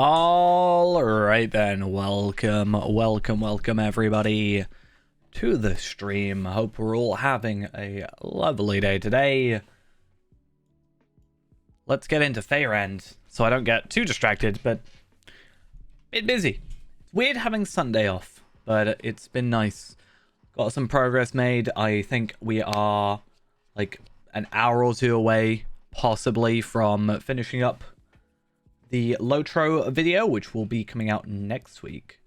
All right then, welcome everybody to the stream. Hope we're all having a lovely day today. Let's get into Fairend so I don't get too distracted, but a bit busy. It's weird having Sunday off, but it's been nice. Got some progress made. I think we are like an hour or two away, possibly, from finishing up the Lotro video, which will be coming out next week.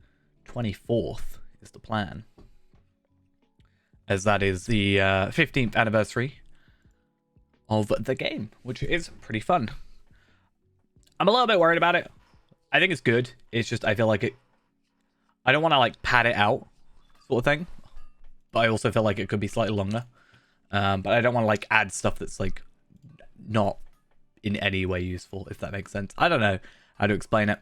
24th is the plan, as that is the 15th anniversary of the game, which is pretty fun. I'm a little bit worried about it. I think it's good. It's just I feel like I don't want to like pad it out sort of thing, but I also feel like it could be slightly longer. But I don't want to like add stuff that's like not in any way useful, if that makes sense. I don't know how to explain it.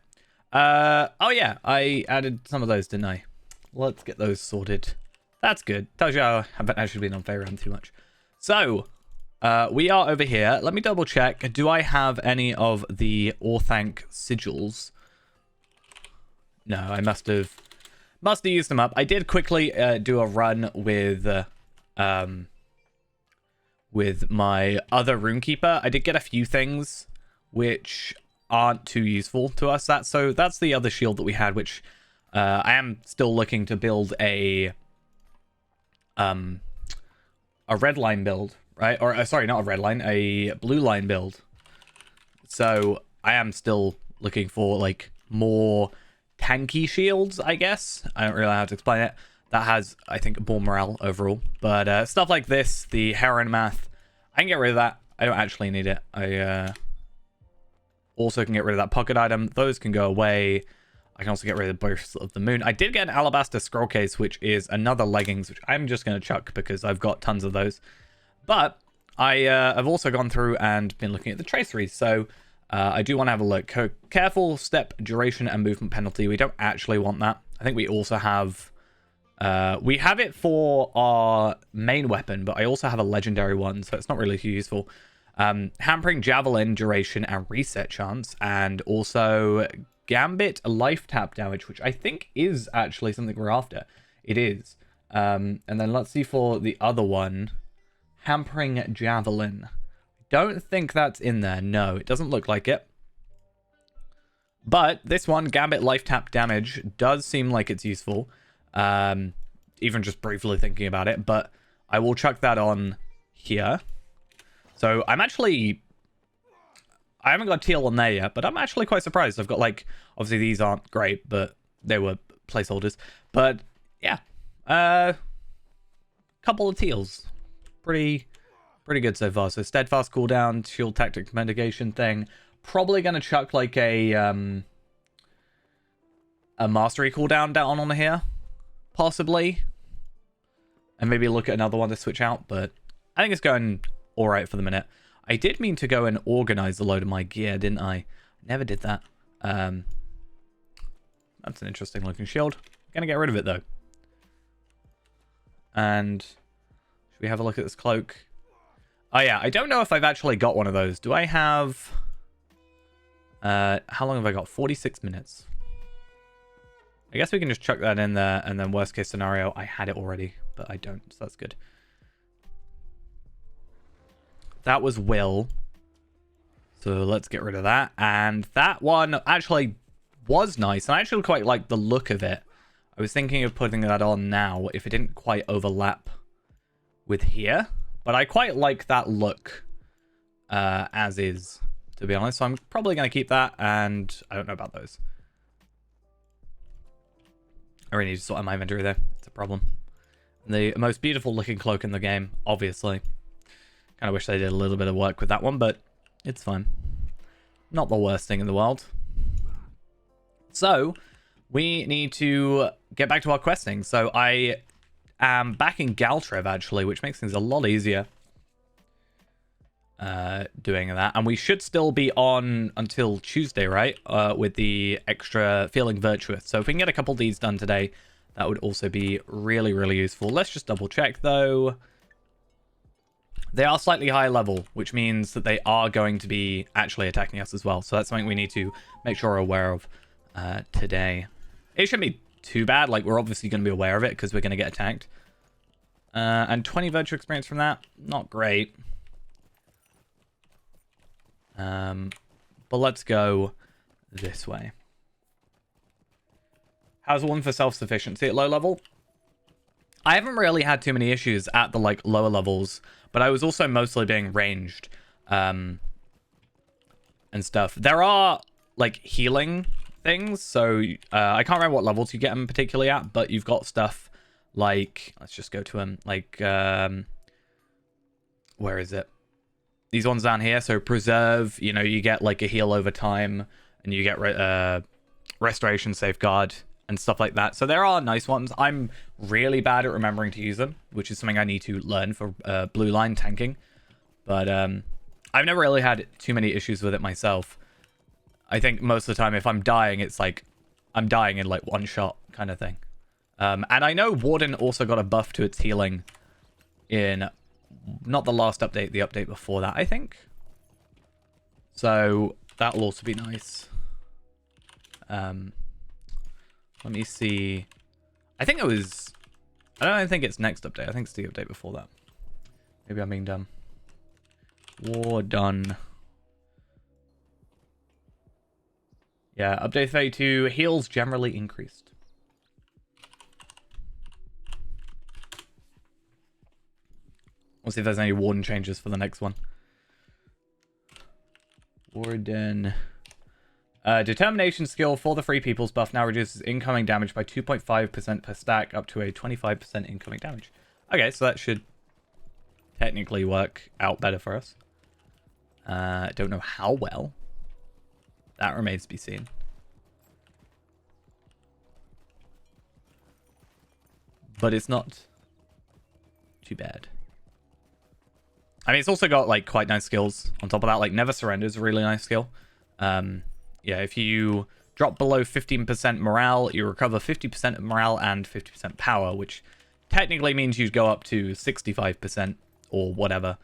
Oh yeah, I added some of those, didn't I? Let's get those sorted. That's good. Tells you I haven't actually been on Fairend too much. So, we are over here. Let me double check. Do I have any of the Orthanc sigils? No, I must have used them up. I did quickly do a run with my other Runekeeper. I did get a few things which aren't too useful to us. That's the other shield that we had, which I am still looking to build a red line build, right? Or sorry, not a red line, a blue line build. So I am still looking for like more tanky shields, I guess. I don't really know how to explain it. That has, I think, more morale overall. But stuff like this, the Heron Math, I can get rid of that. I don't actually need it. I also can get rid of that pocket item. Those can go away. I can also get rid of both of the moon. I did get an Alabaster Scroll Case, which is another leggings, which I'm just going to chuck because I've got tons of those. But I've also gone through and been looking at the traceries. So I do want to have a look. Careful, step, duration, and movement penalty. We don't actually want that. I think we also have... we have it for our main weapon, but I also have a legendary one, so it's not really useful. Hampering javelin duration and reset chance, and also gambit life tap damage, which I think is actually something we're after. It is. And then let's see for the other one. Hampering javelin. Don't think that's in there. No, it doesn't look like it. But this one, gambit life tap damage, does seem like it's useful. Even just briefly thinking about it, but I will chuck that on here. So I haven't got teal on there yet, but I'm actually quite surprised. I've got like, obviously these aren't great, but they were placeholders. But yeah, couple of teals, pretty good so far. So steadfast cooldown, shield tactic mitigation thing. Probably gonna chuck like a mastery cooldown down on here. Possibly. And maybe look at another one to switch out, but I think it's going alright for the minute. I did mean to go and organize a load of my gear, didn't I? Never did that. That's an interesting looking shield. Gonna get rid of it though. And should we have a look at this cloak? Oh yeah, I don't know if I've actually got one of those. Do I have... how long have I got? 46 minutes. I guess we can just chuck that in there, and then worst case scenario, I had it already, but I don't, so that's good. That was Will. So let's get rid of that. And that one actually was nice, and I actually quite like the look of it. I was thinking of putting that on now, if it didn't quite overlap with here. But I quite like that look as is, to be honest. So I'm probably going to keep that, and I don't know about those. I really need to sort out my inventory there. It's a problem. The most beautiful looking cloak in the game, obviously. Kind of wish they did a little bit of work with that one, but it's fine. Not the worst thing in the world. So, we need to get back to our questing. So, I am back in Galtrev, actually, which makes things a lot easier. Doing that. And we should still be on until Tuesday, right? With the extra feeling virtuous. So if we can get a couple of these done today, that would also be really, really useful. Let's just double check though. They are slightly higher level, which means that they are going to be actually attacking us as well. So that's something we need to make sure we're aware of today. It shouldn't be too bad. Like, we're obviously going to be aware of it because we're going to get attacked. And 20 virtue experience from that, not great. But let's go this way. How's one for self-sufficiency at low level? I haven't really had too many issues at the like lower levels, but I was also mostly being ranged and stuff. There are like healing things, so I can't remember what levels you get them particularly at, but you've got stuff like, let's just go to them, like where is it? These ones down here. So preserve, you know, you get like a heal over time, and you get restoration, safeguard, and stuff like that. So there are nice ones. I'm really bad at remembering to use them, which is something I need to learn for blue line tanking. But I've never really had too many issues with it myself. I think most of the time if I'm dying, it's like I'm dying in like one shot kind of thing. And I know Warden also got a buff to its healing in not the last update, the update before that, I think. So that'll also be nice. Let me see. I think it was... I don't think it's next update. I think it's the update before that. Maybe I'm being dumb. War done. Yeah, update 32. Heals generally increased. We'll see if there's any Warden changes for the next one. Warden... determination skill for the Free People's buff now reduces incoming damage by 2.5% per stack up to a 25% incoming damage. Okay, so that should technically work out better for us. Don't know how well. That remains to be seen. But it's not too bad. I mean, it's also got like quite nice skills on top of that. Like Never Surrender is a really nice skill. Yeah, if you drop below 15% morale, you recover 50% of morale and 50% power, which technically means you'd go up to 65% or whatever.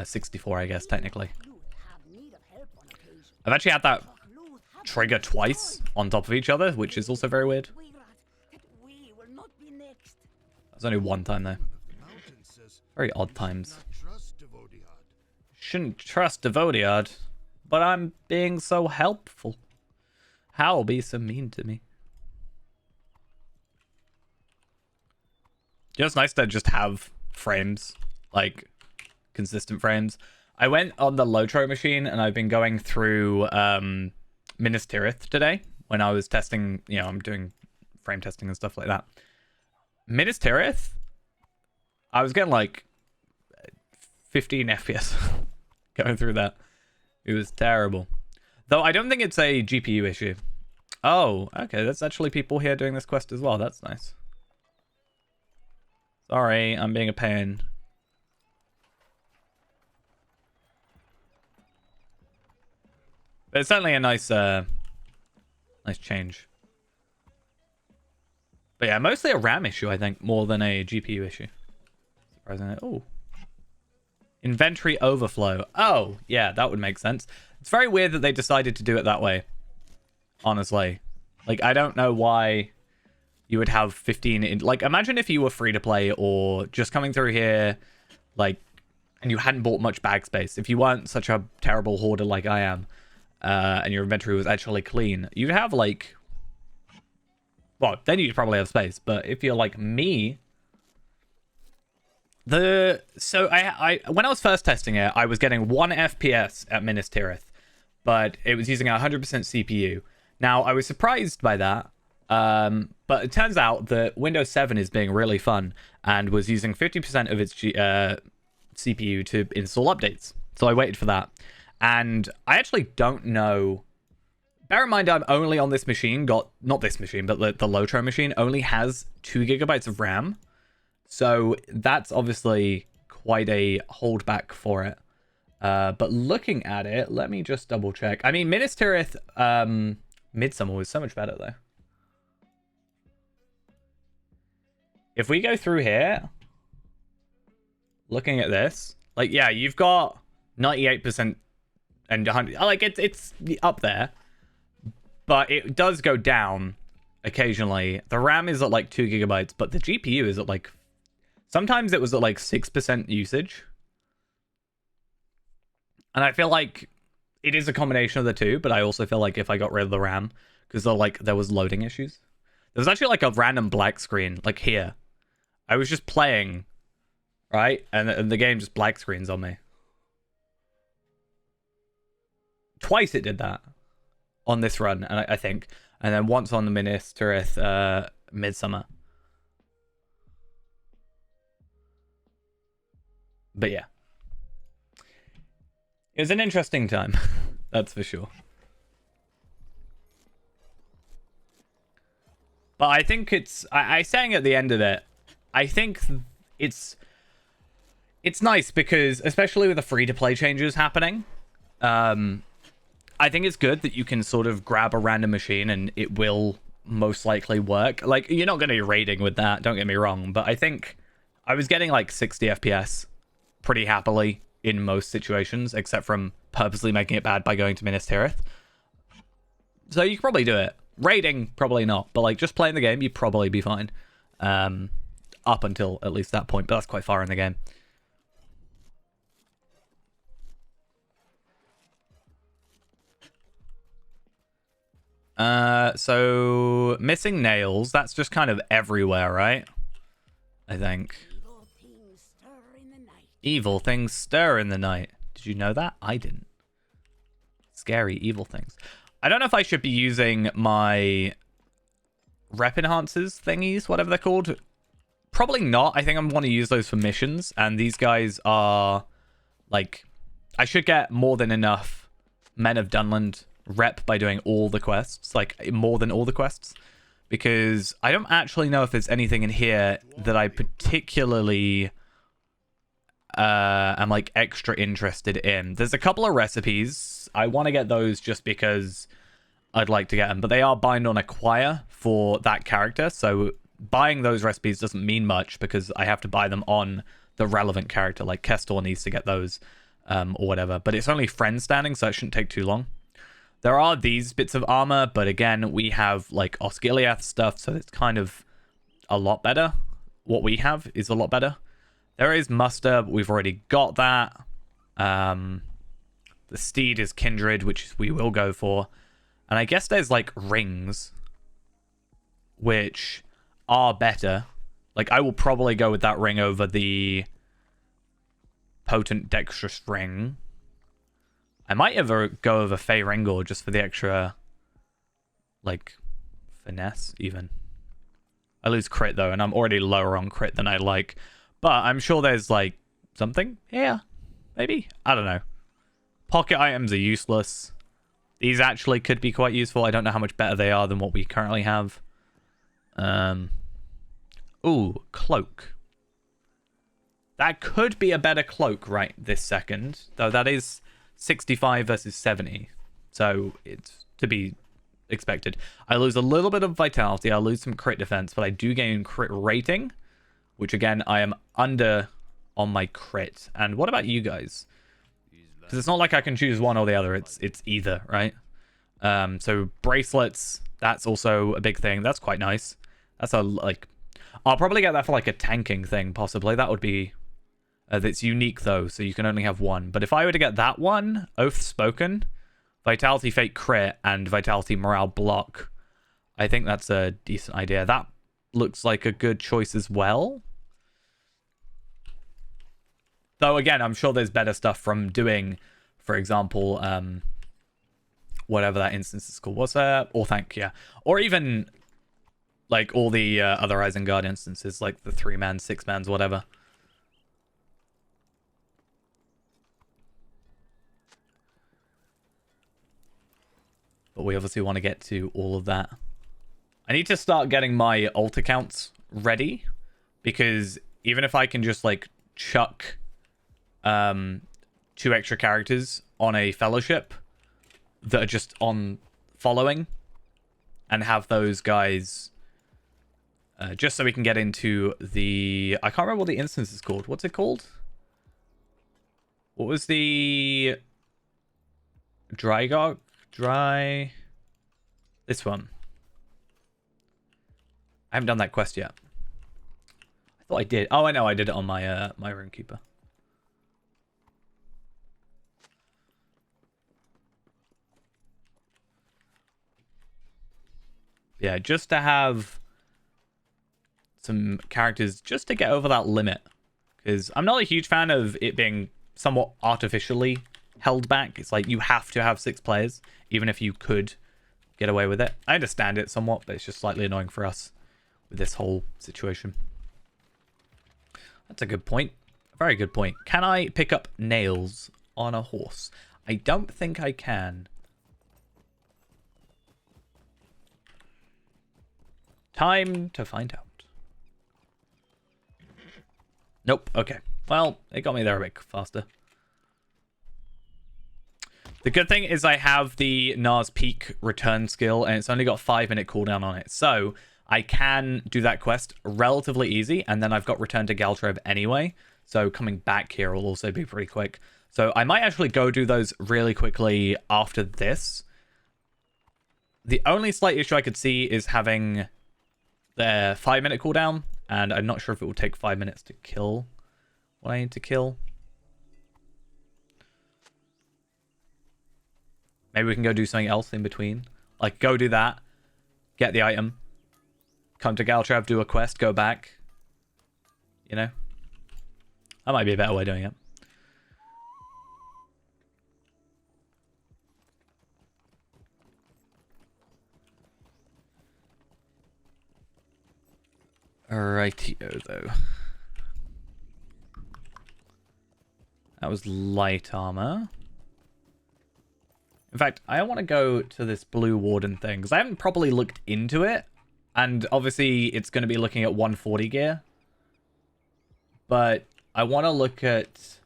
64, I guess, technically. I've actually had that trigger twice on top of each other, which is also very weird. That's only one time, though. Very odd times. Shouldn't trust Devodiard. But I'm being so helpful. How be so mean to me? You know, it's nice to just have frames, like consistent frames. I went on the Lotro machine and I've been going through Minas Tirith today when I was testing, you know, I'm doing frame testing and stuff like that. Minas Tirith, I was getting like 15 FPS going through that. It was terrible. Though I don't think it's a GPU issue. Oh, okay. There's actually people here doing this quest as well. That's nice. Sorry, I'm being a pain. But it's certainly a nice, nice change. But yeah, mostly a RAM issue, I think, more than a GPU issue. Surprisingly. Oh. Inventory overflow. Oh, yeah, that would make sense. It's very weird that they decided to do it that way. Honestly. Like, I don't know why you would have 15 in... Like, imagine if you were free to play or just coming through here, like, and you hadn't bought much bag space. If you weren't such a terrible hoarder like I am, and your inventory was actually clean, you'd have, like... Well, then you'd probably have space. But if you're like me... So when I was first testing it, I was getting 1 FPS at Minas Tirith, but it was using 100% CPU. Now, I was surprised by that, but it turns out that Windows 7 is being really fun and was using 50% of its CPU to install updates. So I waited for that. And I actually don't know... Bear in mind, I'm only on this machine, not this machine, but the Lotro machine only has 2 gigabytes of RAM. So that's obviously quite a holdback for it. But looking at it, let me just double check. I mean, Minas Tirith Midsummer was so much better, though. If we go through here, looking at this, Like, yeah, you've got 98% and 100. Like, it's up there. But it does go down occasionally. The RAM is at like 2 gigabytes, but the GPU is at like... Sometimes it was at like 6% usage. And I feel like it is a combination of the two, but I also feel like if I got rid of the RAM, because there was loading issues. There was actually like a random black screen, like here. I was just playing, right? And the game just black screens on me. Twice it did that on this run, and I think. And then once on the Minas Tirith Midsummer. But yeah. It was an interesting time. That's for sure. But I think it's... I sang at the end of it. I think it's nice because, especially with the free-to-play changes happening, I think it's good that you can sort of grab a random machine and it will most likely work. Like, you're not going to be raiding with that, don't get me wrong. But I think I was getting like 60 FPS pretty happily in most situations, except from purposely making it bad by going to Minas Tirith. So you could probably do it. Raiding, probably not. But like just playing the game, you'd probably be fine. Up until at least that point. But that's quite far in the game. So missing nails, that's just kind of everywhere, right? I think. Evil things stir in the night. Did you know that? I didn't. Scary evil things. I don't know if I should be using my rep enhancers thingies, whatever they're called. Probably not. I think I want to use those for missions. And these guys are like, I should get more than enough Men of Dunland rep by doing all the quests, like more than all the quests, because I don't actually know if there's anything in here that I particularly am like extra interested in. There's a couple of recipes. I want to get those just because I'd like to get them, but they are bind on acquire for that character, so buying those recipes doesn't mean much because I have to buy them on the relevant character. Like Kestor needs to get those or whatever, but it's only friend standing, so it shouldn't take too long. There are these bits of armor, but again, we have like Osgiliath stuff, so it's kind of a lot better. What we have is a lot better. There is muster, but we've already got that. The steed is kindred, which we will go for. And I guess there's like rings, which are better. Like I will probably go with that ring over the potent dexterous ring. I might ever go over Fey Ringor just for the extra, like, finesse, even. I lose crit, though, and I'm already lower on crit than I like. But I'm sure there's, like, something here. Maybe? I don't know. Pocket items are useless. These actually could be quite useful. I don't know how much better they are than what we currently have. Ooh, cloak. That could be a better cloak right this second. Though that is 65 versus 70. So it's to be expected. I lose a little bit of vitality. I lose some crit defense, but I do gain crit rating, which again, I am under on my crit. And what about you guys? Because it's not like I can choose one or the other. It's either, right? So bracelets, that's also a big thing. That's quite nice. That's a, like, I'll probably get that for like a tanking thing, possibly. That would be, that's unique though, so you can only have one. But if I were to get that one, Oath Spoken, Vitality Fate Crit, and Vitality Morale Block, I think that's a decent idea. That looks like a good choice as well. Though again, I'm sure there's better stuff from doing, for example, whatever that instance is called. What's that? Orthanc, yeah. Or even like all the other Isengard instances, like the 3-man, 6-mans, whatever. But we obviously want to get to all of that. I need to start getting my alt accounts ready, because even if I can just like chuck 2 extra characters on a fellowship that are just on following and have those guys just so we can get into the, I can't remember what the instance is called. What's it called? What was the dry? This one. I haven't done that quest yet. I thought I did. Oh, I know. I did it on my my Runekeeper. Yeah, just to have some characters just to get over that limit. Because I'm not a huge fan of it being somewhat artificially held back. It's like you have to have 6 players, even if you could get away with it. I understand it somewhat, but it's just slightly annoying for us with this whole situation. That's a good point. A very good point. Can I pick up nails on a horse? I don't think I can. Time to find out. Nope. Okay. Well, it got me there a bit faster. The good thing is I have the Nars Peak return skill, and it's only got 5-minute cooldown on it. So I can do that quest relatively easy, and then I've got Return to Galtreb anyway. So coming back here will also be pretty quick. So I might actually go do those really quickly after this. The only slight issue I could see is having their 5-minute cooldown, and I'm not sure if it will take 5 minutes to kill what I need to kill. Maybe we can go do something else in between. Like, go do that, get the item, come to Galtreb, do a quest, go back. You know? That might be a better way of doing it. Rightio, though. That was light armor. In fact, I want to go to this blue warden thing, because I haven't properly looked into it. And obviously, it's going to be looking at 140 gear. But I want to look at,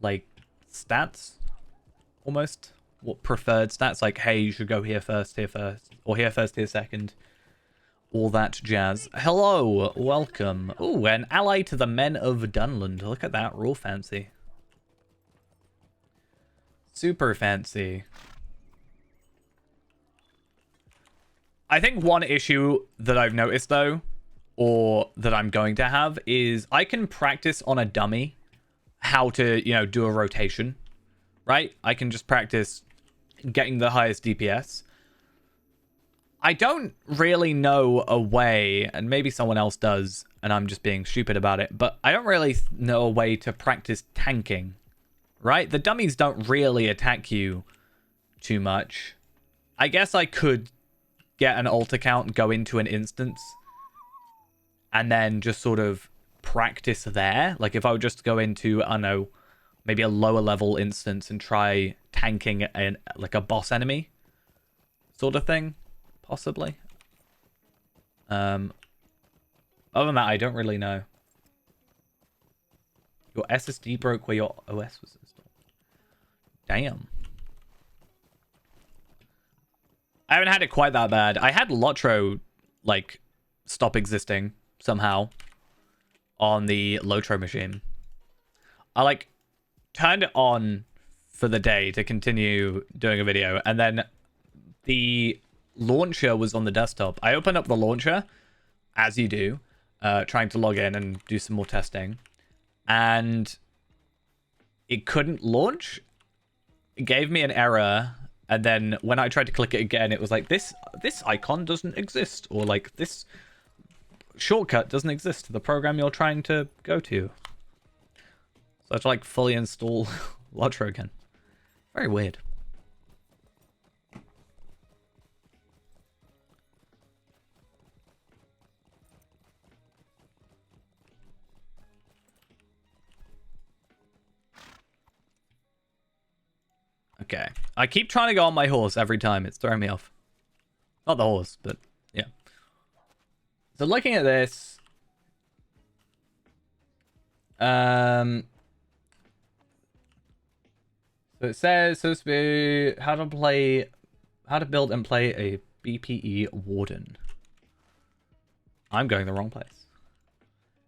like, stats, almost. What preferred stats, like, hey, you should go here first, or here first, here second. All that jazz. Hello, welcome. Ooh, an ally to the men of Dunland. Look at that, real fancy. Super fancy. I think one issue that I've noticed, though, or that I'm going to have, is I can practice on a dummy how to, you know, do a rotation, right? I can just practice getting the highest DPS. I don't really know a way, and maybe someone else does, and I'm just being stupid about it, but I don't really know a way to practice tanking, right? The dummies don't really attack you too much. I guess I could get an alt account, go into an instance, and then just sort of practice there. Like if I would just go into, I don't know, maybe a lower level instance and try tanking like a boss enemy sort of thing. Possibly. Other than that, I don't really know. Your SSD broke where your OS was installed. Damn. I haven't had it quite that bad. I had Lotro, like, stop existing somehow on the Lotro machine. I, like, turned it on for the day to continue doing a video, and then the launcher was on the desktop. I opened up the launcher, as you do, trying to log in and do some more testing, and it couldn't launch. It gave me an error, and then when I tried to click it again, it was like, this icon doesn't exist, or like this shortcut doesn't exist to the program you're trying to go to. So I had to like fully install Lotro again. Very weird. Okay. I keep trying to go on my horse every time. It's throwing me off. Not the horse, but yeah. So looking at this, so it says supposed to be how to build and play a BPE warden. I'm going the wrong place.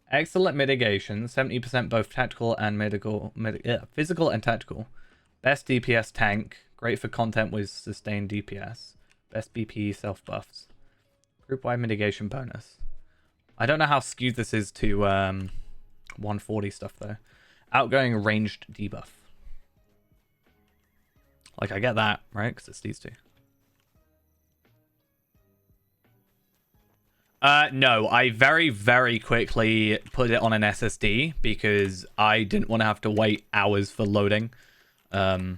Excellent mitigation, 70% both tactical and physical and tactical. Best DPS tank, great for content with sustained DPS. Best BP self buffs. Group-wide mitigation bonus. I don't know how skewed this is to 140 stuff though. Outgoing ranged debuff. Like I get that, right? Because it's these two. No, I very, very quickly put it on an SSD because I didn't want to have to wait hours for loading. Yeah,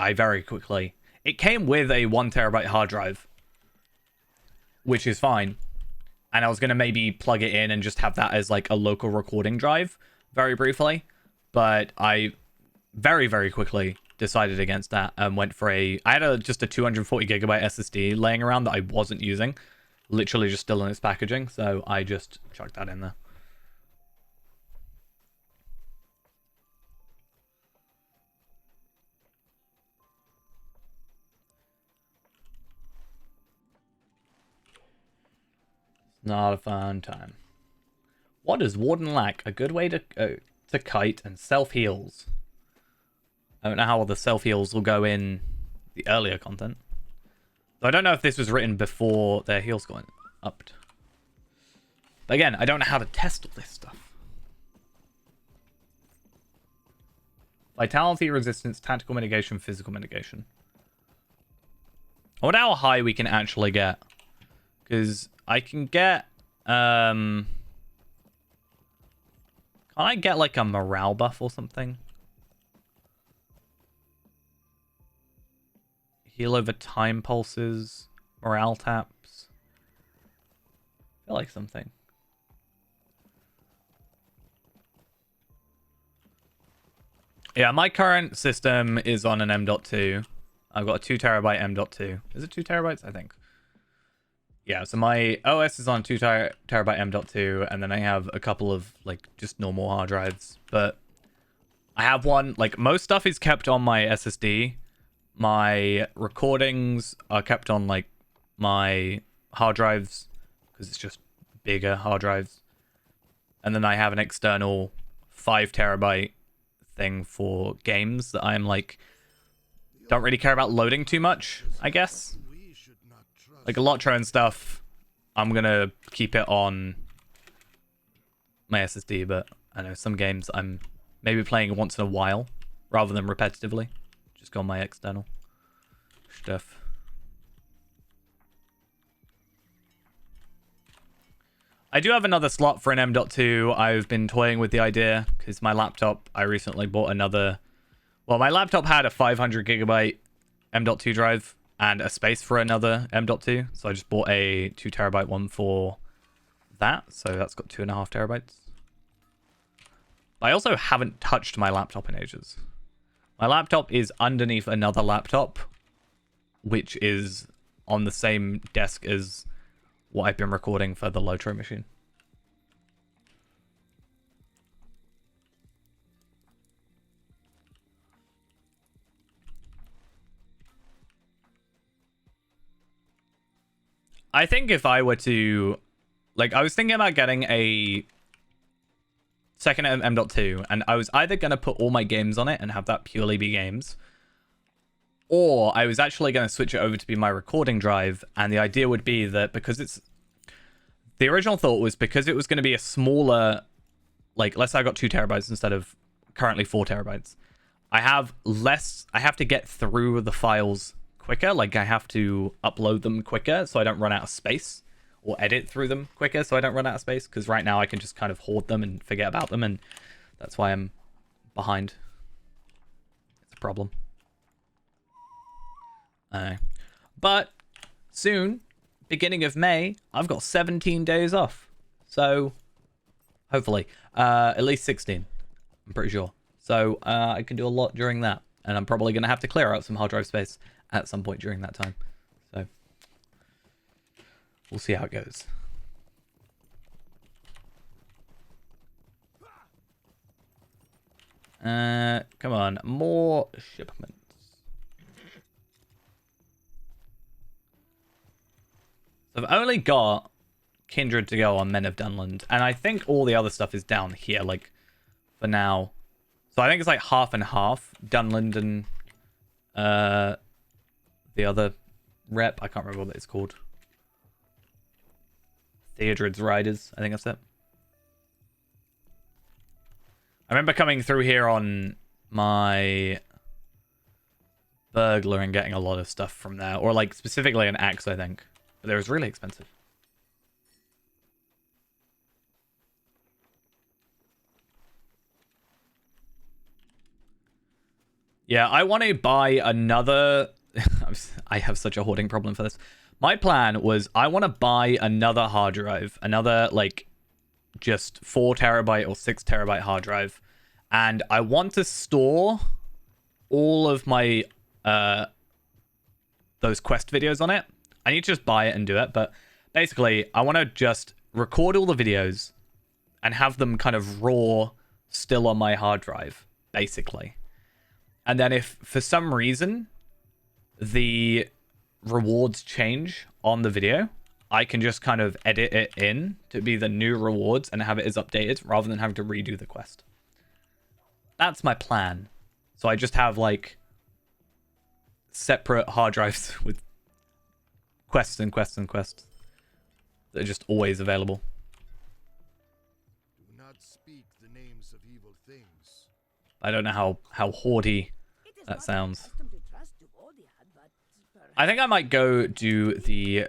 I very quickly. It came with a 1 terabyte hard drive, which is fine. And I was going to maybe plug it in and just have that as like a local recording drive very briefly. But I very, very quickly decided against that and went for I had just a 240 gigabyte SSD laying around that I wasn't using. Literally just still in its packaging, so I just chucked that in there. It's not a fun time. What does Warden lack? A good way to kite and self-heals. I don't know how the self-heals will go in the earlier content. So I don't know if this was written before their heals got upped. But again, I don't know how to test all this stuff. Vitality, resistance, tactical mitigation, physical mitigation. I wonder how high we can actually get. Because I can get... Can I get like a morale buff or something? Heal over time pulses, morale taps. I feel like something. Yeah, my current system is on an M.2. I've got a 2 terabyte M.2. Is it 2 terabytes? I think. Yeah, so my OS is on 2 terabyte M.2, and then I have a couple of like just normal hard drives. But I have one, like most stuff is kept on my SSD. My recordings are kept on like my hard drives because it's just bigger hard drives. And then I have an external 5 terabyte thing for games that I'm like don't really care about loading too much, I guess. Like Electro and stuff, I'm gonna keep it on my SSD, but I know some games I'm maybe playing once in a while rather than repetitively. Just go on my external stuff. I do have another slot for an M.2. I've been toying with the idea because my laptop, I recently bought another. Well, my laptop had a 500 gigabyte M.2 drive and a space for another M.2. So I just bought a 2 terabyte one for that. So that's got 2.5 terabytes. I also haven't touched my laptop in ages. My laptop is underneath another laptop, which is on the same desk as what I've been recording for the Lotro machine. I think if I were to... Like, I was thinking about getting a second M.2, and I was either going to put all my games on it and have that purely be games, or I was actually going to switch it over to be my recording drive, and the idea would be that because it's... The original thought was because it was going to be a smaller... Like, let's say I got 2 terabytes instead of currently 4 terabytes. I have to get through the files quicker. Like, I have to upload them quicker so I don't run out of space. Or edit through them quicker so I don't run out of space. Because right now I can just kind of hoard them and forget about them. And that's why I'm behind. It's a problem. But soon, beginning of May, I've got 17 days off. So, hopefully. At least 16. I'm pretty sure. So, I can do a lot during that. And I'm probably going to have to clear out some hard drive space at some point during that time. So, we'll see how it goes. Come on. More shipments. So I've only got Kindred to go on Men of Dunland. And I think all the other stuff is down here, like, for now. So I think it's like half and half. Dunland and the other rep. I can't remember what it's called. Theodred's Riders. I think that's it. I remember coming through here on my burglar and getting a lot of stuff from there. Or like specifically an axe, I think. But it was really expensive. Yeah, I want to buy another... I have such a hoarding problem for this. My plan was I want to buy another hard drive. Another, like, just 4 terabyte or 6 terabyte hard drive. And I want to store all of my... those quest videos on it. I need to just buy it and do it. But basically, I want to just record all the videos and have them kind of raw still on my hard drive, basically. And then if for some reason the rewards change on the video, I can just kind of edit it in to be the new rewards and have it as updated rather than having to redo the quest. That's my plan. So I just have like separate hard drives with quests and quests and quests that are just always available. Do not speak the names of evil things. I don't know how hoardy that sounds. I think I might go do the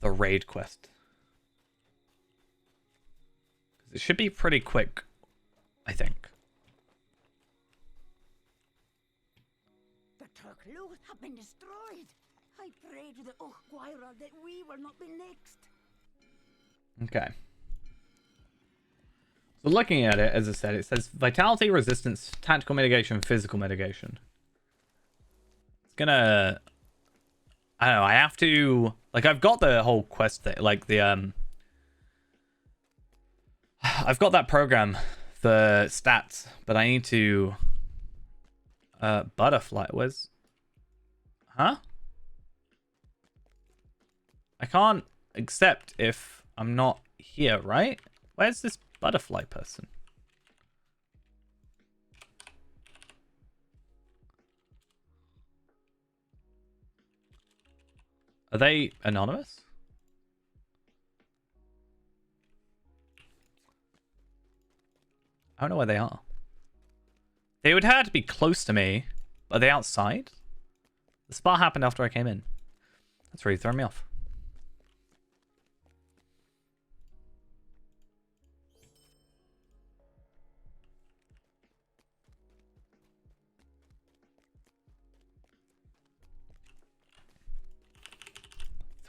raid quest. It should be pretty quick, I think. The Turklu have been destroyed. I pray to the Ochguira that we will not be next. Okay. So looking at it, as I said, it says vitality, resistance, tactical mitigation, physical mitigation. It's gonna... I don't know, I have to... Like, I've got the whole quest thing, like the, I've got that program, the stats, but I need to... Butterfly, where's... Huh? I can't accept if I'm not here, right? Where's this butterfly person? Are they anonymous? I don't know where they are. They would have to be close to me. Are they outside? The spot happened after I came in. That's really throwing me off.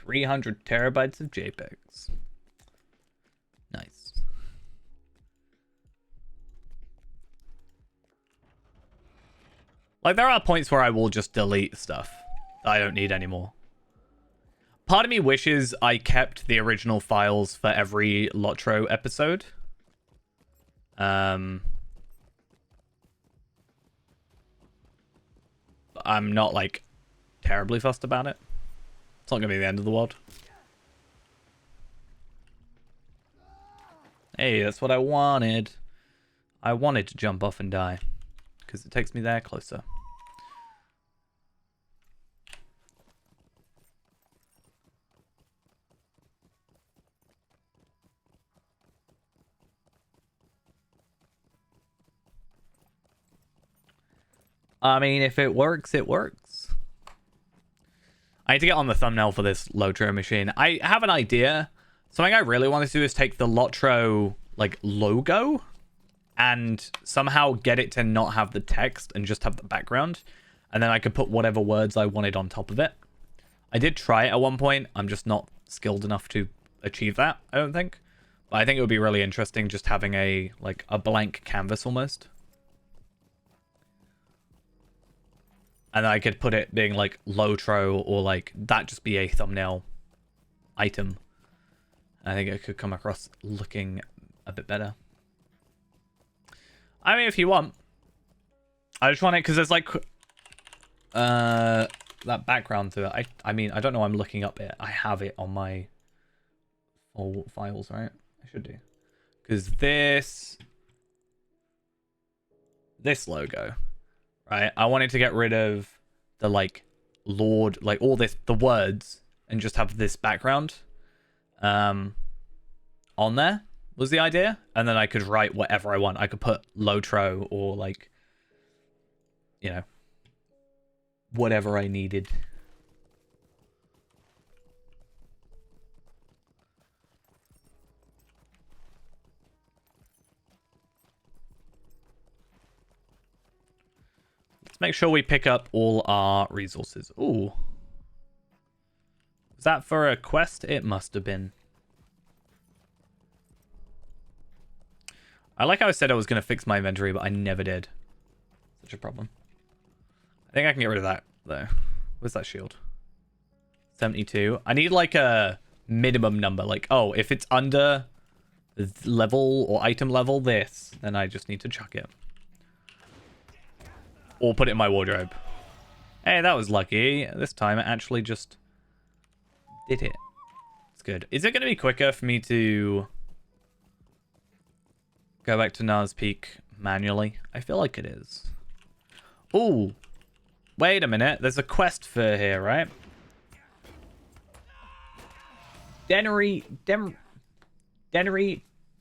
$300 terabytes of JPEGs. Nice. Like, there are points where I will just delete stuff that I don't need anymore. Part of me wishes I kept the original files for every Lotro episode. But I'm not, like, terribly fussed about it. It's not going to be the end of the world. Hey, that's what I wanted. I wanted to jump off and die. Because it takes me there closer. I mean, if it works, it works. I need to get on the thumbnail for this Lotro machine. I have an idea. Something I really want to do is take the Lotro, like, logo and somehow get it to not have the text and just have the background. And then I could put whatever words I wanted on top of it. I did try it at one point. I'm just not skilled enough to achieve that, I don't think. But I think it would be really interesting just having a, like, a blank canvas almost. And I could put it being like Lotro or like that just be a thumbnail item. I think it could come across looking a bit better. I mean, if you want. I just want it because there's like that background to it. I mean, I don't know why I'm looking up it. I have it on my all files, right? I should do. Because this logo, right? I wanted to get rid of the like Lord, like all this, the words, and just have this background on there was the idea. And then I could write whatever I want. I could put Lotro or like, you know, whatever I needed. Let's make sure we pick up all our resources. Ooh. Was that for a quest? It must have been. I like how I said I was going to fix my inventory, but I never did. Such a problem. I think I can get rid of that, though. Where's that shield? 72. I need, like, a minimum number. Like, oh, if it's under level or item level this, then I just need to chuck it. Or put it in my wardrobe. Hey, that was lucky. This time it actually just did it. It's good. Is it going to be quicker for me to go back to Nars Peak manually? I feel like it is. Ooh. Wait a minute. There's a quest for here, right? Dennery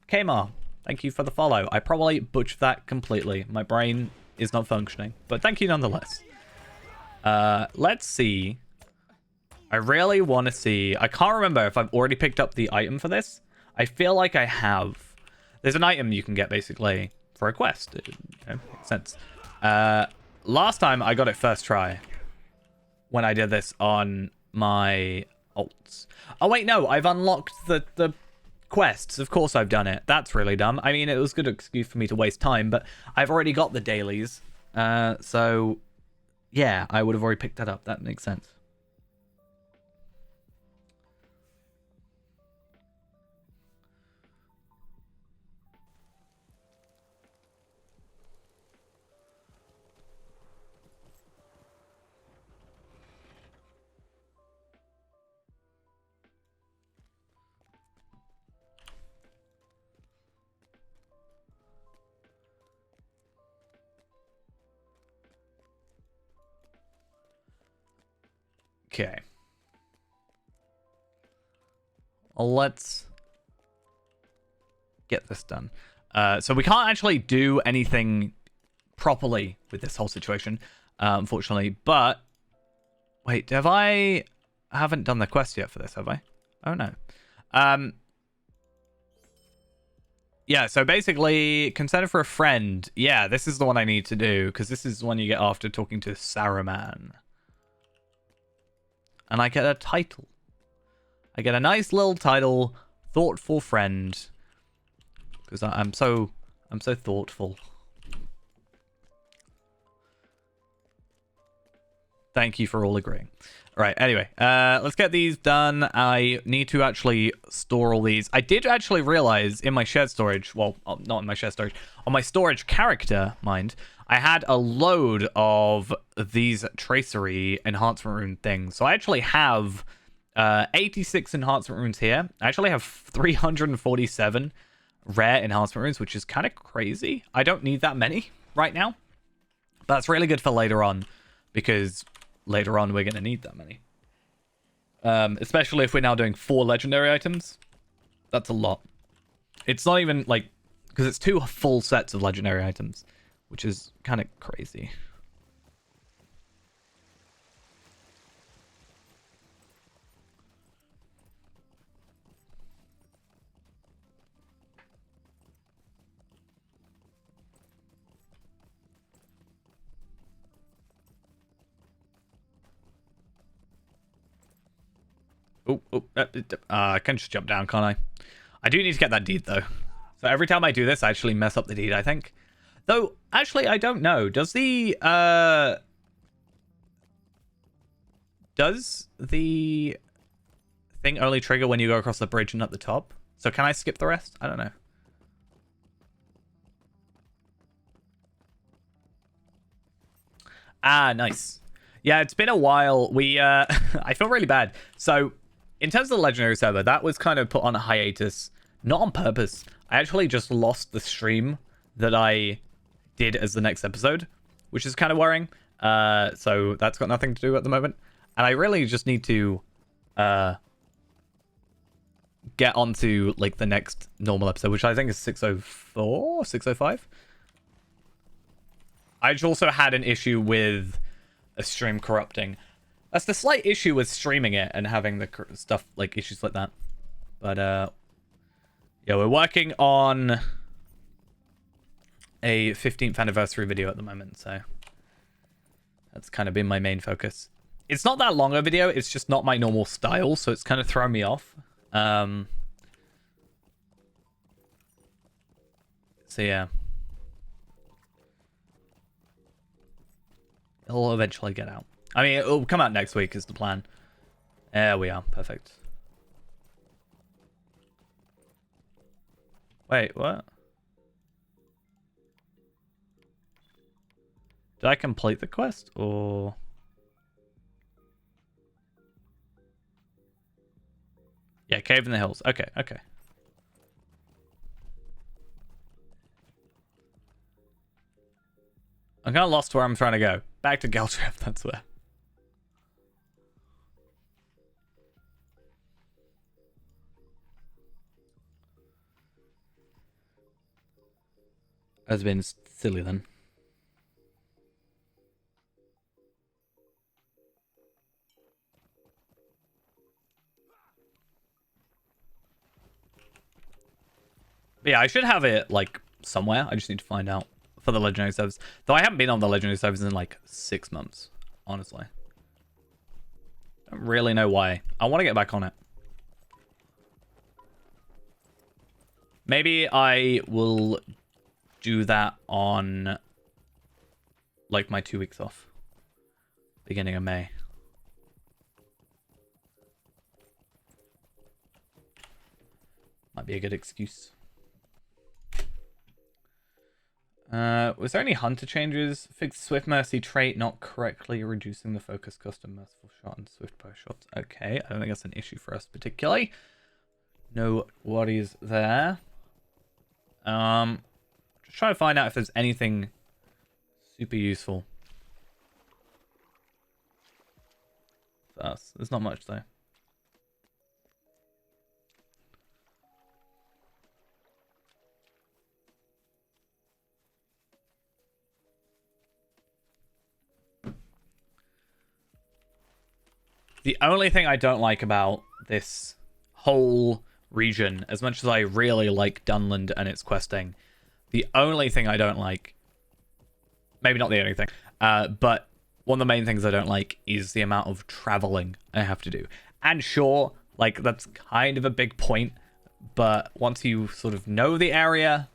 Kmar. Thank you for the follow. I probably butchered that completely. My brain is not functioning, but thank you nonetheless. Let's see. I really want to see. I can't remember if I've already picked up the item for this. I feel like I have. There's an item you can get basically for a quest. It, makes sense. Last time I got it first try when I did this on my alts. Oh wait, no, I've unlocked the quests. Of course I've done it. That's really dumb. I mean, it was a good excuse for me to waste time, but I've already got the dailies. So yeah, I would have already picked that up. That makes sense. Okay. Let's get this done. So we can't actually do anything properly with this whole situation, unfortunately. But wait, I haven't done the quest yet for this, have I? Oh no. Yeah, so basically, consider for a friend. Yeah, this is the one I need to do, because this is the one you get after talking to Saruman. And I get a title. I get a nice little title, thoughtful friend, because I'm so thoughtful. Thank you for all agreeing. All right, anyway, let's get these done. I need to actually store all these. I did actually realize in my shared storage, well, not in my shared storage, on my storage character, mind, I had a load of these tracery enhancement rune things. So I actually have 86 enhancement runes here. I actually have 347 rare enhancement runes, which is kind of crazy. I don't need that many right now. But that's really good for later on, because later on we're going to need that many. Especially if we're now doing 4 legendary items. That's a lot. It's not even like, because it's 2 full sets of legendary items, which is kind of crazy. I can just jump down, can't I? I do need to get that deed, though. So every time I do this, I actually mess up the deed, I think. Though, actually, I don't know. Does the thing only trigger when you go across the bridge and at the top? So can I skip the rest? I don't know. Ah, nice. Yeah, it's been a while. We, I feel really bad. So in terms of the Legendary server, that was kind of put on a hiatus, not on purpose. I actually just lost the stream that I did as the next episode, which is kind of worrying. So that's got nothing to do at the moment. And I really just need to get onto like the next normal episode, which I think is 604, 605. I also had an issue with a stream corrupting. That's the slight issue with streaming it and having the stuff like issues like that. But yeah, we're working on a 15th anniversary video at the moment, so that's kind of been my main focus. It's not that long a video, it's just not my normal style, so it's kind of thrown me off. So yeah. It'll eventually get out. I mean, it'll come out next week is the plan. There we are. Perfect. Wait, what? Did I complete the quest, or... Yeah, Cave in the Hills. Okay, okay. I'm kind of lost where I'm trying to go. Back to Galtrap, that's where. Has been silly then. But yeah, I should have it like somewhere. I just need to find out for the Legendary servers. Though I haven't been on the Legendary servers in like 6 months, honestly. Don't really know why. I want to get back on it. Maybe I will do that on like my 2 weeks off. Beginning of May. Might be a good excuse. Was there any hunter changes? Fixed Swift Mercy trait not correctly reducing the focus custom merciful shot and swift bow shots. Okay, I don't think that's an issue for us particularly. No worries there. Just trying to find out if there's anything super useful for us. There's not much though. The only thing I don't like about this whole region, as much as I really like Dunland and its questing, the only thing I don't like, maybe not the only thing, but one of the main things I don't like is the amount of traveling I have to do. And sure, like that's kind of a big point, but once you sort of know the area,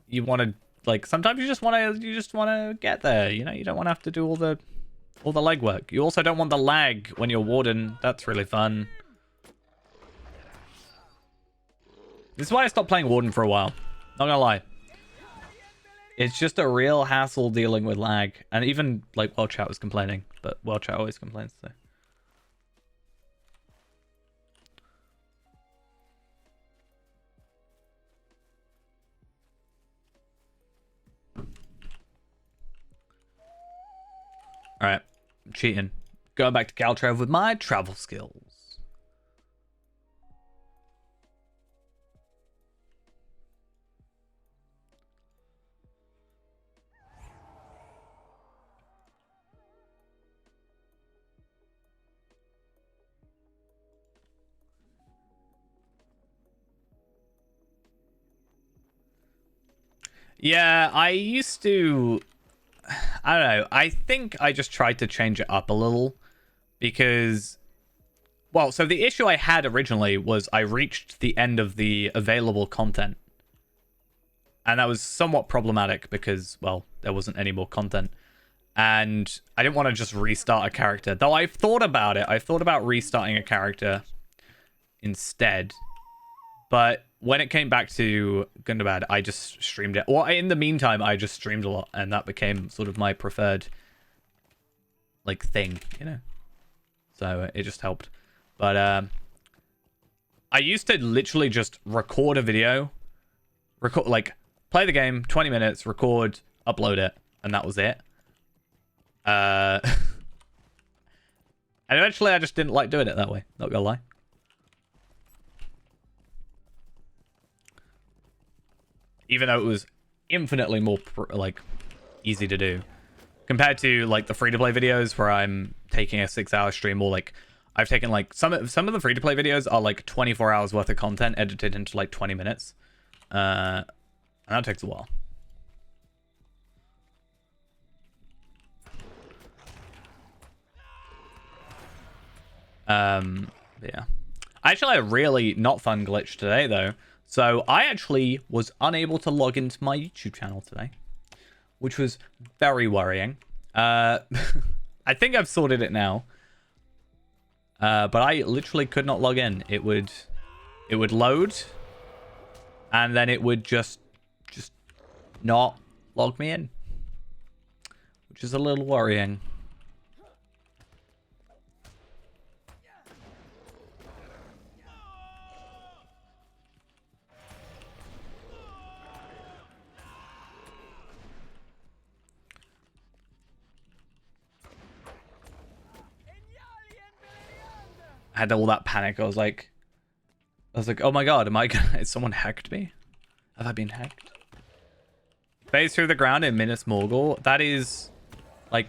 you want to like sometimes you just want to get there. You know, you don't want to have to do all the legwork. You also don't want the lag when you're warden. That's really fun. This is why I stopped playing warden for a while. Not gonna lie. It's just a real hassle dealing with lag. And even like World Chat was complaining, but World Chat always complains, so. Alright. I'm cheating. Going back to Galtrav with my travel skills. Yeah, I used to... I don't know. I think I just tried to change it up a little because... Well, so the issue I had originally was I reached the end of the available content. And that was somewhat problematic because, well, there wasn't any more content. And I didn't want to just restart a character. Though I've thought about it. I've thought about restarting a character instead. But when it came back to Gundabad, I just streamed it. Well, in the meantime, I just streamed a lot, and that became sort of my preferred, like, thing, you know? So it just helped. But I used to literally just record a video, play the game, 20 minutes, record, upload it, and that was it. And eventually I just didn't like doing it that way, not gonna lie. Even though it was infinitely more easy to do compared to like the free-to-play videos where I'm taking a 6-hour stream, or like I've taken like some of the free-to-play videos are like 24 hours worth of content edited into like 20 minutes. And that takes a while. Yeah. I actually had a really not fun glitch today though. So I actually was unable to log into my YouTube channel today, which was very worrying. I think I've sorted it now. But I literally could not log in. It would load, and then it would just not log me in, which is a little worrying. I had all that panic. I was like, oh my god, has someone hacked me? Have I been hacked? Phase through the ground in Minas Morgul. That is like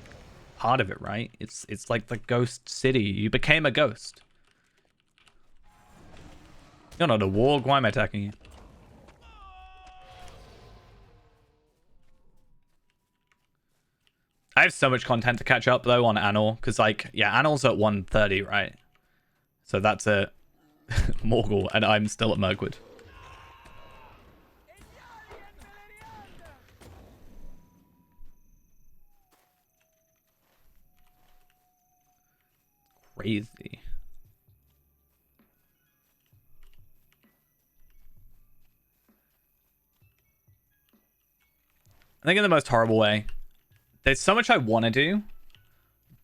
part of it, right? It's like the ghost city. You became a ghost. You're not a warg. Why am I attacking you? I have so much content to catch up though on Anor, because like, yeah, Anor's at 130, right? So that's a Morgul, and I'm still at Mirkwood. Crazy. I think in the most horrible way. There's so much I want to do,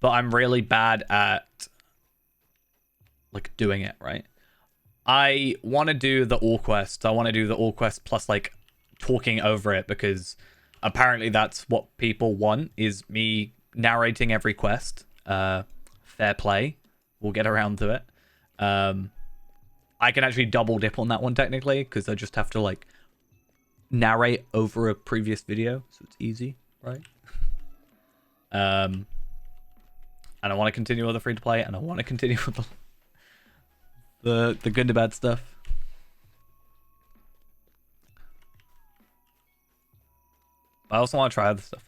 but I'm really bad at like doing it, right? I want to do the all quests. I want to do the all quests plus like talking over it, because apparently that's what people want, is me narrating every quest. Fair play. We'll get around to it. I can actually double dip on that one technically, because I just have to like narrate over a previous video, so it's easy, right? And I want to continue with the free to play, and I want to continue with the good and bad stuff. I also want to try other stuff.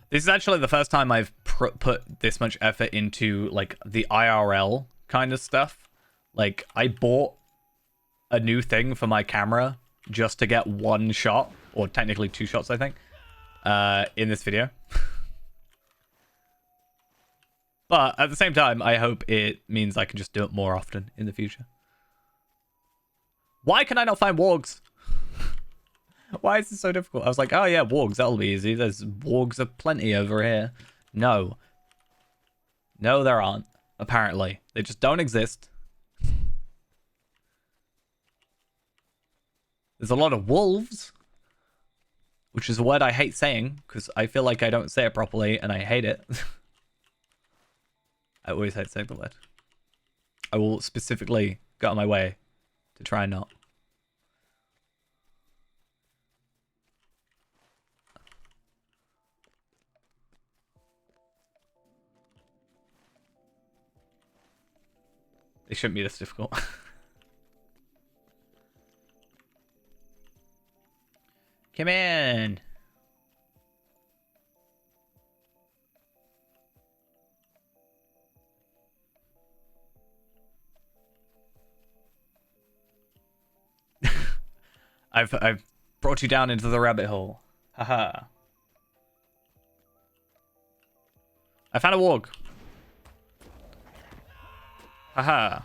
This is actually the first time I've put this much effort into like the IRL kind of stuff. Like I bought a new thing for my camera just to get one shot, or technically 2 shots, I think, in this video. But at the same time, I hope it means I can just do it more often in the future. Why can I not find wargs? Why is this so difficult? I was like, oh yeah, wargs, that'll be easy. There's wargs aplenty over here. No. No, there aren't. Apparently. They just don't exist. There's a lot of wolves, which is a word I hate saying, because I feel like I don't say it properly, and I hate it. I always hate saying the word. I will specifically go out of my way to try and not. It shouldn't be this difficult. Come in. I've brought you down into the rabbit hole. Haha. I found a warg. Haha.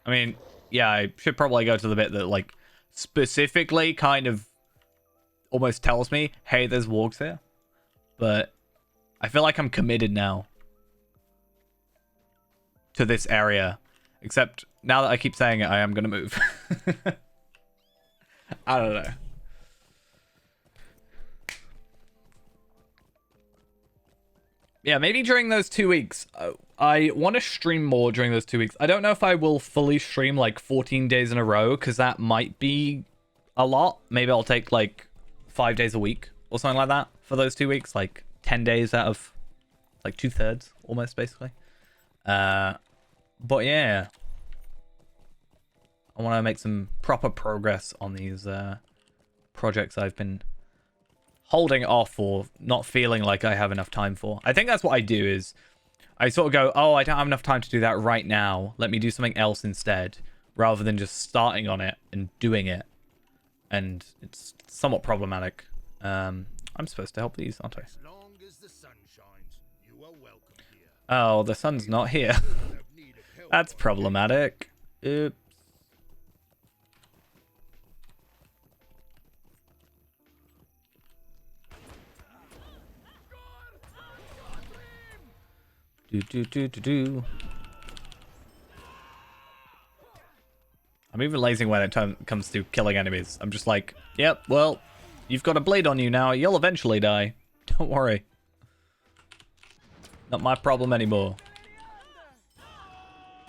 I mean, yeah, I should probably go to the bit that like specifically kind of almost tells me, hey, there's wargs here. But I feel like I'm committed now. to this area. Except now that I keep saying it, I am going to move. I don't know. Yeah, maybe during those 2 weeks. I want to stream more during those 2 weeks. I don't know if I will fully stream like 14 days in a row, because that might be a lot. Maybe I'll take like 5 days a week or something like that for those 2 weeks. Like 10 days out of like 2/3 almost, basically. But yeah. I want to make some proper progress on these projects I've been holding off or not feeling like I have enough time for. I think that's what I do is I sort of go, oh, I don't have enough time to do that right now. Let me do something else instead, rather than just starting on it and doing it. And it's somewhat problematic. I'm supposed to help these, aren't I? As long as the sun shines, you are welcome here. Oh, the sun's not here. Have need of help That's or problematic. Oops. Do. I'm even lazy when it comes to killing enemies. I'm just like, yep, well, you've got a blade on you now. You'll eventually die. Don't worry. Not my problem anymore.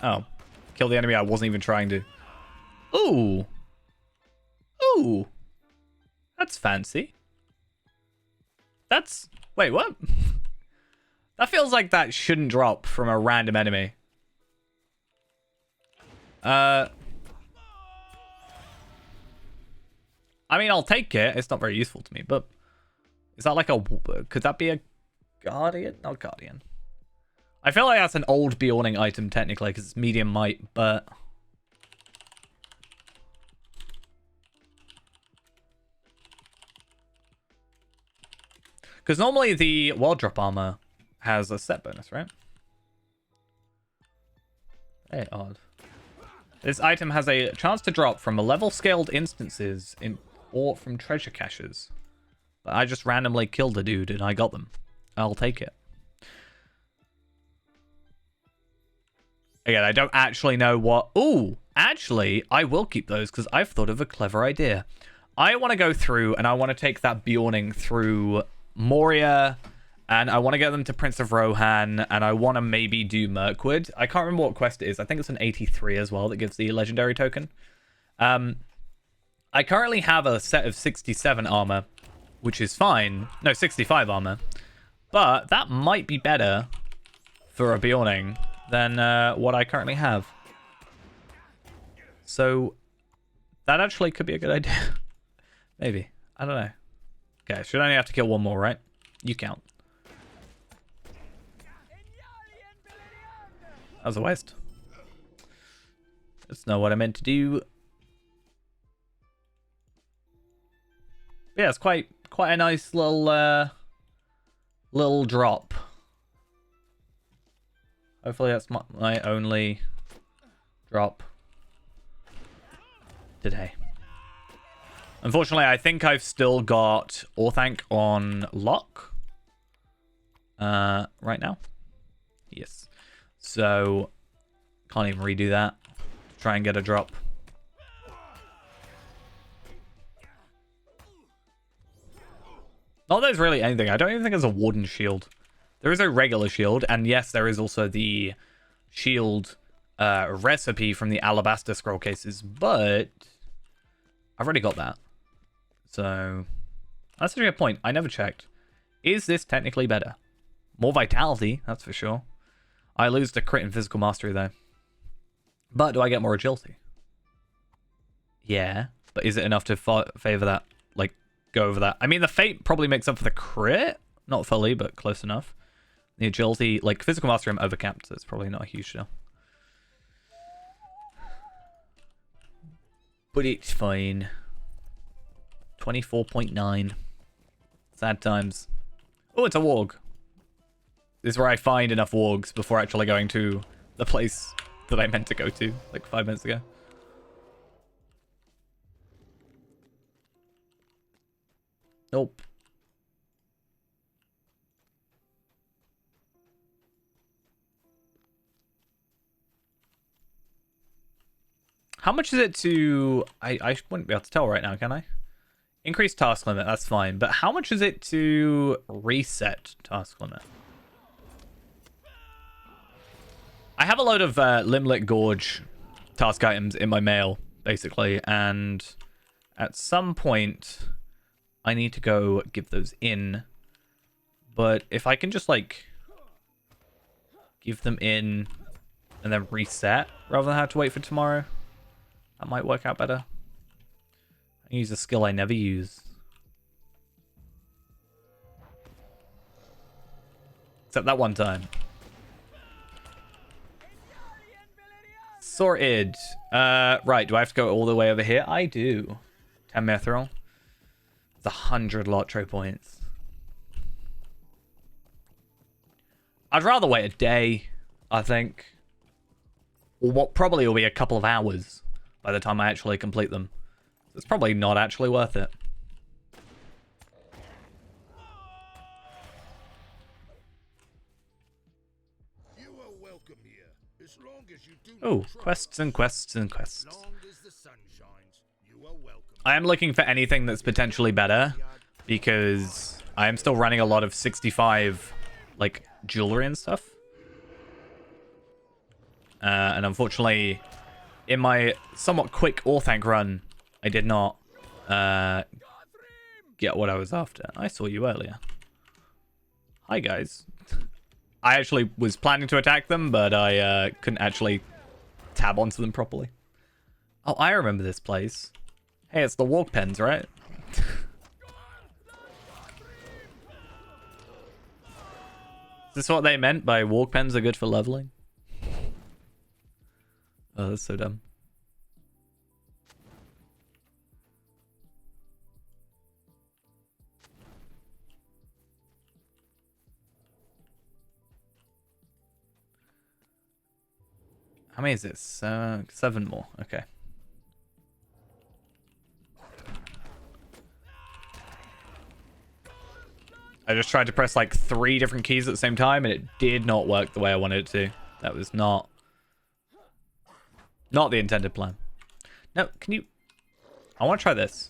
Oh. Kill the enemy I wasn't even trying to. Ooh. Ooh. That's fancy. That's... Wait, what? That feels like that shouldn't drop from a random enemy. I mean, I'll take it. It's not very useful to me, but... Is that like a... Could that be a guardian? Not guardian. I feel like that's an old Bjorning item, technically, because it's medium might, but... Because normally the wall drop armor has a set bonus, right? Very odd. This item has a chance to drop from level scaled instances or from treasure caches. But I just randomly killed a dude and I got them. I'll take it. Again, I don't actually know what... Ooh, actually, I will keep those because I've thought of a clever idea. I want to go through and I want to take that Bjorning through Moria, and I want to get them to Prince of Rohan, and I want to maybe do Mirkwood. I can't remember what quest it is. I think it's an 83 as well that gives the legendary token. I currently have a set of 67 armor, which is fine. No, 65 armor. But that might be better for a Bjorning than what I currently have. So that actually could be a good idea. Maybe. I don't know. Okay, should only have to kill one more, right? You count. That was a waste. That's not what I meant to do. Yeah, it's quite a nice little little drop. Hopefully that's my only drop today. Unfortunately, I think I've still got Orthanc on lock right now. Yes. So, can't even redo that. Try and get a drop. Not that there's really anything. I don't even think there's a Warden shield. There is a regular shield, and yes, there is also the shield recipe from the Alabaster scroll cases, but I've already got that. So, that's actually a point. I never checked. Is this technically better? More vitality, that's for sure. I lose the crit and physical mastery, though. But do I get more agility? Yeah. But is it enough to favor that? Like, go over that? I mean, the fate probably makes up for the crit. Not fully, but close enough. The agility, like, physical mastery, I'm overcapped, so it's probably not a huge deal. But it's fine. 24.9. Sad times. Oh, it's a warg. This is where I find enough wargs before actually going to the place that I meant to go to, like 5 minutes ago. Nope. How much is it to... I wouldn't be able to tell right now, can I? Increase task limit, that's fine. But how much is it to reset task limit? I have a load of Limlit Gorge task items in my mail, basically. And at some point, I need to go give those in. But if I can just, like, give them in and then reset rather than have to wait for tomorrow, that might work out better. I use a skill I never use. Except that one time. Sorted. Right, do I have to go all the way over here? I do. 10 mithril. It's 100 Lotro points. I'd rather wait a day, I think. Or what probably will be a couple of hours by the time I actually complete them. It's probably not actually worth it. You are welcome here, as long as you do Oh, not trouble quests and quests and quests. us. As long as the sun shines, you are welcome. I am looking for anything that's potentially better because I am still running a lot of 65, like, jewelry and stuff. And unfortunately, in my somewhat quick Orthanc run, I did not get what I was after. I saw you earlier. Hi, guys. I actually was planning to attack them, but I couldn't actually tab onto them properly. Oh, I remember this place. Hey, it's the walk pens, right? Is this what they meant by walk pens are good for leveling? Oh, that's so dumb. How many is this? 7 more. Okay. I just tried to press like 3 different keys at the same time and it did not work the way I wanted it to. That was not the intended plan. No, can you... I want to try this.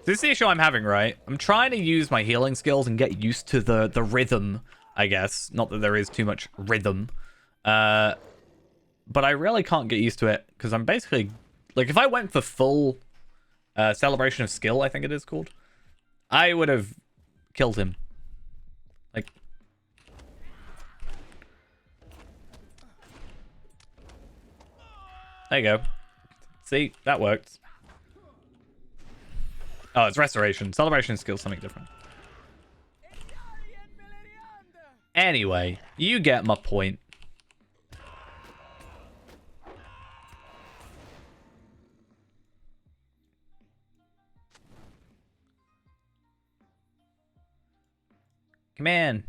This is the issue I'm having, right? I'm trying to use my healing skills and get used to the rhythm, I guess. Not that there is too much rhythm. But I really can't get used to it because I'm basically... Like, if I went for full celebration of skill, I think it is called, I would have killed him. Like... There you go. See? That worked. Oh, it's restoration. Celebration skill, something different. Anyway, you get my point. Come in.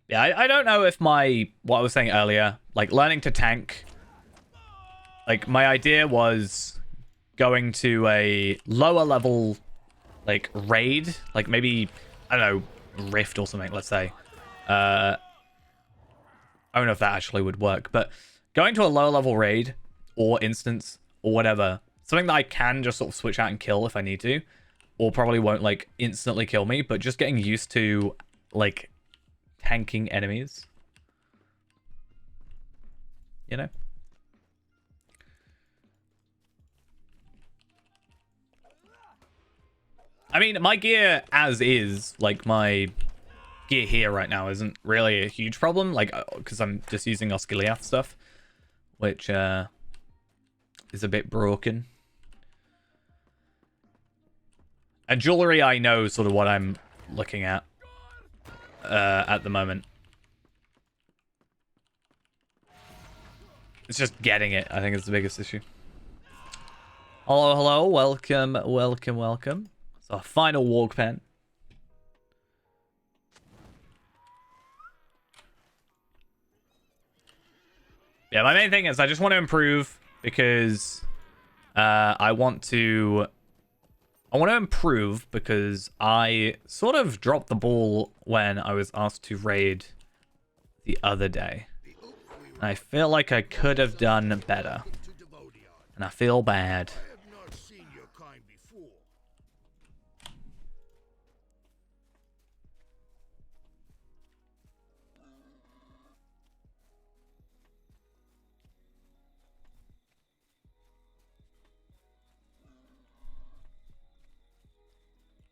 Yeah, I don't know if what I was saying earlier, like learning to tank, like my idea was going to a lower level, like raid, like maybe, I don't know, Rift or something, let's say. I don't know if that actually would work, but going to a lower level raid or instance or whatever, something that I can just sort of switch out and kill if I need to, or probably won't like instantly kill me, but just getting used to like tanking enemies, you know? I mean, my gear as is, like my gear here right now isn't really a huge problem, like, because I'm just using Osgiliath stuff, which is a bit broken. And jewelry, I know sort of what I'm looking at the moment. It's just getting it, I think, is the biggest issue. Hello, hello, welcome, welcome, welcome. So, final walk pen. Yeah, my main thing is I just want to improve because I want to improve because I sort of dropped the ball when I was asked to raid the other day. The Oak I feel like I could have done better. To Devodiard. And I feel bad. I have not seen your kind before.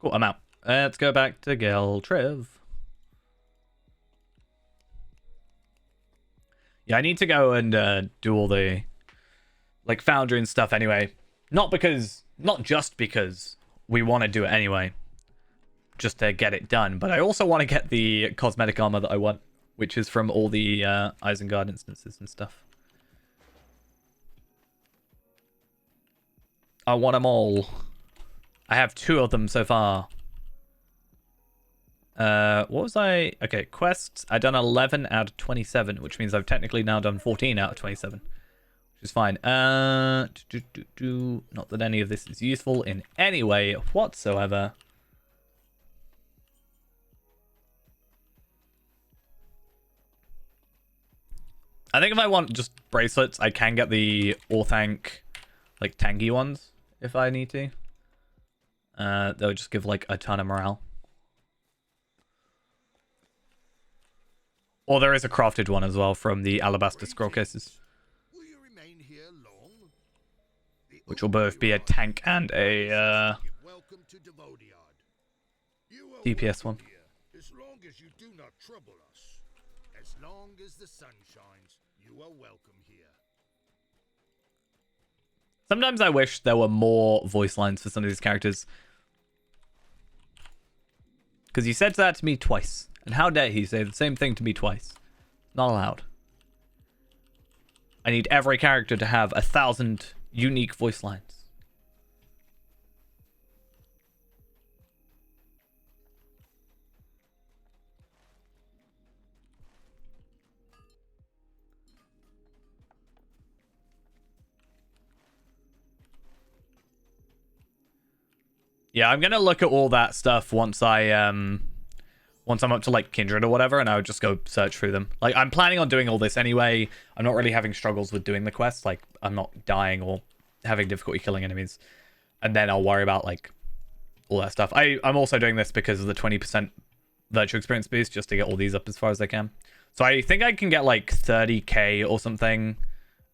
Cool, I'm out. Let's go back to Geltrev. Yeah, I need to go and do all the like foundry and stuff anyway. Not just because we want to do it anyway, just to get it done, but I also want to get the cosmetic armor that I want, which is from all the Isengard instances and stuff. I want them all. I have 2 of them so far. What was I? Okay, quests. I done 11 out of 27, which means I've technically now done 14 out of 27, which is fine. Not that any of this is useful in any way whatsoever. I think if I want just bracelets, I can get the Orthanc, like tanky ones if I need to. They'll just give like a ton of morale. Or there is a crafted one as well from the Alabaster Scroll cases, Will you remain here long? which will both be a tank and a Welcome to Devodiard. You are DPS one. welcome here, as long as you do not trouble us. As long as the sun shines, you are welcome here. Sometimes I wish there were more voice lines for some of these characters. Because he said that to me twice. And how dare he say the same thing to me twice? Not allowed. I need every character to have 1,000 unique voice lines. Yeah, I'm gonna look at all that stuff once once I'm up to like Kindred or whatever, and I would just go search through them. Like, I'm planning on doing all this anyway. I'm not really having struggles with doing the quests. Like, I'm not dying or having difficulty killing enemies. And then I'll worry about like all that stuff. I'm also doing this because of the 20% virtual experience boost, just to get all these up as far as I can. So I think I can get like 30k or something.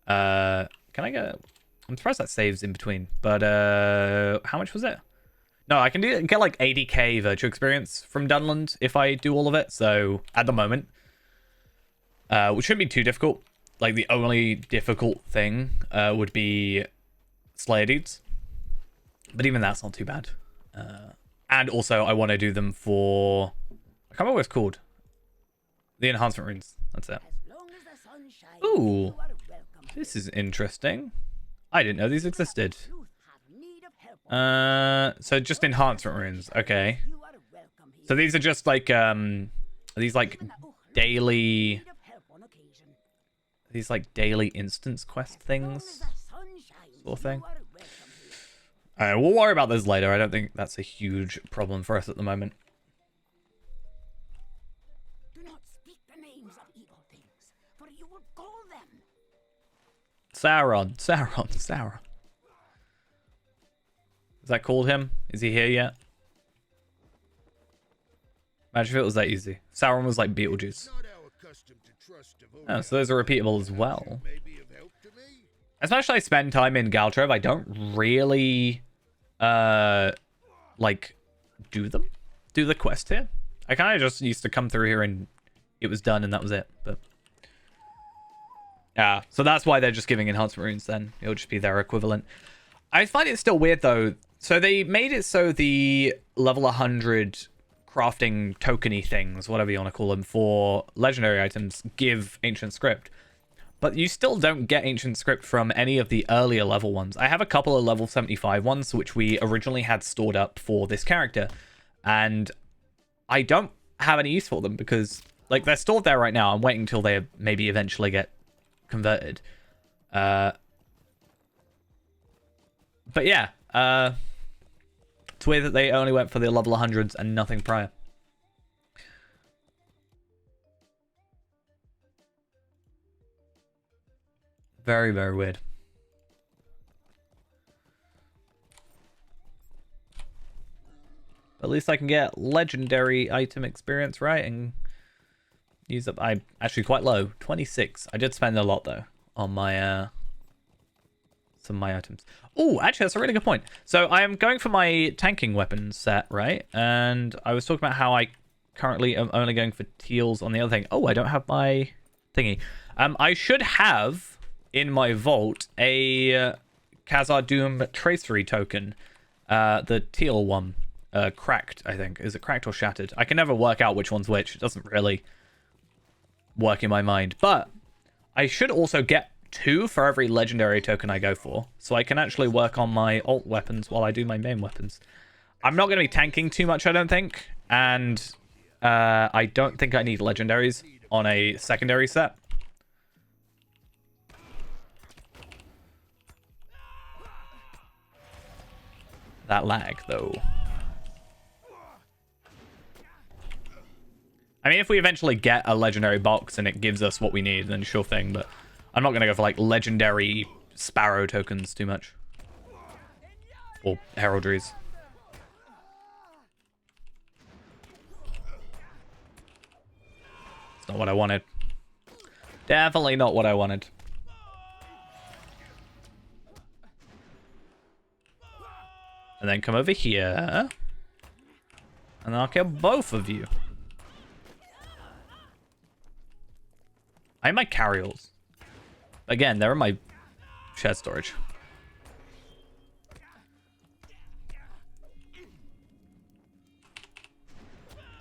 Can I get... I'm surprised that saves in between. But how much was it? No, I can get like 80k virtual experience from Dunland if I do all of it. So at the moment, which shouldn't be too difficult. Like, the only difficult thing would be Slayer dudes, but even that's not too bad. And also, I want to do them for... I can't remember what it's called. The enhancement runes. That's it. As long as the sun shines, Ooh, you are welcome. this is interesting. I didn't know these existed. Youth have need of help. So just enhancement runes. Okay. You are welcome here. So these are just like are these like daily, Need of help on occasion. these like daily instance quest As long as things, the sun shines, sort of thing. you are welcome here. We'll worry about those later. I don't think that's a huge problem for us at the moment. Do not speak the names of evil things, for you will gall them. Sauron. Is that called him? Is he here yet? Imagine if it was that easy. Sauron was like Beetlejuice. Not our custom to trust Oh, so those are repeatable as well. may be of help to me. As much as I spend time in Galtrev, I don't really like do the quest here. I kind of just used to come through here and it was done and that was it. But yeah, so that's why they're just giving enhancement runes then. It'll just be their equivalent. I find it still weird though. So they made it so the level 100 crafting tokeny things, whatever you want to call them, for legendary items give ancient script. But you still don't get ancient script from any of the earlier level ones. I have a couple of level 75 ones, which we originally had stored up for this character. And I don't have any use for them because, like, they're stored there right now. I'm waiting until they maybe eventually get converted. But yeah, it's weird that they only went for the level 100s and nothing prior. Very, very weird. At least I can get legendary item experience, right? And use up... I'm actually quite low. 26. I did spend a lot, though, on my... some of my items. Oh, actually, that's a really good point. So I am going for my tanking weapons set, right? And I was talking about how I currently am only going for teals on the other thing. Oh, I don't have my thingy. I should have in my vault a Khazar Doom Tracery token. The teal one. Cracked, I think. Is it cracked or shattered? I can never work out which one's which. It doesn't really work in my mind. But I should also get 2 for every legendary token I go for. So I can actually work on my alt weapons while I do my main weapons. I'm not going to be tanking too much, I don't think. And I don't think I need legendaries on a secondary set. That lag, though. I mean, if we eventually get a legendary box and it gives us what we need, then sure thing. But I'm not going to go for, like, legendary sparrow tokens too much. Or heraldries. It's not what I wanted. Definitely not what I wanted. And then come over here. And I'll kill both of you. I have my carryalls. Again, they're in my shed storage.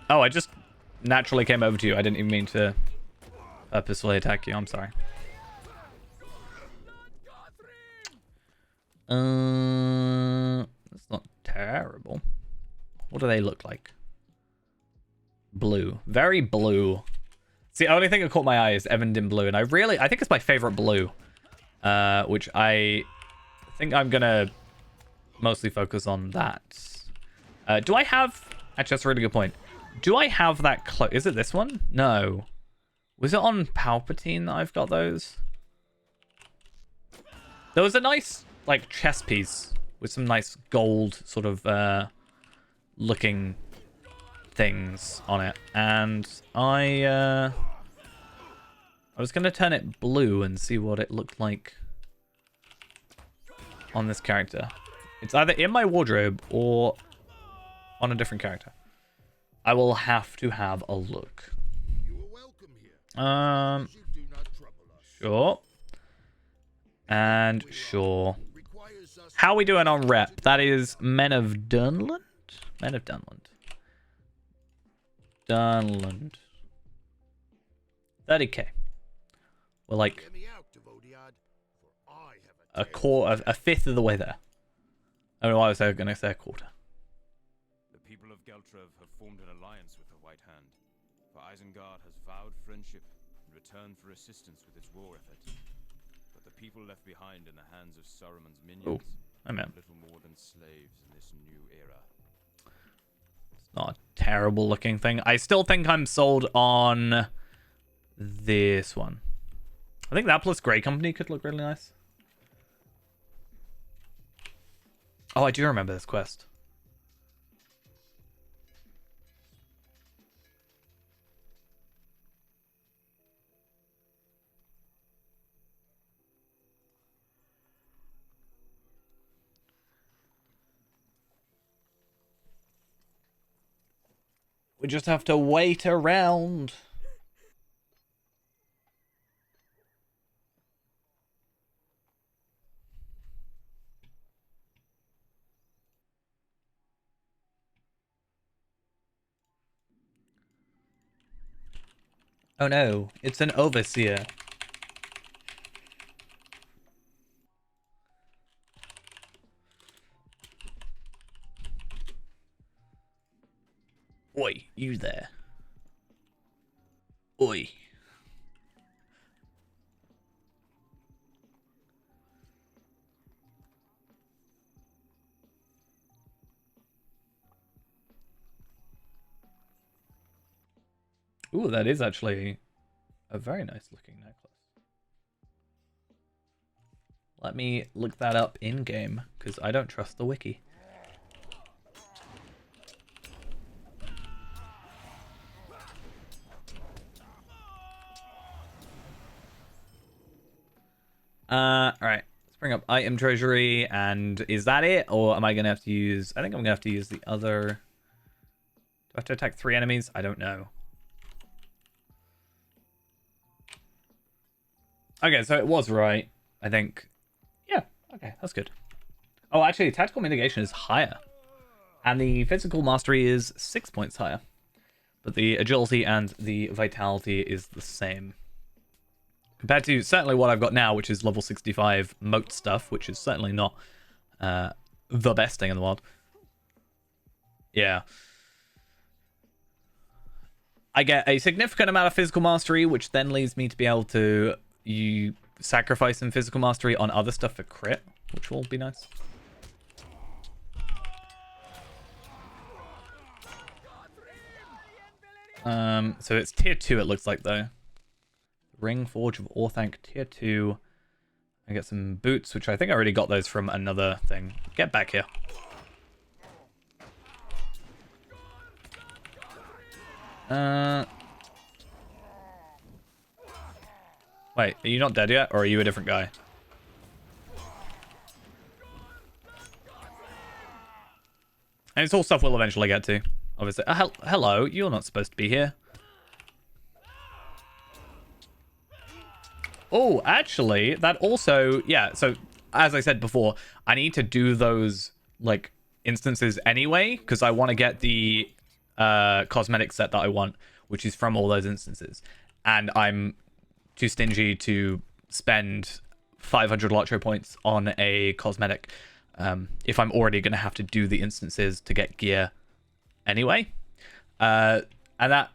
Oh, I just naturally came over to you. I didn't even mean to purposefully attack you. I'm sorry. That's not terrible. What do they look like? Blue. Very blue. See, the only thing that caught my eye is Evandin blue, and I think it's my favorite blue. Which I think I'm gonna mostly focus on that. Do I have... Actually, that's a really good point. Do I have that cloak? Is it this one? No. Was it on Palpatine that I've got those? There was a nice, like, chest piece with some nice gold sort of looking things on it. And I was going to turn it blue and see what it looked like on this character. It's either in my wardrobe or on a different character. I will have to have a look. You are welcome here. You do not trouble us. Sure. And sure. How are we doing on rep? That is Men of Dunland? Men of Dunland. Dunland. 30k. We're like Get me out, Devodiad, for I have a quarter, a fifth of the way there. I don't know why I was going to say a quarter. The people of Geltrov have formed an alliance with the White Hand, for Isengard has vowed friendship in return for assistance with its war effort. But the people left behind in the hands of Saruman's minions I meant little more than slaves in this new era. it's not a terrible looking thing. I still think I'm sold on this one. I think that plus Grey Company could look really nice. Oh, I do remember this quest. We just have to wait around. Oh no, it's an overseer. Oi, you there. Oi. Ooh, that is actually a very nice looking necklace. Let me look that up in-game, because I don't trust the wiki. Alright. Let's bring up item treasury, and is that it? Or am I going to have to use... I think I'm going to have to use the other... Do I have to attack 3 enemies? I don't know. Okay, so it was right, I think. Yeah, okay, that's good. Oh, actually, tactical mitigation is higher. And the physical mastery is 6 points higher. But the agility and the vitality is the same. Compared to certainly what I've got now, which is level 65 moat stuff, which is certainly not the best thing in the world. Yeah. I get a significant amount of physical mastery, which then leads me to be able to sacrifice some physical mastery on other stuff for crit, which will be nice. So it's tier 2 it looks like though. Ring Forge of Orthanc tier 2. I get some boots, which I think I already got those from another thing. Get back here. Wait, are you not dead yet, or are you a different guy? And it's all stuff we'll eventually get to, obviously. Hello, you're not supposed to be here. Oh, actually, that also... Yeah, so, as I said before, I need to do those, like, instances anyway, because I want to get the cosmetic set that I want, which is from all those instances. And I'm too stingy to spend 500 Lotro points on a cosmetic if I'm already going to have to do the instances to get gear anyway. And that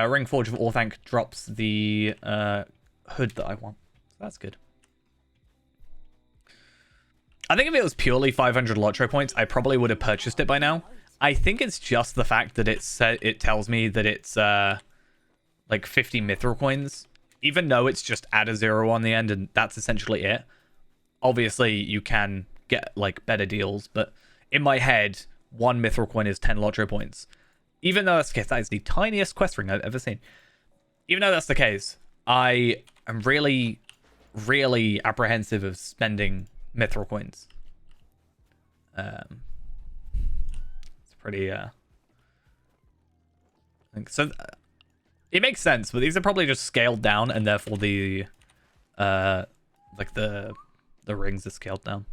Ring Forge of Orthanc drops the hood that I want. So that's good. I think if it was purely 500 Lotro points, I probably would have purchased it by now. I think it's just the fact that it tells me that it's like 50 mithril coins, even though it's just add a 0 on the end and that's essentially it. Obviously, you can get like better deals, but in my head, 1 mithril coin is 10 Lotro points. Even though that's the case, that is the tiniest quest ring I've ever seen. Even though that's the case, I am really, really apprehensive of spending mithril coins. It's pretty, I think so. It makes sense, but these are probably just scaled down, and therefore the, like the rings are scaled down.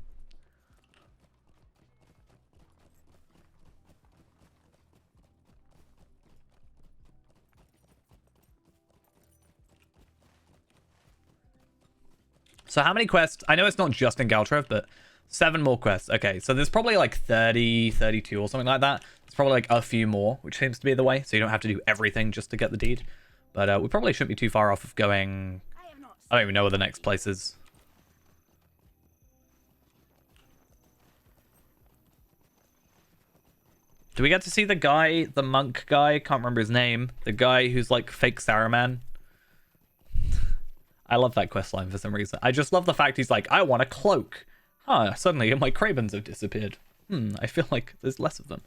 So how many quests? I know it's not just in Galtrev, but 7 more quests. Okay, so there's probably like 30, 32 or something like that. It's probably like a few more, which seems to be the way. So you don't have to do everything just to get the deed. But we probably shouldn't be too far off of going... I don't even know where the next place is. Do we get to see the guy, the monk guy? Can't remember his name. The guy who's like fake Saruman. I love that questline for some reason. I just love the fact he's like, I want a cloak. Huh, suddenly my Krabens have disappeared. I feel like there's less of them.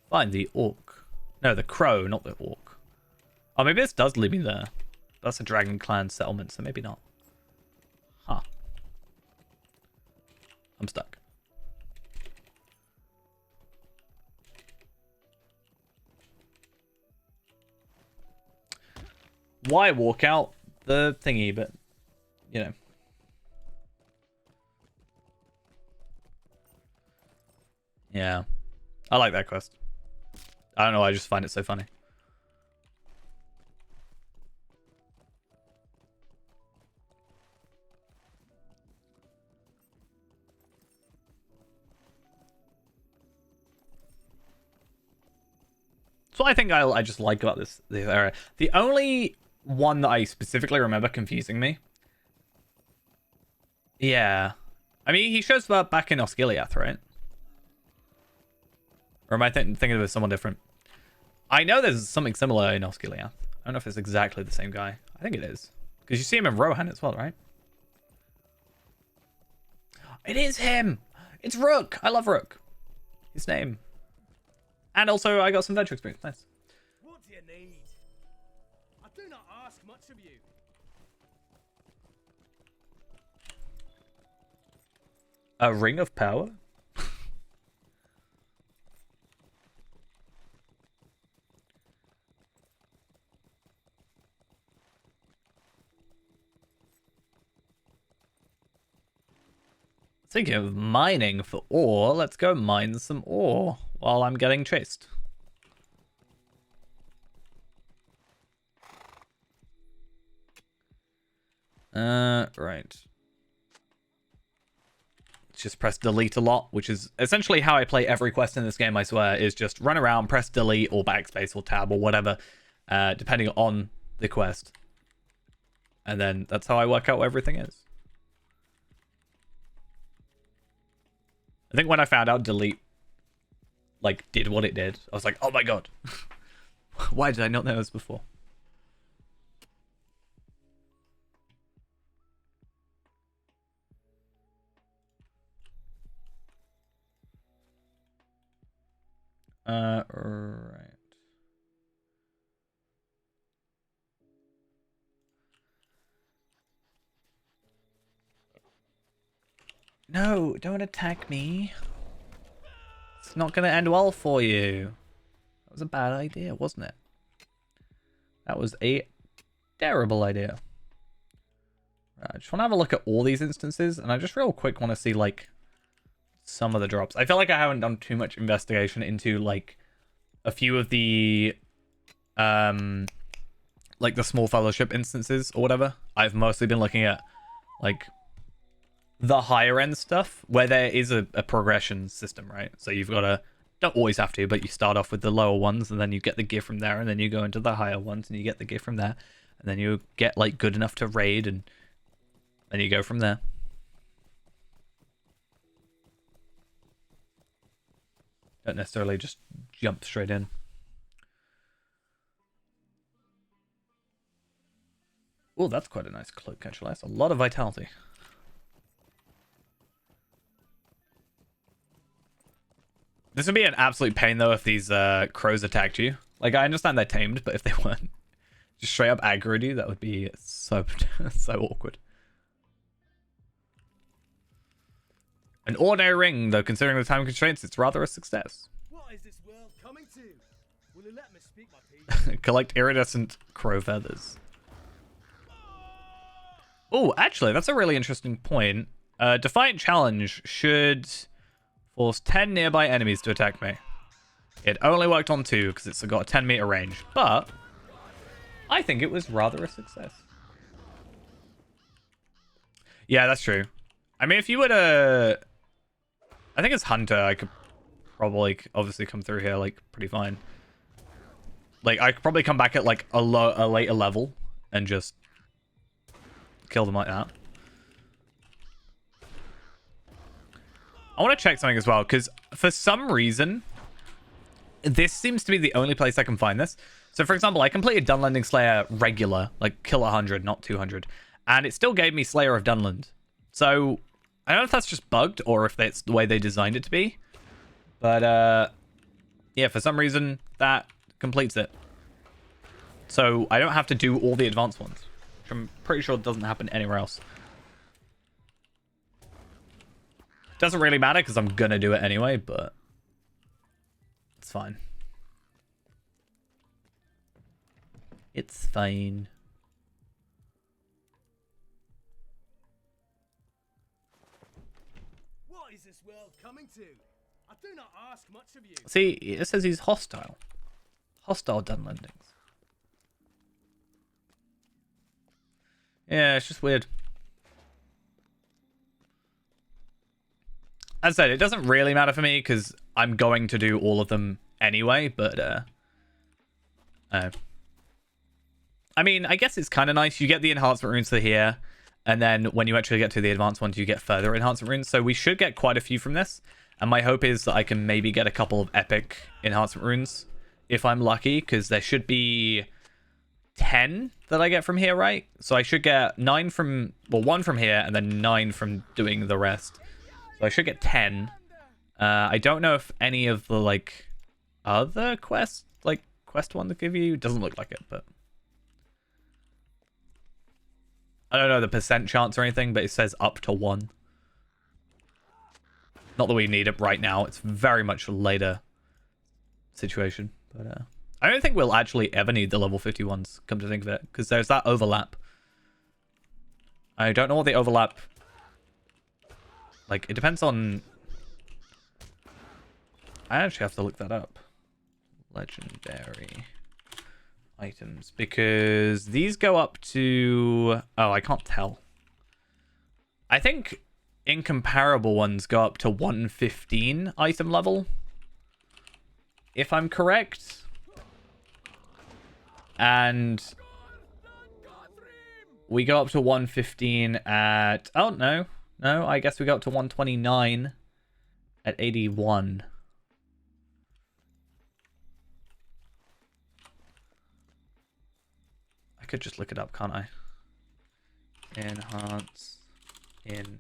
Find the orc. No, the crow, not the orc. Oh, maybe this does lead me there. That's a Dragon Clan settlement, so maybe not. Huh. I'm stuck. Why walk out the thingy, but, you know. Yeah. I like that quest. I don't know, I just find it so funny. So I think I just like about this area. The only one that I specifically remember confusing me. Yeah. I mean, he shows up back in Osgiliath, right? Or am I thinking of someone different? I know there's something similar in Osculiath. I don't know if it's exactly the same guy. I think it is. Because you see him in Rohan as well, right? It is him! It's Rook! I love Rook. His name. And also, I got some venture experience. Nice. What do you need? I do not ask much of you. A ring of power? Thinking of mining for ore, let's go mine some ore while I'm getting chased. Right. Just press delete a lot, which is essentially how I play every quest in this game, I swear, is just run around, press delete or backspace or tab or whatever, depending on the quest. And then that's how I work out what everything is. I think when I found out delete, like, did what it did, I was like, oh my god. Why did I not know this before? Right. No, don't attack me. It's not going to end well for you. That was a bad idea, wasn't it? That was a terrible idea. Right, I just want to have a look at all these instances, and I just real quick want to see, like, some of the drops. I feel like I haven't done too much investigation into, like, a few of the, like, the small fellowship instances or whatever. I've mostly been looking at, like, the higher end stuff where there is a progression system, right? So you've got to, don't always have to, but you start off with the lower ones and then you get the gear from there and then you go into the higher ones and you get the gear from there and then you get like good enough to raid and then you go from there. Don't necessarily just jump straight in. Oh, that's quite a nice cloak, actually. That's a lot of vitality. This would be an absolute pain, though, if these crows attacked you. Like, I understand they're tamed, but if they weren't just straight up aggroed you, that would be so, so awkward. An ordinary ring, though, considering the time constraints, it's rather a success. What is this world coming to? Will you let me speak my piece? Collect iridescent crow feathers. Oh, actually, that's a really interesting point. Defiant Challenge should force 10 nearby enemies to attack me. It only worked on 2 because it's got a 10-meter range, but I think it was rather a success. Yeah, that's true. I mean, if you were to... I think as Hunter, I could probably obviously come through here, like, pretty fine. Like, I could probably come back at, like, a later level and just kill them like that. I want to check something as well, because for some reason, this seems to be the only place I can find this. So, for example, I completed Dunlanding Slayer regular, like kill 100, not 200, and it still gave me Slayer of Dunland. So, I don't know if that's just bugged or if that's the way they designed it to be. But, yeah, for some reason, that completes it. So, I don't have to do all the advanced ones, which I'm pretty sure doesn't happen anywhere else. Doesn't really matter because I'm gonna do it anyway, but it's fine. It's fine. What is this world coming to? I do not ask much of you. See, it says he's hostile. Hostile Dunlandings. Yeah, it's just weird. As I said, it doesn't really matter for me because I'm going to do all of them anyway, but I mean, I guess it's kind of nice. You get the enhancement runes for here, and then when you actually get to the advanced ones, you get further enhancement runes. So we should get quite a few from this. And my hope is that I can maybe get a couple of epic enhancement runes if I'm lucky, because there should be 10 that I get from here, right? So I should get 9 from, well, 1 from here and then 9 from doing the rest. So I should get 10. I don't know if any of the, like, other quests, like, quest one to give you, doesn't look like it, but I don't know the percent chance or anything, but it says up to 1. Not that we need it right now. It's very much a later situation. But I don't think we'll actually ever need the level 51s, come to think of it, because there's that overlap. I don't know what the overlap... Like, it depends on... I actually have to look that up. Legendary items. Because these go up to... Oh, I can't tell. I think incomparable ones go up to 115 item level. If I'm correct. And we go up to 115 at... Oh, no. No, I guess we go up to 129 at 81. I could just look it up, can't I? Enhance in...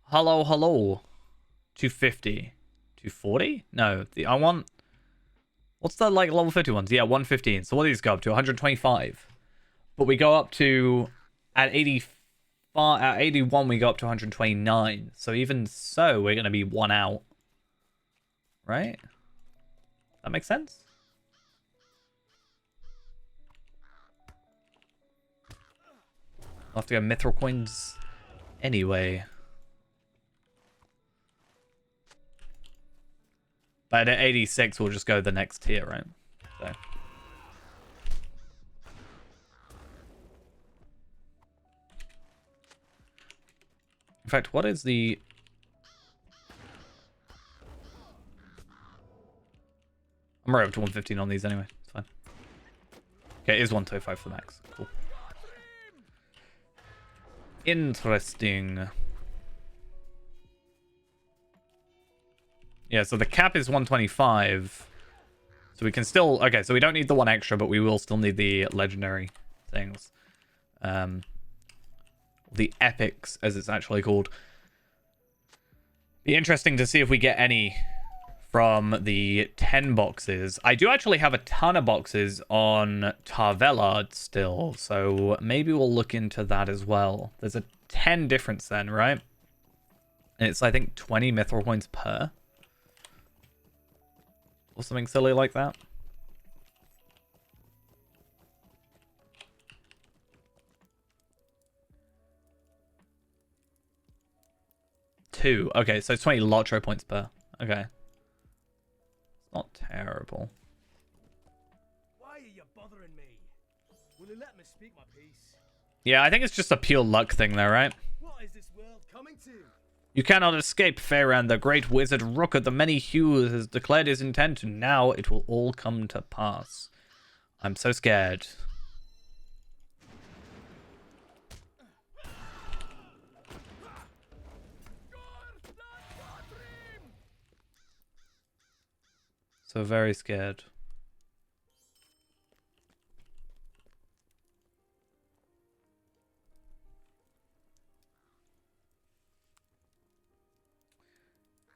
Hello, hello. 250. 240? No, I want... What's the, like, level 50 ones? Yeah, 115. So what do these go up to? 125. But we go up to... At 85... At 81, we go up to 129. So even so, we're going to be 1 out. Right? That makes sense? I'll have to go mithril coins anyway. But at 86, we'll just go the next tier, right? So. In fact, what is the... I'm right up to 115 on these anyway. It's fine. Okay, it is 125 for max. Cool. Interesting. Yeah, so the cap is 125. So we can still... Okay, so we don't need the 1 extra, but we will still need the legendary things. The epics, as it's actually called. Be interesting to see if we get any from the 10 boxes. I do actually have a ton of boxes on Tarvelard still, so maybe we'll look into that as well. There's a 10 difference then, right? And it's, I think, 20 mithril coins per. Or something silly like that. Two. Okay, so it's 20 Lotro points per. Okay. It's not terrible. Why are you bothering me? Will you let me speak my piece? Yeah, I think it's just a pure luck thing there, right? What is this world coming to? You cannot escape, Feyran. The great wizard Rook of the Many Hues has declared his intent, and now it will all come to pass. I'm so scared. So very scared.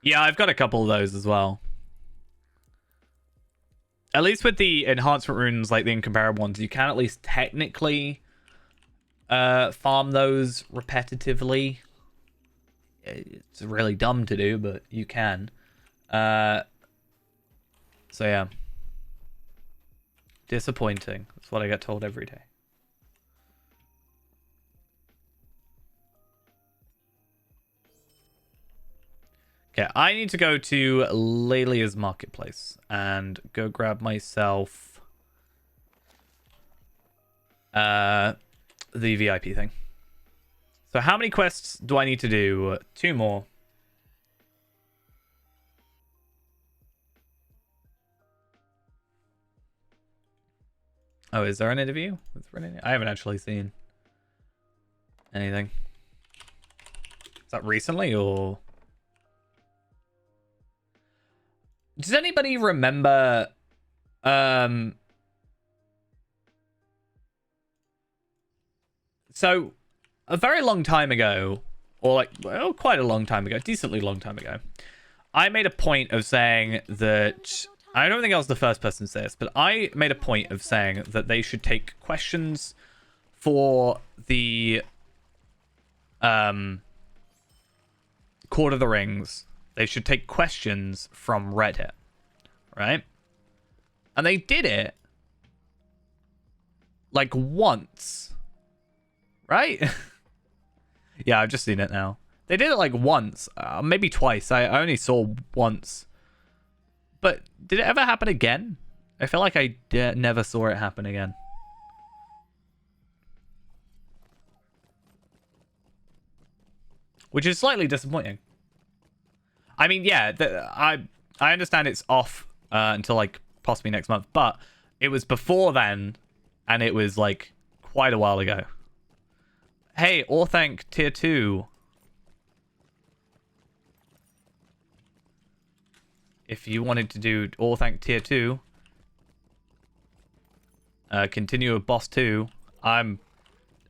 Yeah, I've got a couple of those as well. At least with the enhancement runes, like the incomparable ones, you can at least technically farm those repetitively. It's really dumb to do, but you can. So yeah. Disappointing. That's what I get told every day. Okay, I need to go to Lelia's Marketplace and go grab myself the VIP thing. So how many quests do I need to do? 2 more. Oh, is there an interview with Renee? I haven't actually seen. anything. Is that recently or? Does anybody remember? So, a very long time ago, or like, well, quite a long time ago, decently long time ago, I made a point of saying that, I don't think I was the first person to say this, but I made a point of saying that they should take questions for the Court of the Rings. They should take questions from Reddit, right? And they did it like once, right? Yeah, I've just seen it now. They did it like once, maybe twice. I only saw once. But did it ever happen again? I feel like I never saw it happen again. Which is slightly disappointing. I mean, yeah, I understand it's off until like possibly next month, but it was before then, and it was like quite a while ago. Hey, Orthanc tier 2. If you wanted to do Orthanc tier 2, continue with boss 2, I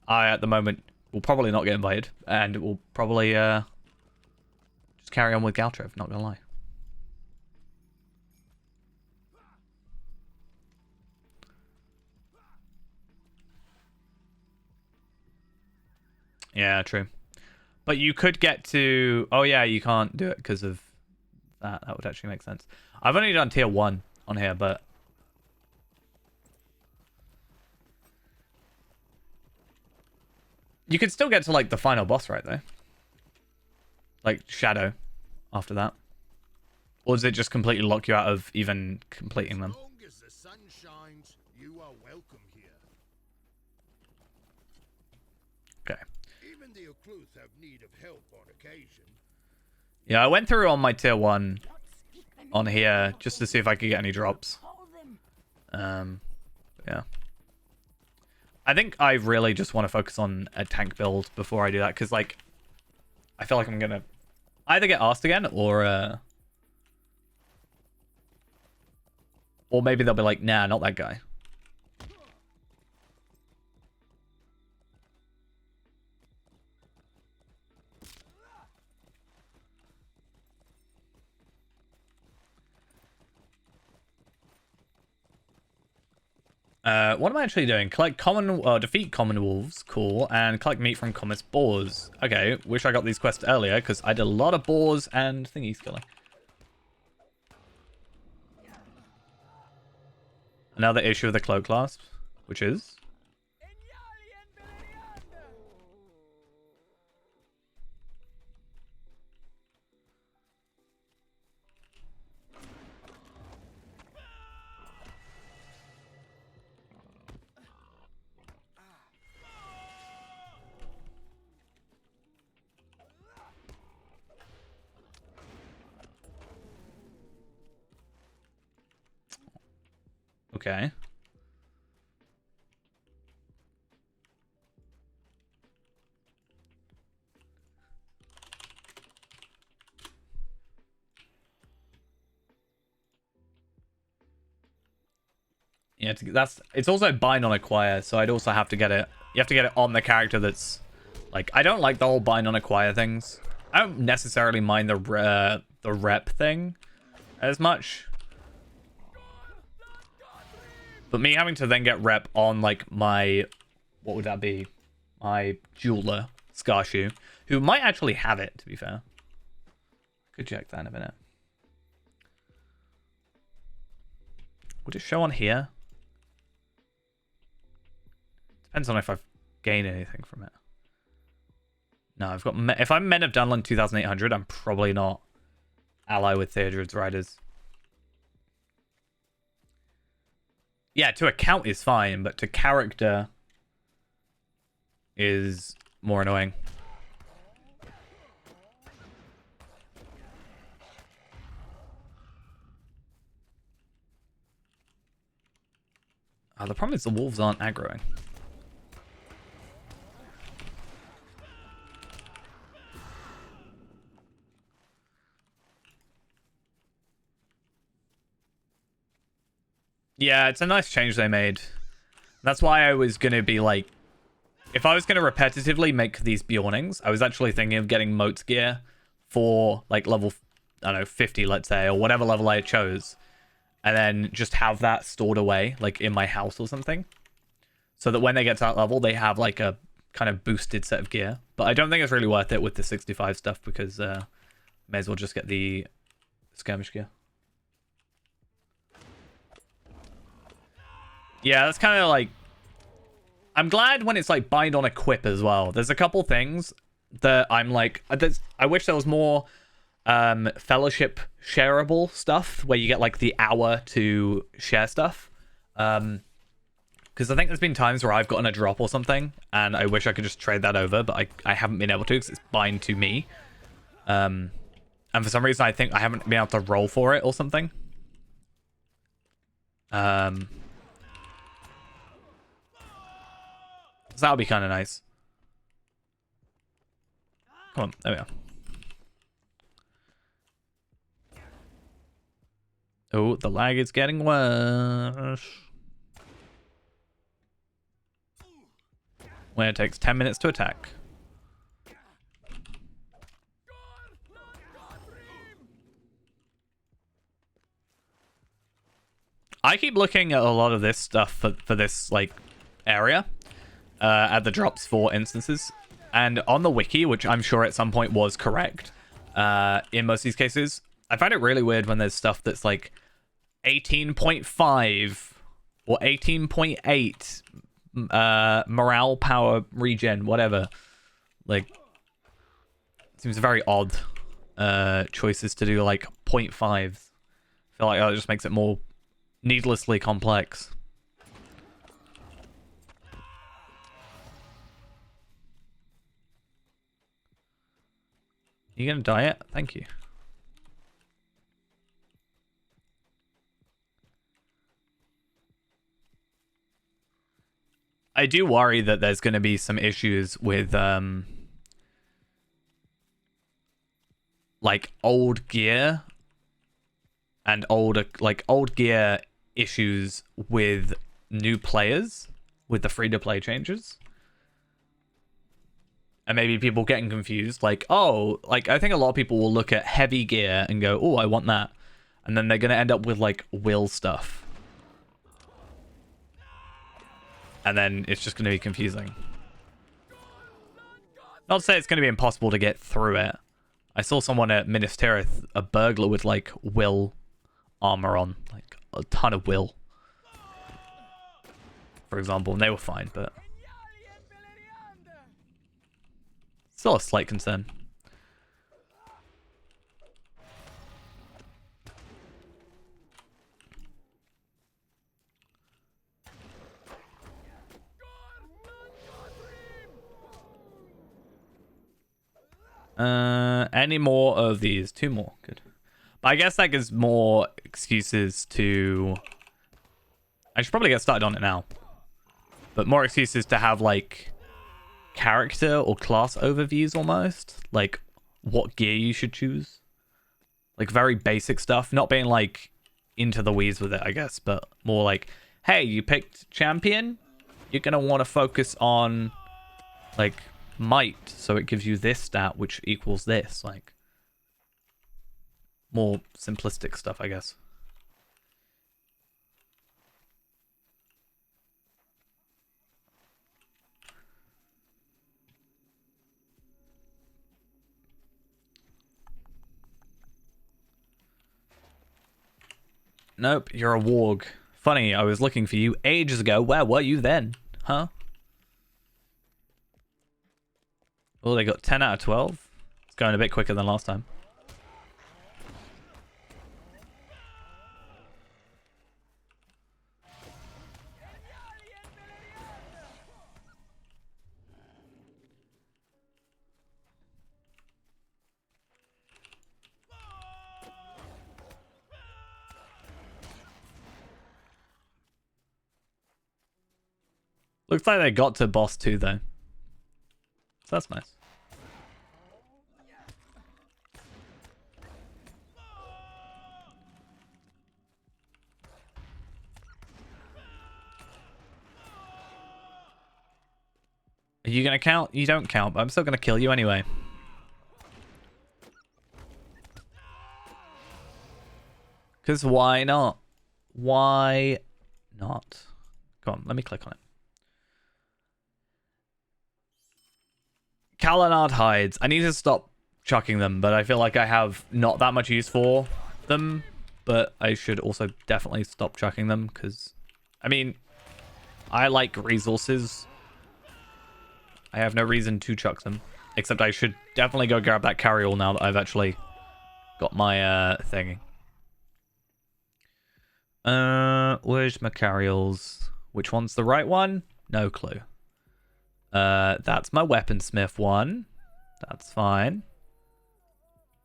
at the moment will probably not get invited, and will probably just carry on with Galtrev, not gonna lie. Yeah, true. But you could get to... Oh, yeah, you can't do it because of that. That would actually make sense. I've only done tier 1 on here, but... You could still get to, like, the final boss, right, though? Like, Shadow, after that. Or does it just completely lock you out of even completing them? As long as the sun shines, you are welcome here. Okay. Even the Ucluth have need of help on occasion. Yeah, I went through on my tier 1 on here just to see if I could get any drops. Yeah. I think I really just want to focus on a tank build before I do that, because, like, I feel like I'm going to either get asked again, or maybe they'll be like, nah, not that guy. What am I actually doing? Collect defeat common wolves, cool, and collect meat from common boars. Okay, wish I got these quests earlier, because I did a lot of boars and thingies killing. Another issue of the cloak clasp, which is... Okay. Yeah, it's also bind on acquire, so I'd also have to get it. You have to get it on the character that's like, I don't like the whole bind on acquire things. I don't necessarily mind the rep thing as much. But me having to then get rep on, like, my... What would that be? My jeweler, Scarshoe, who might actually have it, to be fair. Could check that in a minute. Would it show on here? Depends on if I've gained anything from it. No, I've got... If I'm Men of Dunland 2800, I'm probably not ally with Theodred's Riders. Yeah, to account is fine, but to character is more annoying. The problem is the wolves aren't aggroing. Yeah, it's a nice change they made. That's why I was going to be like, if I was going to repetitively make these Bjornings, I was actually thinking of getting Moat's gear for like level, I don't know, 50, let's say, or whatever level I chose. And then just have that stored away, like in my house or something. So that when they get to that level, they have like a kind of boosted set of gear. But I don't think it's really worth it with the 65 stuff because may as well just get the skirmish gear. Yeah, that's kind of like... I'm glad when it's like bind on equip as well. There's a couple things that I'm like... I wish there was more fellowship shareable stuff where you get like the hour to share stuff. Because I think there's been times where I've gotten a drop or something and I wish I could just trade that over, but I haven't been able to because it's bind to me. And for some reason, I think I haven't been able to roll for it or something. So that would be kind of nice. Come on, there we go. Oh, the lag is getting worse. When it takes 10 minutes to attack. I keep looking at a lot of this stuff for this, like, area. At the drops for instances. And on the wiki, which I'm sure at some point was correct, in most of these cases, I find it really weird when there's stuff that's like 18.5 or 18.8 morale power regen, whatever. Like, it seems very odd choices to do like 0.5s. I feel like that just makes it more needlessly complex. You gonna die it? Thank you. I do worry that there's going to be some issues with like old gear and old gear issues with new players with the free to play changes. And maybe people getting confused, like, oh, like, I think a lot of people will look at heavy gear and go, oh, I want that. And then they're going to end up with, like, will stuff. And then it's just going to be confusing. Not to say it's going to be impossible to get through it. I saw someone at Minas Tirith, a burglar with, like, will armor on. Like, a ton of will. For example, and they were fine, but... still a slight concern. Any more of these? 2 more. Good. But I guess that gives more excuses to... I should probably get started on it now. But more excuses to have, like, character or class overviews almost. Like, what gear you should choose. Like, very basic stuff. Not being, like, into the weeds with it, I guess. But more like, hey, you picked champion? You're going to want to focus on, like, might. So it gives you this stat, which equals this. Like, more simplistic stuff, I guess. Nope, you're a warg. Funny, I was looking for you ages ago. Where were you then? Huh? Oh, they got 10 out of 12. It's going a bit quicker than last time. Looks like they got to boss 2 though. So that's nice. Are you gonna count? You don't count, but I'm still gonna kill you anyway. Because why not? Why not? Come on, let me click on it. Kalanard hides. I need to stop chucking them, but I feel like I have not that much use for them. But I should also definitely stop chucking them because, I mean, I like resources. I have no reason to chuck them. Except I should definitely go grab that carryall now that I've actually got my thingy. Where's my carryalls? Which one's the right one? No clue. That's my weaponsmith one. That's fine.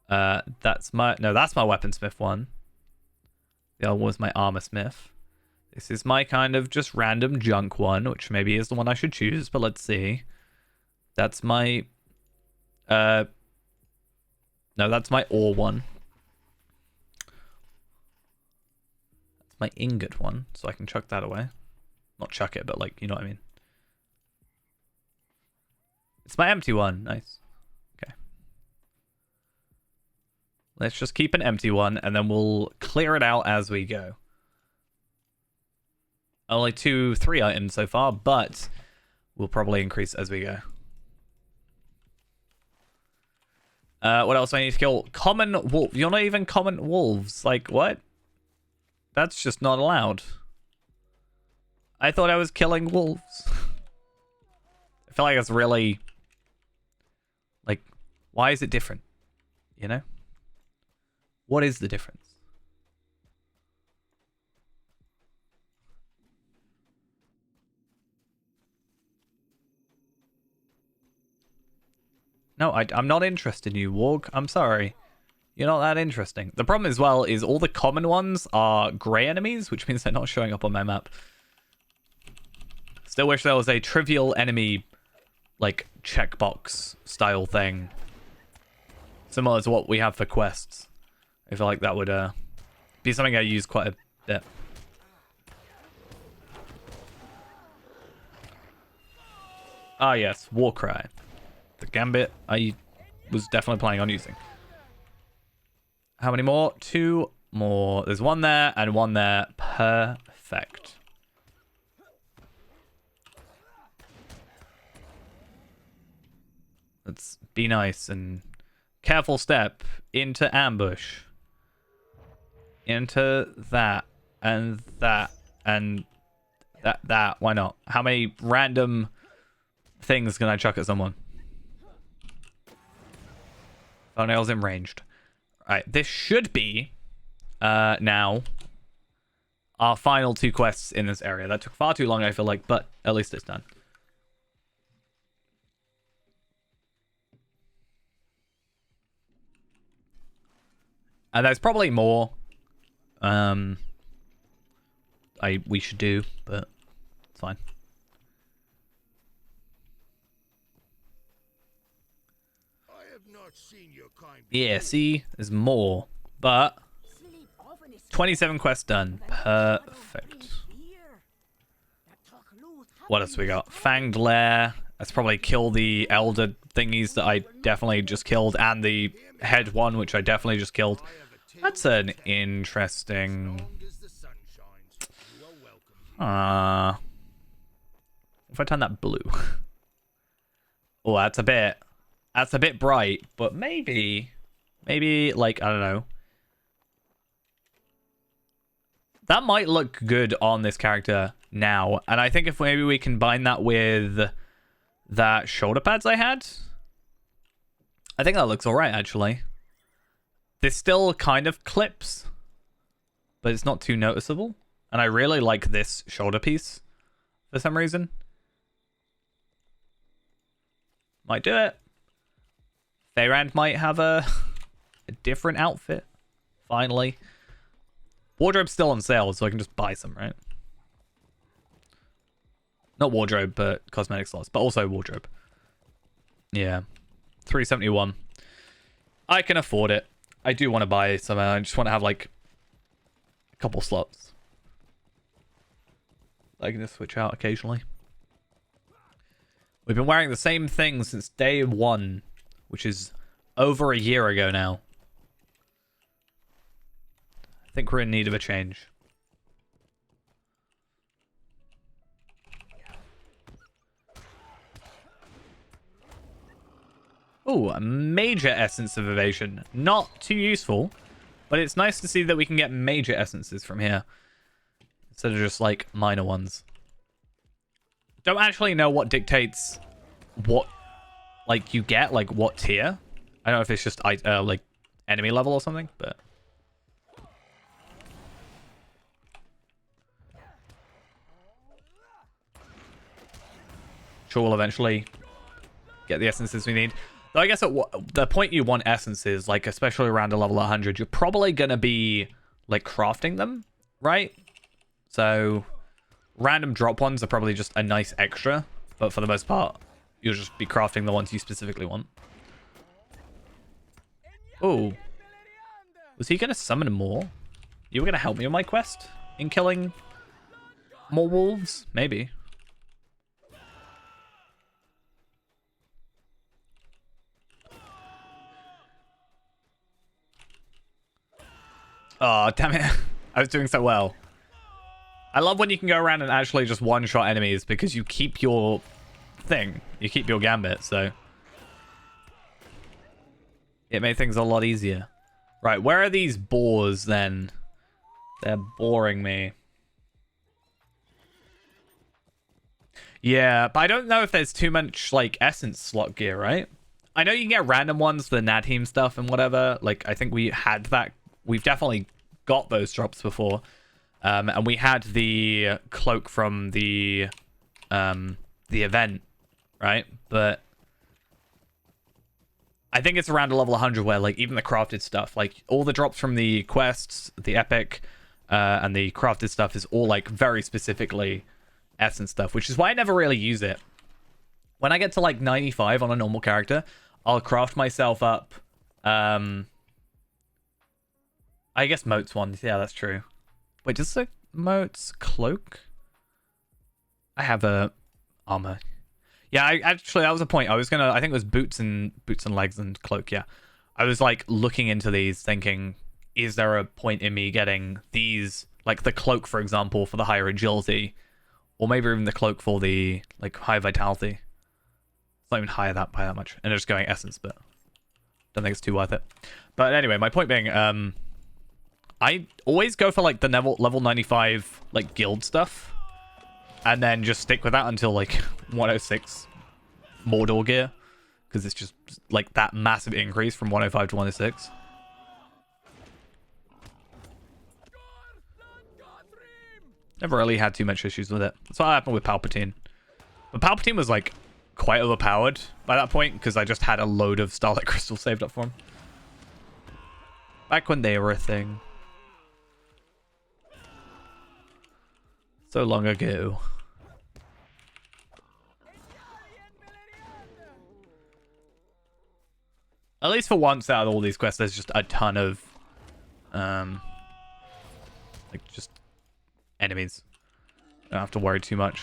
That's my weaponsmith one. The other one was my armorsmith. This is my kind of just random junk one, which maybe is the one I should choose, but let's see. That's my no, that's my ore one. That's my ingot one, so I can chuck that away. Not chuck it, but like, you know what I mean. It's my empty one. Nice. Okay. Let's just keep an empty one, and then we'll clear it out as we go. Only 3 items so far, but we'll probably increase as we go. What else do I need to kill? Common wolf. You're not even common wolves. Like, what? That's just not allowed. I thought I was killing wolves. I feel like that's really... Like, why is it different? You know? What is the difference? No, I'm not interested in you, Warg. I'm sorry. You're not that interesting. The problem as well is all the common ones are grey enemies, which means they're not showing up on my map. Still wish there was a trivial enemy, like, checkbox style thing. Similar to what we have for quests. I feel like that would be something I use quite a bit. Ah, yes. Warcry. The Gambit I was definitely planning on using. How many more? 2 more. There's one there and one there. Perfect. Let's be nice and careful step into ambush. Into that and that and that. Why not? How many random things can I chuck at someone? Thumbnails in ranged. Alright, this should be now our final 2 quests in this area. That took far too long, I feel like, but at least it's done. And there's probably more we should do, but it's fine. Yeah, see, there's more, but 27 quests done. Perfect. What else we got? Fanged Lair. Let's probably kill the elder thingies that I definitely just killed, and the head one, which I definitely just killed. That's an interesting... If I turn that blue. Oh, that's a bit bright, but maybe, like, I don't know. That might look good on this character now, and I think if maybe we combine that with that shoulder pads I had, I think that looks alright, actually. This still kind of clips, but it's not too noticeable, and I really like this shoulder piece for some reason. Might do it. Feyrand might have a different outfit. Finally. Wardrobe's still on sale, so I can just buy some, right? Not wardrobe, but cosmetic slots. But also wardrobe. Yeah. 371. I can afford it. I do want to buy some. I just want to have, like, a couple slots. I can just switch out occasionally. We've been wearing the same thing since day one, which is over a year ago now. I think we're in need of a change. Ooh, a major essence of evasion. Not too useful, but it's nice to see that we can get major essences from here instead of just like minor ones. Don't actually know what dictates what like you get, like what tier. I don't know if it's just like enemy level or something, but sure we'll eventually get the essences we need. Though I guess at the point you want essences, like especially around a level 100, you're probably gonna be like crafting them, right? So random drop ones are probably just a nice extra, but for the most part, you'll just be crafting the ones you specifically want. Oh, was he gonna summon more? You were gonna help me with my quest in killing more wolves? Maybe. Oh, damn it. I was doing so well. I love when you can go around and actually just one-shot enemies because you keep your thing. You keep your gambit, so it made things a lot easier. Right, where are these boars then? They're boring me. Yeah, but I don't know if there's too much, like, essence slot gear, right? I know you can get random ones, the Nadheim stuff and whatever. Like, I think we had that. We've definitely got those drops before. And we had the cloak from the event, right? But I think it's around a level 100 where, like, even the crafted stuff, like, all the drops from the quests, the epic, and the crafted stuff is all, like, very specifically essence stuff, which is why I never really use it. When I get to, like, 95 on a normal character, I'll craft myself up, I guess Moat's one. Yeah, that's true. Wait, does the Moat's cloak? I have a armor. Yeah, actually that was a point. I was gonna. I think it was boots and legs and cloak. Yeah, I was like looking into these, thinking, is there a point in me getting these, like the cloak, for example, for the higher agility, or maybe even the cloak for the like high vitality? It's not even higher by that much, and they're just going essence, but don't think it's too worth it. But anyway, my point being, I always go for like the level 95 like guild stuff, and then just stick with that until like 106 Mordor gear, because it's just like that massive increase from 105 to 106. Never really had too much issues with it. That's what happened with Palpatine. But Palpatine was like quite overpowered by that point because I just had a load of Starlight Crystals saved up for him. Back when they were a thing. So long ago. At least for once out of all these quests, there's just a ton of, like, just enemies. Don't have to worry too much.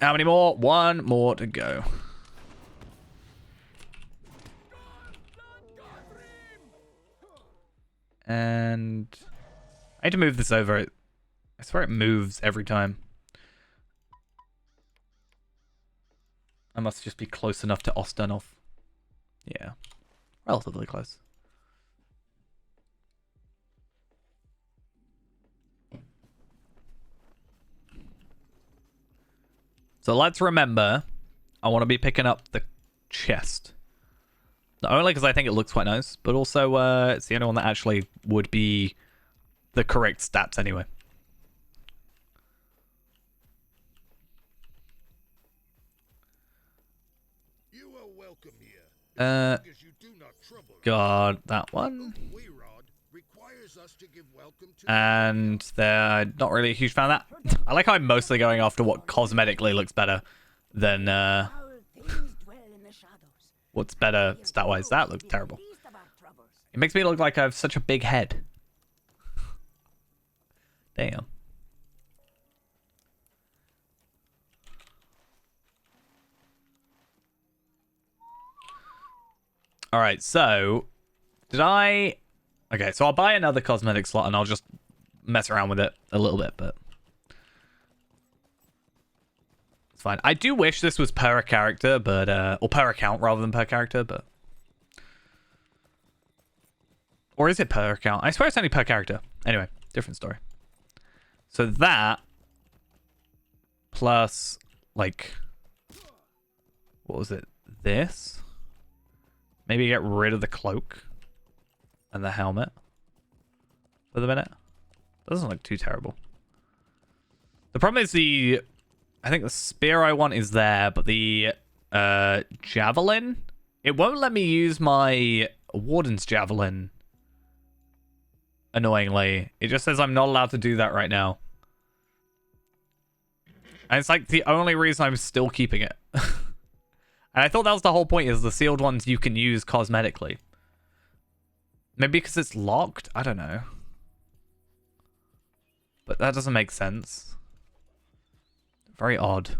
How many more? One more to go. And I need to move this over. I swear it moves every time. I must just be close enough to Ostanov. Yeah. Relatively close. So let's remember, I want to be picking up the chest. Not only because I think it looks quite nice, but also it's the only one that actually would be the correct stats anyway. You are welcome here. As long as you do not trouble us. God, that one. Weirod requires us to give welcome to And they're not really a huge fan of that. I like how I'm mostly going after what cosmetically looks better than Foul things dwell in the shadows. What's better stat-wise? That looks terrible. It makes me look like I have such a big head. Damn. Alright, so... Did I... Okay, so I'll buy another cosmetic slot and I'll just mess around with it a little bit, but... It's fine. I do wish this was per character, but... or per account rather than per character, but... Or is it per account? I swear it's only per character. Anyway, different story. So that... Plus, like... What was it? This? Maybe get rid of the cloak. And the helmet. For the minute. Doesn't look too terrible. The problem is the... I think the spear I want is there, but the javelin... It won't let me use my warden's javelin. Annoyingly. It just says I'm not allowed to do that right now. And it's like the only reason I'm still keeping it. And I thought that was the whole point, is the sealed ones you can use cosmetically. Maybe because it's locked? I don't know. But that doesn't make sense. Very odd.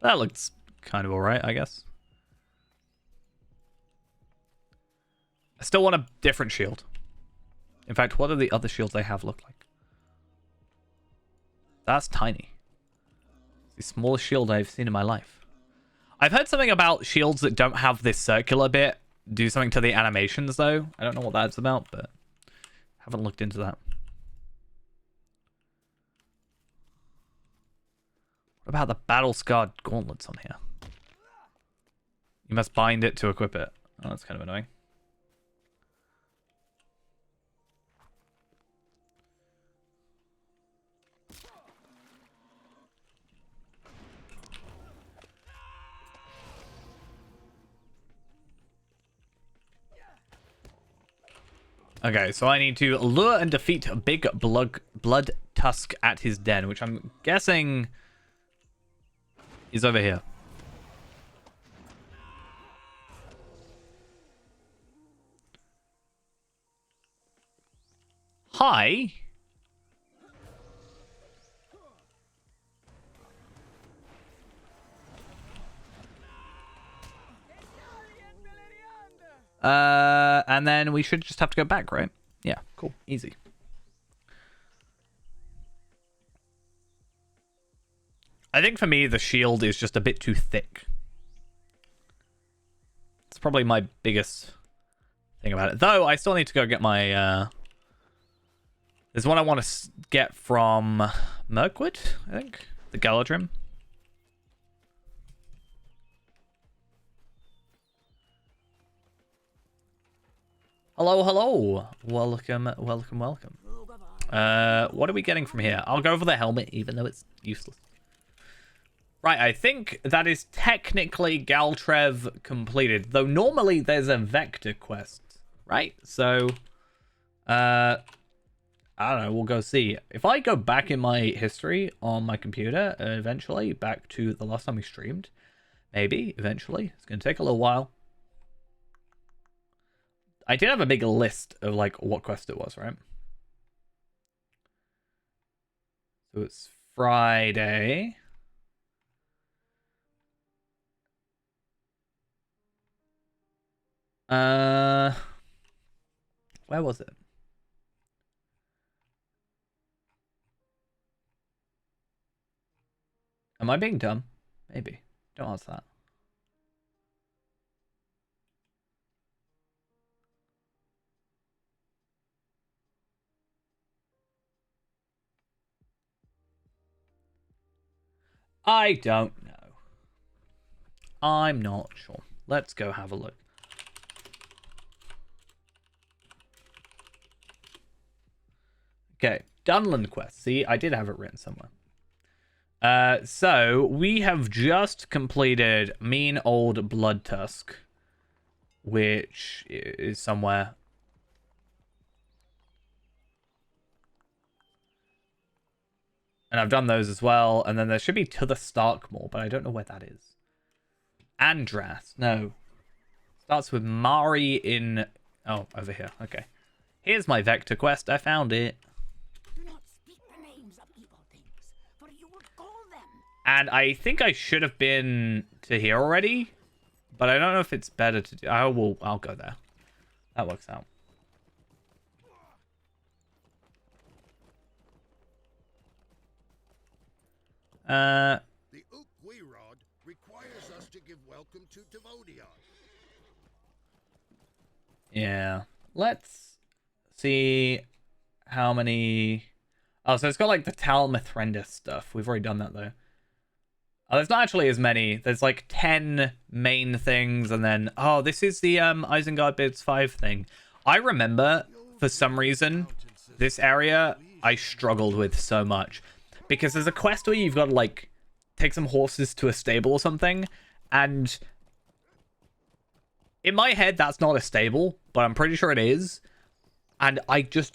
That looks kind of alright, I guess. I still want a different shield. In fact, what do the other shields I have look like? That's tiny. It's the smallest shield I've seen in my life. I've heard something about shields that don't have this circular bit do something to the animations, though. I don't know what that's about, but haven't looked into that. What about the battle-scarred gauntlets on here? You must bind it to equip it. Oh, that's kind of annoying. Okay, so I need to lure and defeat a big blood tusk at his den, which I'm guessing is over here. Hi. And then we should just have to go back, right? Yeah, cool. Easy. I think for me, the shield is just a bit too thick. It's probably my biggest thing about it. Though, I still need to go get my... There's one I want to get from Mirkwood, I think. The Galadrim. Hello, hello. Welcome, welcome, welcome. What are we getting from here? I'll go for the helmet, even though it's useless. Right, I think that is technically Galtrev completed. Though normally there's a vector quest, right? So, I don't know, we'll go see. If I go back in my history on my computer, eventually, back to the last time we streamed, maybe, eventually. It's going to take a little while. I did have a big list of, like, what quest it was, right? So it's Friday. Where was it? Am I being dumb? Maybe. Don't ask that. I don't know. I'm not sure. Let's go have a look. Okay, Dunland quest. See, I did have it written somewhere. So we have just completed Mean Old Blood Tusk, which is somewhere. And I've done those as well. And then there should be to the Starkmore, but I don't know where that is. Andras. No. Starts with Mari in... Oh, over here. Okay. Here's my Vector quest. I found it. Do not speak the names of evil things, for you will call them. And I think I should have been to here already. But I don't know if it's better to do... I'll go there. That works out. The Ukwirod requires us to give welcome to Devodion. Yeah. Let's see how many... Oh, so it's got like the Tal Mithrendis stuff. We've already done that though. Oh, there's not actually as many. There's like 10 main things and then... Oh, this is the Isengard Bids 5 thing. I remember, for some reason, this area I struggled with so much. Because there's a quest where you've got to like take some horses to a stable or something. And in my head, that's not a stable, but I'm pretty sure it is. And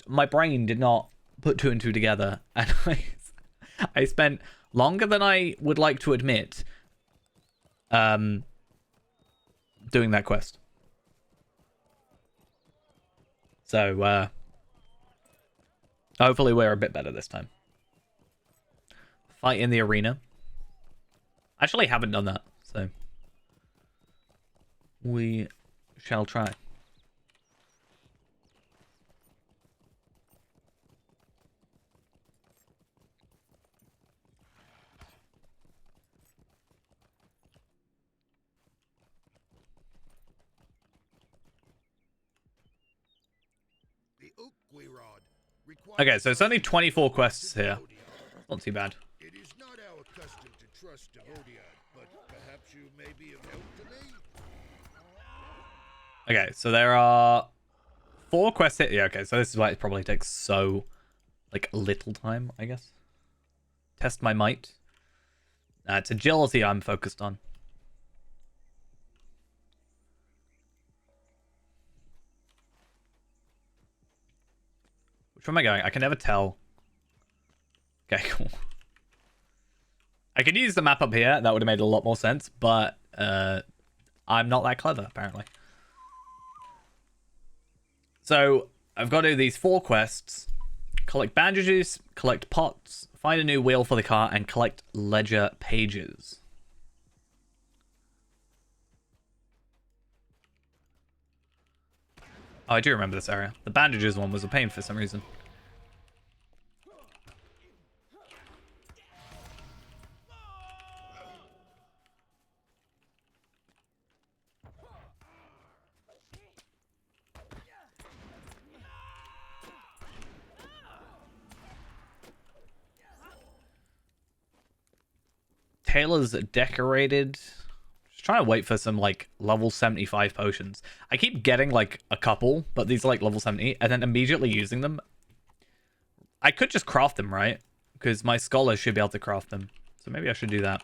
my brain did not put two and two together. And I spent longer than I would like to admit doing that quest. So, hopefully we're a bit better this time. Fight in the arena. I actually haven't done that, so we shall try. The Ukwirod requires... Okay, so it's only 24 quests here. Not too bad. It is not our custom to trust Devodion, but perhaps you may be of help to me? Okay, so there are 4 quests here. Yeah, okay, so this is why it probably takes so, like, little time, I guess. Test my might. It's agility I'm focused on. Which one am I going? I can never tell. Okay, cool. I could use the map up here. That would have made a lot more sense, but I'm not that clever, apparently. So, I've got to do these 4 quests. Collect bandages, collect pots, find a new wheel for the car, and collect ledger pages. Oh, I do remember this area. The bandages one was a pain for some reason. Taylor's decorated. Just trying to wait for some like level 75 potions. I keep getting like a couple, but these are like level 70, and then immediately using them. I could just craft them, right? Because my scholar should be able to craft them. So maybe I should do that.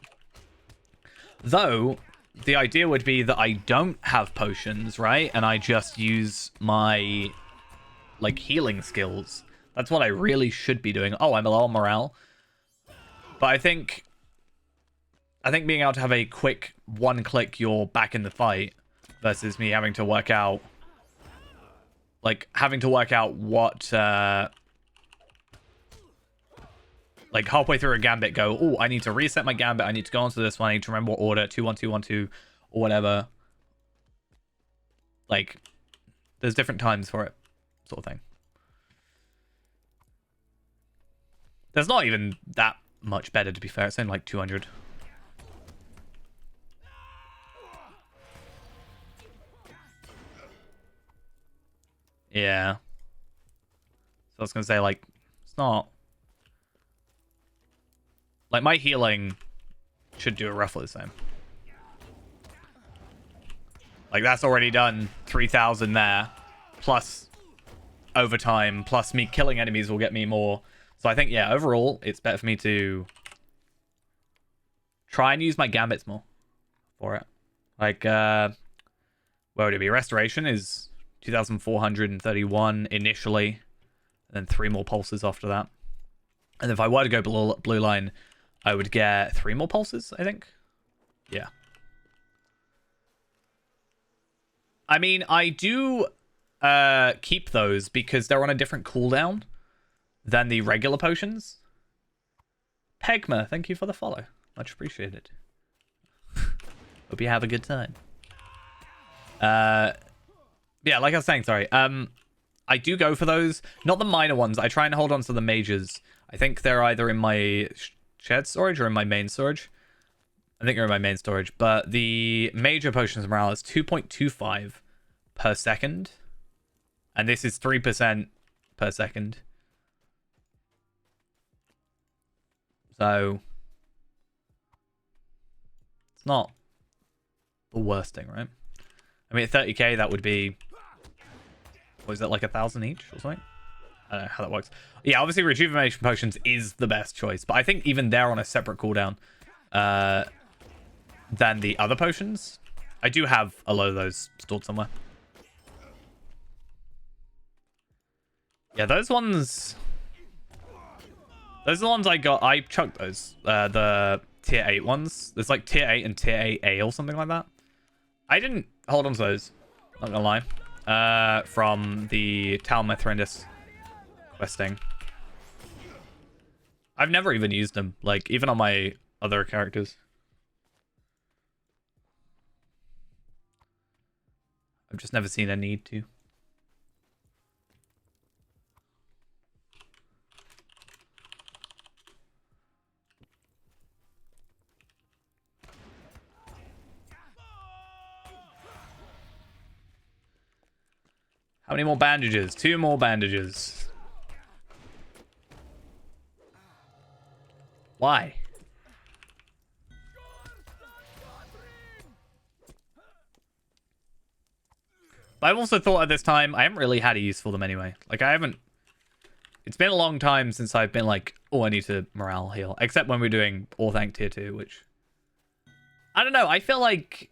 Though, the idea would be that I don't have potions, right? And I just use my like healing skills. That's what I really should be doing. Oh, I'm a low on morale. But I think being able to have a quick one-click you're back in the fight versus me having to work out... Like, having to work out what... like, halfway through a gambit go, oh, I need to reset my gambit, I need to go onto this one, I need to remember what order, 2-1-2-1-2, or whatever. Like, there's different times for it, sort of thing. There's not even that much better, to be fair. It's only like 200. Yeah. So I was going to say, like, it's not... Like, my healing should do roughly the same. Like, that's already done 3,000 there. Plus overtime. Plus me killing enemies will get me more. So I think, yeah, overall, it's better for me to try and use my gambits more for it. Like, where would it be? Restoration is 2,431 initially. And then 3 more pulses after that. And if I were to go blue line, I would get 3 more pulses, I think. Yeah. I mean, I do keep those because they're on a different cooldown than the regular potions. Pegma, thank you for the follow. Much appreciated. Hope you have a good time. Yeah, like I was saying, sorry. I do go for those. Not the minor ones. I try and hold on to the majors. I think they're either in my shared storage or in my main storage. I think they're in my main storage. But the major potions of morale is 2.25 per second. And this is 3% per second. So it's not the worst thing, right? I mean, at 30k, that would be, what is that, like 1,000 each or something? I don't know how that works. Yeah, obviously rejuvenation potions is the best choice, but I think even they're on a separate cooldown than the other potions. I do have a load of those stored somewhere. Yeah, those ones... Those are the ones I got. I chucked those. The tier 8 ones. There's like tier 8 and tier 8A or something like that. I didn't hold on to those. Not gonna lie. From the Tal Mithrandus questing. I've never even used them. Like, even on my other characters. I've just never seen a need to. How many more bandages? 2 more bandages. Why? But I've also thought at this time, I haven't really had a use for them anyway. Like, I haven't... It's been a long time since I've been like, oh, I need to morale heal. Except when we're doing Orthanc tier 2, which... I don't know, I feel like...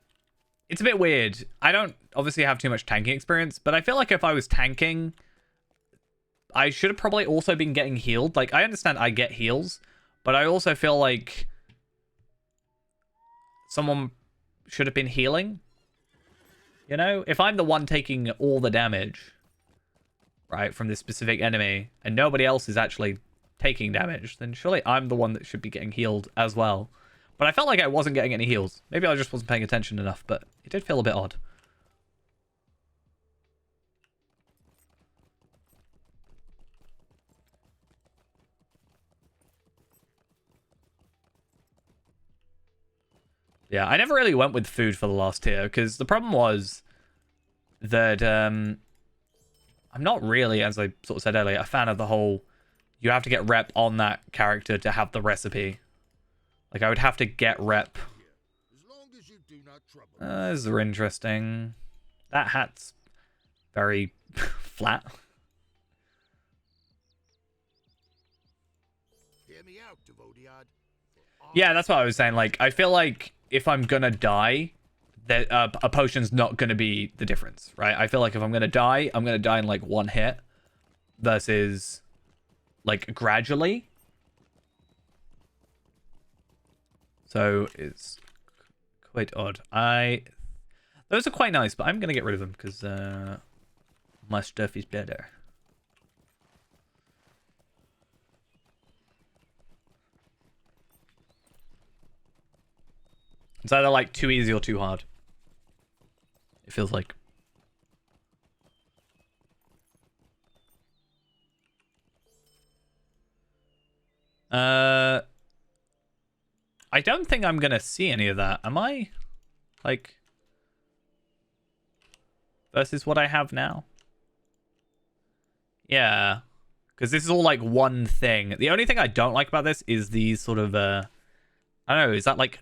It's a bit weird. I don't obviously have too much tanking experience, but I feel like if I was tanking, I should have probably also been getting healed. Like, I understand I get heals, but I also feel like someone should have been healing. You know? If I'm the one taking all the damage, right, from this specific enemy, and nobody else is actually taking damage, then surely I'm the one that should be getting healed as well. But I felt like I wasn't getting any heals. Maybe I just wasn't paying attention enough, but it did feel a bit odd. Yeah, I never really went with food for the last tier, because the problem was that I'm not really, as I sort of said earlier, a fan of the whole, you have to get rep on that character to have the recipe. Like, I would have to get rep. As long as you do not trouble. Those are interesting. That hat's very flat. Hear me out, Devodiad. Yeah, that's what I was saying. Like, I feel like if I'm gonna die, that a potion's not gonna be the difference, right? I feel like if I'm gonna die in like 1 hit versus like gradually. So it's quite odd. Those are quite nice, but I'm gonna get rid of them because my stuff is better. It's either like too easy or too hard. It feels like. I don't think I'm gonna see any of that. Am I? Like, versus what I have now? Yeah. Because this is all like one thing. The only thing I don't like about this is these sort of, I don't know, is that like,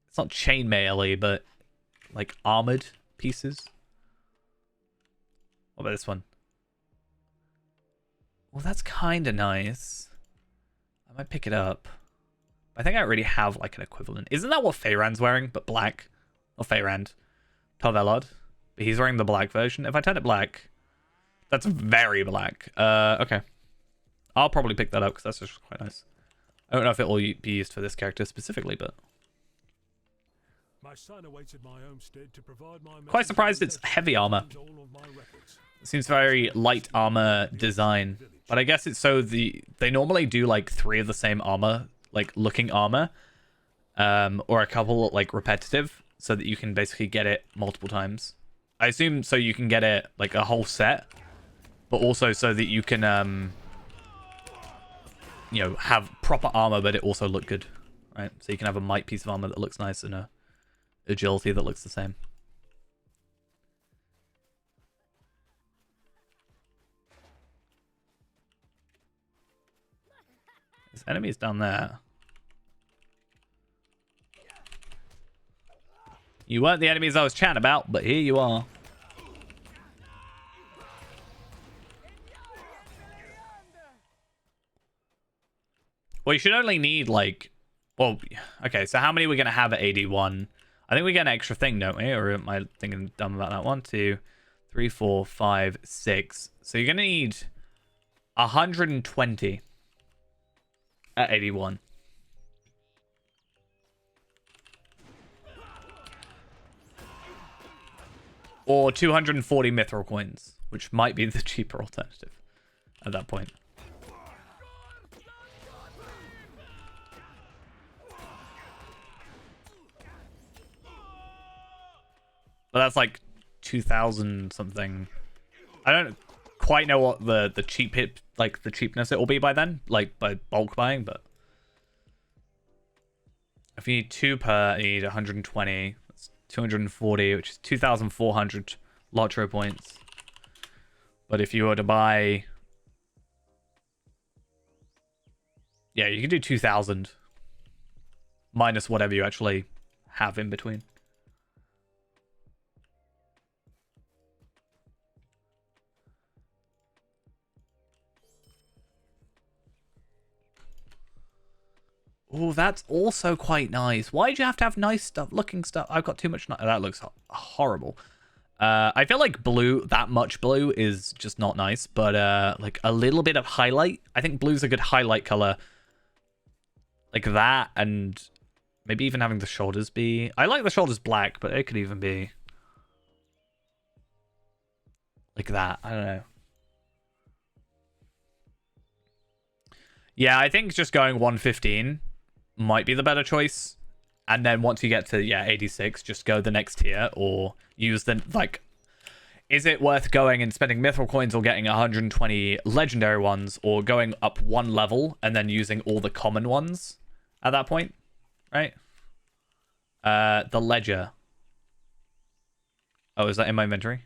it's not chainmail-y, but like armored pieces? What about this one? Well, that's kind of nice. I might pick it up. I think I already have like an equivalent. Isn't that what Fayrand's wearing, but black? Or Fayrand. Tarvelod. But he's wearing the black version. If I turn it black, that's very black. Okay. I'll probably pick that up because that's just quite nice. I don't know if it will be used for this character specifically, but My son awaited my homestead to provide my quite surprised it's heavy armor. It seems very light armor design, but I guess it's so they normally do like 3 of the same armor, like looking armor, or a couple like repetitive, so that you can basically get it multiple times. I assume so you can get it like a whole set, but also so that you can you know, have proper armor, but it also look good, right? So you can have a might piece of armor that looks nice and a agility that looks the same. There's enemies down there. You weren't the enemies I was chatting about, but here you are. Well, you should only need like, well, okay, so how many are we going to have at 81? I think we get an extra thing, don't we? Or am I thinking dumb about that? 1, 2, 3, 4, 5, 6. So you're going to need 120 at 81. Or 240 mithril coins, which might be the cheaper alternative at that point. But that's like 2,000 something. I don't quite know what the cheap hit, like the cheapness it will be by then, like by bulk buying, but if you need 2 per, you need 120. That's 240, which is 2,400 Lotro points. But if you were to buy, yeah, you can do 2,000 minus whatever you actually have in between. Oh, that's also quite nice. Why'd you have to have nice stuff, looking stuff? I've got too much. That looks horrible. I feel like blue, that much blue is just not nice, but like a little bit of highlight. I think blue's a good highlight color. Like that, and maybe even having the shoulders be... I like the shoulders black, but it could even be like that. I don't know. Yeah, I think just going 115 might be the better choice. And then once you get to, yeah, 86, just go the next tier or use the, like, is it worth going and spending mithril coins or getting 120 legendary ones or going up 1 level and then using all the common ones at that point, right? The ledger. Oh, is that in my inventory?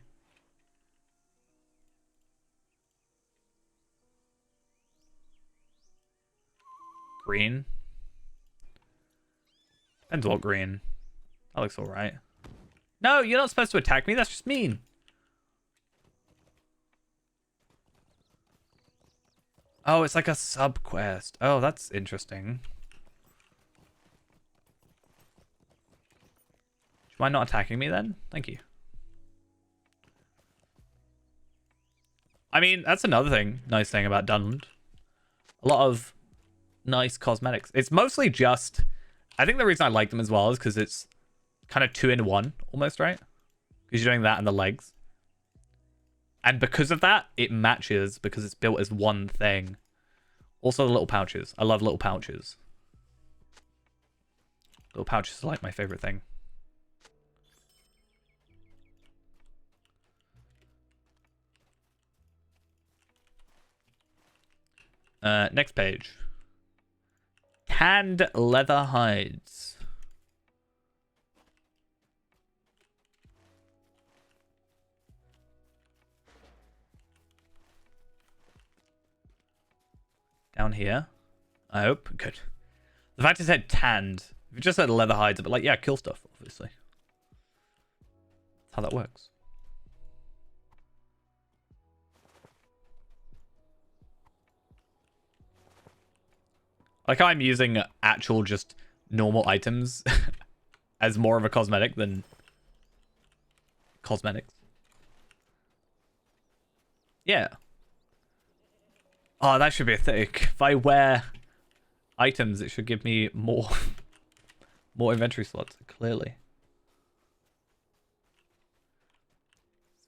Green. Depends what green. That looks alright. No, you're not supposed to attack me. That's just mean. Oh, it's like a sub-quest. Oh, that's interesting. Do you mind not attacking me then? Thank you. I mean, that's another thing. Nice thing about Dunland. A lot of nice cosmetics. It's mostly just... I think the reason I like them as well is because it's kind of 2 in 1 almost, right? Because you're doing that and the legs. And because of that, it matches because it's built as one thing. Also the little pouches. I love little pouches. Little pouches are like my favorite thing. Next page. Tanned leather hides. Down here. I hope. Good. The fact it said tanned. If it just said leather hides, I'd be like, yeah, kill stuff, obviously. That's how that works. Like how I'm using actual just normal items as more of a cosmetic than cosmetics. Yeah. Oh, that should be a thing. If I wear items, it should give me more more inventory slots, clearly.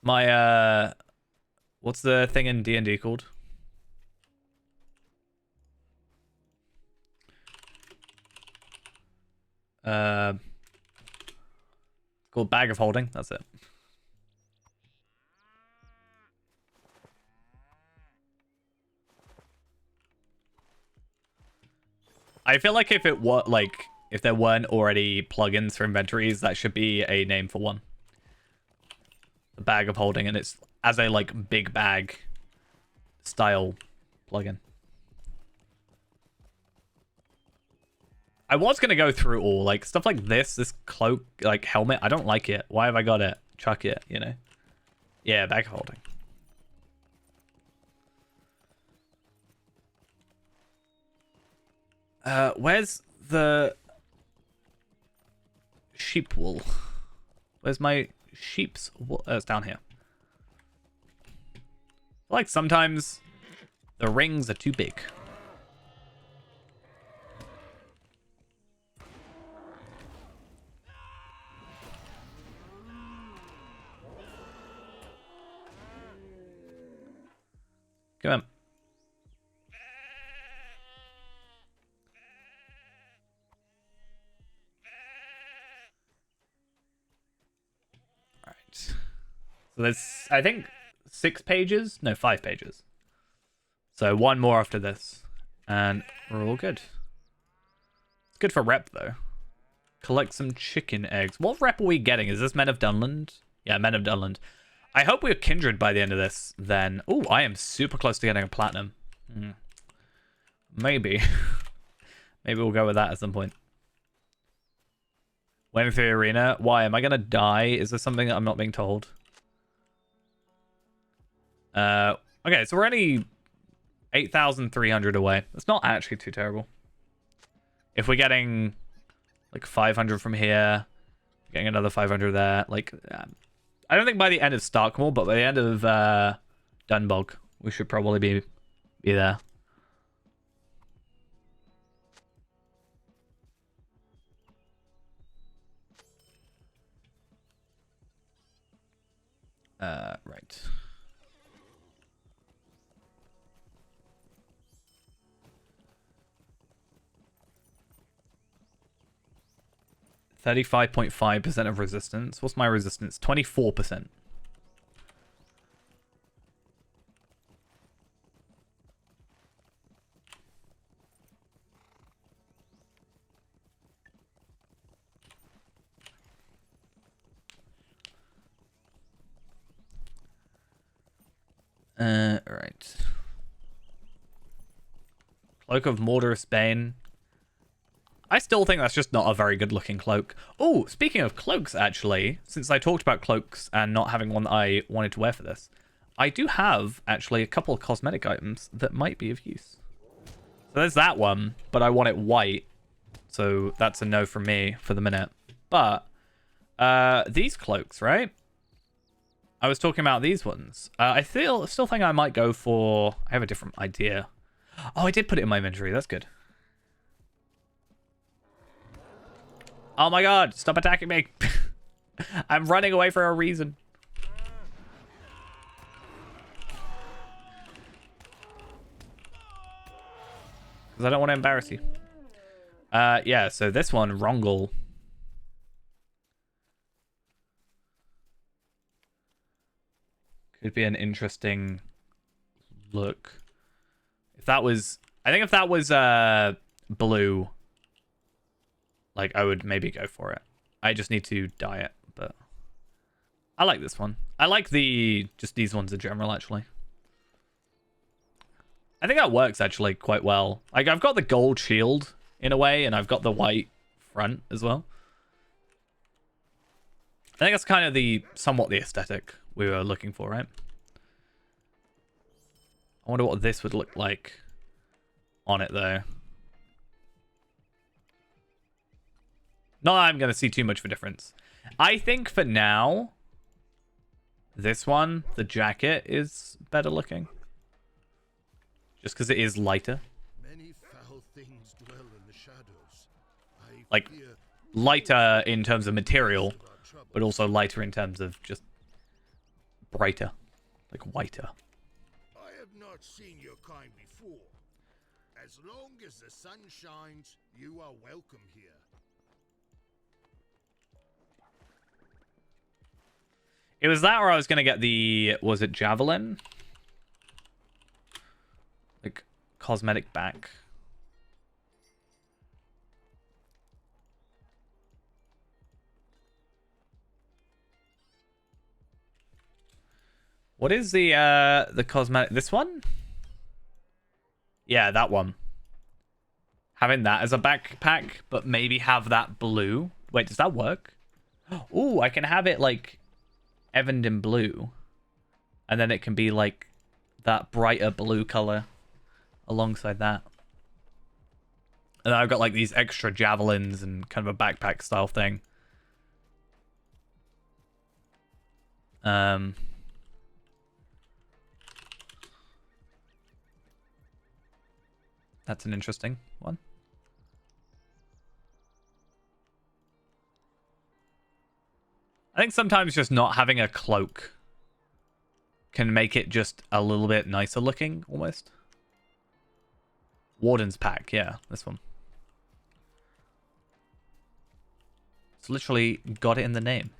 My what's the thing in D&D called? Called Bag of Holding. That's it. I feel like if it were like if there weren't already plugins for inventories, that should be a name for one. The Bag of Holding, and it's as a like big bag style plugin. I was gonna go through all like stuff like this cloak, like helmet. I don't like it. Why have I got it? Chuck it, you know? Yeah, Bag of Holding. Where's the sheep wool? Where's my sheep's wool? It's down here. Like sometimes the rings are too big. Come on. All right. So there's, I think, 6 pages? No, 5 pages. So one more after this. And we're all good. It's good for rep, though. Collect some chicken eggs. What rep are we getting? Is this Men of Dunland? Yeah, Men of Dunland. I hope we're kindred by the end of this, then. Oh, I am super close to getting a platinum. Maybe. Maybe we'll go with that at some point. Waiting for the arena. Why? Am I going to die? Is there something that I'm not being told? Okay, so we're only 8,300 away. That's not actually too terrible. If we're getting like 500 from here, getting another 500 there, like... I don't think by the end of Starkmore, but by the end of Dunbog, we should probably be there. Right. %35.5% of resistance. What's my resistance? 24%. Right. Cloak of Mordorous Bane. I still think that's just not a very good looking cloak. Oh, speaking of cloaks, actually, since I talked about cloaks and not having one that I wanted to wear for this, I do have actually a couple of cosmetic items that might be of use. So there's that one, but I want it white. So that's a no from me for the minute. But these cloaks, right? I was talking about these ones. I still think I might go for... I have a different idea. Oh, I did put it in my inventory. That's good. Oh my god, stop attacking me. I'm running away for a reason. Because I don't want to embarrass you. Yeah, so this one, Rongle. Could be an interesting look. If that was... I think if that was blue... Like, I would maybe go for it. I just need to dye it, but... I like this one. I like just these ones in general, actually. I think that works, actually, quite well. Like, I've got the gold shield, in a way, and I've got the white front as well. I think that's kind of somewhat the aesthetic we were looking for, right? I wonder what this would look like on it, though. Not that I'm going to see too much of a difference. I think for now, this one, the jacket, is better looking. just because it is lighter. Many foul things dwell in the shadows. I Like, fear lighter in terms of material, of our trouble. but also lighter in terms of just brighter, like whiter. I have not seen your kind before. As long as the sun shines, you are welcome here. It was that, or I was gonna get the, was it javelin? Like cosmetic back. What is the cosmetic? This one? Yeah, that one. Having that as a backpack, but maybe have that blue. Wait, does that work? Ooh, I can have it like Evan in blue, and then it can be like that brighter blue color alongside that. And then I've got like these extra javelins and kind of a backpack style thing. That's an interesting one. I think sometimes just not having a cloak can make it just a little bit nicer looking, almost. Warden's pack, yeah, this one. It's literally got it in the name.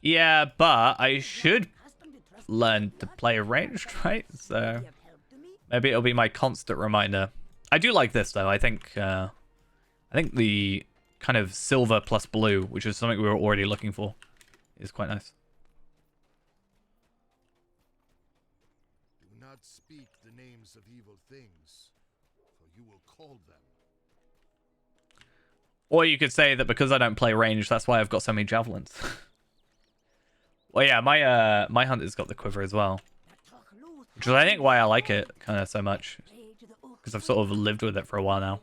Yeah, but I should learn to play ranged, right? So maybe it'll be my constant reminder. I do like this though. I think the kind of silver plus blue, which is something we were already looking for, is quite nice. Do not speak the names of evil things, for you will call them. Or you could say that because I don't play range, that's why I've got so many javelins. Well, yeah, my hunter's got the quiver as well, which is I think why I like it kind of so much, because I've sort of lived with it for a while now.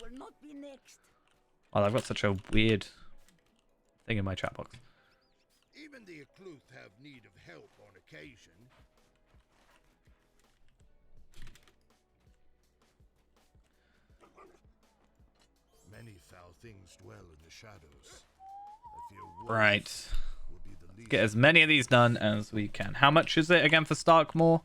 Oh, I've got such a weird thing in my chat box. Even the Akluth have need of help on occasion. Many foul things dwell in the shadows. I fear wolves Right. will be the least. Get as many of these done as we can. How much is it again for Starkmore?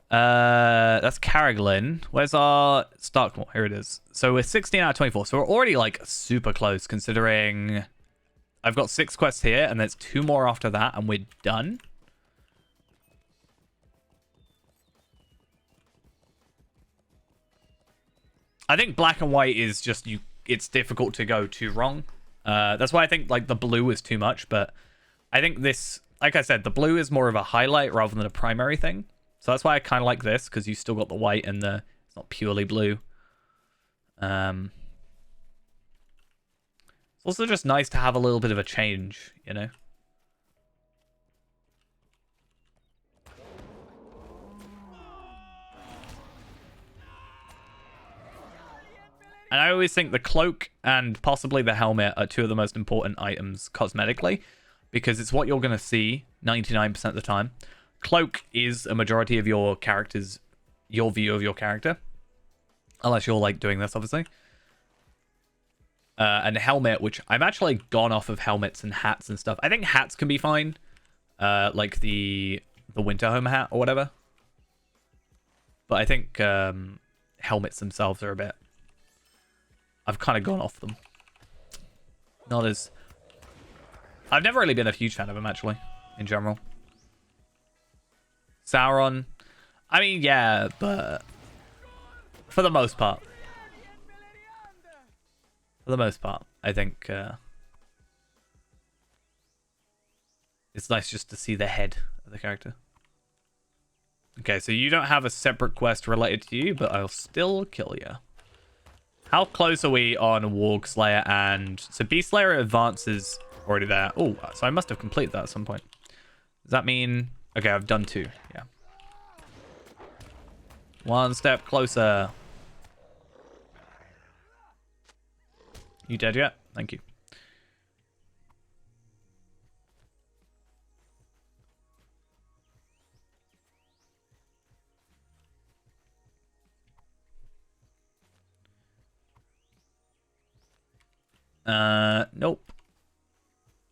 That's Carriglin. Where's our Starkmore? Here it is. So we're 16 out of 24. So we're already like super close considering I've got 6 quests here and there's 2 more after that and we're done. I think black and white is just it's difficult to go too wrong. That's why I think like the blue is too much, but I think this, like I said, the blue is more of a highlight rather than a primary thing. So that's why I kind of like this, because you still got the white and it's not purely blue. It's also just nice to have a little bit of a change, you know? And I always think the cloak and possibly the helmet are 2 of the most important items cosmetically, because it's what you're going to see 99% of the time. Cloak is a majority of your view of your character, unless you're like doing this, obviously. And helmet, which I've actually gone off of helmets and hats and stuff. I think hats can be fine, like the Winterhome hat or whatever. But I think helmets themselves are a bit. I've kind of gone off them. Not as. I've never really been a huge fan of them actually, in general. Sauron, I mean, yeah, but for the most part, I think it's nice just to see the head of the character. Okay, so you don't have a separate quest related to you, but I'll still kill you. How close are we on Warg Slayer and... So Beast Slayer advances already there. Oh, so I must have completed that at some point. Does that mean... Okay, I've done 2. Yeah. 1 step closer. You dead yet? Thank you. Nope.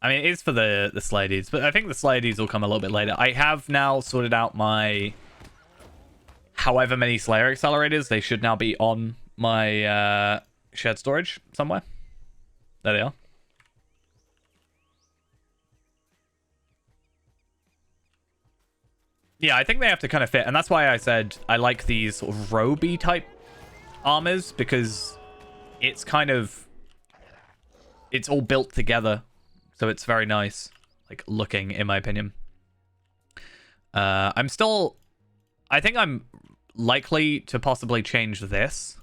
I mean, it is for the Sladies, but I think the Sladies will come a little bit later. I have now sorted out my however many Slayer accelerators. They should now be on my shared storage somewhere. There they are. Yeah, I think they have to kind of fit, and that's why I said I like these sort of roby type armors, because it's kind of, it's all built together, so it's very nice, like, looking, in my opinion. I think I'm likely to possibly change this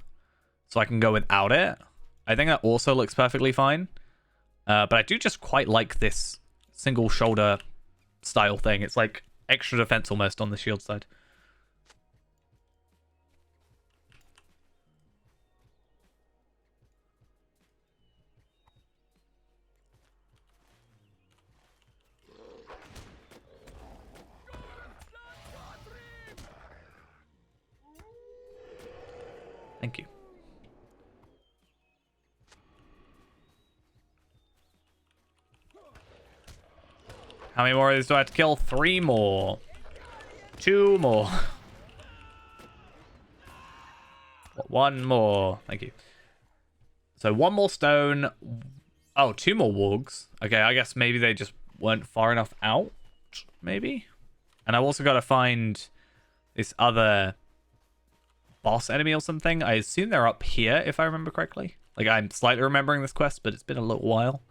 so I can go without it. I think that also looks perfectly fine, but I do just quite like this single shoulder style thing. It's like extra defense almost on the shield side. Thank you. How many more of these do I have to kill? 3 more. 2 more. 1 more. Thank you. So 1 more stone. Oh, 2 more wargs. Okay, I guess maybe they just weren't far enough out. Maybe. And I've also got to find this other boss enemy or something. I assume they're up here, if I remember correctly. Like, I'm slightly remembering this quest, but it's been a little while.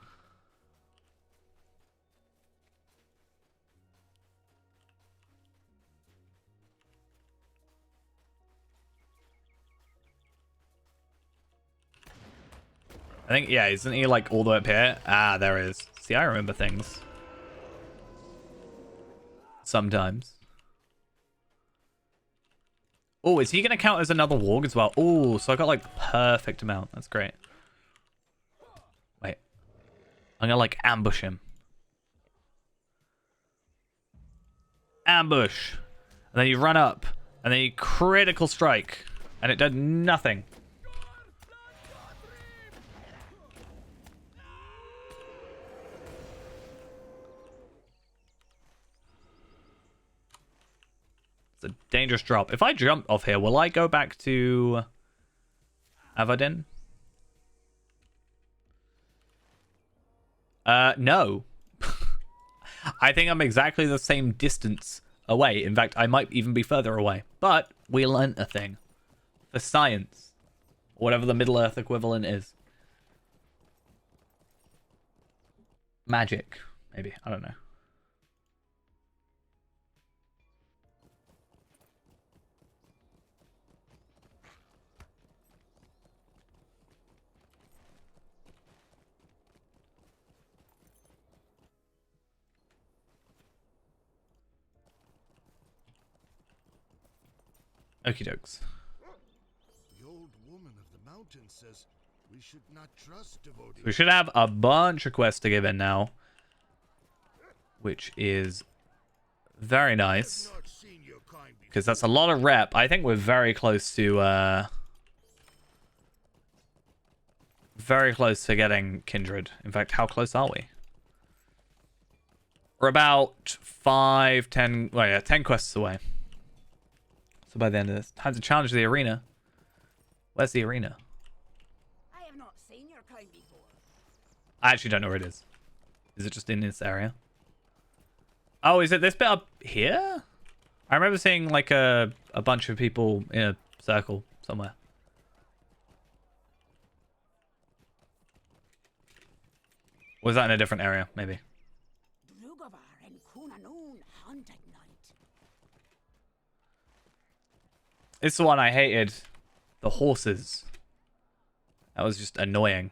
I think, yeah, isn't he like all the way up here? Ah, there is. See, I remember things. Sometimes. Oh, is he going to count as another warg as well? Oh, so I got like perfect amount. That's great. Wait. I'm going to like ambush him. Ambush. And then you run up. And then you critical strike. And it did nothing. It's a dangerous drop. If I jump off here, will I go back to Avadin? No. I think I'm exactly the same distance away. In fact, I might even be further away. But we learnt a thing. For science. Whatever the Middle-earth equivalent is. Magic, maybe. I don't know. Okie dokes. The old woman of the mountain says we should not trust devotees. We should have a bunch of quests to give in now, which is very nice, because that's a lot of rep. I think we're very close to getting Kindred. In fact, how close are we? We're about 5, 10, well, yeah, 10 quests away. So by the end of this, time to challenge the arena. Where's the arena? I have not seen your kind before. I actually don't know where it is. Is it just in this area? Oh, is it this bit up here? I remember seeing like a bunch of people in a circle somewhere. Was that in a different area, maybe? Drugavar and Kunanoon hunt at night. It's the one I hated. The horses. That was just annoying.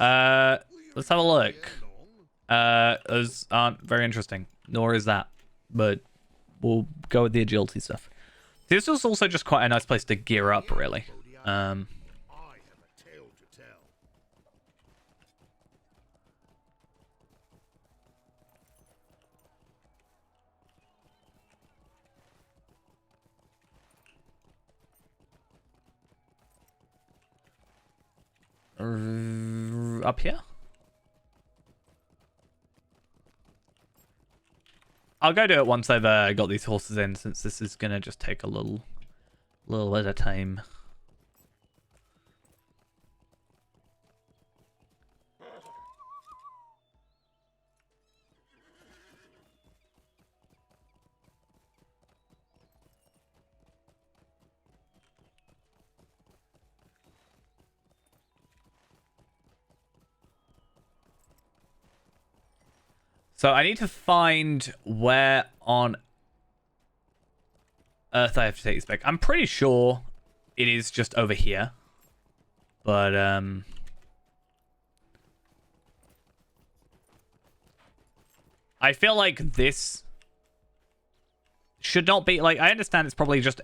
Let's have a look. Those aren't very interesting. Nor is that. But we'll go with the agility stuff. This was also just quite a nice place to gear up, really. I have a tale to tell. Up here? I'll go do it once I've got these horses in, since this is gonna just take a little bit of time. So I need to find where on Earth I have to take this back. I'm pretty sure it is just over here. But, I feel like this should not be, like, I understand it's probably just,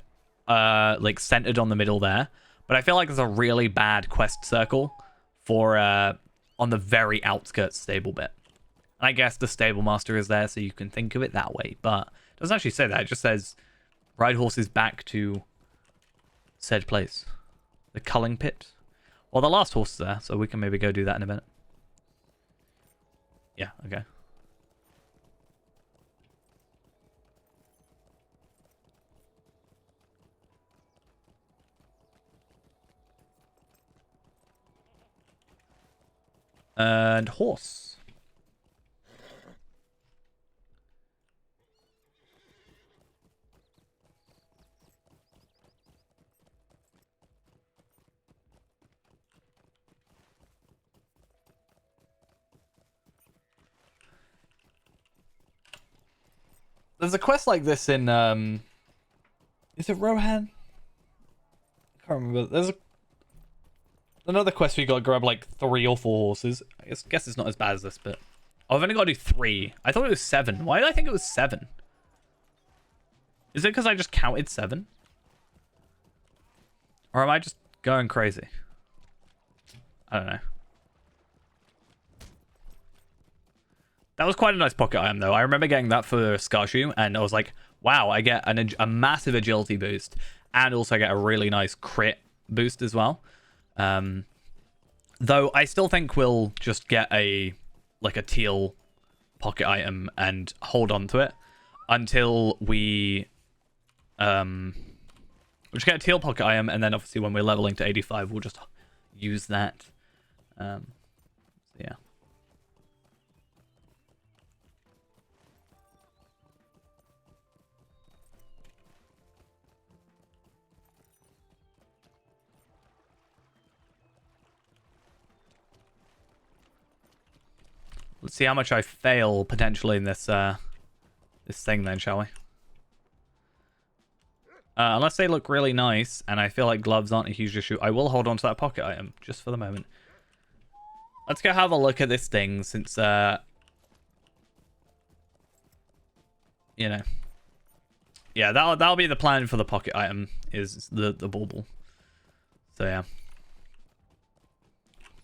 like, centered on the middle there. But I feel like there's a really bad quest circle for, on the very outskirts stable bit. I guess the stable master is there, so you can think of it that way. But it doesn't actually say that. It just says, ride horses back to said place. The culling pit. Well, the last horse is there, so we can maybe go do that in a minute. Yeah, okay. And horse. There's a quest like this in, is it Rohan? I can't remember. There's another quest where you gotta grab like 3 or 4 horses. I guess it's not as bad as this, but oh, I've only got to do 3. I thought it was 7. Why did I think it was 7? Is it because I just counted 7? Or am I just going crazy? I don't know. That was quite a nice pocket item, though. I remember getting that for Skarshu, and I was like, wow, I get a massive agility boost, and also get a really nice crit boost as well. Though I still think we'll just get a teal pocket item and hold on to it until we we'll just get a teal pocket item, and then obviously when we're leveling to 85, we'll just use that. Yeah. Let's see how much I fail potentially in this this thing then, shall we? Unless they look really nice and I feel like gloves aren't a huge issue, I will hold on to that pocket item just for the moment. Let's go have a look at this thing since you know. Yeah, that'll be the plan for the pocket item, is the bauble. So yeah.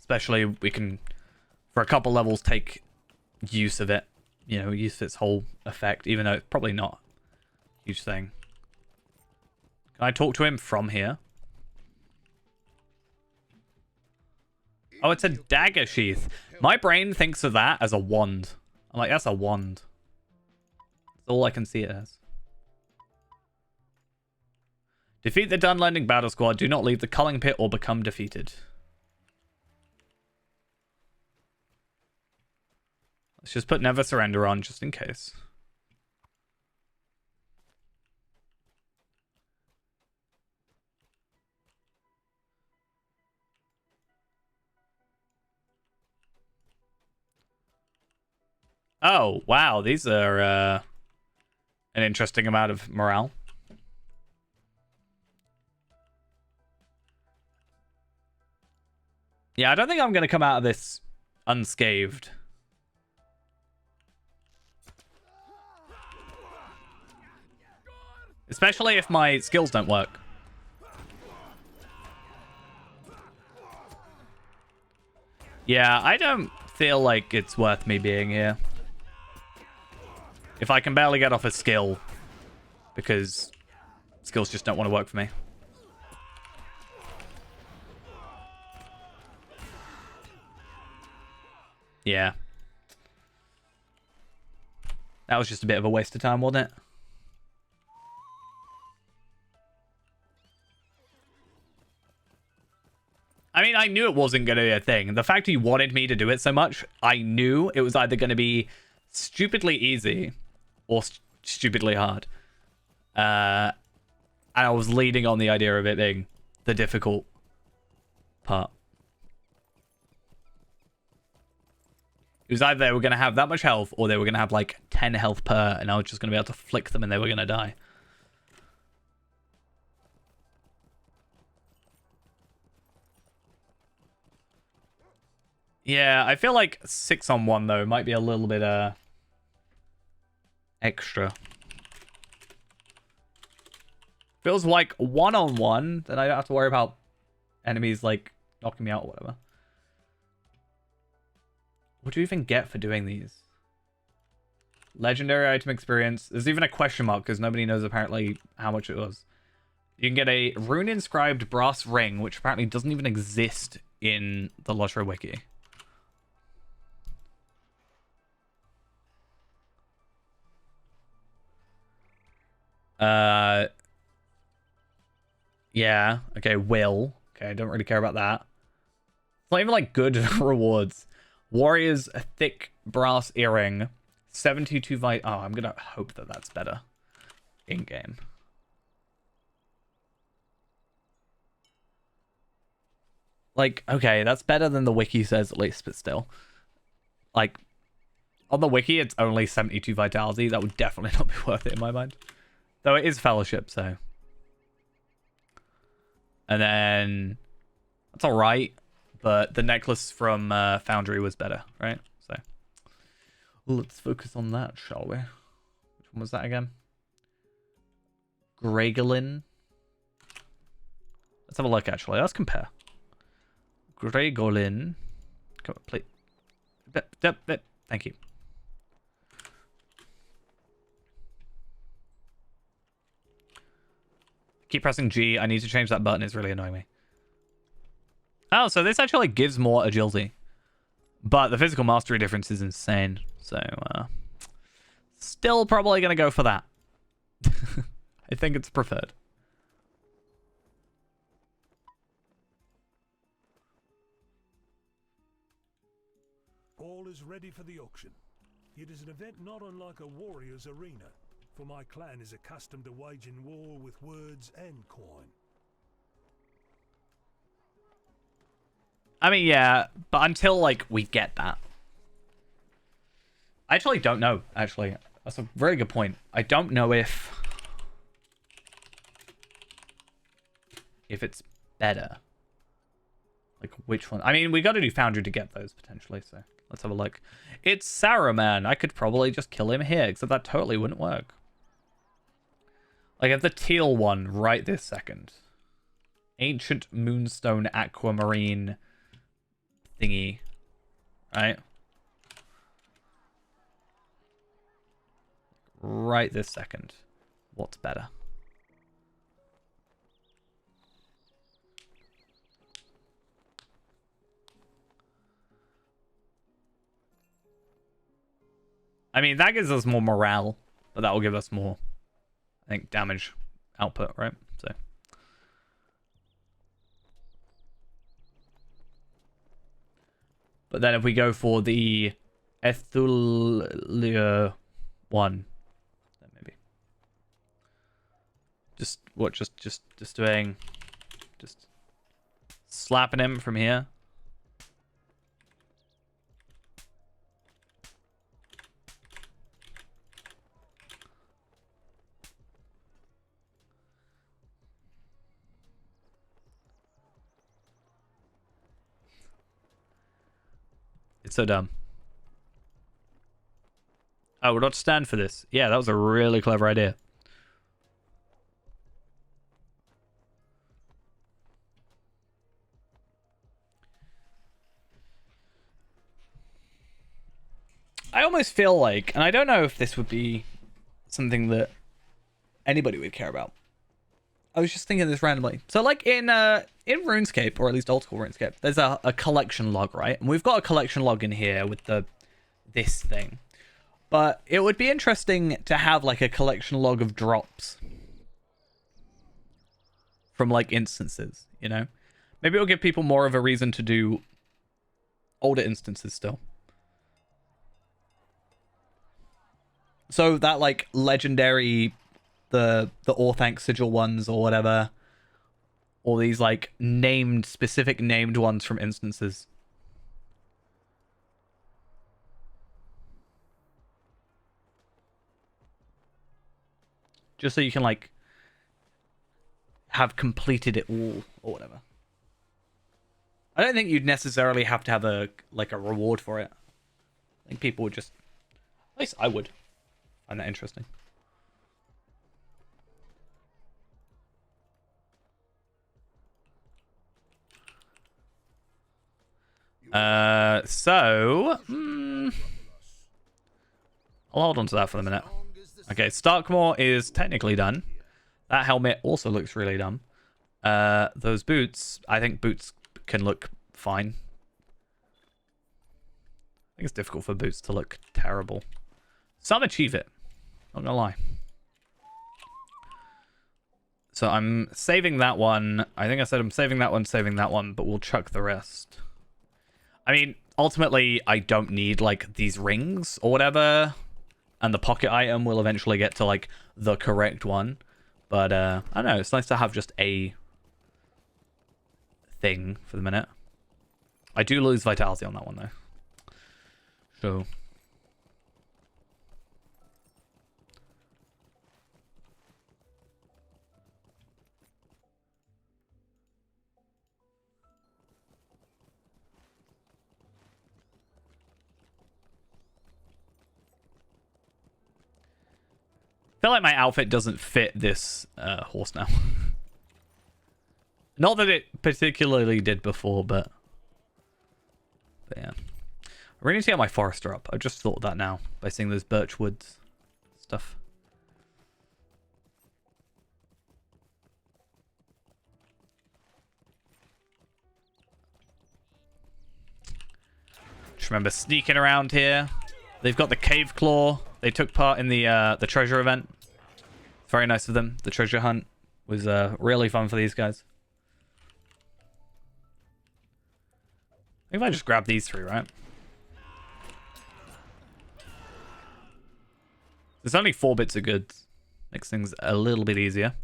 Especially we can for a couple levels take use of it, you know, use its whole effect, even though it's probably not a huge thing. Can I talk to him from here? Oh, it's a dagger sheath. My brain thinks of that as a wand. I'm like, that's a wand. That's all I can see it as. Defeat the Dunland battle squad. Do not leave the culling pit or become defeated. Let's just put never surrender on just in case. Oh, wow. These are an interesting amount of morale. Yeah, I don't think I'm going to come out of this unscathed. Especially if my skills don't work. Yeah, I don't feel like it's worth me being here. If I can barely get off a skill, because skills just don't want to work for me. Yeah. That was just a bit of a waste of time, wasn't it? I mean, I knew it wasn't going to be a thing. The fact he wanted me to do it so much, I knew it was either going to be stupidly easy or stupidly hard. And I was leading on the idea of it being the difficult part. It was either they were going to have that much health or they were going to have like 10 health per, and I was just going to be able to flick them and they were going to die. Yeah, I feel like 6-on-1 though might be a little bit extra. Feels like 1-on-1, then I don't have to worry about enemies like knocking me out or whatever. What do you even get for doing these? Legendary item experience. There's even a question mark because nobody knows apparently how much it was. You can get a rune inscribed brass ring, which apparently doesn't even exist in the Lotro wiki. Yeah. Okay, will. Okay, I don't really care about that. It's not even like good rewards. Warrior's a thick brass earring. 72 vit. Oh, I'm gonna hope that that's better in game. Like, okay, that's better than the wiki says at least, but still. Like, on the wiki, it's only 72 vitality. That would definitely not be worth it in my mind. Though it is fellowship, so. And then that's all right, but the necklace from Foundry was better, right? So let's focus on that, shall we? Which one was that again? Gregolin. Let's have a look, actually. Let's compare. Gregolin. Come on, please. Thank you. Keep pressing G. I need to change that button. It's really annoying me. Oh, so this actually gives more agility. But the physical mastery difference is insane. So, still probably going to go for that. I think it's preferred. All is ready for the auction. It is an event not unlike a warrior's arena, for my clan is accustomed to waging war with words and coin. I mean, yeah, but until, like, we get that. I actually don't know, actually. That's a very good point. I don't know if it's better. Like, which one? I mean, we got to do Foundry to get those, potentially, so let's have a look. It's Saruman. I could probably just kill him here, except that totally wouldn't work. Like, I have the teal one right this second. Ancient Moonstone Aquamarine thingy. Right? Right this second. What's better? I mean, that gives us more morale, but that will give us more, I think, damage output, right? So. But then if we go for the Ethulia one, then maybe. Just doing, just slapping him from here. It's so dumb. Oh, we're not to stand for this. Yeah, that was a really clever idea. I almost feel like, and I don't know if this would be something that anybody would care about, I was just thinking this randomly. So like in RuneScape, or at least old school RuneScape, there's a collection log, right? And we've got a collection log in here with this thing. But it would be interesting to have like a collection log of drops from like instances, you know? Maybe it'll give people more of a reason to do older instances still. So that like legendary, the Orthanc sigil ones or whatever, or these like specific named ones from instances. Just so you can like have completed it all or whatever. I don't think you'd necessarily have to have a reward for it. I think people would just, at least I would find that interesting. So I'll hold on to that for a minute. Okay, Starkmore is technically done. That helmet also looks really dumb. Those boots, I think boots can look fine. I think it's difficult for boots to look terrible. Some achieve it, not gonna lie. So I'm saving that one. I think I said I'm saving that one, but we'll chuck the rest. I mean, ultimately, I don't need, like, these rings or whatever. And the pocket item will eventually get to, like, the correct one. But, I don't know. It's nice to have just a thing for the minute. I do lose vitality on that one, though. So... I feel like my outfit doesn't fit this horse now. Not that it particularly did before, but yeah. I really need to get my forester up. I just thought of that now by seeing those birch woods stuff. Just remember sneaking around here. They've got the cave claw. They took part in the treasure event. Very nice of them. The treasure hunt was really fun for these guys. I think if I just grab these three, right? There's only 4 bits of goods. Makes things a little bit easier.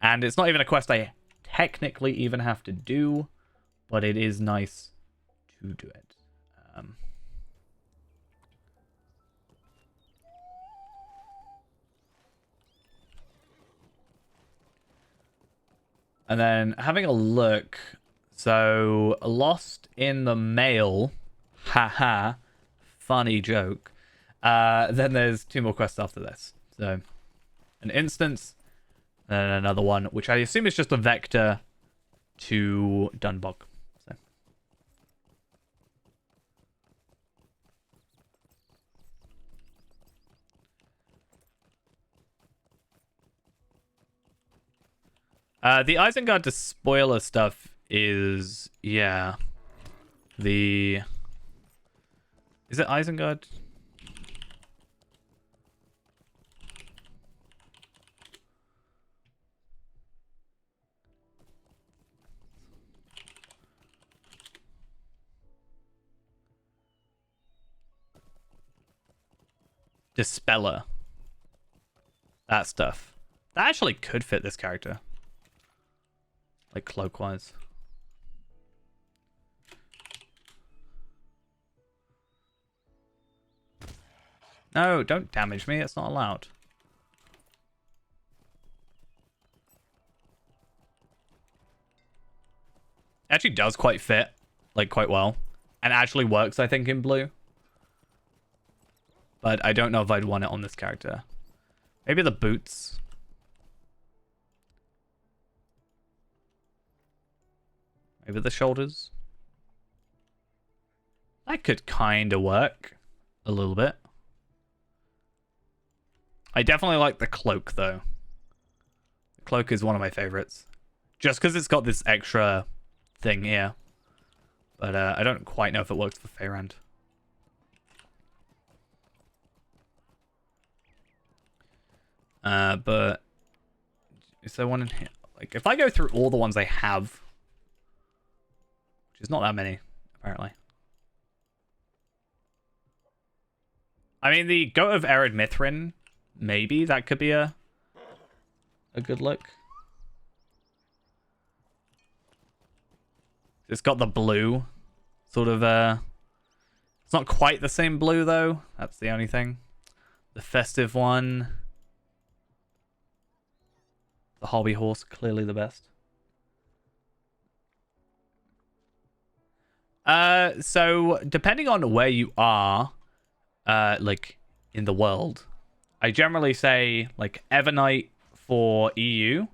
And it's not even a quest I technically even have to do, but it is nice to do it. And then having a look, so lost in the mail, haha, funny joke. Then there's 2 more quests after this. So an instance, and then another one, which I assume is just a vector to Dunbog. So. The Isengard Despoiler stuff is, yeah. Is it Isengard? Dispeller. That stuff. That actually could fit this character. Like cloak-wise. No, don't damage me. It's not allowed. Actually does quite fit. Like, quite well. And actually works, I think, in blue. But I don't know if I'd want it on this character. Maybe the boots. Maybe the shoulders. That could kind of work. A little bit. I definitely like the cloak, though. The Cloak is one of my favorites. Just because it's got this extra thing here. But I don't quite know if it works for Feyrand. But is there one in here? Like, if I go through all the ones I have, which is not that many, apparently. I mean, the Goat of Ered Mithrin, maybe that could be a good look. It's got the blue, sort of, it's not quite the same blue, though. That's the only thing. The festive one. The hobby horse, clearly the best. So, depending on where you are, like, in the world, I generally say, like, Evernight for EU,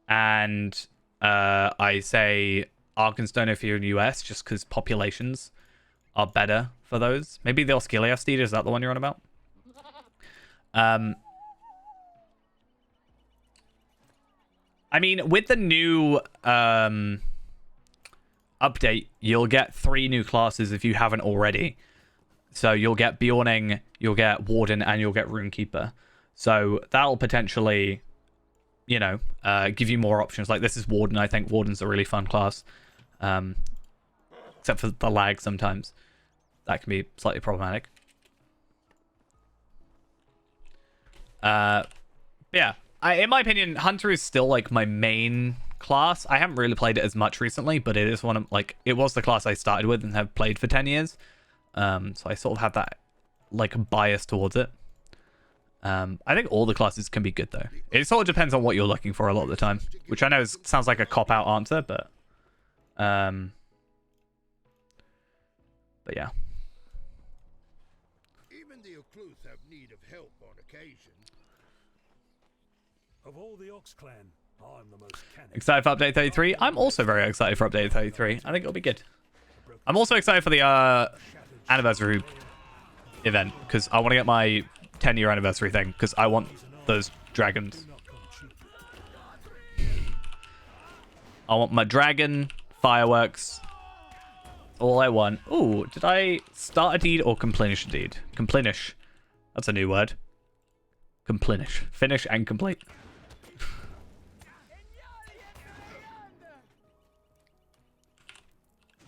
and I say Arkenstone if you're in US, just because populations are better for those. Maybe the Osculia Steed, is that the one you're on about? I mean, with the new update, you'll get 3 new classes if you haven't already. So you'll get Bjorning, you'll get Warden, and you'll get Runekeeper. So that'll potentially, you know, give you more options. Like, this is Warden. I think Warden's a really fun class. Except for the lag sometimes. That can be slightly problematic. Yeah. In my opinion, Hunter is still, like, my main class. I haven't really played it as much recently, but it is one of, like, it was the class I started with and have played for 10 years. So I sort of have that, like, bias towards it. I think all the classes can be good, though. It sort of depends on what you're looking for a lot of the time, which I know sounds like a cop-out answer, but yeah. Even the Ucluth have need of help on occasion. Of all the Ox clan, I'm the most canny. Excited for Update 33? I'm also very excited for Update 33. I think it'll be good. I'm also excited for the anniversary event, because I want to get my 10-year anniversary thing, because I want those dragons. I want my dragon, fireworks, all I want. Ooh, did I start a deed or complenish a deed? Complenish. That's a new word. Complenish. Finish and complete.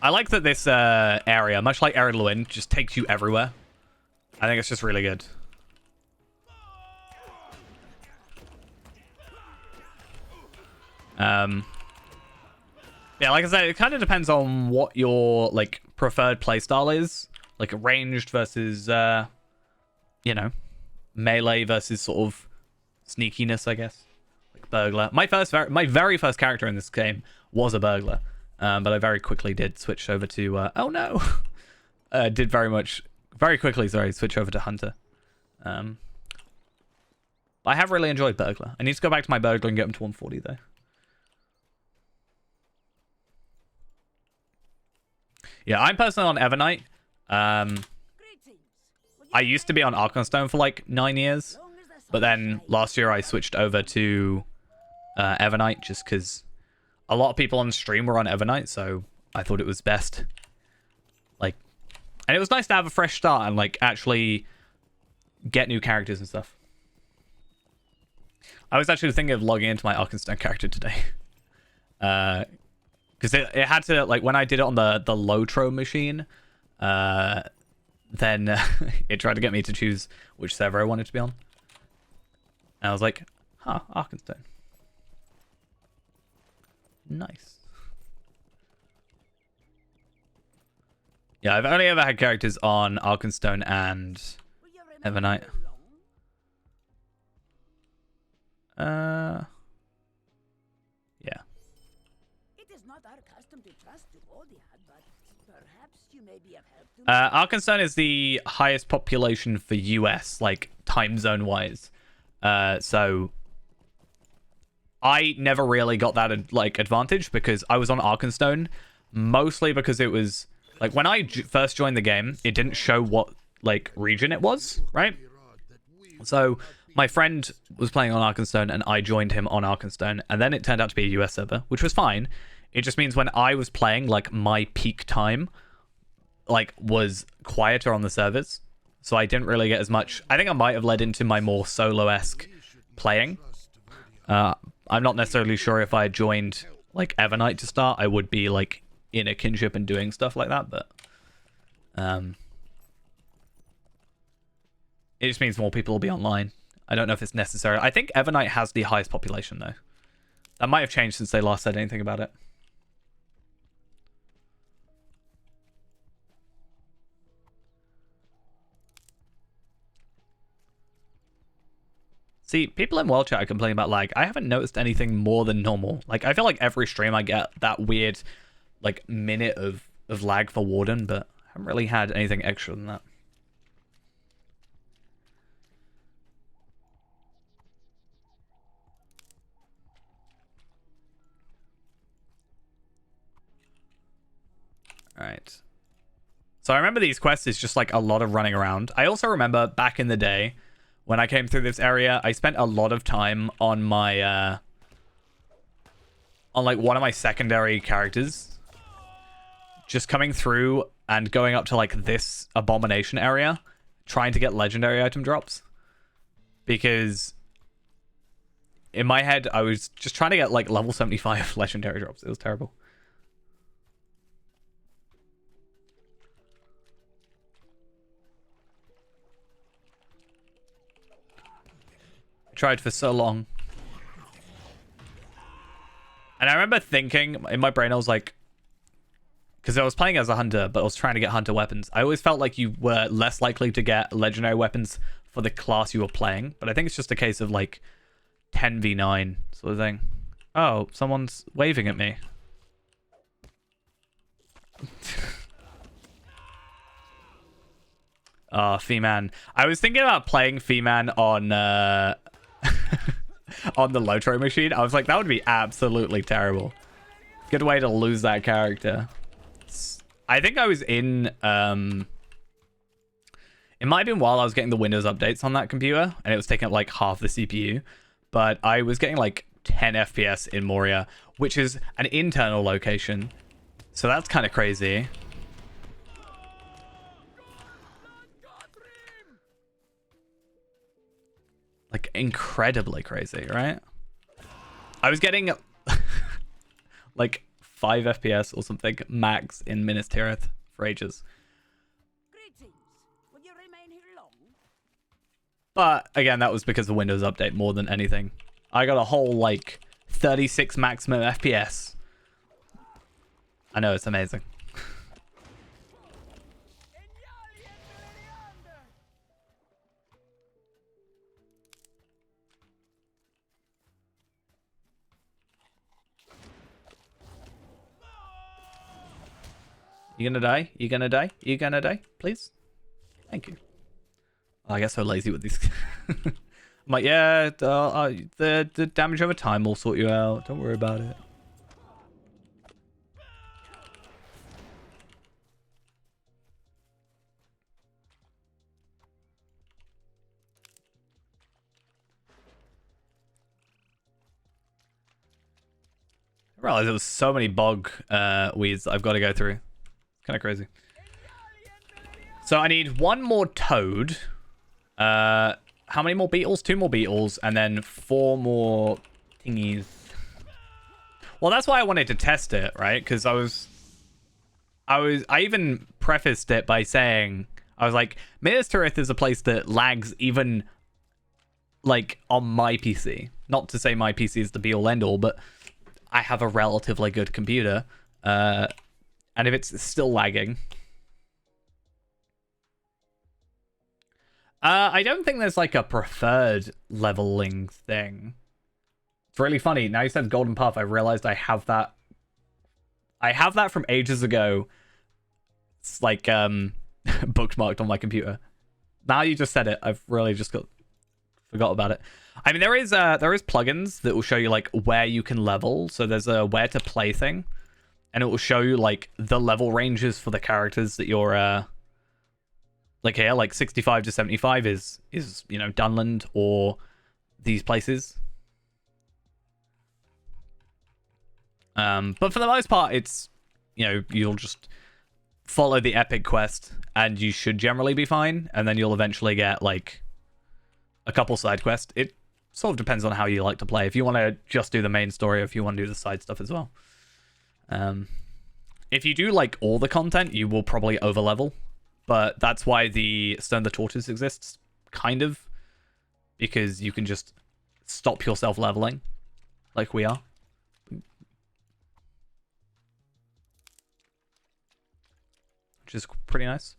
I like that this area, much like Ered Luin, just takes you everywhere. I think it's just really good. Yeah, like I said, it kind of depends on what your, like, preferred playstyle is. Like, ranged versus, you know, melee versus sort of sneakiness, I guess. Like burglar. My very first character in this game was a burglar. But I very quickly did switch over to, oh no! Very quickly, switch over to Hunter. I have really enjoyed Burglar. I need to go back to my Burglar and get him to 140, though. Yeah, I'm personally on Evernight. I used to be on Arkenstone for like 9 years. But then last year I switched over to Evernight just because a lot of people on stream were on Evernight, so I thought it was best. Like, and it was nice to have a fresh start and like actually get new characters and stuff. I was actually thinking of logging into my Arkenstone character today. Because it had to, like, when I did it on the Lotro machine, then it tried to get me to choose which server I wanted to be on. And I was like, huh, Arkenstone. Nice. Yeah, I've only ever had characters on Arkenstone and Evernight. Yeah. It is not our custom to trust to Odiad, but perhaps you may be of help to Arkenstone is the highest population for US, like time zone wise. So I never really got that like advantage because I was on Arkenstone mostly because it was like when I first joined the game, it didn't show what like region it was, right? So my friend was playing on Arkenstone and I joined him on Arkenstone, and then it turned out to be a US server, which was fine. It just means when I was playing, like, my peak time, like, was quieter on the servers. So I didn't really get as much. I think I might have led into my more solo-esque playing. I'm not necessarily sure if I had joined, like, Evernight to start, I would be, like, in a kinship and doing stuff like that, but it just means more people will be online. I don't know if it's necessary. I think Evernight has the highest population, though. That might have changed since they last said anything about it. See, people in World Chat are complaining about lag. I haven't noticed anything more than normal. Like, I feel like every stream I get that weird, like, minute of lag for Warden, but I haven't really had anything extra than that. Alright. So I remember these quests is just, like, a lot of running around. I also remember back in the day, when I came through this area, I spent a lot of time on my, on, like, one of my secondary characters. Just coming through and going up to, like, this abomination area, trying to get legendary item drops. Because in my head, I was just trying to get, like, level 75 legendary drops. It was terrible. Tried for so long. And I remember thinking in my brain, I was like, because I was playing as a hunter, but I was trying to get hunter weapons. I always felt like you were less likely to get legendary weapons for the class you were playing. But I think it's just a case of like 10v9 sort of thing. Oh, someone's waving at me. Oh, Fee-Man. I was thinking about playing Fee-Man on on the Lotro machine. I was like, that would be absolutely terrible. Good way to lose that character. I think I was in it might have been while I was getting the Windows updates on that computer, and it was taking up like half the CPU, but I was getting like 10 FPS in Moria, which is an internal location, so that's kind of crazy. Like, incredibly crazy, right? I was getting like 5 FPS or something max in Minas Tirith for ages. Greetings. Will you remain here long? But again, that was because of the Windows update more than anything. I got a whole like 36 maximum FPS. I know, it's amazing. You gonna die? You gonna die? You gonna die? Please? Thank you. I get so lazy with these. I'm like, yeah, the damage over time will sort you out. Don't worry about it. I realized there was so many bog weeds I've got to go through. Kind of crazy. So I need one more toad. How many more beetles? 2 more beetles, and then 4 more thingies. Well, that's why I wanted to test it, right? Because I even prefaced it by saying, I was like, Minas Tirith is a place that lags even like on my PC. Not to say my PC is the be all end all, but I have a relatively good computer. And if it's still lagging, I don't think there's like a preferred leveling thing. It's really funny. Now you said Golden Path, I realized I have that. I have that from ages ago. It's like bookmarked on my computer. Now you just said it, I've really just forgot about it. I mean, there is plugins that will show you like where you can level. So there's a where to play thing. And it will show you like the level ranges for the characters that you're like here, like 65 to 75 is you know, Dunland or these places. But for the most part, it's, you know, you'll just follow the epic quest and you should generally be fine, and then you'll eventually get like a couple side quests. It sort of depends on how you like to play. If you want to just do the main story, or if you want to do the side stuff as well. If you do like all the content, you will probably overlevel, but that's why the Stone the Tortoise exists, kind of, because you can just stop yourself leveling, like we are. Which is pretty nice.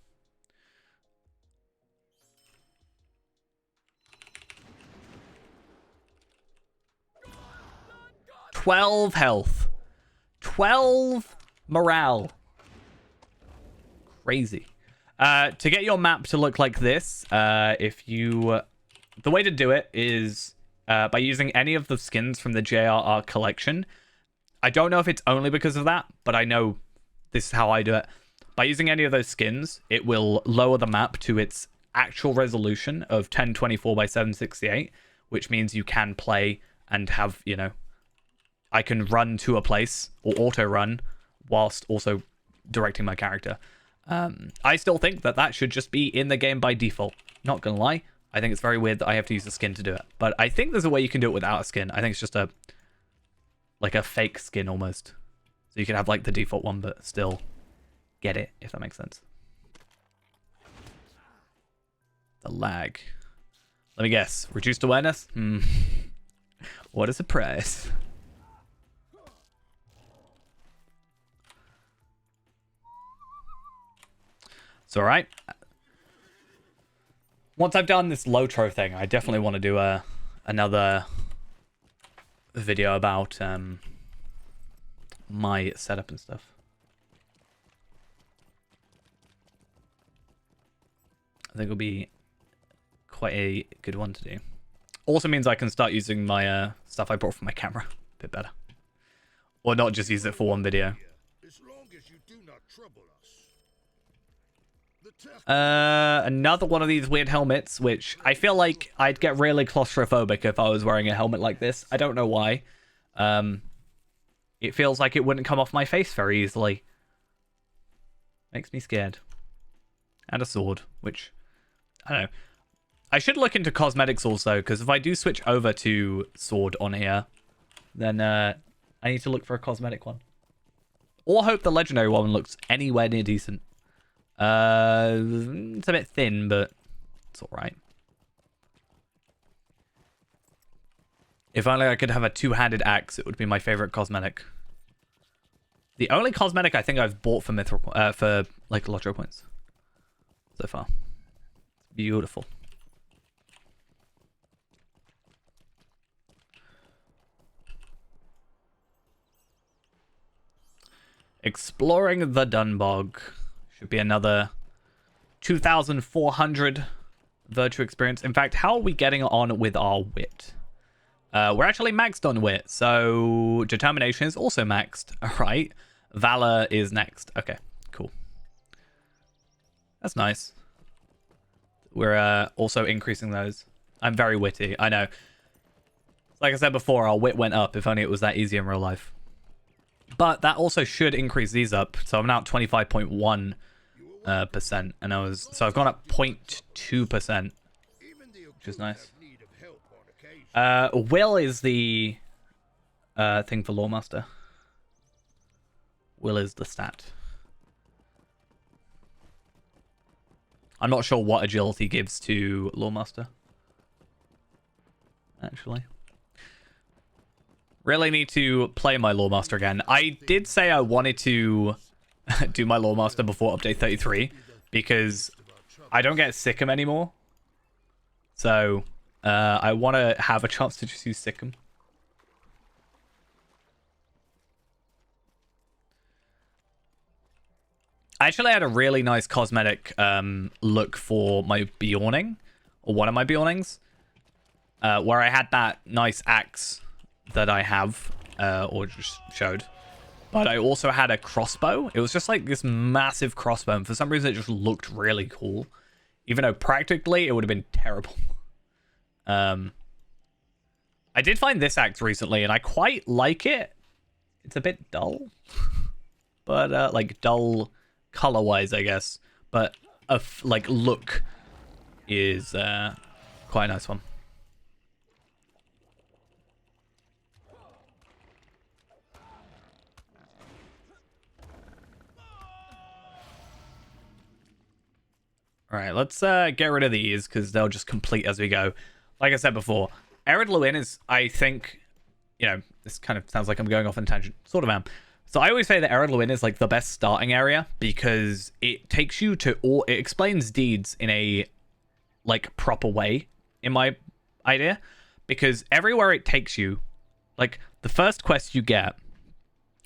$12 health. 12 morale. Crazy. To get your map to look like this, if you... the way to do it is by using any of the skins from the JRR collection. I don't know if it's only because of that, but I know this is how I do it. By using any of those skins, it will lower the map to its actual resolution of 1024 by 768, which means you can play and have, you know, I can run to a place or auto run whilst also directing my character. I still think that that should just be in the game by default. Not gonna lie, I think it's very weird that I have to use a skin to do it. But I think there's a way you can do it without a skin. I think it's just a fake skin almost. So you can have like the default one, but still get it, if that makes sense. The lag. Let me guess. Reduced awareness? What a surprise. It's alright. Once I've done this Lotro thing, I definitely want to do another video about my setup and stuff. I think it'll be quite a good one to do. Also means I can start using my stuff I brought from my camera a bit better. Or not just use it for one video. As long as you do not trouble us. Another one of these weird helmets, which I feel like I'd get really claustrophobic if I was wearing a helmet like this. I don't know why. It feels like it wouldn't come off my face very easily. Makes me scared. And a sword, which... I don't know. I should look into cosmetics also, because if I do switch over to sword on here, then I need to look for a cosmetic one. Or hope the legendary one looks anywhere near decent. It's a bit thin, but it's alright. If only I could have a two-handed axe, it would be my favorite cosmetic. The only cosmetic I think I've bought for for like Lotro points so far. Beautiful. Exploring the Dunbog. Should be another 2,400 virtue experience. In fact, how are we getting on with our wit? We're actually maxed on wit, so determination is also maxed. Alright. Valor is next. Okay, cool. That's nice. We're also increasing those. I'm very witty, I know. Like I said before, our wit went up, if only it was that easy in real life. But that also should increase these up. So I'm now at 25.1%, and I've gone up 0.2%, which is nice. Will is the thing for Lawmaster. Will is the stat. I'm not sure what agility gives to Lawmaster. Actually. Really need to play my Lawmaster again. I did say I wanted to do my Lawmaster before update 33 because I don't get Sikkim anymore. So I want to have a chance to just use Sikkim. I actually had a really nice cosmetic look for my Bjorning, or one of my Bjornings, where I had that nice axe that I have, or just showed. But I also had a crossbow. It was just like this massive crossbow, and for some reason it just looked really cool. even though practically it would have been terrible. I did find this axe recently, and I quite like it. It's a bit dull, but like dull color-wise, I guess. But like look is quite a nice one. All right, let's get rid of these because they'll just complete as we go. Like I said before, Ered Luin is, I think, you know, this kind of sounds like I'm going off on a tangent. Sort of am. So I always say that Ered Luin is like the best starting area because it takes you to all, it explains deeds in a like proper way, in my idea. Because everywhere it takes you, like the first quest you get,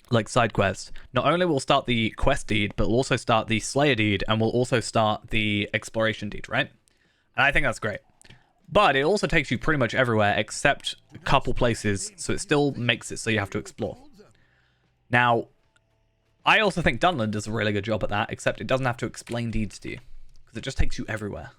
like side quest, not only will start the quest deed, but will also start the Slayer deed and will also start the exploration deed, right? And I think that's great. But it also takes you pretty much everywhere except a couple places, so it still makes it so you have to explore. Now, I also think Dunland does a really good job at that, except it doesn't have to explain deeds to you, because it just takes you everywhere.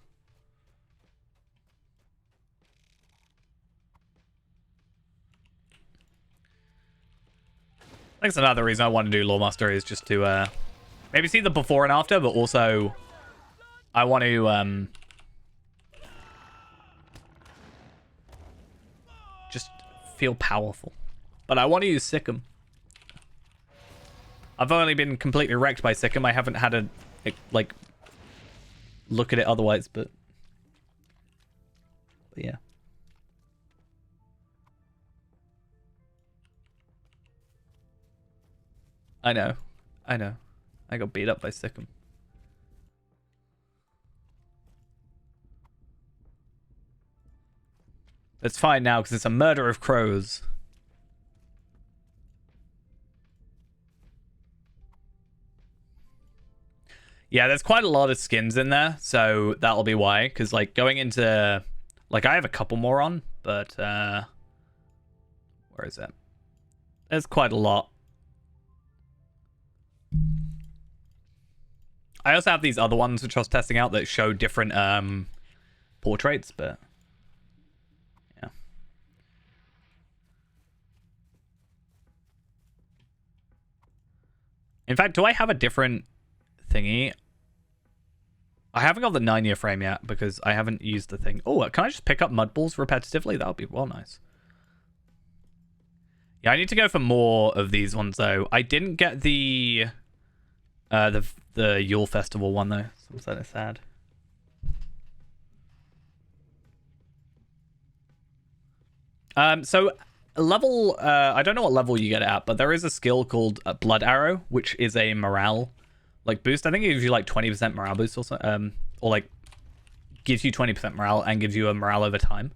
I think that's another reason I want to do Lawmaster is just to maybe see the before and after, but also I want to just feel powerful. But I want to use Sikkim. I've only been completely wrecked by Sikkim. I haven't had a like look at it otherwise, but yeah. I know. I got beat up by Sikkim. It's fine now because it's a murder of crows. Yeah, there's quite a lot of skins in there, so that'll be why. Because like going into, like I have a couple more on, but where is it? There's quite a lot. I also have these other ones which I was testing out that show different portraits, but yeah. In fact, do I have a different thingy? I haven't got the 9-year frame yet because I haven't used the thing. Oh, can I just pick up mud balls repetitively? That would be well nice. Yeah, I need to go for more of these ones though. I didn't get the Yule Festival one though. So I'm kind of sad. So level, I don't know what level you get it at, but there is a skill called Blood Arrow, which is a morale like boost. I think it gives you like 20% morale boost or something, or like gives you 20% morale and gives you a morale over time.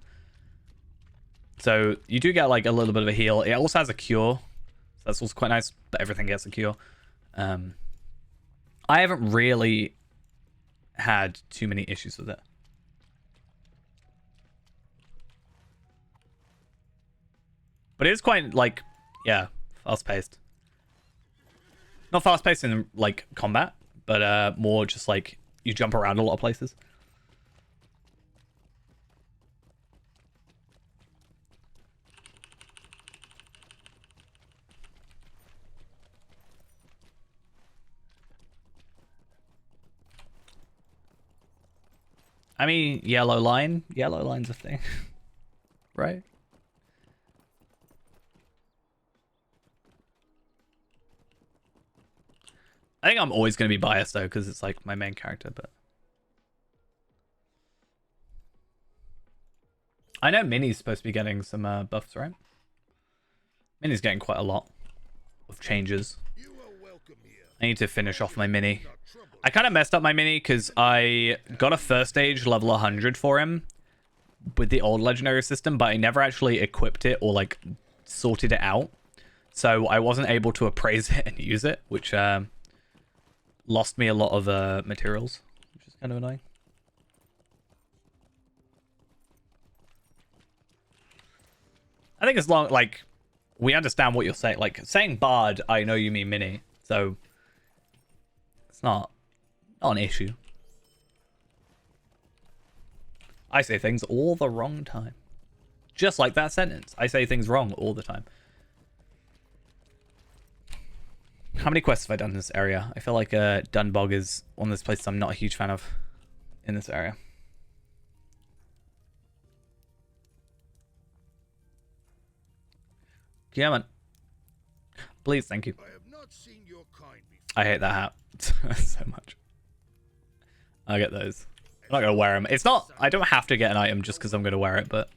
So you do get like a little bit of a heal. It also has a cure. So that's also quite nice, but everything gets a cure. I haven't really had too many issues with it. But it is quite like, yeah, fast-paced. Not fast-paced in like combat, but more just like you jump around a lot of places. I mean, yellow line's a thing, right? I think I'm always going to be biased though, because it's like my main character, but I know Minnie's supposed to be getting some buffs, right? Minnie's getting quite a lot of changes. I need to finish off my Minnie. I kind of messed up my Mini because I got a first stage level 100 for him with the old legendary system, but I never actually equipped it or like sorted it out. So I wasn't able to appraise it and use it, which lost me a lot of materials, which is kind of annoying. I think as long, like, we understand what you're saying. Like, saying Bard, I know you mean Mini, so it's not an issue. I say things all the wrong time. Just like that sentence. I say things wrong all the time. How many quests have I done in this area? I feel like Dunbog is one of those places I'm not a huge fan of in this area. Yeah, man. Please, thank you. I have not seen your kind before. I hate that hat so much. I get those. I'm not gonna wear them. It's not. I don't have to get an item just because I'm gonna wear it, but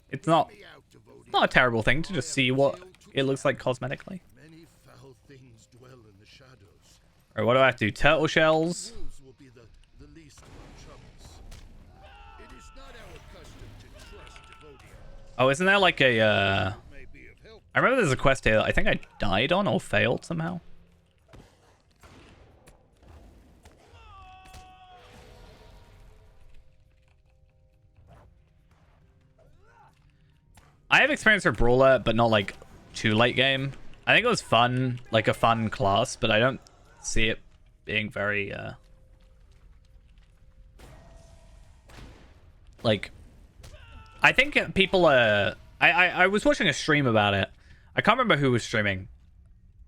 it's not a terrible thing to just see what it looks like cosmetically. Many foul things dwell in the shadows. Alright, what do I have to do? Turtle shells. Wolves will be the least of our troubles. It is not our custom to trust Devotia. Oh, isn't there like a May be of help. I remember there's a quest here that I think I died on or failed somehow. I have experience with Brawler, but not like too late game. I think it was fun, like a fun class, but I don't see it being very like I think people are I was watching a stream about it. I can't remember who was streaming,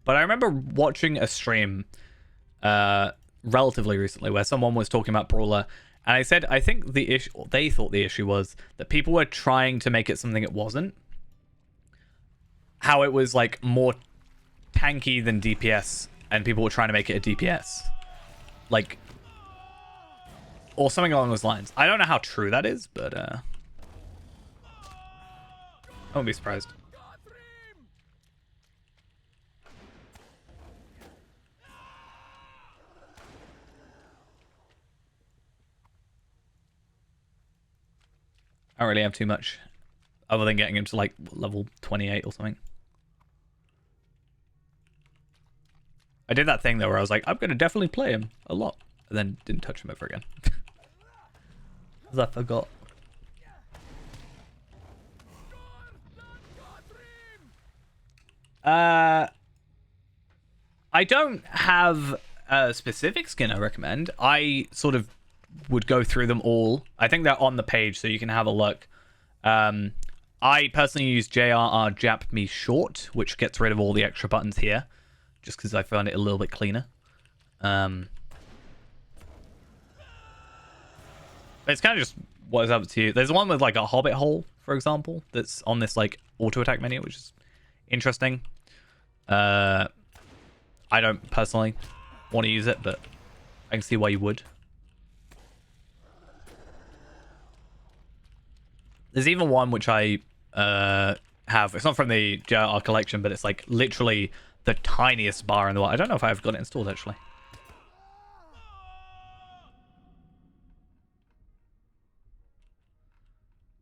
but I remember watching a stream relatively recently where someone was talking about Brawler, and I said I think the issue, they thought the issue was that people were trying to make it something it wasn't. How it was like more tanky than DPS, and people were trying to make it a DPS, like, or something along those lines. I don't know how true that is, but I won't be surprised. I don't really have too much other than getting him to like level 28 or something. I did that thing though where I was like, I'm gonna definitely play him a lot, and then didn't touch him ever again. Because I forgot. I don't have a specific skin I recommend. I sort of would go through them all. I think they're on the page, so you can have a look. I personally use JRR Jap Me Short, which gets rid of all the extra buttons here, just because I found it a little bit cleaner. It's kind of just what is up to you. There's one with like a hobbit hole, for example, that's on this like auto attack menu, which is interesting. I don't personally want to use it, but I can see why you would. There's even one which I have. It's not from the JR collection, but it's like literally the tiniest bar in the world. I don't know if I've got it installed actually.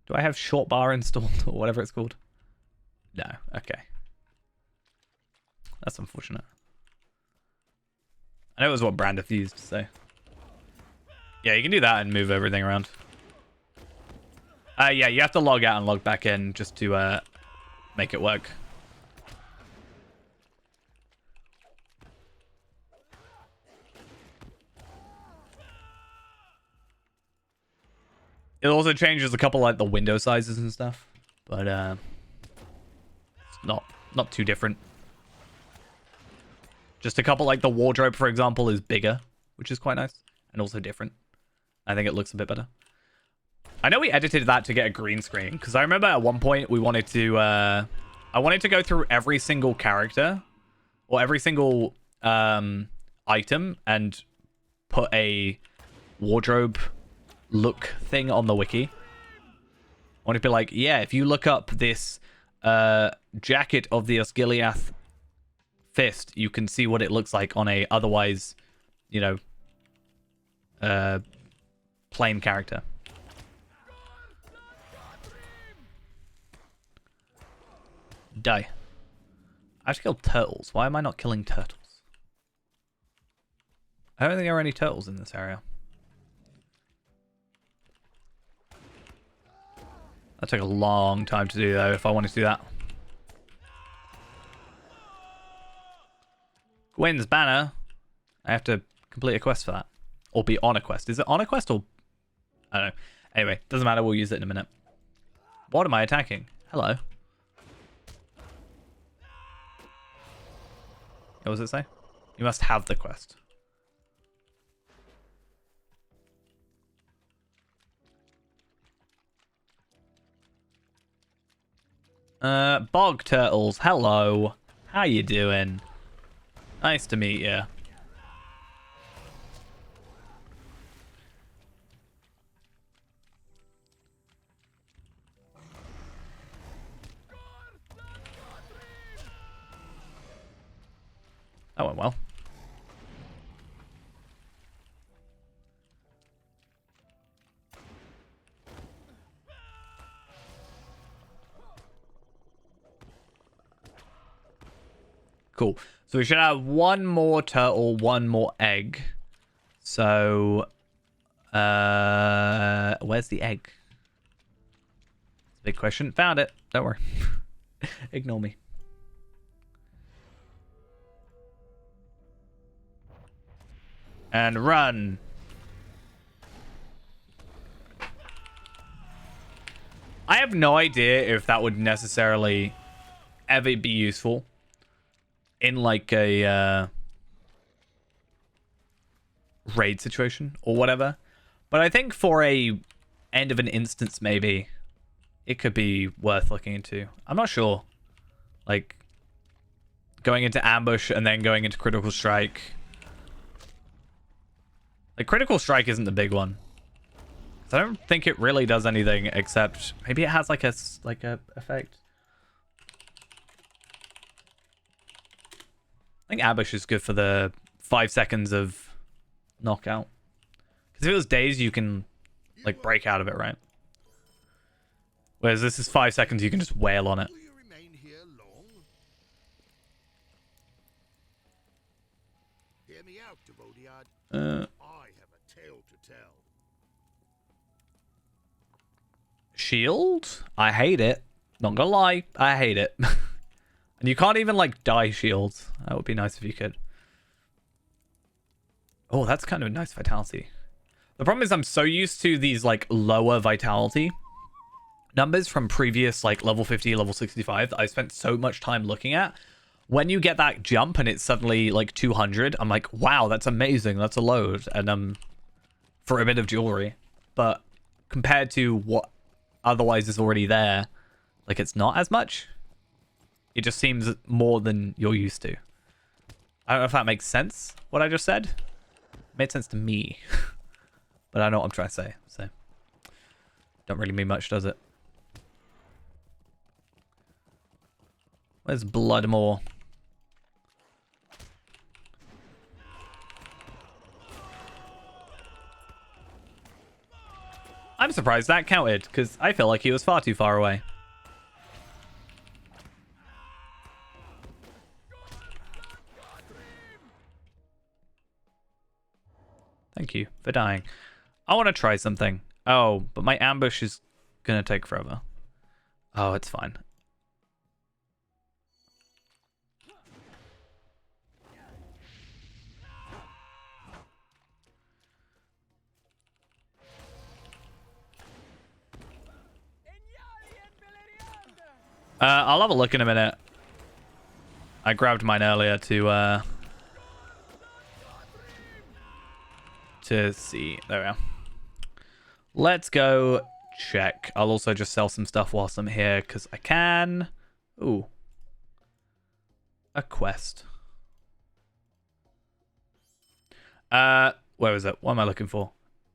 Do I have short bar installed or whatever it's called? No. Okay. That's unfortunate. I know it was what Brandeth used, so. Yeah, you can do that and move everything around. Yeah, you have to log out and log back in just to make it work. It also changes a couple like the window sizes and stuff, but it's not too different. Just a couple like the wardrobe, for example, is bigger, which is quite nice and also different. I think it looks a bit better. I know we edited that to get a green screen because I remember at one point we wanted to I wanted to go through every single character or every single item and put a wardrobe look thing on the wiki. I want to be like, yeah, if you look up this jacket of the Osgiliath fist, you can see what it looks like on a otherwise, you know, plain character. Die. I have to kill turtles. Why am I not killing turtles? I don't think there are any turtles in this area. That took a long time to do, though, if I wanted to do that. Gwyn's banner. I have to complete a quest for that. Or be on a quest. Is it on a quest or... I don't know. Anyway, doesn't matter. We'll use it in a minute. What am I attacking? Hello. What does it say? You must have the quest. Bog turtles, hello. How you doing? Nice to meet you. That went well. Cool. So we should have one more turtle, one more egg. So, where's the egg? Big question. Found it. Don't worry. Ignore me. And run. I have no idea if that would necessarily ever be useful in like a raid situation or whatever. But I think for a end of an instance, maybe it could be worth looking into. I'm not sure. Like going into ambush and then going into critical strike. Like critical strike isn't the big one. So I don't think it really does anything except maybe it has like a effect. I think ambush is good for the 5 seconds of knockout. Because if it was days, you can like break out of it, right? Whereas this is 5 seconds, you can just wail on it. Will you remain here long? Hear me out, Devodiad. I have a tale to tell. Shield? I hate it. Not gonna lie, I hate it. And you can't even like dye shields. That would be nice if you could. Oh, that's kind of a nice vitality. The problem is I'm so used to these like lower vitality numbers from previous like level 50, level 65 that I spent so much time looking at. When you get that jump and it's suddenly like 200, I'm like, wow, that's amazing. That's a load. And for a bit of jewelry. But compared to what otherwise is already there, like it's not as much. It just seems more than you're used to. I don't know if that makes sense, what I just said. It made sense to me. But I know what I'm trying to say, so. Don't really mean much, does it? Where's Bloodmore? I'm surprised that counted, because I feel like he was far too far away. Thank you for dying. I want to try something. Oh, but my ambush is going to take forever. Oh, it's fine. I'll have a look in a minute. I grabbed mine earlier to see. There we are. Let's go check. I'll also just sell some stuff whilst I'm here because I can. Ooh. A quest. Where was it? What am I looking for?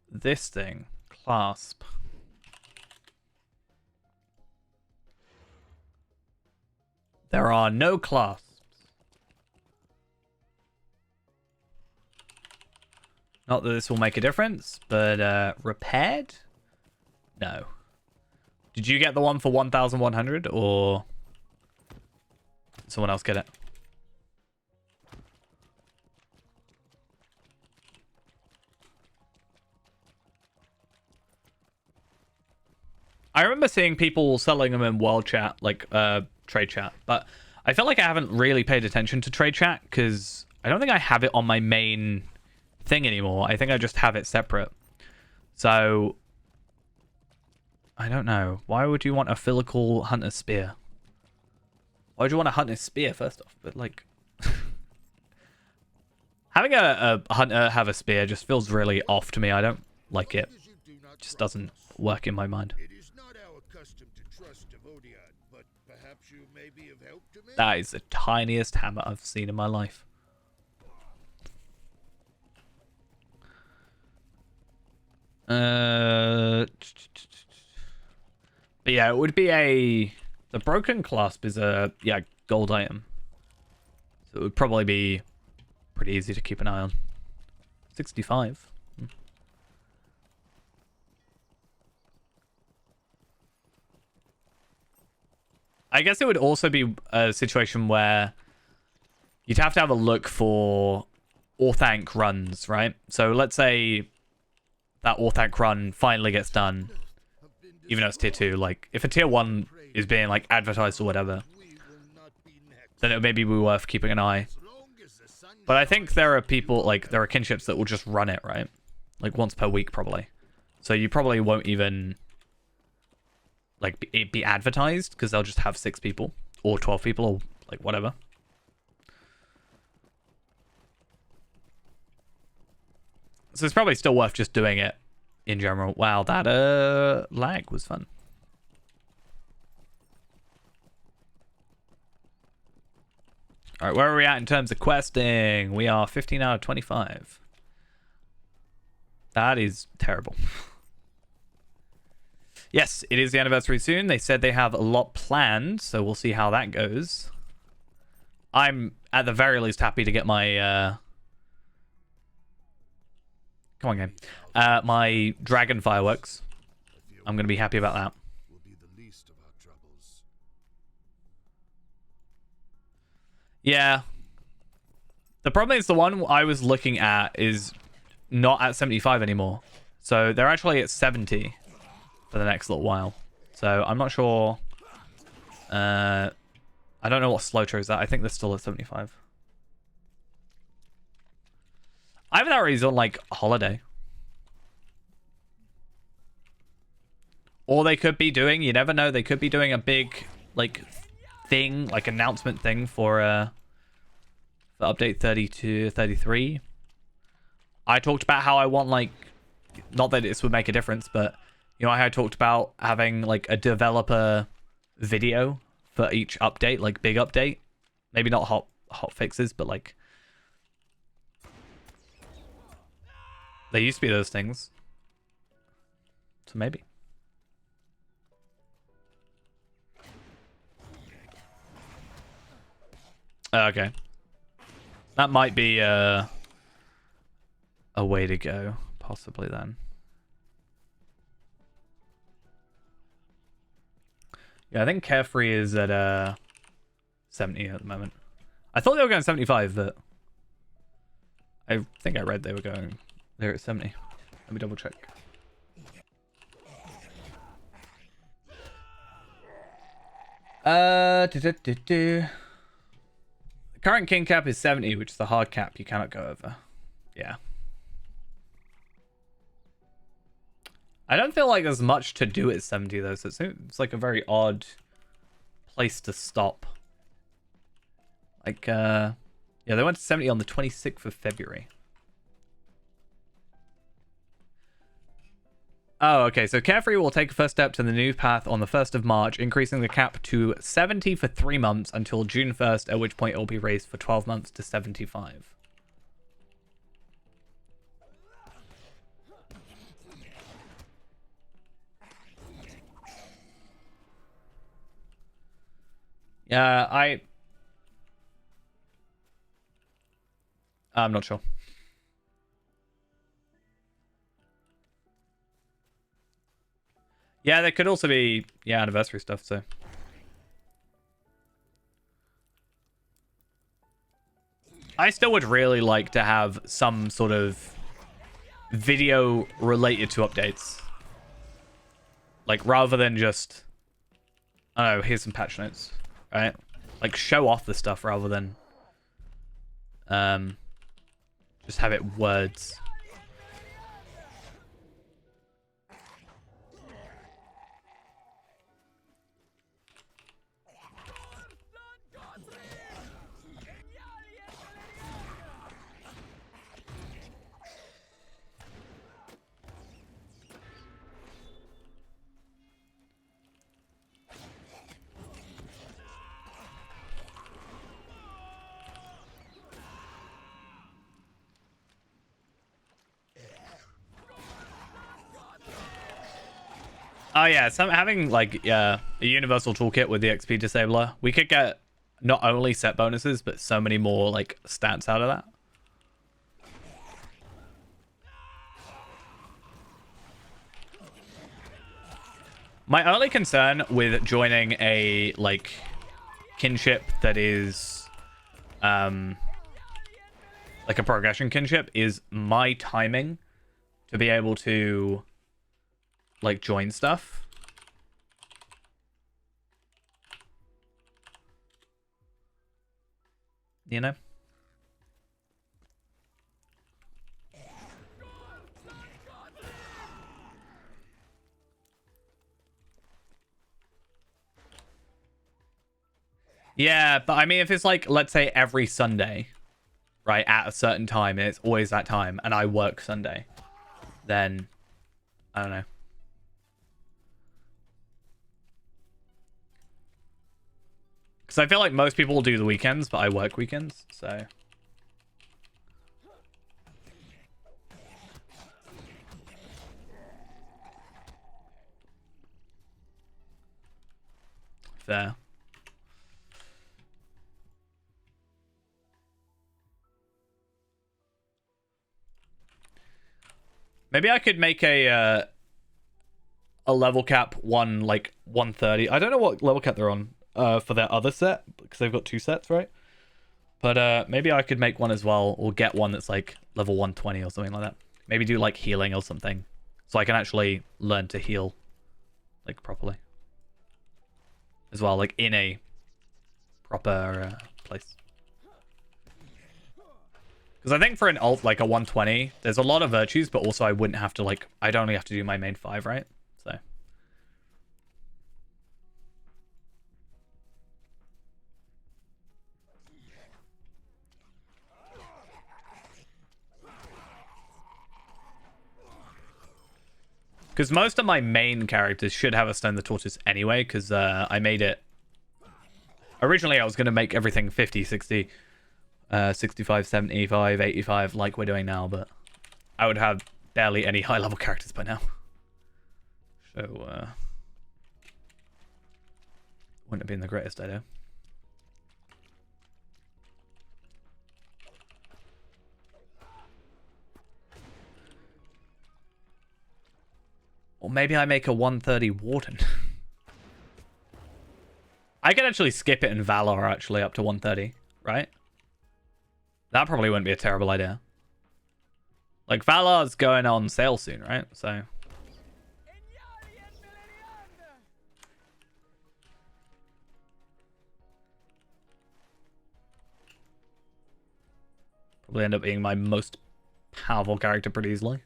This thing. Clasp. There are no clasps. Not that this will make a difference, but repaired? No. Did you get the one for 1,100 or someone else get it? I remember seeing people selling them in world chat, like trade chat, but I feel like I haven't really paid attention to trade chat because I don't think I have it on my main thing anymore. I think I just have it separate. So I don't know. Why would you want a Philical Hunter Spear? Why would you want a Hunter Spear, first off? But, like... having a Hunter have a Spear just feels really off to me. I don't like it. It just doesn't work in my mind. It is not our custom to trust Devodiad, but perhaps you may be of help to me? That is the tiniest hammer I've seen in my life. But yeah, it would be a... The broken clasp is a, yeah, gold item. So it would probably be pretty easy to keep an eye on. 65. I guess it would also be a situation where you'd have to have a look for Orthanc runs, right? So let's say that Orthanc run finally gets done, even though it's tier 2. Like, if a tier 1 is being, like, advertised or whatever, then it would maybe be worth keeping an eye. But I think there are people, like, there are kinships that will just run it, right? Like, once per week, probably. So you probably won't even... like, it be advertised, because they'll just have 6 people, or 12 people, or, like, whatever. So it's probably still worth just doing it in general. Wow, that, lag was fun. Alright, where are we at in terms of questing? We are 15 out of 25. That is terrible. Yes, it is the anniversary soon. They said they have a lot planned, so we'll see how that goes. I'm, at the very least, happy to get my, come on, game. My dragon fireworks. I'm going to be happy about that. Will be the least of our troubles. Yeah. The problem is the one I was looking at is not at 75 anymore. So they're actually at 70 for the next little while. So I'm not sure. I don't know what Slotra is at. I think they're still at 75. Either that or he's on, like, holiday. Or they could be doing, you never know, they could be doing a big, like, thing, like, announcement thing for update 32, 33. I talked about how I want, like, not that this would make a difference, but, you know, I talked about having, like, a developer video for each update, like, big update. Maybe not hot fixes, but, like, they used to be those things. So maybe. Okay. That might be a way to go, possibly then. Yeah, I think Carefree is at 70 at the moment. I thought they were going 75, but I think I read they were going... They're at 70. Let me double check. The current king cap is 70, which is the hard cap you cannot go over. Yeah. I don't feel like there's much to do at 70 though, so it's like a very odd place to stop. Like, yeah, they went to 70 on the 26th of February. Oh, okay, so Carefree will take a first step to the new path on the 1st of March, increasing the cap to 70 for 3 months until June 1st, at which point it will be raised for 12 months to 75. Yeah, I'm not sure. Yeah, there could also be, yeah, anniversary stuff, so. I still would really like to have some sort of video related to updates. Like, rather than just, I don't know, here's some patch notes, right? Like, show off the stuff rather than just have it words. Oh yeah, so having like a universal toolkit with the XP disabler, we could get not only set bonuses but so many more like stats out of that. My only concern with joining a like kinship that is like a progression kinship is my timing to be able to like join stuff. You know? Yeah, but I mean, if it's like, let's say every Sunday, right, at a certain time, and it's always that time, and I work Sunday, then I don't know. Because I feel like most people will do the weekends, but I work weekends, so. Fair. Maybe I could make a level cap one, like 130. I don't know what level cap they're on for their other set, because they've got two sets, right? But maybe I could make one as well, or get one that's like level 120 or something like that. Maybe do like healing or something, so I can actually learn to heal like properly as well, like in a proper place. Because I think for an ult like a 120, there's a lot of virtues, but also I wouldn't have to like, I'd only have to do my main 5, right? So. Because most of my main characters should have a Stone the Tortoise anyway, because I made it... Originally, I was going to make everything 50, 60, 65, 75, 85, like we're doing now, but I would have barely any high-level characters by now. So, wouldn't have been the greatest idea. Or maybe I make a 130 Warden. I could actually skip it in Valor, actually, up to 130, right? That probably wouldn't be a terrible idea. Like, Valor's going on sale soon, right? So... probably end up being my most powerful character pretty easily.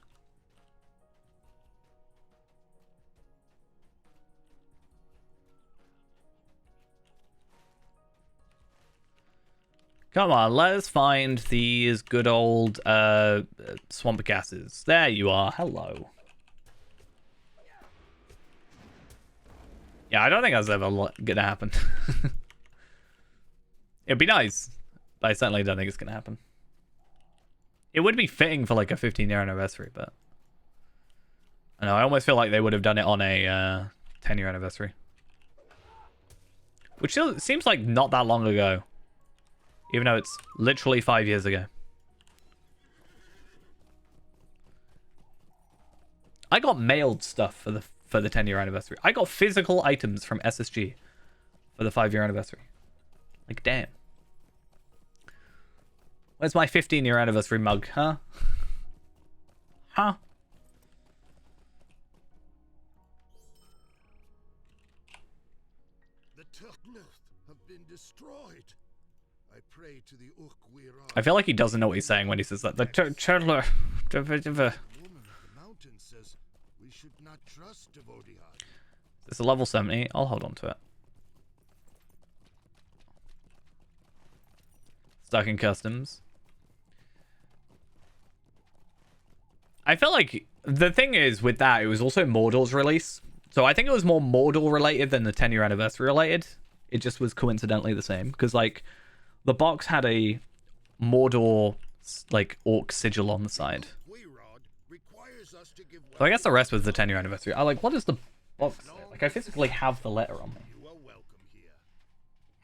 Come on, let's find these good old swamp gases. There you are. Hello. Yeah, I don't think that's ever gonna happen. It'd be nice, but I certainly don't think it's gonna happen. It would be fitting for like a 15-year anniversary, but I know, I almost feel like they would have done it on a 10-year anniversary, which still seems like not that long ago. Even though it's literally 5 years ago. I got mailed stuff for the 10-year anniversary. I got physical items from SSG for the 5-year anniversary. Like, damn. Where's my 15-year anniversary mug, huh? Huh? The Turknoth have been destroyed. I pray to the I feel like he doesn't know what he's saying when he says that. The Turtler. woman of the mountain says we should not trust Devotead. It's a level 70. I'll hold on to it. Stuck in customs. I feel like the thing is with that, it was also Mordor's release. So I think it was more Mordor related than the 10-year anniversary related. It just was coincidentally the same. Because, like, the box had a Mordor, like, orc sigil on the side. So I guess the rest was the 10-year anniversary. I like, what does the box it. Like, I physically have the letter on me. You are welcome here.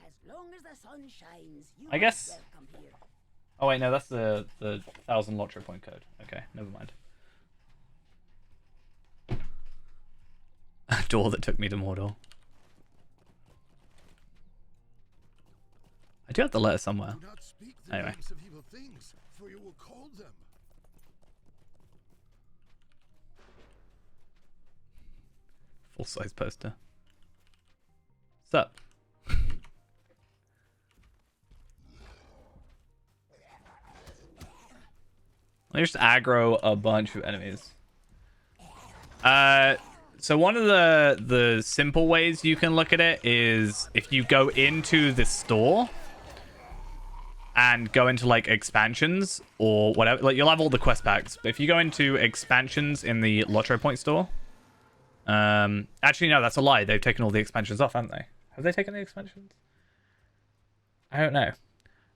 As long as the sun shines, you I guess... are welcome here. Oh, wait, no, that's the 1,000 Lotro point code. Okay, never mind. A door that took me to Mordor. I do have the letter somewhere. Do not speak the Anyway. names of evil things, for you will call them. Full-size poster. Sup? Let me just aggro a bunch of enemies. So one of the simple ways you can look at it is if you go into the store and go into like expansions or whatever, like you'll have all the quest packs. But if you go into expansions in the Lotro Point store, actually no, that's a lie. They've taken all the expansions off, haven't they? Have they taken the expansions? I don't know.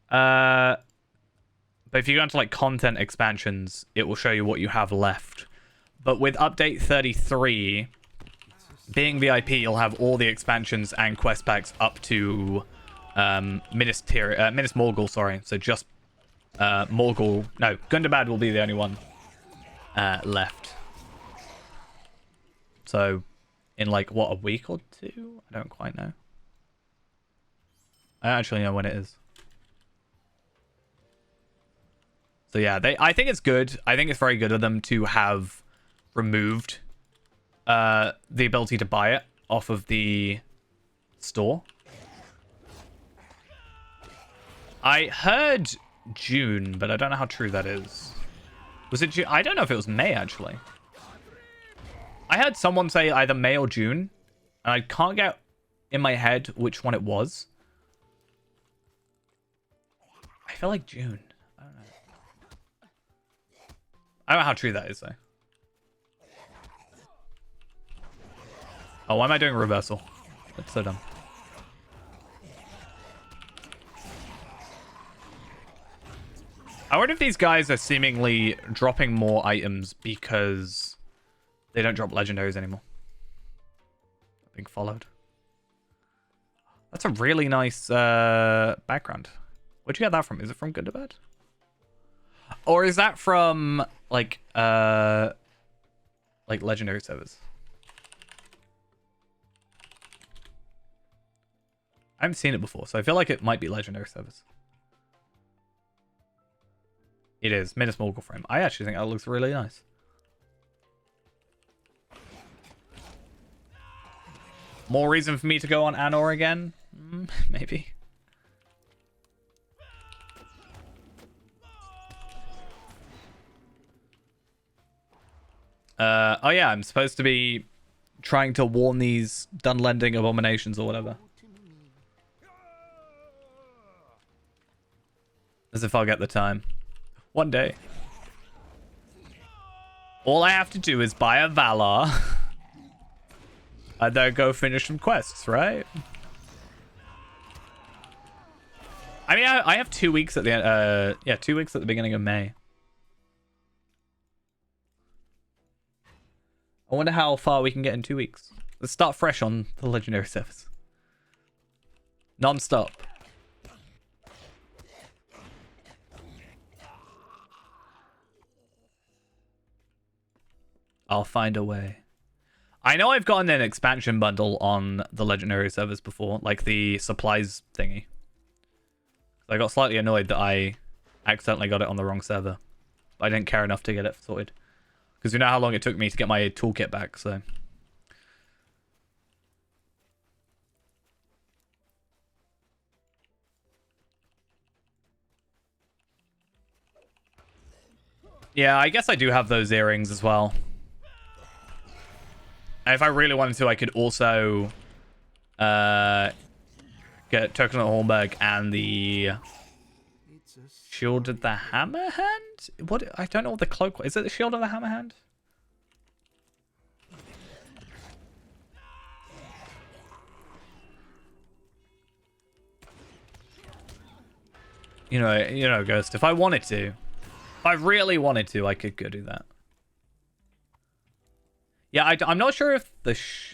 But if you go into like content expansions, it will show you what you have left. But with update 33, being VIP, you'll have all the expansions and quest packs up to Minas Morgul, sorry. So just Morgul. No, Gundabad will be the only one left. So in like, what, a week or two? I don't quite know. I don't actually know when it is. So yeah, I think it's good. I think it's very good of them to have removed the ability to buy it off of the store. I heard June, but I don't know how true that is. Was it June? I don't know if it was May, actually. I heard someone say either May or June, and I can't get in my head which one it was. I feel like June. I don't know. I don't know how true that is, though. Oh, why am I doing reversal? That's so dumb. I wonder if these guys are seemingly dropping more items because they don't drop legendaries anymore. Being followed. That's a really nice background. Where'd you get that from? Is it from Good to Bad? Or is that from like legendary servers? I haven't seen it before, so I feel like it might be legendary servers. It is. Minas Morgul frame. I actually think that looks really nice. More reason for me to go on Anor again? Maybe. Oh yeah, I'm supposed to be trying to warn these Dunlanding abominations or whatever. As if I'll get the time. One day. All I have to do is buy a Valar. And then go finish some quests, right? I mean, I have 2 weeks at the end. Yeah, 2 weeks at the beginning of May. I wonder how far we can get in 2 weeks. Let's start fresh on the legendary service. Non-stop. I'll find a way. I know I've gotten an expansion bundle on the legendary service before, like the supplies thingy. I got slightly annoyed that I accidentally got it on the wrong server. But I didn't care enough to get it sorted. Because you know how long it took me to get my toolkit back, so... Yeah, I guess I do have those earrings as well. And if I really wanted to, I could also get Token of Hornburg and the Shield of the Hammerhand? What? I don't know what the cloak was. Is it the Shield of the Hammerhand? You know, Ghost. If I wanted to, if I really wanted to, I could go do that. Yeah, I'm not sure if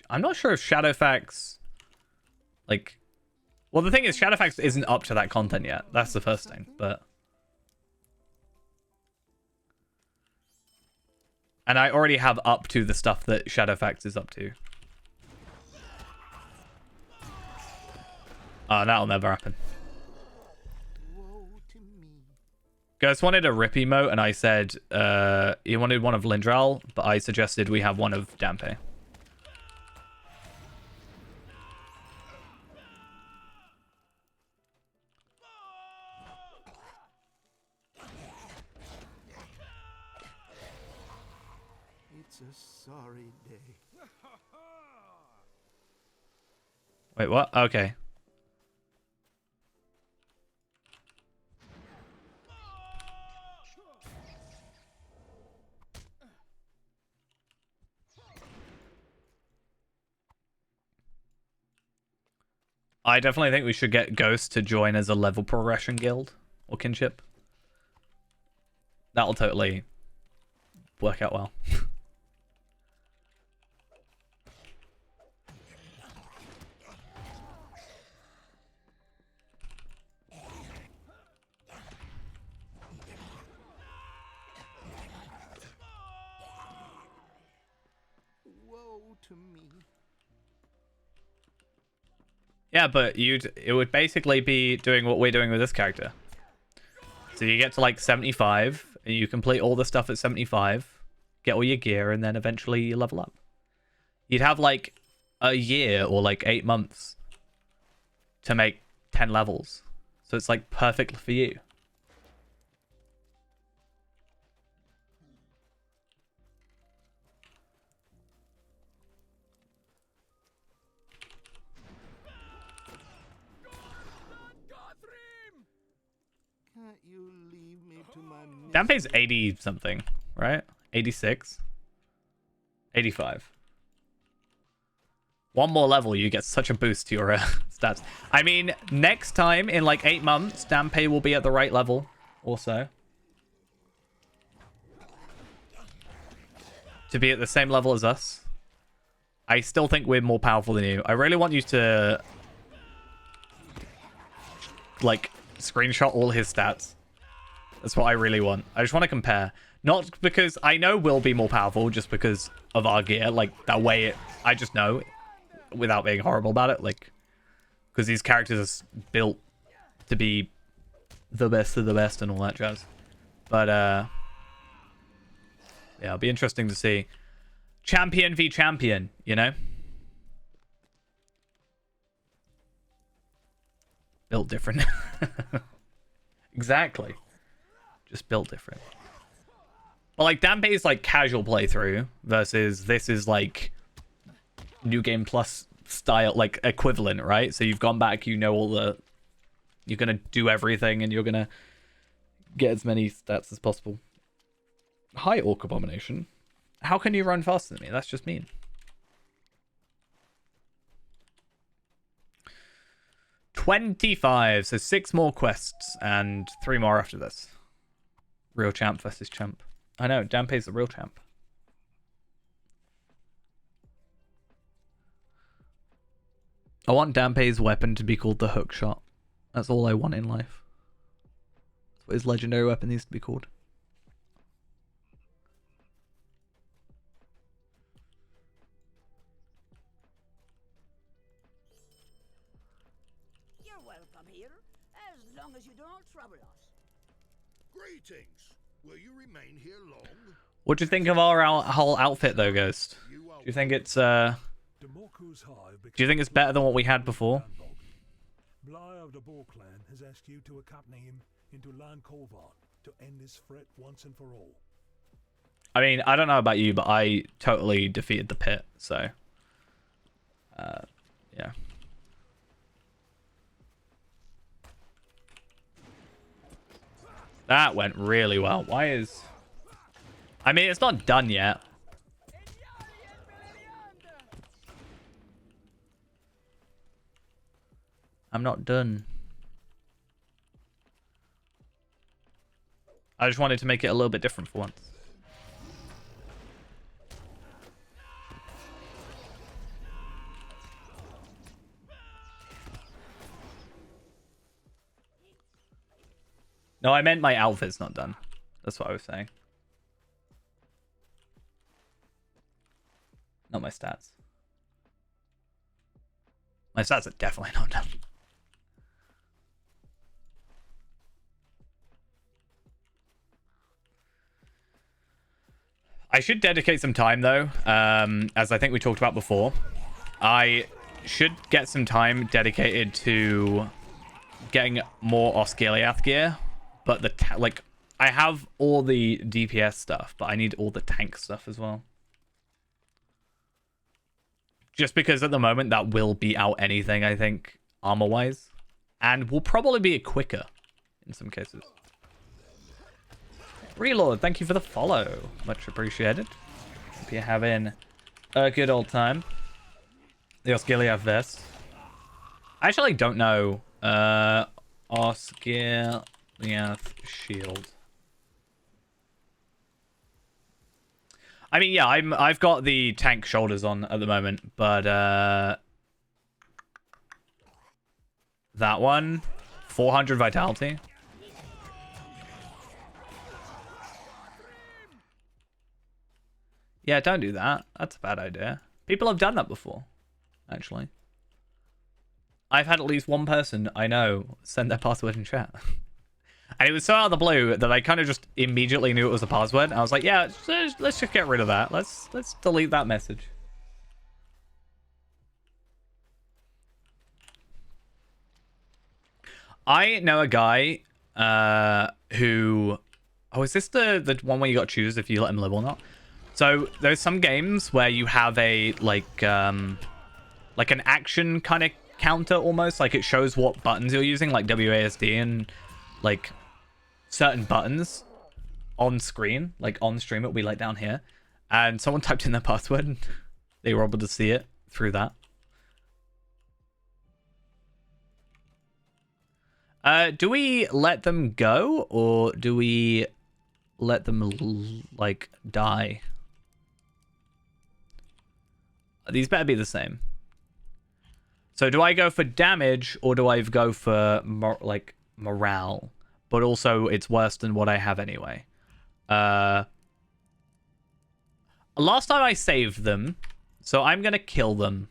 I'm not sure if Shadowfax, like, well, the thing is, Shadowfax isn't up to that content yet. That's the first thing, but. And I already have up to the stuff that Shadowfax is up to. Oh, that'll never happen. Ghost wanted a rip emote, and I said he wanted one of Lindral, but I suggested we have one of Dampe. It's a sorry day. Wait, what? Okay. I definitely think we should get Ghost to join as a level progression guild or kinship. That'll totally work out well. Woe to me. Yeah, but it would basically be doing what we're doing with this character. So you get to like 75, and you complete all the stuff at 75, get all your gear, and then eventually you level up. You'd have like a year or like 8 months to make 10 levels. So it's like perfect for you. Can't you leave me to my Dampe's 80 something, right? 86? 85. One more level, you get such a boost to your stats. I mean, next time, in like 8 months, Dampe will be at the right level also. To be at the same level as us. I still think we're more powerful than you. I really want you to, like, screenshot all his stats. That's what I really want. I just want to compare. Not because I know we'll be more powerful, just because of our gear. Like, that way, I just know, without being horrible about it. Like, because these characters are built to be the best of the best and all that jazz. But, yeah, it'll be interesting to see. Champion v champion, you know? Built different. Exactly. Just built different. But like Dampe's like casual playthrough versus this is like New Game Plus style, like equivalent, right? So you've gone back, you know all the... You're going to do everything and you're going to get as many stats as possible. Hi, Orc Abomination. How can you run faster than me? That's just mean. $25. So 6 more quests and 3 more after this. Real champ versus champ. I know, Dampe's the real champ. I want Dampe's weapon to be called the hook shot. That's all I want in life. That's what his legendary weapon needs to be called. You're welcome here, as long as you don't trouble us. Greetings. Will you remain here long? What do you think of our whole outfit, though, Ghost? Do you think it's do you think it's better than what we had before? Bly of the Boar clan has asked you to accompany him into Lan Kolvan to end this threat once and for all. I mean, I don't know about you, but I totally defeated the pit, so yeah. That went really well. Why is... I mean, it's not done yet. I'm not done. I just wanted to make it a little bit different for once. No, I meant my outfit's not done. That's what I was saying. Not my stats. My stats are definitely not done. I should dedicate some time, though, as I think we talked about before. I should get some time dedicated to getting more Osgiliath gear, but like, I have all the DPS stuff, but I need all the tank stuff as well. Just because at the moment that will beat out anything, I think, armor-wise. And will probably be quicker in some cases. Reload, thank you for the follow. Much appreciated. Hope you're having a good old time. The Osgiliath vest. I actually don't know. Osgiliath shield. I mean, yeah, I've got the tank shoulders on at the moment, but that one, 400 vitality. Yeah, don't do that. That's a bad idea. People have done that before, actually. I've had at least one person I know send their password in chat. And it was so out of the blue that I kind of just immediately knew it was a password. I was like, yeah, let's just get rid of that. Let's delete that message. I know a guy who... Oh, is this the one where you got to choose if you let him live or not? So there's some games where you have a like an action kind of counter almost. Like it shows what buttons you're using, like WASD and like certain buttons on screen, like on stream. It'll be like down here. And someone typed in their password and they were able to see it through that. Do we let them go or do we let them like die? These better be the same. So do I go for damage or do I go for like morale? But also it's worse than what I have anyway. Last time I saved them, so I'm gonna kill them.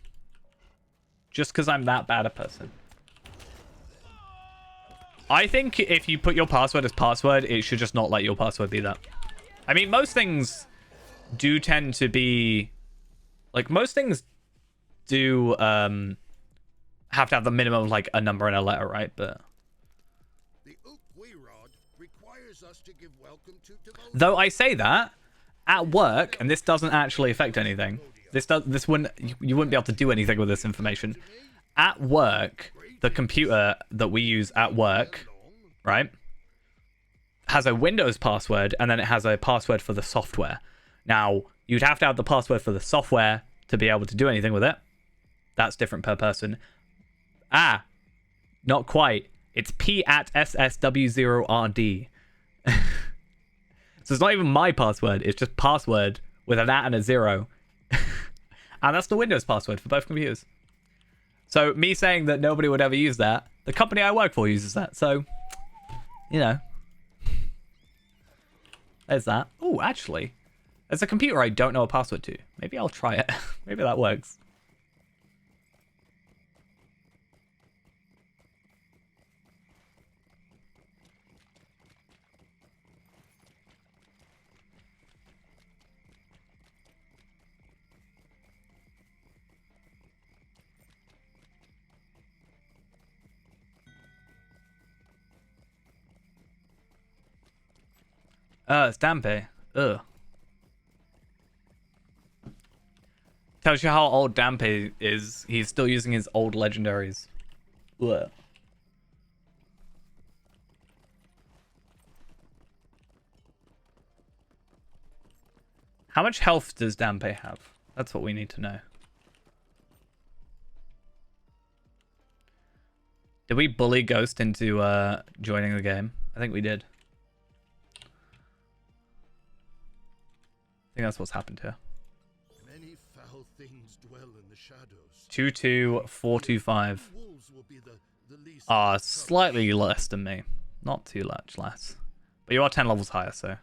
Just because I'm that bad a person. I think if you put your password as password, it should just not let your password be that. I mean, most things do tend to be... Like, most things do have to have the minimum of, like, a number and a letter, right? But... Though I say that, at work, and this doesn't actually affect anything. This wouldn't... You wouldn't be able to do anything with this information. At work... The computer that we use at work, right, has a Windows password, and then it has a password for the software. Now, you'd have to have the password for the software to be able to do anything with it. That's different per person. Ah, not quite. It's P@SSW0RD. So it's not even my password. It's just password with an @ and a 0. And that's the Windows password for both computers. So, me saying that nobody would ever use that, the company I work for uses that. So, you know. There's that. Oh, actually, there's a computer I don't know a password to. Maybe I'll try it. Maybe that works. It's Dampe. Ugh. Tells you how old Dampe is. He's still using his old legendaries. Ugh. How much health does Dampe have? That's what we need to know. Did we bully Ghost into joining the game? I think we did. I think that's what's happened here. Many foul things dwell in the shadows. 22425. Slightly less than me. not too much less. But you are 10 levels higher, so.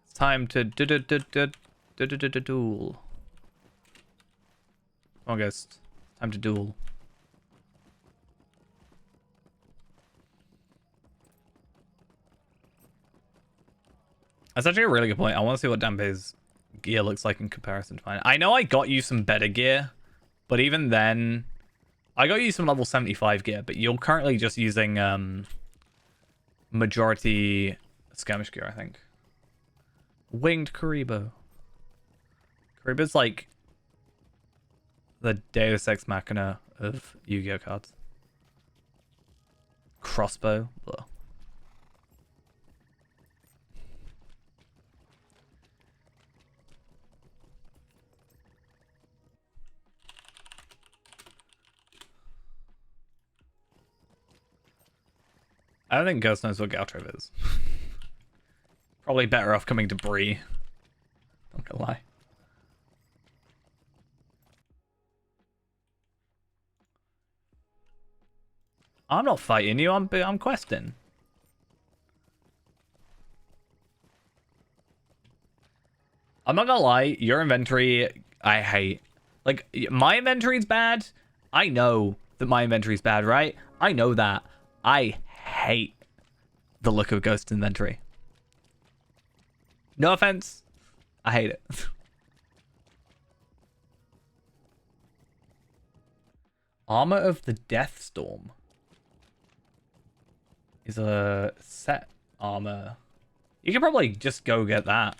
It's time to duel. Come on, Ghost. Time to duel. That's actually a really good point. I want to see what Dampe's gear looks like in comparison to mine. I know I got you some better gear, but even then, I got you some level 75 gear, but you're currently just using majority skirmish gear, I think. Winged Karibo. Karibo's like the Deus Ex Machina of Yu-Gi-Oh cards. Crossbow. Blah. I don't think Ghost knows what Galtrov is. Probably better off coming to Bree. Not gonna lie. I'm not fighting you, I'm questing. I'm not gonna lie, your inventory, I hate. Like, my inventory's bad. I know that my inventory's bad, right? I know that. I hate the look of Ghost inventory. No offense. I hate it. Armor of the Deathstorm is a set armor. You can probably just go get that.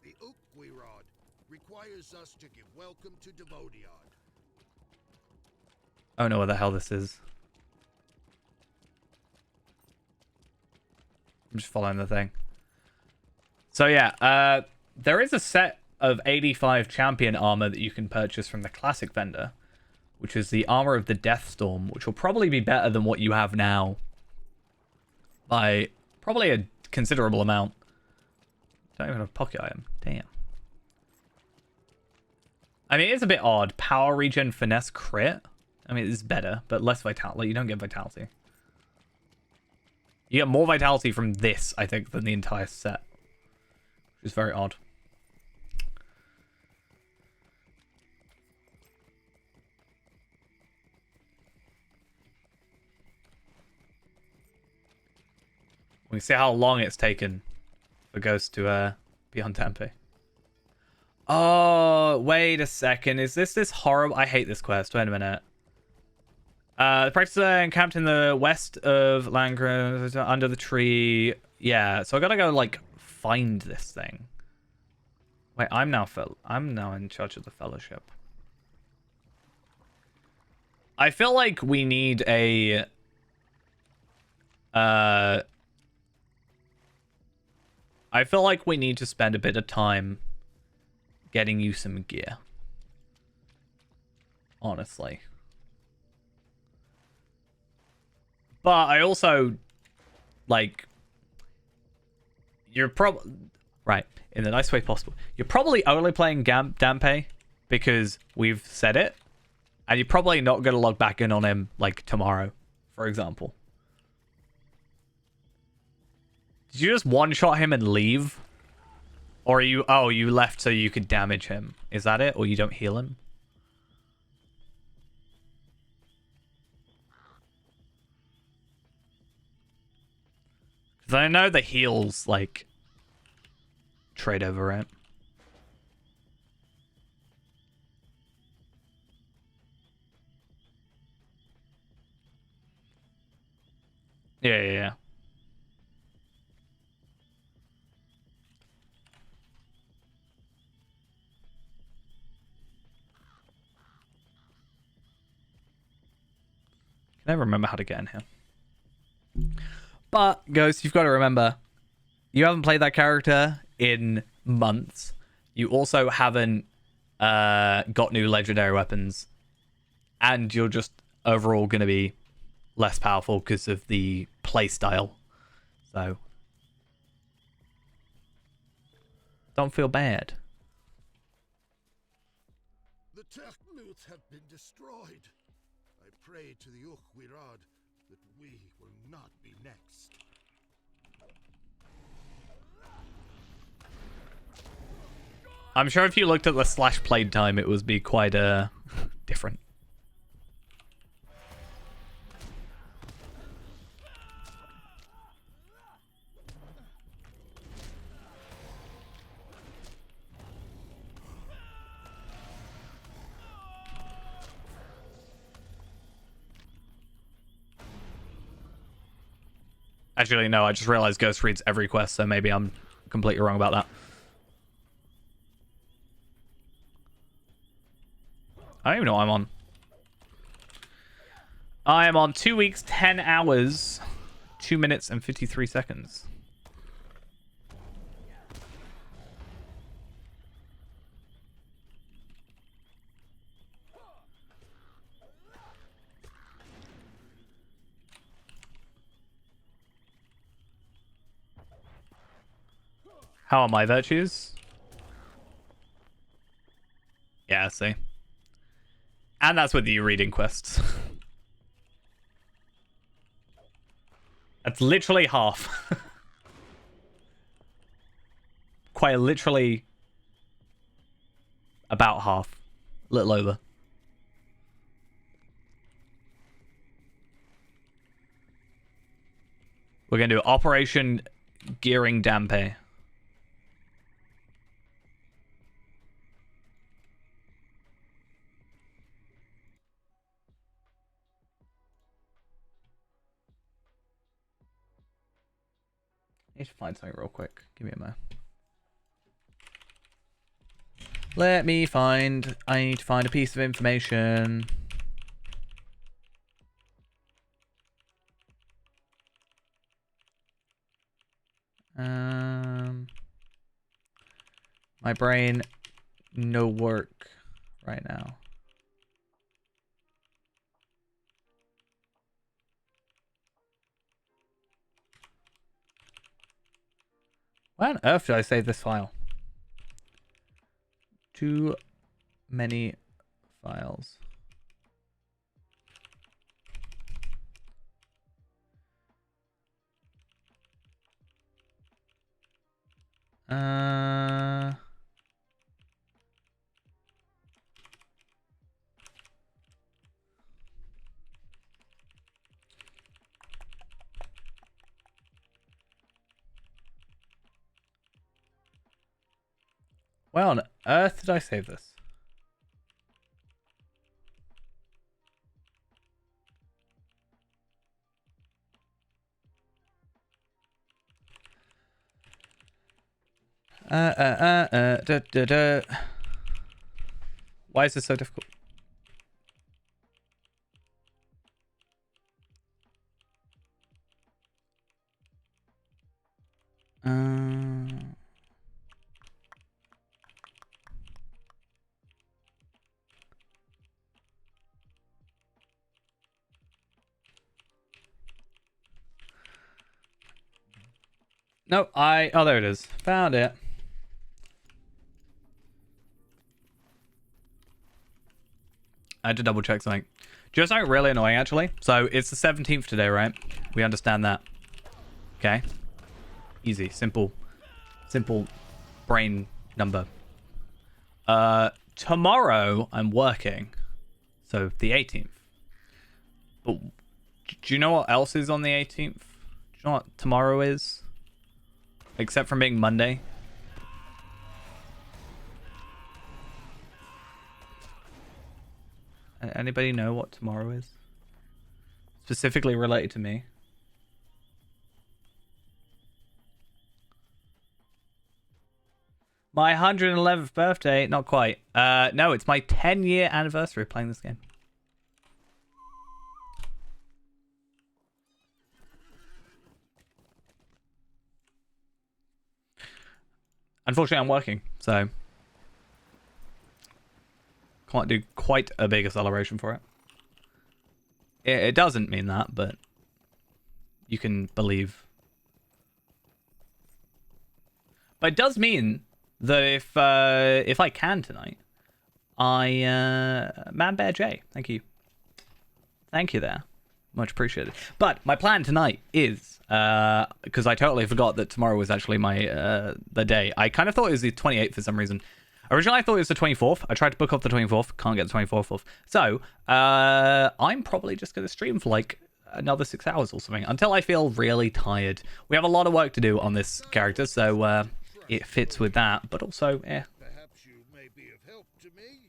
The Ukwirod requires us to give welcome to Devodiard. I don't know what the hell this is. I'm just following the thing. So yeah, there is a set of 85 champion armor that you can purchase from the classic vendor, which is the armor of the Deathstorm, which will probably be better than what you have now by probably a considerable amount. Don't even have a pocket item. Damn. I mean, it's a bit odd. Power regen, finesse, crit. I mean, it's better, but less vitality. Like, you don't get vitality. You get more vitality from this, I think, than the entire set. Which is very odd. We see how long it's taken for Ghost to be on Tempe. Oh, wait a second. Is this horrible? I hate this quest. Wait a minute. The practicer encamped in the west of Langren under the tree. Yeah, so I gotta go like find this thing. Wait, I'm now in charge of the fellowship. I feel like we need a I feel like we need to spend a bit of time getting you some gear. Honestly. But I also, like, you're probably, right, in the nice way possible. You're probably only playing Dampe because we've said it. And you're probably not going to log back in on him, like, tomorrow, for example. Did you just one-shot him and leave? Or are you, oh, you left so you could damage him. Is that it? Or you don't heal him? Because I know the heals, like, trade over it. Yeah. Can I remember how to get in here? But, Ghost, you've got to remember, you haven't played that character in months. You also haven't got new legendary weapons. And you're just overall going to be less powerful because of the playstyle. So, Don't feel bad. The Turkluth have been destroyed. I pray to the Ukhwirad that we will not be next. I'm sure if you looked at the slash played time, it would be quite different. Actually, no, I just realized Ghost reads every quest, so maybe I'm completely wrong about that. I don't even know what I'm on. I am on 2 weeks, 10 hours, 2 minutes, and 53 seconds. How are my virtues? Yeah, see. And that's with you reading quests. That's literally half. Quite literally about half. A little over. We're going to do Operation Gearing Dampe. I need to find something real quick. Give me a moment. Let me find... I need to find a piece of information. My brain, no work right now. Why on earth did I save this file? Too many files. Why on earth did I save this? Why is this so difficult? No, oh, there it is. Found it. I had to double check something. Just something really annoying, actually. So it's the 17th today, right? We understand that. Okay. Easy, simple brain number. Tomorrow I'm working. So the 18th. But do you know what else is on the 18th? Do you know what tomorrow is? Except from being Monday. Anybody know what tomorrow is? Specifically related to me. My 111th birthday, not quite. No, it's my 10-year anniversary of playing this game. Unfortunately, I'm working, so can't do quite a big celebration for it. It doesn't mean that, but you can believe. But it does mean that if I can tonight, Man Bear J, thank you there, much appreciated. But my plan tonight is because I totally forgot that tomorrow was actually my the day. I kind of thought it was the 28th for some reason. Originally I thought it was the 24th. I tried to book off the 24th, can't get the 24th off. So I'm probably just gonna stream for like another 6 hours or something until I feel really tired. We have a lot of work to do on this character, so it fits with that, but also Perhaps you may be of help to me.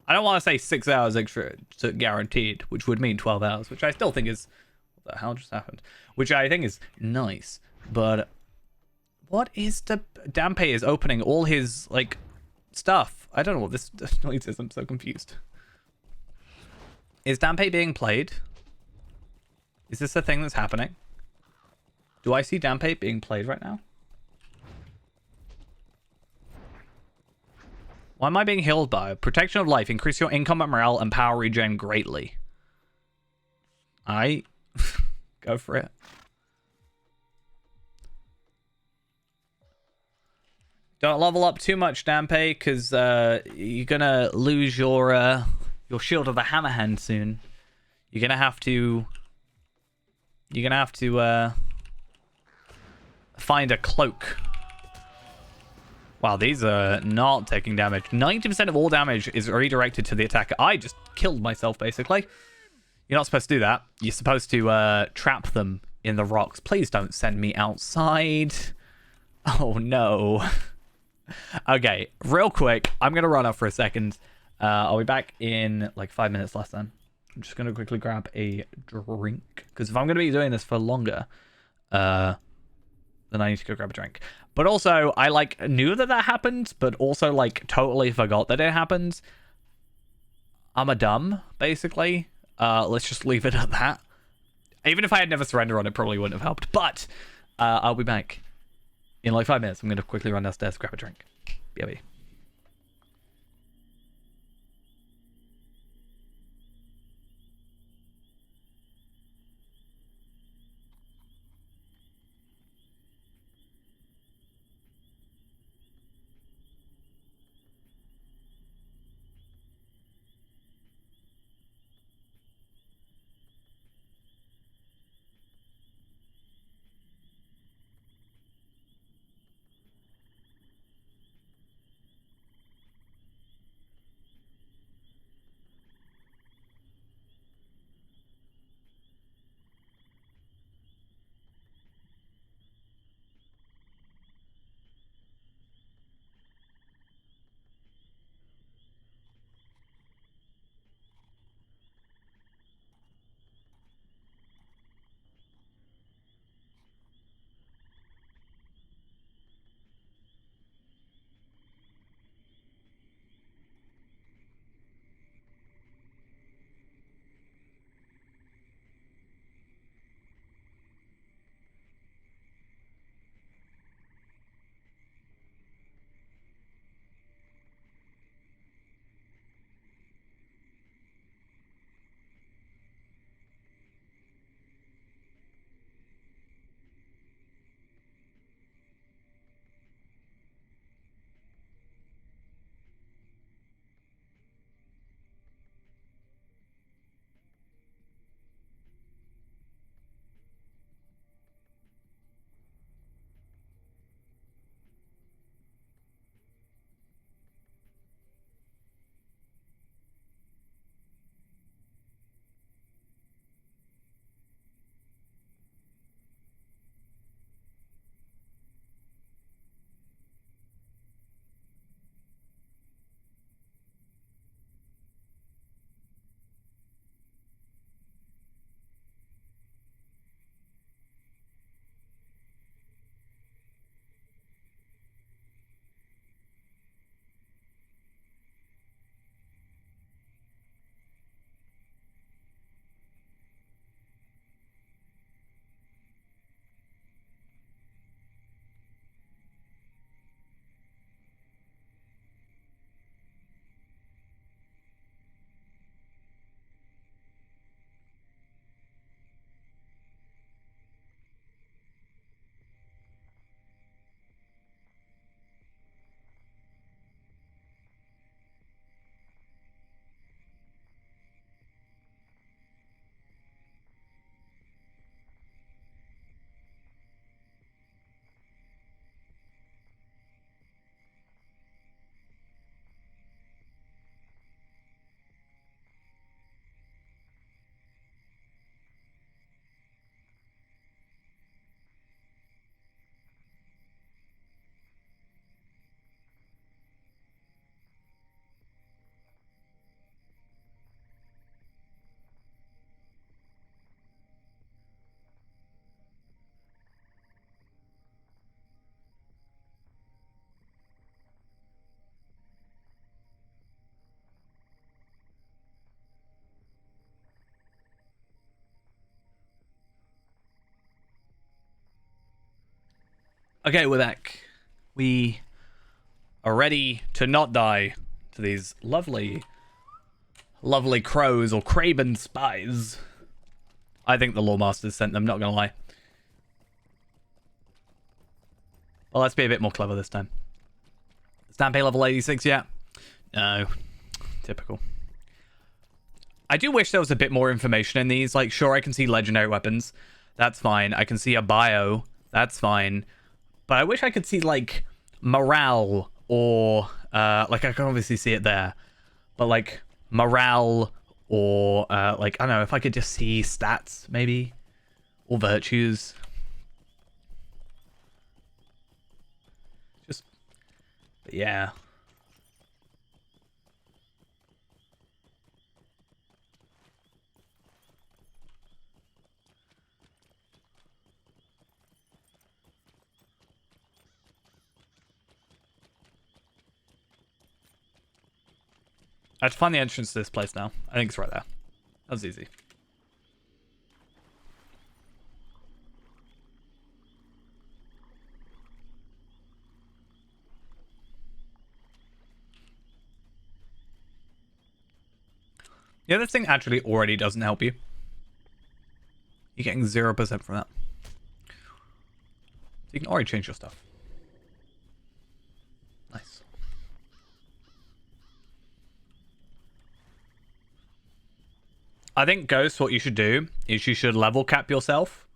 I don't want to say 6 hours extra to guaranteed, which would mean 12 hours, which I still think is... What the hell just happened? Which I think is nice, but... What is the... Dampe is opening all his, like, stuff. I don't know what this noise is. I'm so confused. Is Dampe being played? Is this a thing that's happening? Do I see Dampe being played right now? Why am I being healed by? Protection of life. Increase your income, morale, and power regen greatly. Go for it. Don't level up too much, Dampe, because you're gonna lose your shield of the hammerhand soon. You're gonna have to find a cloak. Wow, these are not taking damage. 90% of all damage is redirected to the attacker. I just killed myself, basically. You're not supposed to do that. You're supposed to trap them in the rocks. Please don't send me outside. Oh, no. Okay, real quick. I'm going to run off for a second. I'll be back in like 5 minutes less than. I'm just going to quickly grab a drink. Because if I'm going to be doing this for longer, then I need to go grab a drink. But also, I like knew that happened, but also like totally forgot that it happened. I'm a dumb, basically. Let's just leave it at that. Even if I had never surrendered on it, probably wouldn't have helped. But I'll be back in like 5 minutes. I'm going to quickly run downstairs, grab a drink. BRB. Okay, we're back. We are ready to not die to these lovely, lovely crows or craven spies. I think the Lawmasters sent them, not gonna lie. Well, let's be a bit more clever this time. Stampede level 86 yet? No. Typical. I do wish there was a bit more information in these. Like, sure, I can see legendary weapons. That's fine. I can see a bio. That's fine. But I wish I could see, like, morale or, like, I can obviously see it there. But, like, morale or, like, I don't know, if I could just see stats, maybe. Or virtues. Just, but yeah. I have to find the entrance to this place now. I think it's right there. That was easy. Yeah, this thing actually already doesn't help you. You're getting 0% from that. So you can already change your stuff. Nice. I think, Ghost, what you should do is you should level cap yourself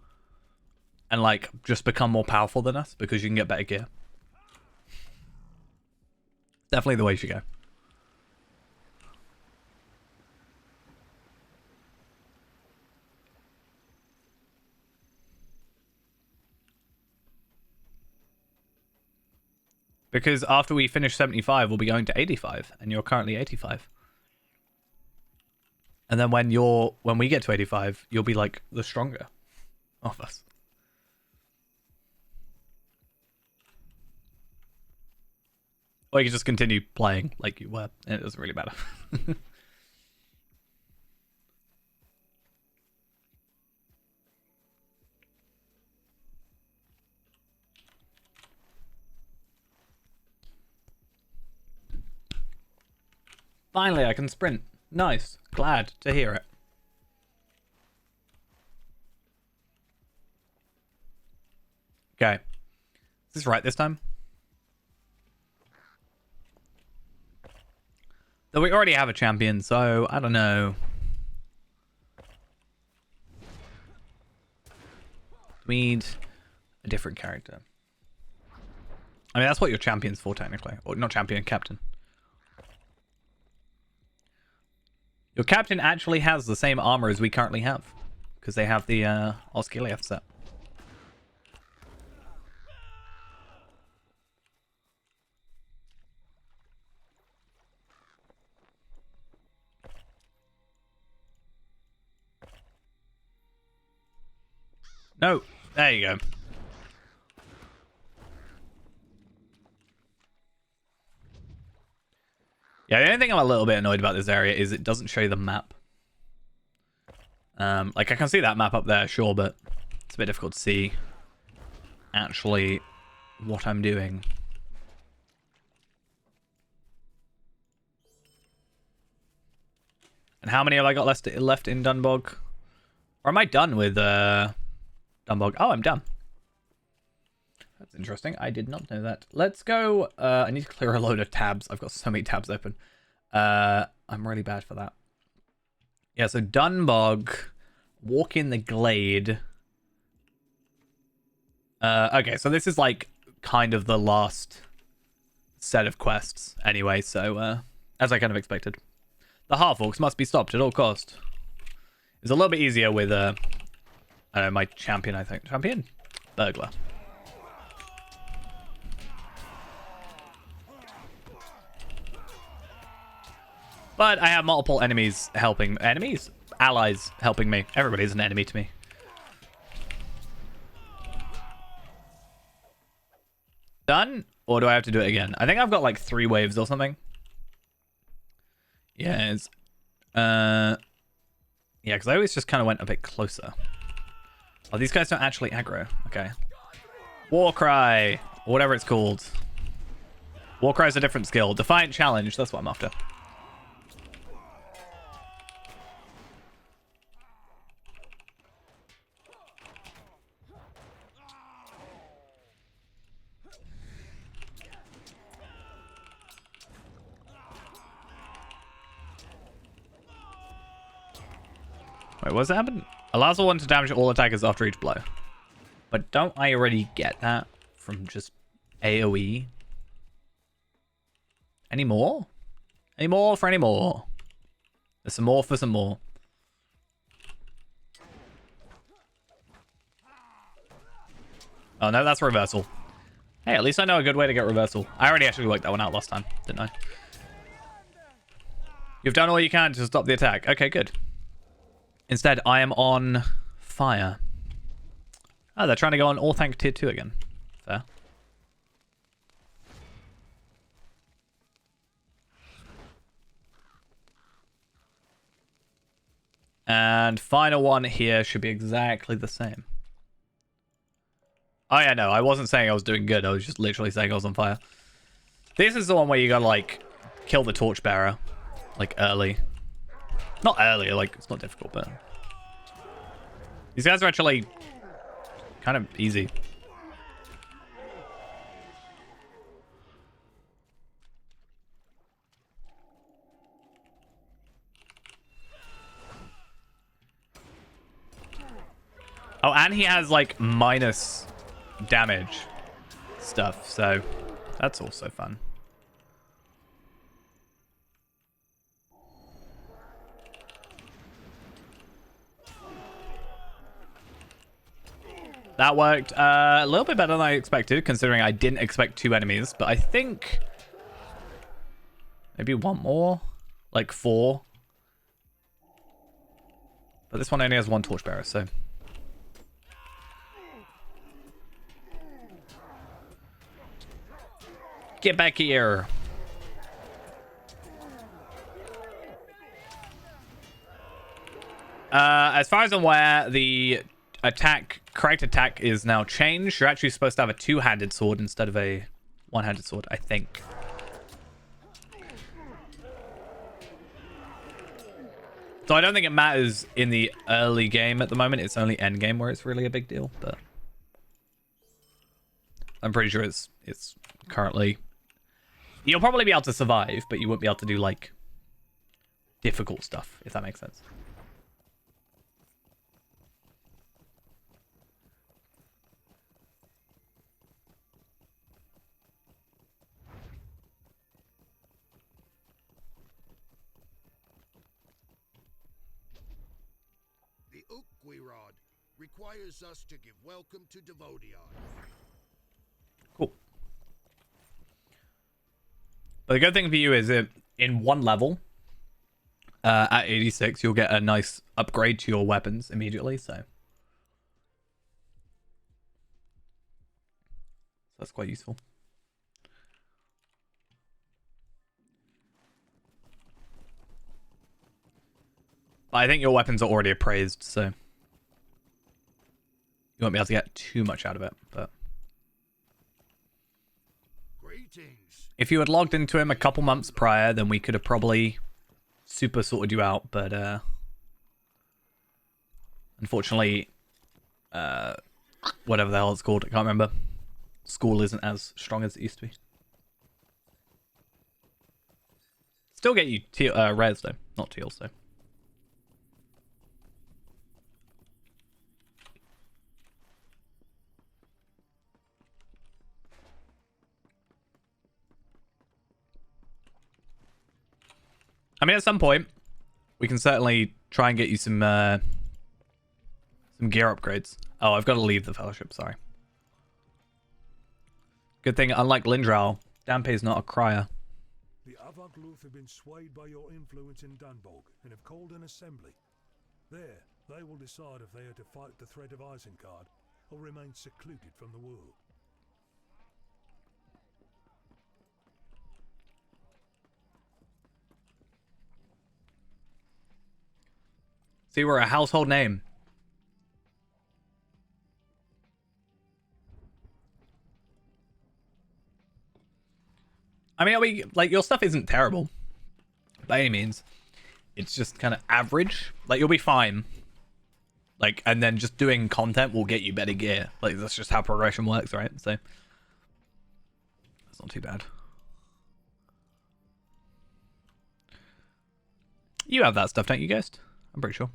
and, like, just become more powerful than us because you can get better gear. Definitely the way you should go. Because after we finish 75, we'll be going to 85, and you're currently 85. And then when we get to 85, you'll be like the stronger of us. Or you can just continue playing like you were, and it doesn't really matter. Finally, I can sprint. Nice. Glad to hear it. Okay. Is this right this time? Though we already have a champion, so I don't know. We need a different character. I mean, that's what your champion's for, technically. Or not champion, captain. Your captain actually has the same armor as we currently have. Because they have the Osgiliath set. No, there you go. Yeah, the only thing I'm a little bit annoyed about this area is it doesn't show you the map. Like, I can see that map up there, sure, but it's a bit difficult to see actually what I'm doing. And how many have I got left in Dunbog? Or am I done with Dunbog? Oh, I'm done. That's interesting. I did not know that. Let's go. I need to clear a load of tabs. I've got so many tabs open. I'm really bad for that. Yeah, so Dunbog, walk in the glade. Okay, so this is like kind of the last set of quests anyway, so as I kind of expected. The Half-Orcs must be stopped at all cost. It's a little bit easier with I don't know, my champion, I think. Champion? Burglar. But I have multiple enemies helping. Enemies? Allies helping me. Everybody's an enemy to me. Done? Or do I have to do it again? I think I've got like 3 waves or something. Yes. Yeah, because I always just kind of went a bit closer. Oh, these guys don't actually aggro. Okay. Warcry, or whatever it's called. Warcry is a different skill. Defiant Challenge, that's what I'm after. Wait, what's that happen? Allows the one to damage all attackers after each blow. But don't I already get that from just AoE? Any more? Any more for any more? There's some more for some more. Oh no, that's reversal. Hey, at least I know a good way to get reversal. I already actually worked that one out last time, didn't I? You've done all you can to stop the attack. Okay, good. Instead, I am on fire. Oh, they're trying to go on all thank tier 2 again. Fair. And final one here should be exactly the same. Oh yeah, no, I wasn't saying I was doing good. I was just literally saying I was on fire. This is the one where you gotta, like, kill the torchbearer. Like, early. Not early, like, it's not difficult, but... These guys are actually kind of easy. Oh, and he has, like, minus damage stuff, so that's also fun. That worked a little bit better than I expected, considering I didn't expect 2 enemies, but I think maybe one more, like 4. But this one only has 1 torchbearer, so... Get back here. As far as I'm aware, the correct attack is now changed. You're actually supposed to have a 2-handed sword instead of a 1-handed sword, I think. So I don't think it matters in the early game at the moment. It's only end game where it's really a big deal, but I'm pretty sure it's currently... You'll probably be able to survive, but you won't be able to do, like, difficult stuff, if that makes sense. The Ukwirod requires us to give welcome to Devodion. Cool. But the good thing for you is that in one level, at 86, you'll get a nice upgrade to your weapons immediately, so that's quite useful. But I think your weapons are already appraised, so you won't be able to get too much out of it, but... Greetings. If you had logged into him a couple months prior, then we could have probably super sorted you out, but unfortunately, whatever the hell it's called, I can't remember. School isn't as strong as it used to be. Still get you rares though, not teals though. I mean, at some point, we can certainly try and get you some gear upgrades. Oh, I've got to leave the Fellowship, sorry. Good thing, unlike Lindral, Dampé's not a crier. The Avogluth have been swayed by your influence in Dunbolg and have called an assembly. There, they will decide if they are to fight the threat of Isengard or remain secluded from the world. See, we're a household name. I mean, like, your stuff isn't terrible by any means. It's just kind of average. Like, you'll be fine. Like, and then just doing content will get you better gear. Like, that's just how progression works, right? So, it's not too bad. You have that stuff, don't you, Ghost? I'm pretty sure.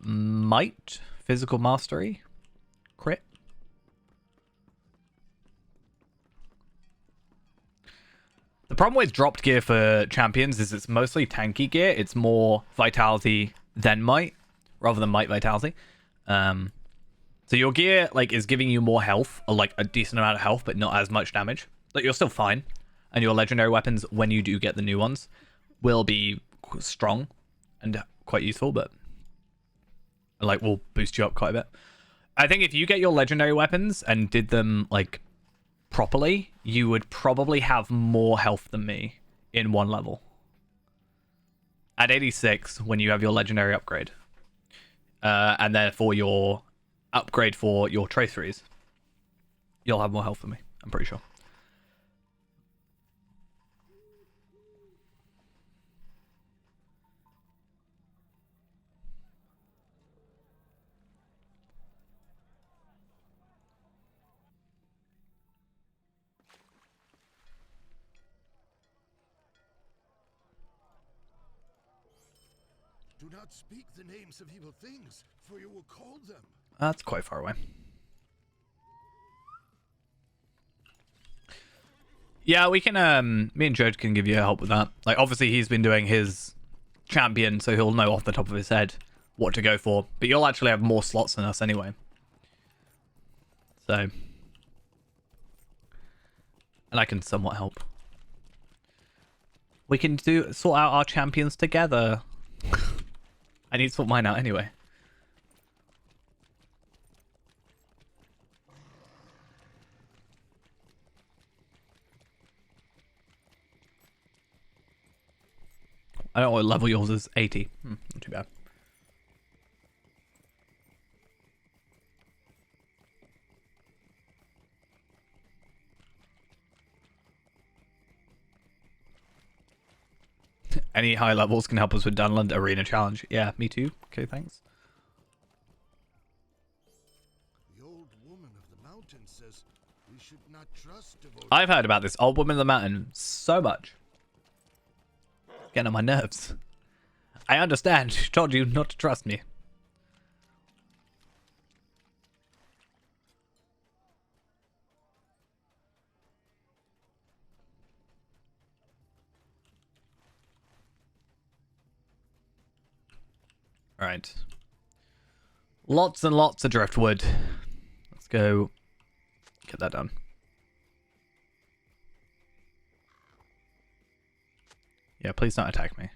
Might, physical mastery, crit. The problem with dropped gear for champions is it's mostly tanky gear. It's more vitality than might, rather than might vitality. So your gear like is giving you more health, or like a decent amount of health, but not as much damage. Like you're still fine, and your legendary weapons, when you do get the new ones, will be strong and quite useful, but like will boost you up quite a bit. I think if you get your legendary weapons and did them like properly, you would probably have more health than me in one level. At 86, when you have your legendary upgrade, and then for your upgrade for your traceries, you'll have more health than me. I'm pretty sure. Do not speak the names of evil things, for you will call them. That's quite far away. Yeah, we can, me and Judge can give you help with that. Like, obviously he's been doing his champion, so he'll know off the top of his head what to go for. But you'll actually have more slots than us anyway. So. And I can somewhat help. We can sort out our champions together. I need to sort mine out anyway. I don't know what level yours is. 80. Not too bad. Any high levels can help us with Dunland Arena Challenge. Yeah, me too. Okay, thanks. The old woman of the mountain says we should not trust devoted. I've heard about this old woman in the mountain so much. Getting on my nerves. I understand. She told you not to trust me. Alright. Lots and lots of driftwood. Let's go get that done. Yeah, please don't attack me.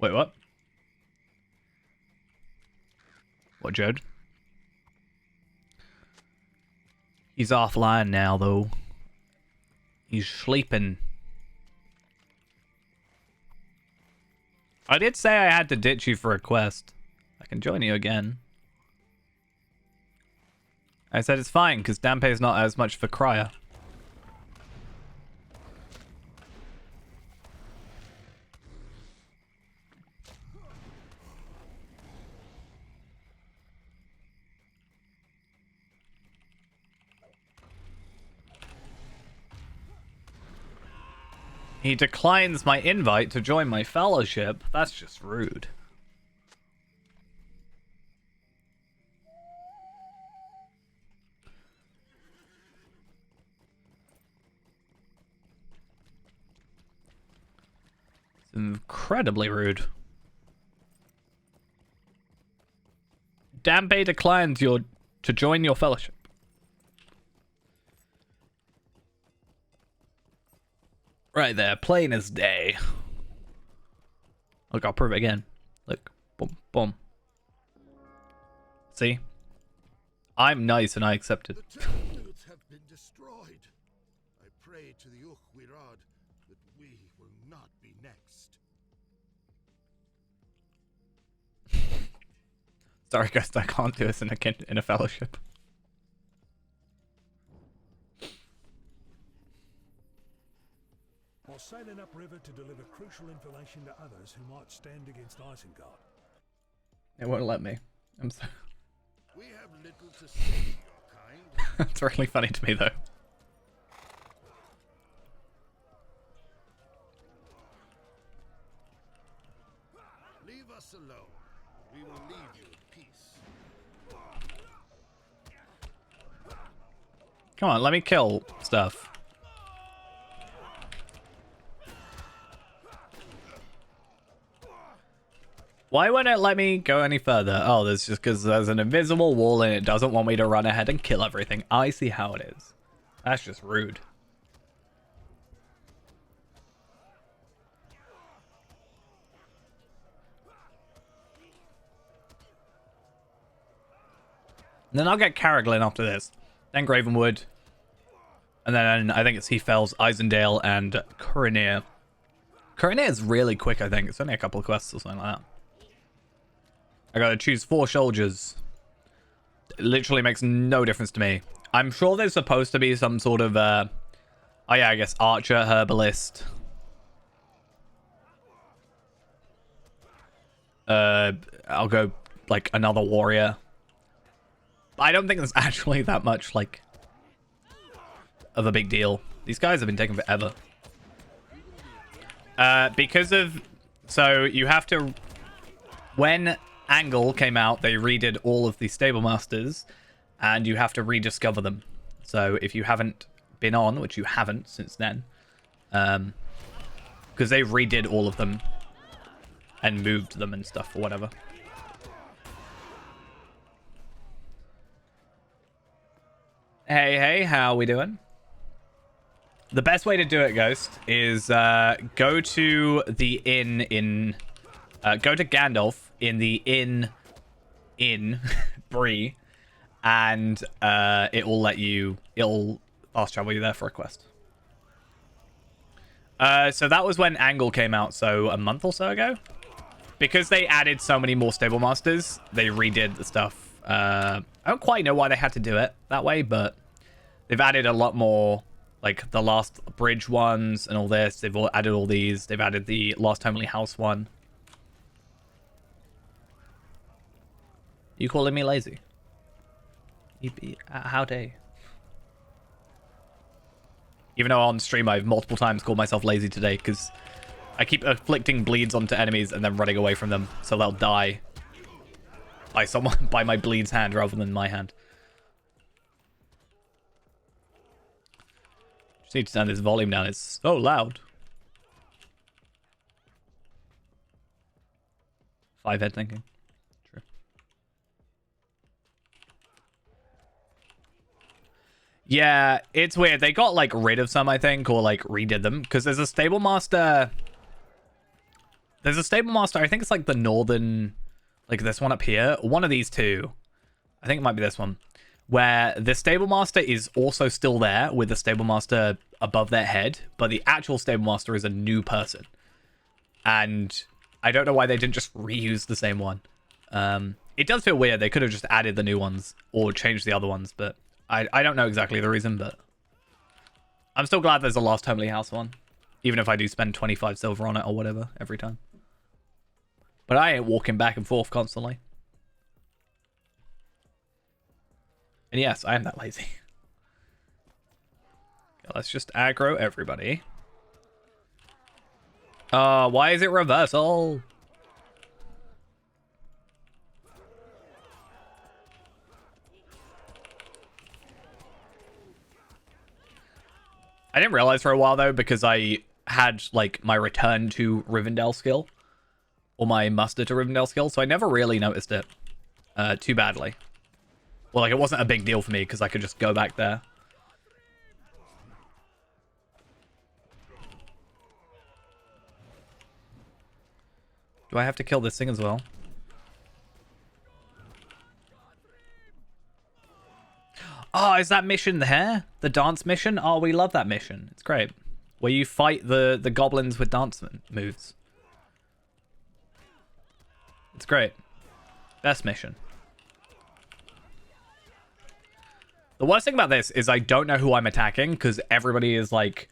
Wait, what? What, Jode? He's offline now, though. He's sleeping. I did say I had to ditch you for a quest. I can join you again. I said it's fine, because Dampé's not as much of a crier. He declines my invite to join my fellowship. That's just rude. It's incredibly rude. Dampé declines to join your fellowship. Right there, plain as day. Look, I'll prove it again. Look, boom, boom. See? I'm nice and I accept it. The Templars have been destroyed. I pray to the Ukhwirad that Sorry, Ghost, I can't do this in a fellowship. While sailing upriver to deliver crucial information to others who might stand against Isengard. It won't let me. I'm so... We have little to say to your kind. It's really funny to me, though. Leave us alone. We will leave you in peace. Come on, let me kill stuff. Why won't it let me go any further? Oh, that's just because there's an invisible wall and it doesn't want me to run ahead and kill everything. I see how it is. That's just rude. And then I'll get Carriglin after this. Then Gravenwood. And then I think it's Heathfell's, Isendale, and Coronir. Coronir is really quick, I think. It's only a couple of quests or something like that. I gotta choose 4 soldiers. It literally makes no difference to me. I'm sure there's supposed to be some sort of, oh yeah, I guess archer, herbalist. I'll go, like, another warrior. I don't think there's actually that much, like, of a big deal. These guys have been taking forever. Because of... So, you have to... When Angle came out, they redid all of the Stable Masters, and you have to rediscover them. So, if you haven't been on, which you haven't since then, because they redid all of them and moved them and stuff or whatever. Hey, how we doing? The best way to do it, Ghost, is go to the inn in... go to Gandalf in the inn in Bree, and it will let you... It'll fast travel you there for a quest. So that was when Angle came out, so a month or so ago. Because they added so many more Stable Masters, they redid the stuff. I don't quite know why they had to do it that way, but they've added a lot more, like the last bridge ones and all this. They've added all these. They've added the Last Homely House one. You calling me lazy? How dare you? Even though on stream I've multiple times called myself lazy today because I keep inflicting bleeds onto enemies and then running away from them so they'll die by someone by my bleed's hand rather than my hand. Just need to turn this volume down. It's so loud. 5-head thinking. True. Yeah, it's weird. They got like rid of some, I think, or like redid them because there's a Stable Master. There's a Stable Master. I think it's like the northern, like this one up here. One of these two. I think it might be this one. Where the Stable Master is also still there with the Stable Master above their head. But the actual Stable Master is a new person. And I don't know why they didn't just reuse the same one. It does feel weird. They could have just added the new ones or changed the other ones. But I don't know exactly the reason. But I'm still glad there's a Last Homely House one. Even if I do spend 25 silver on it or whatever every time. But I ain't walking back and forth constantly. And yes, I am that lazy. Okay, let's just aggro everybody. Why is it reversal? I didn't realize for a while though, because I had like my return to Rivendell skill. Or my muster to Rivendell skill, so I never really noticed it too badly. Well, like, it wasn't a big deal for me, because I could just go back there. Do I have to kill this thing as well? Oh, is that mission there? The dance mission? Oh, we love that mission. It's great. Where you fight the goblins with dance moves. It's great. Best mission. The worst thing about this is I don't know who I'm attacking because everybody is like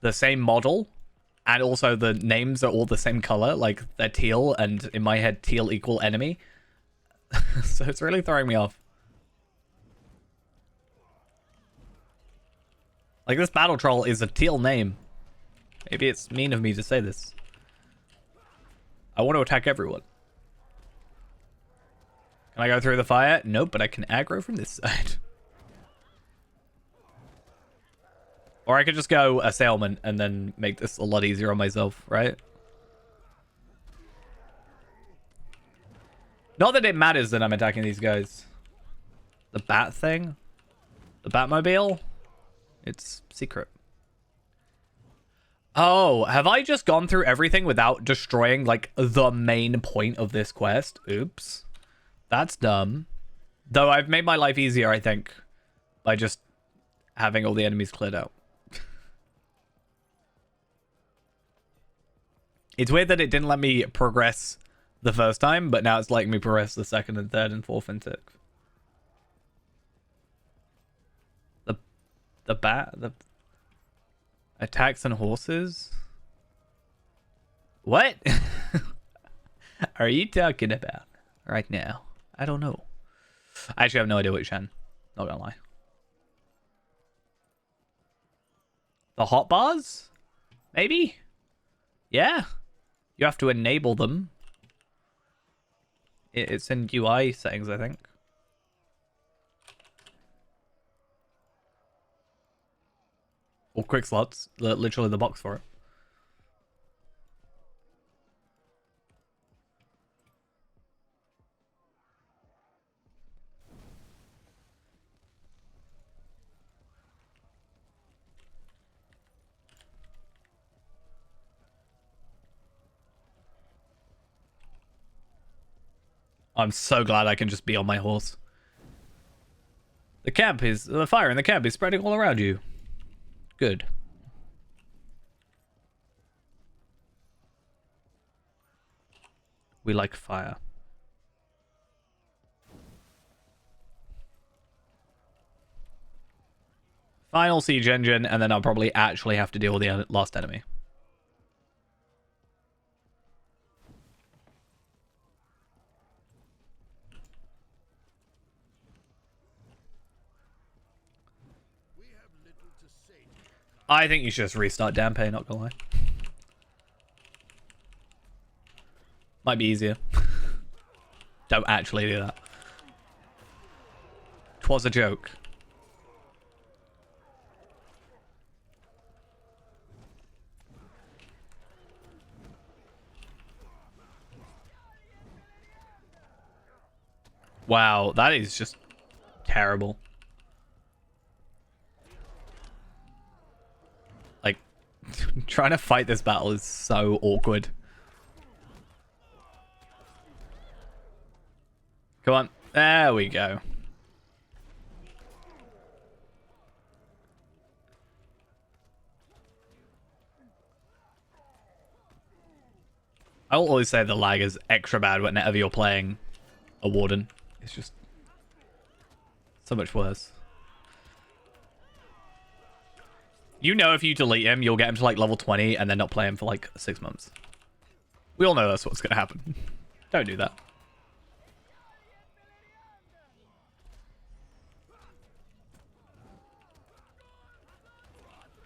the same model. And also the names are all the same color. Like they're teal, and in my head teal equal enemy. So it's really throwing me off. Like this battle troll is a teal name. Maybe it's mean of me to say this. I want to attack everyone. Can I go through the fire? Nope, but I can aggro from this side. Or I could just go assailment and then make this a lot easier on myself, right? Not that it matters that I'm attacking these guys. The bat thing? The Batmobile? It's secret. Oh, have I just gone through everything without destroying, like, the main point of this quest? Oops. That's dumb. Though I've made my life easier, I think, by just having all the enemies cleared out. It's weird that it didn't let me progress the first time, but now it's letting me progress the second and third and fourth and sixth. The attacks on horses? What are you talking about right now? I don't know. I actually have no idea which Shen. Not gonna lie. The hot bars? Maybe? Yeah. You have to enable them. It's in UI settings, I think. Or quick slots. Literally the box for it. I'm so glad I can just be on my horse. The fire in the camp is spreading all around you. Good. We like fire. Final siege engine, and then I'll probably actually have to deal with the last enemy. I think you should just restart Dampé, not gonna lie. Might be easier. Don't actually do that. 'Twas a joke. Wow, that is just terrible. Like, trying to fight this battle is so awkward. Come on. There we go. I'll always say the lag is extra bad whenever you're playing a warden. It's just so much worse. You know, if you delete him, you'll get him to like level 20 and then not play him for like 6 months. We all know that's what's going to happen. Don't do that.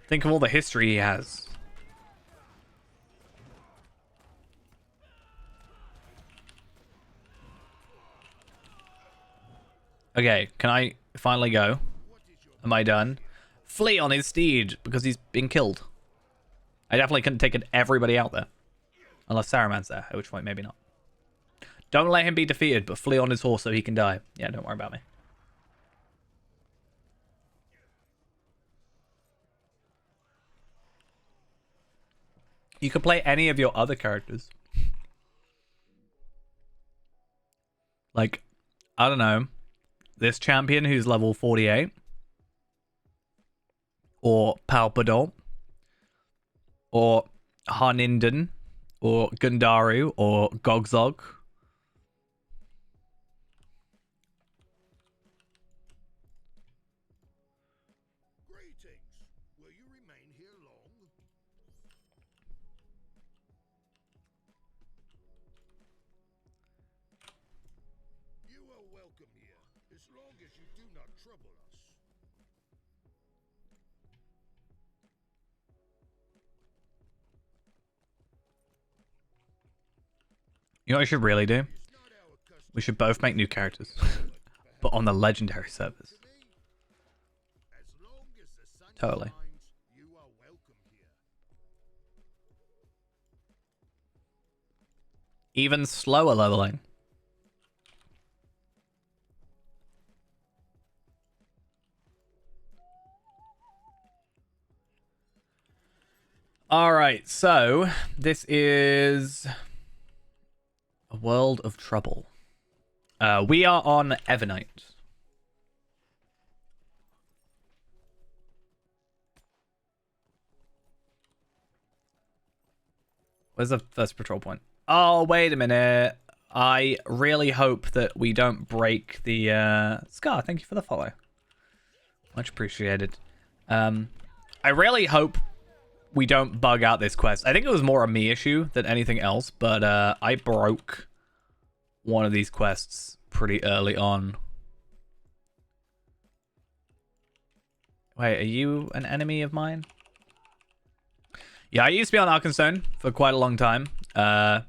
Think of all the history he has. Okay, can I finally go? Am I done? Flee on his steed because he's been killed. I definitely couldn't take everybody out there. Unless Saruman's there, at which point maybe not. Don't let him be defeated, but flee on his horse so he can die. Yeah, don't worry about me. You could play any of your other characters. Like, I don't know. This champion who's level 48. Or Palpador. Or Harninden. Or Gundaru. Or Gogzog. Greetings. Will you remain here long? You are welcome here, as long as you do not trouble us. You know what I should really do? It's not our custom We should both make new characters, but but on the legendary servers. to me. As long as the sun Totally. shines, you are welcome here. Even slower leveling. Alright, so this is a world of trouble. We are on Evernight. Where's the first patrol point? Oh, wait a minute. I really hope that we don't break the... Scar, thank you for the follow. Much appreciated. I really hope we don't bug out this quest. I think it was more a me issue than anything else, but I broke one of these quests pretty early on. Wait, are you an enemy of mine? Yeah, I used to be on Arkenstone for quite a long time. 9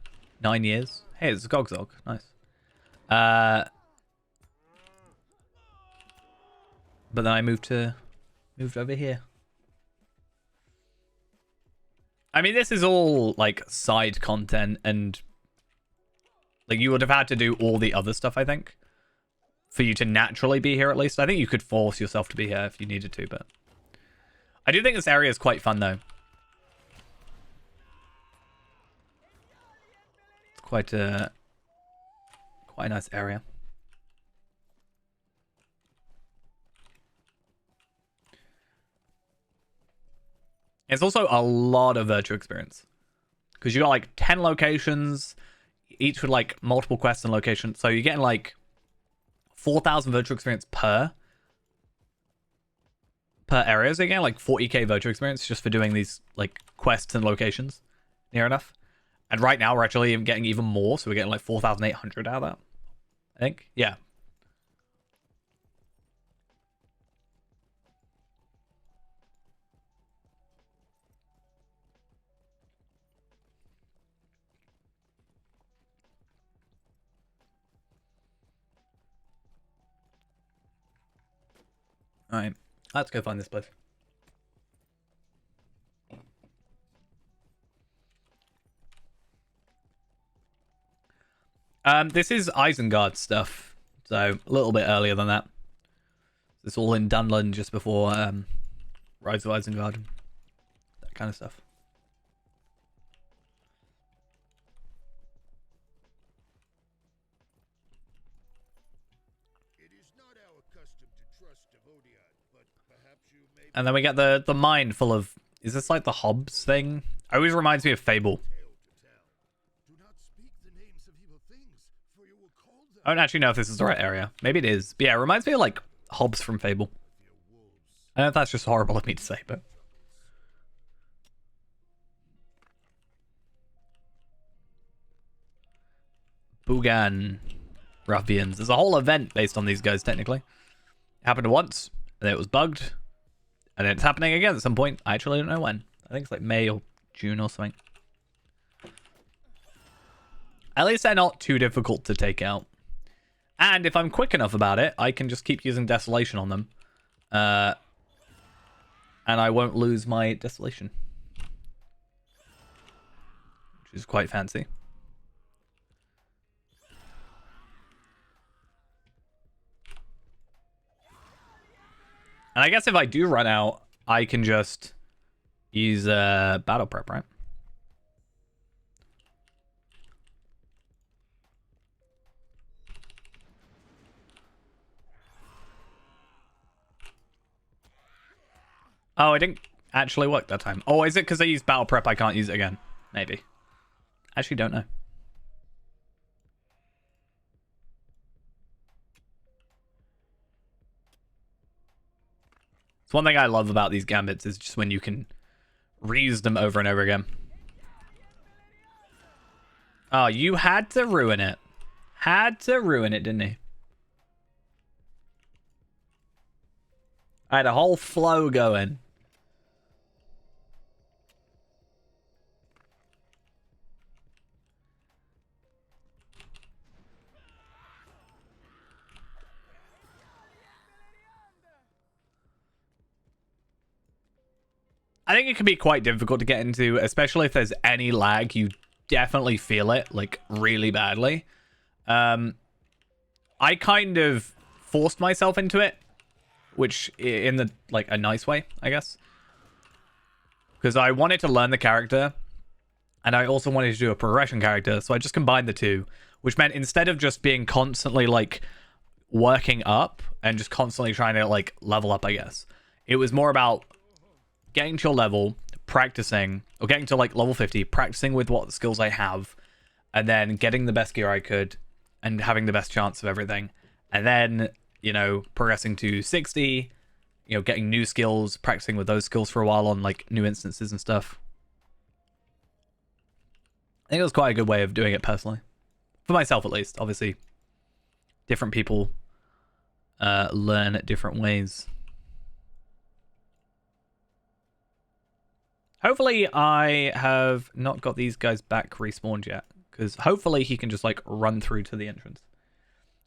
years. Hey, it's a Gogzog. Nice. But then I moved over here. I mean, this is all like side content, and like you would have had to do all the other stuff, I think, for you to naturally be here at least. I think you could force yourself to be here if you needed to, but I do think this area is quite fun though. It's quite a nice area. It's also a lot of virtual experience because you got like 10 locations, each with like multiple quests and locations. So you're getting like 4,000 virtual experience per area. So you're getting like 40k virtual experience just for doing these like quests and locations near enough. And right now we're actually getting even more. So we're getting like 4,800 out of that, I think. Yeah. Alright, let's go find this place. This is Isengard stuff, so a little bit earlier than that. It's all in Dunland just before Rise of Isengard, that kind of stuff. It is not our custom to trust Devodiad, but perhaps you may And then we get the mine full of... Is this like the Hobbs thing? It always reminds me of Fable. tale to tell. Do not speak the names of evil things, for you will call them I don't actually know if this is the right area. Maybe it is. But yeah, it reminds me of like Hobbs from Fable. your wolves. I know if that's just horrible of me to say, but... Bugan Ruffians. There's a whole event based on these guys, technically. It happened once, and then it was bugged. And then it's happening again at some point. I actually don't know when. I think it's like May or June or something. At least they're not too difficult to take out. And if I'm quick enough about it, I can just keep using Desolation on them. And I won't lose my Desolation. Which is quite fancy. And I guess if I do run out, I can just use battle prep, right? Oh, it didn't actually work that time. Oh, is it because I used battle prep I can't use it again? Maybe. Actually don't know. It's one thing I love about these gambits is just when you can reuse them over and over again. Oh, you had to ruin it. Had to ruin it, didn't he? I had a whole flow going. I think it can be quite difficult to get into, especially if there's any lag. You definitely feel it, like, really badly. I kind of forced myself into it, which in the, like, a nice way, I guess. Because I wanted to learn the character, and I also wanted to do a progression character, so I just combined the two, which meant instead of just being constantly, like, working up and just constantly trying to, like, level up, I guess, it was more about getting to your level, practicing, or getting to like level 50, practicing with what skills I have, and then getting the best gear I could, and having the best chance of everything. And then, you know, progressing to 60, you know, getting new skills, practicing with those skills for a while on like new instances and stuff. I think it was quite a good way of doing it personally. For myself, at least. Obviously, different people learn different ways. Hopefully I have not got these guys back respawned yet, because hopefully he can just like run through to the entrance.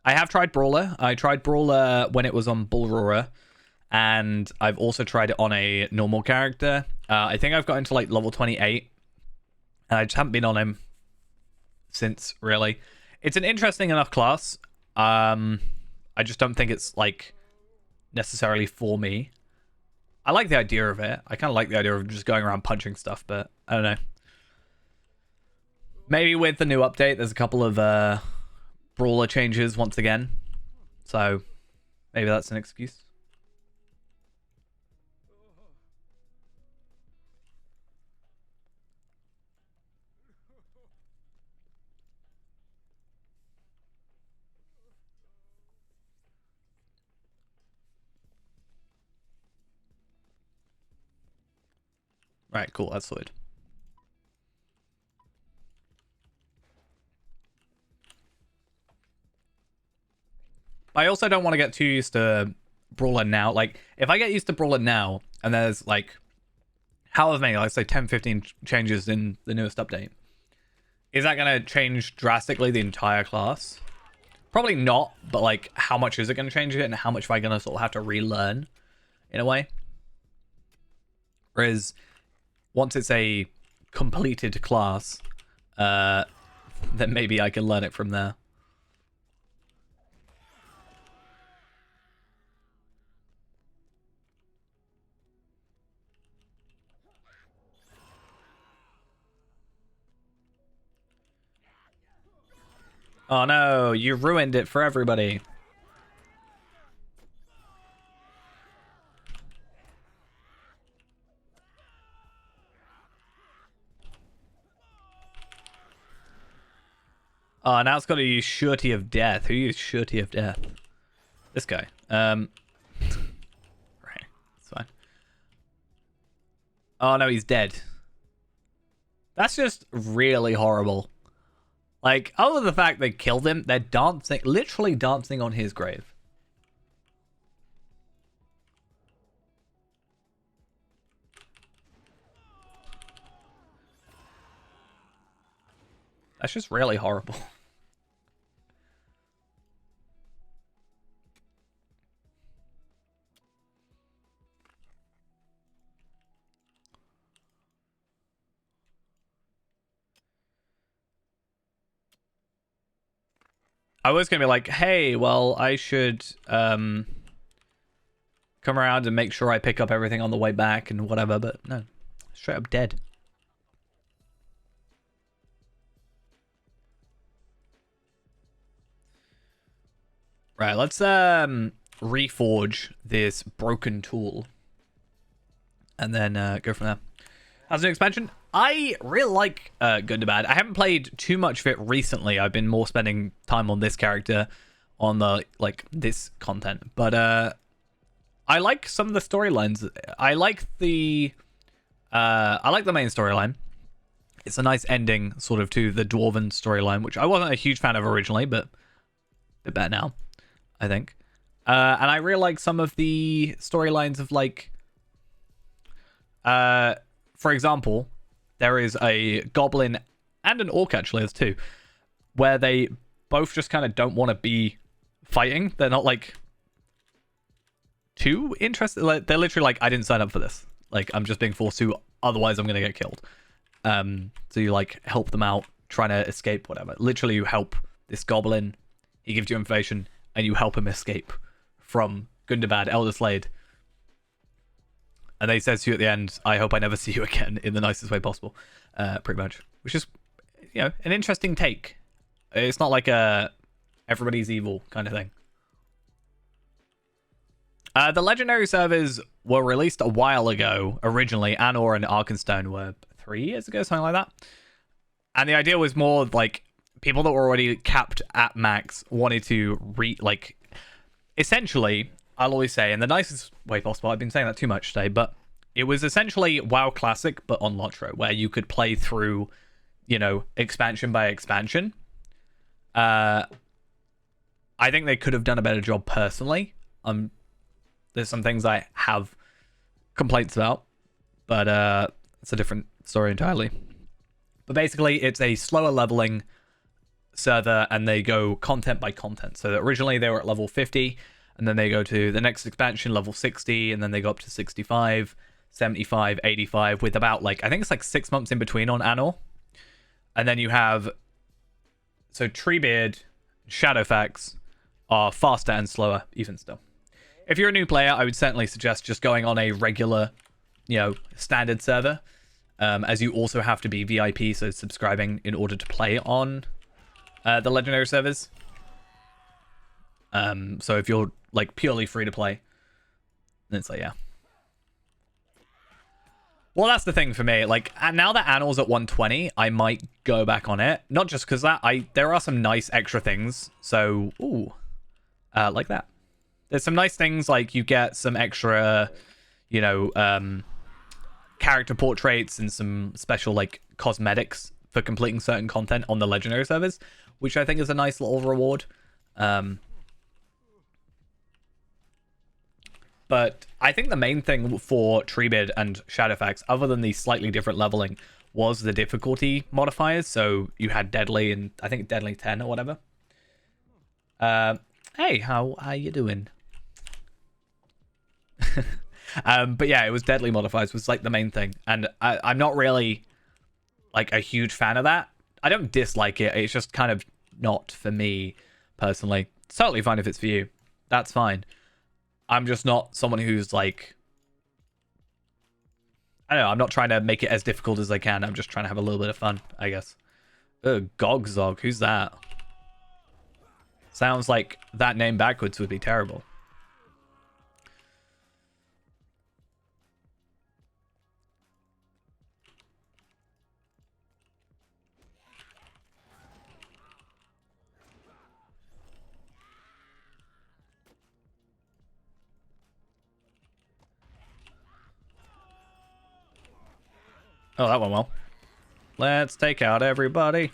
I have tried Brawler. I tried Brawler when it was on Bull Roarer, and I've also tried it on a normal character. I think I've got into like level 28, and I just haven't been on him since, really. It's an interesting enough class. I just don't think it's like necessarily for me. I like the idea of it. I kind of like the idea of just going around punching stuff, but I don't know. Maybe with the new update, there's a couple of brawler changes once again. So maybe that's an excuse. Right, cool, that's sorted. I also don't want to get too used to Brawler now. Like, if I get used to Brawler now, and there's, like, however many, like, say 10, 15 changes in the newest update, is that going to change drastically the entire class? Probably not, but, like, how much is it going to change it, and how much am I going to sort of have to relearn, in a way? Whereas, once it's a completed class, then maybe I can learn it from there. Oh no, you ruined it for everybody. Oh, now it's got to use Surety of Death. Who used Surety of Death? This guy. Right, it's fine. Oh no, he's dead. That's just really horrible. Like, other than the fact they killed him, they're dancing, literally dancing on his grave. That's just really horrible. I was going to be like, hey, well, I should come around and make sure I pick up everything on the way back and whatever, but no. Straight up dead. Right, let's reforge this broken tool. And then go from there. As an expansion, I really like Good to Bad. I haven't played too much of it recently. I've been more spending time on this character, on the like this content. But I like some of the storylines. I like the main storyline. It's a nice ending, sort of, to the Dwarven storyline, which I wasn't a huge fan of originally, but a bit better now, I think. And I really like some of the storylines of, like, for example, there is a goblin and an orc, actually, there's two, where they both just kind of don't want to be fighting. They're not, like, too interested. Like, they're literally like, I didn't sign up for this. Like, I'm just being forced to, otherwise I'm going to get killed. So you, like, help them out, trying to escape, whatever. Literally, you help this goblin, he gives you information, and you help him escape from Gundabad, Elder Slade. And then he says to you at the end, I hope I never see you again, in the nicest way possible. Pretty much. Which is, you know, an interesting take. It's not like a everybody's evil kind of thing. The legendary servers were released a while ago. Originally, Anor and Arkenstone were 3 years ago, something like that. And the idea was more like people that were already capped at max wanted to essentially, I'll always say, in the nicest way possible, I've been saying that too much today, but it was essentially WoW Classic, but on Lotro, where you could play through, you know, expansion by expansion. I think they could have done a better job personally. There's some things I have complaints about, but it's a different story entirely. But basically, it's a slower leveling server, and they go content by content. So originally they were at level 50, and then they go to the next expansion, level 60, and then they go up to 65, 75, 85, with about, like, I think it's like 6 months in between on Anor. And then you have, so Treebeard, Shadowfax are faster and slower, even still. If you're a new player, I would certainly suggest just going on a regular, you know, standard server, as you also have to be VIP, so subscribing in order to play on the legendary servers. So if you're, like, purely free to play, then it's like, yeah. Well, that's the thing for me. Like, now that Anor's at 120, I might go back on it. Not just because there are some nice extra things. So, ooh, like that. There's some nice things, like you get some extra, you know, character portraits and some special, like, cosmetics for completing certain content on the legendary servers, which I think is a nice little reward. But I think the main thing for Treebeard and Shadowfax, other than the slightly different leveling, was the difficulty modifiers. So you had Deadly and I think Deadly 10 or whatever. Hey, how you doing? But yeah, it was Deadly modifiers was, like, the main thing. And I'm not really, like, a huge fan of that. I don't dislike it. It's just kind of not for me, personally. It's totally fine if it's for you. That's fine. I'm just not someone who's, like, I don't know, I'm not trying to make it as difficult as I can. I'm just trying to have a little bit of fun, I guess. Gogzog, who's that? Sounds like that name backwards would be terrible. Oh, that went well. Let's take out everybody.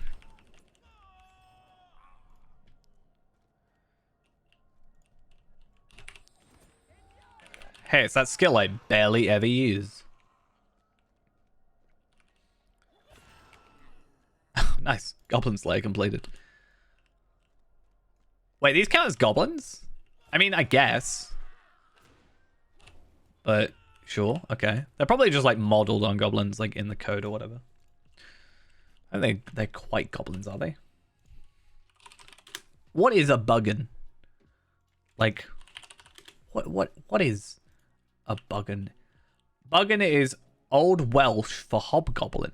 Hey, it's that skill I barely ever use. Nice. Goblin Slayer completed. Wait, these count as goblins? I mean, I guess. But sure, okay. They're probably just, like, modeled on goblins, like, in the code or whatever. I think they're quite goblins, are they? What is a buggin? Like, what is a buggin? Buggin is Old Welsh for hobgoblin.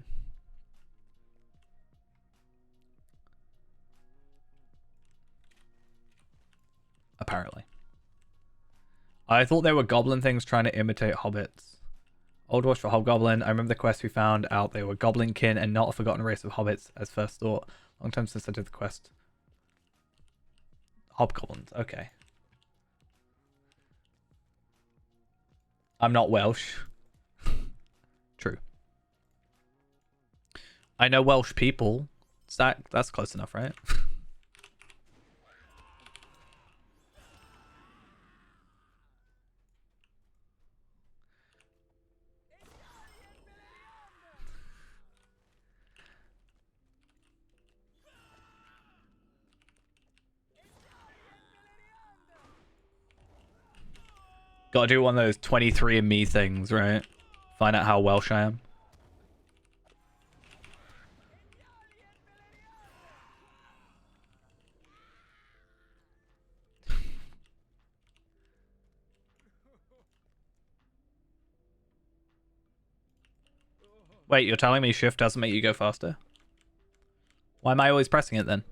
Apparently. I thought they were goblin things trying to imitate hobbits. Old Welsh for hobgoblin. I remember the quest we found out they were goblinkin and not a forgotten race of hobbits as first thought. Long time since I did the quest. Hobgoblins, okay. I'm not Welsh. True. I know Welsh people. That's close enough, right? Gotta do one of those 23andMe things, right? Find out how Welsh I am. Wait, you're telling me shift doesn't make you go faster? Why am I always pressing it then?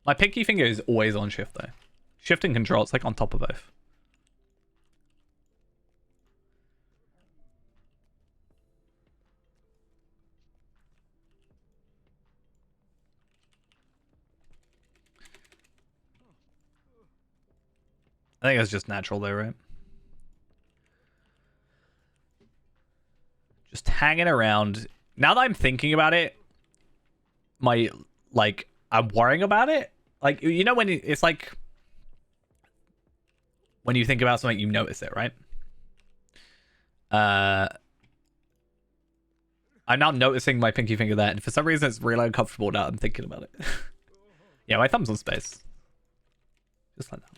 My pinky finger is always on shift though. Shift and control, it's like on top of both. I think it's just natural though, right? Just hanging around. Now that I'm thinking about it, I'm worrying about it. Like, you know when it's like, when you think about something, you notice it, right? I'm now noticing my pinky finger there, and for some reason it's really uncomfortable now I'm thinking about it. Yeah, my thumb's on space. Just like that.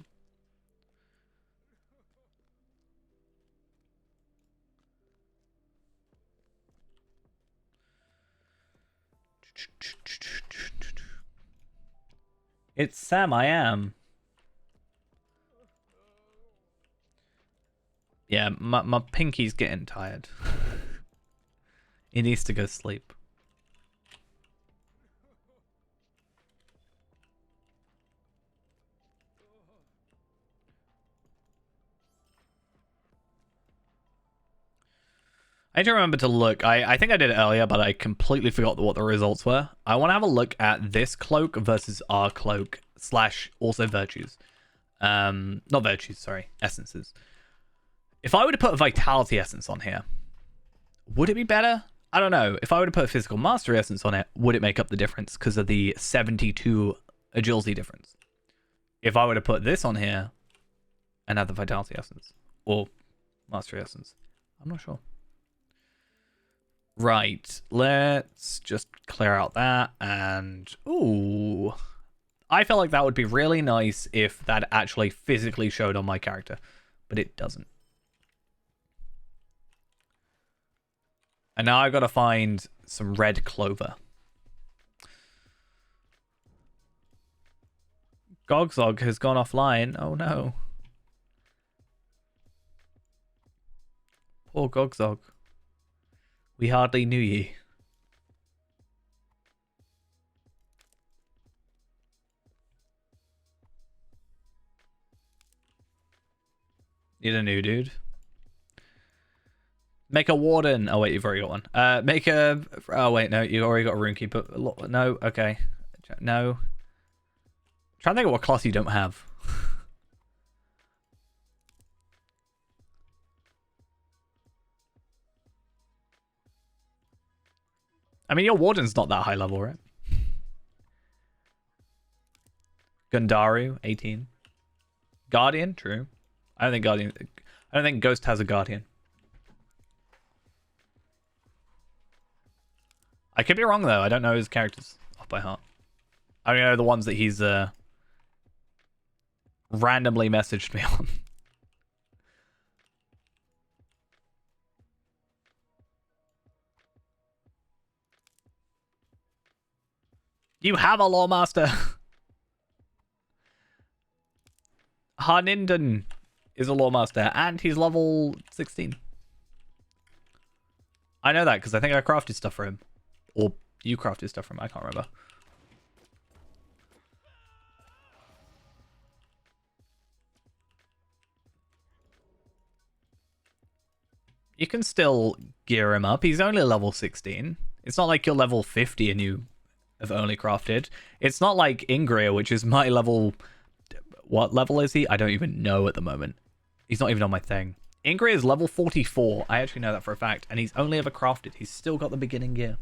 It's Sam, I am. Yeah, my pinky's getting tired. It needs to go sleep. I need to remember to look. I think I did it earlier, but I completely forgot what the results were. I want to have a look at this cloak versus our cloak / also virtues. Not virtues, sorry. Essences. If I were to put a vitality essence on here, would it be better? I don't know. If I were to put a physical mastery essence on it, would it make up the difference because of the 72 agility difference? If I were to put this on here and have the vitality essence or mastery essence, I'm not sure. Right, let's just clear out that and... Ooh. I feel like that would be really nice if that actually physically showed on my character, but it doesn't. And now I've got to find some red clover. Gogzog has gone offline. Oh no. Poor Gogzog. We hardly knew ye. Need a new dude. Make a warden. Oh wait, you've already got one. Make a... Oh wait, no, you already got a runekeeper. No, okay. No. I'm trying to think of what class you don't have. I mean, your warden's not that high level, right? Gundaru, 18. Guardian, true. I don't think Ghost has a Guardian. I could be wrong though. I don't know his characters off by heart. I only know the ones that he's randomly messaged me on. You have a Lawmaster. Harninden is a Lawmaster, and he's level 16. I know that because I think I crafted stuff for him. Or you crafted stuff for him, I can't remember. You can still gear him up. He's only level 16. It's not like you're level 50 and you have only crafted. It's not like Ingria, which is my level... What level is he? I don't even know at the moment. He's not even on my thing. Ingrid is level 44. I actually know that for a fact. And he's only ever crafted. He's still got the beginning gear.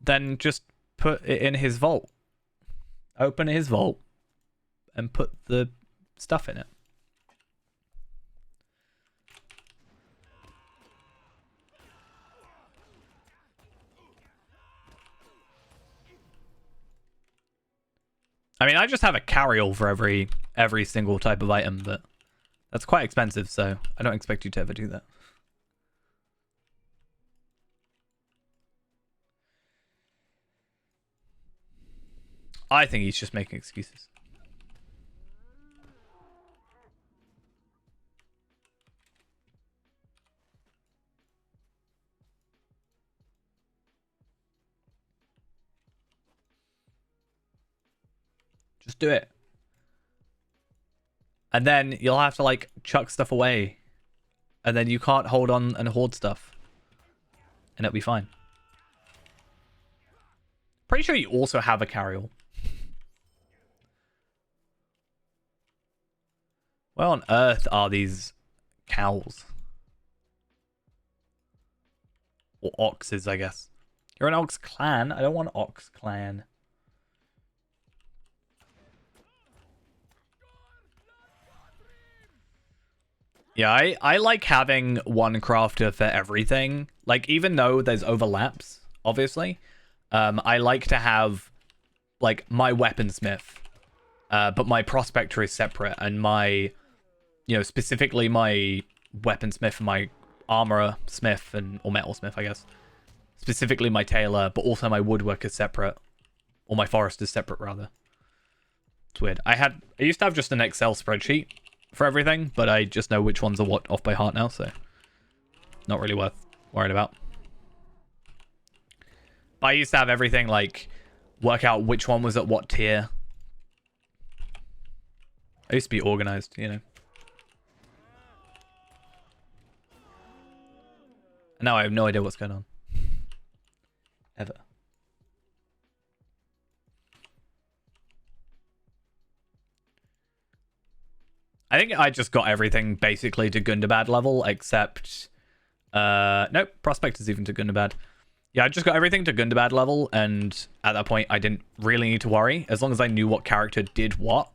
Then just put it in his vault. Open his vault. And put the stuff in it. I mean, I just have a carry-all for every single type of item, but that's quite expensive, so I don't expect you to ever do that. I think he's just making excuses. Just do it. And then you'll have to, like, chuck stuff away. And then you can't hold on and hoard stuff. And it'll be fine. Pretty sure you also have a carry-all. Where on earth are these cows? Or oxes, I guess. You're an ox clan? I don't want ox clan. Yeah, I like having one crafter for everything. Like, even though there's overlaps, obviously, I like to have, like, my weaponsmith, but my prospector is separate, and my, you know, specifically my weaponsmith and my armorer smith, or metalsmith, I guess. Specifically my tailor, but also my woodworker separate. Or my forester separate, rather. It's weird. I used to have just an Excel spreadsheet for everything, but I just know which ones are what off by heart now, so not really worth worrying about. But I used to have everything, like, work out which one was at what tier. I used to be organized, you know. And now I have no idea what's going on. Ever. I think I just got everything basically to Gundabad level, except... nope, Prospect is even to Gundabad. Yeah, I just got everything to Gundabad level, and at that point, I didn't really need to worry, as long as I knew what character did what.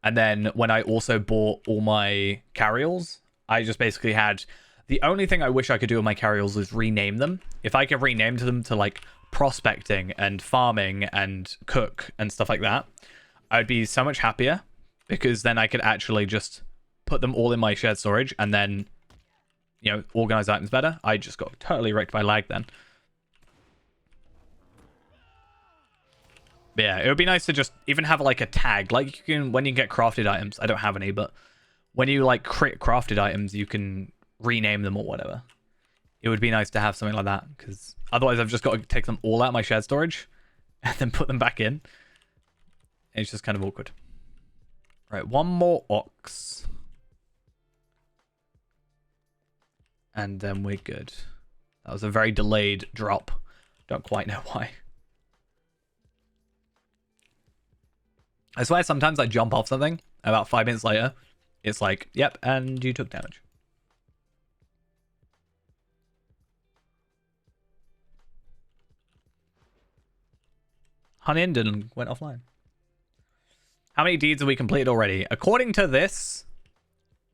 And then when I also bought all my carry-alls, I just basically had... The only thing I wish I could do with my carry-alls is rename them. If I could rename them to, like, prospecting and farming and cook and stuff like that, I'd be so much happier. Because then I could actually just put them all in my shared storage and then, you know, organize items better. I just got totally wrecked by lag then. But yeah, it would be nice to just even have like a tag. Like you can, when you get crafted items, I don't have any, but when you like create crafted items, you can rename them or whatever. It would be nice to have something like that, because otherwise I've just got to take them all out of my shared storage and then put them back in. It's just kind of awkward. Right, one more ox. And then we're good. That was a very delayed drop. Don't quite know why. I swear sometimes I jump off something. About 5 minutes later, it's like, yep, and you took damage. Huntingdon went offline. How many deeds have we completed already? According to this,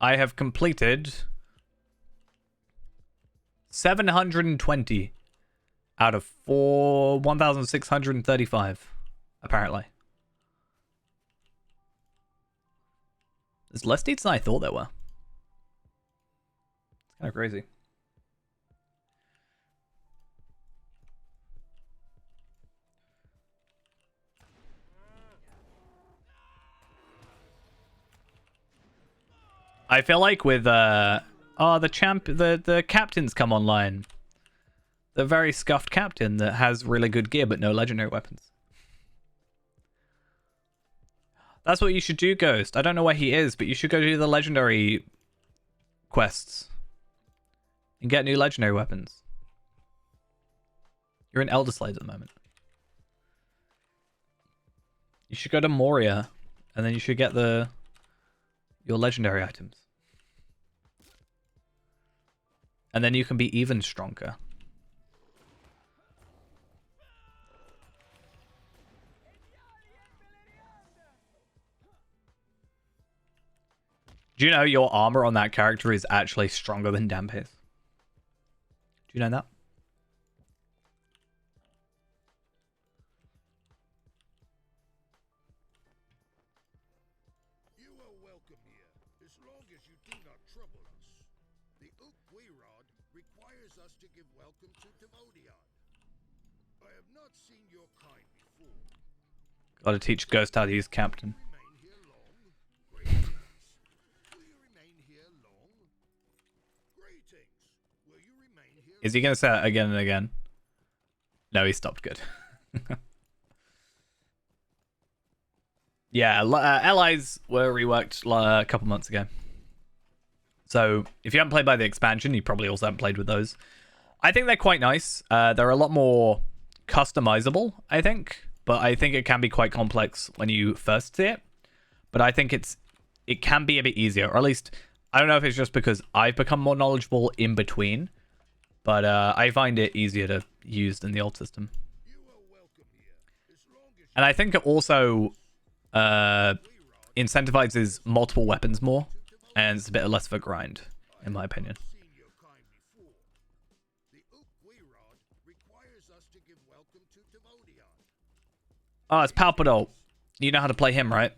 I have completed 720 out of 1,635, apparently. There's less deeds than I thought there were. It's kind of crazy. I feel like with the captain's come online. The very scuffed captain that has really good gear but no legendary weapons. That's what you should do, Ghost. I don't know where he is, but you should go do the legendary quests and get new legendary weapons. You're in Elder Slaves at the moment. You should go to Moria, and then you should get your legendary items. And then you can be even stronger. Do you know your armor on that character is actually stronger than Dampe's? Do you know that? You are welcome here, as long as you do not trouble us. The Ukwirod requires us to give welcome to Devodion. I have not seen your kind before. Gotta teach Ghost how to use Captain. Remain here long? Greetings. Will you remain here long? Greetings. Will you remain here? Is he gonna say that again and again? No, he stopped. Good. Yeah, allies were reworked a couple months ago. So if you haven't played by the expansion, you probably also haven't played with those. I think they're quite nice. They're a lot more customizable, I think. But I think it can be quite complex when you first see it. But I think it can be a bit easier. Or at least, I don't know if it's just because I've become more knowledgeable in between. But I find it easier to use than the old system. And I think it also incentivizes multiple weapons more. And it's a bit less of a grind, in my opinion. Oh, it's Palpadol. You know how to play him, right?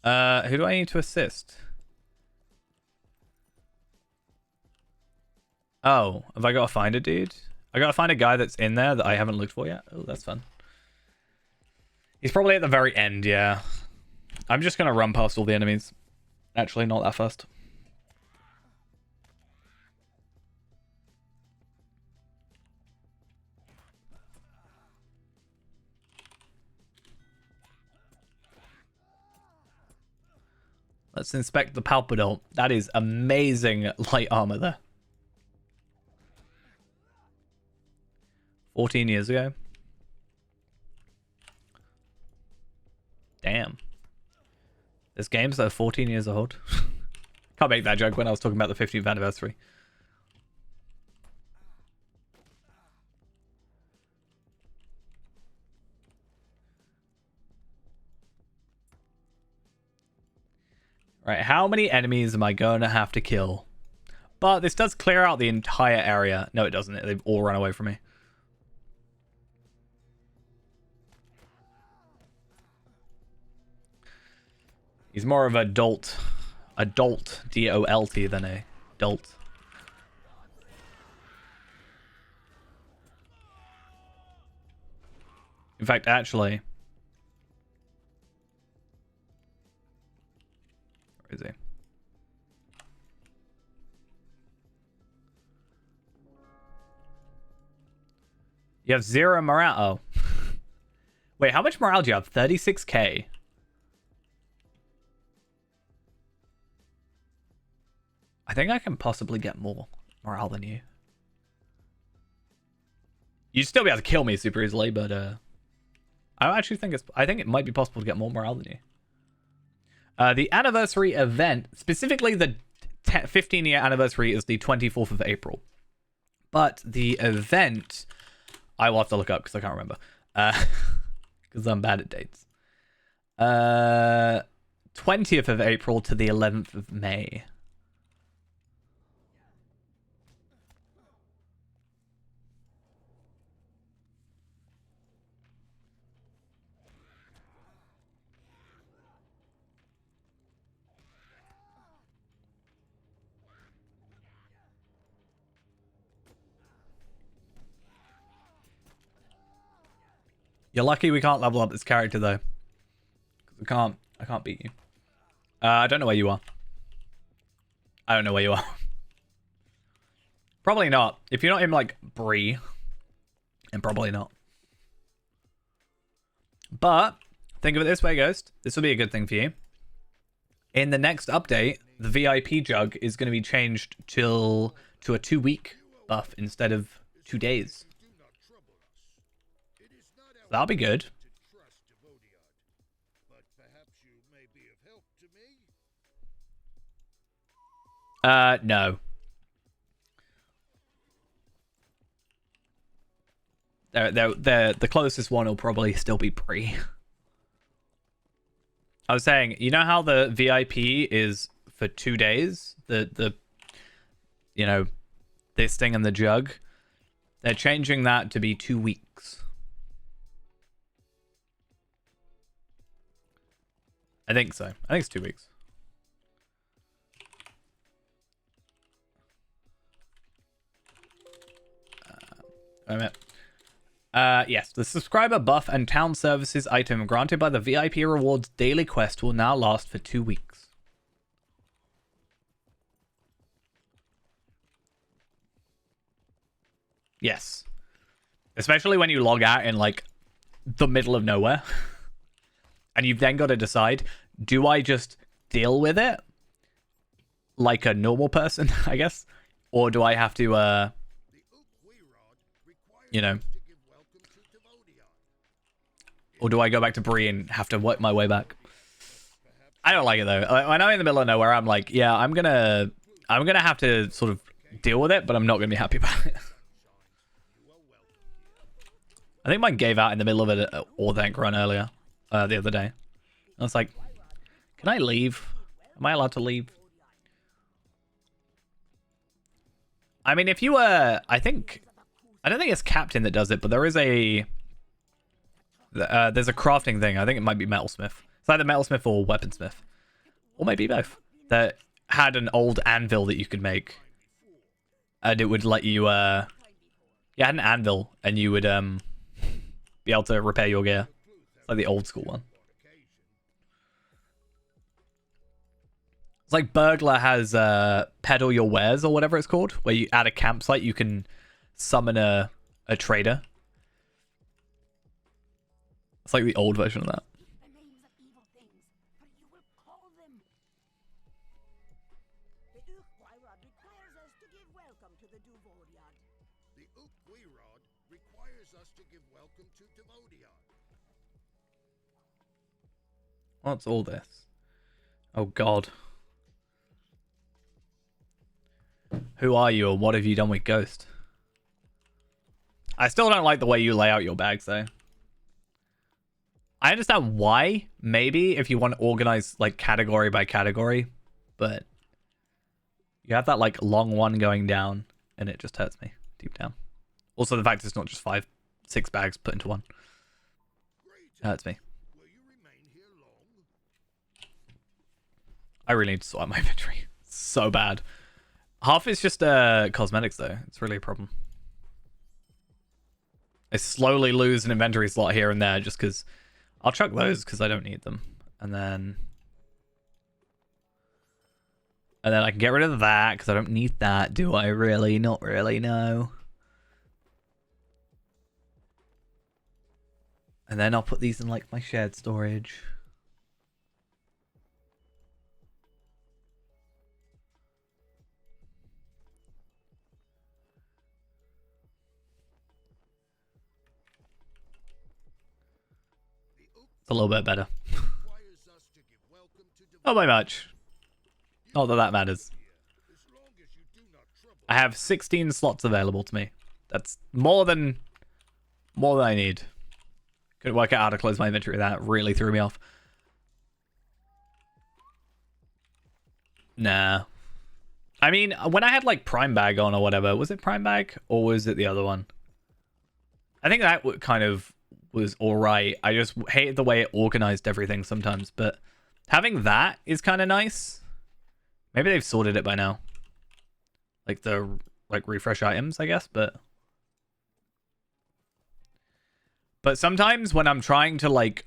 Who do I need to assist? Oh, have I got to find a dude? I got to find a guy that's in there that I haven't looked for yet. Oh, that's fun. He's probably at the very end, yeah. I'm just going to run past all the enemies. Actually, not that fast. Let's inspect the Palpadol. That is amazing light armor there. 14 years ago. Damn. There's games that are 14 years old. Can't make that joke when I was talking about the 15th anniversary. Right, how many enemies am I going to have to kill? But this does clear out the entire area. No, it doesn't. They've all run away from me. He's more of a dolt, D-O-L-T, than a dolt. In fact, actually, where is he? You have 0 morale. Oh. Wait, how much morale do you have? 36k. I think I can possibly get more morale than you. You'd still be able to kill me super easily, but I actually think I think it might be possible to get more morale than you. The anniversary event, specifically the 15-year anniversary, is the 24th of April. But the event, I will have to look up because I can't remember. Because I'm bad at dates. 20th of April to the 11th of May. You're lucky we can't level up this character though. I can't beat you. I don't know where you are. I don't know where you are. Probably not. If you're not in like Bree, then probably not. But think of it this way, Ghost. This will be a good thing for you. In the next update, the VIP jug is going to be changed to a 2-week buff instead of 2 days. Do not trouble us. It is not our That'll be good. to trust Devodiard, but perhaps you may be of help to me. No. The closest one will probably still be Bree. I was saying, you know how the VIP is for 2 days? The you know, this thing and the jug? They're changing that to be 2 weeks. I think so. I think it's 2 weeks. Wait a minute. Yes, the subscriber buff and town services item granted by the VIP rewards daily quest will now last for 2 weeks. Yes. Especially when you log out in like the middle of nowhere. And you've then got to decide, do I just deal with it like a normal person, I guess? Or do I have to, you know, or do I go back to Bree and have to work my way back? I don't like it though. When I'm in the middle of nowhere, I'm like, yeah, I'm gonna have to sort of deal with it, but I'm not gonna be happy about it. I think mine gave out in the middle of an Orthanc run earlier, the other day. I was like, can I leave? Am I allowed to leave? I mean, if you were, I don't think it's Captain that does it, but there is there's a crafting thing. I think it might be Metalsmith. It's either Metalsmith or Weaponsmith. Or maybe both. That had an old anvil that you could make. And it would let you, yeah, had an anvil, and you would, be able to repair your gear. It's like the old school one. It's like Burglar has, Peddle Your Wares, or whatever it's called. Where you, at a campsite, you can summon a trader. It's like the old version of that. The names of evil things, for you will call them. The Ukwyrod requires us to give welcome to the Duvoriad. The Ukwyrod requires us to give welcome to Devodiard. What's all this? Oh god. Who are you, or what have you done with Ghost? I still don't like the way you lay out your bags, though. I understand why, maybe, if you want to organize, like, category by category, but you have that, like, long one going down, and it just hurts me deep down. Also, the fact it's not just 6 bags put into one. It hurts me. Will you remain here long? I really need to sort out my inventory. It's so bad. Half is just cosmetics, though. It's really a problem. I slowly lose an inventory slot here and there just because I'll chuck those because I don't need them. And then I can get rid of that because I don't need that. Do I really? Not really, no. And then I'll put these in like my shared storage. It's a little bit better. Requires us to give welcome to Not by much. Not that that matters. as long as you do not trouble. I have 16 slots available to me. That's more than I need. Couldn't work out how to close my inventory. That really threw me off. Nah. I mean, when I had like Prime Bag on or whatever, was it Prime Bag or was it the other one? I think that kind of was alright. I just hated the way it organized everything sometimes, but having that is kind of nice. Maybe they've sorted it by now. Like the refresh items, I guess, but sometimes when I'm trying to like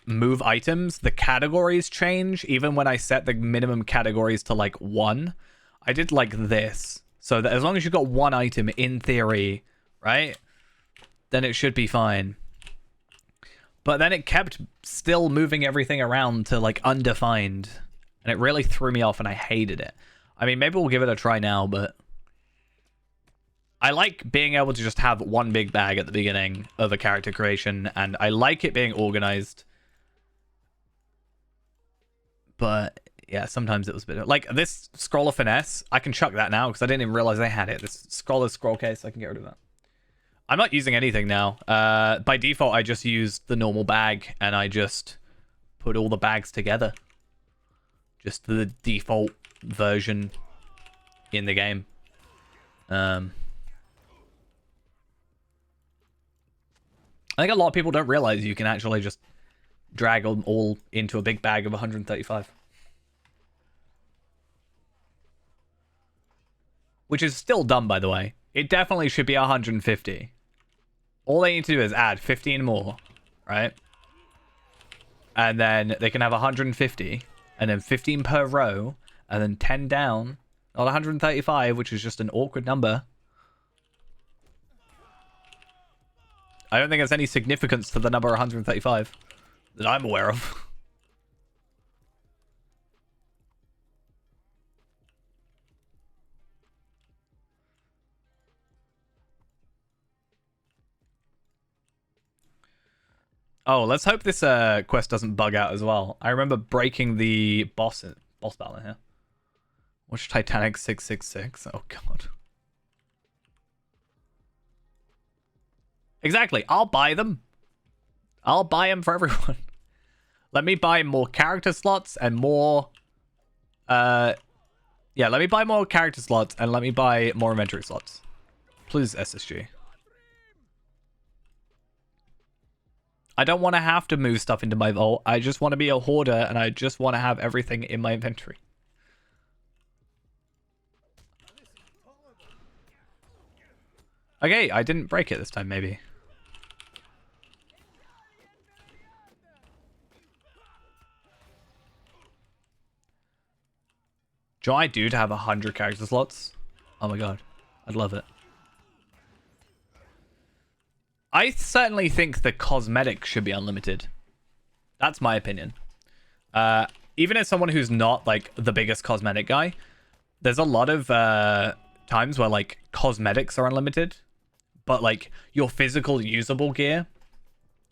move items, the categories change even when I set the minimum categories to like 1. I did like this. So that as long as you've got 1 item in theory, right? Then it should be fine. But then it kept still moving everything around to like undefined. And it really threw me off and I hated it. I mean, maybe we'll give it a try now, but I like being able to just have one big bag at the beginning of a character creation, and I like it being organized. But yeah, sometimes it was a bit like this scroller finesse. I can chuck that now because I didn't even realize I had it. This scroller scroll case, I can get rid of that. I'm not using anything now. By default, I just use the normal bag and I just put all the bags together. Just the default version in the game. I think a lot of people don't realize you can actually just drag them all into a big bag of 135. Which is still dumb, by the way. It definitely should be 150. All they need to do is add 15 more, right? And then they can have 150, and then 15 per row, and then 10 down. Not 135, which is just an awkward number. I don't think there's any significance to the number 135 that I'm aware of. Oh, let's hope this quest doesn't bug out as well. I remember breaking the boss battle in here. Watch Titanic 666. Oh, God. Exactly. I'll buy them. I'll buy them for everyone. Let me buy more character slots and more... yeah, let me buy more character slots and let me buy more inventory slots. Please, SSG. I don't want to have to move stuff into my vault. I just want to be a hoarder and I just want to have everything in my inventory. Okay, I didn't break it this time, maybe. Do I do to have 100 character slots? Oh my god. I'd love it. I certainly think the cosmetics should be unlimited. That's my opinion. Even as someone who's not, like, the biggest cosmetic guy, there's a lot of times where, like, cosmetics are unlimited, but, like, your physical usable gear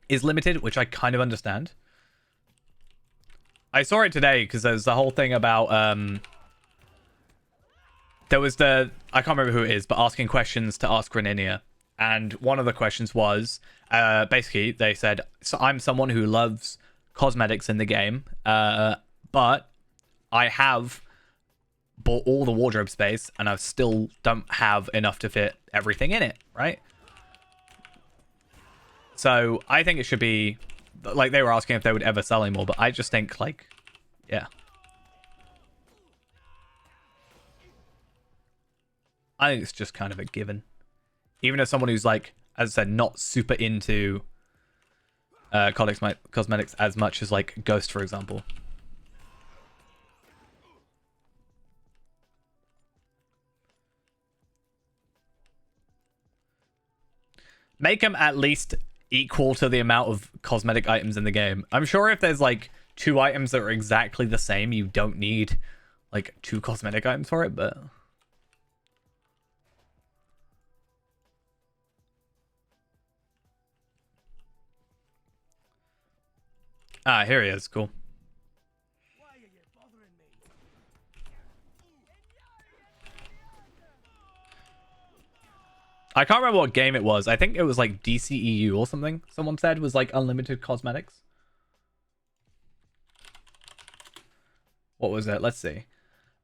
is limited, which I kind of understand. I saw it today because there's the whole thing about... there was the... I can't remember who it is, but asking questions to Ask Graninia. And one of the questions was, basically, they said, so I'm someone who loves cosmetics in the game, but I have bought all the wardrobe space, and I still don't have enough to fit everything in it, right? So I think it should be, like, they were asking if they would ever sell anymore, but I just think, like, yeah. I think it's just kind of a given. Even as someone who's, like, as I said, not super into cosmetics as much as, like, Ghost, for example. Make them at least equal to the amount of cosmetic items in the game. I'm sure if there's, like, 2 items that are exactly the same, you don't need, like, 2 cosmetic items for it, but... Ah, here he is. Cool. Why are you bothering me? I can't remember what game it was. I think it was like DCEU or something. Someone said was like unlimited cosmetics. What was it? Let's see.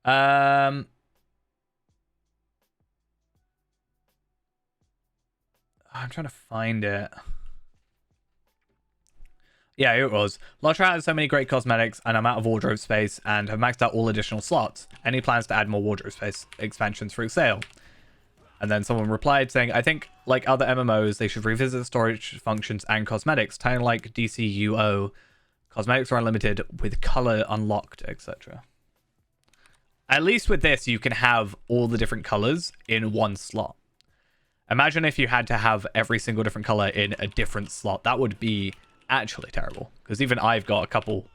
I'm trying to find it. Yeah, it was. Lottery has so many great cosmetics, and I'm out of wardrobe space, and have maxed out all additional slots. Any plans to add more wardrobe space expansions through sale? And then someone replied saying, I think, like other MMOs, they should revisit storage functions and cosmetics, kind of like DCUO. Cosmetics are unlimited, with color unlocked, etc. At least with this, you can have all the different colors in one slot. Imagine if you had to have every single different color in a different slot. That would be... actually terrible, because even I've got a couple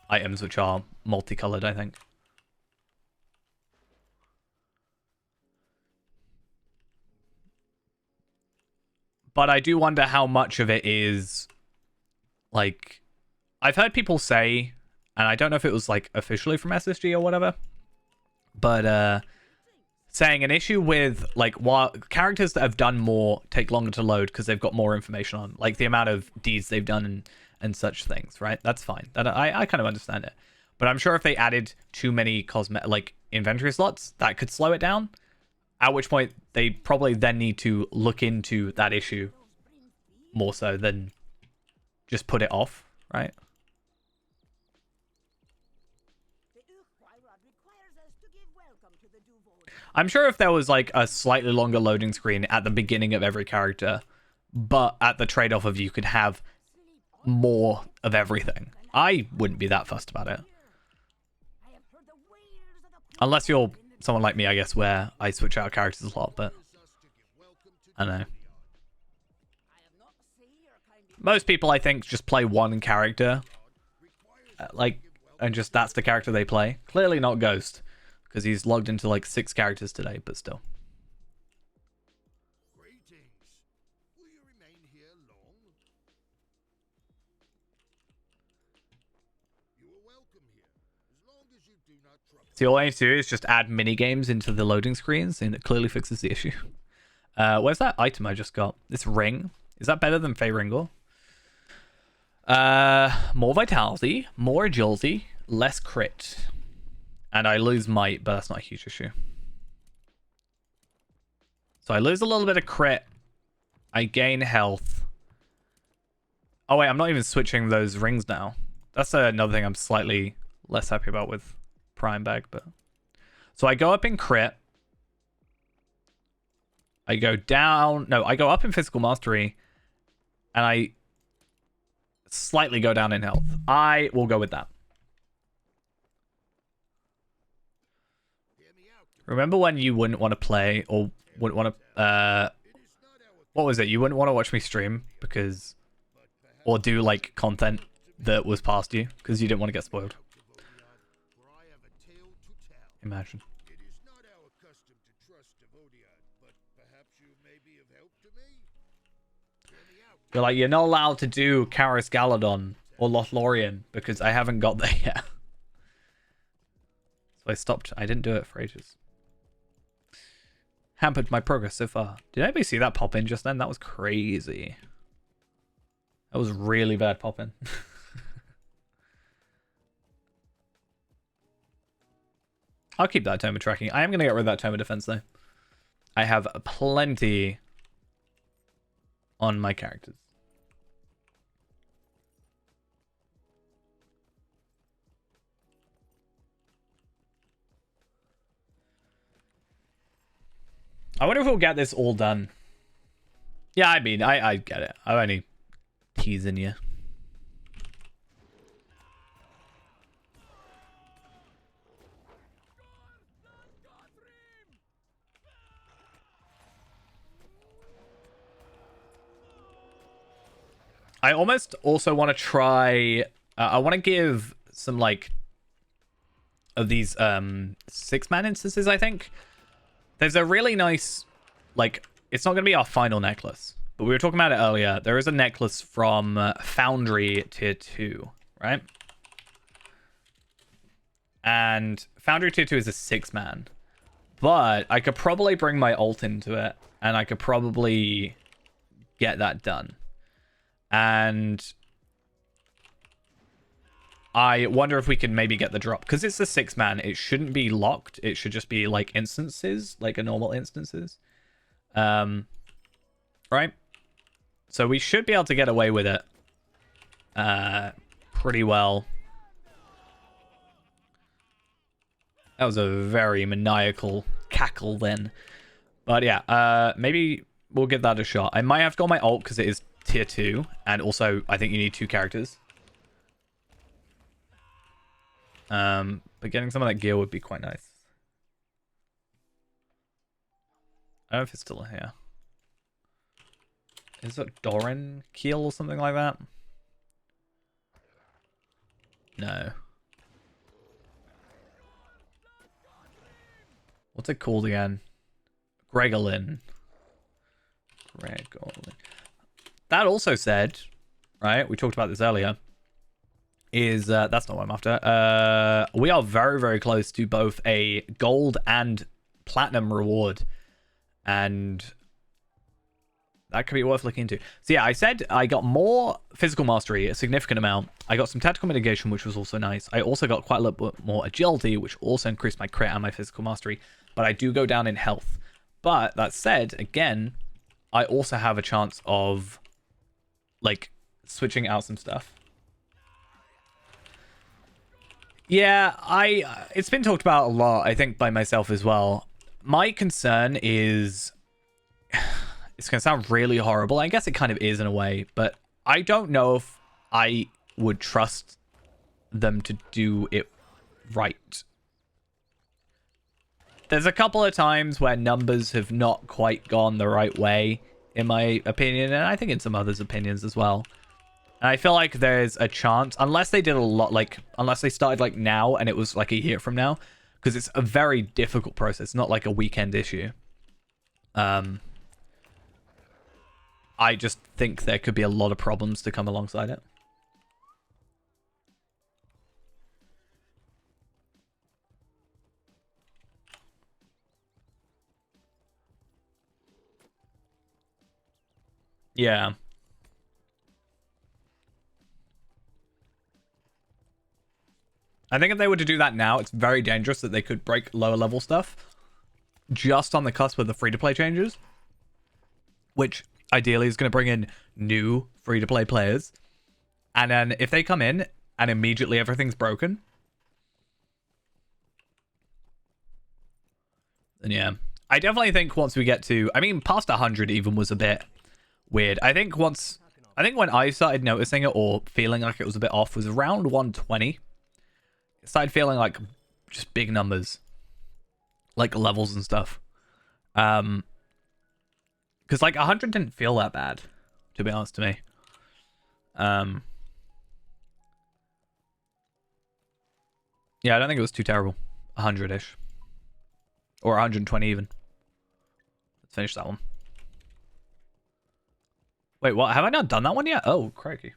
items which are multicolored, I think. But I do wonder how much of it is, like, I've heard people say, and I don't know if it was, like, officially from SSG or whatever, but, saying an issue with, like, what characters that have done more take longer to load because they've got more information on, like, the amount of deeds they've done and such things, right? That's fine. That I kind of understand it. But I'm sure if they added too many inventory slots, that could slow it down. At which point, they probably then need to look into that issue more so than just put it off, right? I'm sure if there was like a slightly longer loading screen at the beginning of every character, but at the trade-off of you could have more of everything, I wouldn't be that fussed about it. Unless you're someone like me, I guess, where I switch out characters a lot, but I don't know. Most people, I think, just play one character, and just that's the character they play. Clearly not Ghost, because he's logged into like 6 characters today, but still. Greetings. Will you remain here long? You are welcome here, as long as you do not trouble. See, all I need to do is just add mini games into the loading screens, and it clearly fixes the issue. Where's that item I just got? This ring. Is that better than Fey Ringle? More vitality, more agility, less crit. And I lose might, but that's not a huge issue. So I lose a little bit of crit. I gain health. Oh wait, I'm not even switching those rings now. That's another thing I'm slightly less happy about with Prime Bag, but... So I go up in crit. I go down... No, I go up in Physical Mastery. And I slightly go down in health. I will go with that. Remember when you wouldn't want to play or wouldn't want to... what was it? You wouldn't want to watch me stream because... Or do, like, content that was past you because you didn't want to get spoiled. Imagine. It is not our custom to trust Devodian, but perhaps you may be of help to me? Hear me out. You're like, you're not allowed to do Karis Galadon or Lothlorien because I haven't got there yet. So I stopped. I didn't do it for ages. Hampered my progress so far. Did anybody see that pop in just then? That was crazy. That was really bad pop in. I'll keep that tome of tracking. I am going to get rid of that tome of defense though. I have plenty on my characters. I wonder if we'll get this all done. Yeah, I mean, I get it. I'm only teasing you. I almost also want to try... I want to give some, like, of these 6-man instances, I think. There's a really nice, like, it's not going to be our final necklace, but we were talking about it earlier. There is a necklace from Foundry Tier 2, right? And Foundry Tier 2 is a 6-man, but I could probably bring my ult into it, and I could probably get that done. And I wonder if we can maybe get the drop. Because it's a 6-man, it shouldn't be locked. It should just be like instances, like a normal instances. Right? So we should be able to get away with it pretty well. That was a very maniacal cackle then. But yeah, maybe we'll give that a shot. I might have to go on my ult because it is tier 2. And also, I think you need 2 characters. But getting some of that gear would be quite nice. I don't know if it's still here. Is it Doran Keel or something like that? No. What's it called again? Gregolin. Gregolin. That also said, right? We talked about this earlier. Is that's not what I'm after. We are very, very close to both a gold and platinum reward, and that could be worth looking into. So yeah, I said I got more physical mastery, a significant amount. I got some tactical mitigation, which was also nice. I also got quite a little bit more agility, which also increased my crit and my physical mastery. But I do go down in health. But that said, again, I also have a chance of like switching out some stuff. Yeah, it's been talked about a lot, I think, by myself as well. My concern is, it's going to sound really horrible. I guess it kind of is in a way, but I don't know if I would trust them to do it right. There's a couple of times where numbers have not quite gone the right way, in my opinion, and I think in some others' opinions as well. And I feel like there's a chance, unless they did a lot, like, unless they started like now and it was like a year from now, because it's a very difficult process, not like a weekend issue. I just think there could be a lot of problems to come alongside it. Yeah. I think if they were to do that now, it's very dangerous that they could break lower level stuff just on the cusp of the free-to-play changes, which ideally is going to bring in new free-to-play players. And then if they come in and immediately everything's broken, then yeah. I definitely think once we get to, I mean, past 100 even was a bit weird. I think when I started noticing it or feeling like it was a bit off was around 120. It started feeling like just big numbers, like levels and stuff. Because like 100 didn't feel that bad, to be honest to me. Yeah, I don't think it was too terrible. 100-ish. Or 120 even. Let's finish that one. Wait, what? Have I not done that one yet? Oh, crikey.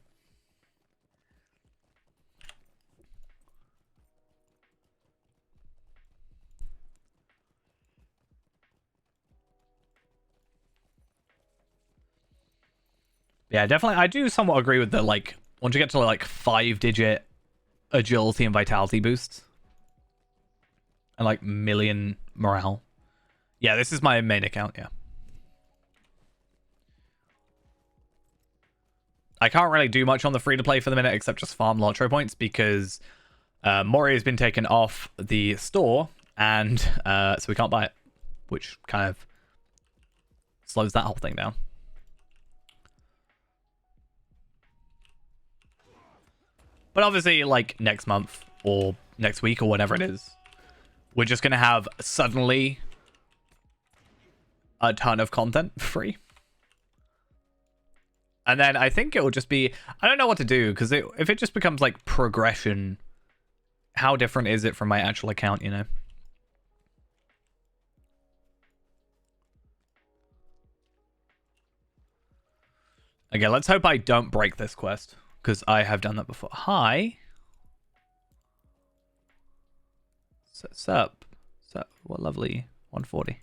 Yeah, definitely. I do somewhat agree with the, like, once you get to, like, 5-digit agility and vitality boosts. And, like, million morale. Yeah, this is my main account, yeah. I can't really do much on the free-to-play for the minute except just farm Lotro points because Mori has been taken off the store and so we can't buy it, which kind of slows that whole thing down. But obviously, like, next month or next week or whatever it is, we're just going to have suddenly a ton of content free. And then I think it will just be, I don't know what to do, because if it just becomes like progression, how different is it from my actual account, you know? Okay, let's hope I don't break this quest, because I have done that before. Hi. Sup? What lovely 140.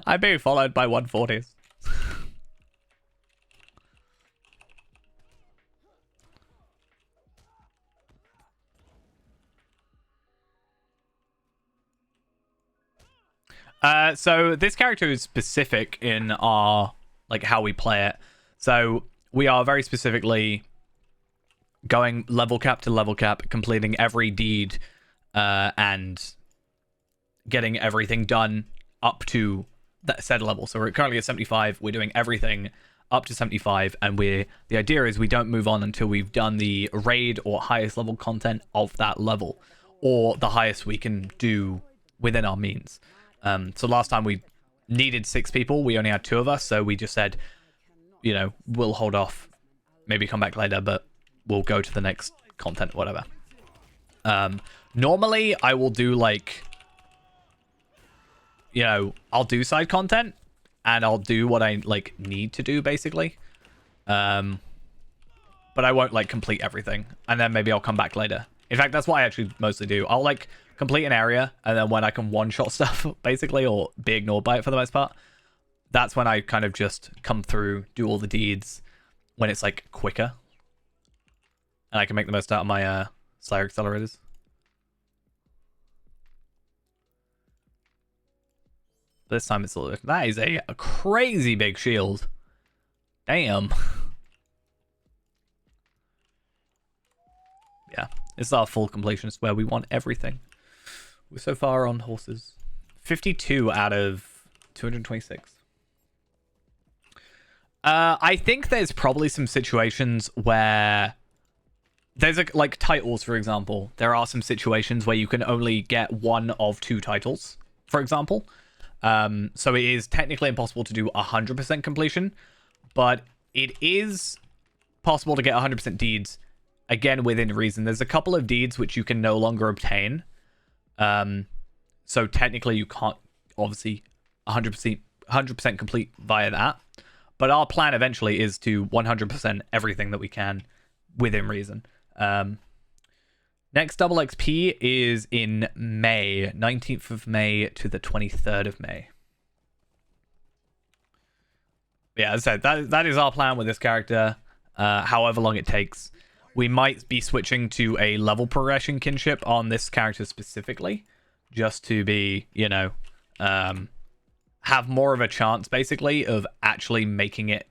I'm being followed by 140s. So this character is specific in our, like, how we play it. So we are very specifically going level cap to level cap, completing every deed, and getting everything done up to that said level. So we're currently at 75. We're doing everything up to 75, and the idea is we don't move on until we've done the raid or highest level content of that level, or the highest we can do within our means. So last time we needed 6 people, we only had 2 of us, so we just said, you know, we'll hold off, maybe come back later, but we'll go to the next content, whatever. Normally I will do like you know, I'll do side content and I'll do what I like need to do basically. But I won't like complete everything, and then maybe I'll come back later. In fact, that's what I actually mostly do. I'll like complete an area, and then when I can one-shot stuff basically, or be ignored by it for the most part, that's when I kind of just come through, do all the deeds when it's like quicker, and I can make the most out of my Slayer accelerators. This time it's a little... That is a crazy big shield. Damn. Yeah, it's our full completionist where we want everything. We're so far on horses. 52 out of 226. I think there's probably some situations where there's like titles, for example. There are some situations where you can only get one of two titles, for example. So it is technically impossible to do 100% completion, but it is possible to get 100% deeds, again, within reason. There's a couple of deeds which you can no longer obtain. So technically you can't, obviously, 100% complete via that. But our plan eventually is to 100% everything that we can within reason. Next double XP is in May, 19th of May to the 23rd of May. Yeah, as I said, that is our plan with this character, however long it takes. We might be switching to a level progression kinship on this character specifically, just to be, you know, have more of a chance, basically, of actually making it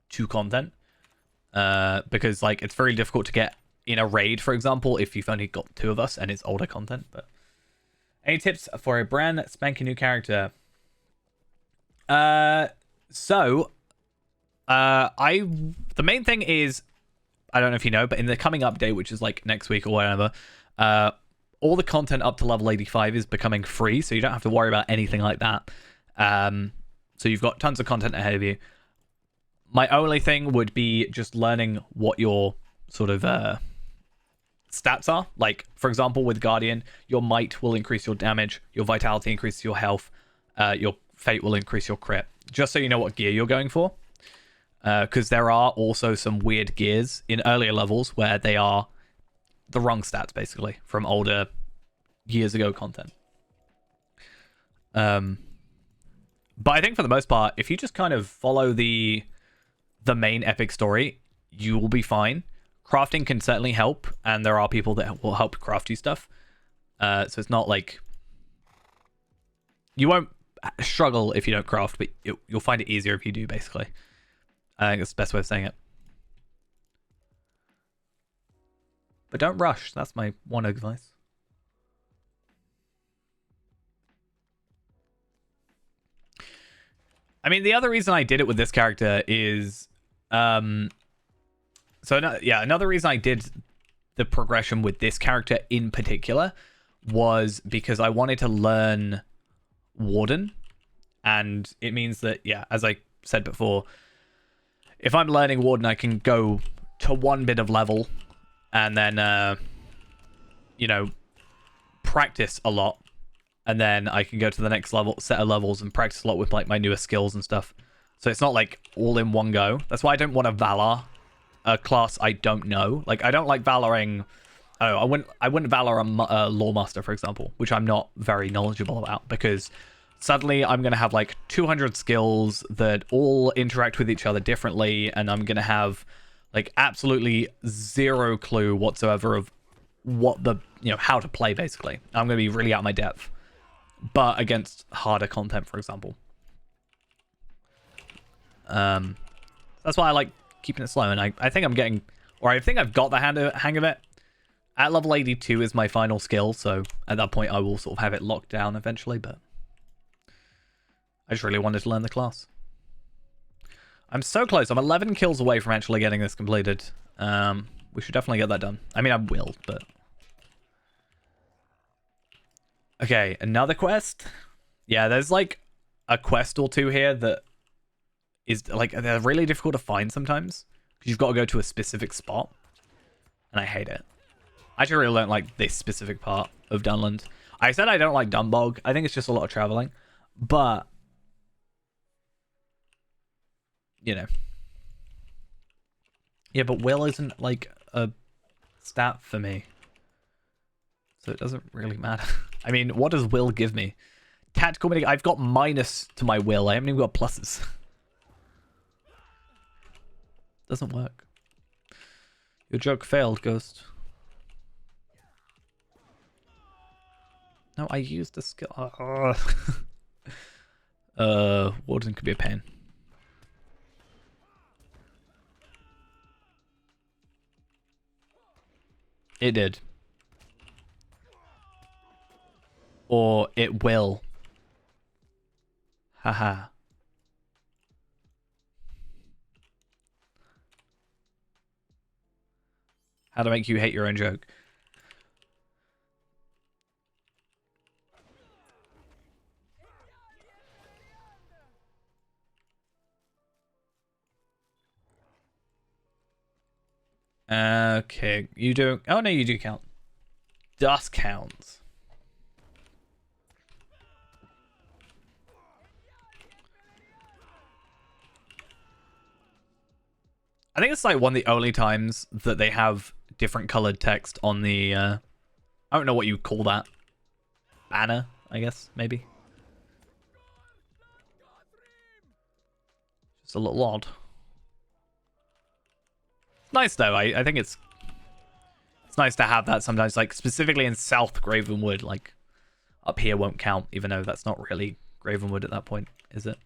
to content. Because, like, it's very difficult to get in a raid, for example, if you've only got two of us and it's older content. But any tips for a brand spanking new character? The main thing is, I don't know if you know, but in the coming update, which is like next week or whatever, all the content up to level 85 is becoming free, so you don't have to worry about anything like that. So you've got tons of content ahead of you. My only thing would be just learning what your sort of stats are. Like, for example, with Guardian, your might will increase your damage, your vitality increases your health, your fate will increase your crit, just so you know what gear you're going for. Because there are also some weird gears in earlier levels where they are the wrong stats, basically, from older years ago content. But I think for the most part, if you just kind of follow the main epic story, you will be fine. Crafting can certainly help, and there are people that will help craft you stuff. So it's not like... You won't struggle if you don't craft, but you'll find it easier if you do, basically. I think that's the best way of saying it. But don't rush. That's my one advice. I mean, the other reason I did it with this character is... another reason I did the progression with this character in particular was because I wanted to learn Warden. And it means that, yeah, as I said before, if I'm learning Warden, I can go to one bit of level and then, you know, practice a lot. And then I can go to the next level, set of levels, and practice a lot with like my newer skills and stuff. So it's not like all in one go. That's why I don't want a Valor, a class I don't know. Like, I don't like Valoring. I wouldn't Valor a Lawmaster, for example, which I'm not very knowledgeable about, because suddenly I'm going to have like 200 skills that all interact with each other differently, and I'm going to have like absolutely zero clue whatsoever of what the, you know, how to play, basically. I'm going to be really out of my depth. But against harder content, for example. That's why I like keeping it slow, and I think I'm getting, or I think I've got the hang of it. At level 82 is my final skill, so at that point I will sort of have it locked down eventually, but I just really wanted to learn the class. I'm so close. I'm 11 kills away from actually getting this completed. We should definitely get that done. I mean, I will, but... Okay, another quest. Yeah, there's like a quest or two here that is like, they're really difficult to find sometimes because you've got to go to a specific spot, and I hate it. I actually really don't like this specific part of Dunland. I said I don't like Dunbog. I think it's just a lot of traveling. But, you know. Yeah, but will isn't like a stat for me. So it doesn't really matter. I mean, what does will give me? Tactical mitigation. I've got minus to my will. I haven't even got pluses. Doesn't work. Your joke failed, Ghost. No, I used the skill. Warden could be a pain. It did. Or it will. Haha. How to make you hate your own joke. Okay, you do. Oh no, you do count. Dust counts. I think it's like one of the only times that they have different colored text on the. I don't know what you call that. Banner, I guess, maybe. Just a little odd. Nice though. I think it's nice to have that sometimes, like specifically in South Gravenwood. Like up here won't count, even though that's not really Gravenwood at that point, is it?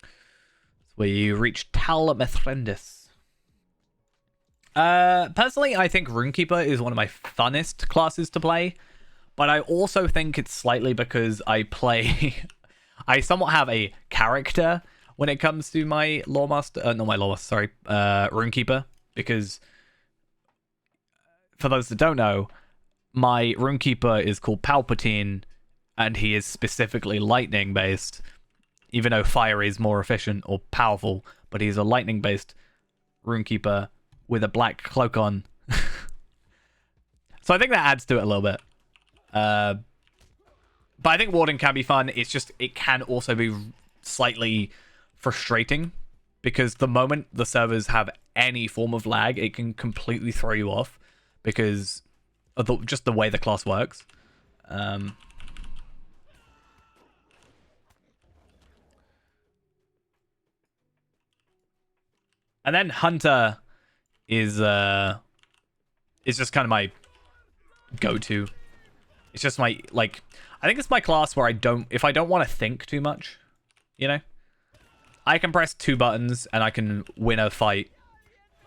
It's where you reach Tal Methrendis. Personally, I think Runekeeper is one of my funnest classes to play, but I also think it's slightly because I play. I somewhat have a character when it comes to my Loremaster. Not my Loremaster, sorry, Runekeeper. Because, for those that don't know, my Runekeeper is called Palpatine, and he is specifically lightning-based, even though fire is more efficient or powerful, but he's a lightning-based Runekeeper with a black cloak on. So I think that adds to it a little bit. But I think Warden can be fun. It's just, it can also be slightly frustrating, because the moment the servers have any form of lag, it can completely throw you off because of just the way the class works. And then Hunter is just kind of my go-to. It's just my, like, I think it's my class where if I don't want to think too much, you know, I can press 2 buttons and I can win a fight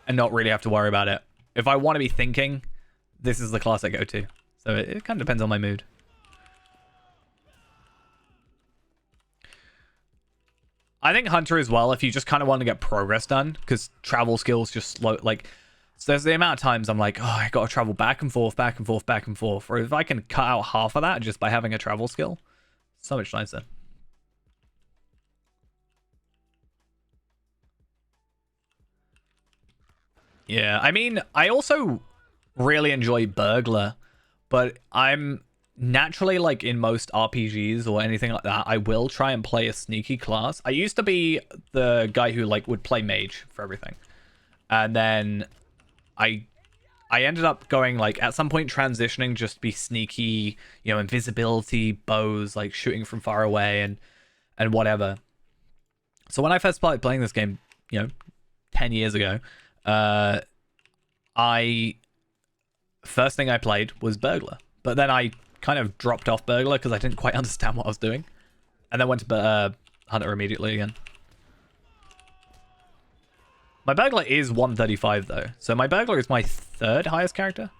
and not really have to worry about it. If I want to be thinking, this is the class I go to. So it kind of depends on my mood. I think Hunter as well, if you just kind of want to get progress done, because travel skills just slow, like, so there's the amount of times I'm like, oh, I got to travel back and forth, back and forth, back and forth. Or if I can cut out half of that just by having a travel skill, so much nicer. Yeah, I mean, I also really enjoy Burglar, but I'm naturally, like, in most RPGs or anything like that, I will try and play a sneaky class. I used to be the guy who, like, would play mage for everything. And then I ended up going, like, at some point transitioning just be sneaky, you know, invisibility, bows, like, shooting from far away and whatever. So when I first started playing this game, you know, 10 years ago, first thing I played was Burglar, but then I kind of dropped off Burglar because I didn't quite understand what I was doing, and then went to Hunter immediately again. My Burglar is 135 though, so my Burglar is my 3rd highest character.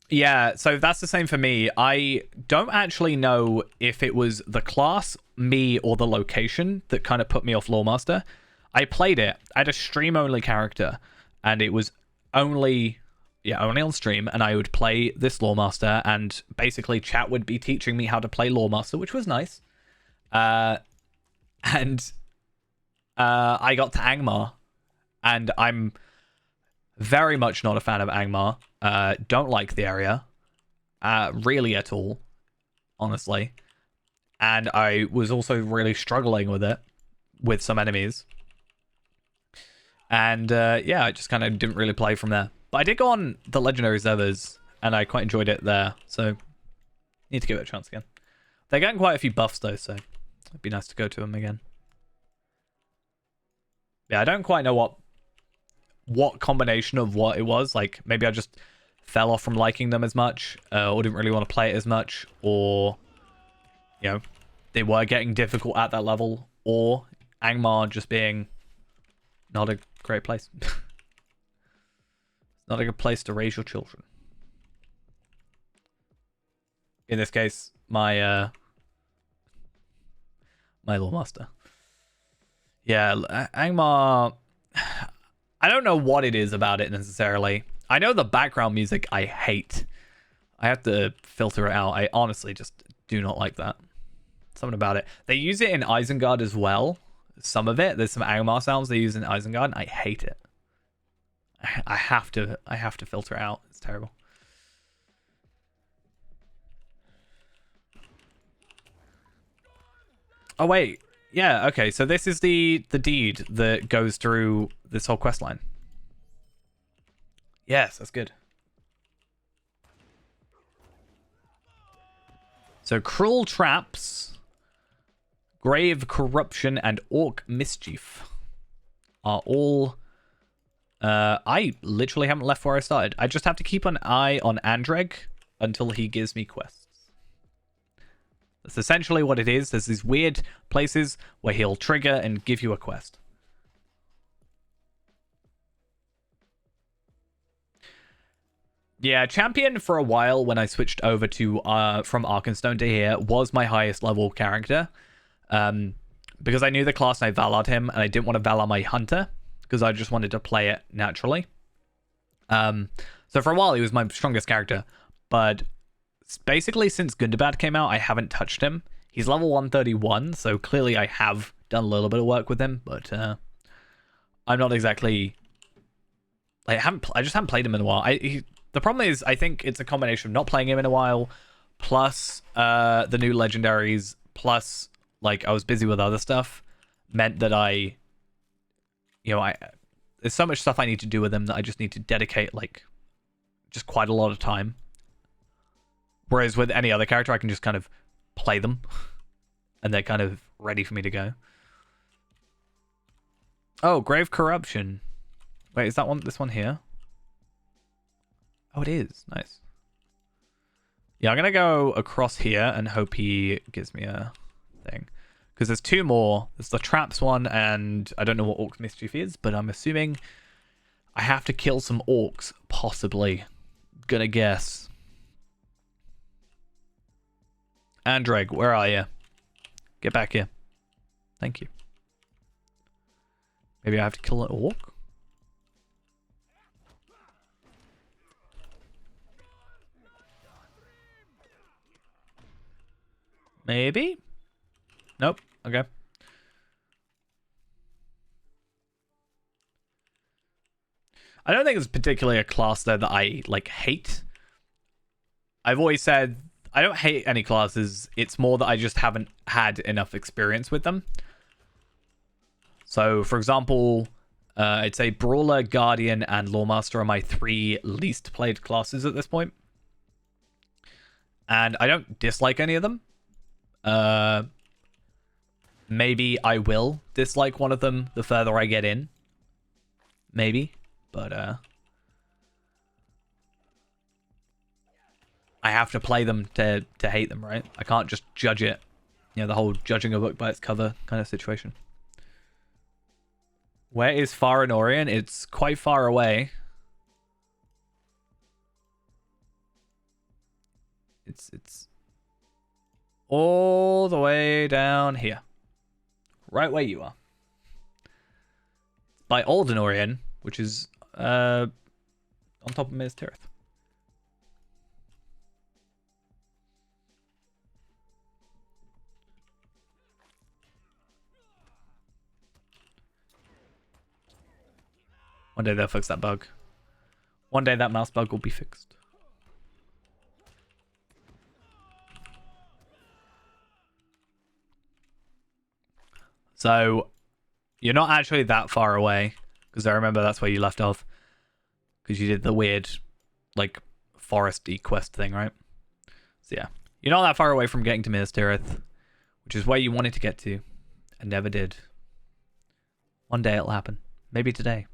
Yeah, so that's the same for me. I don't actually know if it was the class, me, or the location that kind of put me off Loremaster. I played it. I had a stream-only character, and it was only on stream, and I would play this Loremaster, and basically chat would be teaching me how to play Loremaster, which was nice. I got to Angmar, and I'm Very much not a fan of Angmar. Don't like the area. Really at all, honestly. And I was also really struggling with it, with some enemies. And yeah, I just kind of didn't really play from there. But I did go on the Legendary servers, and I quite enjoyed it there. So, need to give it a chance again. They're getting quite a few buffs though, so it'd be nice to go to them again. Yeah, I don't quite know what combination of what it was. Like, maybe I just fell off from liking them as much, or didn't really want to play it as much, or, you know, they were getting difficult at that level, or Angmar just being not a great place. Not a good place to raise your children. In this case, my little master. Yeah, Angmar, I don't know what it is about it necessarily. I know the background music I hate. I have to filter it out. I honestly just do not like that. Something about it. They use it in Isengard as well. Some of it. There's some Angmar sounds they use in Isengard, and I hate it. I have to filter it out. It's terrible. Oh wait. Yeah, okay, so this is the deed that goes through this whole quest line. Yes, that's good. So, cruel traps, grave corruption, and orc mischief are all... I literally haven't left where I started. I just have to keep an eye on Andreg until he gives me quests. That's essentially what it is. There's these weird places where he'll trigger and give you a quest. Yeah, champion for a while when I switched over to from Arkenstone to here was my highest level character. Because I knew the class and I Valared him, and I didn't want to Valar my hunter because I just wanted to play it naturally. So for a while he was my strongest character, but basically since Gundabad came out, I haven't touched him. He's level 131, so clearly I have done a little bit of work with him, but I'm not exactly... I just haven't played him in a while. The problem is, I think it's a combination of not playing him in a while, plus the new legendaries, plus like I was busy with other stuff, meant that there's so much stuff I need to do with him that I just need to dedicate like just quite a lot of time. Whereas with any other character, I can just kind of play them, and they're kind of ready for me to go. Oh, grave corruption. Wait, is that one? This one here? Oh, it is. Nice. Yeah, I'm going to go across here and hope he gives me a thing. Because there's two more. There's the traps one, and I don't know what Orc Mischief is, but I'm assuming I have to kill some orcs, possibly. Gonna guess. Andreg, where are you? Get back here. Thank you. Maybe I have to kill an orc? Maybe? Nope. Okay. I don't think it's particularly a class though that I like hate. I've always said I don't hate any classes. It's more that I just haven't had enough experience with them. So, for example, I'd say Brawler, Guardian, and Lawmaster are my 3 least played classes at this point. And I don't dislike any of them. Maybe I will dislike one of them the further I get in. Maybe. But, I have to play them to hate them, right? I can't just judge it. You know, the whole judging a book by its cover kind of situation. Where is Far and Orient? It's quite far away. It's all the way down here. Right where you are. It's by Alden Orient, which is on top of Minas Tirith. One day they'll fix that bug. One day that mouse bug will be fixed. So, you're not actually that far away, because I remember that's where you left off. Because you did the weird, like, foresty quest thing, right? So yeah, you're not that far away from getting to Minas Tirith, which is where you wanted to get to, and never did. One day it'll happen. Maybe today.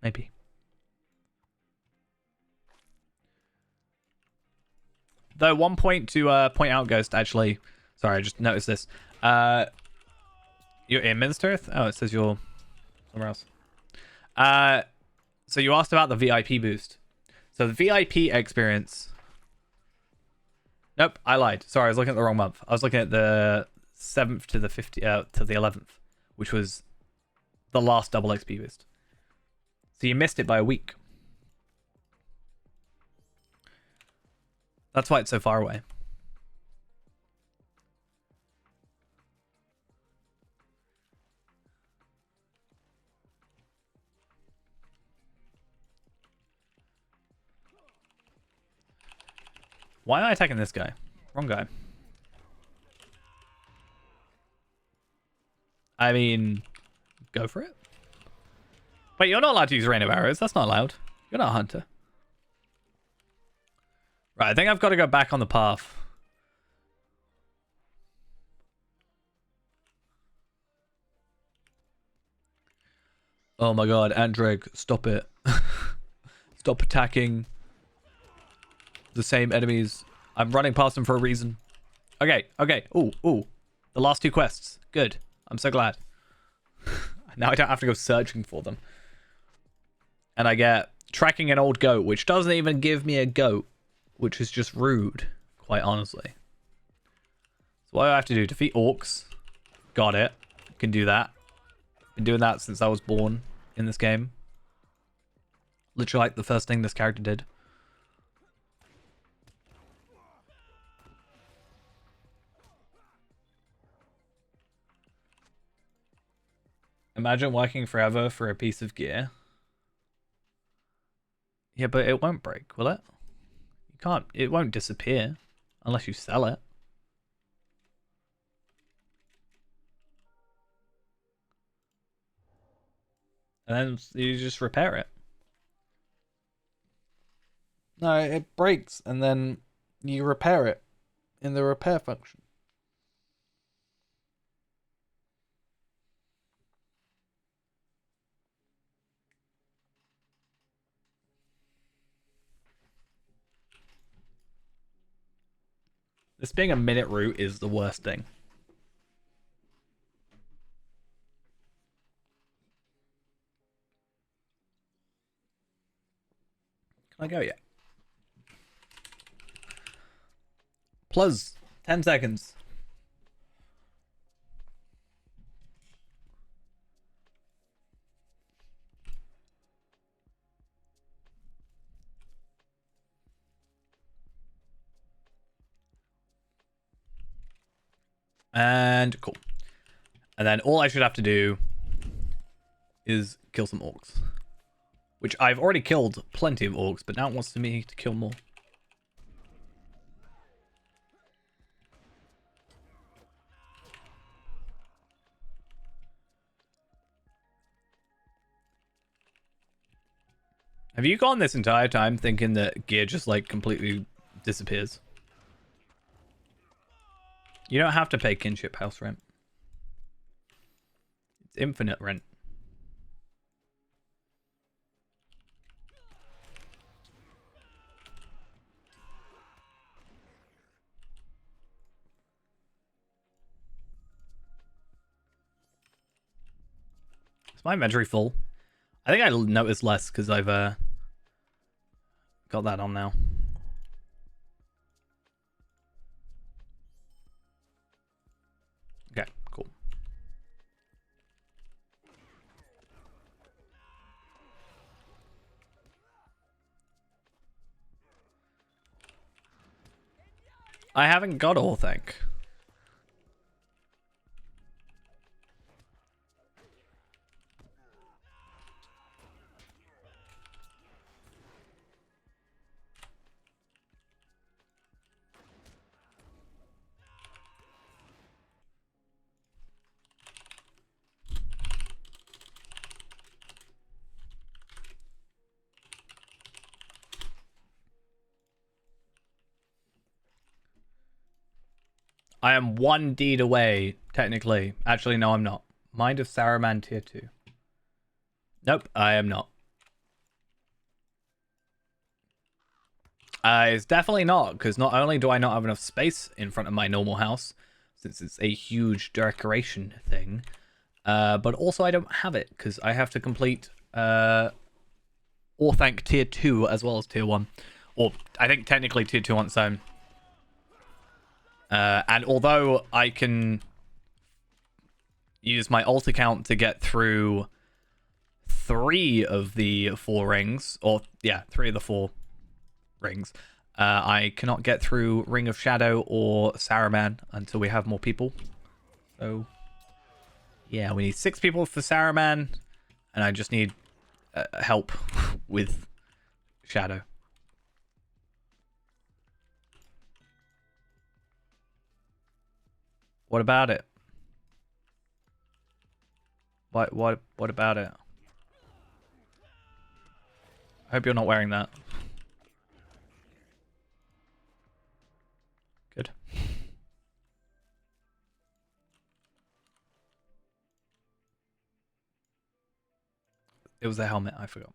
Maybe. Though, one point to point out, Ghost, actually. Sorry, I just noticed this. You're in Minas Tirith? Oh, it says you're somewhere else. So you asked about the VIP boost. So the VIP experience... Nope, I lied. Sorry, I was looking at the wrong month. I was looking at the 7th to the 11th, which was the last double XP boost. So you missed it by a week. That's why it's so far away. Why am I attacking this guy? Wrong guy. I mean, go for it. Wait, you're not allowed to use rain of arrows. That's not allowed. You're not a hunter. Right, I think I've got to go back on the path. Oh my god, Andreg, stop it. Stop attacking the same enemies. I'm running past them for a reason. Okay. Ooh. The last 2 quests. Good. I'm so glad. Now I don't have to go searching for them. And I get tracking an old goat, which doesn't even give me a goat, which is just rude, quite honestly. So what do I have to do? Defeat orcs. Got it. Can do that. Been doing that since I was born in this game. Literally like the first thing this character did. Imagine working forever for a piece of gear. Yeah, but it won't break, will it? You can't. It won't disappear unless you sell it. And then you just repair it. No, it breaks and then you repair it in the repair function. This being a minute route is the worst thing. Can I go yet? Plus 10 seconds. And cool. And then all I should have to do is kill some orcs. Which I've already killed plenty of orcs, but now it wants me to kill more. Have you gone this entire time thinking that gear just like completely disappears? You don't have to pay kinship house rent. It's infinite rent. Is my inventory full? I think I noticed less because I've got that on now. Okay, cool. I haven't got Orthanc. I am one deed away, technically. Actually, no, I'm not. Mind of Saruman tier 2. Nope, I am not. It's definitely not, because not only do I not have enough space in front of my normal house, since it's a huge decoration thing, but also I don't have it, because I have to complete Orthanc tier 2 as well as tier 1. Or, I think technically tier 2 on its own. And although I can use my alt account to get through 3 of the 4 rings, or yeah, 3 of the 4 rings, I cannot get through Ring of Shadow or Saruman until we have more people. So yeah, we need 6 people for Saruman, and I just need help with Shadow. What about it? What about it? I hope you're not wearing that. Good. It was the helmet, I forgot.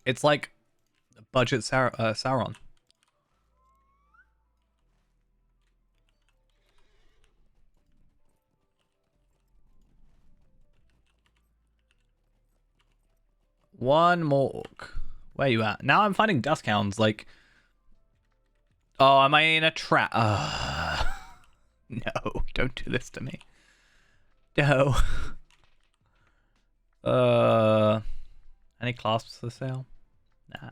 It's like budget Sauron. One more orc. Where you at? Now I'm finding duskhounds, like... Oh, am I in a trap? No, don't do this to me. No. Any clasps for sale? Nah.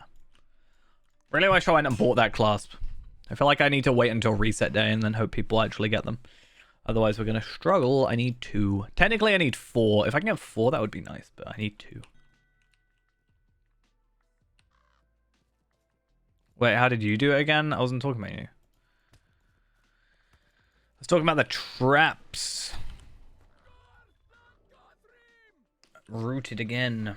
Really wish I went and bought that clasp. I feel like I need to wait until reset day and then hope people actually get them. Otherwise, we're going to struggle. I need 2. Technically, I need 4. If I can get 4, that would be nice, but I need 2. Wait, how did you do it again? I wasn't talking about you. I was talking about the traps. Rooted again.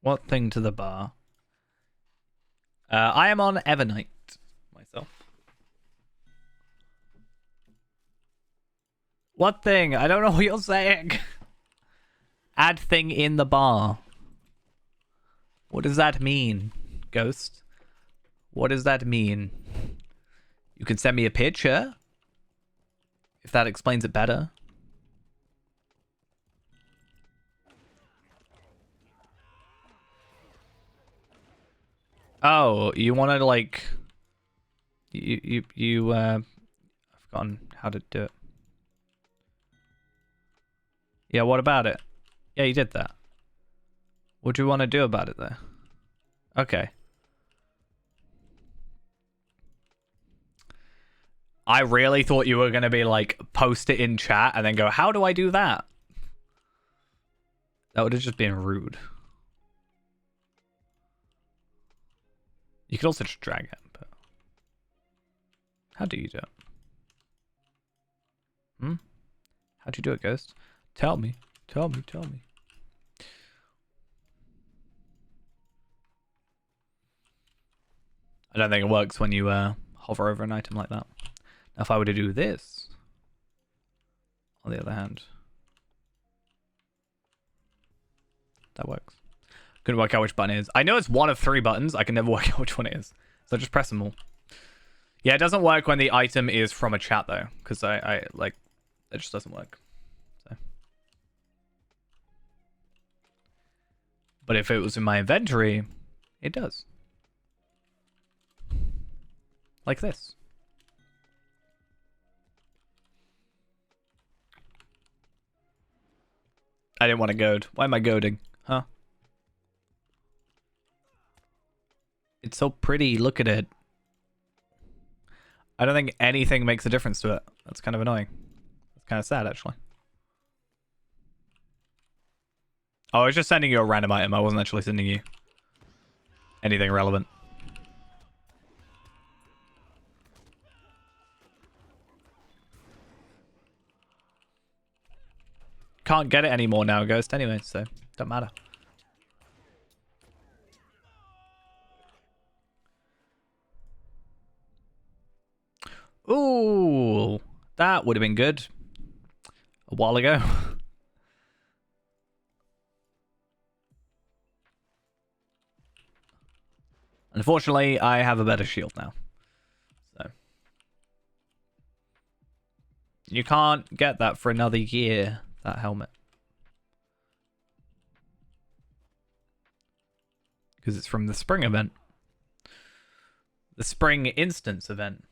What thing to the bar? I am on Evernight myself. What thing? I don't know what you're saying. Add thing in the bar. What does that mean, Ghost? What does that mean? You can send me a picture, if that explains it better. Oh, you want to like... I've forgotten how to do it. Yeah, what about it? Yeah, you did that. What do you want to do about it, though? Okay. I really thought you were going to be like, post it in chat and then go, how do I do that? That would have just been rude. You could also just drag it, but... How do you do it? How do you do it, Ghost? Tell me. Tell me. Tell me. I don't think it works when you hover over an item like that. Now, if I were to do this, on the other hand, that works. Couldn't work out which button it is. I know it's one of 3 buttons. I can never work out which one it is. So just press them all. Yeah, it doesn't work when the item is from a chat, though. Because I like, it just doesn't work. So. But if it was in my inventory, it does. Like this. I didn't want to goad. Why am I goading? Huh? It's so pretty. Look at it. I don't think anything makes a difference to it. That's kind of annoying. It's kind of sad, actually. Oh, I was just sending you a random item. I wasn't actually sending you anything relevant. can't get it anymore now, Ghost, anyway, so don't matter. Ooh, that would have been good a while ago. Unfortunately, I have a better shield now. So you can't get that for another year, that helmet. Because it's from the spring event. The spring instance event.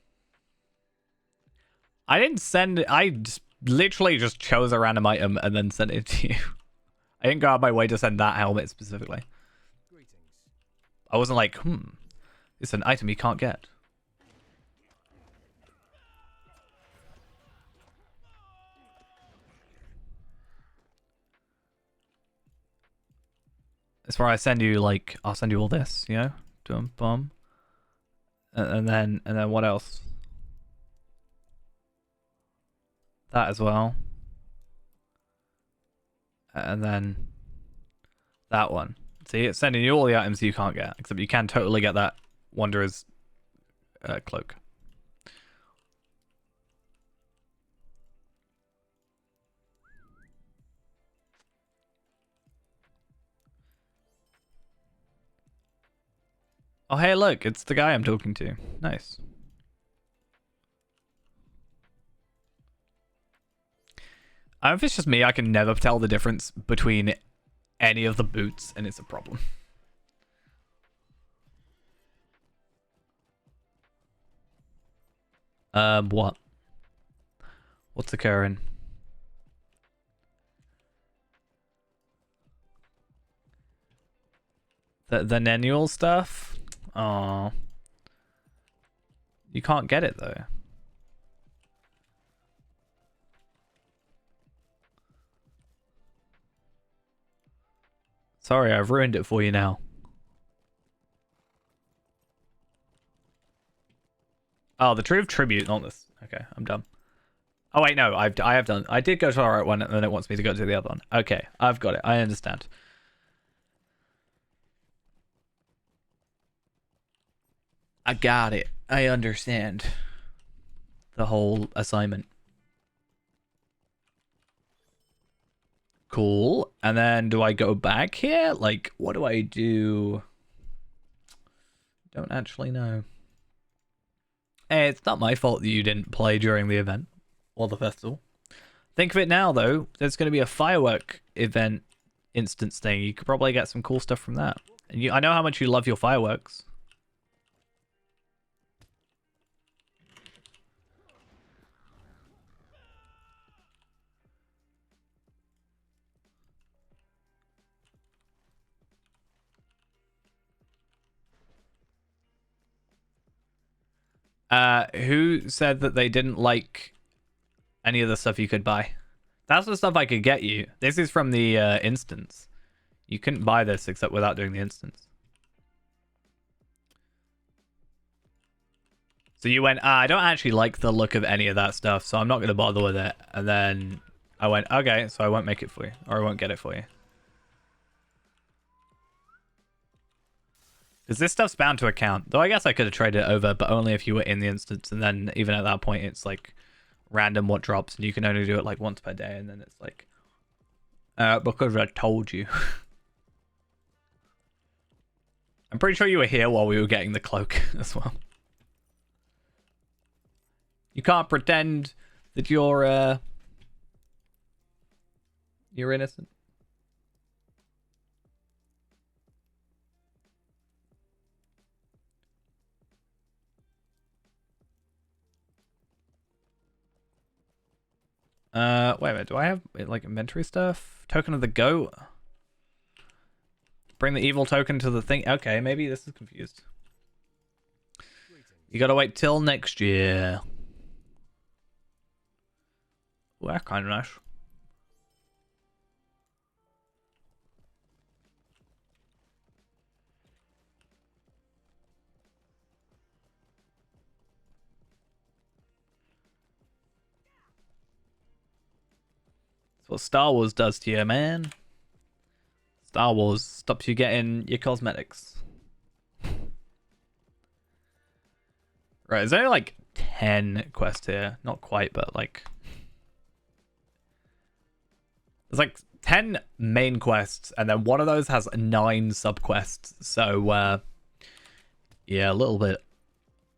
I didn't send it. I just literally just chose a random item and then sent it to you. I didn't go out of my way to send that helmet specifically. I wasn't like, it's an item you can't get. That's where I send you, like, I'll send you all this, you know? Boom. And then what else? That as well. And then that one. See, it's sending you all the items you can't get, except you can totally get that Wanderer's cloak. Oh, hey, look, it's the guy I'm talking to. Nice. I don't know if it's just me, I can never tell the difference between any of the boots, and it's a problem. What? What's occurring? The annual stuff? Oh, you can't get it though. Sorry, I've ruined it for you now. Oh, the Tree of Tribute, not this. Okay, I'm done. Oh wait, no, I have done. I did go to the right one, and then it wants me to go to the other one. Okay, I've got it. I understand. I got it. I understand the whole assignment. Cool. And then do I go back here? Like, what do I do? Don't actually know. Hey, it's not my fault that you didn't play during the event or the festival. Think of it now, though. There's going to be a firework event instance thing. You could probably get some cool stuff from that. And I know how much you love your fireworks. Who said that they didn't like any of the stuff you could buy? That's the stuff I could get you. This is from the instance. You couldn't buy this except without doing the instance. So you went, I don't actually like the look of any of that stuff, so I'm not going to bother with it. And then I went, okay, so I won't make it for you. Or I won't get it for you. Because this stuff's bound to account. Though I guess I could have traded it over, but only if you were in the instance. And then even at that point, it's like random what drops. And you can only do it like once per day. And then it's like, because I told you. I'm pretty sure you were here while we were getting the cloak as well. You can't pretend that you're innocent. Wait a minute, do I have like inventory stuff? Token of the goat? Bring the evil token to the thing. Okay, maybe this is confused. You gotta wait till next year. Ooh, that's kind of nice. That's what Star Wars does to you, man. Star Wars stops you getting your cosmetics. Right, there's only like 10 quests here. Not quite, but like... There's like 10 main quests, and then one of those has 9 subquests. So, yeah, a little bit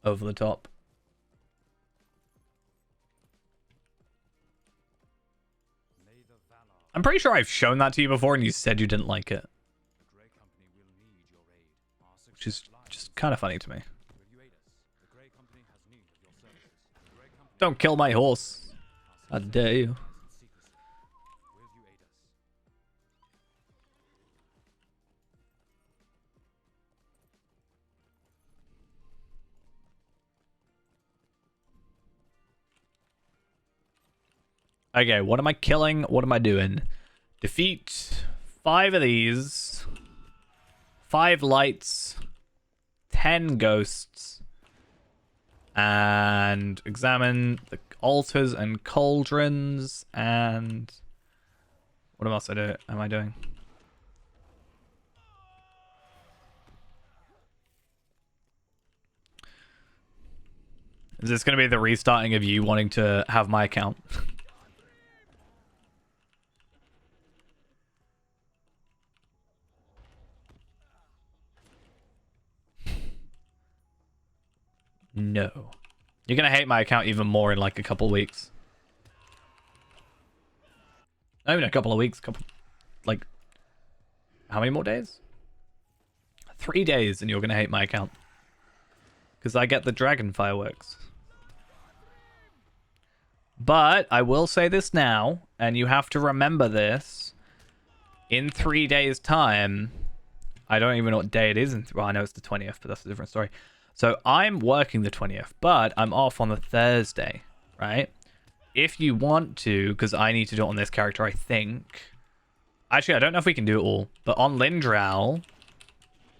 over the top. I'm pretty sure I've shown that to you before, and you said you didn't like it. Which is just kind of funny to me. Don't kill my horse. I dare you. Okay, what am I killing? What am I doing? Defeat 5 of these. 5 lights. 10 ghosts. And examine the altars and cauldrons. And what else am I doing? Is this going to be the restarting of you wanting to have my account? No. You're going to hate my account even more in like a couple weeks. Not even a couple of weeks. Like, how many more days? 3 days and you're going to hate my account. Because I get the dragon fireworks. But I will say this now, and you have to remember this. In 3 days' time, I don't even know what day it is. Well, I know it's the 20th, but that's a different story. So I'm working the 20th, but I'm off on the Thursday, right? If you want to, because I need to do it on this character, I think. Actually, I don't know if we can do it all, but on Lindral,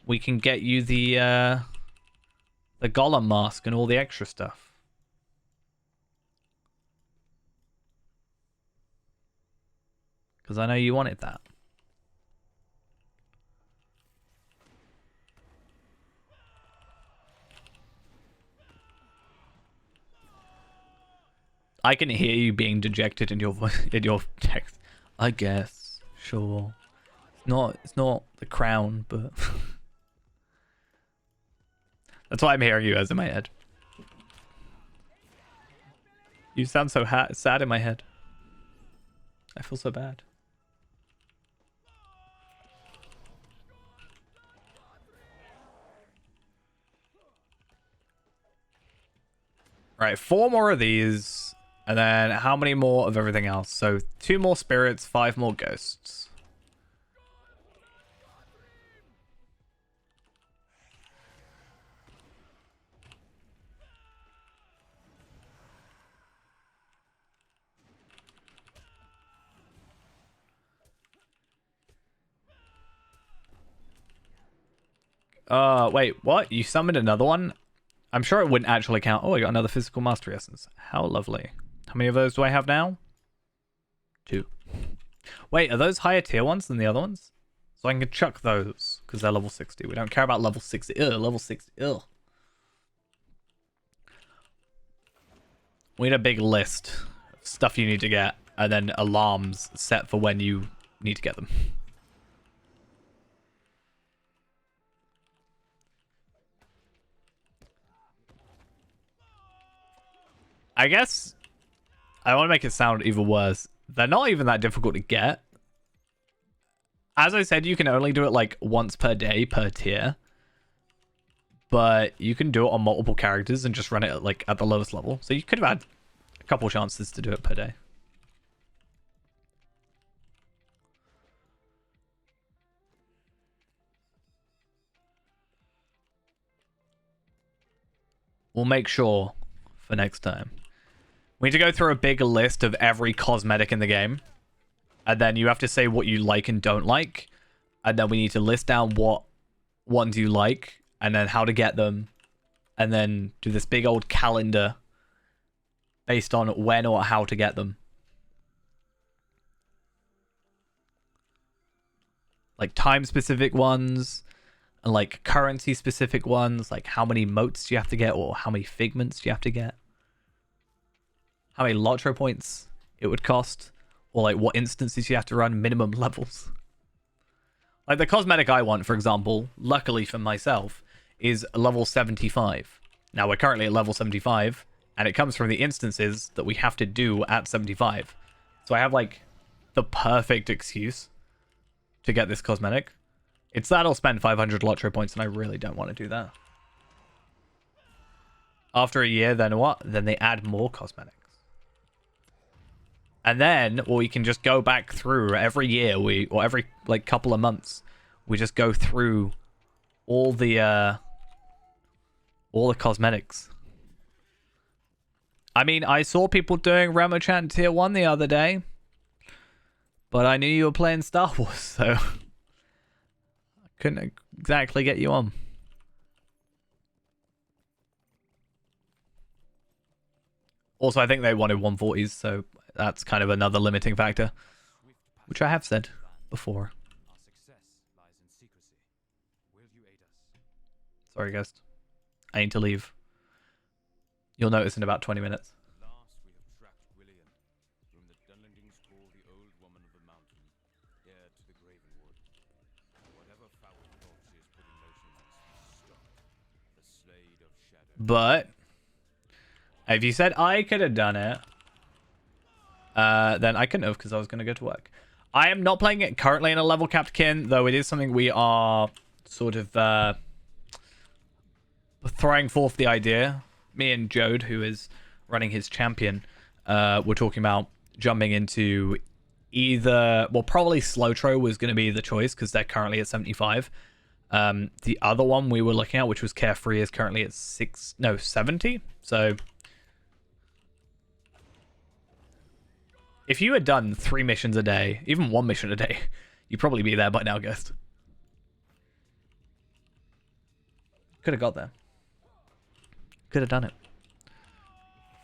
we can get you the Golem mask and all the extra stuff. Because I know you wanted that. I can hear you being dejected in your voice, in your text. I guess, sure. It's not the crown, but that's why I'm hearing you as in my head. You sound so sad in my head. I feel so bad. Right, 4 more of these. And then how many more of everything else? So 2 more spirits, 5 more ghosts. Wait, what? You summoned another one? I'm sure it wouldn't actually count. Oh, I got another physical mastery essence. How lovely. How many of those do I have now? 2. Wait, are those higher tier ones than the other ones? So I can chuck those, because they're level 60. We don't care about level 60. Ugh, level 60. Ugh. We need a big list of stuff you need to get, and then alarms set for when you need to get them. I guess I want to make it sound even worse. They're not even that difficult to get. As I said, you can only do it like once per day per tier. But you can do it on multiple characters and just run it like at the lowest level. So you could have had a couple chances to do it per day. We'll make sure for next time. We need to go through a big list of every cosmetic in the game. And then you have to say what you like and don't like. And then we need to list down what ones you like. And then how to get them. And then do this big old calendar based on when or how to get them. like time specific ones and like currency specific ones, like how many motes do you have to get or how many figments do you have to get, how many Lotro points it would cost, or like what instances you have to run, minimum levels. Like the cosmetic I want, for example, luckily for myself, is level 75. Now we're currently at level 75, and it comes from the instances that we have to do at 75. So I have like the perfect excuse to get this cosmetic. It's that I'll spend 500 Lotro points, and I really don't want to do that. After a year, then what? Then they add more cosmetics. And then, well, we can just go back through every year, or every like couple of months, we just go through all the cosmetics. I mean, I saw people doing Remochan tier 1 the other day, but I knew you were playing Star Wars, so I couldn't exactly get you on. Also, I think they wanted 140s, so that's kind of another limiting factor, which I have said before. Our success lies in secrecy. Will you aid us? Sorry, Ghost. I need to leave. You'll notice in about 20 minutes. Last we have tracked Willian, whom the Dunlandings call the Old Woman of the Mountain, heir to the Graven Wood. Whatever foul thought she has put in motion must stop. The Slade of Shadow. But if you said I could have done it, then I couldn't have, because I was going to go to work. I am not playing it currently in a level capped kin, though it is something we are sort of throwing forth the idea. Me and Jode, who is running his champion, were talking about jumping into either, well, probably Slowtro was going to be the choice because they're currently at 75. The other one we were looking at, which was Carefree, is currently at 70. So if you had done 3 missions a day, even 1 mission a day, you'd probably be there by now, Ghost. Could have got there. Could have done it.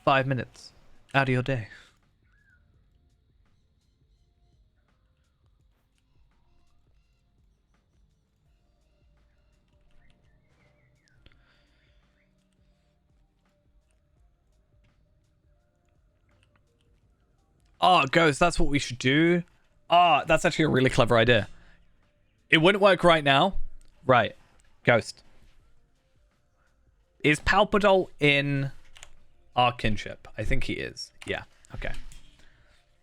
5 minutes out of your day. Oh, Ghost, that's what we should do. Oh, that's actually a really clever idea. It wouldn't work right now. Right. Ghost. Is Palpadol in our kinship? I think he is. Yeah. Okay.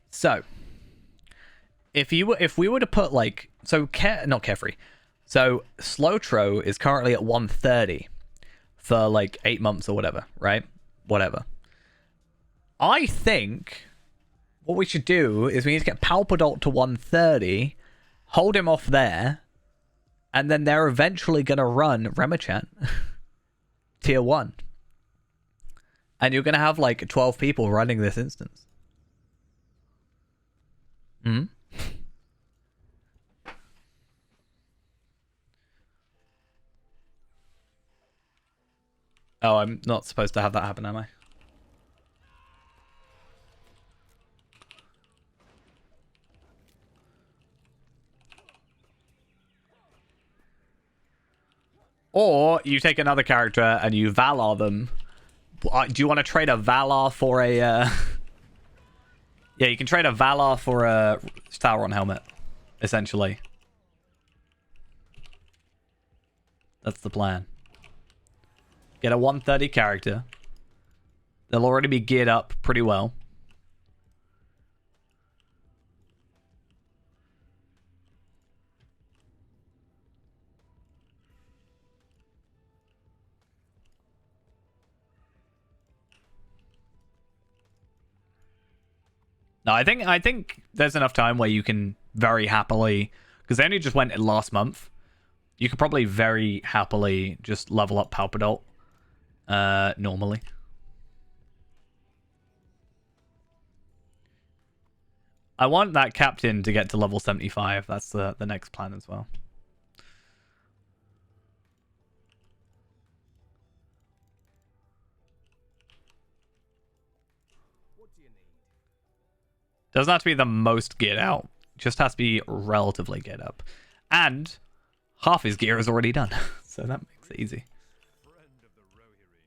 So, if we were to put like, so not Carefree. So Slowtro is currently at 130 for like 8 months or whatever, right? Whatever. I think what we should do is we need to get Palpadol to 130, hold him off there, and then they're eventually gonna run Remochan. Tier 1. And you're going to have like 12 people running this instance. Hmm? Oh, I'm not supposed to have that happen, am I? Or you take another character and you Valar them. Do you want to trade a Valar for a... Yeah, you can trade a Valar for a Sauron helmet, essentially. That's the plan. Get a 130 character. They'll already be geared up pretty well. No, I think there's enough time where you can very happily, because they only just went last month. You could probably very happily just level up Palpadol normally. I want that captain to get to level 75. That's the next plan as well. Doesn't have to be the most geared out. Just has to be relatively geared up. And half his gear is already done. So that makes it easy. Friend of the Rohirrim.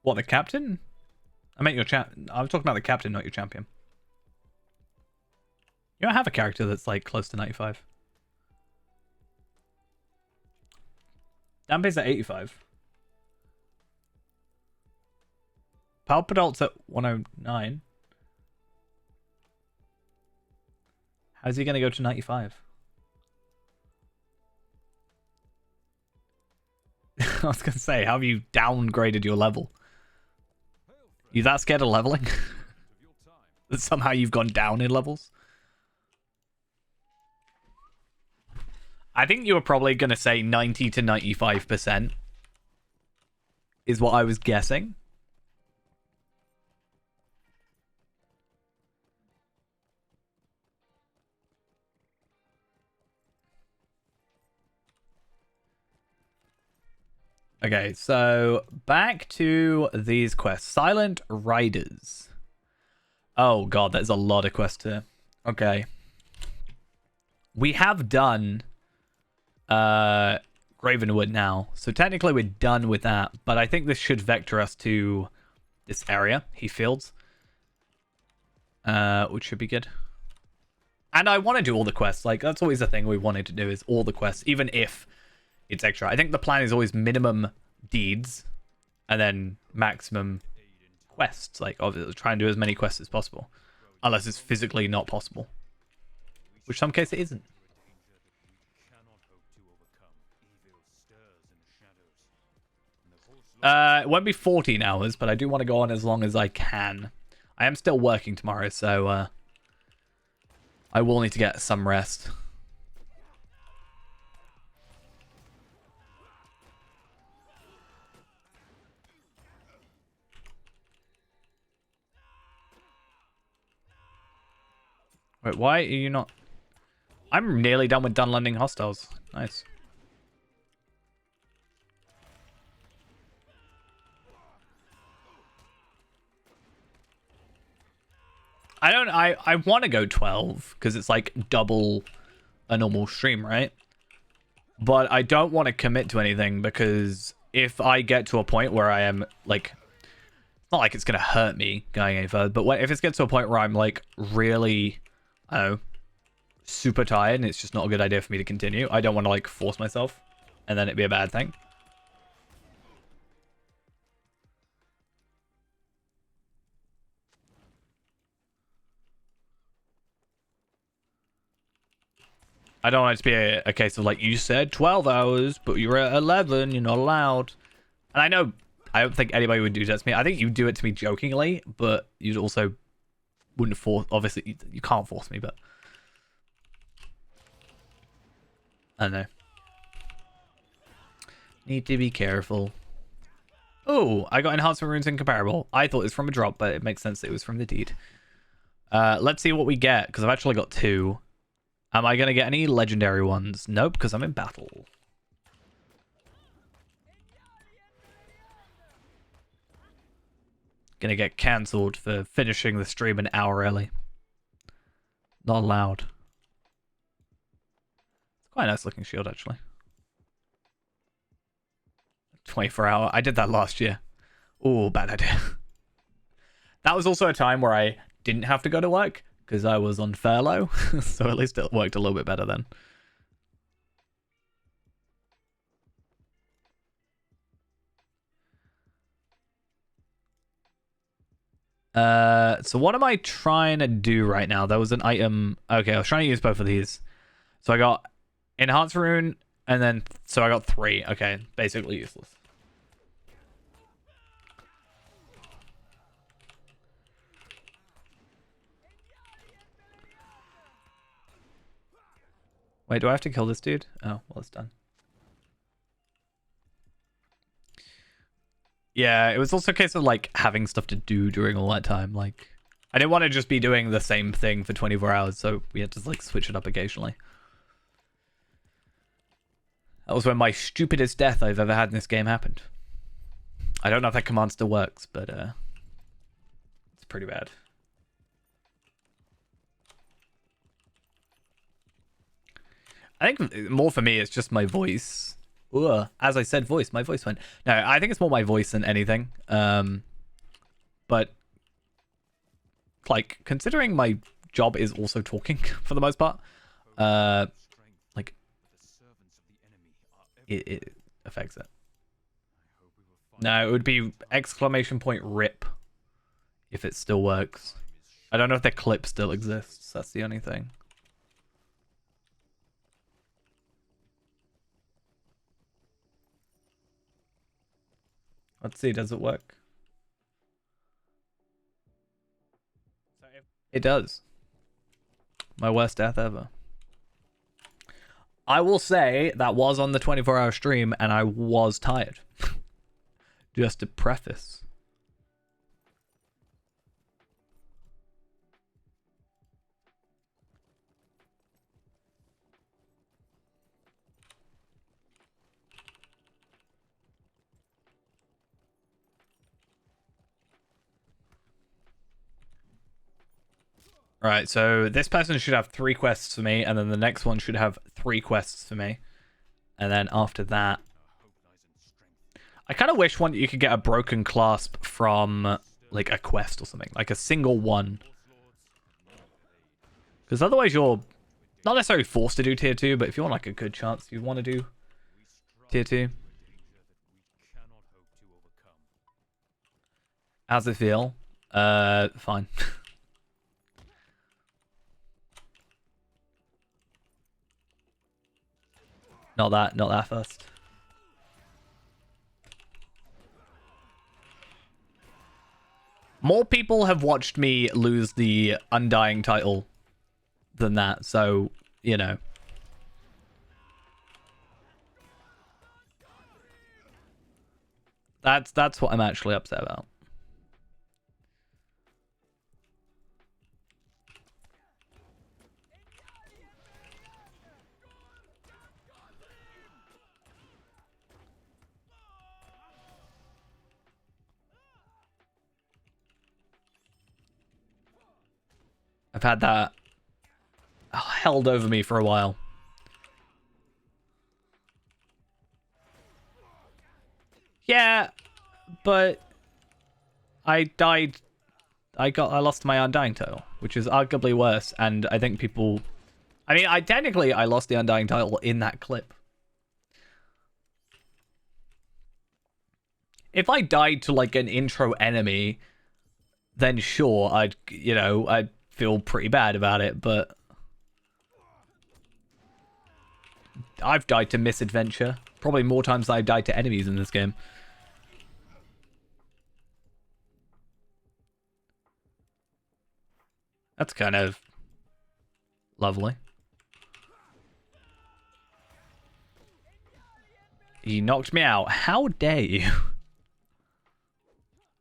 What, the captain? I meant your I'm talking about the captain, not your champion. You don't have a character that's like close to 95. Dampé's at 85. Palpadolt's at 109. How's he going to go to 95? I was going to say, how have you downgraded your level? You that scared of leveling? That somehow you've gone down in levels? I think you were probably going to say 90 to 95% is what I was guessing. Okay, so back to these quests. Silent Riders. Oh god, there's a lot of quests here. Okay. We have done Gravenwood now. So technically we're done with that, but I think this should vector us to this area, Heathfields. Which should be good. And I want to do all the quests. Like, that's always the thing we wanted to do, is all the quests, even if it's extra. I think the plan is always minimum deeds and then maximum quests. Like, obviously, try and do as many quests as possible. Unless it's physically not possible. Which some case it isn't. It won't be 14 hours, but I do want to go on as long as I can. I am still working tomorrow, so I will need to get some rest. Wait, why are you not... I'm nearly done with Dunlanding hostiles. Nice. I want to go 12 because it's like double a normal stream, right? But I don't want to commit to anything because if I get to a point where I am like, it's not like it's going to hurt me going any further, but if it gets to a point where I'm like really, I don't know, super tired and it's just not a good idea for me to continue, I don't want to like force myself and then it'd be a bad thing. I don't want it to be a case of like, you said 12 hours, but you're at 11, you're not allowed. And I know, I don't think anybody would do that to me. I think you do it to me jokingly, but you also wouldn't force, obviously, you can't force me, but I don't know. Need to be careful. Oh, I got enhancement runes incomparable. I thought it was from a drop, but it makes sense that it was from the deed. Let's see what we get, because I've actually got 2. Am I going to get any legendary ones? Nope, because I'm in battle. Gonna get cancelled for finishing the stream an hour early. Not allowed. It's quite a nice looking shield, actually. 24-hour. I did that last year. Oh, bad idea. That was also a time where I didn't have to go to work because I was on furlough. So at least it worked a little bit better then. So what am I trying to do right now? There was an item. Okay, I was trying to use both of these. So I got enhanced rune, and then so I got 3. Okay, basically useless. Wait, do I have to kill this dude? Oh, well, it's done. Yeah, it was also a case of like having stuff to do during all that time. Like, I didn't want to just be doing the same thing for 24 hours, so we had to like switch it up occasionally. That was when my stupidest death I've ever had in this game happened. I don't know if that command still works, but pretty bad. I think more for me, it's just my voice. Ugh. As I said, voice. My voice went. No, I think it's more my voice than anything. But like, considering my job is also talking for the most part, like, it affects it. No, it would be exclamation point rip if it still works. I don't know if the clip still exists. That's the only thing. Let's see, does it work? It does. My worst death ever. I will say that was on the 24-hour stream and I was tired. Just to preface. Right, so this person should have 3 quests for me, and then the next one should have 3 quests for me. And then after that... I kind of wish you could get a broken clasp from, like, a quest or something. Like a single one. Because otherwise you're not necessarily forced to do tier 2, but if you want, like, a good chance, you want to do tier 2. How's it feel? Fine. Not that first. More people have watched me lose the Undying title than that, so, you know. That's what I'm actually upset about. I've had that held over me for a while. Yeah, but I died. I lost my Undying title, which is arguably worse. And I think people, I mean, technically I lost the Undying title in that clip. If I died to like an intro enemy, then sure, I'd feel pretty bad about it, but I've died to misadventure probably more times than I've died to enemies in this game. That's kind of lovely. You knocked me out. How dare you?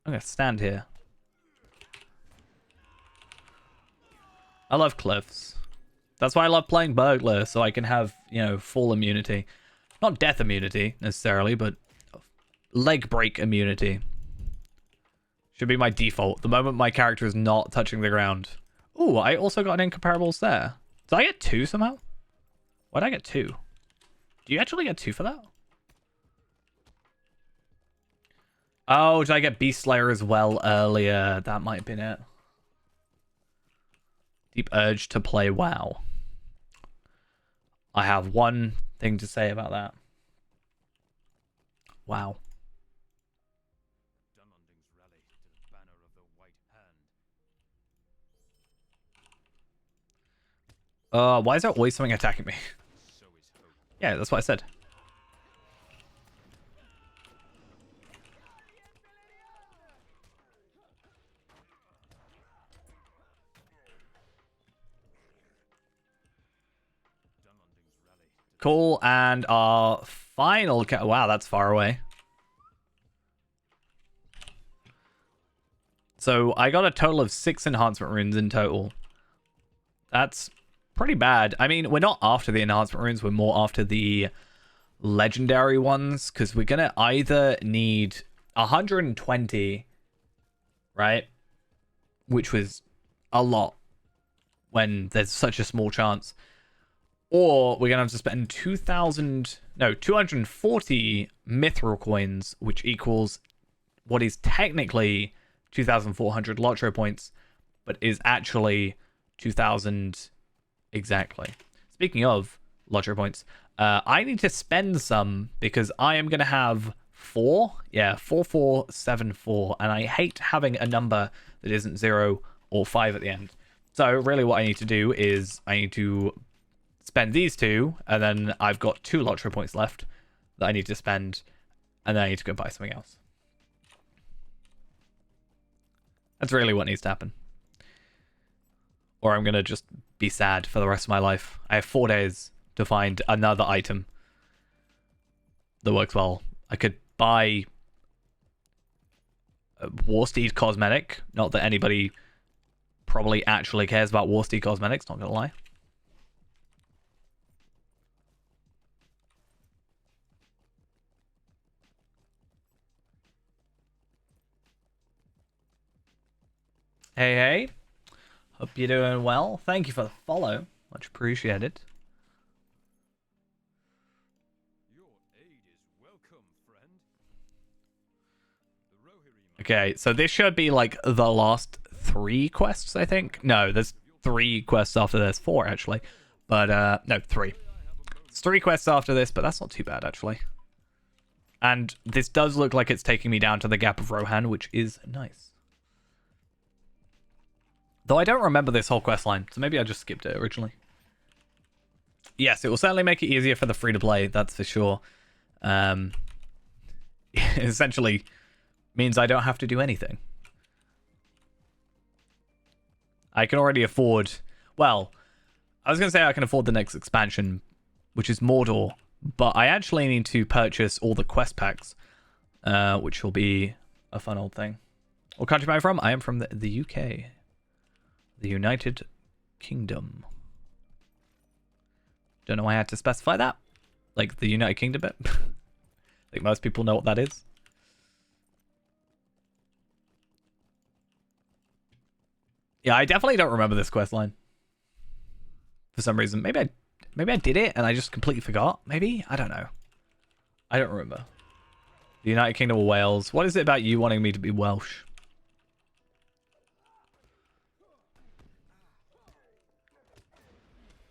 I'm gonna stand here. I love cliffs. That's why I love playing burglar, so I can have, fall immunity. Not death immunity, necessarily, but leg break immunity. Should be my default. The moment my character is not touching the ground. Ooh, I also got an incomparables there. Did I get 2 somehow? Why'd I get 2? Do you actually get 2 for that? Oh, did I get Beast Slayer as well earlier? That might have been it. Deep urge to play WoW. I have one thing to say about that. WoW. Dunlandings rally to the banner of the White Hand. Why is there always something attacking me? So is hope. Yeah, that's what I said. Cool, and our final... Wow, that's far away. So I got a total of 6 enhancement runes in total. That's pretty bad. I mean, we're not after the enhancement runes. We're more after the legendary ones, because we're going to either need 120, right? which was a lot when there's such a small chance. Or we're going to have to spend 240 mithril coins, which equals what is technically 2,400 Lotro points, but is actually 2,000 exactly. Speaking of Lotro points, I need to spend some because I am going to have 4474, and I hate having a number that isn't 0 or 5 at the end. So really what I need to do is I need to spend these two, and then I've got 2 Lotro points left that I need to spend, and then I need to go buy something else. That's really what needs to happen. Or I'm going to just be sad for the rest of my life. I have 4 days to find another item that works well. I could buy a Warsteed cosmetic. Not that anybody probably actually cares about Warsteed cosmetics, not going to lie. Hey, hey. Hope you're doing well. Thank you for the follow. Much appreciated. Your aid is welcome, friend. The Rohirrim. Okay, so this should be like the last 3 quests, I think. No, there's 3 quests after this. 4, actually. But, no, 3. It's 3 quests after this, but that's not too bad, actually. And this does look like it's taking me down to the Gap of Rohan, which is nice. Though I don't remember this whole quest line, so maybe I just skipped it originally. Yes, it will certainly make it easier for the free-to-play, that's for sure. It essentially means I don't have to do anything. I can already afford... Well, I was going to say I can afford the next expansion, which is Mordor, but I actually need to purchase all the quest packs, which will be a fun old thing. What country am I from? I am from the UK. The United Kingdom. Don't know why I had to specify that. Like the United Kingdom bit. I think most people know what that is. Yeah, I definitely don't remember this quest line. For some reason. Maybe I did it and I just completely forgot. Maybe? I don't know. I don't remember. The United Kingdom of Wales. What is it about you wanting me to be Welsh?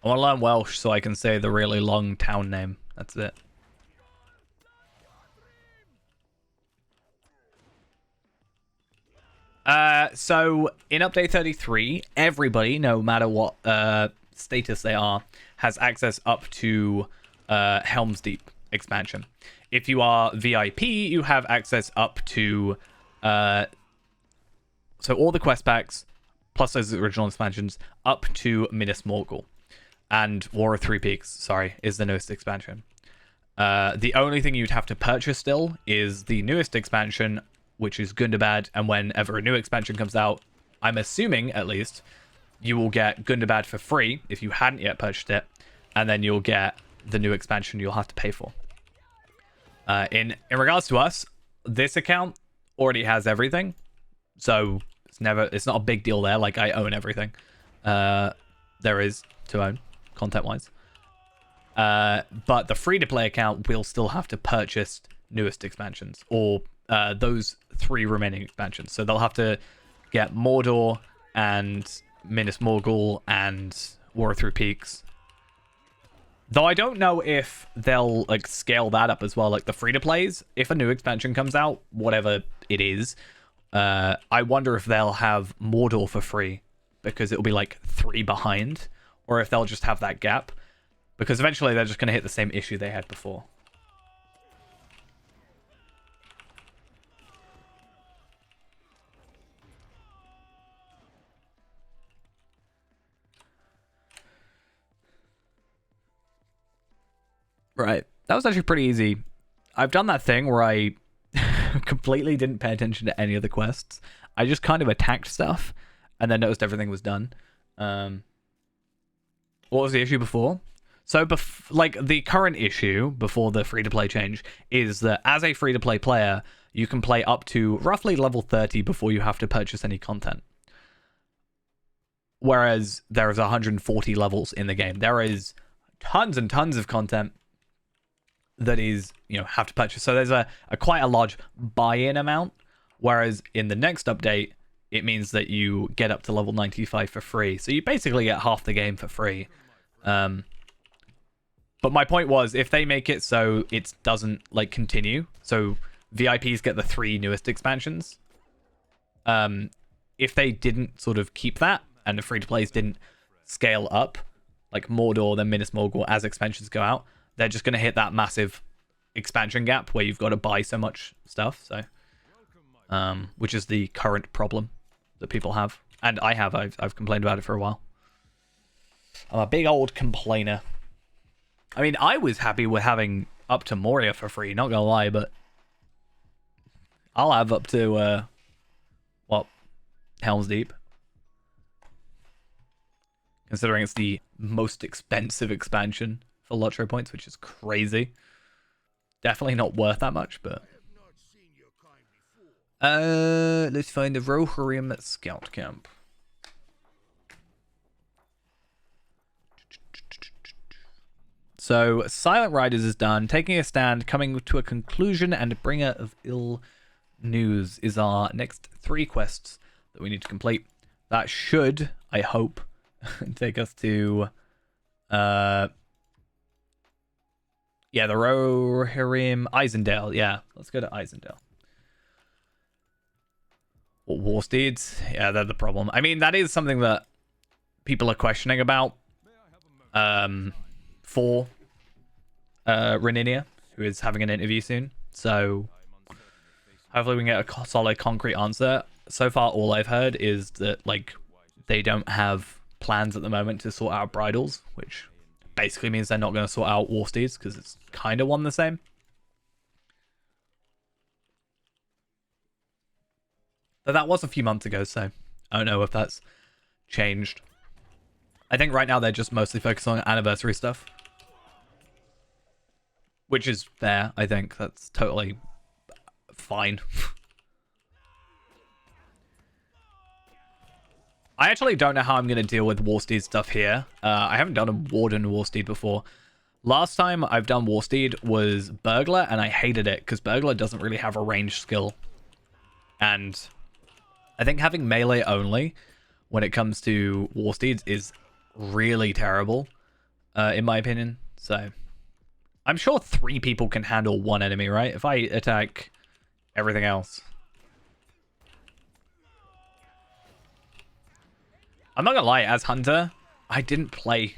I want to learn Welsh so I can say the really long town name. That's it. So in update 33, everybody, no matter what status they are, has access up to Helm's Deep expansion. If you are VIP, you have access up to so all the quest packs plus those original expansions up to Minas Morgul. And War of Three Peaks, sorry, is the newest expansion. The only thing you'd have to purchase still is the newest expansion, which is Gundabad, and whenever a new expansion comes out, I'm assuming, at least, you will get Gundabad for free if you hadn't yet purchased it, and then you'll get the new expansion you'll have to pay for. In regards to us, this account already has everything, so it's not a big deal there, like I own everything. There is to own. Content-wise. But the free-to-play account will still have to purchase newest expansions, or those 3 remaining expansions. So they'll have to get Mordor and Minas Morgul and War of Three Peaks. Though I don't know if they'll like scale that up as well, like the free-to-plays. If a new expansion comes out, whatever it is, I wonder if they'll have Mordor for free, because it'll be like 3 behind. Or if they'll just have that gap. Because eventually they're just going to hit the same issue they had before. Right. That was actually pretty easy. I've done that thing where I completely didn't pay attention to any of the quests. I just kind of attacked stuff and then noticed everything was done. What was the issue before? So, like, the current issue before the free-to-play change is that as a free-to-play player, you can play up to roughly level 30 before you have to purchase any content. Whereas there's 140 levels in the game. There is tons and tons of content that is, have to purchase. So there's a quite a large buy-in amount. Whereas in the next update, it means that you get up to level 95 for free. So you basically get half the game for free. But my point was, if they make it so it doesn't like continue, so VIPs get the 3 newest expansions. If they didn't sort of keep that, and the free-to-plays didn't scale up, like Mordor, then Minas Morgul, as expansions go out, they're just going to hit that massive expansion gap where you've got to buy so much stuff. So, which is the current problem that people have, and I have. I've complained about it for a while. I'm a big old complainer. I mean, I was happy with having up to Moria for free, not gonna lie, but I'll have up to Helm's Deep, considering it's the most expensive expansion for Lotro points, which is crazy. Definitely not worth that much, but let's find the Rohirrim scout camp. So Silent Riders is done. Taking a stand, coming to a conclusion, and bringer of ill news is our next 3 quests that we need to complete. That should, I hope, take us to the Rohirrim Isendale. Yeah, let's go to Isendale. War steeds? Yeah, they're the problem. I mean, that is something that people are questioning about for Reninia, who is having an interview soon. So hopefully we can get a solid, concrete answer. So far, all I've heard is that like they don't have plans at the moment to sort out bridles, which basically means they're not going to sort out war steeds because it's kind of one the same. But that was a few months ago, so I don't know if that's changed. I think right now they're just mostly focused on anniversary stuff, which is fair. I think that's totally fine. I actually don't know how I'm going to deal with Warsteed stuff here. I haven't done a Warden Warsteed before. Last time I've done Warsteed was Burglar, and I hated it because Burglar doesn't really have a range skill. And I think having melee only when it comes to Warsteeds is really terrible, in my opinion. So I'm sure 3 people can handle 1 enemy, right? If I attack everything else. I'm not gonna lie, as Hunter, I didn't play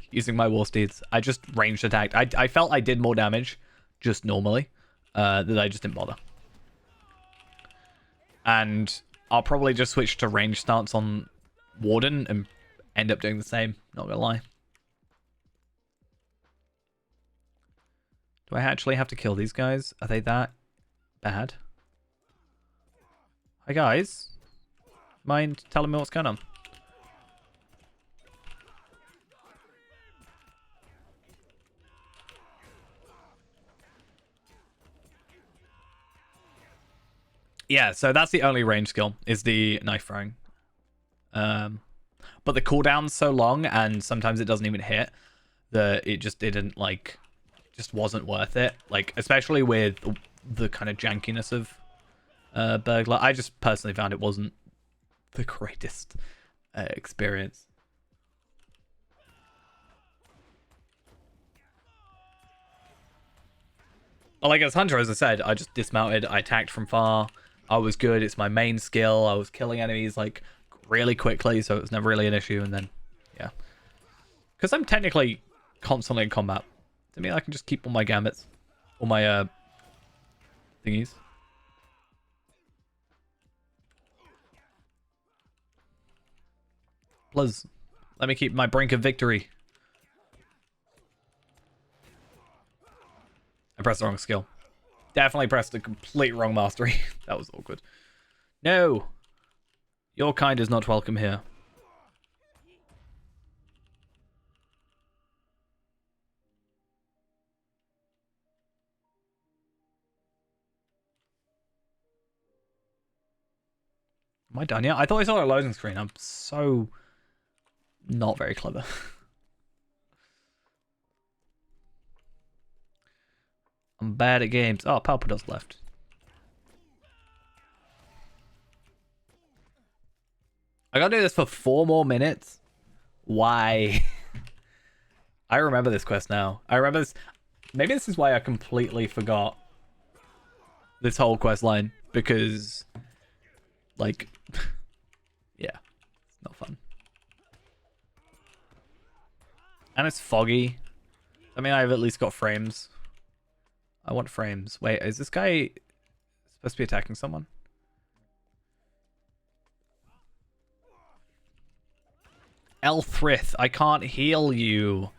using my Warsteeds. I just ranged attacked. I felt I did more damage just normally, that I just didn't bother. And I'll probably just switch to range stance on Warden and end up doing the same, not gonna lie. Do I actually have to kill these guys? Are they that bad? Hi guys. Mind telling me what's going on? Yeah, so that's the only range skill, is the knife throwing. But the cooldown's so long, and sometimes it doesn't even hit, that it just didn't, like, just wasn't worth it. Like, especially with the kind of jankiness of Burglar. I just personally found it wasn't the greatest experience. But like as Hunter, as I said, I just dismounted, I attacked from far. I was good. It's my main skill. I was killing enemies like really quickly, so it was never really an issue. And then, yeah, because I'm technically constantly in combat. To me, I can just keep all my gambits, all my thingies. Plus, let me keep my brink of victory. I pressed the wrong skill. Definitely pressed the complete wrong mastery. That was awkward. No! Your kind is not welcome here. Am I done yet? I thought I saw a loading screen. I'm so not very clever. I'm bad at games. Oh, Palpador's left. I gotta do this for 4 more minutes? Why? I remember this quest now. I remember this. Maybe this is why I completely forgot this whole quest line. Because, like, yeah, it's not fun. And it's foggy. I mean, I've at least got frames. I want frames. Wait, is this guy supposed to be attacking someone? Elthrith, I can't heal you.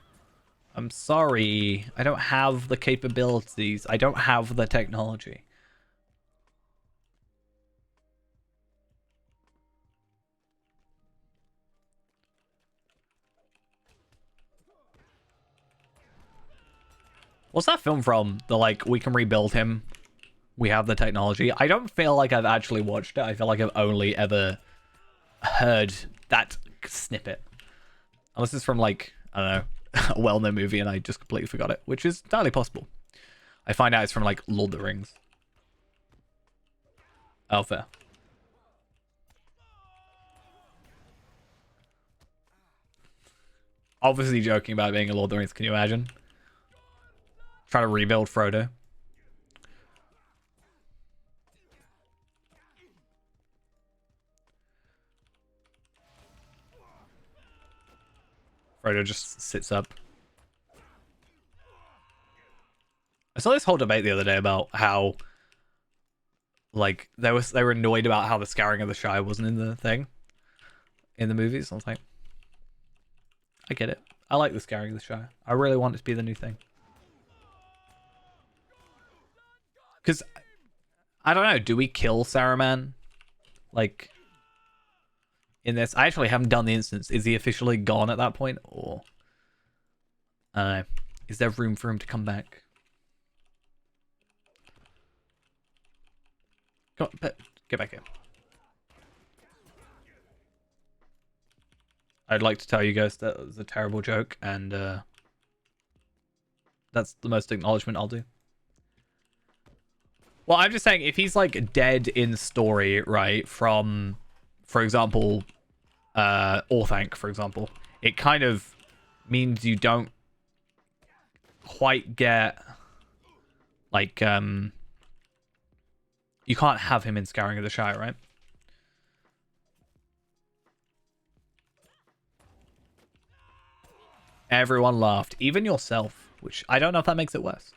I'm sorry. I don't have the capabilities. I don't have the technology. What's that film from? The, like, we can rebuild him. We have the technology. I don't feel like I've actually watched it. I feel like I've only ever heard that snippet. Unless it's from, like, I don't know, a well-known movie and I just completely forgot it, which is entirely possible. I find out it's from, like, Lord of the Rings. Oh, fair. Obviously joking about being a Lord of the Rings, can you imagine? Trying to rebuild Frodo. Frodo just sits up. I saw this whole debate the other day about how, like, they were annoyed about how the Scouring of the Shire wasn't in the thing, in the movies. I was like, I get it. I like the Scouring of the Shire. I really want it to be the new thing. Because, I don't know, do we kill Saruman? Like, in this? I actually haven't done the instance. Is he officially gone at that point? Or, I don't know. Is there room for him to come back? Come on, get back here. I'd like to tell you guys that was a terrible joke, and that's the most acknowledgement I'll do. Well, I'm just saying, if he's, like, dead in story, right, from, for example, Orthanc, for example, it kind of means you don't quite get, like, you can't have him in Scouring of the Shire, right? Everyone laughed, even yourself, which I don't know if that makes it worse.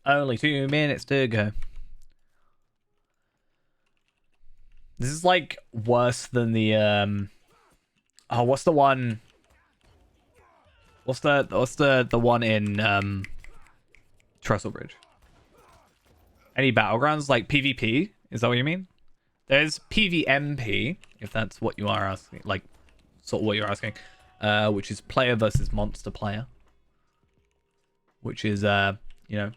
Only 2 minutes to go. This is, like, worse than the, oh, what's the one? What's the one in, Trestlebridge? Any battlegrounds? Like, PvP? Is that what you mean? There's PvMP, if that's what you are asking. Like, sort of what you're asking. Which is player versus monster player. Which is, you know,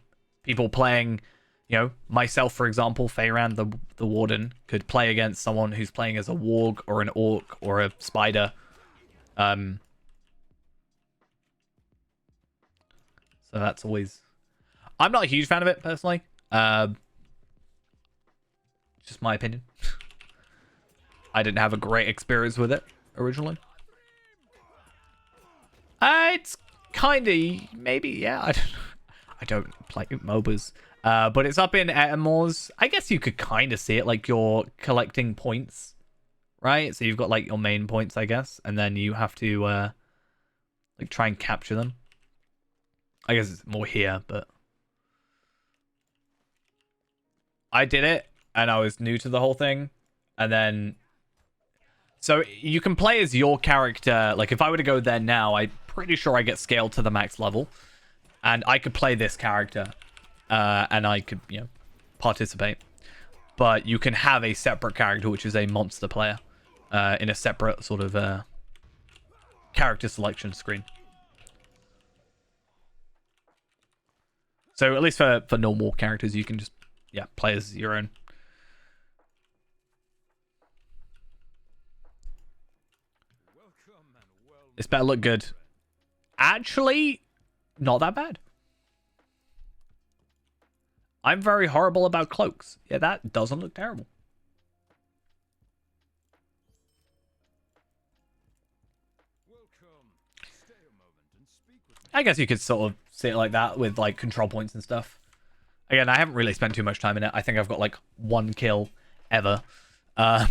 people playing, you know, myself, for example, Feyran, the Warden, could play against someone who's playing as a Warg or an Orc or a Spider. So that's always... I'm not a huge fan of it, personally. Just my opinion. I didn't have a great experience with it originally. It's kind of... Maybe, yeah. I don't play MOBAs. But it's up in Ettamores. I guess you could kind of see it, like you're collecting points, right? So you've got like your main points, I guess, and then you have to like try and capture them. I guess it's more here, but I did it and I was new to the whole thing, and then so you can play as your character. Like if I were to go there now, I'm pretty sure I get scaled to the max level, and I could play this character. And I could, you know, participate. But you can have a separate character, which is a monster player, in a separate sort of character selection screen. So at least for normal characters, you can just play as your own. This better look good. Actually, not that bad. I'm very horrible about cloaks. Yeah, that doesn't look terrible. I guess you could sort of see it like that with like control points and stuff. Again, I haven't really spent too much time in it. I think I've got like 1 kill ever. I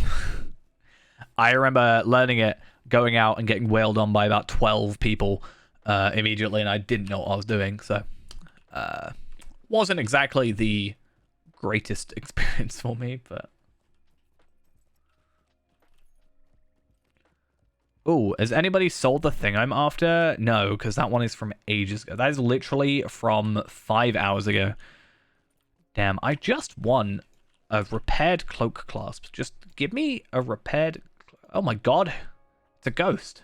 remember learning it, going out and getting wailed on by about 12 people immediately, and I didn't know what I was doing. So, wasn't exactly the greatest experience for me, but... Oh, has anybody sold the thing I'm after? No, because that one is from ages ago. That is literally from 5 hours ago. Damn, I just won a repaired cloak clasp. Just give me a repaired... Oh my god. It's a ghost.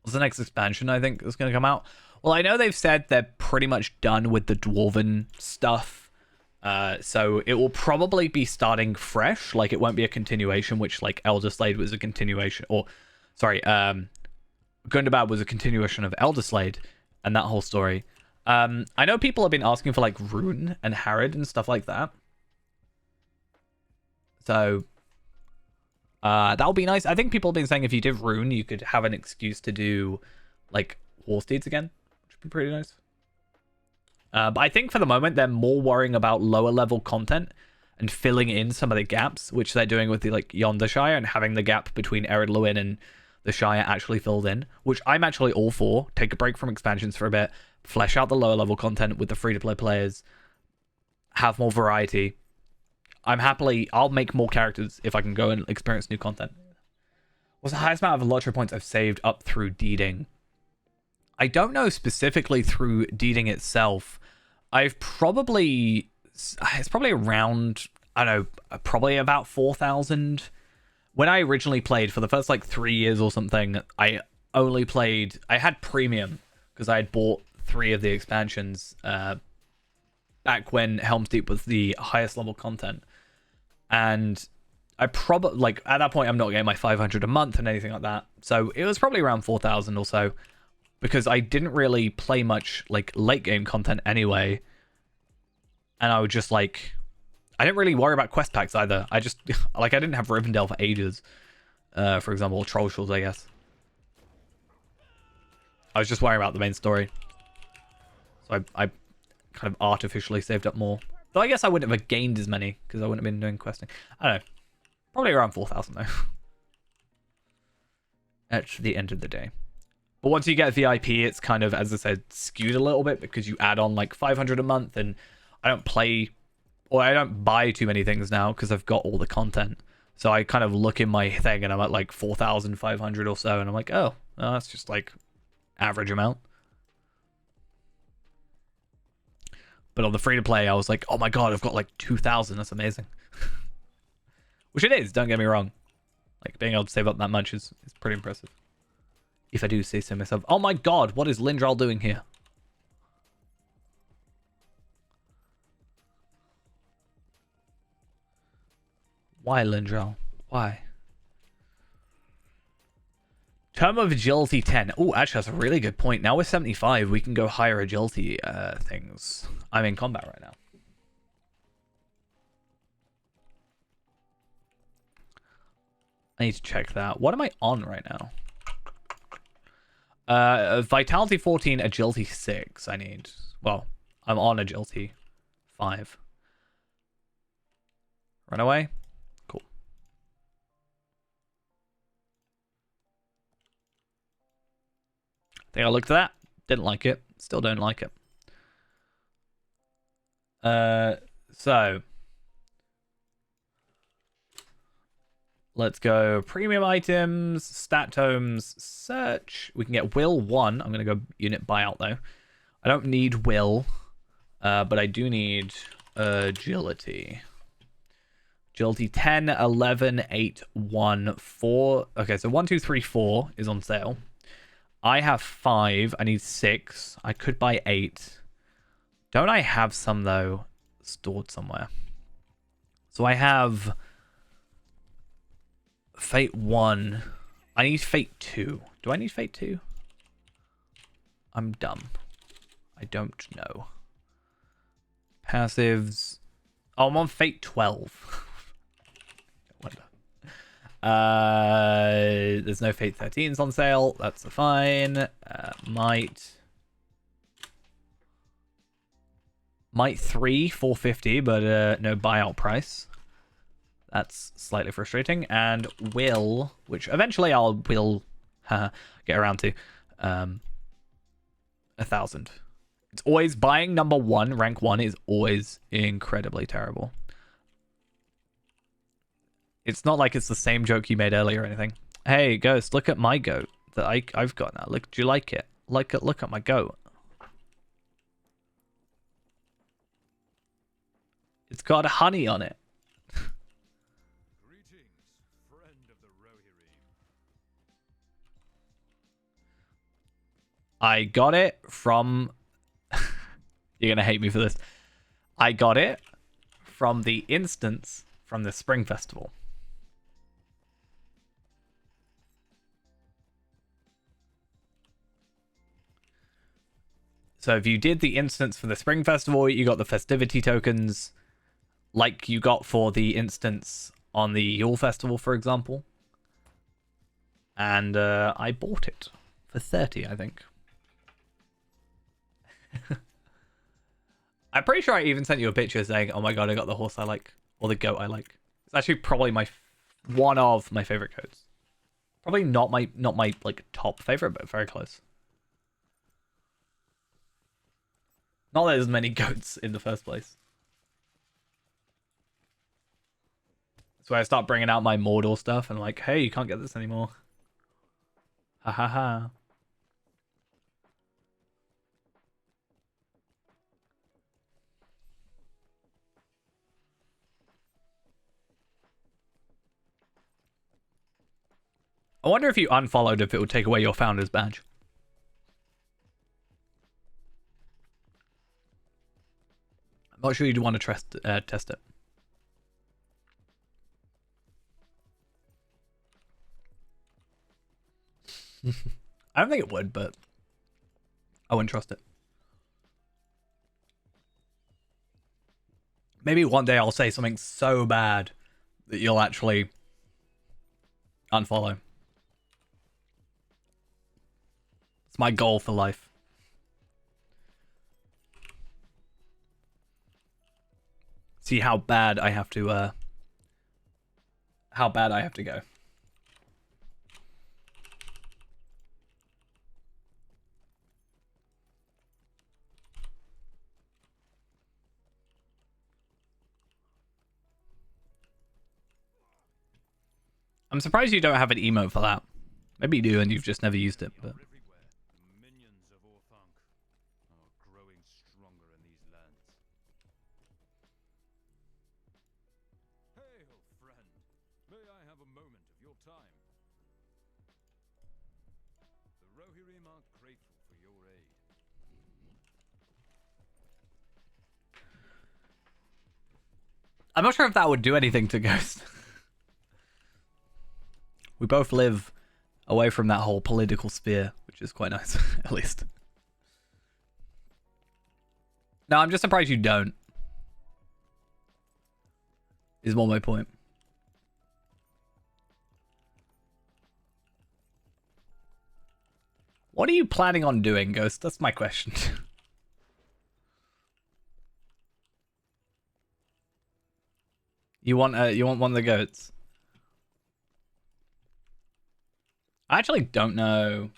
What's the next expansion I think is going to come out? Well, I know they've said they're pretty much done with the Dwarven stuff. So it will probably be starting fresh. Like, it won't be a continuation, which, like, Elder Slade was a continuation. Or, sorry, Gundabad was a continuation of Elder Slade and that whole story. I know people have been asking for, like, Rune and Harrod and stuff like that. So... that would be nice. I think people have been saying if you did Rune, you could have an excuse to do, like, War Steeds again, which would be pretty nice. But I think for the moment, they're more worrying about lower level content and filling in some of the gaps, which they're doing with the, like, Yonder Shire and having the gap between Ered Luin and the Shire actually filled in, which I'm actually all for. Take a break from expansions for a bit, flesh out the lower level content with the free-to-play players, have more variety. I'll make more characters if I can go and experience new content. What's the highest amount of Lottery points I've saved up through deeding? I don't know specifically through deeding itself. It's probably around, I don't know, probably about 4,000. When I originally played for the first like 3 years or something, I had premium because I had bought 3 of the expansions back when Helm's Deep was the highest level content. And I probably, like, at that point, I'm not getting my 500 a month and anything like that. So it was probably around 4,000 or so, because I didn't really play much, like, late game content anyway. And I would just, like, I didn't really worry about quest packs either. I just, like, I didn't have Rivendell for ages. For example, or Troll Shores, I guess. I was just worrying about the main story. So I kind of artificially saved up more. Though I guess I wouldn't have gained as many, because I wouldn't have been doing questing. I don't know. Probably around 4,000, though. At the end of the day. But once you get VIP, it's kind of, as I said, skewed a little bit, because you add on, like, 500 a month, and I don't play... Or I don't buy too many things now, because I've got all the content. So I kind of look in my thing, and I'm at, like, 4,500 or so, and I'm like, oh, that's just, like, average amount. But on the free-to-play, I was like, oh my god, I've got like 2,000. That's amazing. Which it is, don't get me wrong. Like, being able to save up that much is pretty impressive. If I do say so myself. Oh my god, what is Lindral doing here? Why, Lindral? Why? Term of agility 10. Oh, actually, that's a really good point. Now we're 75, we can go higher agility things. I'm in combat right now. I need to check that. What am I on right now? Vitality 14, agility 6 I need. Well, I'm on agility 5. Run away? Cool. Think I looked at that. Didn't like it. Still don't like it. So let's go premium items, stat tomes, search. We can get will 1. I'm gonna go unit buyout though. I don't need will, but I do need agility. Agility 10, 11, 8, 1, 4. Okay, so 1, 2, 3, 4 is on sale. I have 5. I need 6. I could buy 8. Don't I have some, though, stored somewhere? So I have Fate 1. I need Fate 2. Do I need Fate 2? I'm dumb. I don't know. Passives. Oh, I'm on Fate 12. Wonder. There's no Fate 13s on sale. That's fine. Might 3, 450, but no buyout price. That's slightly frustrating. And will, which eventually will get around to, 1,000. It's always buying number 1, rank 1 is always incredibly terrible. It's not like it's the same joke you made earlier or anything. Hey, Ghost, look at my goat that I've got now. Look, do you like it? Look at my goat. It's got honey on it. Greetings, friend of the Rohirrim. I got it from... You're going to hate me for this. I got it from the instance from the Spring Festival. So if you did the instance for the Spring Festival, you got the festivity tokens like you got for the instance on the Yule Festival, for example. And I bought it for 30, I think. I'm pretty sure I even sent you a picture saying, oh my god, I got the horse I like. Or the goat I like. It's actually probably one of my favorite goats. Probably not my like top favorite, but very close. Not that there's many goats in the first place. That's where I start bringing out my Mordor stuff and like, hey, you can't get this anymore. Ha ha ha. I wonder if you unfollowed if it would take away your founder's badge. I'm not sure you'd want to test it. I don't think it would, but I wouldn't trust it. Maybe one day I'll say something so bad that you'll actually unfollow. It's my goal for life. See how bad I have to go. I'm surprised you don't have an emote for that. Maybe you do and you've just never used it, but Minions of Orthanc are growing stronger in these lands. Hey, old friend. May I have a moment of your time? The Rohirrim are grateful for your aid. I'm not sure if that would do anything to Ghost. We both live away from that whole political sphere, which is quite nice, at least. No, I'm just surprised you don't. Is more my point. What are you planning on doing, Ghost? That's my question. You want one of the goats? I actually don't know.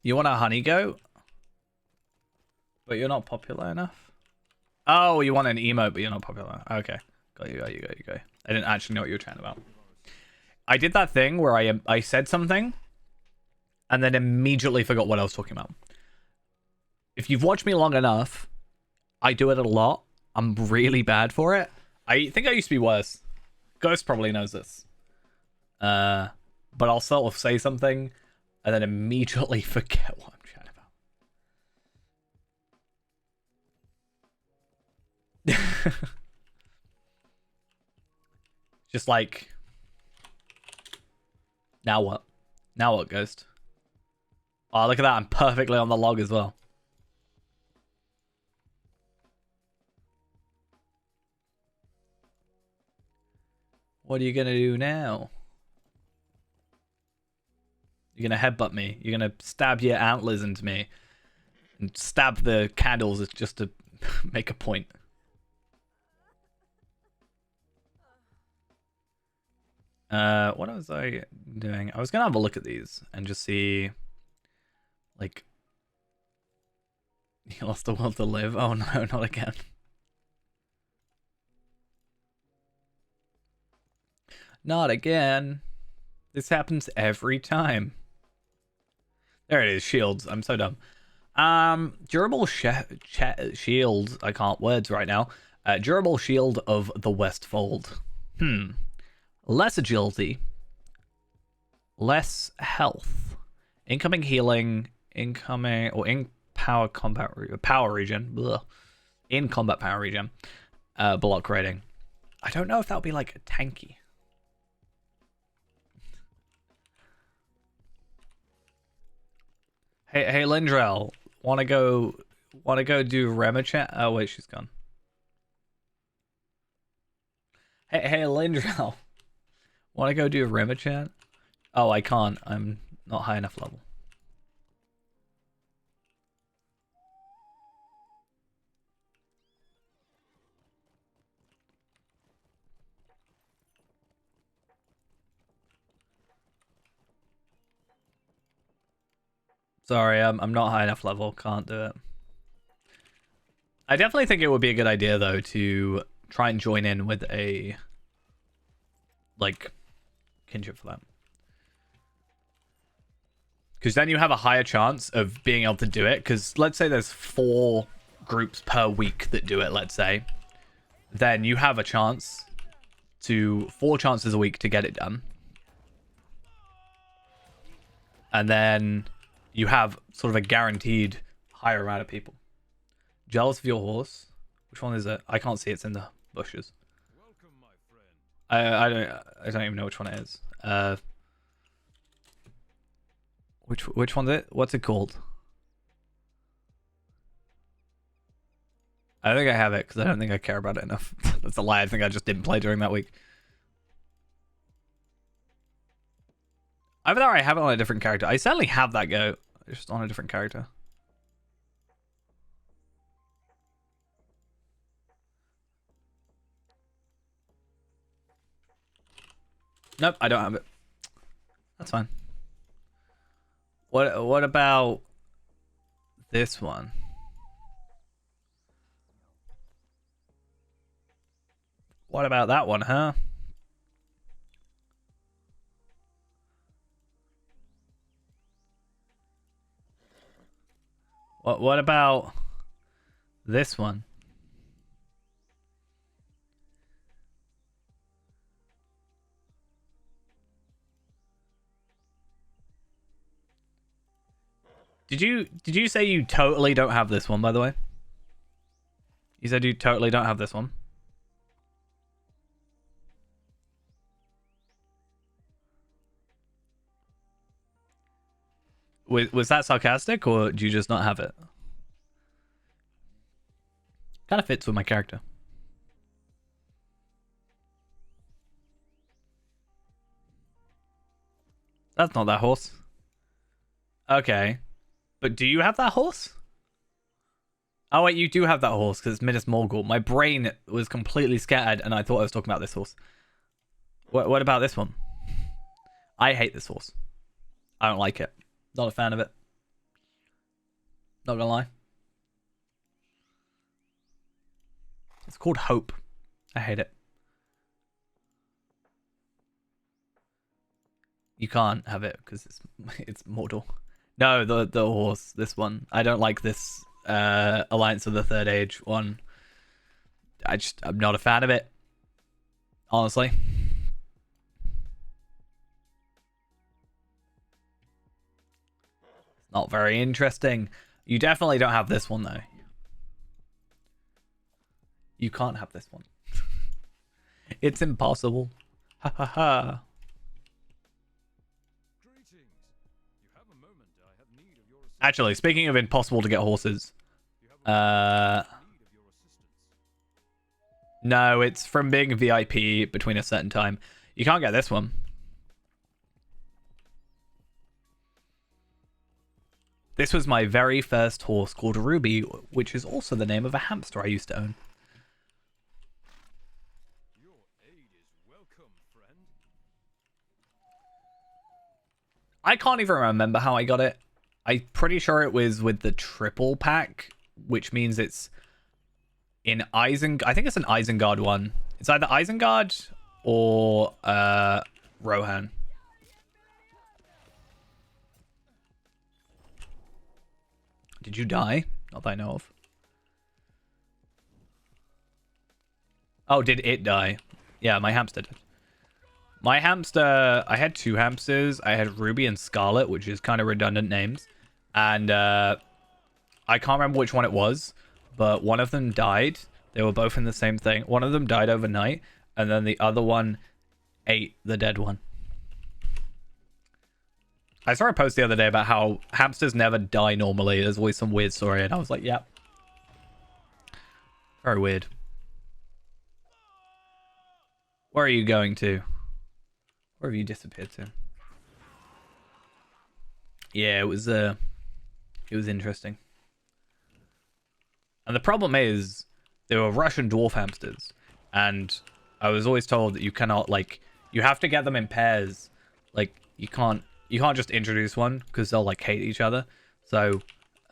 You want a honey goat? But you're not popular enough? Oh, you want an emote, but you're not popular. Okay. Got you. I didn't actually know what you were chatting about. I did that thing where I said something and then immediately forgot what I was talking about. If you've watched me long enough, I do it a lot. I'm really bad for it. I think I used to be worse. Ghost probably knows this. But I'll sort of say something and then immediately forget what I'm chatting about. Just like, now what? Now what, Ghost? Oh, look at that. I'm perfectly on the log as well. What are you going to do now? You're going to headbutt me. You're going to stab your antlers into me. And stab the candles just to make a point. What was I doing? I was going to have a look at these and just see... Like... You lost the will to live? Oh no, not again. Not again. This happens every time. There it is, shields. I'm so dumb. Durable shield. I can't words right now. Durable shield of the Westfold. Less agility. Less health. Incoming healing. Incoming or in power combat power region. Blah. In combat power region. Block rating. I don't know if that would be like tanky. Hey, Lindrell, wanna go do Remichat? Oh wait, she's gone. Hey, Lindrell, wanna go do Remichat? Oh, I can't. I'm not high enough level. Sorry, I'm not high enough level. Can't do it. I definitely think it would be a good idea, though, to try and join in with a, like, kinship for that. Because then you have a higher chance of being able to do it. Because let's say there's 4 groups per week that do it, let's say. Then you have a chance to... 4 chances a week to get it done. And then... you have sort of a guaranteed higher amount of people. Jealous of your horse? Which one is it? I can't see. It's in the bushes. Welcome, my friend. I don't even know which one it is. Which one's it? What's it called? I don't think I have it because I don't think I care about it enough. That's a lie. I think I just didn't play during that week. Either that or I have it on a different character. I certainly have that go. Just on a different character. Nope, I don't have it. That's fine. What about this one? What about that one, huh? What about this one? Did you say you totally don't have this one, by the way? You said you totally don't have this one. Was that sarcastic, or do you just not have it? Kind of fits with my character. That's not that horse. Okay. But do you have that horse? Oh wait, you do have that horse because it's Minas Morgul. My brain was completely scattered and I thought I was talking about this horse. What about this one? I hate this horse. I don't like it. Not a fan of it. Not gonna lie. It's called Hope. I hate it. You can't have it because it's mortal. No, the horse. This one. I don't like this Alliance of the Third Age one. I'm not a fan of it, honestly. Not very interesting. You definitely don't have this one, though. You can't have this one. It's impossible. Ha ha ha. Actually, speaking of impossible to get horses, no, it's from being a VIP between a certain time. You can't get this one. This was my very first horse called Ruby, which is also the name of a hamster I used to own. Your aid is welcome, friend. I can't even remember how I got it. I'm pretty sure it was with the triple pack, which means it's in Isengard. I think it's an Isengard one. It's either Isengard or Rohan. Did you die? Not that I know of. Oh, did it die? Yeah, my hamster did. My hamster, I had two hamsters. I had Ruby and Scarlet, which is kind of redundant names. And I can't remember which one it was, but one of them died. They were both in the same thing. One of them died overnight, and then the other one ate the dead one. I saw a post the other day about how hamsters never die normally. There's always some weird story, and I was like, yep. Very weird. Where are you going to? Where have you disappeared to? Yeah, it was interesting. And the problem is, they were Russian dwarf hamsters, and I was always told that you cannot, like, you have to get them in pairs. Like, you can't just introduce one because they'll like hate each other. So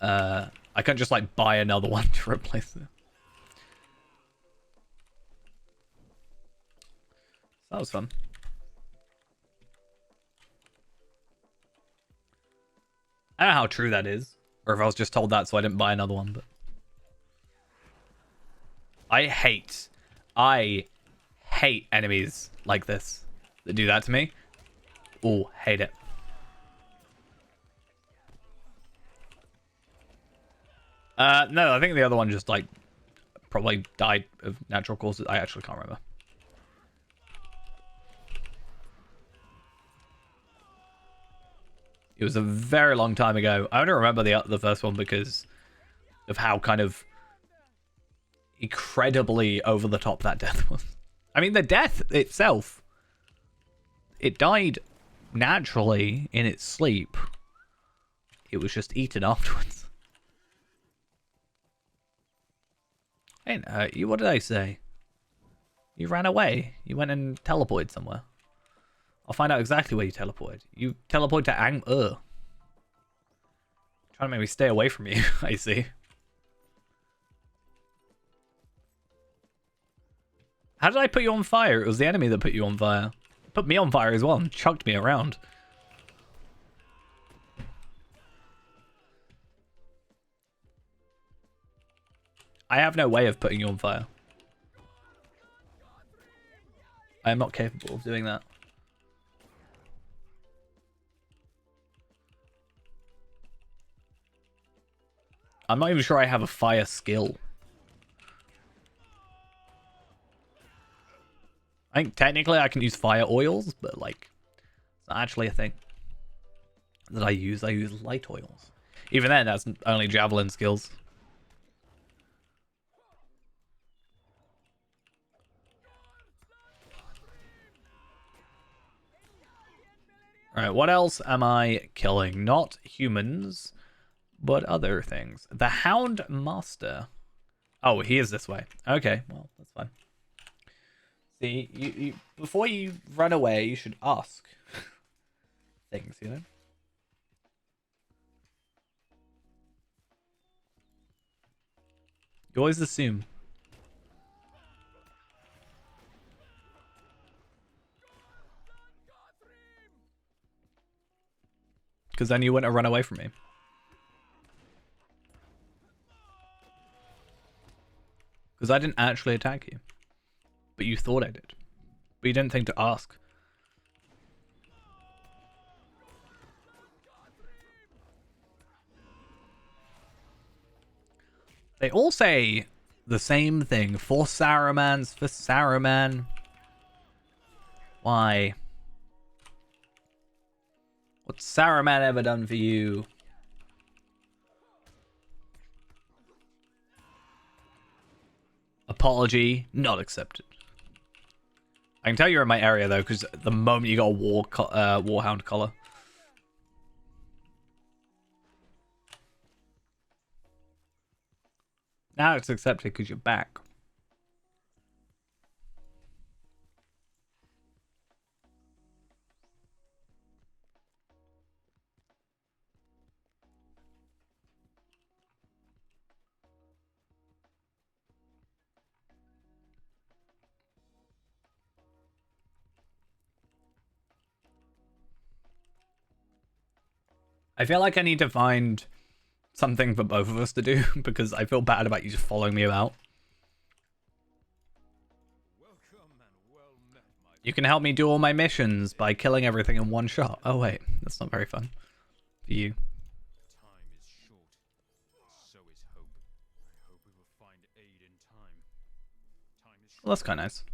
I can't just like buy another one to replace them. So that was fun. I don't know how true that is, or if I was just told that so I didn't buy another one. But I hate enemies like this that do that to me. Oh, hate it. No, I think the other one just, like, probably died of natural causes. I actually can't remember. It was a very long time ago. I only remember the first one because of how kind of incredibly over the top that death was. I mean, the death itself, it died naturally in its sleep. It was just eaten afterwards. Hey, what did I say? You ran away. You went and teleported somewhere. I'll find out exactly where you teleported. You teleported to Trying to make me stay away from you, I see. How did I put you on fire? It was the enemy that put you on fire. Put me on fire as well and chucked me around. I have no way of putting you on fire. I am not capable of doing that. I'm not even sure I have a fire skill. I think technically I can use fire oils, but like, it's not actually a thing that I use. I use light oils. Even then, that's only javelin skills. Alright, what else am I killing? Not humans, but other things. The Hound Master. Oh, he is this way. Okay, well, that's fine. See, you before you run away, you should ask things, you know? You always assume. Because then you wouldn't run away from me. Because I didn't actually attack you. But you thought I did. But you didn't think to ask. They all say the same thing. For Saruman's for Saruman. Why? What's Saruman ever done for you? Apology not accepted. I can tell you're in my area though, because the moment you got a warhound collar. Now it's accepted because you're back. I feel like I need to find something for both of us to do because I feel bad about you just following me about. You can help me do all my missions by killing everything in one shot. Oh wait, that's not very fun for you. Time is short. So is hope. I hope we will find aid in time. Time is short. Well, that's kind of nice.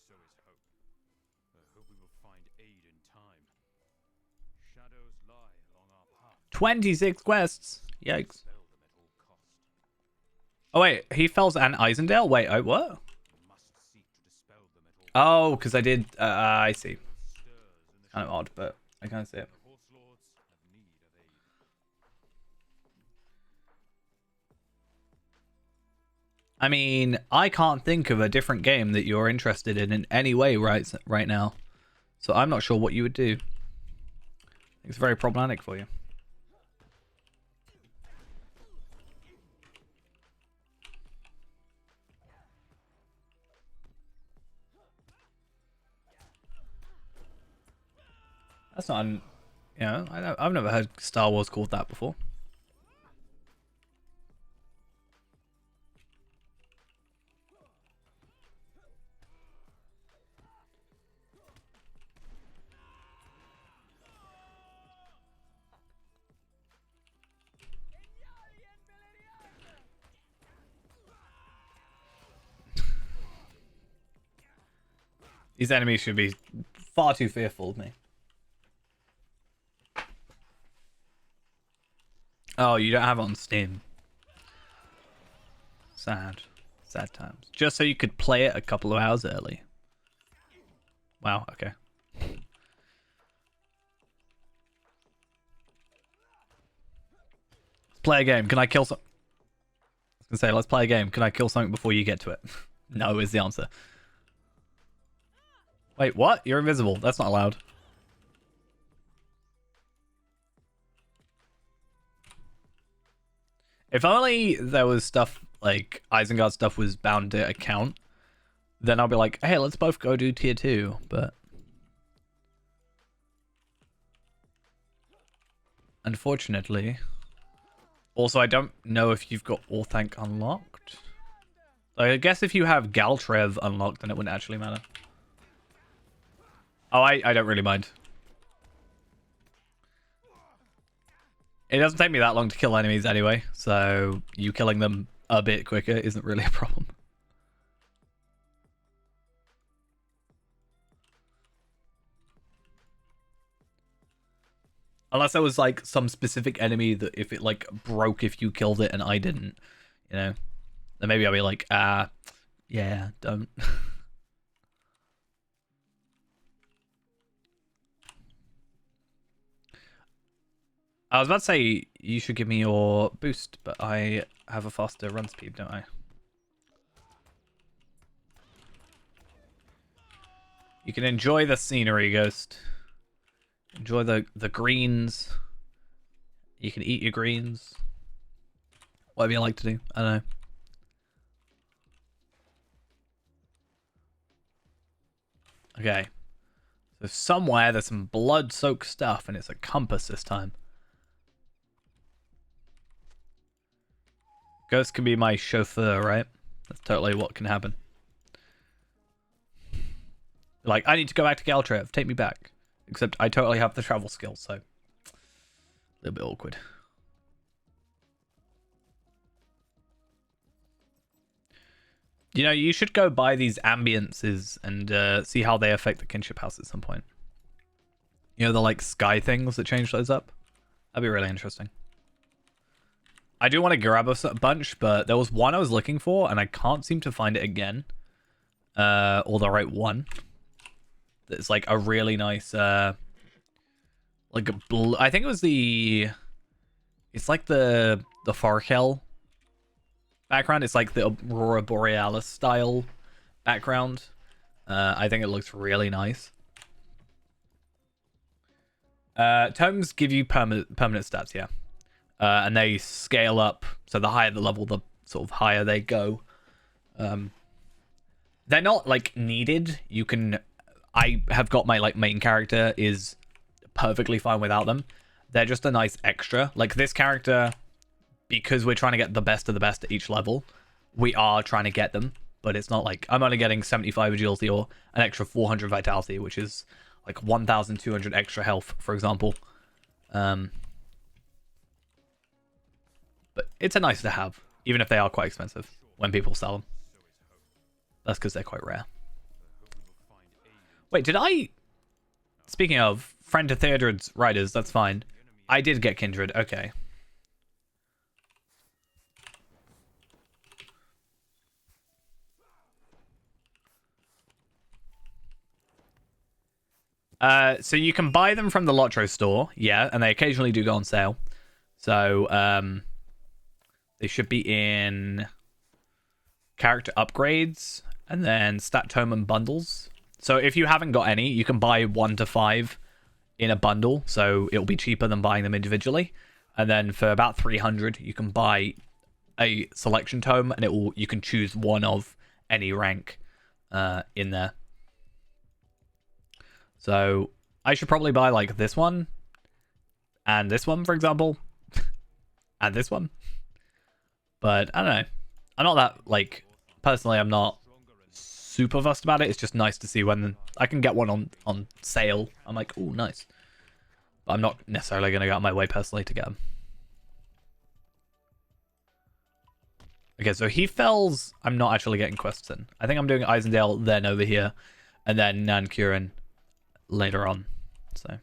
So is hope. I hope we will find aid in time. Shadows lie along our path. 26 quests. Yikes. Dispel them at all cost. Oh wait, he fells and Isendale? Wait, oh what? We must seek to dispel them at all Oh, because I did, I see. stirs in the Kind of odd, but I kind of see it. horse lords have need of aid. I mean, I can't think of a different game that you're interested in any way right now. So I'm not sure what you would do. It's very problematic for you. That's not, I've never heard Star Wars called that before. These enemies should be far too fearful of me. Oh, you don't have it on Steam. Sad. Sad times. Just so you could play it a couple of hours early. Wow, okay. Let's play a game. Can I kill some... I was gonna say, let's play a game. Can I kill something before you get to it? No is the answer. Wait, what? You're invisible. That's not allowed. If only there was stuff like Isengard stuff was bound to account, then I'll be like, hey, let's both go do tier 2, but unfortunately. Also, I don't know if you've got Orthanc unlocked. I guess if you have Galtrev unlocked, then it wouldn't actually matter. Oh, I don't really mind. It doesn't take me that long to kill enemies anyway, so you killing them a bit quicker isn't really a problem. Unless there was like some specific enemy that if it like broke if you killed it and I didn't, you know, then maybe I'll be like, yeah, don't. I was about to say you should give me your boost, but I have a faster run speed, don't I? You can enjoy the scenery, Ghost. Enjoy the greens. You can eat your greens. Whatever you like to do. I don't know. Okay. So somewhere there's some blood-soaked stuff, and it's a compass this time. Ghost can be my chauffeur, right? That's totally what can happen. Like, I need to go back to Galtrev. Take me back. Except I totally have the travel skills, so... a little bit awkward. You know, you should go buy these ambiences and see how they affect the kinship house at some point. You know, the like sky things that change those up? That'd be really interesting. I do want to grab a bunch, but there was one I was looking for, and I can't seem to find it again. Or the right one. It's like a really nice, like a blue... I think it was the... It's like the Farkel background. It's like the Aurora Borealis style background. I think it looks really nice. Tomes give you permanent stats, yeah. And they scale up. So the higher the level, the sort of higher they go. They're not like needed. You can... I have got my like main character is perfectly fine without them. They're just a nice extra. Like this character, because we're trying to get the best of the best at each level, we are trying to get them. But it's not like I'm only getting 75 agility or an extra 400 vitality, which is like 1,200 extra health, for example. But it's a nice to have, even if they are quite expensive when people sell them. That's because they're quite rare. Wait, did I... Speaking of, friend to Theodred's Riders, that's fine. I did get Kindred, okay. So you can buy them from the Lotro store, yeah, and they occasionally do go on sale. So, they should be in character upgrades, and then stat tome and bundles. So if you haven't got any, you can buy 1 to 5 in a bundle, so it'll be cheaper than buying them individually. And then for about 300, you can buy a selection tome, and you can choose one of any rank in there. So I should probably buy like this one, and this one, for example, and this one. But I don't know. I'm not that, like, personally, I'm not super fussed about it. It's just nice to see when I can get one on sale. I'm like, oh, nice. But I'm not necessarily going to go out of my way personally to get them. Okay, so he fells. I'm not actually getting quests in. I think I'm doing Isendale, then over here, and then Nan Kurin later on. So.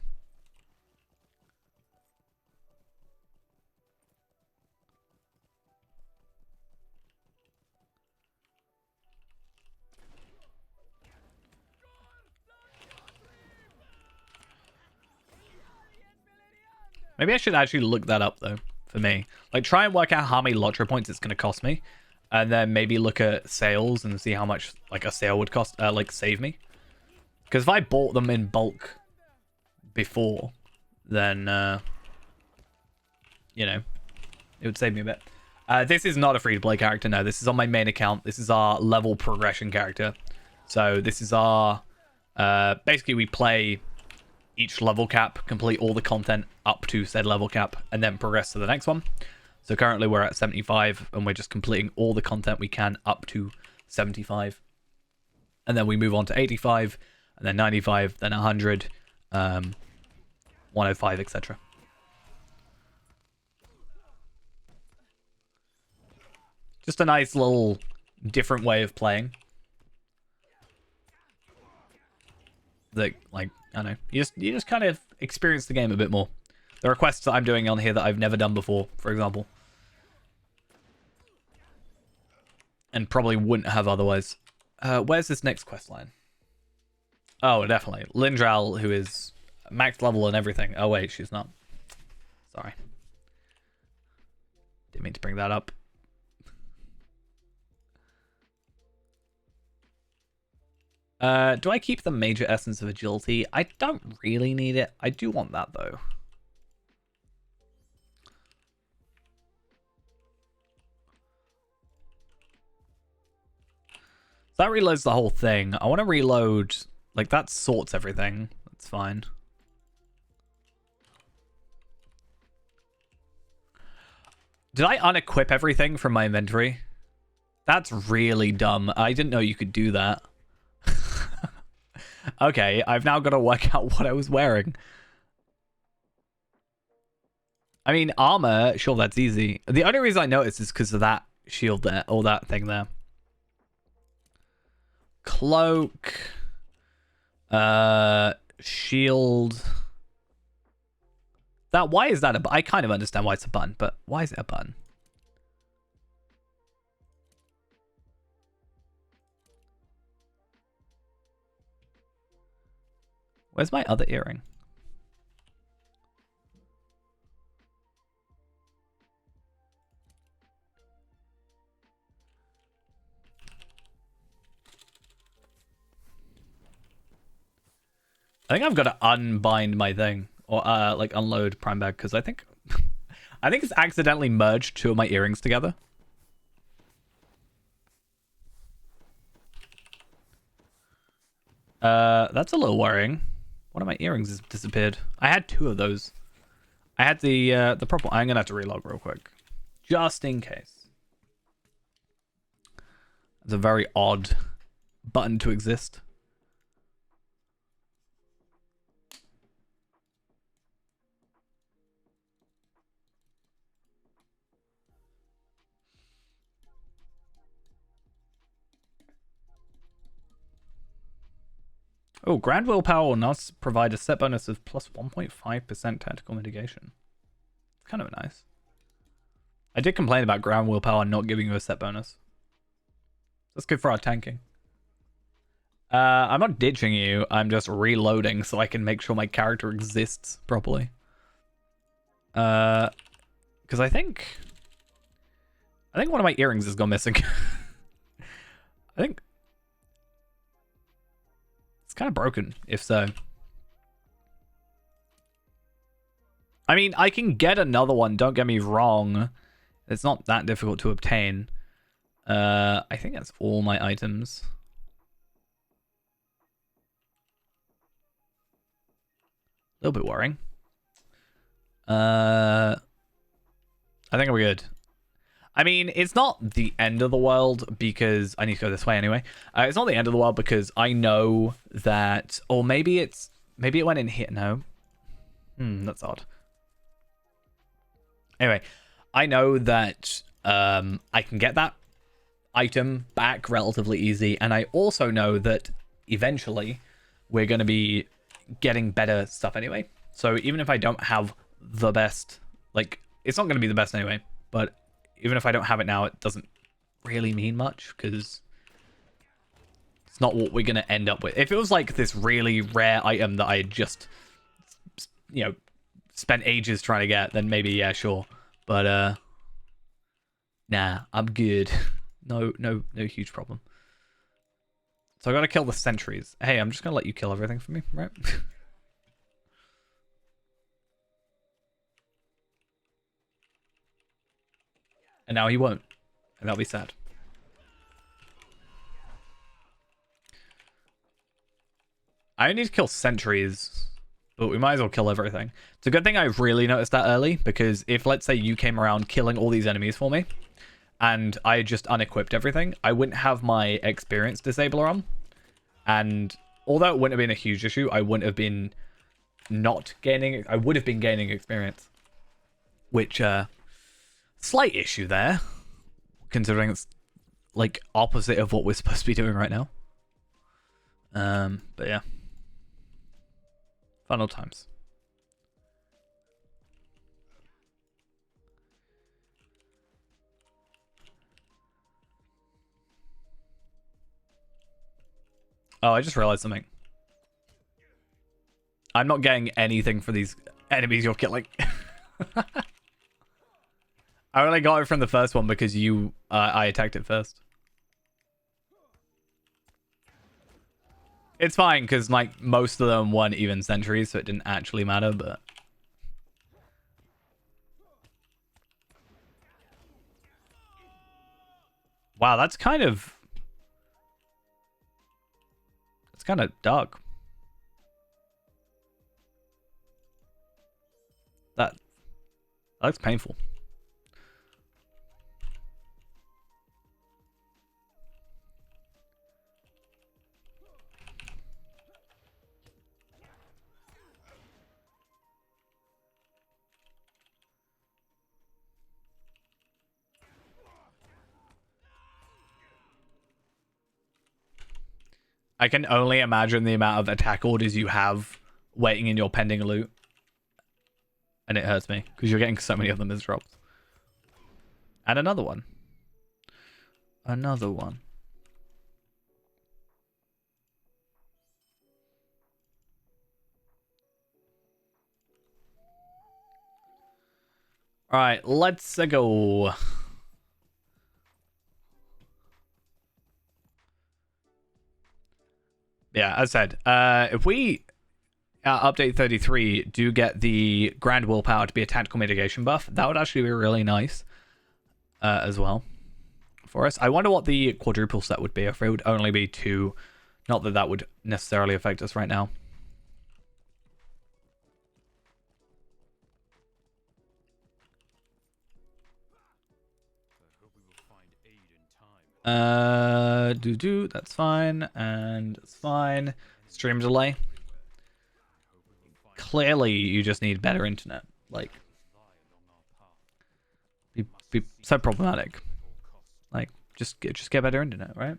Maybe I should actually look that up, though, for me. Like, try and work out how many Lotro points it's going to cost me. And then maybe look at sales and see how much, like, a sale would cost, like, save me. Because if I bought them in bulk before, then, you know, it would save me a bit. This is not a free-to-play character, no. This is on my main account. This is our level progression character. So this is our... basically, we play each level cap, complete all the content up to said level cap, and then progress to the next one. So currently we're at 75, and we're just completing all the content we can up to 75. And then we move on to 85, and then 95, then 100, 105, etc. Just a nice little different way of playing. That, like, I don't know, you just kind of experience the game a bit more. There are quests that I'm doing on here that I've never done before, for example. And probably wouldn't have otherwise. Where's this next quest line? Oh, definitely. Lindral, who is max level and everything. Oh, wait, she's not. Sorry. Didn't mean to bring that up. Do I keep the major essence of agility? I don't really need it. I do want that, though. So that reloads the whole thing. I want to reload... Like, that sorts everything. That's fine. Did I unequip everything from my inventory? That's really dumb. I didn't know you could do that. Okay, I've now got to work out what I was wearing. I mean, armor, sure, that's easy. The only reason I noticed is because of that shield there, or that thing there. Cloak. Shield. Why is that I kind of understand why it's a button, but why is it a button? Where's my other earring? I think I've got to unbind my thing, or like unload Prime Bag, because I think it's accidentally merged two of my earrings together. That's a little worrying. One of my earrings has disappeared. I had two of those. I had the proper. I'm gonna have to relog real quick, just in case. It's a very odd button to exist. Oh, Grand Willpower will now provide a set bonus of plus 1.5% tactical mitigation. Kind of nice. I did complain about Grand Willpower not giving you a set bonus. That's good for our tanking. I'm not ditching you. I'm just reloading so I can make sure my character exists properly. Because I think one of my earrings has gone missing. I think it's kind of broken, if so. I mean, I can get another one, don't get me wrong. It's not that difficult to obtain. I think that's all my items. A little bit worrying. I think we're good. I mean, it's not the end of the world because I need to go this way anyway. It's not the end of the world because I know that, or maybe it went in here. No, that's odd. Anyway, I know that I can get that item back relatively easy, and I also know that eventually we're going to be getting better stuff anyway. So even if I don't have the best, like, it's not going to be the best anyway, but even if I don't have it now, it doesn't really mean much because it's not what we're going to end up with. If it was like this really rare item that I had just, you know, spent ages trying to get, then maybe, yeah, sure. But, nah, I'm good. No huge problem. So I got to kill the sentries. Hey, I'm just going to let you kill everything for me, right? And now he won't. And that'll be sad. I need to kill sentries, but we might as well kill everything. It's a good thing I've really noticed that early, because if, let's say, you came around killing all these enemies for me, and I just unequipped everything, I wouldn't have my experience disabler on. And although it wouldn't have been a huge issue, I wouldn't have been I would have been gaining experience. Which, slight issue there, considering it's like opposite of what we're supposed to be doing right now. But yeah, fun old times. Oh, I just realized something. I'm not getting anything for these enemies you're killing. I only got it from the first one because I attacked it first. It's fine because like most of them weren't even sentries, so it didn't actually matter, but wow, that's kind of dark. That looks painful. I can only imagine the amount of attack orders you have waiting in your pending loot. And it hurts me because you're getting so many of them as drops. And another one. Another one. All right, let's go. Yeah, as I said, if we update 33 do get the grand willpower to be a tactical mitigation buff, that would actually be really nice as well for us. I wonder what the quadruple set would be if it would only be 2. Not that that would necessarily affect us right now. That's fine, and it's fine. Stream delay. Clearly, you just need better internet. Like, be so problematic. Like, just get better internet, right?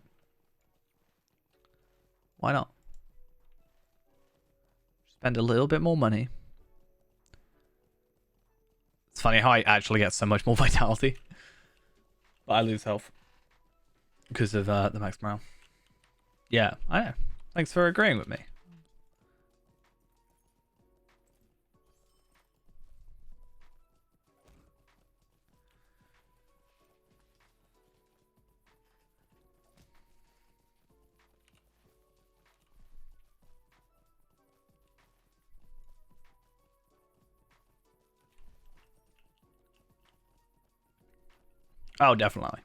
Why not? Spend a little bit more money. It's funny how I actually get so much more vitality, but I lose health because of the max morale. Yeah, I know. Thanks for agreeing with me. Oh, definitely.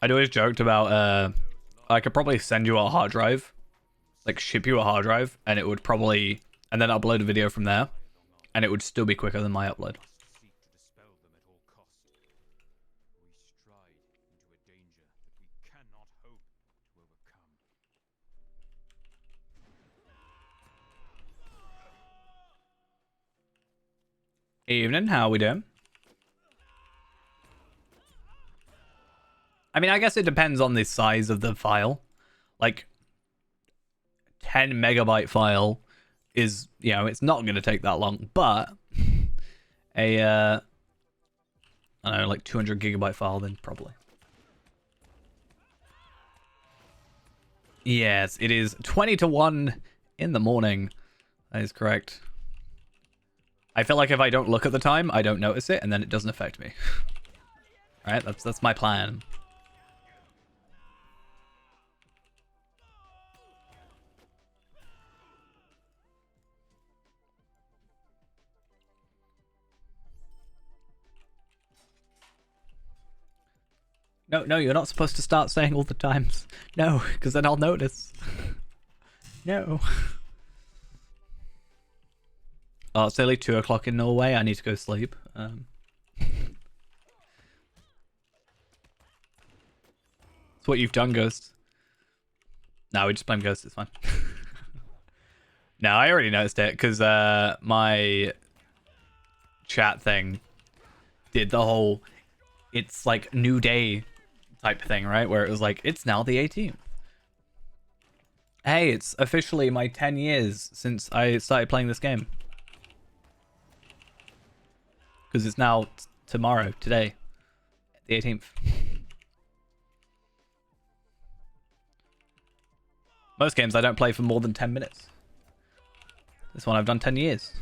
I'd always joked about I could probably send you a hard drive, like ship you a hard drive, and it would probably, and then upload a video from there, and it would still be quicker than my upload. Evening, how are we doing? I mean, I guess it depends on the size of the file. Like, 10 megabyte file is, you know, it's not going to take that long, but a, I don't know, like 200 gigabyte file, then probably. Yes, it is 20 to 1 in the morning. That is correct. I feel like if I don't look at the time, I don't notice it, and then it doesn't affect me. Alright, that's my plan. No, you're not supposed to start saying all the times. No, because then I'll notice. No. Oh, it's only 2 o'clock in Norway. I need to go sleep. It's what you've done, Ghost. No, we just blame Ghost. It's fine. No, I already noticed it because my chat thing did the whole it's like new day type thing, right? Where it was like, it's now the 18th. Hey, it's officially my 10 years since I started playing this game. Because it's now tomorrow, today, the 18th. Most games I don't play for more than 10 minutes. This one I've done 10 years.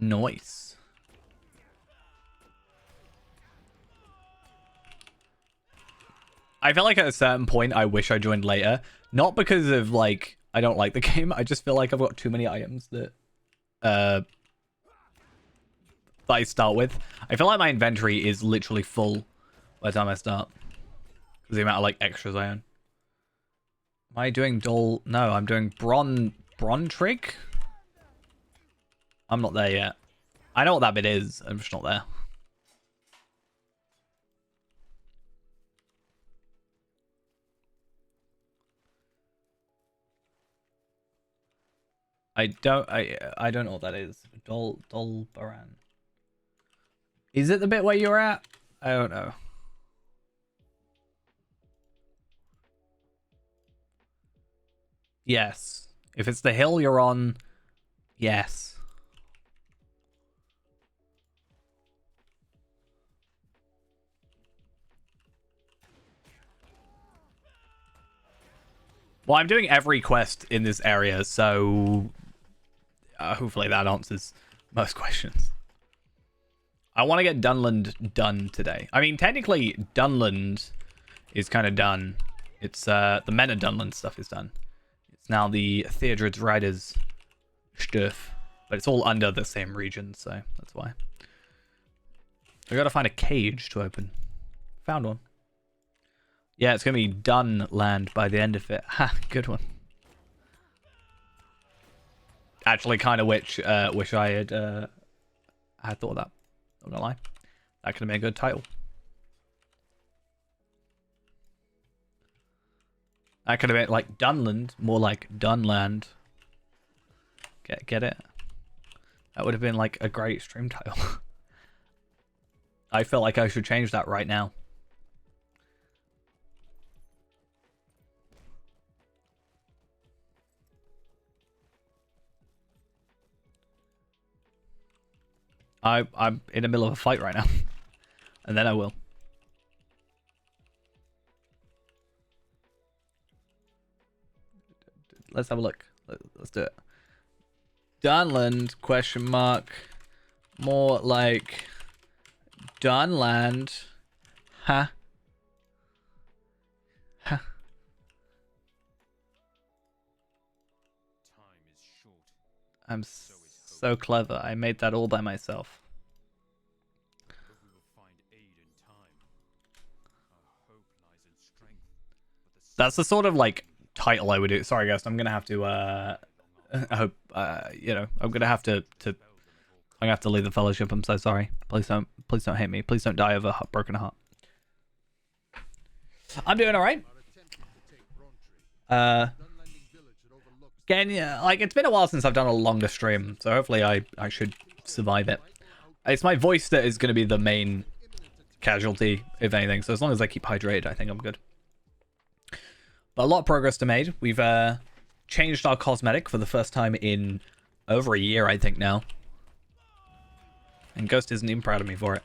Nice. I feel like at a certain point I wish I joined later. Not because of like I don't like the game. I just feel like I've got too many items that I start with. I feel like my inventory is literally full by the time I start. Because the amount of like extras I own. Am I doing dull? No, I'm doing Bron Trig? I'm not there yet. I know what that bit is. I'm just not there. I don't know what that is. Dol Baran. Is it the bit where you're at? I don't know. Yes. If it's the hill you're on, yes. Well, I'm doing every quest in this area, so hopefully that answers most questions. I want to get Dunland done today. I mean, technically, Dunland is kind of done. It's the Men of Dunland stuff is done. It's now the Theodred's Riders stuff, but it's all under the same region, so that's why. I gotta find a cage to open. Found one. Yeah, it's gonna be Dunland by the end of it. Ha, good one. Actually, kind of wish I had thought of that. Not gonna lie, that could have been a good title. That could have been like Dunland, more like Dunland. Get it? That would have been like a great stream title. I feel like I should change that right now. I'm in the middle of a fight right now. And then I will. Let's have a look. Let's do it. Dunland, question mark. More like Dunland. Huh? Huh. Time is short. I'm so clever. I made that all by myself. But we will find aid in time. Our hope lies in strength. That's the sort of like title I would do. Sorry guys, I'm gonna have to I hope you know, I'm gonna have to leave the fellowship. I'm so sorry. Please don't hate me. Please don't die of a broken heart. I'm doing alright. Again, yeah, like it's been a while since I've done a longer stream, so hopefully I should survive it. It's my voice that is going to be the main casualty, if anything. So as long as I keep hydrated, I think I'm good. But a lot of progress to made. We've changed our cosmetic for the first time in over a year, I think now. And Ghost isn't even proud of me for it.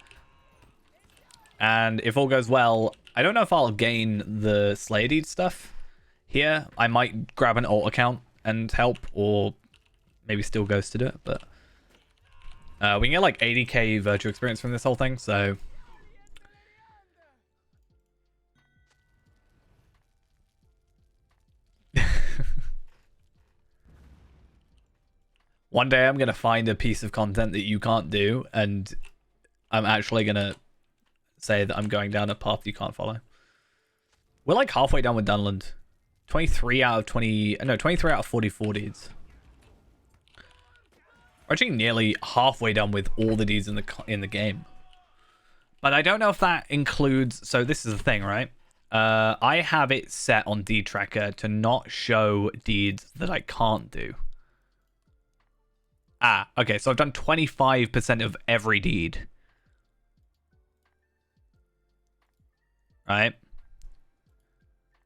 And if all goes well, I don't know if I'll gain the Slayer Deed stuff here. I might grab an alt account and help, or maybe still Ghost to do it, but we can get like 80k virtual experience from this whole thing, so one day I'm gonna find a piece of content that you can't do, and I'm actually gonna say that I'm going down a path you can't follow. We're like halfway done with Dunland. 23 out of 20, no, 23 out of 44 deeds. We're actually nearly halfway done with all the deeds in the game. But I don't know if that includes, so this is the thing, right? I have it set on deed tracker to not show deeds that I can't do. Ah, okay, so I've done 25% of every deed. Right?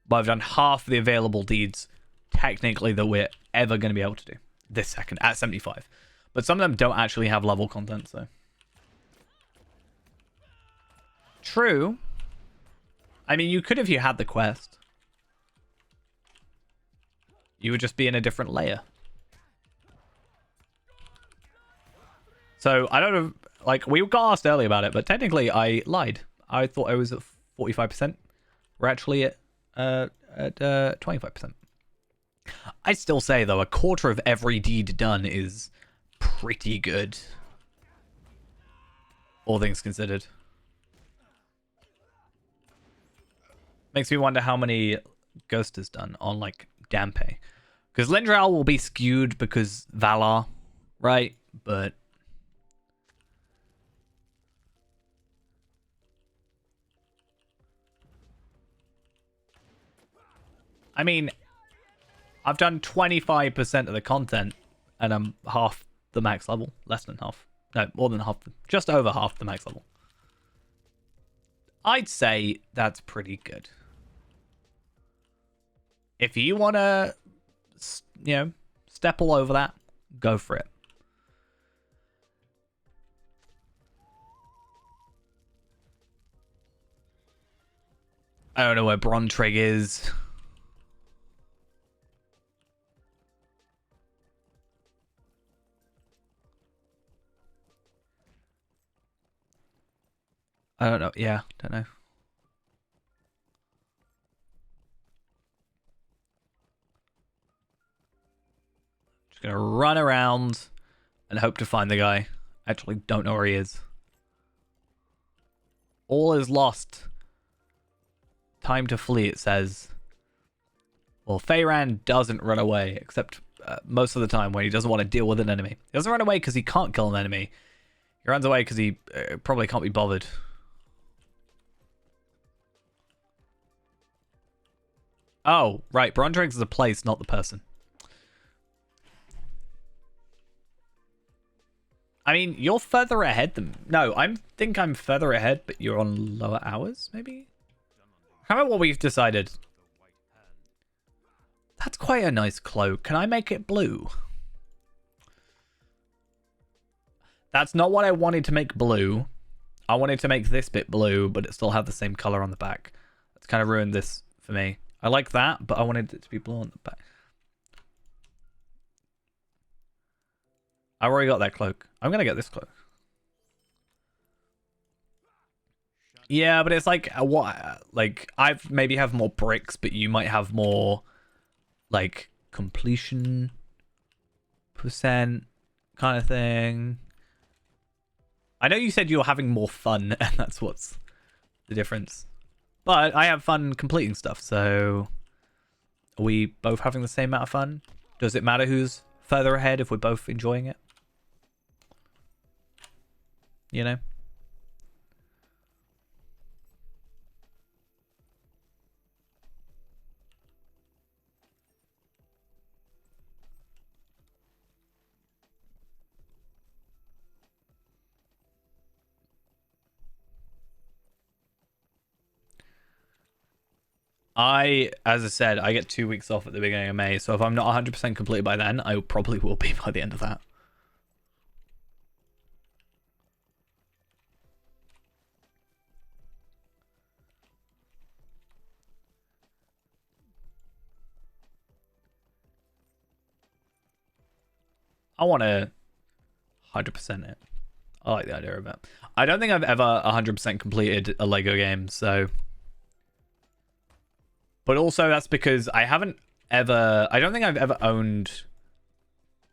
But I've done half the available deeds, technically, that we're ever going to be able to do this second at 75. But some of them don't actually have level content, so. True. I mean, you could if you had the quest. You would just be in a different layer. So, I don't know, like, we got asked earlier about it, but technically I lied. I thought I was at 45%. We're actually at 25%. I'd still say, though, a quarter of every deed done is pretty good. All things considered. Makes me wonder how many Ghost has done on, like, Dampe. Because Lindral will be skewed because Valar, right? But I mean, I've done 25% of the content, and I'm half the max level. Less than half. No, more than half. Just over half the max level. I'd say that's pretty good. If you want to, you know, step all over that, go for it. I don't know where Brontrig is. I don't know. Yeah, don't know. Just gonna run around and hope to find the guy. Actually, don't know where he is. All is lost. Time to flee, it says. Well, Feyran doesn't run away, except most of the time when he doesn't want to deal with an enemy. He doesn't run away because he can't kill an enemy. He runs away because he probably can't be bothered. Oh, right. Brontrix is a place, not the person. I mean, you're further ahead than... No, I think I'm further ahead, but you're on lower hours, maybe? How about what we've decided? That's quite a nice cloak. Can I make it blue? That's not what I wanted to make blue. I wanted to make this bit blue, but it still had the same color on the back. That's kind of ruined this for me. I like that, but I wanted it to be blue on the back. I already got that cloak. I'm going to get this cloak. Yeah, but it's like, what? Like, I've maybe have more bricks, but you might have more, like, completion percent kind of thing. I know you said you're having more fun, and that's what's the difference. But I have fun completing stuff, so are we both having the same amount of fun? Does it matter who's further ahead if we're both enjoying it? You know? As I said, I get 2 weeks off at the beginning of May, so if I'm not 100% completed by then, I probably will be by the end of that. I want to 100% it. I like the idea of it. I don't think I've ever 100% completed a Lego game, so... But also that's because I don't think I've ever owned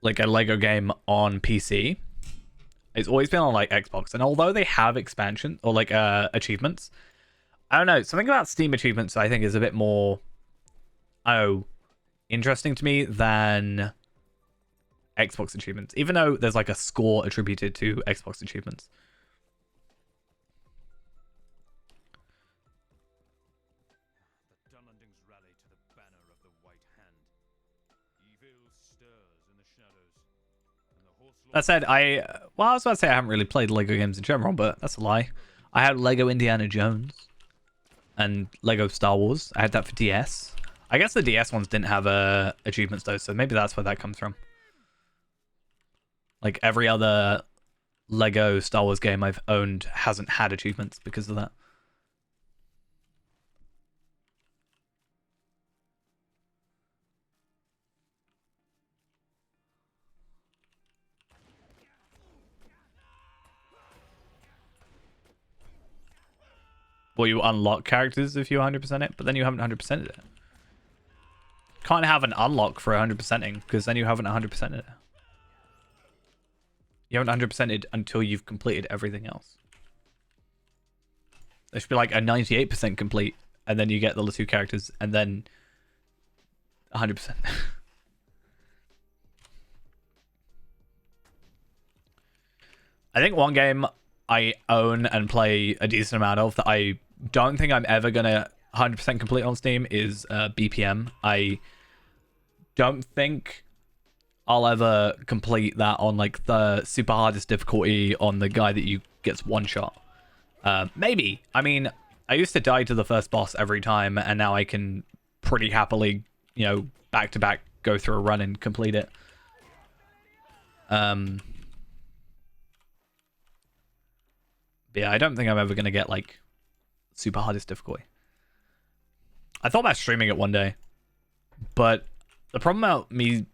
like a Lego game on PC. It's always been on like Xbox. And although they have expansion or like achievements, I don't know, something about Steam achievements I think is a bit more interesting to me than Xbox achievements, even though there's like a score attributed to Xbox achievements. That said, I was about to say I haven't really played Lego games in general, but that's a lie. I had Lego Indiana Jones and Lego Star Wars. I had that for DS. I guess the DS ones didn't have achievements though, so maybe that's where that comes from. Like every other Lego Star Wars game I've owned hasn't had achievements because of that. Well, you unlock characters if you 100% it, but then you haven't 100%ed it. Can't have an unlock for 100%ing, because then you haven't 100%ed it. You haven't 100%ed until you've completed everything else. There should be like a 98% complete, and then you get the two characters, and then 100%. I think one game I own and play a decent amount of that I don't think I'm ever gonna 100% complete on Steam is BPM. I don't think I'll ever complete that on like the super hardest difficulty on the guy that you gets one shot. Maybe. I mean, I used to die to the first boss every time, and now I can pretty happily, you know, back to back go through a run and complete it. But yeah, I don't think I'm ever gonna get like super hardest difficulty. I thought about streaming it one day, but the problem about me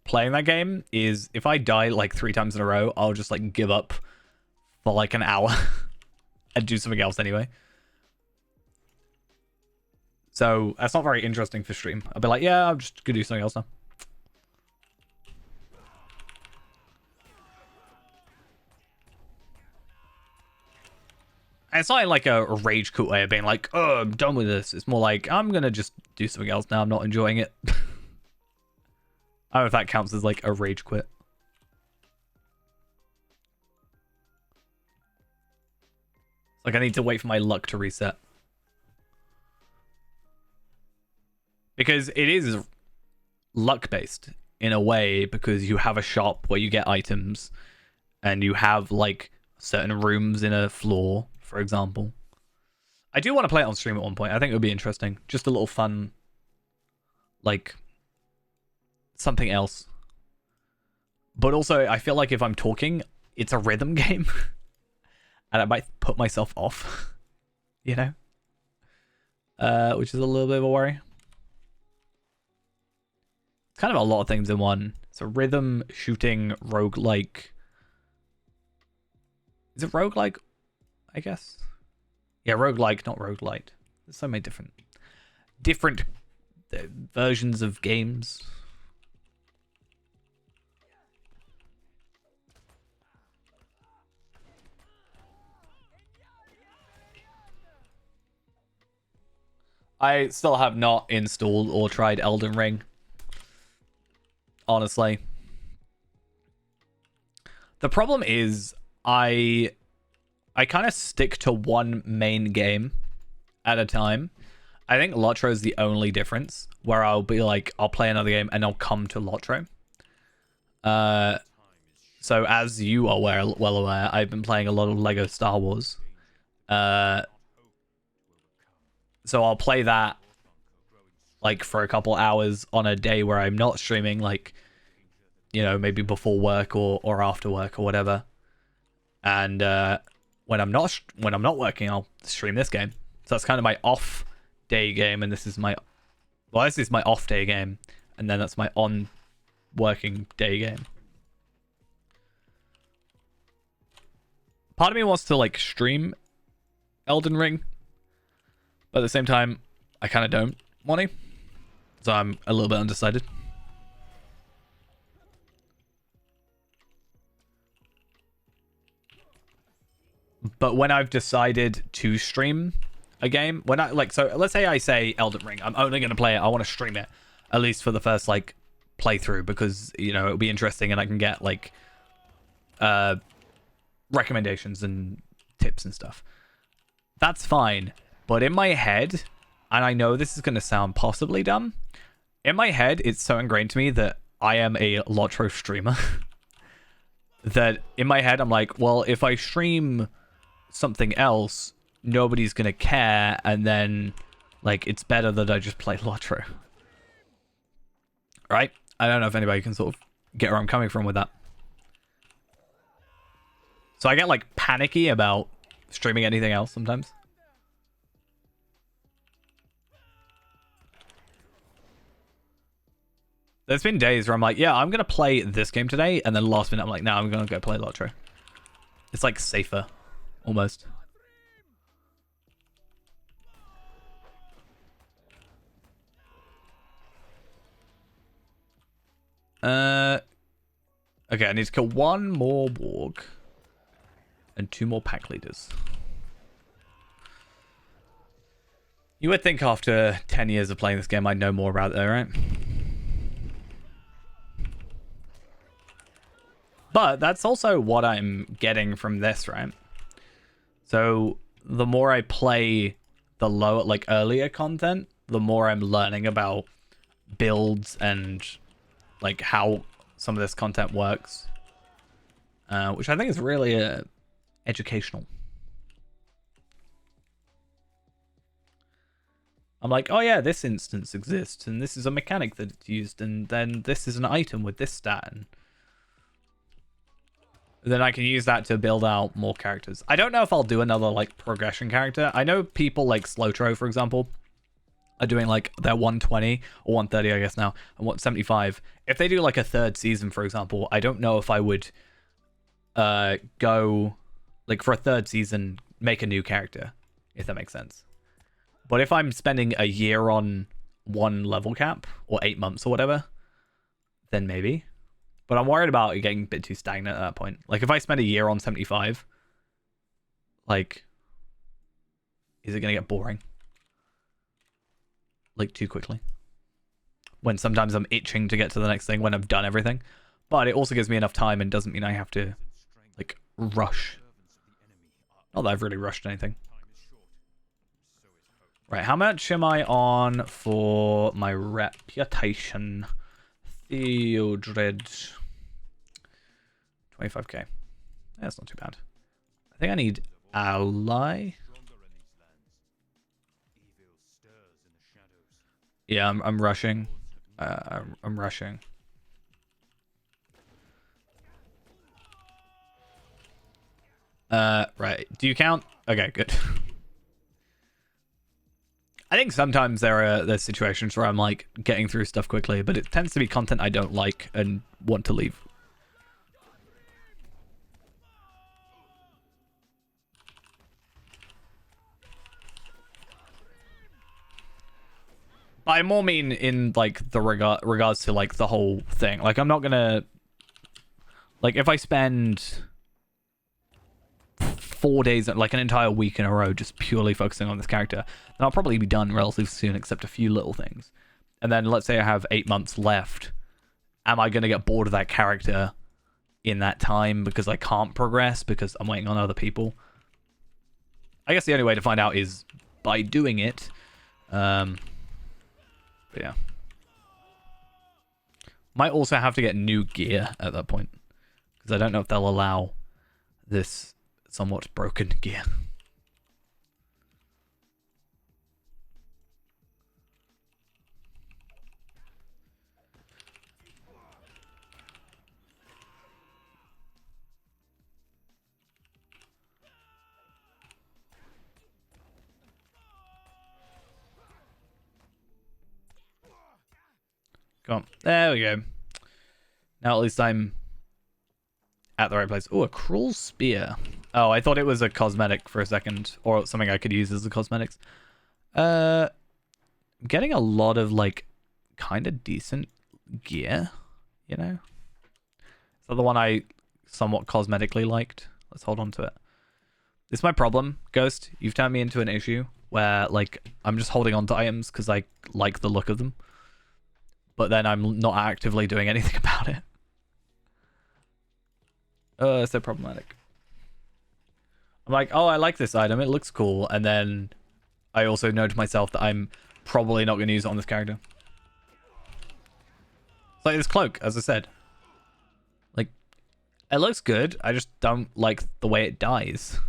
playing that game is if I die like 3 times in a row, I'll just like give up for like an hour and do something else anyway. So that's not very interesting for stream. I'll be like, yeah, I'm just gonna do something else now. And it's not like a rage quit way of being like, oh, I'm done with this. It's more like, I'm gonna just do something else now. I'm not enjoying it. I don't know if that counts as like a rage quit. Like I need to wait for my luck to reset. Because it is luck based in a way, because you have a shop where you get items and you have like certain rooms in a floor, for example. I do want to play it on stream at one point. I think it would be interesting. Just a little fun, like something else. But also, I feel like if I'm talking, it's a rhythm game. And I might put myself off, you know? Which is a little bit of a worry. It's kind of a lot of things in one. It's a rhythm, shooting, roguelike. Is it roguelike? I guess. Yeah, roguelike, not roguelite. There's so many different versions of games. I still have not installed or tried Elden Ring. Honestly. The problem is I kind of stick to one main game at a time. I think Lotro is the only difference where I'll be like, I'll play another game and I'll come to Lotro. So as you are well aware, I've been playing a lot of Lego Star Wars. So I'll play that like for a couple hours on a day where I'm not streaming, like, you know, maybe before work or after work or whatever. And when I'm not working, I'll stream this game. So that's kind of my off day game, and this is my off day game, and then that's my on working day game. Part of me wants to like stream Elden Ring, but at the same time, I kind of don't want to. So I'm a little bit undecided. But when I've decided to stream a game, when I like, so let's say I say Elden Ring, I'm only going to play it. I want to stream it at least for the first like playthrough, because, you know, it'll be interesting and I can get like recommendations and tips and stuff. That's fine. But in my head, and I know this is going to sound possibly dumb, in my head, it's so ingrained to me that I am a Lotro streamer that in my head, I'm like, well, if I stream something else, nobody's going to care. And then like, it's better that I just play Lotro. Right? I don't know if anybody can sort of get where I'm coming from with that. So I get like panicky about streaming anything else sometimes. There's been days where I'm like, yeah, I'm going to play this game today. And then last minute, I'm like, no, I'm going to go play Lotro. It's like safer, almost. Okay, I need to kill one more warg. And 2 more pack leaders. You would think after 10 years of playing this game, I'd know more about it, right? But that's also what I'm getting from this, right? So the more I play the lower, like earlier content, the more I'm learning about builds and like how some of this content works, which I think is really educational. I'm like, oh yeah, this instance exists, and this is a mechanic that it's used, and then this is an item with this stat, and then I can use that to build out more characters. I don't know if I'll do another like progression character. I know people like Slowtro, for example, are doing like their 120 or 130, I guess now, and 175. If they do like a third season, for example, I don't know if I would go like for a third season, make a new character, if that makes sense. But if I'm spending a year on one level cap or 8 months or whatever, then maybe. But I'm worried about it getting a bit too stagnant at that point. Like if I spend a year on 75, like, is it going to get boring? Like too quickly? When sometimes I'm itching to get to the next thing when I've done everything. But it also gives me enough time and doesn't mean I have to like rush. Not that I've really rushed anything. Right, how much am I on for my reputation? Theodred. 25k. That's not too bad. I think I need ally. Yeah, I'm rushing. I'm rushing. Right. Do you count? Okay, good. I think sometimes there's situations where I'm like getting through stuff quickly, but it tends to be content I don't like and want to leave. But I more mean in like the regards to like the whole thing. Like I'm not gonna like if I spend 4 days, like an entire week in a row, just purely focusing on this character, then I'll probably be done relatively soon, except a few little things. And then let's say I have 8 months left. Am I going to get bored of that character in that time because I can't progress because I'm waiting on other people? I guess the only way to find out is by doing it. But yeah. Might also have to get new gear at that point, because I don't know if they'll allow this somewhat broken gear. Come on. There we go. Now at least I'm at the right place. Oh, a cruel spear. Oh, I thought it was a cosmetic for a second, or something I could use as a cosmetics. I'm getting a lot of like kind of decent gear, you know? Is that the one I somewhat cosmetically liked? Let's hold on to it. This is my problem, Ghost. You've turned me into an issue where like I'm just holding on to items because I like the look of them, but then I'm not actively doing anything about it. So problematic. I'm like, oh, I like this item. It looks cool. And then I also know to myself that I'm probably not going to use it on this character. It's like this cloak, as I said. Like, it looks good. I just don't like the way it dies.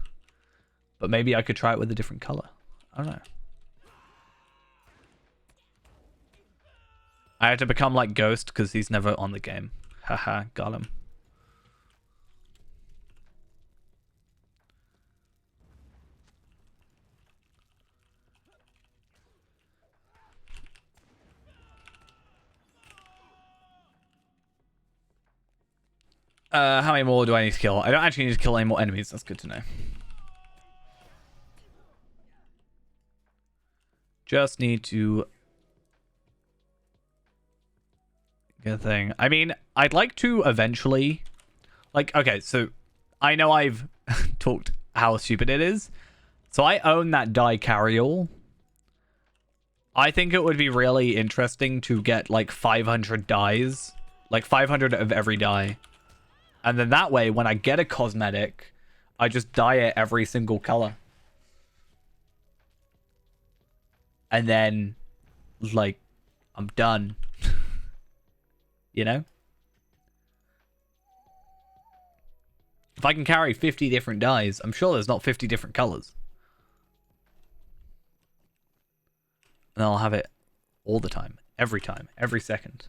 But maybe I could try it with a different color. I don't know. I had to become like Ghost because he's never on the game. Haha, got him. How many more do I need to kill? I don't actually need to kill any more enemies. That's good to know. Just need to get a thing. I mean, I'd like to eventually... Like, okay, so I know I've talked how stupid it is. So I own that die carry-all. I think it would be really interesting to get like 500 dies. Like 500 of every die. And then that way, when I get a cosmetic, I just dye it every single color. And then, like, I'm done. You know? If I can carry 50 different dyes, I'm sure there's not 50 different colors. And I'll have it all the time, every second.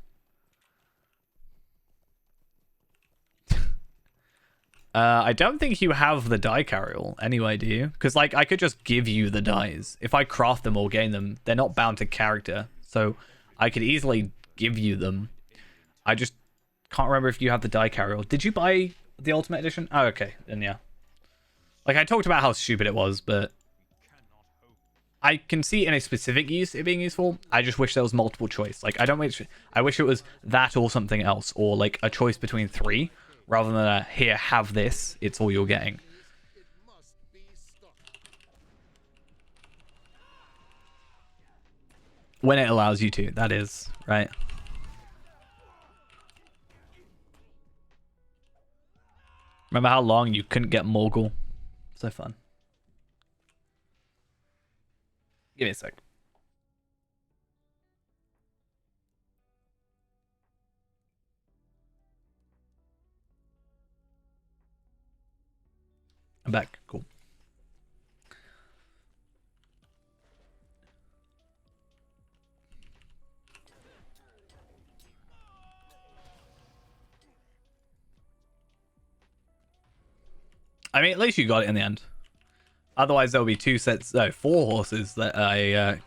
I don't think you have the die carrier anyway, do you? Because, like, I could just give you the dies. If I craft them or gain them, they're not bound to character. So I could easily give you them. I just can't remember if you have the die carrier. Did you buy the Ultimate Edition? Oh, okay. Then, yeah. Like, I talked about how stupid it was, but I can see in a specific use it being useful. I just wish there was multiple choice. Like, I wish it was that or something else, or, like, a choice between 3. Rather than a, here, have this, it's all you're getting. It must be stopped. When it allows you to, that is, right? Remember how long you couldn't get Morgul? So fun. Give me a sec. I'm back. Cool. I mean, at least you got it in the end. Otherwise, there'll be 4 horses that I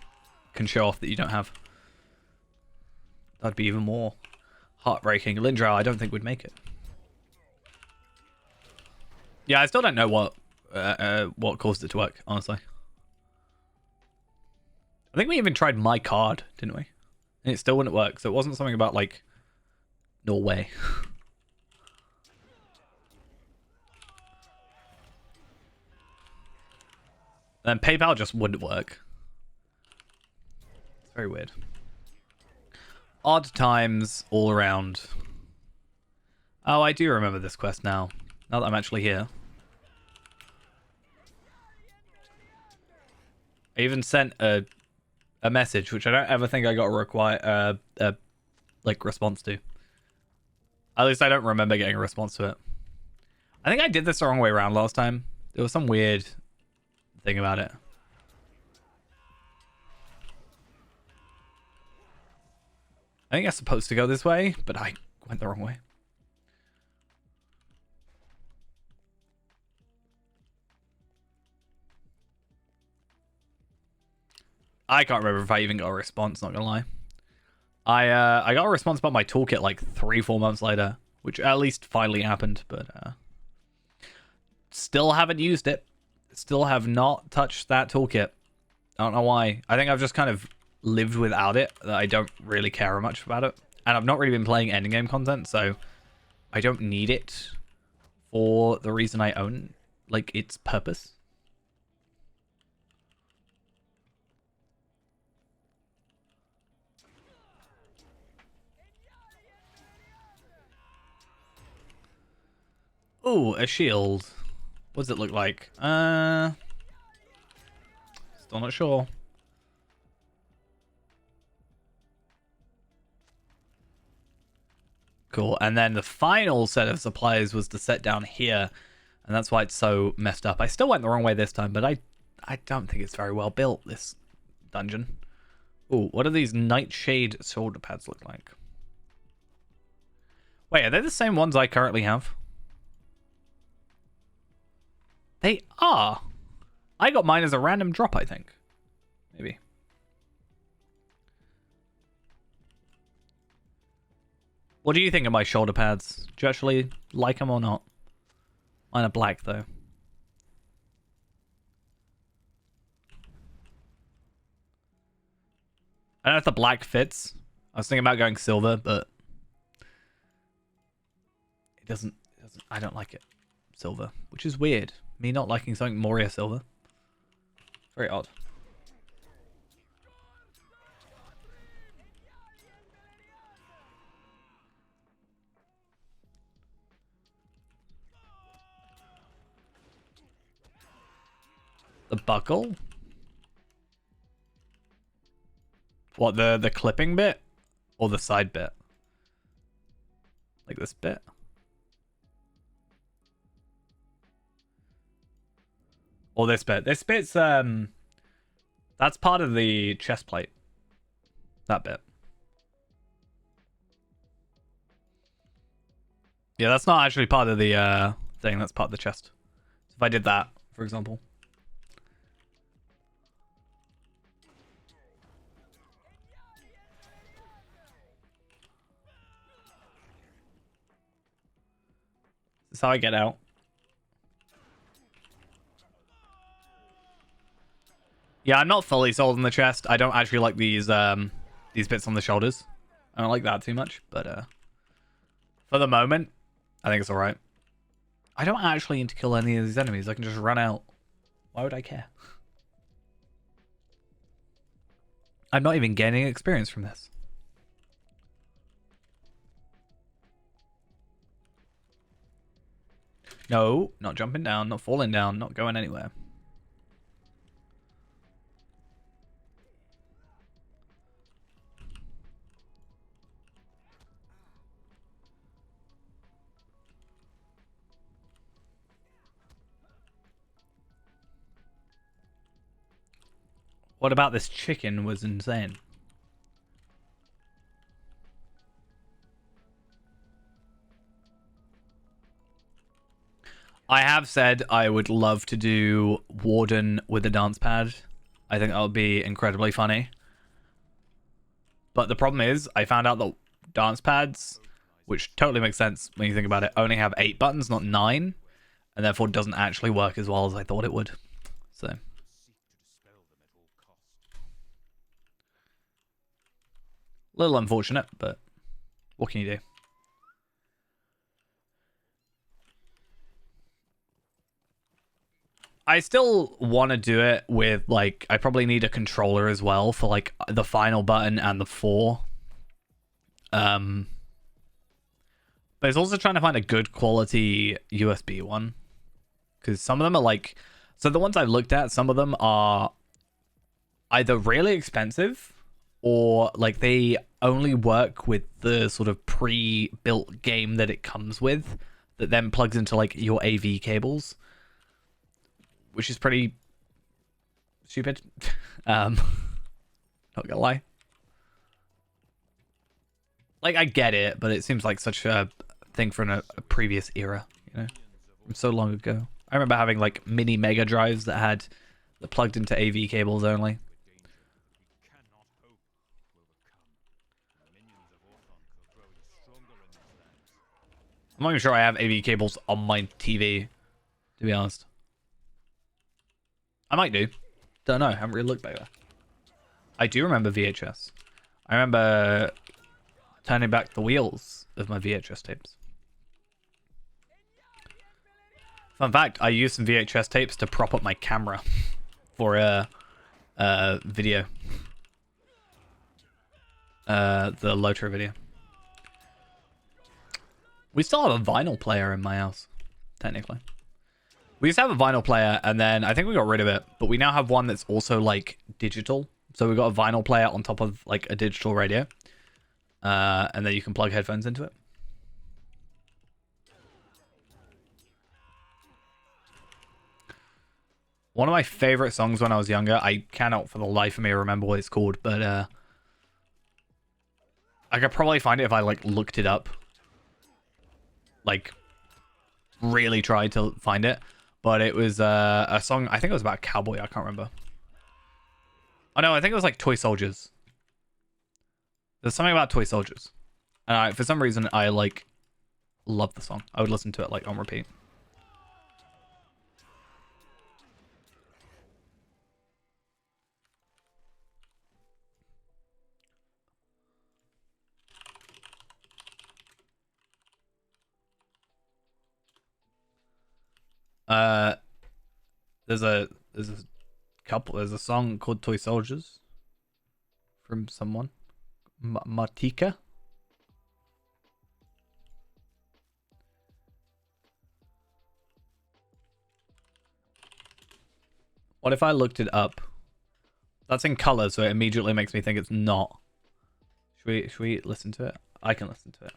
can show off that you don't have. That'd be even more heartbreaking. Lindrow, I don't think would make it. Yeah, I still don't know what caused it to work, honestly. I think we even tried my card, didn't we? And it still wouldn't work, so it wasn't something about, like, Norway. And PayPal just wouldn't work. It's very weird. Odd times all around. Oh, I do remember this quest now. Now that I'm actually here. I even sent a message, which I don't ever think I got a like response to. At least I don't remember getting a response to it. I think I did this the wrong way around last time. There was some weird thing about it. I think I'm supposed to go this way, but I went the wrong way. I can't remember if I even got a response, not gonna lie. I got a response about my toolkit like 3-4 months later, which at least finally happened, but still haven't used it. Still have not touched that toolkit. I don't know why. I think I've just kind of lived without it. That I don't really care much about it. And I've not really been playing endgame content, so I don't need it for the reason I own, like, its purpose. Ooh, a shield. What does it look like? Still not sure. Cool. And then the final set of supplies was to set down here. And that's why it's so messed up. I still went the wrong way this time, but I don't think it's very well built, this dungeon. Ooh, what do these Nightshade shoulder pads look like? Wait, are they the same ones I currently have? They are. I got mine as a random drop, I think. Maybe. What do you think of my shoulder pads? Do you actually like them or not? Mine are black, though. I don't know if the black fits. I was thinking about going silver, but it doesn't I don't like it. Silver, which is weird. Me not liking something Moria silver. Very odd. The buckle? What, the clipping bit? Or the side bit? Like this bit? Or this bit. This bit's that's part of the chest plate. That bit. Yeah, that's not actually part of the thing. That's part of the chest. So if I did that, for example. This is how I get out. Yeah, I'm not fully sold on the chest. I don't actually like these bits on the shoulders. I don't like that too much, but for the moment, I think it's alright. I don't actually need to kill any of these enemies. I can just run out. Why would I care? I'm not even gaining experience from this. No, not jumping down, not falling down, not going anywhere. What about this chicken was insane? I have said I would love to do Warden with a dance pad. I think that would be incredibly funny. But the problem is, I found out that dance pads, which totally makes sense when you think about it, only have 8 buttons, not 9. And therefore doesn't actually work as well as I thought it would. So... little unfortunate, but what can you do? I still want to do it with, like, I probably need a controller as well for, like, the final button and the 4. But it's also trying to find a good quality USB one. Because some of them are, like... so the ones I've looked at, some of them are either really expensive... or like they only work with the sort of pre-built game that it comes with that then plugs into like your AV cables, which is pretty stupid. Not gonna lie. Like I get it, but it seems like such a thing from a previous era, you know, from so long ago. I remember having like mini Mega Drives that plugged into AV cables only. I'm not even sure I have AV cables on my TV, to be honest. I might do. Don't know. I haven't really looked back there. I do remember VHS. I remember turning back the wheels of my VHS tapes. Fun fact, I used some VHS tapes to prop up my camera for a video. The Lotro video. We still have a vinyl player in my house, technically. We used to have a vinyl player, and then I think we got rid of it. But we now have one that's also, like, digital. So we've got a vinyl player on top of, like, a digital radio. And then you can plug headphones into it. One of my favorite songs when I was younger, I cannot for the life of me remember what it's called, but I could probably find it if I, like, looked it up. Like, really tried to find it. But it was a song, I think it was about a cowboy, I can't remember. Oh no, I think it was like Toy Soldiers. There's something about Toy Soldiers. And for some reason, I, like, love the song. I would listen to it, like, on repeat. There's a song called Toy Soldiers from someone. Martika. What if I looked it up? That's in color, so it immediately makes me think it's not. Should we listen to it? I can listen to it.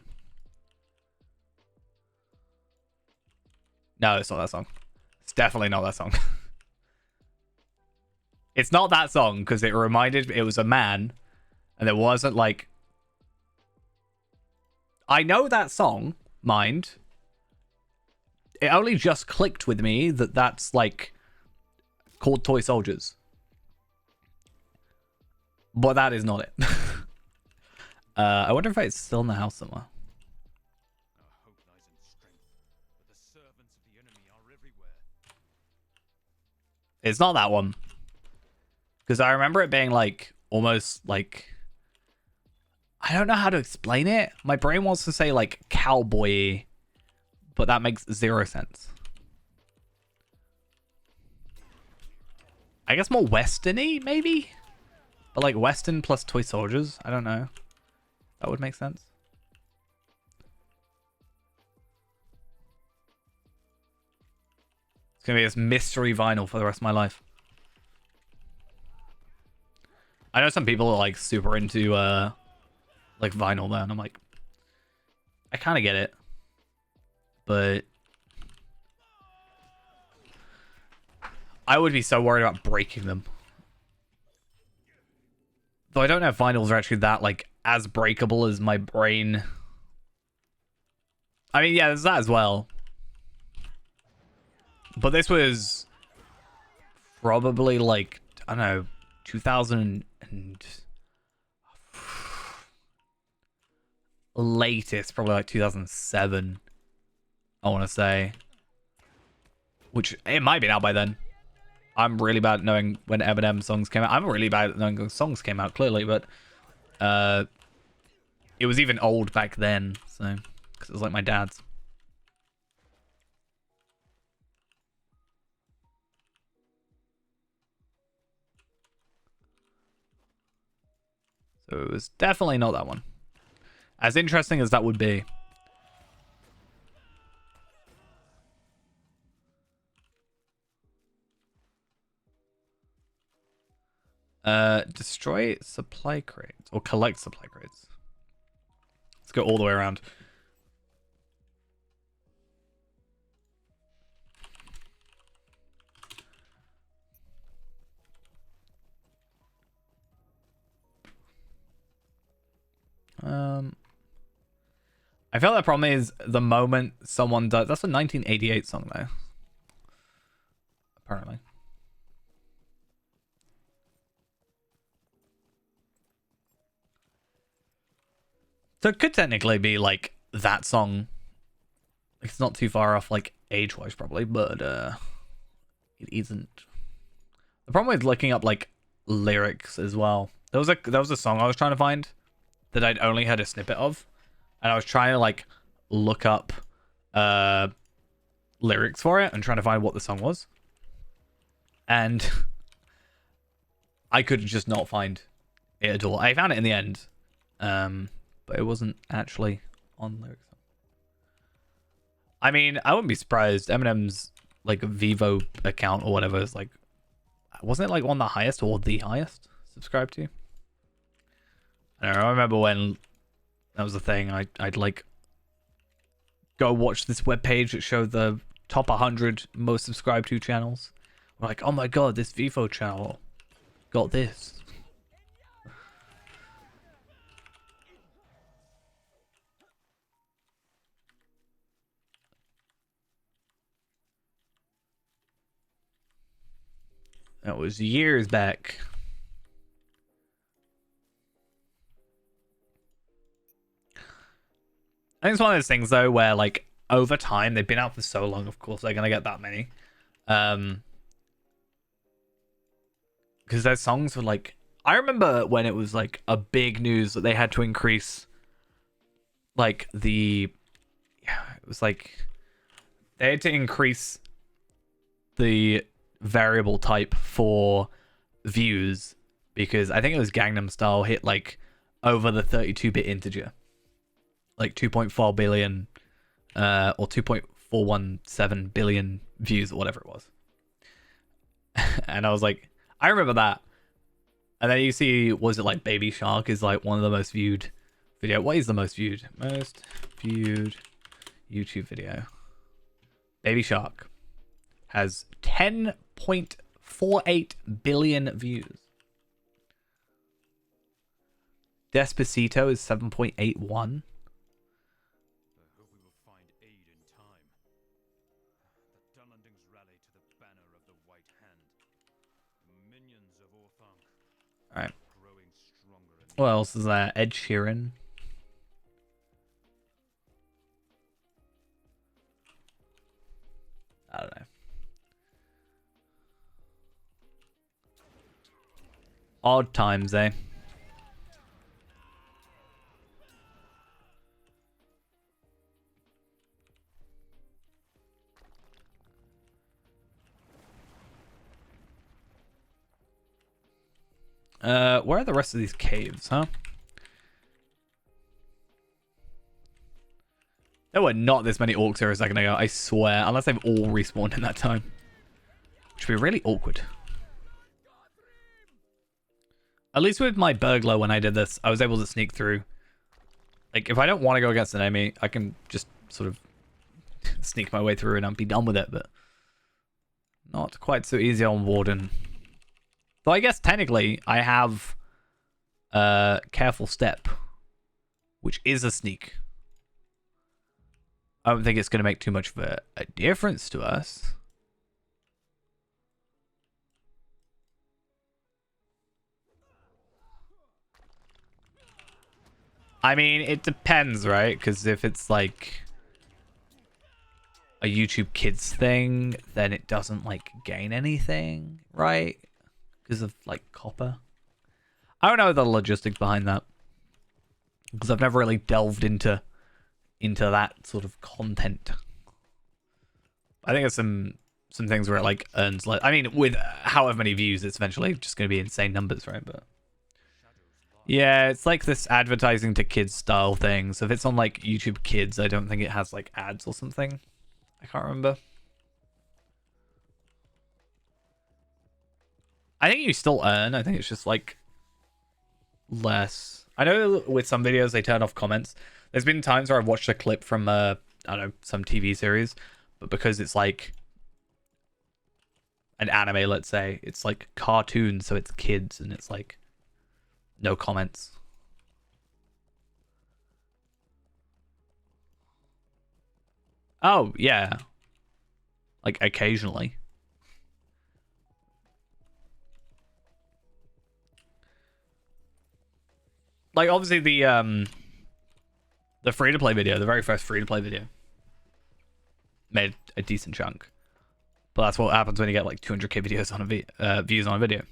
No, it's not that song. It's definitely not that song. It's not that song because it reminded me it was a man, and there wasn't like. I know that song, mind. It only just clicked with me that that's like called Toy Soldiers, but that is not it. I wonder if it's still in the house somewhere. Our hope lies in strength, but the servants of the enemy are everywhere. It's not that one. Because I remember it being like almost like I don't know how to explain it. My brain wants to say like cowboy, but that makes zero sense. I guess more western-y, maybe? But like western plus toy soldiers? I don't know. That would make sense. It's gonna be this mystery vinyl for the rest of my life. I know some people are like super into like vinyl though, and I'm like, I kind of get it, but I would be so worried about breaking them. Though I don't know if vinyls are actually that like as breakable as my brain. I mean, yeah, there's that as well. But this was probably like, I don't know, 2000 and latest, probably like 2007, I want to say. Which, it might be out by then. I'm really bad at knowing when Eminem songs came out. I'm really bad at knowing when songs came out, clearly, but it was even old back then, so, because it was like my dad's. So it was definitely not that one. As interesting as that would be. Destroy supply crates. Or collect supply crates. Let's go all the way around. I feel the problem is the moment someone does. That's a 1988 song though. Apparently. So it could technically be like that song. It's not too far off, like age-wise, probably, but it isn't. The problem with looking up like lyrics as well. There was a song I was trying to find that I'd only heard a snippet of, and I was trying to like look up lyrics for it and trying to find what the song was, and I could just not find it at all. I found it in the end, but it wasn't actually on lyrics. I mean, I wouldn't be surprised. Eminem's like Vivo account or whatever is like, wasn't it like one of the highest or the highest subscribed to? I don't know. I remember when that was the thing. I'd like go watch this webpage that showed the top 100 most subscribed to channels. We're like, oh my god, this Vivo channel got this. That was years back. I think it's one of those things though where like over time they've been out for so long, of course they're gonna get that many. Because their songs were like, I remember when it was like a big news that they had to increase like it was like they had to increase the variable type for views because I think it was Gangnam Style hit like over the 32-bit integer, like 2.4 billion or 2.417 billion views or whatever it was. And I was like, I remember that. And then you see, was it like Baby Shark is like one of the most viewed video. What is the most viewed? Most viewed YouTube video. Baby Shark has 10.5 1.48 billion views. Despacito is 7.81. I hope we will find aid in time. The Dunlandings rally to the banner of the White Hand. The minions of Orthanc. Alright. Growing stronger and What else is there? Ed Sheeran. I don't know. Odd times, eh? Where are the rest of these caves, huh? There were not this many orcs here a second ago, I swear. Unless they've all respawned in that time. Which would be really awkward. At least with my burglar when I did this, I was able to sneak through. Like, if I don't want to go against an enemy, I can just sort of sneak my way through and I'll be done with it, but not quite so easy on Warden. Though I guess technically I have Careful Step, which is a sneak. I don't think it's going to make too much of a difference to us. I mean, it depends, right? Because if it's like a YouTube Kids thing, then it doesn't like gain anything, right? Because of like copper. I don't know the logistics behind that, because I've never really delved into that sort of content. I think there's some things where it like earns like, I mean, with however many views, it's eventually just going to be insane numbers, right? But yeah, it's like this advertising to kids style thing. So if it's on like YouTube Kids, I don't think it has like ads or something. I can't remember. I think you still earn. I think it's just like less. I know with some videos they turn off comments. There's been times where I've watched a clip from I don't know, some TV series, but because it's like an anime, let's say, it's like cartoon, so it's kids and it's like no comments. Oh, yeah. Like occasionally. Like obviously the free-to-play video, the very first free-to-play video made a decent chunk. But that's what happens when you get like 200k videos on a views on a video.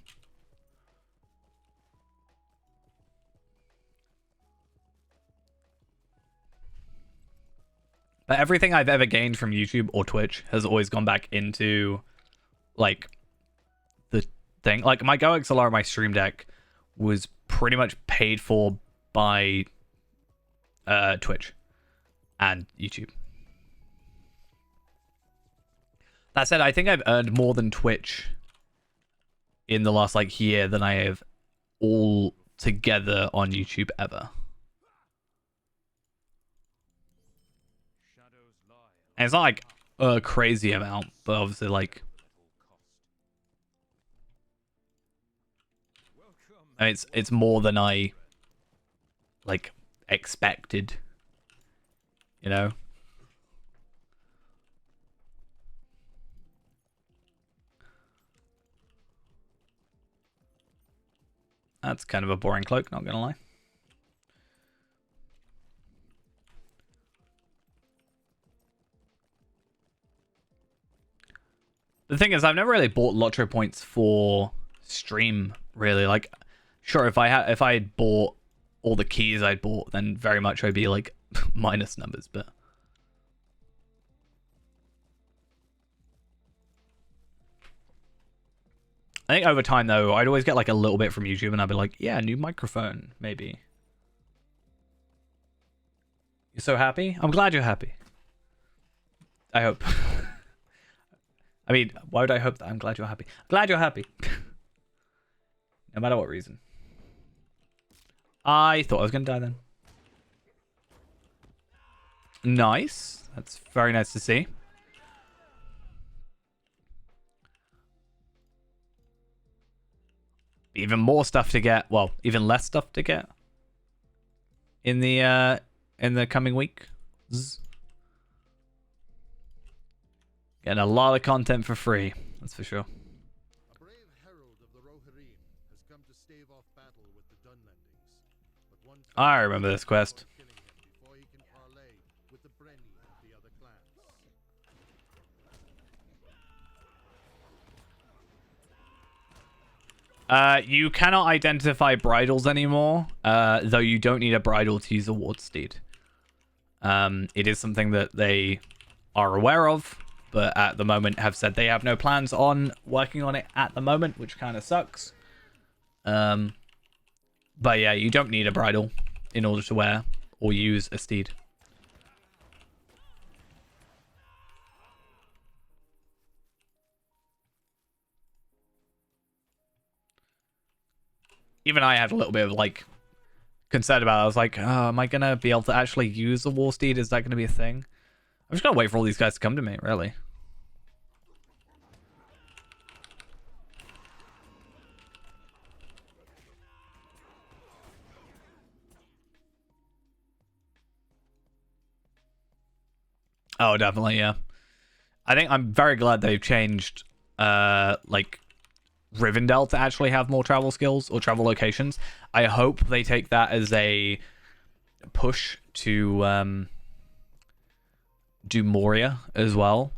But everything I've ever gained from YouTube or Twitch has always gone back into like the thing. Like my GoXLR, my Stream Deck was pretty much paid for by Twitch and YouTube. That said, I think I've earned more than Twitch in the last like year than I have all together on YouTube ever. And it's not like a crazy amount, but obviously like I mean, it's more than I like expected, you know. That's kind of a boring cloak, not gonna lie. The thing is, I've never really bought lottery points for stream, really. Like, sure, if I had bought all the keys I'd bought, then very much I'd be like minus numbers, but I think over time though, I'd always get like a little bit from YouTube and I'd be like, yeah, new microphone, maybe. You're so happy? I'm glad you're happy. I hope. I mean, why would I hope that? I'm glad you're happy. Glad you're happy. No matter what reason. I thought I was going to die then. Nice. That's very nice to see. Even more stuff to get. Well, even less stuff to get in the coming week. Getting a lot of content for free, that's for sure. A brave herald of the Rohirrim has come to stave off battle with the Dunlandings. But one I remember this quest. killing him before he can parley with the Brenni of the other clans. You cannot identify bridles anymore, though you don't need a bridle to use a ward steed. It is something that they are aware of, but at the moment have said they have no plans on working on it at the moment, which kind of sucks. But yeah, you don't need a bridle in order to wear or use a steed. Even I had a little bit of like concern about it. I was like, oh, am I gonna be able to actually use the war steed? Is that gonna be a thing? I'm just gonna wait for all these guys to come to me, really. Oh, definitely, yeah. I think I'm very glad they've changed like Rivendell to actually have more travel skills or travel locations. I hope they take that as a push to do Moria as well.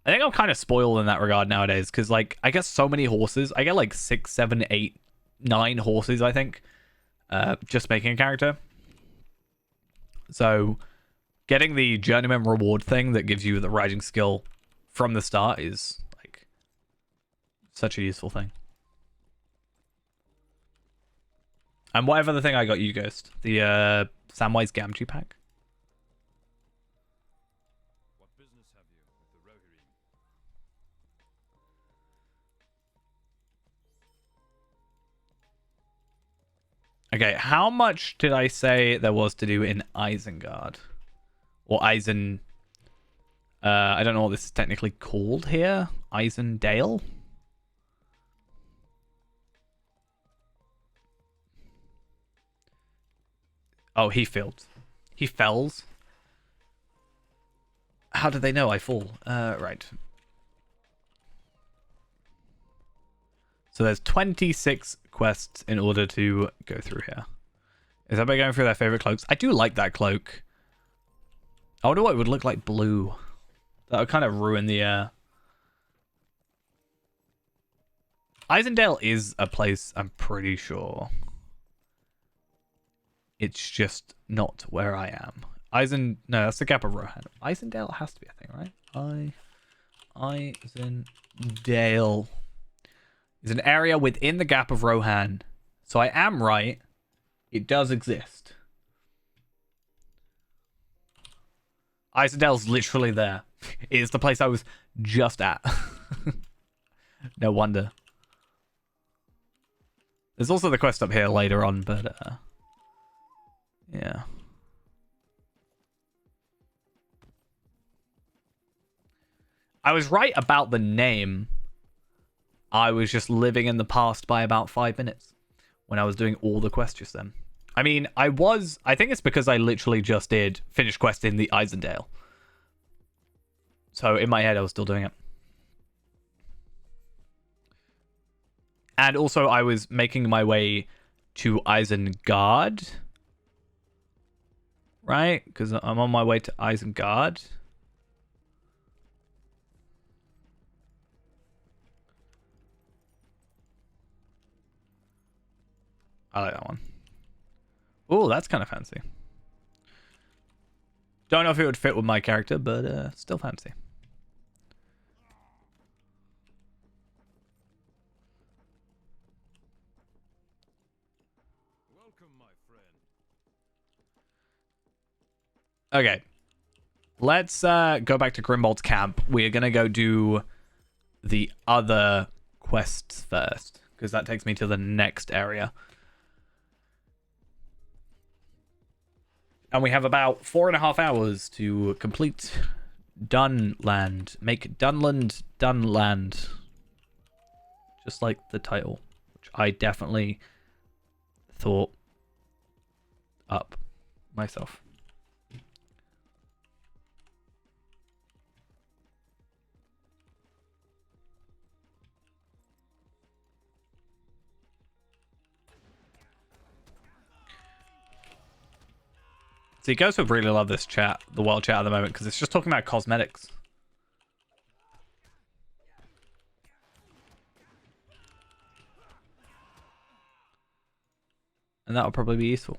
I think I'm kind of spoiled in that regard nowadays because, like, I get so many horses. I get like 6, 7, 8, 9 horses, I think, just making a character. So getting the journeyman reward thing that gives you the riding skill from the start is like such a useful thing. And whatever the thing I got you, Ghost, the Samwise Gamgee pack. What business have you with the Rohirrim? Okay, how much did I say there was to do in Isengard? Or Eisen... I don't know what this is technically called here. Isendale? Oh, he failed. He fells. How did they know I fall? Right. So there's 26 quests in order to go through here. Is everybody going through their favorite cloaks? I do like that cloak. I wonder what it would look like blue. That would kind of ruin the... Isendale is a place, I'm pretty sure. It's just not where I am. No, that's the Gap of Rohan. Isendale has to be a thing, right? Isendale is an area within the Gap of Rohan. So I am right. It does exist. Isendale's literally there. It is the place I was just at. No wonder. There's also the quest up here later on, but yeah. I was right about the name. I was just living in the past by about 5 minutes when I was doing all the quests just then. I mean, I think it's because I literally just did finish quest in the Isendale. So in my head, I was still doing it. And also, I was making my way to Isengard. Right? Because I'm on my way to Isengard. I like that one. Oh, that's kind of fancy. Don't know if it would fit with my character, but still fancy. Welcome, my friend. Okay. Let's go back to Grimbold's camp. We're going to go do the other quests first, because that takes me to the next area. And we have about 4.5 hours to complete Dunland. Make Dunland Dunland. just like the title, which I definitely thought up myself. See, guys would really love this chat, the world chat at the moment, because it's just talking about cosmetics. And that would probably be useful.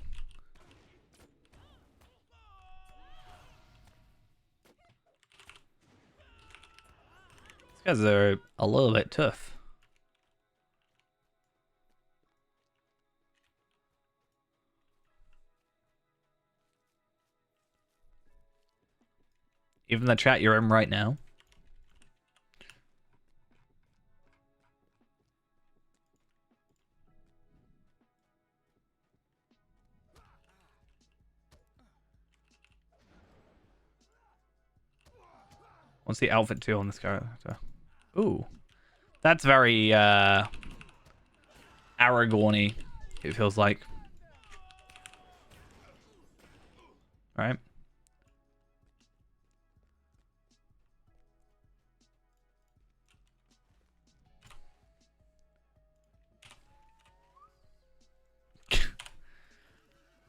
These guys are a little bit tough. Even the chat you're in right now. What's the outfit too on this character? Ooh. That's very Aragorn-y, it feels like. Right?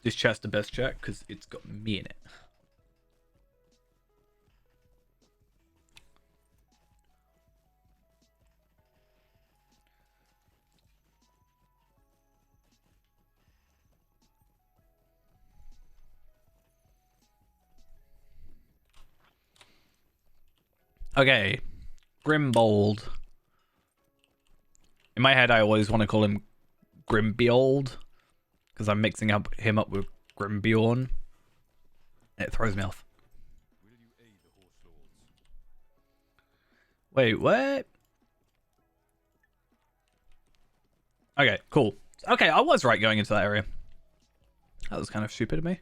This chest the best check because it's got me in it. Okay, Grimbold. In my head, I always want to call him Grimbeold because I'm mixing him up with Grimbjorn. It throws me off. Wait, what? Okay, cool. Okay, I was right going into that area. That was kind of stupid of me.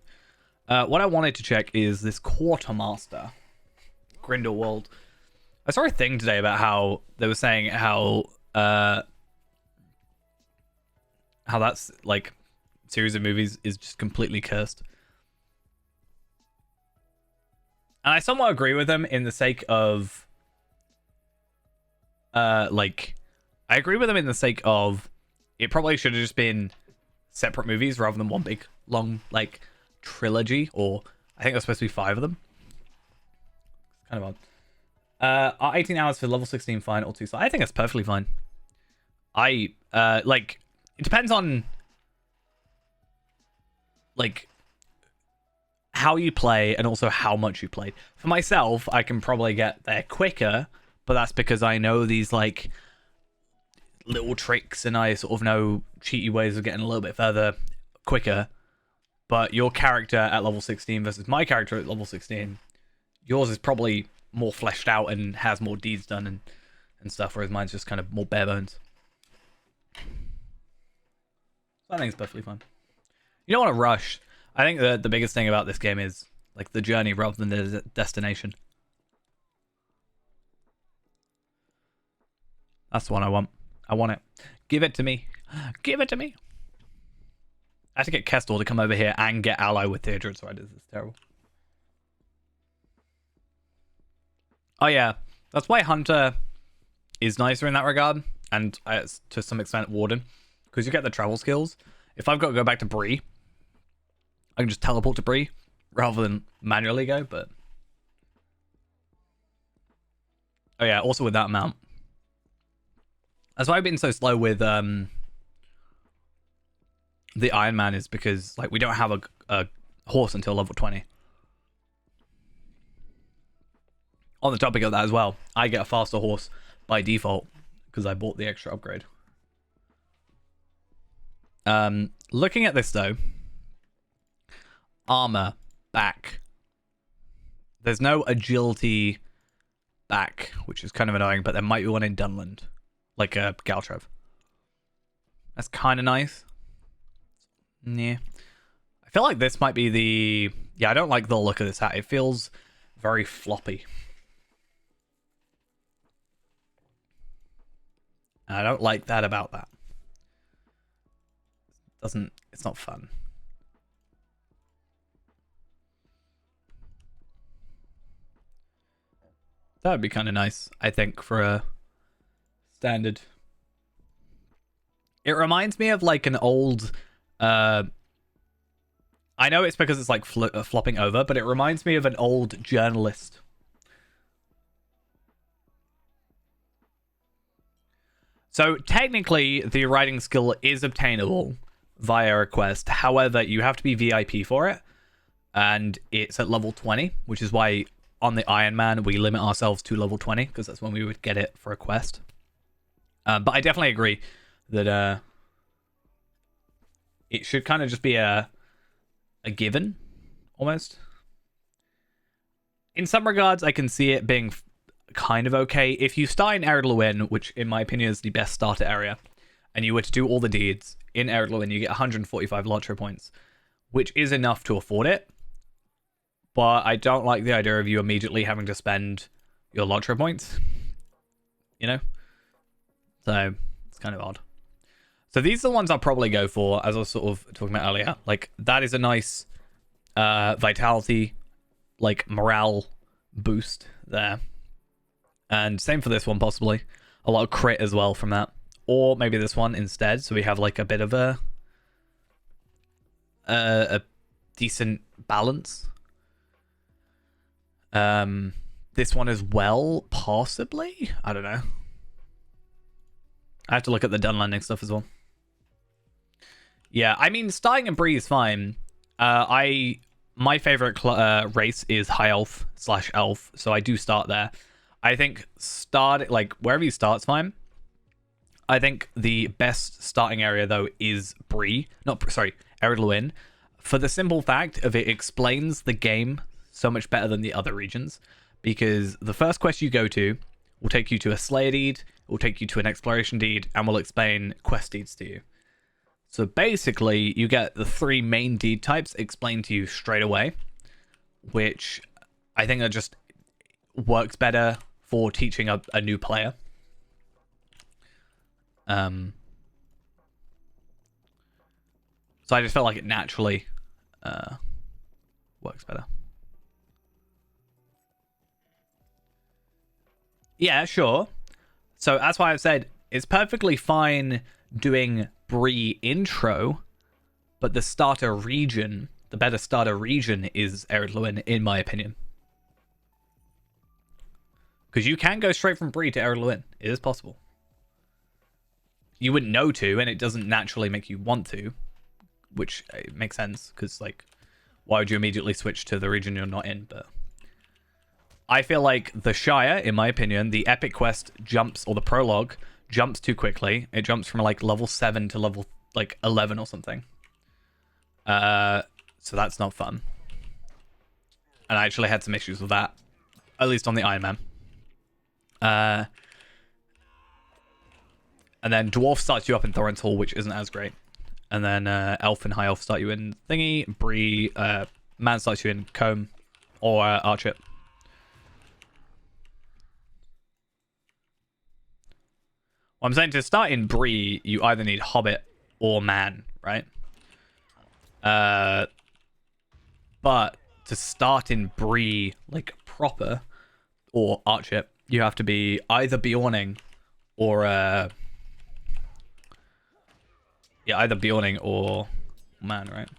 What I wanted to check is this Quartermaster, Grindelwald. I saw a thing today about how they were saying how that's like series of movies is just completely cursed. And I somewhat agree with them in the sake of like I agree with them in the sake of it probably should have just been separate movies rather than one big long like trilogy, or I think there's supposed to be 5 of them. It's kind of odd. Are 18 hours for level 16 fine or too slow? I think that's perfectly fine. I like it depends on like how you play and also how much you played. For myself, I can probably get there quicker, but that's because I know these like little tricks and I sort of know cheaty ways of getting a little bit further quicker. But your character at level 16 versus my character at level 16, yours is probably more fleshed out and has more deeds done and stuff, whereas mine's just kind of more bare bones. So I think it's perfectly fine. You don't want to rush. I think the biggest thing about this game is like the journey rather than the destination. That's the one I want. I want it. Give it to me. Give it to me. I have to get Kestor to come over here and get ally with Theodred Riders. It's terrible. Oh yeah, that's why Hunter is nicer in that regard, and to some extent Warden, because you get the travel skills. If I've got to go back to Bree, I can just teleport to Bree rather than manually go. But oh yeah, also with that amount, that's why I've been so slow with the Iron Man, is because like we don't have a horse until level 20. On the topic of that as well, I get a faster horse by default because I bought the extra upgrade. Looking at this though, armor back. There's no agility back, which is kind of annoying, but there might be one in Dunland, like a Galtrev. That's kind of nice. Yeah. I feel like this might be the... Yeah, I don't like the look of this hat. It feels very floppy. And I don't like that about that. It's not fun. That would be kind of nice, I think, for a standard. It reminds me of like an old I know it's because it's like flopping over, but it reminds me of an old journalist. So technically, the writing skill is obtainable via a quest. However, you have to be VIP for it, and it's at level 20, which is why on the Iron Man we limit ourselves to level 20 because that's when we would get it for a quest. But I definitely agree that it should kind of just be a given, almost. In some regards, I can see it being kind of okay. If you start in Ered Luin, which in my opinion is the best starter area, and you were to do all the deeds in Ered Luin, you get 145 Lotro points, which is enough to afford it. But I don't like the idea of you immediately having to spend your Lotro points, you know? So it's kind of odd. So these are the ones I'll probably go for, as I was sort of talking about earlier. Like, that is a nice vitality, like, morale boost there. And same for this one, possibly. A lot of crit as well from that. Or maybe this one instead, so we have, like, a bit of a decent balance. This one as well, possibly? I don't know. I have to look at the Dunland stuff as well. Yeah, I mean, starting in Bree is fine. My favorite race is High Elf / Elf, so I do start there. I think like wherever you start's fine. I think the best starting area though is Bree, Ered Luin, for the simple fact of it explains the game so much better than the other regions, because the first quest you go to will take you to a Slayer deed, will take you to an exploration deed, and will explain quest deeds to you. So basically, you get the 3 main deed types explained to you straight away, which I think just works better for teaching a new player. So I just felt like it naturally works better. Yeah, sure. So that's why I've said it's perfectly fine doing Bree intro, but the starter region, the better starter region is Ered Luin, in my opinion. Because you can go straight from Bree to Ered Luin. It is possible. You wouldn't know to, and it doesn't naturally make you want to, which makes sense, because, like, why would you immediately switch to the region you're not in? But I feel like the Shire, in my opinion, the epic quest jumps, or the prologue, jumps too quickly. It jumps from, like, level 7 to level, like, 11 or something. So that's not fun. And I actually had some issues with that, at least on the Iron Man. And then Dwarf starts you up in Thorin's Hall, which isn't as great. And then Elf and High Elf start you in Thingy. Bree, Man starts you in Comb or Archip. Well, I'm saying to start in Bree, you either need Hobbit or Man, right? But to start in Bree, like proper, or Archip, you have to be either Bjorning or either Bjorning or Man, right?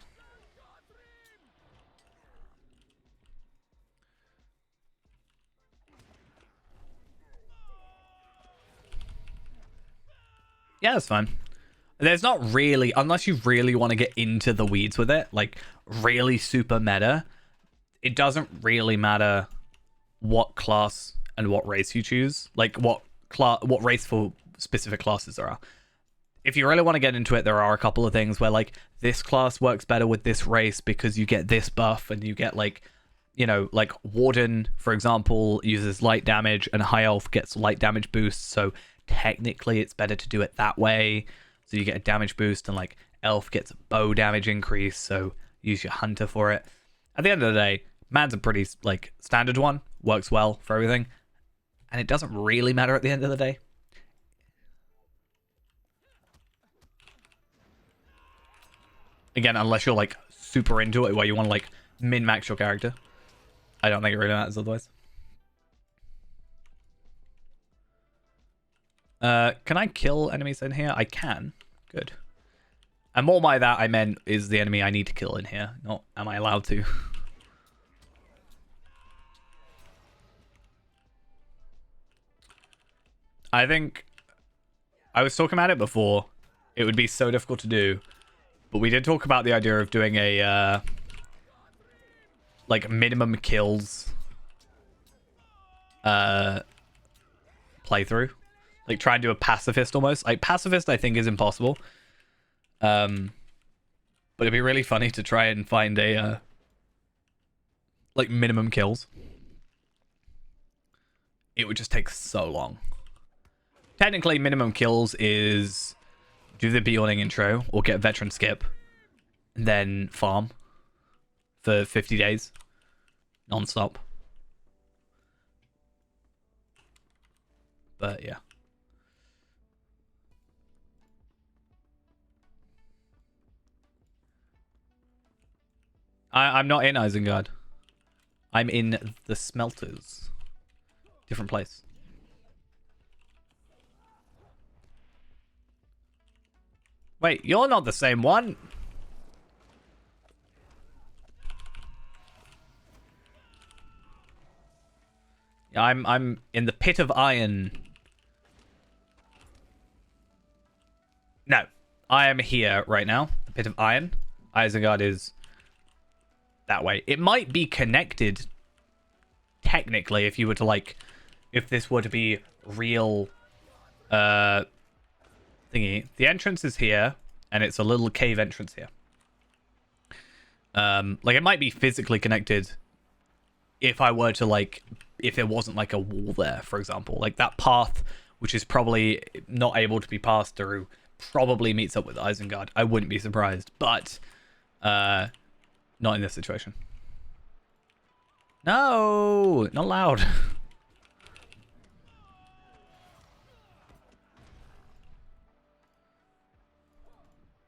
Yeah, that's fine. There's not really, unless you really want to get into the weeds with it, like really super meta, it doesn't really matter what class and what race you choose. Like what race for specific classes there are. If you really want to get into it, there are a couple of things where, like, this class works better with this race because you get this buff and you get, like, you know, like Warden, for example, uses light damage and High Elf gets light damage boost. So technically it's better to do it that way. So you get a damage boost, and like Elf gets a bow damage increase. So use your Hunter for it. At the end of the day, Man's a pretty, like, standard one. Works well for everything. And it doesn't really matter at the end of the day. Again, unless you're like super into it where you want to like min-max your character. I don't think it really matters otherwise. Can I kill enemies in here? I can. Good. And more by that I meant is the enemy I need to kill in here, not am I allowed to. I think I was talking about it before. It would be so difficult to do, but we did talk about the idea of doing a like minimum kills playthrough. Like try and do a pacifist almost. Like pacifist I think is impossible. But it'd be really funny to try and find a like minimum kills. It would just take so long. Technically, minimum kills is do the Beyonding intro or get veteran skip, and then farm for 50 days, non-stop. But yeah. I'm not in Isengard. I'm in the smelters. Different place. Wait, you're not the same one. I'm in the pit of iron. No, I am here right now. The pit of iron. Isengard is that way. It might be connected technically if you were to like, if this were to be real thingy. The entrance is here, and it's a little cave entrance here. Like it might be physically connected if I were to like, if there wasn't like a wall there, for example. Like that path, which is probably not able to be passed through, probably meets up with Isengard. I wouldn't be surprised, but not in this situation. No, not allowed.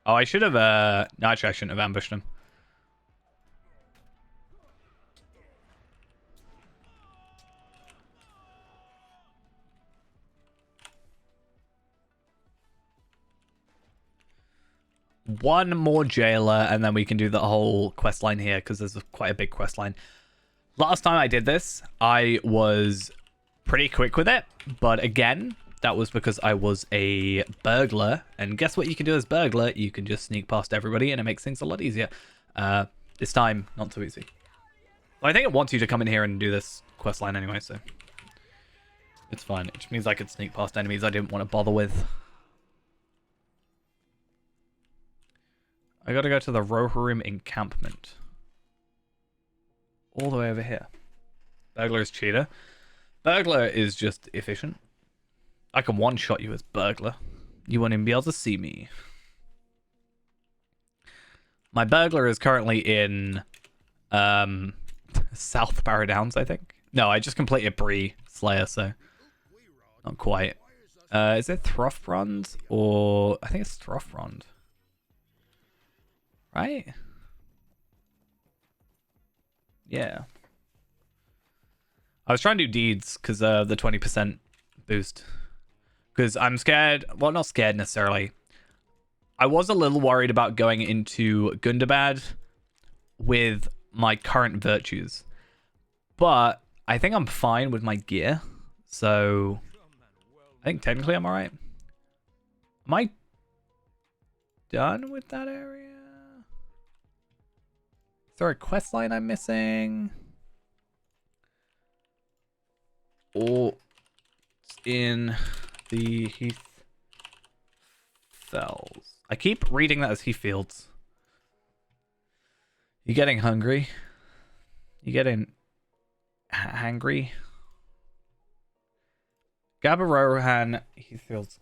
Oh, I should have, no, actually, I shouldn't have ambushed him. One more jailer, and then we can do the whole quest line here, because there's quite a big quest line. Last time I did this, I was pretty quick with it, but again, that was because I was a burglar, and guess what you can do as burglar? You can just sneak past everybody, and it makes things a lot easier. This time, not so easy. Well, I think it wants you to come in here and do this quest line anyway, so it's fine. It just means I could sneak past enemies I didn't want to bother with. I gotta go to the Rohirrim encampment. All the way over here. Burglar is cheater. Burglar is just efficient. I can one-shot you as burglar. You won't even be able to see me. My burglar is currently in South Barrow Downs, I think. No, I just completed Bree Slayer, so not quite. Is it Throthbrand? Or I think it's Throthbrand. Right? Yeah. I was trying to do deeds because the 20% boost. Because I'm scared. Well, not scared necessarily. I was a little worried about going into Gundabad with my current virtues. But I think I'm fine with my gear. So I think technically I'm alright. Am I done with that area? Is there a quest line I'm missing? Or it's in the Heath Fells. I keep reading that as Heathfields. You getting hungry? You getting hangry? Gabarohan Heathfields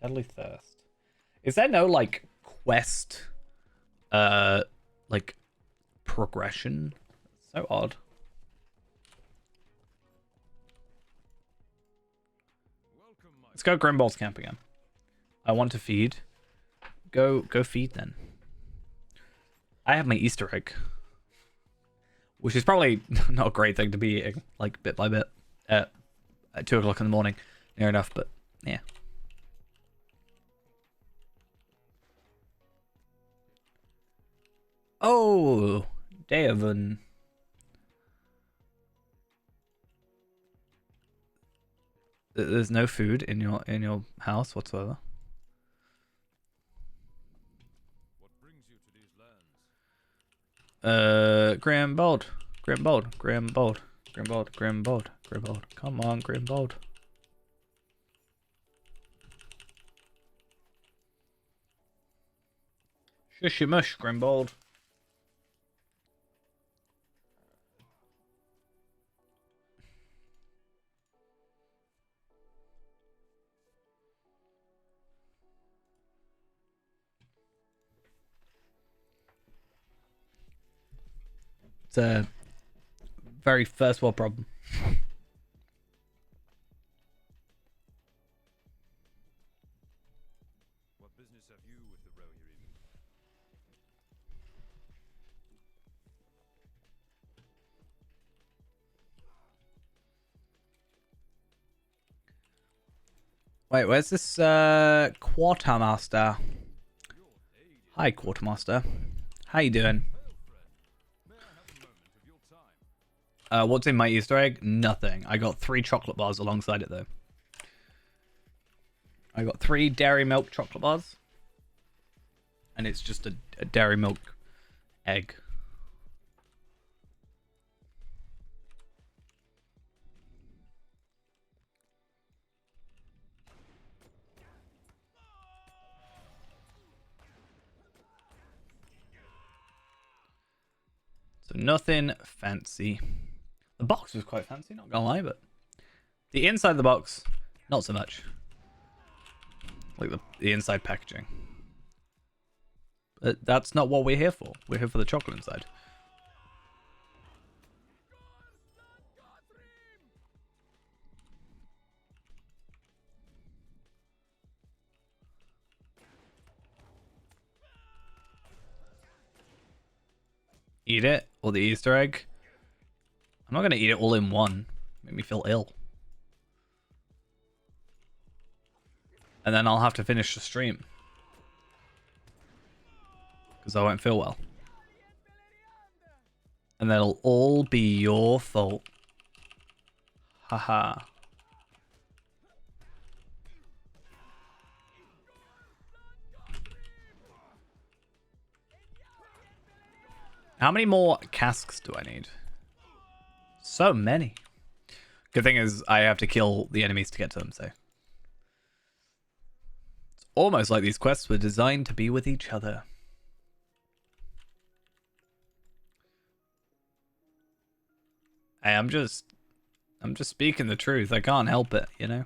Deadly Thirst. Is there no like quest like progression? So odd. Let's go Grimball's camp again. I want to feed. Go feed then. I have my Easter egg, which is probably not a great thing to be eating, like bit by bit, at 2 o'clock in the morning, near enough. But yeah. Oh, Devon. There's no food in your house whatsoever. What brings you to these lands? Grimbold. Grimbold. Grimbold. Grimbold. Grimbold. Grimbold. Come on, Grimbold. Shushy mush, Grimbold. It's a very first world problem. What business have you with the row here even? Wait, where's this quartermaster? Hi, quartermaster. How you doing? May I have a moment of your time? What's in my Easter egg? Nothing. I got 3 chocolate bars alongside it though. I got 3 dairy milk chocolate bars, and it's just a dairy milk egg. So nothing fancy. The box was quite fancy, not gonna lie, but the inside of the box, not so much. Like the inside packaging. But that's not what we're here for. We're here for the chocolate inside. Eat it, or the Easter egg. I'm not gonna eat it all in one. Make me feel ill. And then I'll have to finish the stream, because I won't feel well. And that'll all be your fault. Haha. How many more casks do I need? So many. Good thing is I have to kill the enemies to get to them, so. It's almost like these quests were designed to be with each other. Hey, I'm just speaking the truth. I can't help it, you know?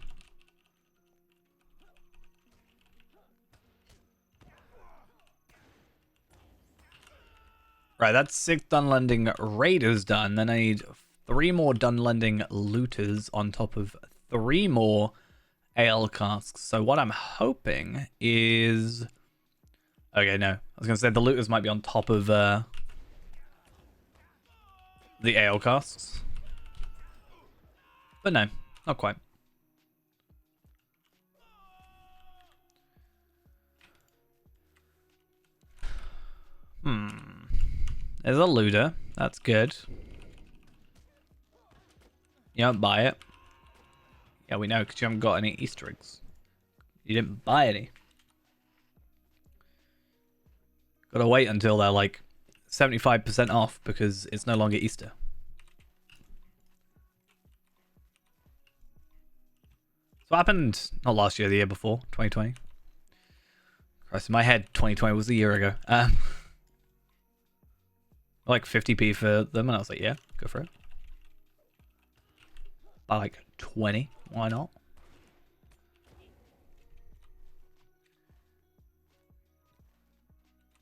Right, that's 6 Dunlanding Raiders done. Then I need 3 more Dunlanding Looters on top of 3 more ale casks. So what I'm hoping is... Okay, no. I was going to say the Looters might be on top of the ale casks. But no, not quite. There's a looter. That's good. You don't buy it. Yeah, we know, because you haven't got any Easter eggs. You didn't buy any. Gotta wait until they're like 75% off, because it's no longer Easter. So what happened, not last year, the year before, 2020. Christ, in my head, 2020 was a year ago. Like 50p for them, and I was like, yeah, go for it. By like 20, why not?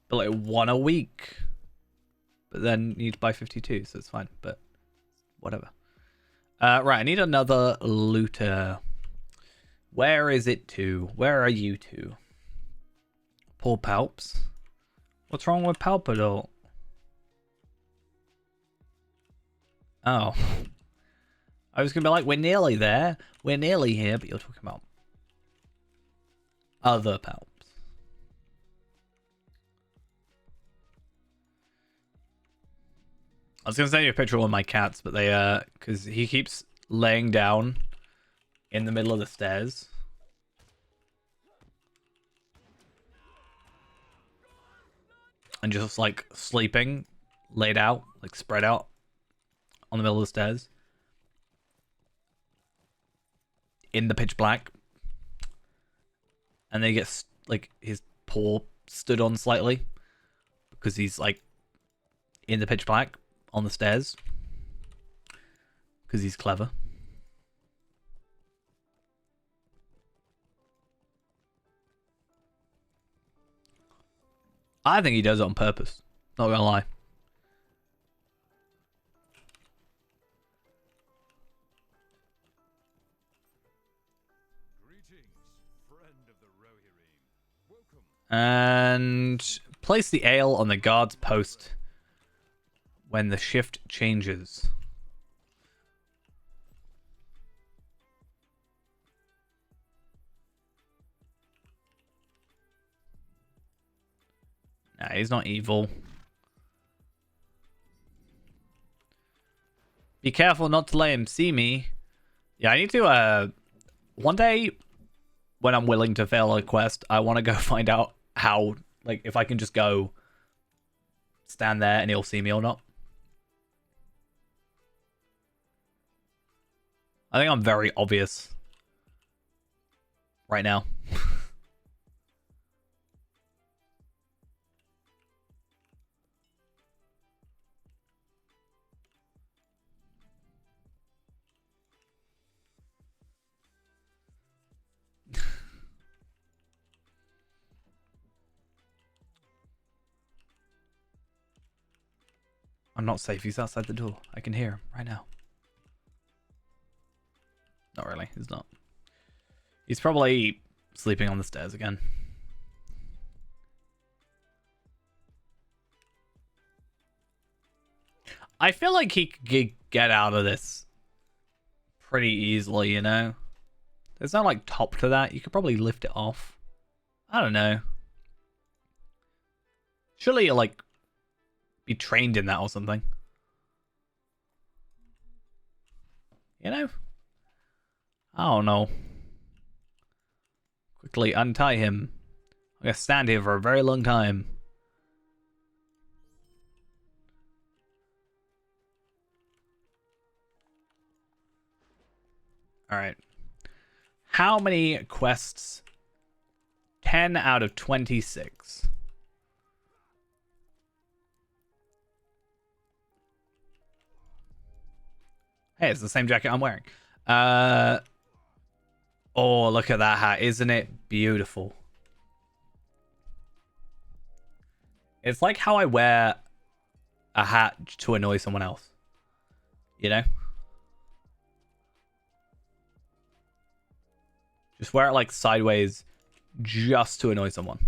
But like 1 a week. But then you need to buy 52, so it's fine, but whatever. Right, I need another looter. Where is it to? Where are you two? Poor Palps. What's wrong with Palpadol? Oh. I was going to be like, we're nearly there. We're nearly here, but you're talking about other palps. I was going to send you a picture of one of my cats, but they, because he keeps laying down in the middle of the stairs. And just, like, sleeping, laid out, like, spread out on the middle of the stairs. In the pitch black. And then he gets, like, his paw stood on slightly. Because he's, like, in the pitch black on the stairs. Because he's clever. I think he does it on purpose. Not gonna lie. And place the ale on the guard's post when the shift changes. Nah, he's not evil. Be careful not to let him see me. Yeah, I need to, one day, when I'm willing to fail a quest, I want to go find out how, like, if I can just go stand there and he'll see me or not. I think I'm very obvious right now. I'm not safe. He's outside the door. I can hear him right now. Not really. He's not. He's probably sleeping on the stairs again. I feel like he could get out of this pretty easily, you know? There's no, like, top to that. You could probably lift it off. I don't know. Surely you'll, like, be trained in that or something. You know? I don't know. Quickly untie him. I'm gonna stand here for a very long time. Alright. How many quests? 10 out of 26. Hey, it's the same jacket I'm wearing. Oh, look at that hat. Isn't it beautiful? It's like how I wear a hat to annoy someone else. You know? Just wear it like sideways just to annoy someone.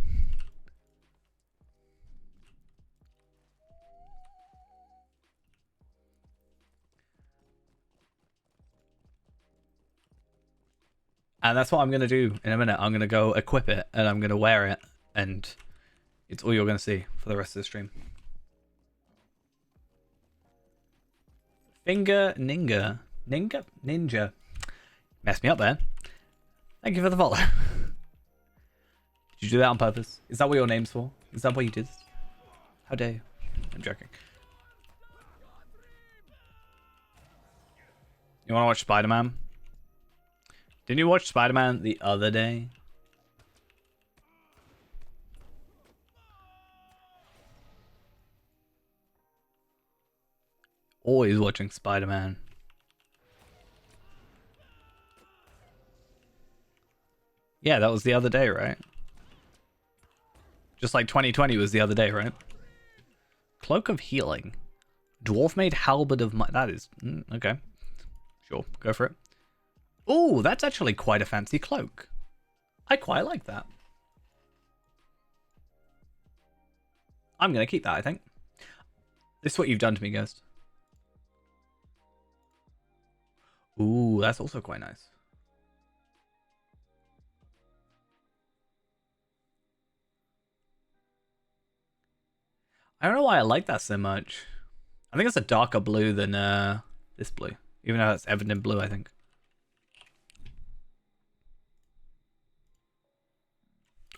And that's what I'm going to do in a minute. I'm going to go equip it and I'm going to wear it. And it's all you're going to see for the rest of the stream. Finger Ninja. Ninja. Messed me up there. Thank you for the follow. Did you do that on purpose? Is that what your name's for? Is that what you did? How dare you? I'm joking. You want to watch Spider-Man? Didn't you watch Spider-Man the other day? Always watching Spider-Man. Yeah, that was the other day, right? Just like 2020 was the other day, right? Cloak of Healing. Dwarf-made halberd of... That is... okay. Sure, go for it. Oh, that's actually quite a fancy cloak. I quite like that. I'm going to keep that, I think. This is what you've done to me, Ghost. Ooh, that's also quite nice. I don't know why I like that so much. I think it's a darker blue than this blue. Even though it's evident blue, I think.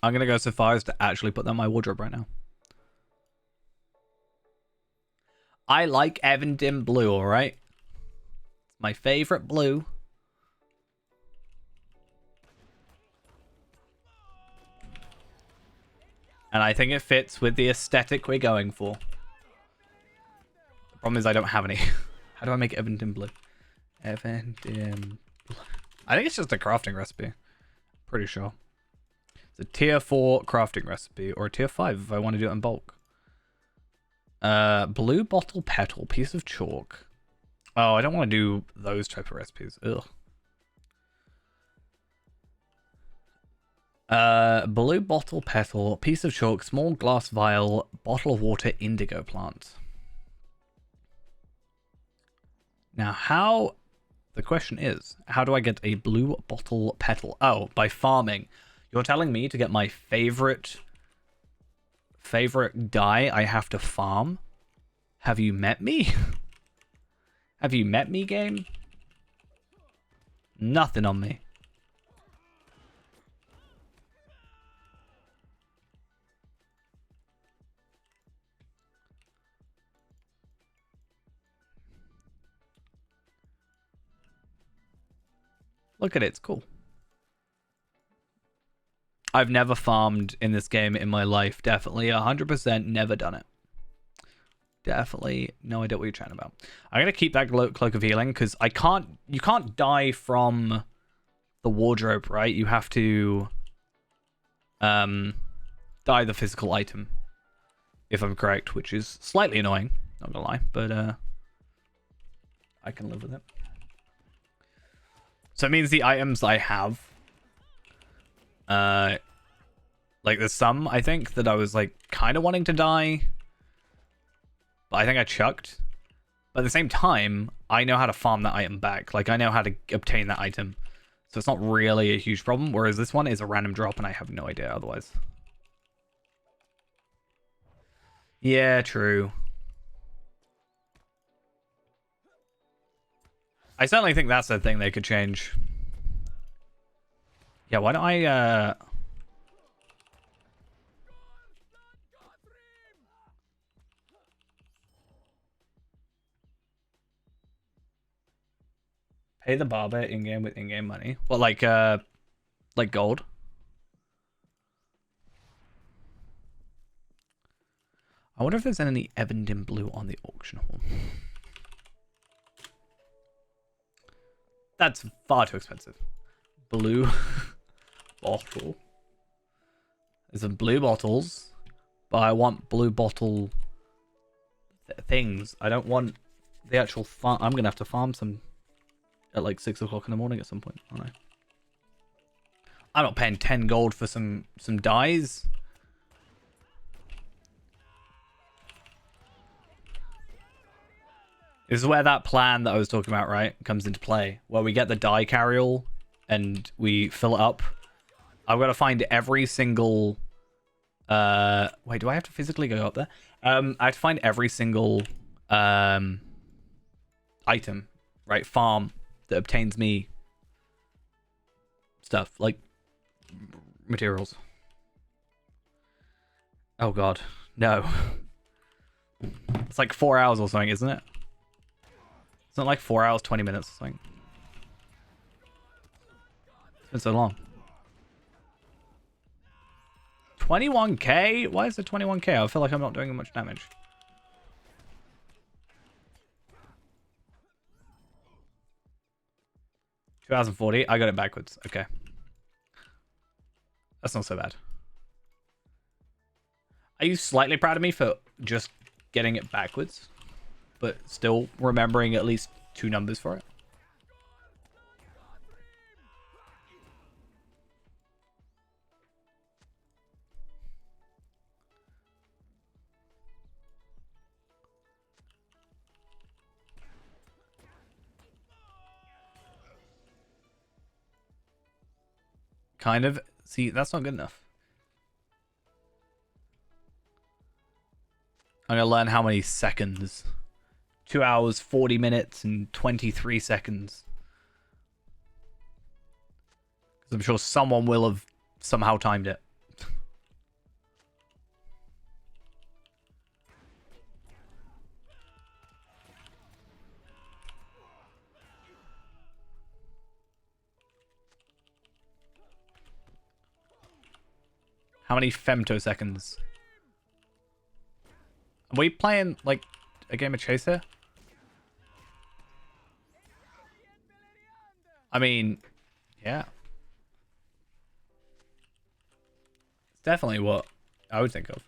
I'm going to go so far as to actually put that in my wardrobe right now. I like Evan blue, alright? It's my favorite blue. And I think it fits with the aesthetic we're going for. The problem is I don't have any. How do I make Evan blue? Evan blue. I think it's just a crafting recipe. Pretty sure. It's a tier 4 crafting recipe, or a tier 5 if I want to do it in bulk. Blue bottle petal, piece of chalk. Oh, I don't want to do those type of recipes. Ugh. Blue bottle petal, piece of chalk, small glass vial, bottle of water, indigo plant. Now, the question is, how do I get a blue bottle petal? Oh, by farming. You're telling me to get my favorite dye I have to farm? Have you met me? Have you met me, game? Nothing on me. Look at it, it's cool. I've never farmed in this game in my life. Definitely 100% never done it. Definitely no idea what you're chatting about. I'm going to keep that cloak of healing because you can't die from the wardrobe, right? You have to die the physical item, if I'm correct, which is slightly annoying, not gonna lie, but I can live with it. So it means the items I have, like there's some, I think, that I was like kind of wanting to die, but I think I chucked. But at the same time, I know how to farm that item back. Like I know how to obtain that item. So it's not really a huge problem, whereas this one is a random drop and I have no idea otherwise. Yeah, true. I certainly think that's a thing they could change. Yeah, why don't I, pay the barber in-game with in-game money? Well, like gold? I wonder if there's any Evandin blue on the auction hall. That's far too expensive. Blue bottle. There's some blue bottles, but I want blue bottle things. I don't want the actual farm. I'm gonna have to farm some at like 6 o'clock in the morning at some point, aren't I? I'm not paying 10 gold for some dyes. This is where that plan that I was talking about, right, comes into play. Where we get the dye carryall and we fill it up. I've got to find every single... wait, do I have to physically go up there? I have to find every single item, right, farm that obtains me stuff, like materials. Oh god, no. It's like 4 hours or something, isn't it? It's not like 4 hours, 20 minutes or something. It's been so long. 21k? Why is it 21k? I feel like I'm not doing much damage. $2,040. I got it backwards. Okay. That's not so bad. Are you slightly proud of me for just getting it backwards? But still remembering at least 2 numbers for it? Kind of. See, that's not good enough. I'm going to learn how many seconds. 2 hours, 40 minutes, and 23 seconds. Because I'm sure someone will have somehow timed it. How many femtoseconds? Are we playing, like, a game of chase here? I mean, yeah. It's definitely what I would think of.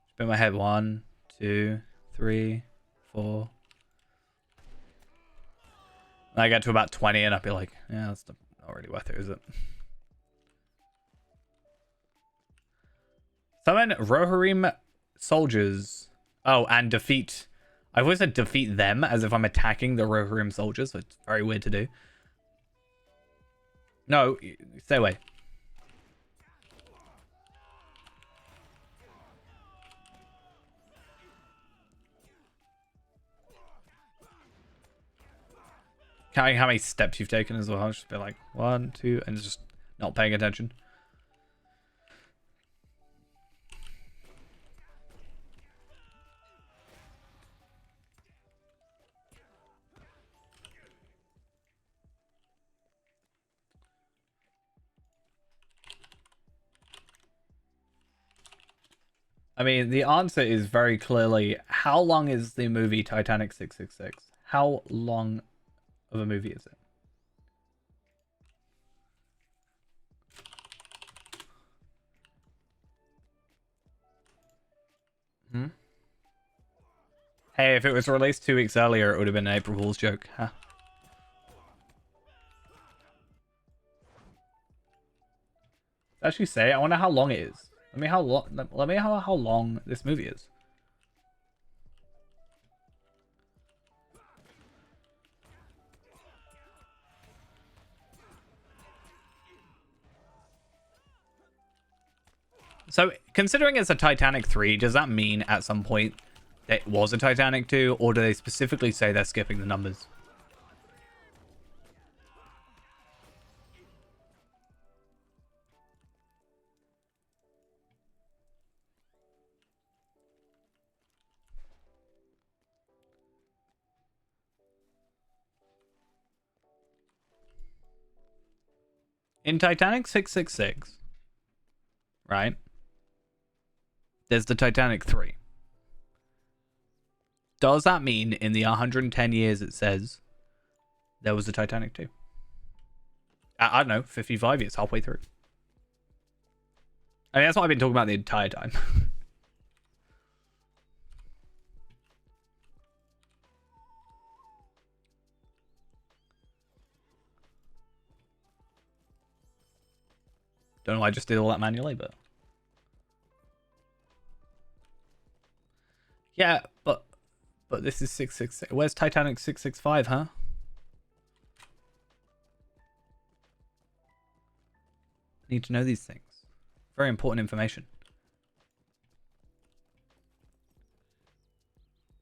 Spin my head. 1, 2, 3, 4. And I get to about 20 and I'd be like, yeah, that's not really worth it, is it? Summon Rohirrim soldiers. Oh, and defeat. I've always said defeat them as if I'm attacking the Rohirrim soldiers, so it's very weird to do. No, stay away. Counting how many steps you've taken as well. I'll just be like 1, 2, and just not paying attention. I mean, the answer is very clearly, how long is the movie Titanic 666? How long of a movie is it? Hmm? Hey, if it was released 2 weeks earlier, it would have been an April Fool's joke. Huh? Actually say, I wonder how long it is. Let me how long this movie is. So, considering it's a Titanic 3, does that mean at some point it was a Titanic 2, or do they specifically say they're skipping the numbers? In Titanic 666, right? There's the Titanic 3. Does that mean in the 110 years it says there was a Titanic 2? I don't know, 55 years, halfway through. I mean, that's what I've been talking about the entire time. Don't know why I just did all that manually, but... Yeah, but this is 666. Where's Titanic 665, huh? Need to know these things. Very important information.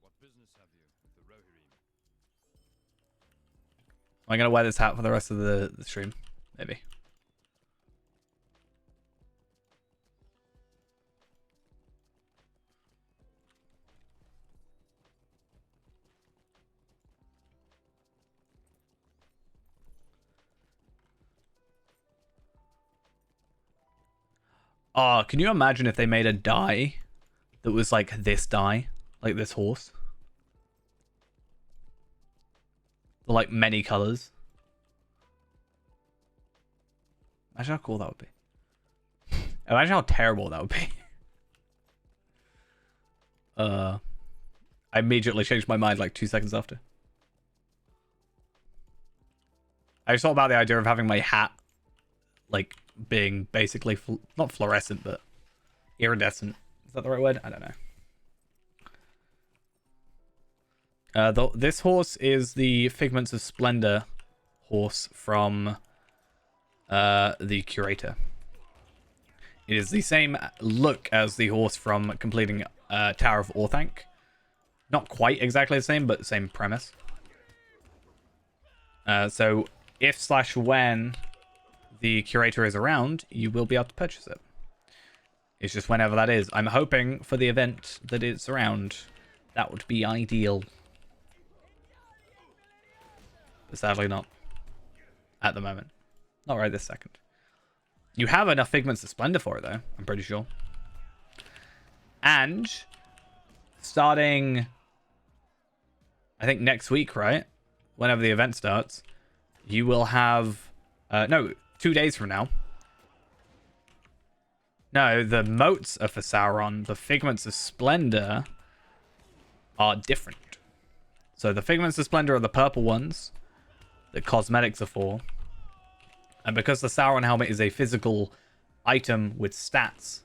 What business have you with the Rohirrim? I'm gonna wear this hat for the rest of the stream, maybe. Oh, can you imagine if they made a die that was like this die? Like this horse? Like many colors. Imagine how cool that would be. Imagine how terrible that would be. I immediately changed my mind like 2 seconds after. I just thought about the idea of having my hat like being basically not fluorescent but iridescent. Is that the right word? I don't know. This horse is the Figments of Splendor horse from the Curator. It is the same look as the horse from completing Tower of Orthanc. Not quite exactly the same, but the same premise. So if/when the Curator is around, you will be able to purchase it. It's just whenever that is. I'm hoping for the event that it's around. That would be ideal. But sadly not. At the moment. Not right this second. You have enough Figments of Splendor for it, though. I'm pretty sure. And starting, I think next week, right? Whenever the event starts, you will have... no, 2 days from now. No, the motes are for Sauron. The Figments of Splendor are different. So the Figments of Splendor are the purple ones that cosmetics are for. And because the Sauron helmet is a physical item with stats,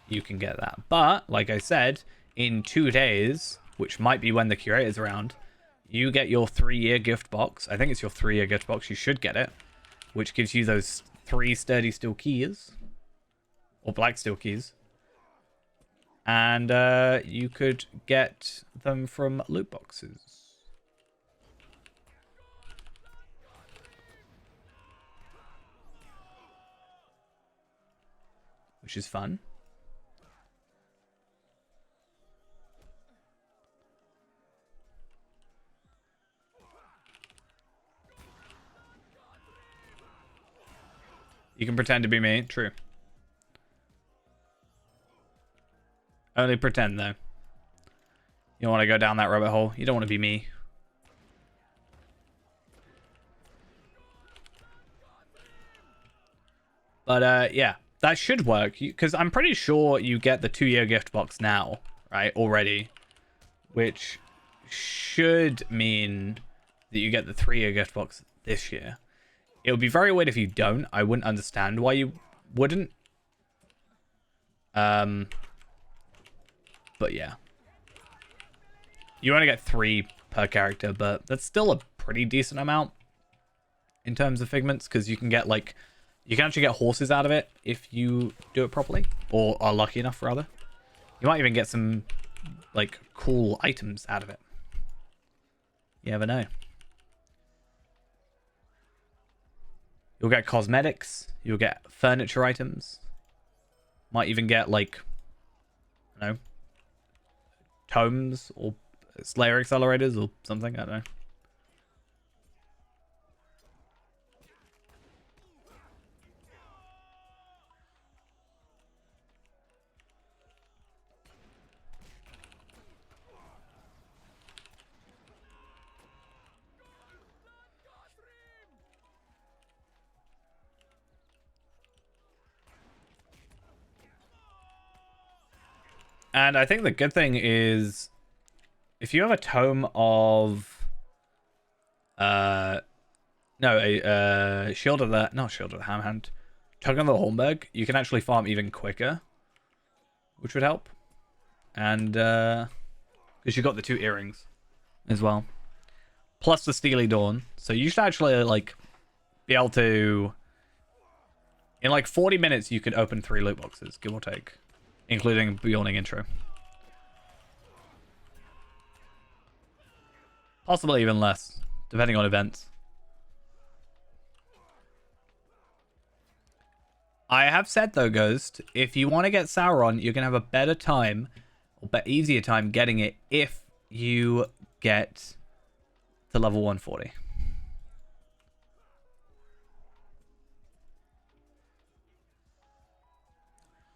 you can get that. But, like I said, in 2 days, which might be when the Curator's around, you get your 3-year gift box. I think it's your 3-year gift box. You should get it. Which gives you those 3 sturdy steel keys. Or black steel keys. And you could get them from loot boxes. Which is fun. You can pretend to be me. True. Only pretend, though. You don't want to go down that rabbit hole. You don't want to be me. But, yeah. That should work. Because I'm pretty sure you get the 2-year gift box now. Right? Already. Which should mean that you get the 3-year gift box this year. It would be very weird if you don't. I wouldn't understand why you wouldn't. But yeah. You only get 3 per character, but that's still a pretty decent amount in terms of Figments, because you can get, like, you can actually get horses out of it if you do it properly, or are lucky enough, rather. You might even get some, like, cool items out of it. You never know. You'll get cosmetics. You'll get furniture items. Might even get, like, I don't know, tomes or Slayer accelerators or something. I don't know. And I think the good thing is, if you have a tome of, no, a Shield of the, not Shield of the Hamhand, Tongue of the Hornberg, you can actually farm even quicker, which would help. And, because you got the 2 earrings as well. Plus the Steely Dawn. So you should actually, like, be able to, in like 40 minutes, you could open 3 loot boxes, give or take. Including Beyonding intro. Possibly even less, depending on events. I have said, though, Ghost, if you want to get Sauron, you're going to have a better time, or easier time getting it if you get to level 140.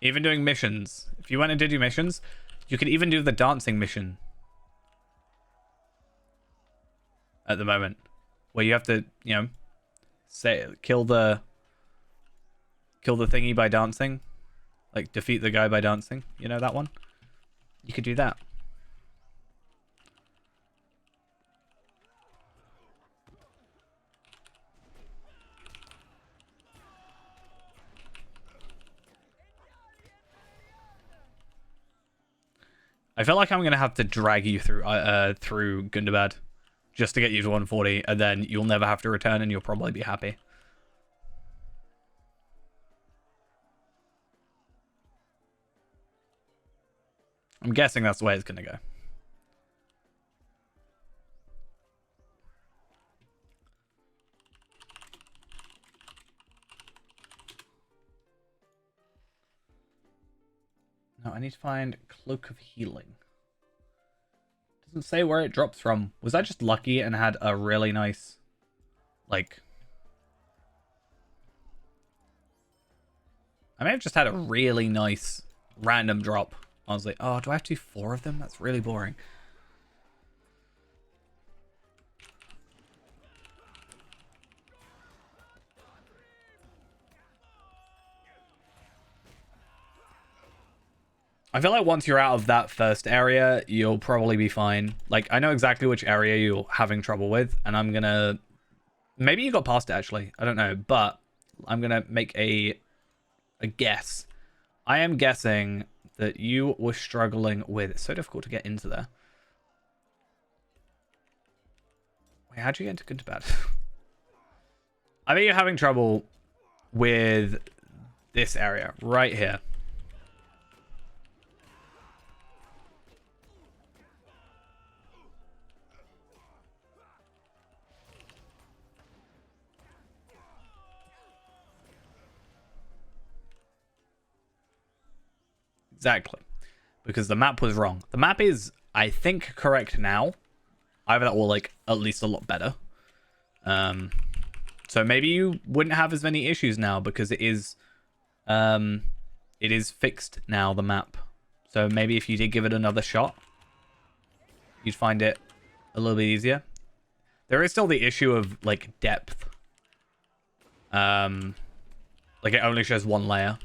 Even doing missions. If you went and did your missions, you could even do the dancing mission. At the moment. Where you have to, you know, say kill the thingy by dancing. Like, defeat the guy by dancing. You know that one? You could do that. I feel like I'm gonna have to drag you through Gundabad just to get you to 140, and then you'll never have to return, and you'll probably be happy. I'm guessing that's the way it's gonna go. No, I need to find Cloak of Healing. Doesn't say where it drops from. Was I just lucky and had a really nice, like... I may have just had a really nice random drop. I was like, oh, do I have to do 4 of them? That's really boring. I feel like once you're out of that first area, you'll probably be fine. Like, I know exactly which area you're having trouble with, and I'm gonna... Maybe you got past it, actually. I don't know, but I'm gonna make a guess. I am guessing that you were struggling with... It's so difficult to get into there. Wait, how'd you get into good to bad? I bet you're having trouble with this area right here. Exactly. Because the map was wrong. The map is, I think, correct now. Either that or, like, at least a lot better. So maybe you wouldn't have as many issues now because it is fixed now, the map. So maybe if you did give it another shot, you'd find it a little bit easier. There is still the issue of, like, depth. Like, it only shows 1 layer.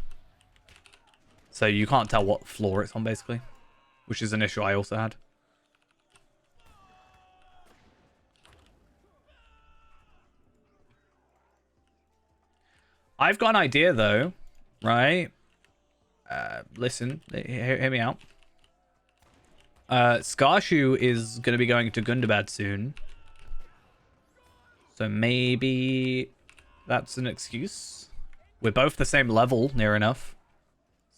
So you can't tell what floor it's on, basically. Which is an issue I also had. I've got an idea, though. Right? Listen. Hear me out. Skarshoe is going to be going to Gundabad soon. So maybe that's an excuse. We're both the same level, near enough.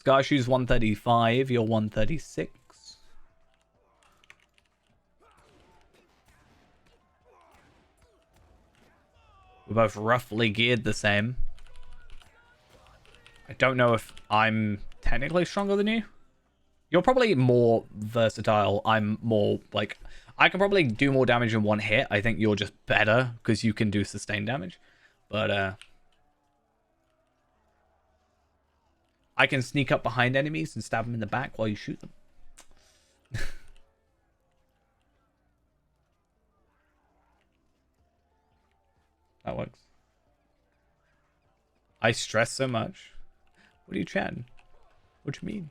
Skarshoe's 135, you're 136. We're both roughly geared the same. I don't know if I'm technically stronger than you. You're probably more versatile. I'm more, like... I can probably do more damage in 1 hit. I think you're just better because you can do sustained damage. But, I can sneak up behind enemies and stab them in the back while you shoot them. That works. I stress so much. What are you chatting? What do you mean?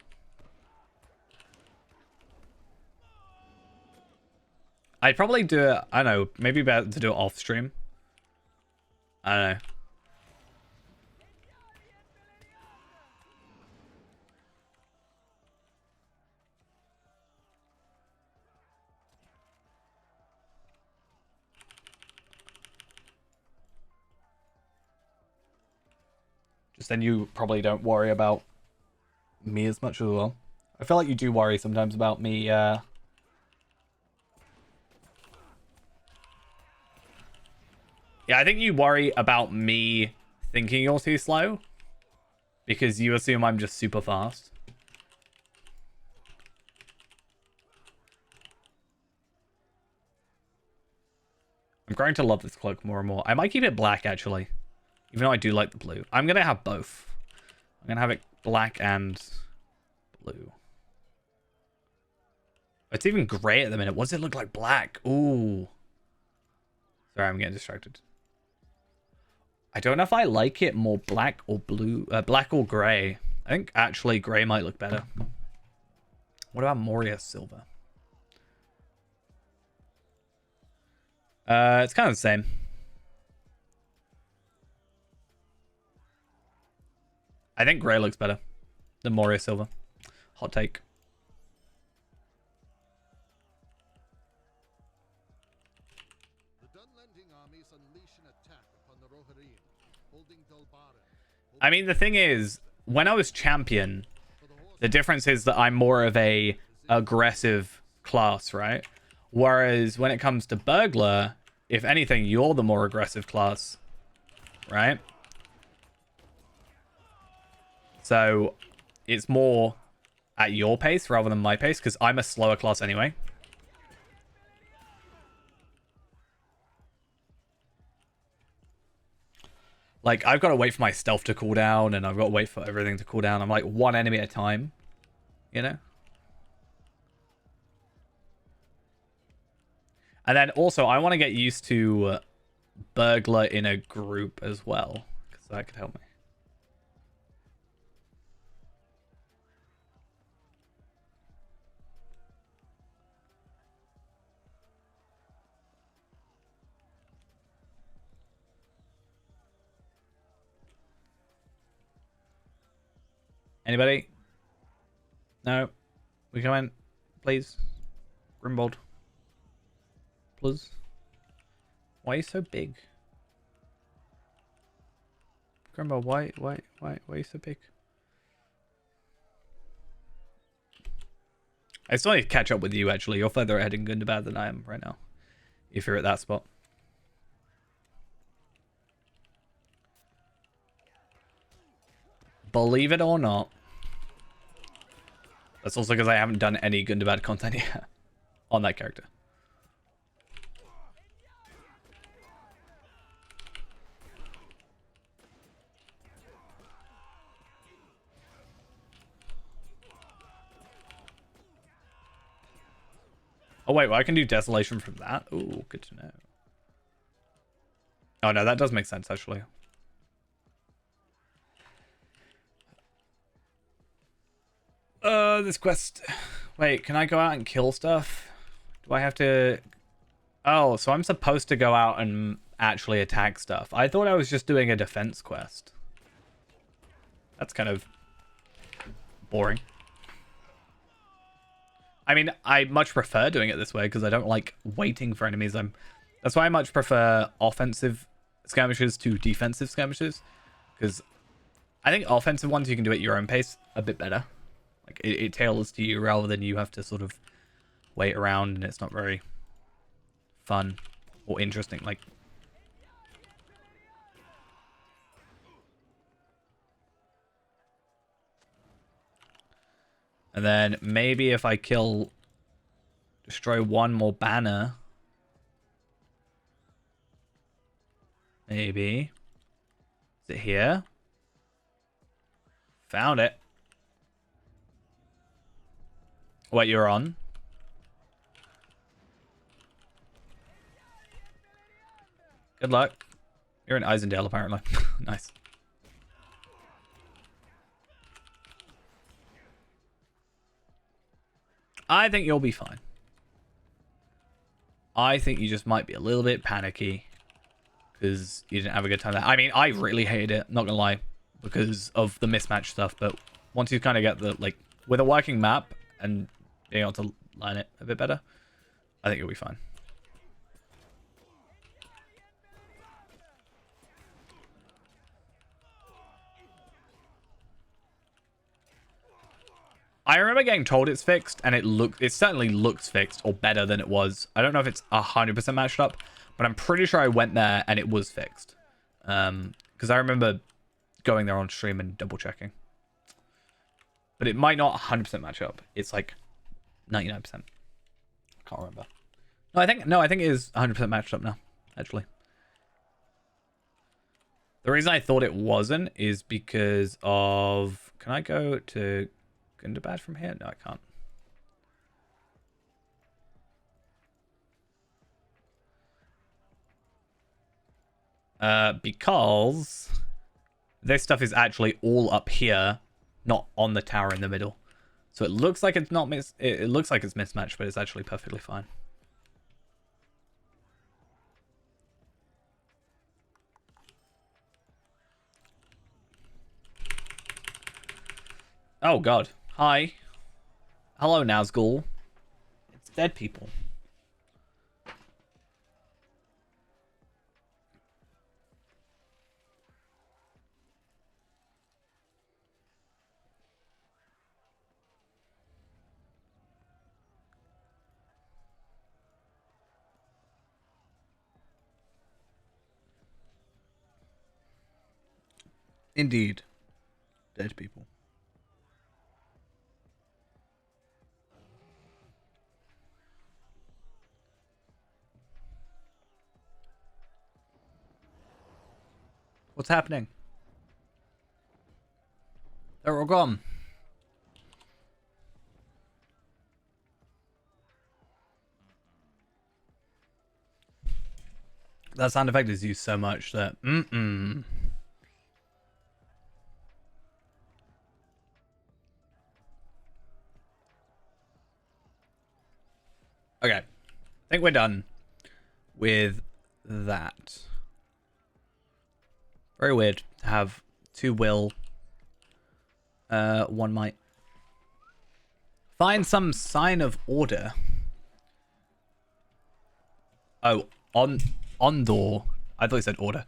I'd probably do it, I don't know, maybe better to do it off stream. I don't know. Just then you probably don't worry about me as much as well. I feel like you do worry sometimes about me, Yeah, I think you worry about me thinking you're too slow. Because you assume I'm just super fast. I'm growing to love this cloak more and more. I might keep it black, actually. Even though I do like the blue. I'm going to have both. I'm going to have it black and blue. It's even grey at the minute. What does it look like black? Ooh. Sorry, I'm getting distracted. I don't know if I like it more black or blue. Black or grey. I think actually grey might look better. What about Moria Silver? It's kind of the same. I think grey looks better than Moria Silver. Hot take. I mean, the thing is, when I was champion, the difference is that I'm more of a aggressive class, right? Whereas when it comes to burglar, if anything, you're the more aggressive class, right? So it's more at your pace rather than my pace, because I'm a slower class anyway. Like, I've got to wait for my stealth to cool down, and I've got to wait for everything to cool down. I'm like one enemy at a time, you know? And then also, I want to get used to burglar in a group as well, because that could help me. Anybody? No? We come in, please. Grimbold. Please. Why are you so big? Grimbold, why are you so big? I still need to catch up with you, actually. You're further ahead in Gundabad than I am right now. If you're at that spot. Believe it or not. That's also because I haven't done any Gundabad content yet on that character. Oh wait, well, I can do Desolation from that? Ooh, good to know. Oh no, that does make sense actually. This quest. Wait, can I go out and kill stuff? Do I have to... Oh, so I'm supposed to go out and actually attack stuff. I thought I was just doing a defense quest. That's kind of boring. I mean, I much prefer doing it this way because I don't like waiting for enemies. That's why I much prefer offensive skirmishes to defensive skirmishes, because I think offensive ones you can do at your own pace a bit better. Like it tailors to you rather than you have to sort of wait around and it's not very fun or interesting. Like, and then maybe if I destroy one more banner, maybe. Is it here? Found it. What you're on? Good luck. You're in Isendale, apparently. Nice. I think you'll be fine. I think you just might be a little bit panicky because you didn't have a good time there. I mean, I really hated it, not gonna lie, because of the mismatch stuff. But once you kind of get the, like, with a working map and being able to line it a bit better, I think you'll be fine. I remember getting told it's fixed, and it certainly looks fixed, or better than it was. I don't know if it's 100% matched up, but I'm pretty sure I went there and it was fixed. Because I remember going there on stream and double checking. But it might not 100% match up. It's like 99%. I can't remember. No, I think it is 100% matched up now, actually. The reason I thought it wasn't is because of... Can I go to Gundabad from here? No, I can't. Because this stuff is actually all up here, not on the tower in the middle. So it looks like it's not it looks like it's mismatched, but it's actually perfectly fine. Oh god. Hi. Hello, Nazgul. It's dead people. Indeed. Dead people. What's happening? They're all gone. That sound effect is used so much that... Okay. I think we're done with that. Very weird to have 2 will, 1 might. Find some sign of order. Oh, on door. I thought you said order.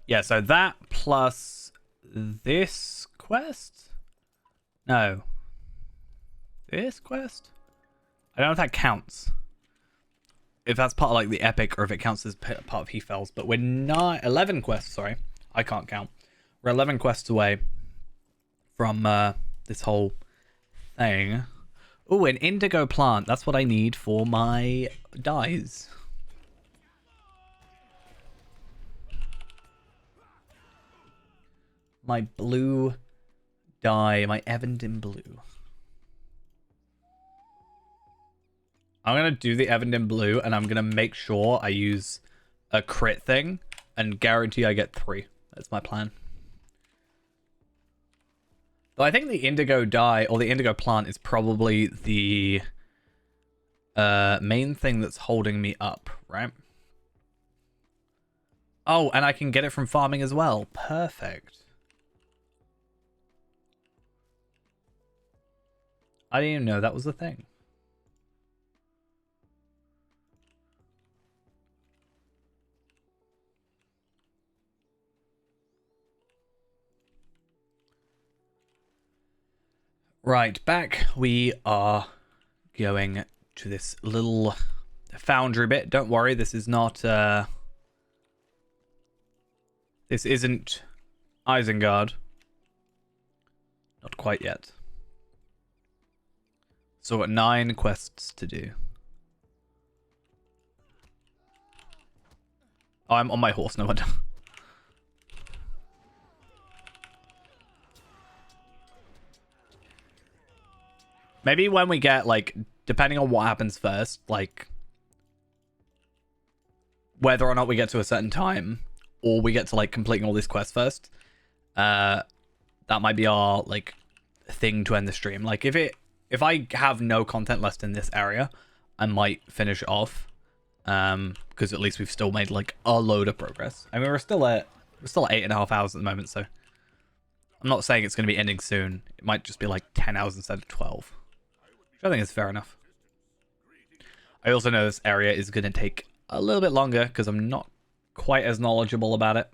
Yeah, so that plus this quest? No. This quest? I don't know if that counts. If that's part of like the epic or if it counts as part of He Fells. But we're not 11 quests, sorry. I can't count. We're 11 quests away from this whole thing. Oh, an indigo plant. That's what I need for my dyes. My blue dye, my Evandin blue. I'm going to do the Evandin blue and I'm going to make sure I use a crit thing and guarantee I get 3. That's my plan. Though I think the indigo dye or the indigo plant is probably the main thing that's holding me up, right? Oh, and I can get it from farming as well. Perfect. I didn't even know that was the thing. Right, back we are going to this little foundry bit. Don't worry, this is not, this isn't Isengard. Not quite yet. So we've got 9 quests to do. Oh, I'm on my horse, no wonder. Maybe when we get, like, depending on what happens first, like, whether or not we get to a certain time, or we get to, like, completing all these quests first, that might be our, like, thing to end the stream. Like, if I have no content left in this area, I might finish it off, because at least we've still made, like, a load of progress. I mean, we're still at 8.5 hours at the moment, so I'm not saying it's going to be ending soon. It might just be, like, 10 hours instead of 12. Which I think is fair enough. I also know this area is going to take a little bit longer because I'm not quite as knowledgeable about it.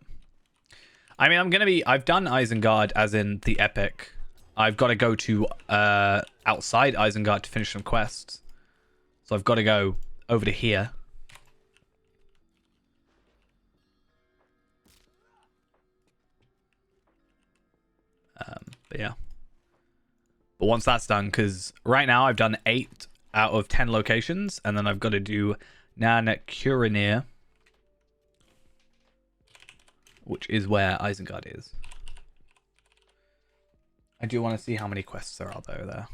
I mean, I've done Isengard as in the epic. I've got to go to outside Isengard to finish some quests. So I've got to go over to here. But yeah. But once that's done, because right now I've done 8 out of 10 locations, and then I've got to do Nan Curinir, which is where Isengard is. I do want to see how many quests there are though there.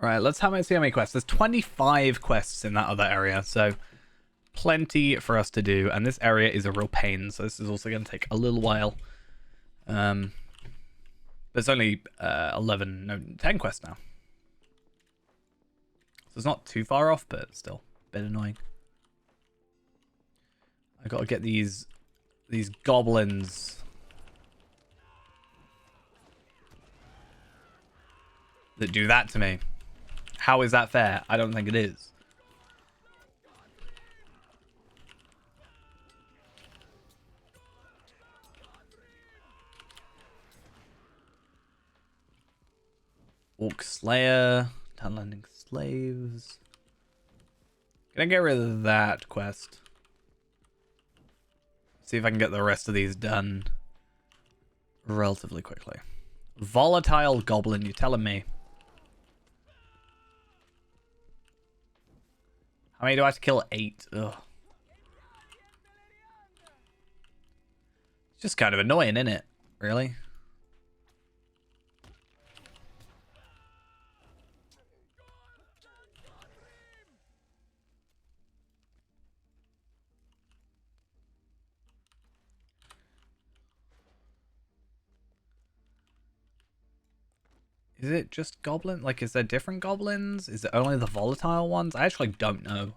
Right, let's see how many quests. There's 25 quests in that other area, so plenty for us to do. And this area is a real pain, so this is also going to take a little while. But it's only 10 quests now. So it's not too far off, but still a bit annoying. I got to get these goblins that do that to me. How is that fair? I don't think it is. Orc Slayer, Dunland Slaves. Can I get rid of that quest? See if I can get the rest of these done relatively quickly. Volatile Goblin, you're telling me. How many do I have to kill? 8. Ugh. It's just kind of annoying, isn't it? Really? Is it just goblin? Like, is there different goblins? Is it only the volatile ones? I actually don't know.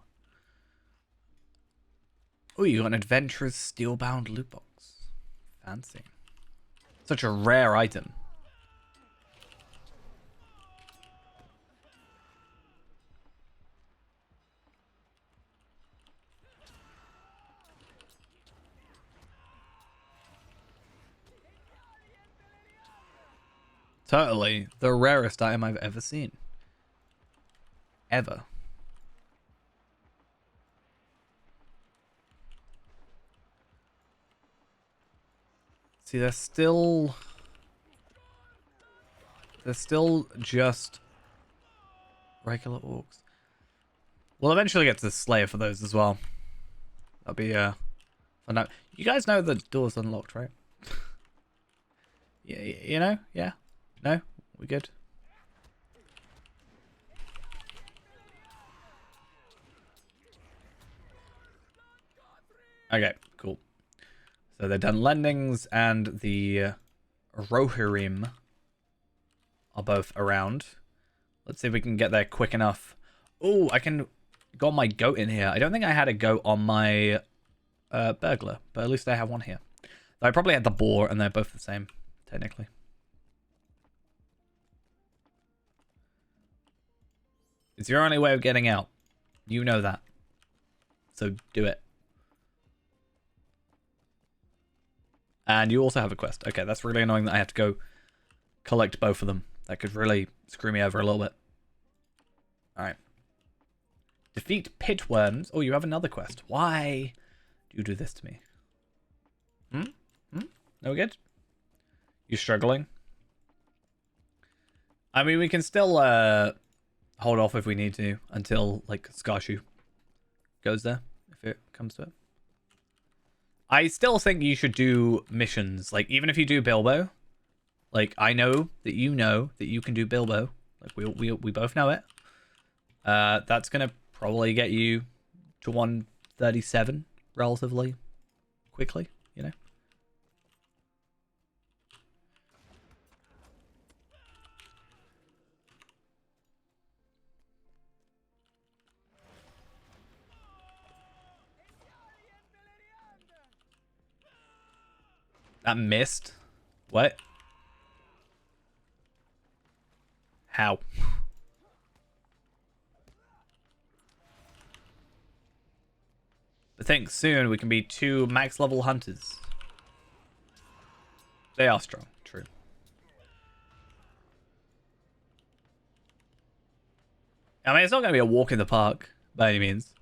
Oh, you got an adventurous steel-bound loot box. Fancy. Such a rare item. Totally the rarest item I've ever seen. Ever. See, they're still just regular orcs. We'll eventually get to the Slayer for those as well. That'll be fun. Now, you guys know the door's unlocked, right? Yeah, you know? Yeah. No? We good? Okay, cool. So the Dunlandings and the Rohirrim are both around. Let's see if we can get there quick enough. Oh, I can got my goat in here. I don't think I had a goat on my burglar, but at least I have one here. I probably had the boar, and they're both the same, technically. It's your only way of getting out. You know that. So do it. And you also have a quest. Okay, that's really annoying that I have to go collect both of them. That could really screw me over a little bit. Alright. Defeat pit worms. Oh, you have another quest. Why do you do this to me? No good? You struggling? I mean, we can still hold off if we need to until, like, Skarshu goes there, if it comes to it. I still think you should do missions. Like, even if you do Bilbo, like, I know that you can do Bilbo. Like, we both know it. That's going to probably get you to 137 relatively quickly, you know? That missed? What? How? I think soon we can be 2 max level hunters. They are strong, true. I mean, it's not going to be a walk in the park by any means.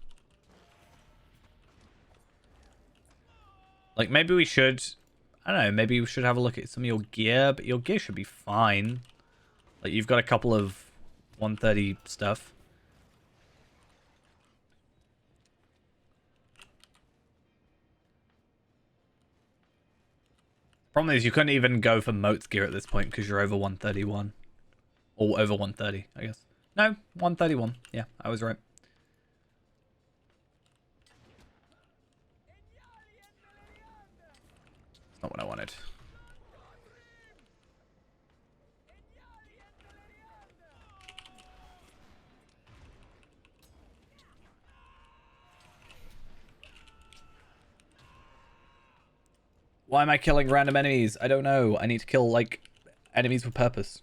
Like, maybe we should... I don't know, maybe we should have a look at some of your gear, but your gear should be fine. Like, you've got a couple of 130 stuff. Problem is, you couldn't even go for Moat's gear at this point because you're over 131. Or over 130, I guess. No, 131. Yeah, I was right. It's not what I wanted. Why am I killing random enemies? I don't know. I need to kill, like, enemies with purpose.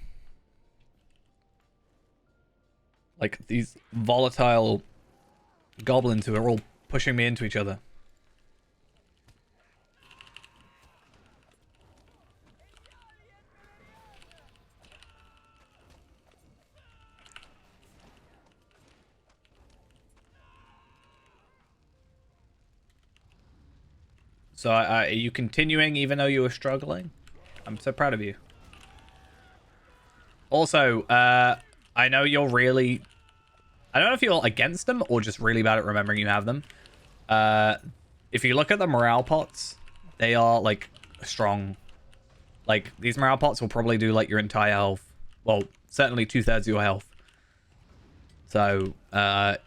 Like these volatile goblins who are all pushing me into each other. So are you continuing even though you were struggling? I'm so proud of you. Also, I know you're really... I don't know if you're against them or just really bad at remembering you have them. If you look at the morale pots, they are, like, strong. Like, these morale pots will probably do, like, your entire health. Well, certainly 2/3 of your health. So, might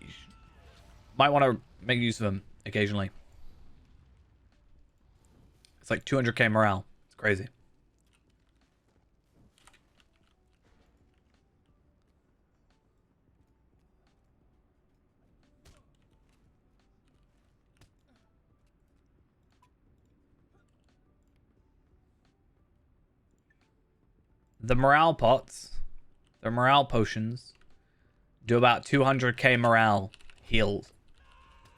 want to make use of them occasionally. It's like 200k morale. It's crazy. The morale pots, the morale potions, do about 200k morale healed.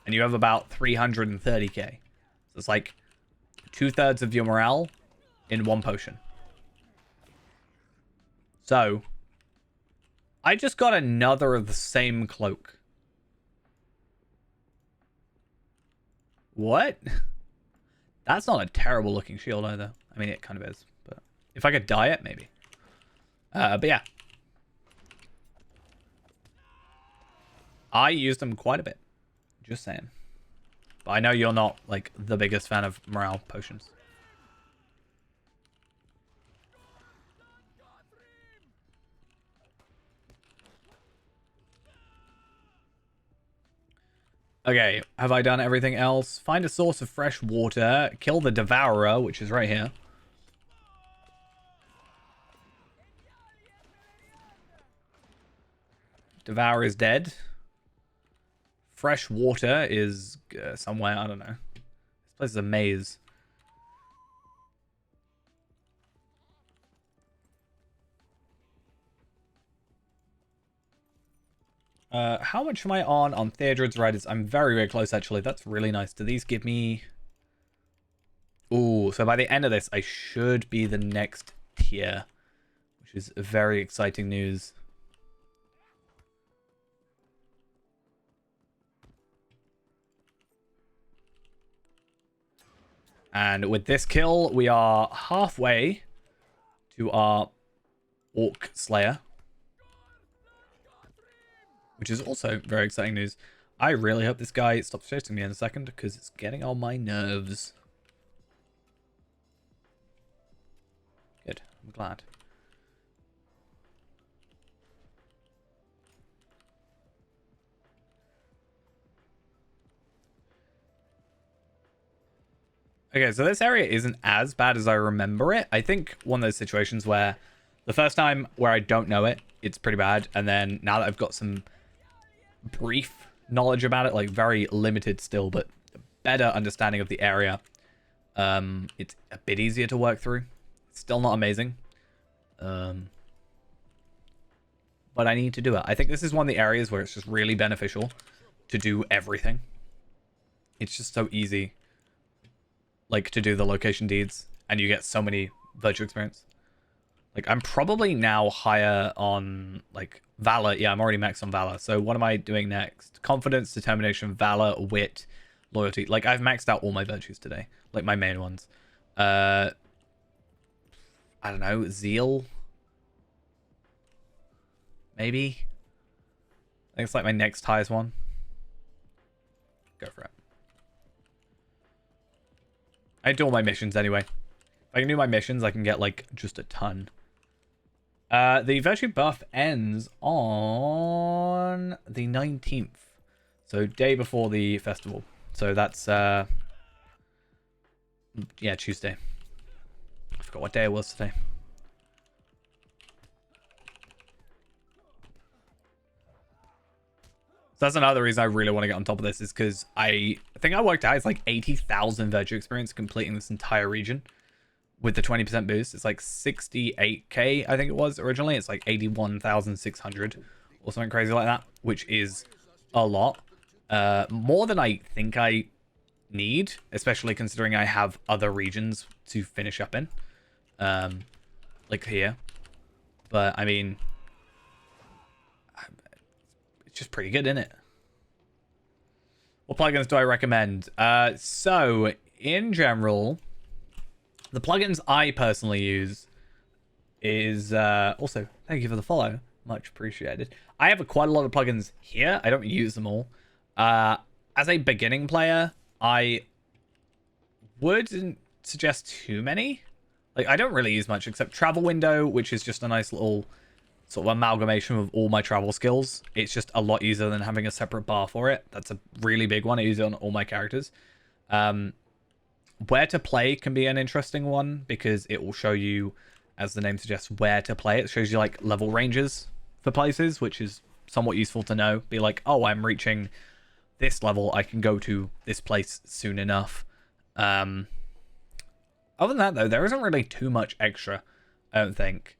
And you have about 330k. So it's like 2/3 of your morale in one potion. So, I just got another of the same cloak. What? That's not a terrible looking shield either. I mean, it kind of is. But if I could dye it, maybe. But yeah. I used them quite a bit. Just saying. But I know you're not, like, the biggest fan of morale potions. Okay, have I done everything else? Find a source of fresh water. Kill the Devourer, which is right here. Devourer is dead. Fresh water is somewhere, I don't know. This place is a maze. How much am I on Theodred's Riders? I'm very, very close, actually. That's really nice. Do these give me... Ooh, so by the end of this, I should be the next tier, which is very exciting news. And with this kill, we are halfway to our Orc Slayer, which is also very exciting news. I really hope this guy stops chasing me in a second, because it's getting on my nerves. Good, I'm glad. Okay, so this area isn't as bad as I remember it. I think one of those situations where the first time where I don't know it, it's pretty bad. And then now that I've got some brief knowledge about it, like very limited still, but better understanding of the area, it's a bit easier to work through. It's still not amazing. But I need to do it. I think this is one of the areas where it's just really beneficial to do everything. It's just so easy, like, to do the location deeds, and you get so many virtue experience. Like, I'm probably now higher on, like, Valor. Yeah, I'm already maxed on Valor. So what am I doing next? Confidence, Determination, Valor, Wit, Loyalty. Like, I've maxed out all my virtues today. Like, my main ones. I don't know. Zeal? Maybe? I think it's, like, my next highest one. Go for it. I do all my missions anyway. If I can do my missions, I can get, like, just a ton. The virtue buff ends on the 19th. So, day before the festival. So, that's, yeah, Tuesday. I forgot what day it was today. So that's another reason I really want to get on top of this, is because I think I worked out it's like 80,000 virtue experience completing this entire region with the 20% boost. It's like 68k, I think it was originally. It's like 81,600 or something crazy like that, which is a lot. More than I think I need, especially considering I have other regions to finish up in. Like here. But, I mean, it's just pretty good, isn't it? What plugins do I recommend? So, in general, the plugins I personally use is... also, thank you for the follow. Much appreciated. I have quite a lot of plugins here. I don't use them all. As a beginning player, I wouldn't suggest too many. Like, I don't really use much except Travel Window, which is just a nice little sort of amalgamation of all my travel skills. It's just a lot easier than having a separate bar for it. That's a really big one. I use it on all my characters. Where to play can be an interesting one because it will show you, as the name suggests, where to play. It shows you like level ranges for places, which is somewhat useful to know. Be like, oh, I'm reaching this level. I can go to this place soon enough. Other than that, though, there isn't really too much extra, I don't think,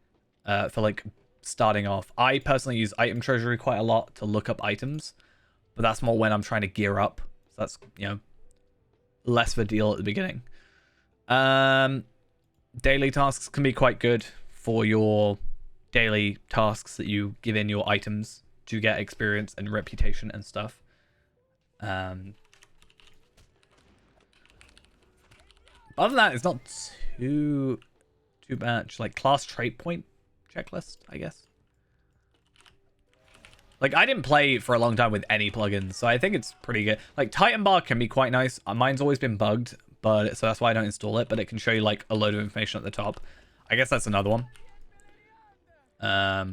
for like starting off. I personally use Item Treasury quite a lot to look up items, but that's more when I'm trying to gear up. So that's, you know, less of a deal at the beginning. Daily tasks can be quite good for your daily tasks that you give in your items to get experience and reputation and stuff. Other than that, it's not too much. Like class trait point checklist, I guess. Like, I didn't play for a long time with any plugins, so I think it's pretty good. Like, Titan Bar can be quite nice. Mine's always been bugged, but so that's why I don't install it. But it can show you, like, a load of information at the top. I guess that's another one. I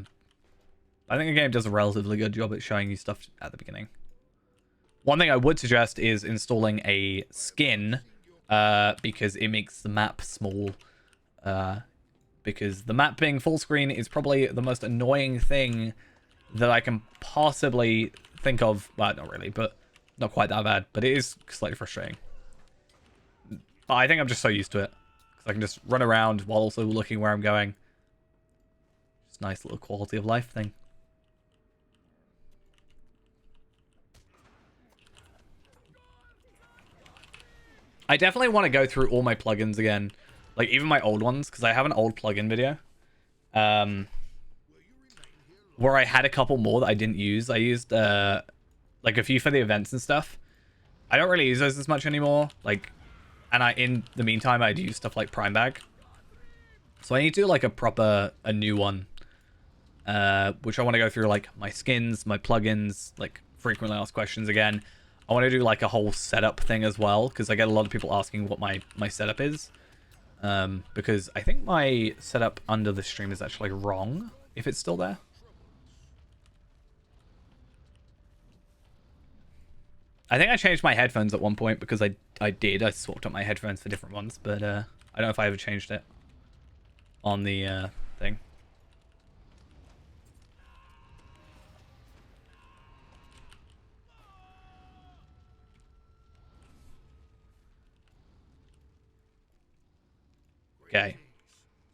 think the game does a relatively good job at showing you stuff at the beginning. One thing I would suggest is installing a skin, because it makes the map small. Because the map being full screen is probably the most annoying thing that I can possibly think of. Well, not really, but not quite that bad. But it is slightly frustrating. But I think I'm just so used to it. Because I can just run around while also looking where I'm going. Just a nice little quality of life thing. I definitely want to go through all my plugins again. Like, even my old ones. Because I have an old plugin video. Where I had a couple more that I didn't use. I used, like, a few for the events and stuff. I don't really use those as much anymore. Like, and in the meantime, I'd use stuff like Prime Bag. So I need to do, like, a new one. Which I want to go through, like, my skins, my plugins, like, frequently asked questions again. I want to do, like, a whole setup thing as well. Because I get a lot of people asking what my setup is. Because I think my setup under the stream is actually wrong. If it's still there. I think I changed my headphones at one point because I swapped up my headphones for different ones, but I don't know if I ever changed it on the thing. Okay,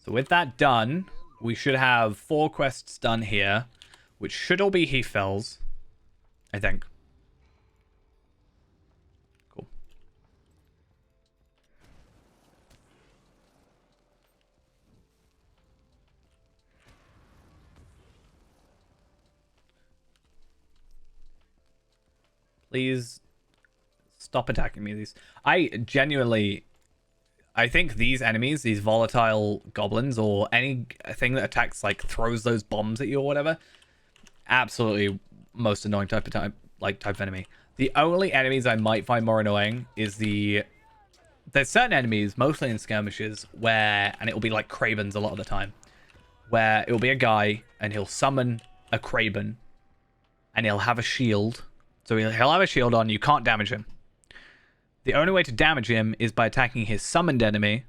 so with that done, we should have 4 quests done here, which should all be Heathfells, I think. Please stop attacking me. I think these enemies, these volatile goblins, or anything that attacks, like, throws those bombs at you or whatever, absolutely most annoying type of enemy. The only enemies I might find more annoying is there's certain enemies, mostly in skirmishes, and it'll be like Cravens a lot of the time, where it'll be a guy and he'll summon a Craven and he'll have a shield. So he'll have a shield on, you can't damage him. The only way to damage him is by attacking his summoned enemy.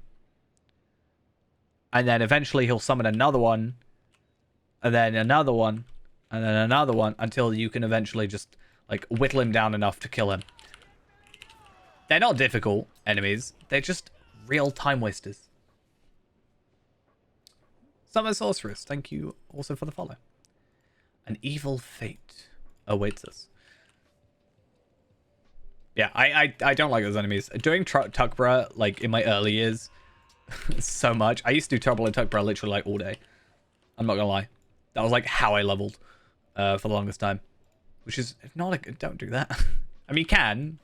And then eventually he'll summon another one. And then another one. And then another one. Until you can eventually just, like, whittle him down enough to kill him. They're not difficult enemies. They're just real time wasters. Summer Sorceress, thank you also for the follow. An evil fate awaits us. Yeah, I don't like those enemies. Doing Tuckborough, like, in my early years, so much. I used to do Trouble in Tuckborough literally, like, all day. I'm not gonna lie. That was, like, how I leveled for the longest time. Which is not a good... Don't do that. I mean, you can.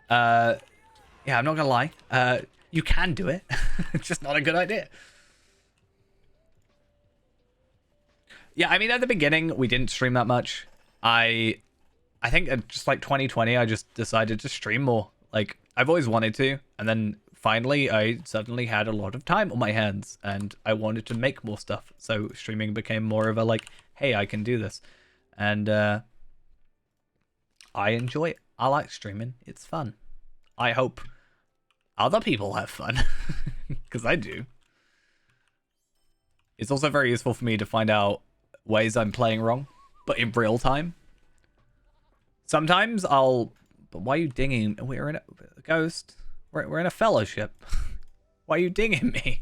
Yeah, I'm not gonna lie. You can do it. It's just not a good idea. Yeah, I mean, at the beginning, we didn't stream that much. I think just like 2020, I just decided to stream more. Like, I've always wanted to. And then finally, I suddenly had a lot of time on my hands. And I wanted to make more stuff. So streaming became more of a like, hey, I can do this. And I enjoy it. I like streaming. It's fun. I hope other people have fun. Because I do. It's also very useful for me to find out ways I'm playing wrong, but in real time. Sometimes I'll... But why are you dinging? We're in a ghost. We're in a fellowship. Why are you dinging me?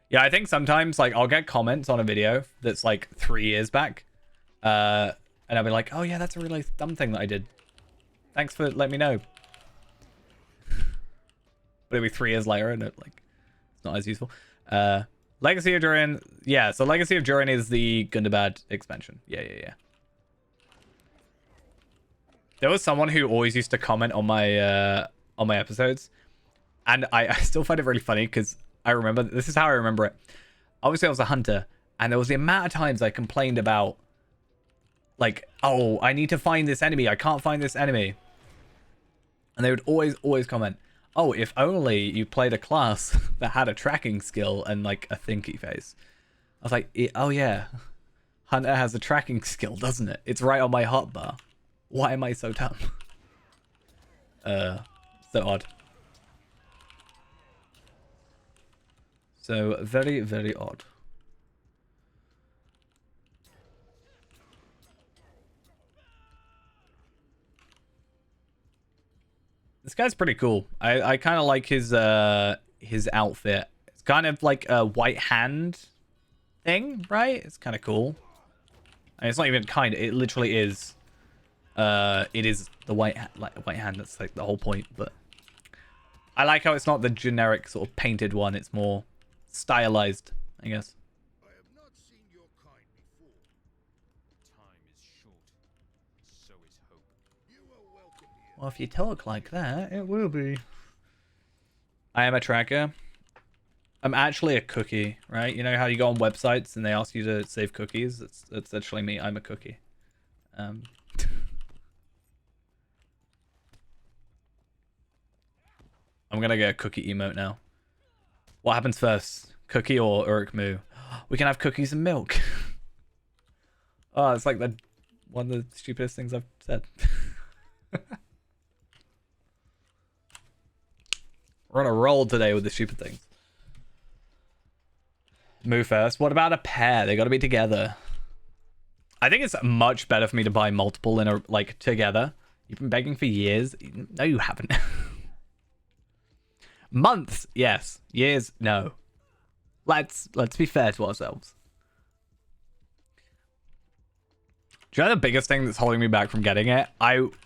Yeah, I think sometimes, like, I'll get comments on a video that's, like, 3 years back. And I'll be like, oh, yeah, that's a really dumb thing that I did. Thanks for letting me know. But it'll be 3 years later, and it's not as useful. Legacy of Durin. Yeah, so Legacy of Durin is the Gundabad expansion. Yeah. There was someone who always used to comment on my episodes, and I still find it really funny because I remember, this is how I remember it. Obviously, I was a hunter, and there was the amount of times I complained about, like, oh, I need to find this enemy. I can't find this enemy. And they would always comment, oh, if only you played a class that had a tracking skill and, like, a thinky face. I was like, oh, yeah. Hunter has a tracking skill, doesn't it? It's right on my hotbar. Why am I so dumb? So odd. So, very, very odd. This guy's pretty cool. I kind of like his outfit. It's kind of like a white hand thing, right? It's kind of cool. I mean, it's not even kind of. It literally is. It is the white hand. That's like the whole point. But I like how it's not the generic sort of painted one. It's more stylized, I guess. I have not seen your kind before. Time is short. So is hope. You are welcome here. Well, if you talk like that, it will be. I am a tracker. I'm actually a cookie, right? You know how you go on websites and they ask you to save cookies? That's actually me. I'm a cookie. I'm gonna get a cookie emote now. What happens first? Cookie or Uruk Mu? We can have cookies and milk. Oh, it's like one of the stupidest things I've said. We're on a roll today with the stupid things. Mu first. What about a pair? They gotta be together. I think it's much better for me to buy multiple in a together. You've been begging for years. No, you haven't. Months, yes. Years, no. Let's be fair to ourselves. Do you know the biggest thing that's holding me back from getting it?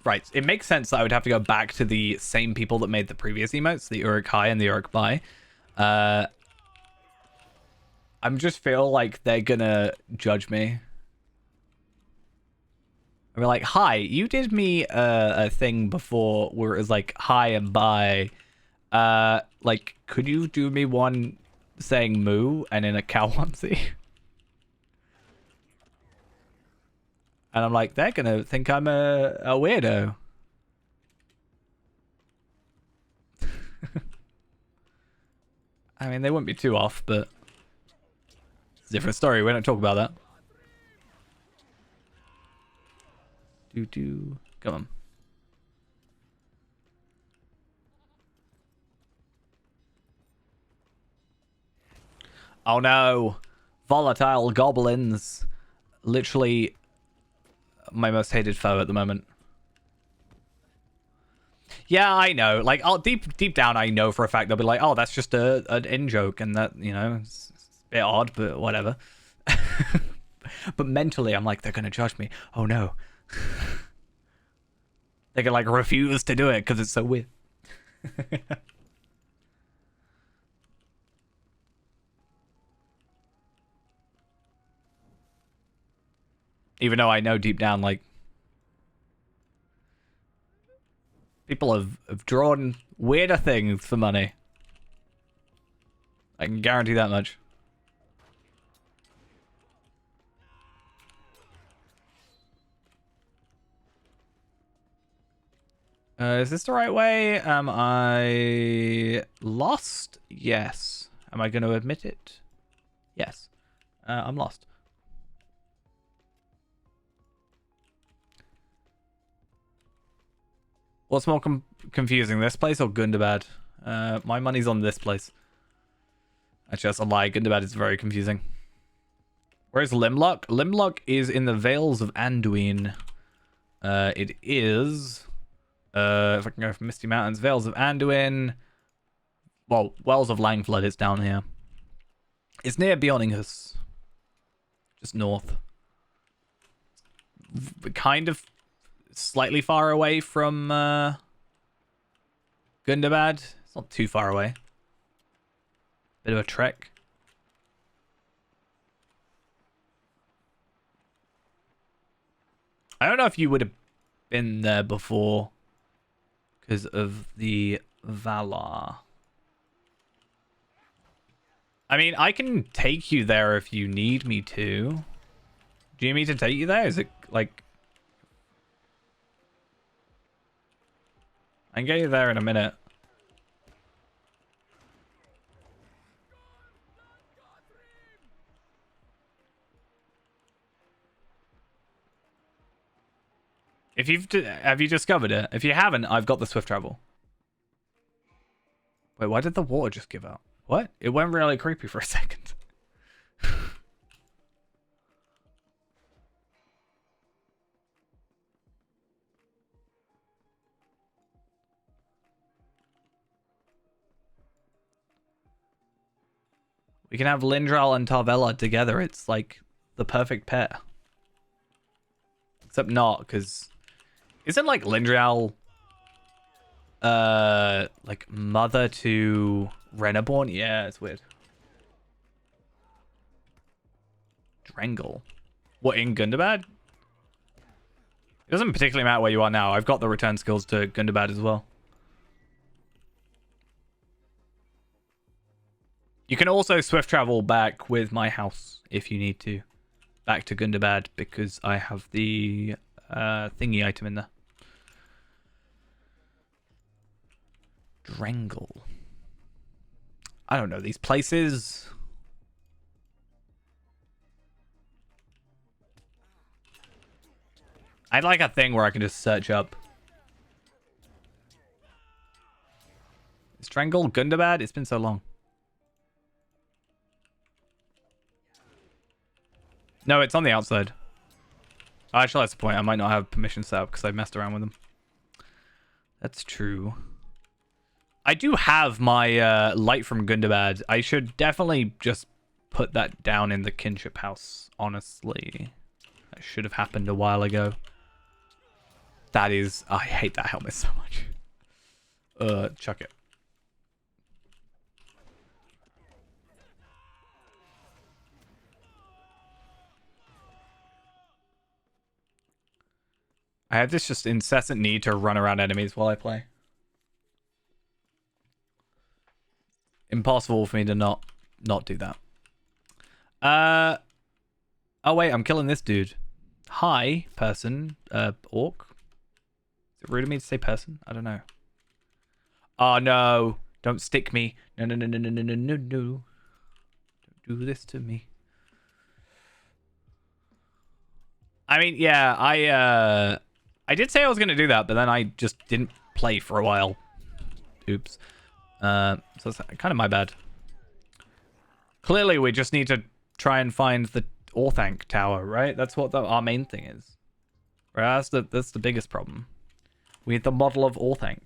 Right, it makes sense that I would have to go back to the same people that made the previous emotes, the Uruk Hai and the Uruk Bai. I just feel like they're gonna judge me. I'll be like, hi, you did me a thing before where it was like hi and bye. Like, could you do me one saying moo and in a cow onesie? And I'm like, they're gonna think I'm a weirdo. I mean, they wouldn't be too off, but it's a different story. We don't talk about that. Come on. Oh no. Volatile goblins. Literally my most hated foe at the moment. Yeah, I know. Like, I'll deep down, I know for a fact they'll be like, "Oh, that's just an in joke," and that, you know, it's a bit odd, but whatever. But mentally, I'm like, they're gonna judge me. Oh no, they can like refuse to do it because it's so weird. Even though I know deep down, like, people have drawn weirder things for money. I can guarantee that much. Is this the right way? Am I lost? Yes. Am I going to admit it? Yes. I'm lost. What's more confusing, this place or Gundabad? My money's on this place. Actually, that's a lie. Gundabad is very confusing. Where's Limlock? Limlock is in the Vales of Anduin. It is... if I can go from Misty Mountains, Vales of Anduin. Well, Wells of Langflood is down here. It's near Bjorninghus. Just north. Kind of slightly far away from Gundabad. It's not too far away. Bit of a trek. I don't know if you would have been there before because of the Valar. I mean, I can take you there if you need me to. Do you need me to take you there? Is it like... I can get you there in a minute. If have you discovered it? If you haven't, I've got the swift travel. Wait, why did the water just give out? What? It went really creepy for a second. We can have Lindral and Tarvella together. It's like the perfect pair. Except not, because... Isn't like Lindral... like mother to Renaborn? Yeah, it's weird. Drengal. What, in Gundabad? It doesn't particularly matter where you are now. I've got the return skills to Gundabad as well. You can also swift travel back with my house if you need to. Back to Gundabad because I have the thingy item in there. Drengal. I don't know these places. I'd like a thing where I can just search up. Is Drengal Gundabad? It's been so long. No, it's on the outside. Oh, actually, that's the point. I might not have permission set up because I messed around with them. That's true. I do have my light from Gundabad. I should definitely just put that down in the kinship house, honestly. That should have happened a while ago. That is... I hate that helmet so much. Chuck it. I have this just incessant need to run around enemies while I play. Impossible for me to not do that. Oh wait, I'm killing this dude. Hi, person. Orc. Is it rude of me to say person? I don't know. Oh no. Don't stick me. No, no, no, no, no, no, no, no, no. Don't do this to me. I mean, yeah, I did say I was going to do that, but then I just didn't play for a while. Oops. So it's kind of my bad. Clearly, we just need to try and find the Orthanc Tower, right? That's what our main thing is. Right? That's the biggest problem. We need the model of Orthanc.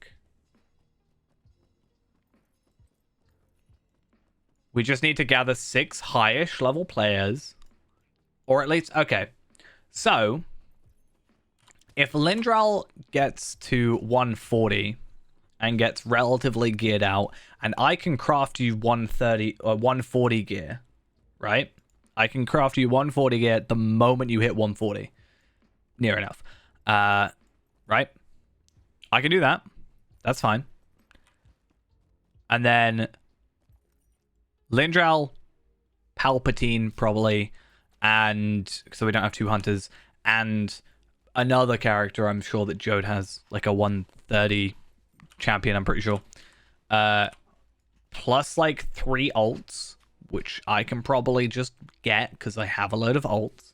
We just need to gather 6 highish level players. Or at least... Okay. So, if Lindral gets to 140 and gets relatively geared out, and I can craft you 130 or 140 gear, right? I can craft you 140 gear the moment you hit 140. Near enough. Right? I can do that. That's fine. And then Lindral, Palpatine probably, and so we don't have 2 hunters, and another character I'm sure that Jode has, like a 130 champion, I'm pretty sure. Plus like 3 alts, which I can probably just get because I have a load of alts.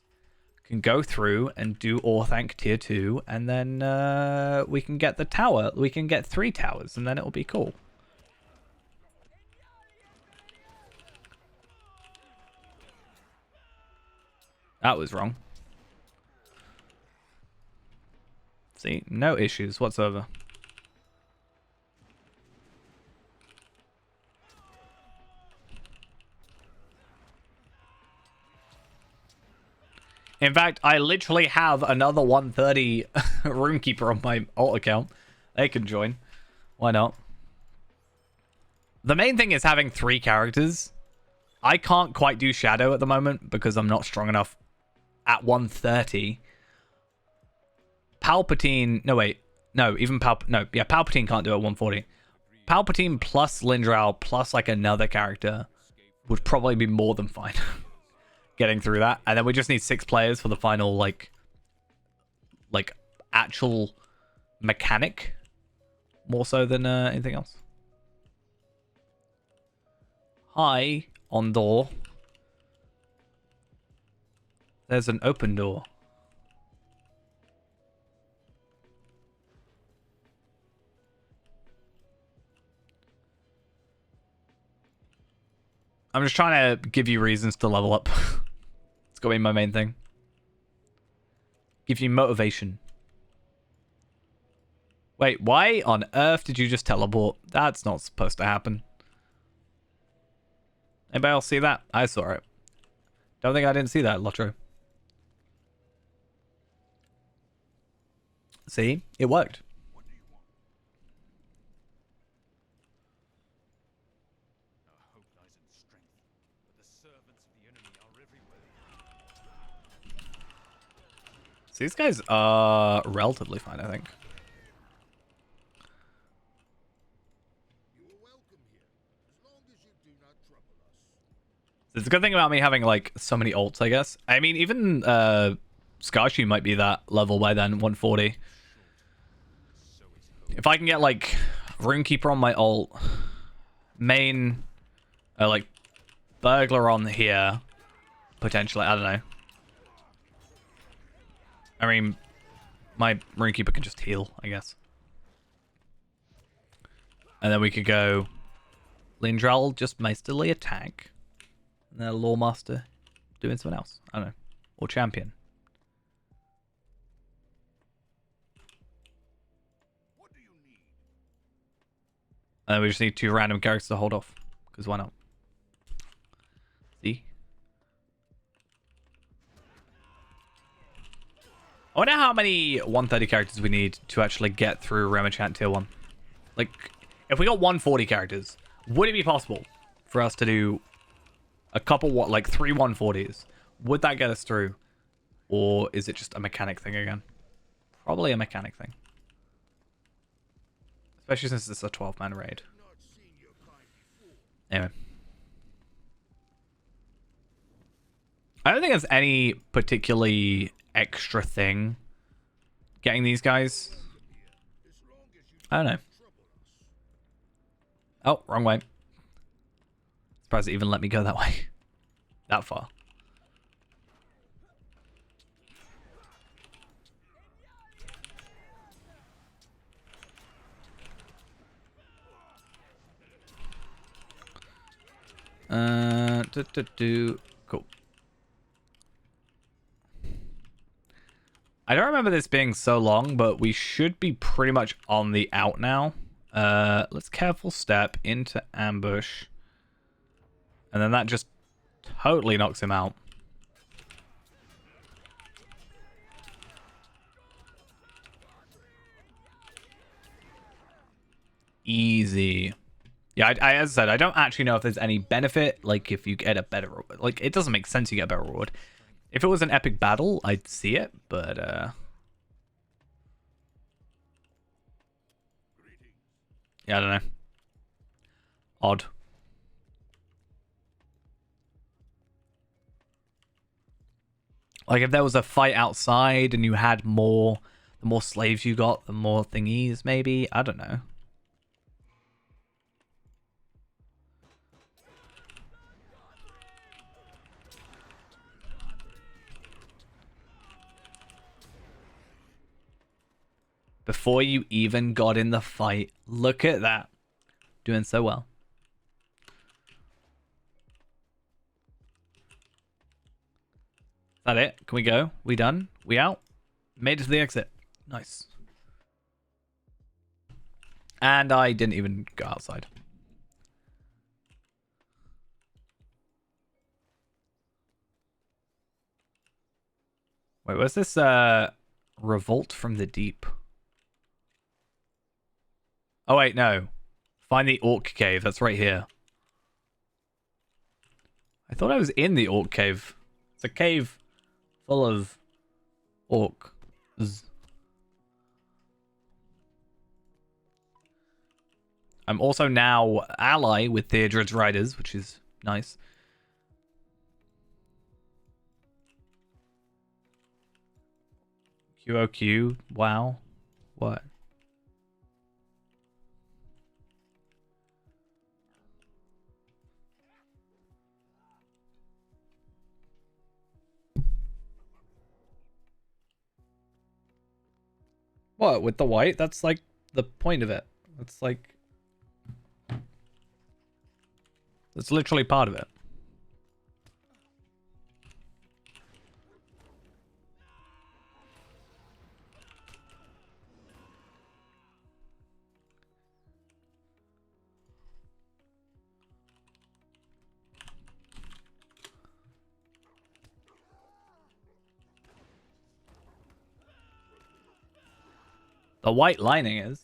Can go through and do Orthanc tier 2, and then we can get the tower. We can get 3 towers, and then it'll be cool. That was wrong. See, no issues whatsoever. In fact, I literally have another 130 Runekeeper on my alt account. They can join. Why not? The main thing is having 3 characters. I can't quite do Shadow at the moment because I'm not strong enough at 130. Palpatine... No, wait. No, even Palpatine can't do it at 140. Palpatine plus Lindral plus like another character would probably be more than fine. Getting through that, and then we just need 6 players for the final like actual mechanic, more so than anything else. Hi, on door. There's an open door. I'm just trying to give you reasons to level up. It's got to be my main thing. Give you motivation. Wait, why on earth did you just teleport? That's not supposed to happen. Anybody else see that? I saw it. Don't think I didn't see that, Lotro. See? It worked. So these guys are relatively fine, I think. You are welcome here, as long as you do not trouble us. It's a good thing about me having like so many ults, I guess. I mean, even Skarshu might be that level by then, 140. If I can get like Runekeeper on my ult, main, like Burglar on here, potentially, I don't know. I mean, my Runekeeper can just heal, I guess. And then we could go Lindral just masterly attack. And then a Lawmaster doing something else. I don't know. Or Champion. What do you need? And then we just need 2 random characters to hold off. Because why not? See? I wonder how many 130 characters we need to actually get through Remachant tier 1. Like, if we got 140 characters, would it be possible for us to do a couple, like 3 140s? Would that get us through? Or is it just a mechanic thing again? Probably a mechanic thing. Especially since it's a 12-man raid. Anyway. I don't think there's any particularly extra thing getting these guys. I don't know. Oh, wrong way. Surprised it even let me go that way. That far. Cool. I don't remember this being so long, but we should be pretty much on the out now. Let's careful step into ambush. And then that just totally knocks him out. Easy. Yeah, as I said, I don't actually know if there's any benefit, like if you get a better, like it doesn't make sense you get a better reward. If it was an epic battle, I'd see it, but yeah, I don't know. Odd. Like if there was a fight outside and you had more, the more slaves you got, the more thingies maybe, I don't know. Before you even got in the fight. Look at that. Doing so well. Is that it? Can we go? We done? We out? Made it to the exit. Nice. And I didn't even go outside. Wait, what's this? Revolt from the Deep. Oh, wait, no. Find the Orc Cave. That's right here. I thought I was in the Orc Cave. It's a cave full of orcs. I'm also now ally with Theodred's Riders, which is nice. QOQ. Wow. What? What, with the white? That's like the point of it. That's like... That's literally part of it. The white lining is.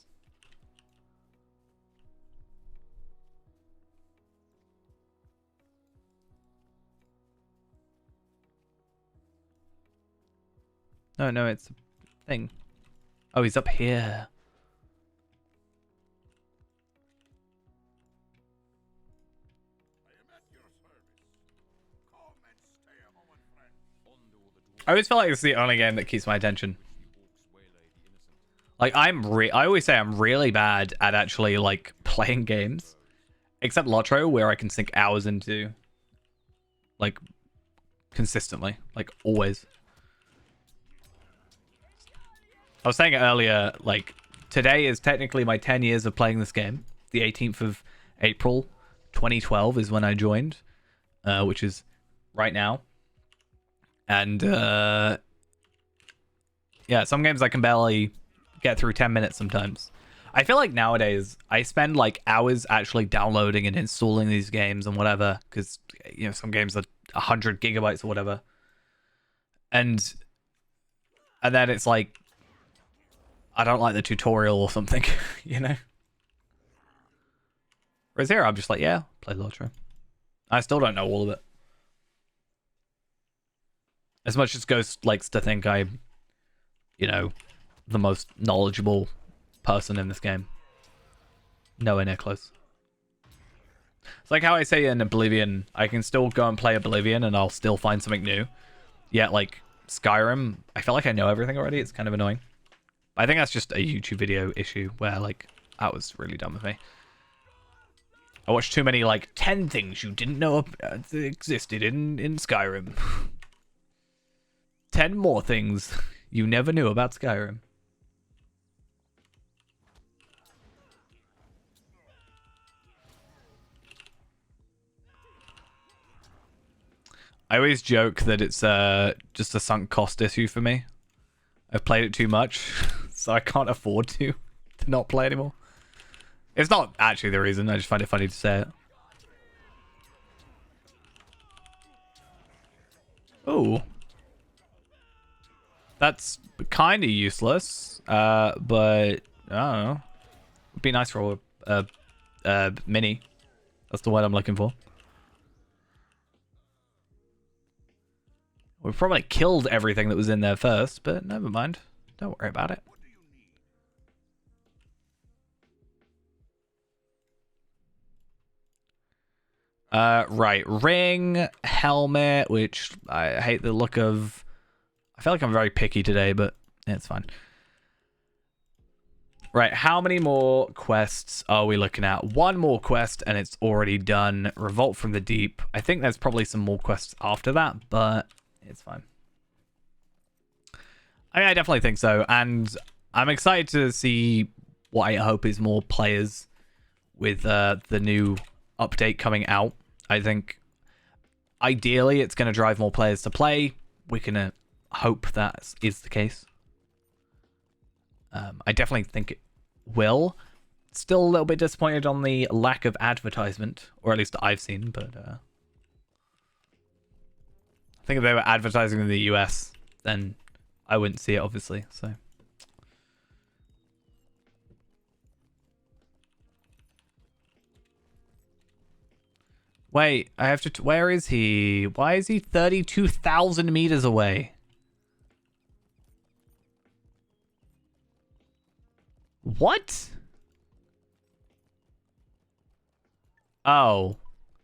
No, it's a thing. Oh, he's up here. I always feel like it's the only game that keeps my attention. Like I always say I'm really bad at actually like playing games, except Lotro, where I can sink hours into, like, consistently, like always. I was saying it earlier, like today is technically my 10 years of playing this game. The 18th of April, 2012 is when I joined, which is right now. And yeah, some games I can barely get through 10 minutes sometimes. I feel like nowadays I spend like hours actually downloading and installing these games and whatever, because you know some games are 100 gigabytes or whatever, and then it's like I don't like the tutorial or something, you know. Whereas here I'm just like, yeah, play Lotro. I still don't know all of it. As much as Ghost likes to think I'm, you know, the most knowledgeable person in this game. Nowhere near close. It's like how I say in Oblivion, I can still go and play Oblivion and I'll still find something new. Yet, like, Skyrim, I feel like I know everything already. It's kind of annoying. But I think that's just a YouTube video issue where, like, that was really dumb of me. I watched too many, like, 10 things you didn't know existed in Skyrim. 10 more things you never knew about Skyrim. I always joke that it's just a sunk cost issue for me. I've played it too much, so I can't afford to not play anymore. It's not actually the reason, I just find it funny to say it. Ooh. That's kind of useless, but I don't know. It'd be nice for a mini. That's the word I'm looking for. We probably killed everything that was in there first, but never mind. Don't worry about it. Right. Ring, helmet, which I hate the look of. I feel like I'm very picky today, but it's fine. Right, how many more quests are we looking at? One more quest and it's already done. Revolt from the Deep. I think there's probably some more quests after that, but it's fine. I mean, I definitely think so. And I'm excited to see what I hope is more players with the new update coming out. I think ideally it's going to drive more players to play. We can hope that is the case. I definitely think it will. Still a little bit disappointed on the lack of advertisement, or at least I've seen, but I think if they were advertising in the US, then I wouldn't see it, obviously. So wait, I have to. Where is he? Why is he 32,000 meters away? What? Oh,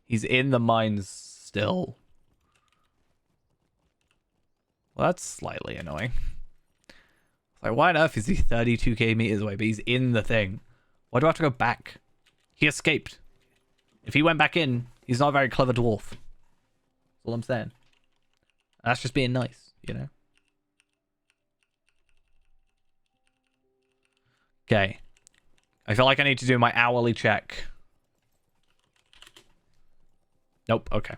he's in the mines still. Well, that's slightly annoying. Like, why on earth is he 32k meters away, but he's in the thing? Why do I have to go back? He escaped. If he went back in, he's not a very clever dwarf. That's all I'm saying. That's just being nice, you know? Okay. I feel like I need to do my hourly check. Nope, okay.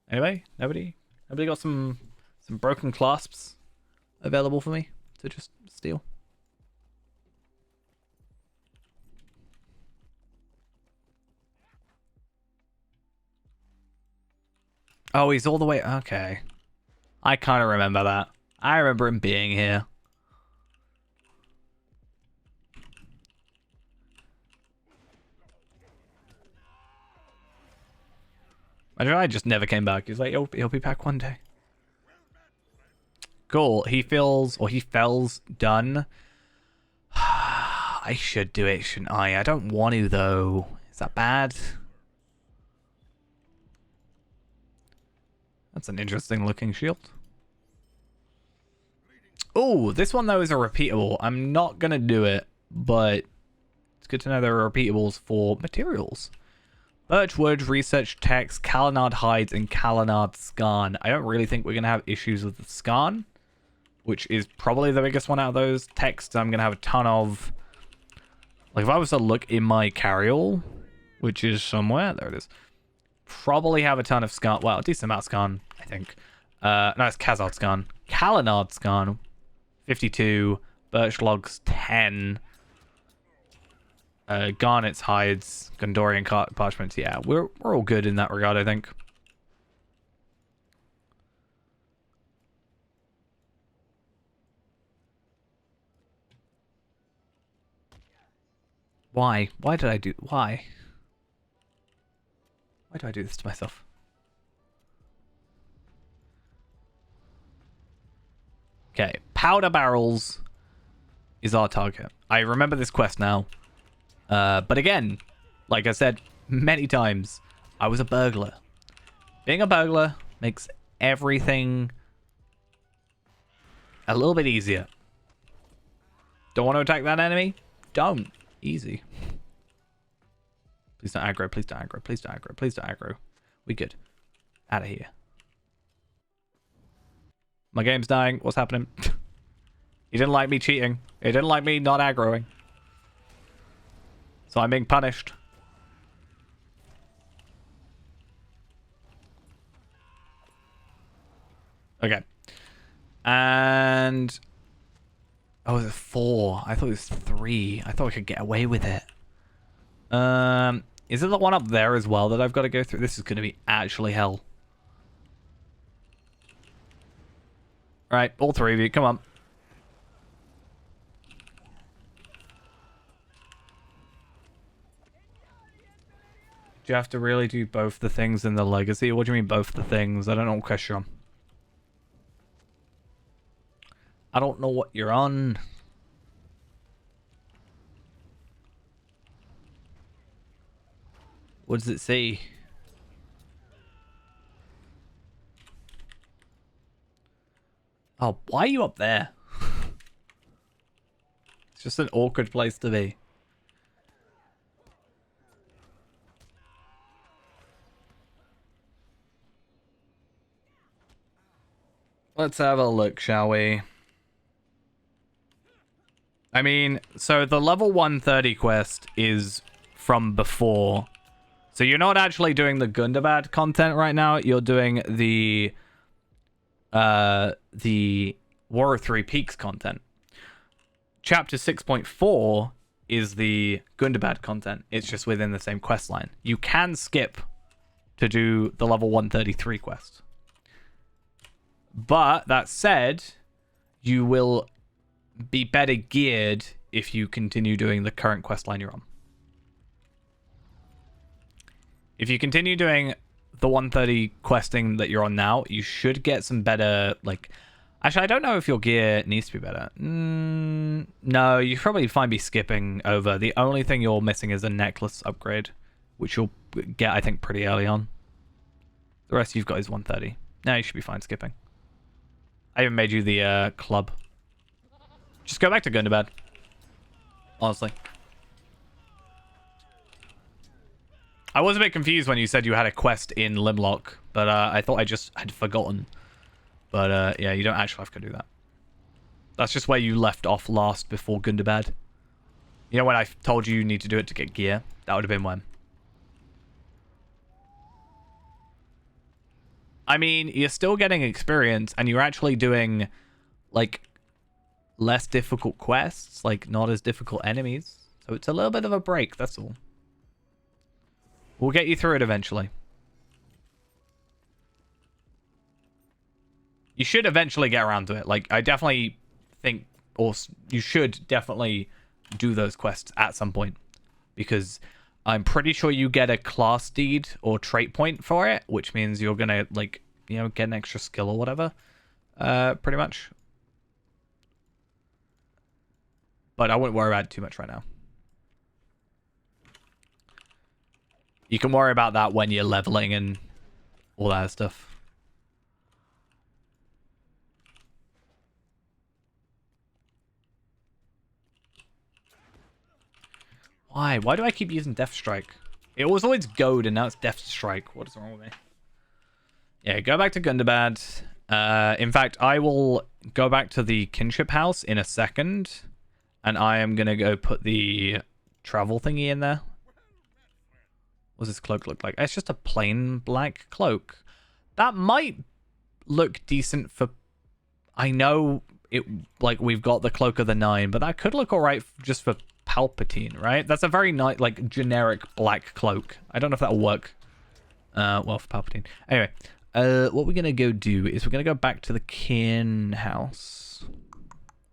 Anyway, nobody got some broken clasps available for me to just steal? Oh, he's all the way... Okay. I kind of remember that. I remember him being here. Imagine I just never came back. He's like, he'll be back one day. Cool. He fells done. I should do it, shouldn't I? I don't want to, though. Is that bad? That's an interesting looking shield. Oh, this one, though, is a repeatable. I'm not going to do it, but it's good to know there are repeatables for materials. Birchwood, research text, Kalanard hides, and Kalanard scan. I don't really think we're going to have issues with the scan, which is probably the biggest one out of those. Text, I'm going to have a ton of... Like, if I was to look in my carryall, which is somewhere, there it is, probably have a ton of scan. Well, a decent amount of scan, I think. No, it's Khazard scan. Kalanard scan, 52. Birch logs, 10. Garnet's hides, Gondorian parchments. Yeah, we're all good in that regard, I think. Why? Why did I do... Why? Why do I do this to myself? Okay, powder barrels is our target. I remember this quest now. But again, like I said many times, I was a burglar. Being a burglar makes everything a little bit easier. Don't want to attack that enemy? Don't. Easy. Please don't aggro, please don't aggro, please don't aggro, please don't aggro. We good. Out of here. My game's dying. What's happening? He didn't like me cheating. He didn't like me not aggroing. So I'm being punished. Okay. And... Oh, is it 4? I thought it was 3. I thought I could get away with it. Is it the one up there as well that I've got to go through? This is going to be actually hell. Right, all three of you, come on. Do you have to really do both the things in the legacy? What do you mean both the things? I don't know what question you're on. I don't know what you're on. What does it say? Oh, why are you up there? It's just an awkward place to be. Let's have a look, shall we? I mean, so the level 130 quest is from before. So you're not actually doing the Gundabad content right now. You're doing the War of Three Peaks content. Chapter 6.4 is the Gundabad content. It's just within the same quest line. You can skip to do the level 133 quest. But that said, you will be better geared if you continue doing the current quest line you're on. If you continue doing the 130 questing that you're on now, you should get some better, like... Actually, I don't know if your gear needs to be better. No, you probably find me skipping over. The only thing you're missing is a necklace upgrade, which you'll get, I think, pretty early on. The rest you've got is 130. Now you should be fine skipping. I even made you the club. Just go back to Gundabad. Honestly. I was a bit confused when you said you had a quest in Limlock, but I thought I just had forgotten. But yeah, you don't actually have to do that. That's just where you left off last before Gundabad. You know when I told you need to do it to get gear? That would have been when. I mean, you're still getting experience, and you're actually doing, like, less difficult quests, like, not as difficult enemies. So it's a little bit of a break, that's all. We'll get you through it eventually. You should eventually get around to it. Like, I definitely think, or you should definitely do those quests at some point. Because I'm pretty sure you get a class deed or trait point for it, which means you're gonna, like, you know, get an extra skill or whatever. Pretty much. But I wouldn't worry about it too much right now. You can worry about that when you're leveling and all that stuff. Why? Why do I keep using Death Strike? It was always Goad and now it's Death Strike. What is wrong with me? Yeah, go back to Gundabad. In fact, I will go back to the Kinship House in a second. And I am going to go put the travel thingy in there. What does this cloak look like? It's just a plain black cloak. That might look decent for... I know it, like, we've got the Cloak of the Nine, but that could look alright just for Palpatine, right? That's a very nice, like, generic black cloak. I don't know if that'll work well for Palpatine. Anyway, what we're going to go do is we're going to go back to the Kin House,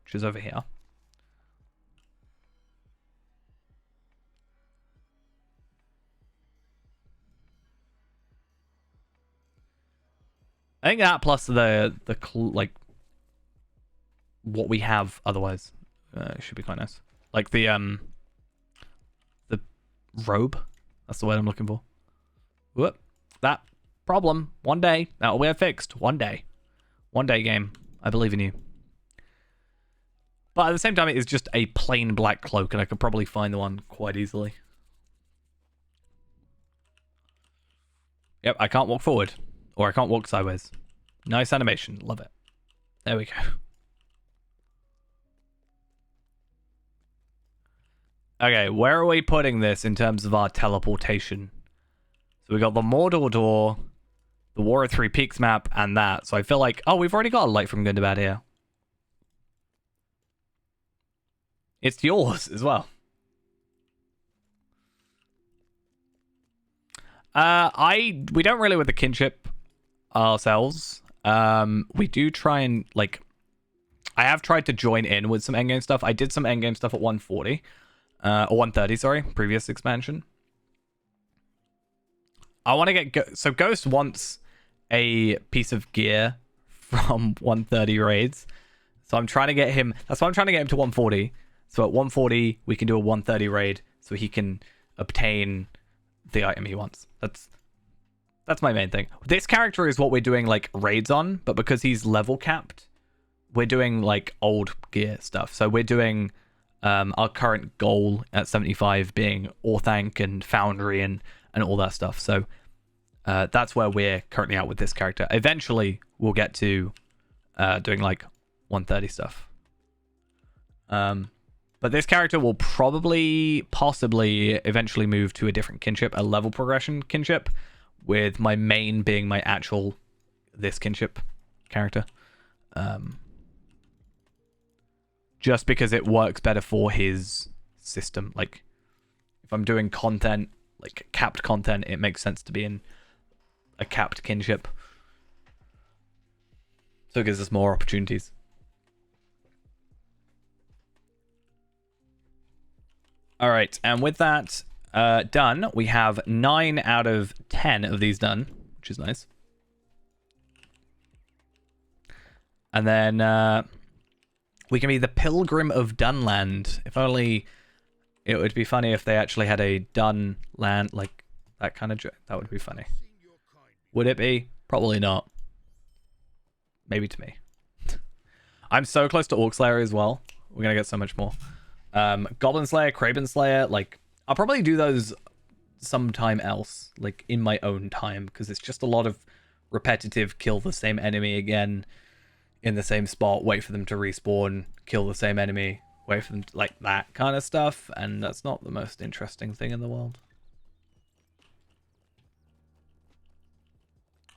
which is over here. I think that plus like what we have otherwise should be quite nice. Like the robe. That's the word I'm looking for. Whoop. That problem. One day that'll be fixed. One day game. I believe in you. But at the same time, it is just a plain black cloak, and I could probably find the one quite easily. Yep, I can't walk forward. Or I can't walk sideways. Nice animation. Love it. There we go. Okay, where are we putting this in terms of our teleportation? So we got the Mordor door, the War of Three Peaks map, and that. So I feel like... Oh, we've already got a light from Gundabad here. It's yours as well. We don't really with the kinship ourselves. We do try and, like, I have tried to join in with some endgame stuff. I did some endgame stuff at 140. Or 130, sorry. Previous expansion. I want to get... So Ghost wants a piece of gear from 130 raids. So I'm trying to get him... That's why I'm trying to get him to 140. So at 140, we can do a 130 raid. So he can obtain the item he wants. That's my main thing. This character is what we're doing, like, raids on. But because he's level capped, we're doing, like, old gear stuff. So we're doing... our current goal at 75 being Orthanc and Foundry and all that stuff. So that's where we're currently at with this character. Eventually, we'll get to doing like 130 stuff. But this character will possibly eventually move to a different kinship, a level progression kinship, with my main being my actual this kinship character. Just because it works better for his system. Like, if I'm doing content, like capped content, it makes sense to be in a capped kinship. So it gives us more opportunities. All right, and with that done, we have 9 out of 10 of these done, which is nice. And then... we can be the Pilgrim of Dunland. If only it would be funny if they actually had a Dunland, like that kind of joke. That would be funny. Would it be? Probably not. Maybe to me. I'm so close to Orc Slayer as well. We're going to get so much more. Goblin Slayer, Kraven Slayer, like, I'll probably do those sometime else, like in my own time, because it's just a lot of repetitive kill the same enemy again. In the same spot, wait for them to respawn, kill the same enemy, wait for them to, like, that kind of stuff, and that's not the most interesting thing in the world.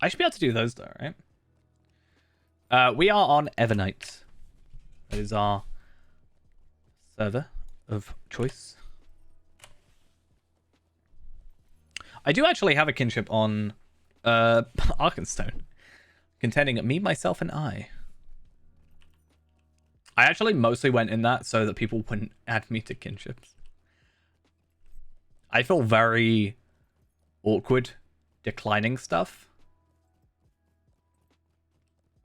I should be able to do those though, right? We are on Evernight. That is our server of choice. I do actually have a kinship on Arkenstone, containing me, myself, and I. I actually mostly went in that so that people wouldn't add me to kinships. I feel very awkward declining stuff.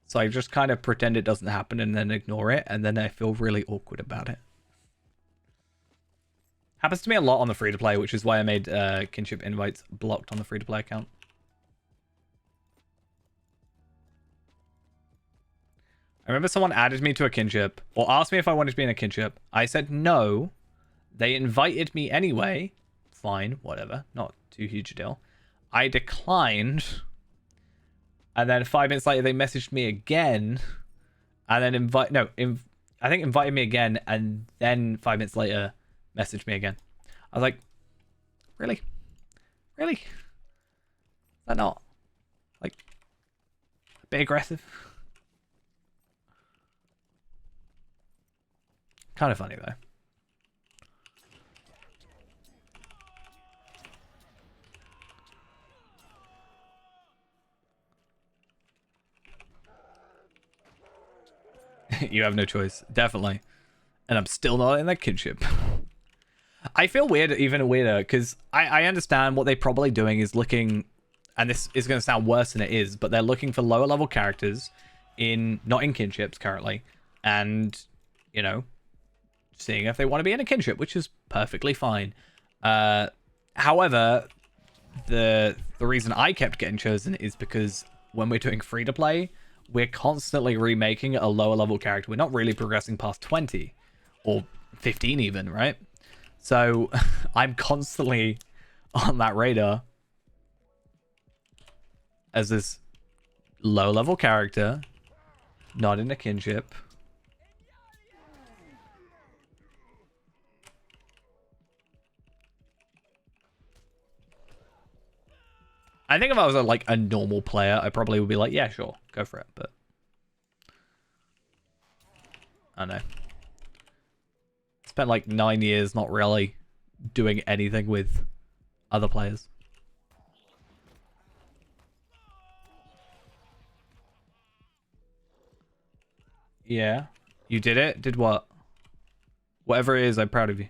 So I just kind of pretend it doesn't happen and then ignore it, and then I feel really awkward about it. Happens to me a lot on the free-to-play, which is why I made kinship invites blocked on the free-to-play account. I remember someone added me to a kinship, or asked me if I wanted to be in a kinship. I said no. They invited me anyway. Fine, whatever. Not too huge a deal. I declined. And then 5 minutes later, they messaged me again. And then I think invited me again. And then 5 minutes later, messaged me again. I was like, really? Really? Is that not, like, a bit aggressive? Kind of funny, though. You have no choice. Definitely. And I'm still not in that kinship. I feel weird, even weirder, because I understand what they're probably doing is looking... And this is going to sound worse than it is, but they're looking for lower level characters not in kinships currently. And, you know... seeing if they want to be in a kinship, which is perfectly fine. However, the reason I kept getting chosen is because when we're doing free to play, we're constantly remaking a lower level character. We're not really progressing past 20 or 15 even, right? So I'm constantly on that radar as this low level character, not in a kinship. I think if I was a normal player, I probably would be like, yeah, sure, go for it. But I don't know. Spent like 9 years not really doing anything with other players. Yeah. You did it? Did what? Whatever it is, I'm proud of you.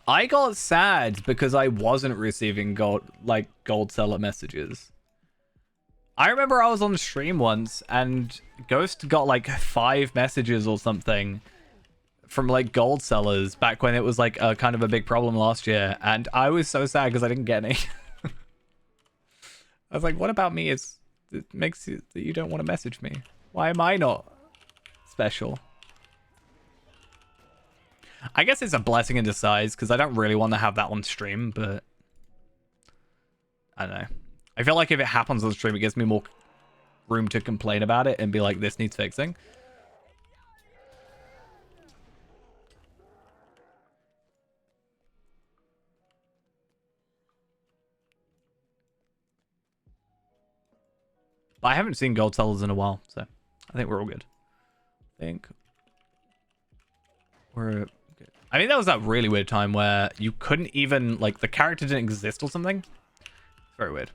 I got sad because I wasn't receiving gold seller messages. I remember I was on stream once and Ghost got like 5 messages or something from like gold sellers back when it was like a kind of a big problem last year, and I was so sad because I didn't get any. I was like, what about me it makes you that you don't want to message me? Why am I not special? I guess it's a blessing in disguise because I don't really want to have that on stream, but I don't know. I feel like if it happens on stream, it gives me more room to complain about it and be like, this needs fixing. But I haven't seen gold sellers in a while, so I think we're all good. I think we're good. I mean, that was that really weird time where you couldn't even, like, the character didn't exist or something. It's very weird.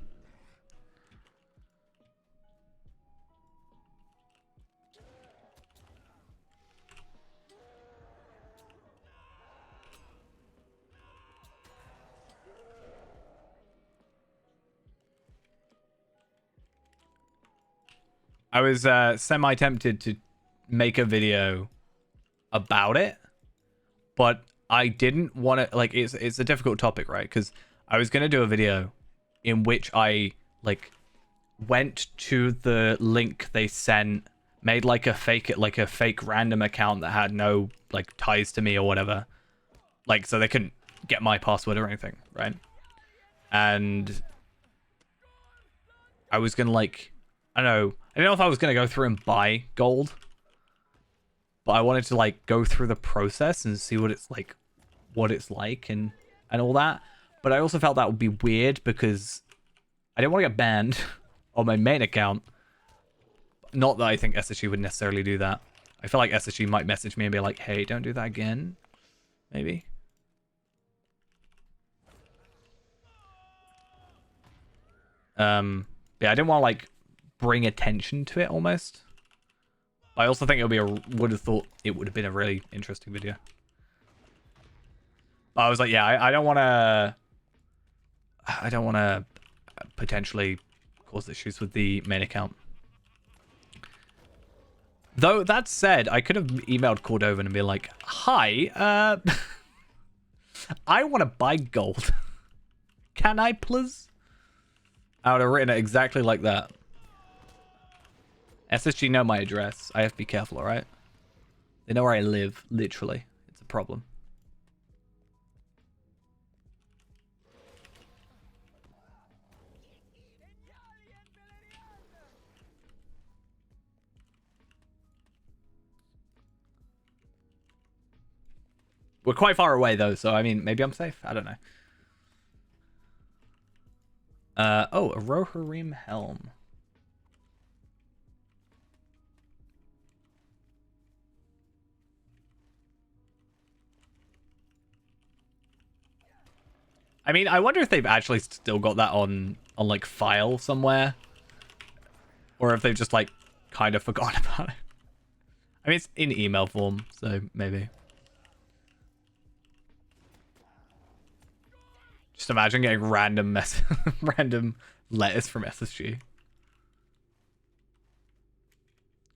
I was semi-tempted to make a video about it, but I didn't want to, like, it's a difficult topic, right? Because I was going to do a video in which I, like, went to the link they sent, made, like, a fake random account that had no, like, ties to me or whatever. Like, so they couldn't get my password or anything, right? And I was going to, like, I don't know if I was going to go through and buy gold, but I wanted to, like, go through the process and see what it's like and all that. But I also felt that would be weird because I didn't want to get banned on my main account. Not that I think SSG would necessarily do that. I feel like SSG might message me and be like, hey, don't do that again. Maybe. Yeah, I didn't want to, like, bring attention to it almost. I also think would have thought it would have been a really interesting video. But I was like, yeah, I don't want to potentially cause issues with the main account. Though that said, I could have emailed Cordovan and be like, hi, I want to buy gold. Can I please? I would have written it exactly like that. SSG know my address. I have to be careful, alright? They know where I live, literally. It's a problem. We're quite far away, though, so, I mean, maybe I'm safe? I don't know. Oh, a Rohirrim helm. I mean, I wonder if they've actually still got that on like file somewhere, or if they've just like kind of forgotten about it. I mean, it's in email form, so maybe. Just imagine getting random random letters from SSG.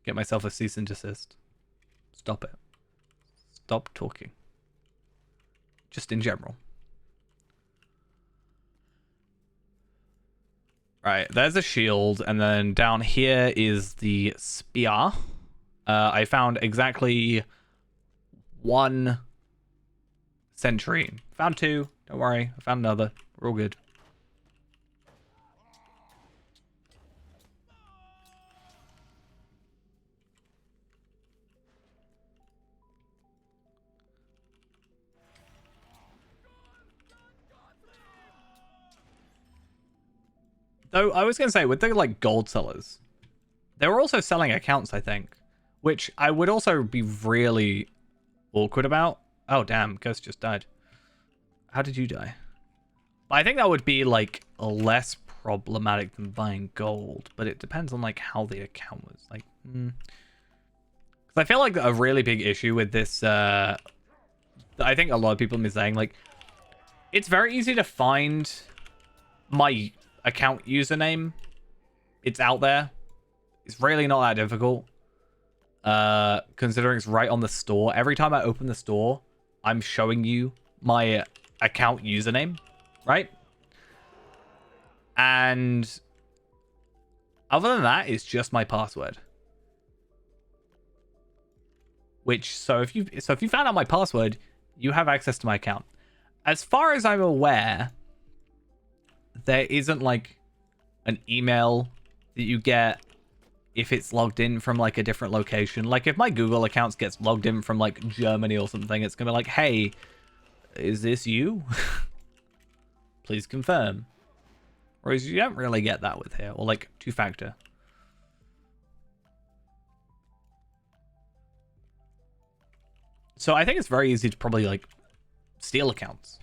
Get myself a cease and desist. Stop it. Stop talking. Just in general. Right, there's a shield, and then down here is the spear. I found exactly 1 sentry. Found 2. Don't worry, I found another. We're all good. Though I was going to say, with the like gold sellers, they were also selling accounts, I think, which I would also be really awkward about. Oh, damn, Ghost just died. How did you die? But I think that would be like less problematic than buying gold, but it depends on like how the account was. Like, 'cause I feel like a really big issue with this, I think a lot of people have been saying, like, it's very easy to find my account username. It's out there. It's really not that difficult. Considering it's right on the store. Every time I open the store, I'm showing you my account username, right? And other than that, it's just my password. Which, so if you found out my password, you have access to my account. As far as I'm aware, there isn't like an email that you get if it's logged in from like a different location. Like if my Google account gets logged in from like Germany or something, it's gonna be like, hey, is this you? Please confirm. Whereas you don't really get that with here, or like two-factor. So I think it's very easy to probably like steal accounts,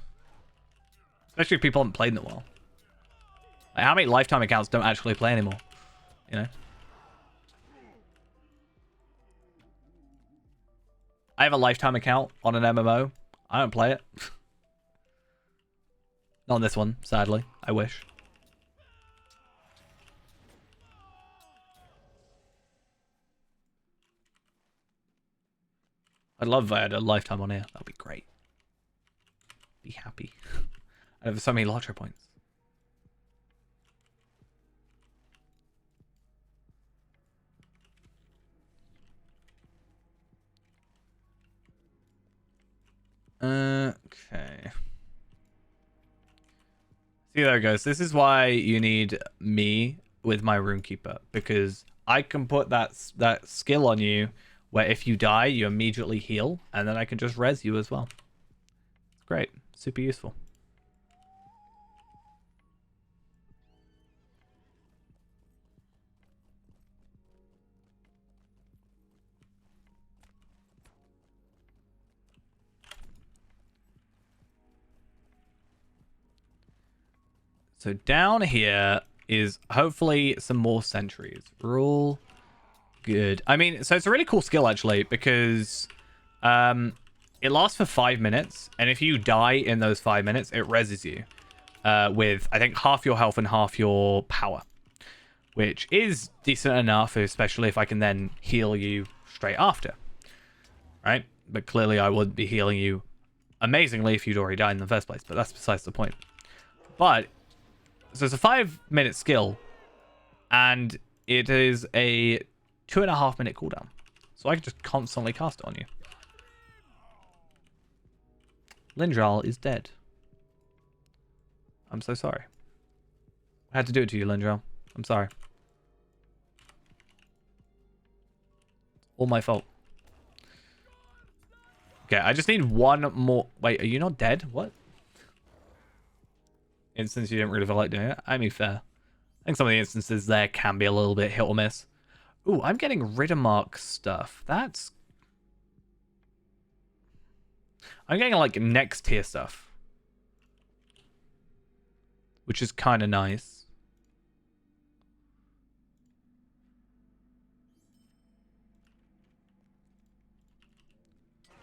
especially if people haven't played in a while. Like, how many lifetime accounts don't actually play anymore? You know. I have a lifetime account on an MMO. I don't play it. Not on this one, sadly. I wish. I'd love if I had a lifetime on here. That'd be great. Be happy. I have so many lottery points. Okay. See, there it goes. This is why you need me with my Runekeeper, because I can put that skill on you where if you die, you immediately heal, and then I can just res you as well. It's great. Super useful. So down here is hopefully some more sentries. Rule. Good. I mean, so it's a really cool skill actually, because it lasts for 5 minutes, and if you die in those 5 minutes, it reses you with, I think, half your health and half your power, which is decent enough, especially if I can then heal you straight after, right? But clearly I wouldn't be healing you amazingly if you'd already died in the first place, but that's besides the point. But so it's a 5-minute skill, and it is a 2.5-minute cooldown. So I can just constantly cast it on you. Lindral is dead. I'm so sorry. I had to do it to you, Lindral. I'm sorry. All my fault. Okay, I just need one more. Wait, are you not dead? What? Instance you didn't really feel like doing it. I mean, fair. I think some of the instances there can be a little bit hit or miss. Ooh, I'm getting Riddermark stuff. That's... I'm getting, like, next tier stuff. Which is kind of nice.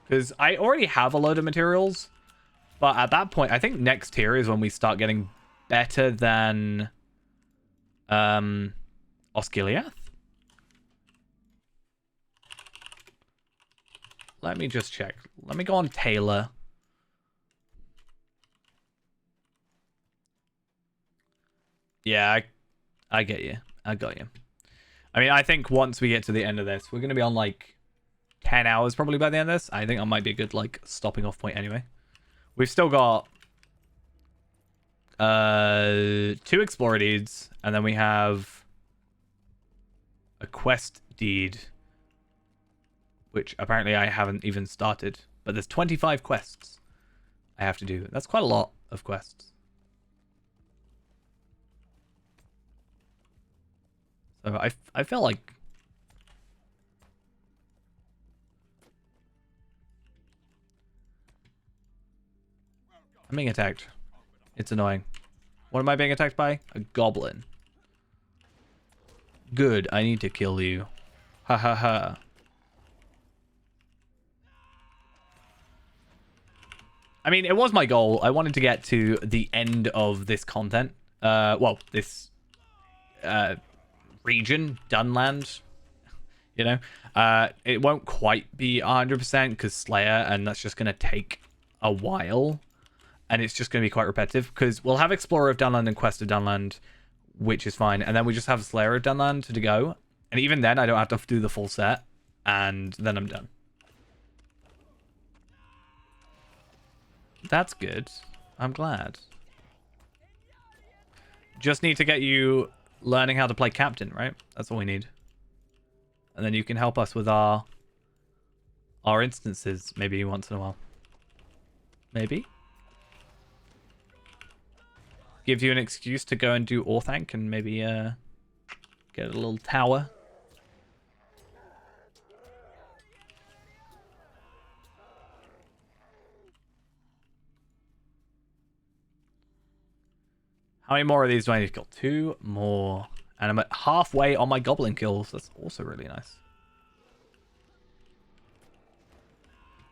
Because I already have a load of materials. But at that point, I think next tier is when we start getting better than... Osgiliath? Let me just check. Let me go on Taylor. Yeah, I get you. I got you. I mean, I think once we get to the end of this, we're going to be on like 10 hours probably by the end of this. I think that might be a good like stopping off point anyway. We've still got 2 Explorer deeds, and then we have a quest deed, which apparently I haven't even started. But there's 25 quests I have to do. That's quite a lot of quests. So I feel like... I'm being attacked. It's annoying. What am I being attacked by? A goblin. Good, I need to kill you. Ha ha ha. I mean, it was my goal. I wanted to get to the end of this content. Well, this region, Dunland. You know, it won't quite be 100% because Slayer, and that's just going to take a while. And it's just going to be quite repetitive because we'll have Explorer of Dunland and Quest of Dunland, which is fine. And then we just have Slayer of Dunland to go. And even then, I don't have to do the full set. And then I'm done. That's good. I'm glad. Just need to get you learning how to play Captain, right? That's all we need. And then you can help us with our instances maybe once in a while. Maybe? Give you an excuse to go and do Orthanc and maybe get a little tower. How many more of these do I need to kill? 2 more. And I'm at halfway on my goblin kills. That's also really nice.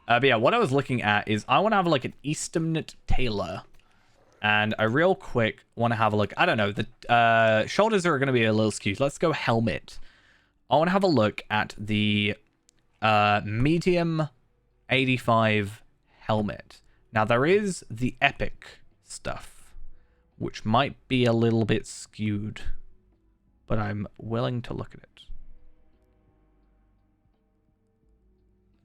But yeah, what I was looking at is I want to have like an Eastamnet Tailor. And I real quick want to have a look. I don't know. The shoulders are going to be a little skewed. Let's go helmet. I want to have a look at the medium 85 helmet. Now, there is the epic stuff, which might be a little bit skewed. But I'm willing to look at it.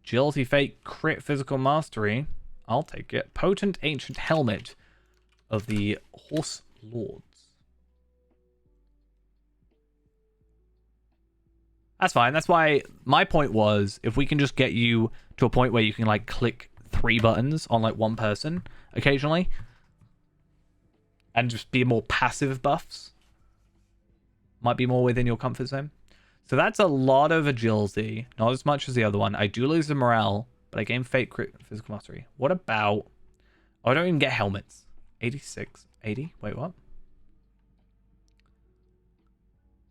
Agility, Fate, Crit, Physical Mastery. I'll take it. Potent Ancient Helmet of the Horse Lords. That's fine. That's why my point was, if we can just get you to a point where you can like click 3 buttons on like one person occasionally and just be more passive buffs, might be more within your comfort zone. So that's a lot of agility, not as much as the other one. I do lose the morale, but I gain Fate, Crit, Physical Mastery. What about... Oh, I don't even get helmets. 86, 80? Wait, what?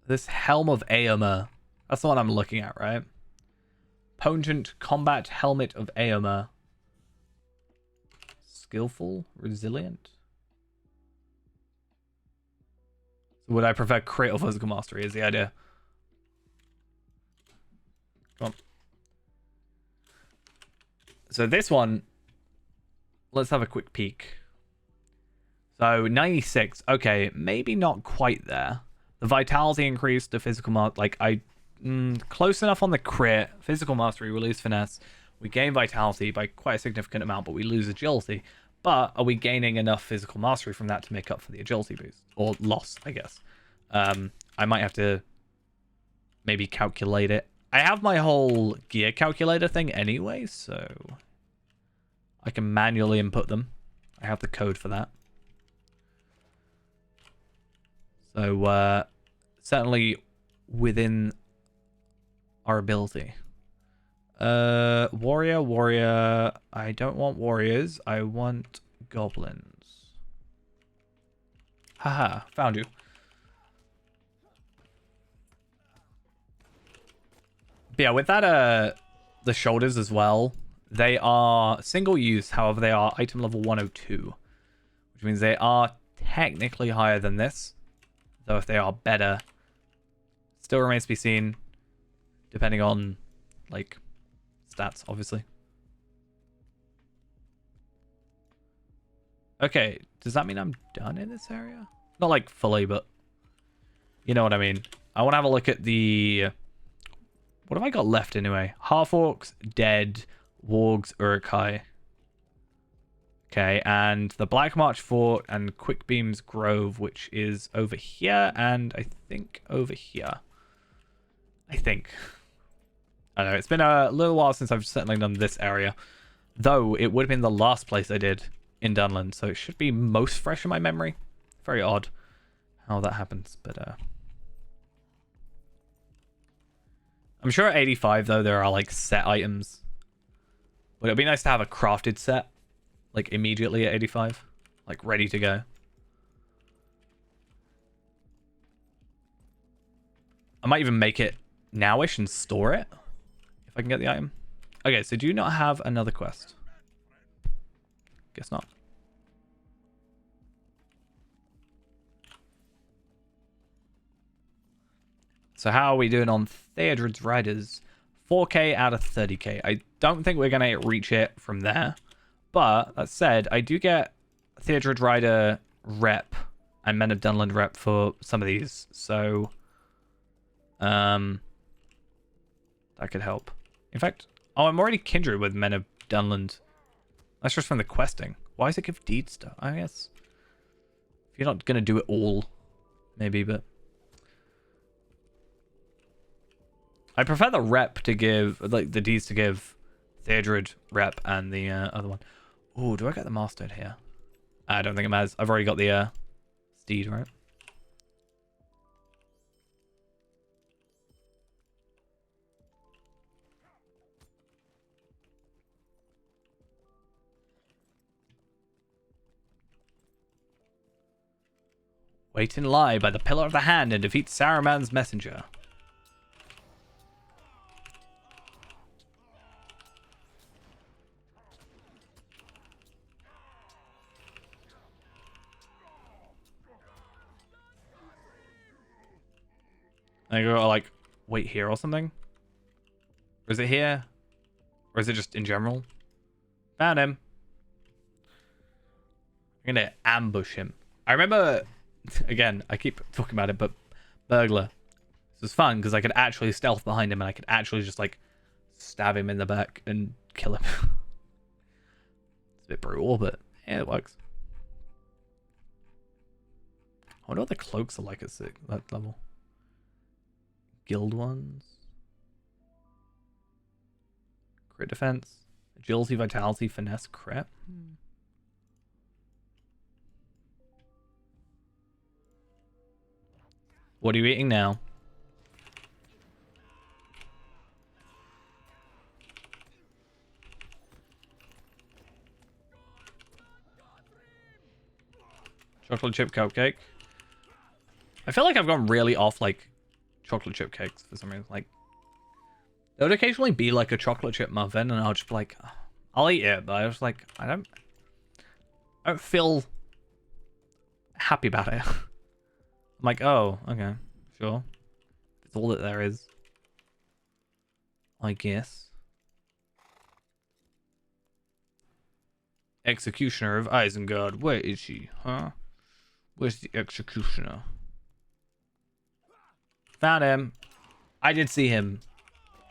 This Helm of Aomer. That's the one I'm looking at, right? Potent Combat Helmet of Aomer. Skillful? Resilient? So would I prefer Crit or Physical Mastery is the idea. Come on. So this one, let's have a quick peek. So 96, okay, maybe not quite there. The vitality increased, the physical close enough on the crit. Physical mastery, we lose finesse. We gain vitality by quite a significant amount, but we lose agility. But are we gaining enough physical mastery from that to make up for the agility boost? Or loss, I guess. I might have to maybe calculate it. I have my whole gear calculator thing anyway, so I can manually input them. I have the code for that. So, certainly within our ability. Warrior. I don't want warriors. I want goblins. Haha, found you. But yeah, with that, the shoulders as well, they are single use. However, they are item level 102, which means they are technically higher than this. Though if they are better, still remains to be seen, depending on, like, stats, obviously. Okay, does that mean I'm done in this area? Not, like, fully, but you know what I mean. I want to have a look at the... What have I got left, anyway? Half-Orcs, Dead, Wargs, Uruk-hai. Okay, and the Black March Fort and Quickbeam's Grove, which is over here, and I think over here. I think. I don't know, it's been a little while since I've certainly done this area. Though, it would have been the last place I did in Dunland, so it should be most fresh in my memory. Very odd how that happens, but... I'm sure at 85, though, there are, like, set items. But it'd be nice to have a crafted set. Like, immediately at 85. Like, ready to go. I might even make it nowish and store it if I can get the item. Okay, so do you not have another quest? Guess not. So how are we doing on Theodred's Riders? 4k out of 30k. I don't think we're going to reach it from there. But that said, I do get Theodred Rider rep and Men of Dunland rep for some of these. So that could help. In fact, oh, I'm already kindred with Men of Dunland. That's just from the questing. Why does it give deed stuff? I guess if you're not going to do it all, maybe, but I prefer the rep to give, like, the deeds to give Theodred rep and the other one. Oh, do I get the mastered here? I don't think it matters. I've already got the steed, right? Wait and lie by the pillar of the hand and defeat Saruman's messenger. I go like, wait here or something? Or is it here? Or is it just in general? Found him. I'm gonna ambush him. I remember, again, I keep talking about it, but Burglar. This was fun because I could actually stealth behind him and I could actually just like stab him in the back and kill him. It's a bit brutal, but yeah, it works. I wonder what the cloaks are like at that level. Guild ones. Crit defense. Agility, vitality, finesse, crit. What are you eating now? Chocolate chip cupcake. I feel like I've gone really off like chocolate chip cakes for some reason. Like, there would occasionally be like a chocolate chip muffin, and I'll just be like, I'll eat it, but I was like, I don't feel happy about it. I'm like, oh, okay, sure. It's all that there is, I guess. Executioner of Isengard. Where is she? Huh? Where's the executioner? Found him. I did see him.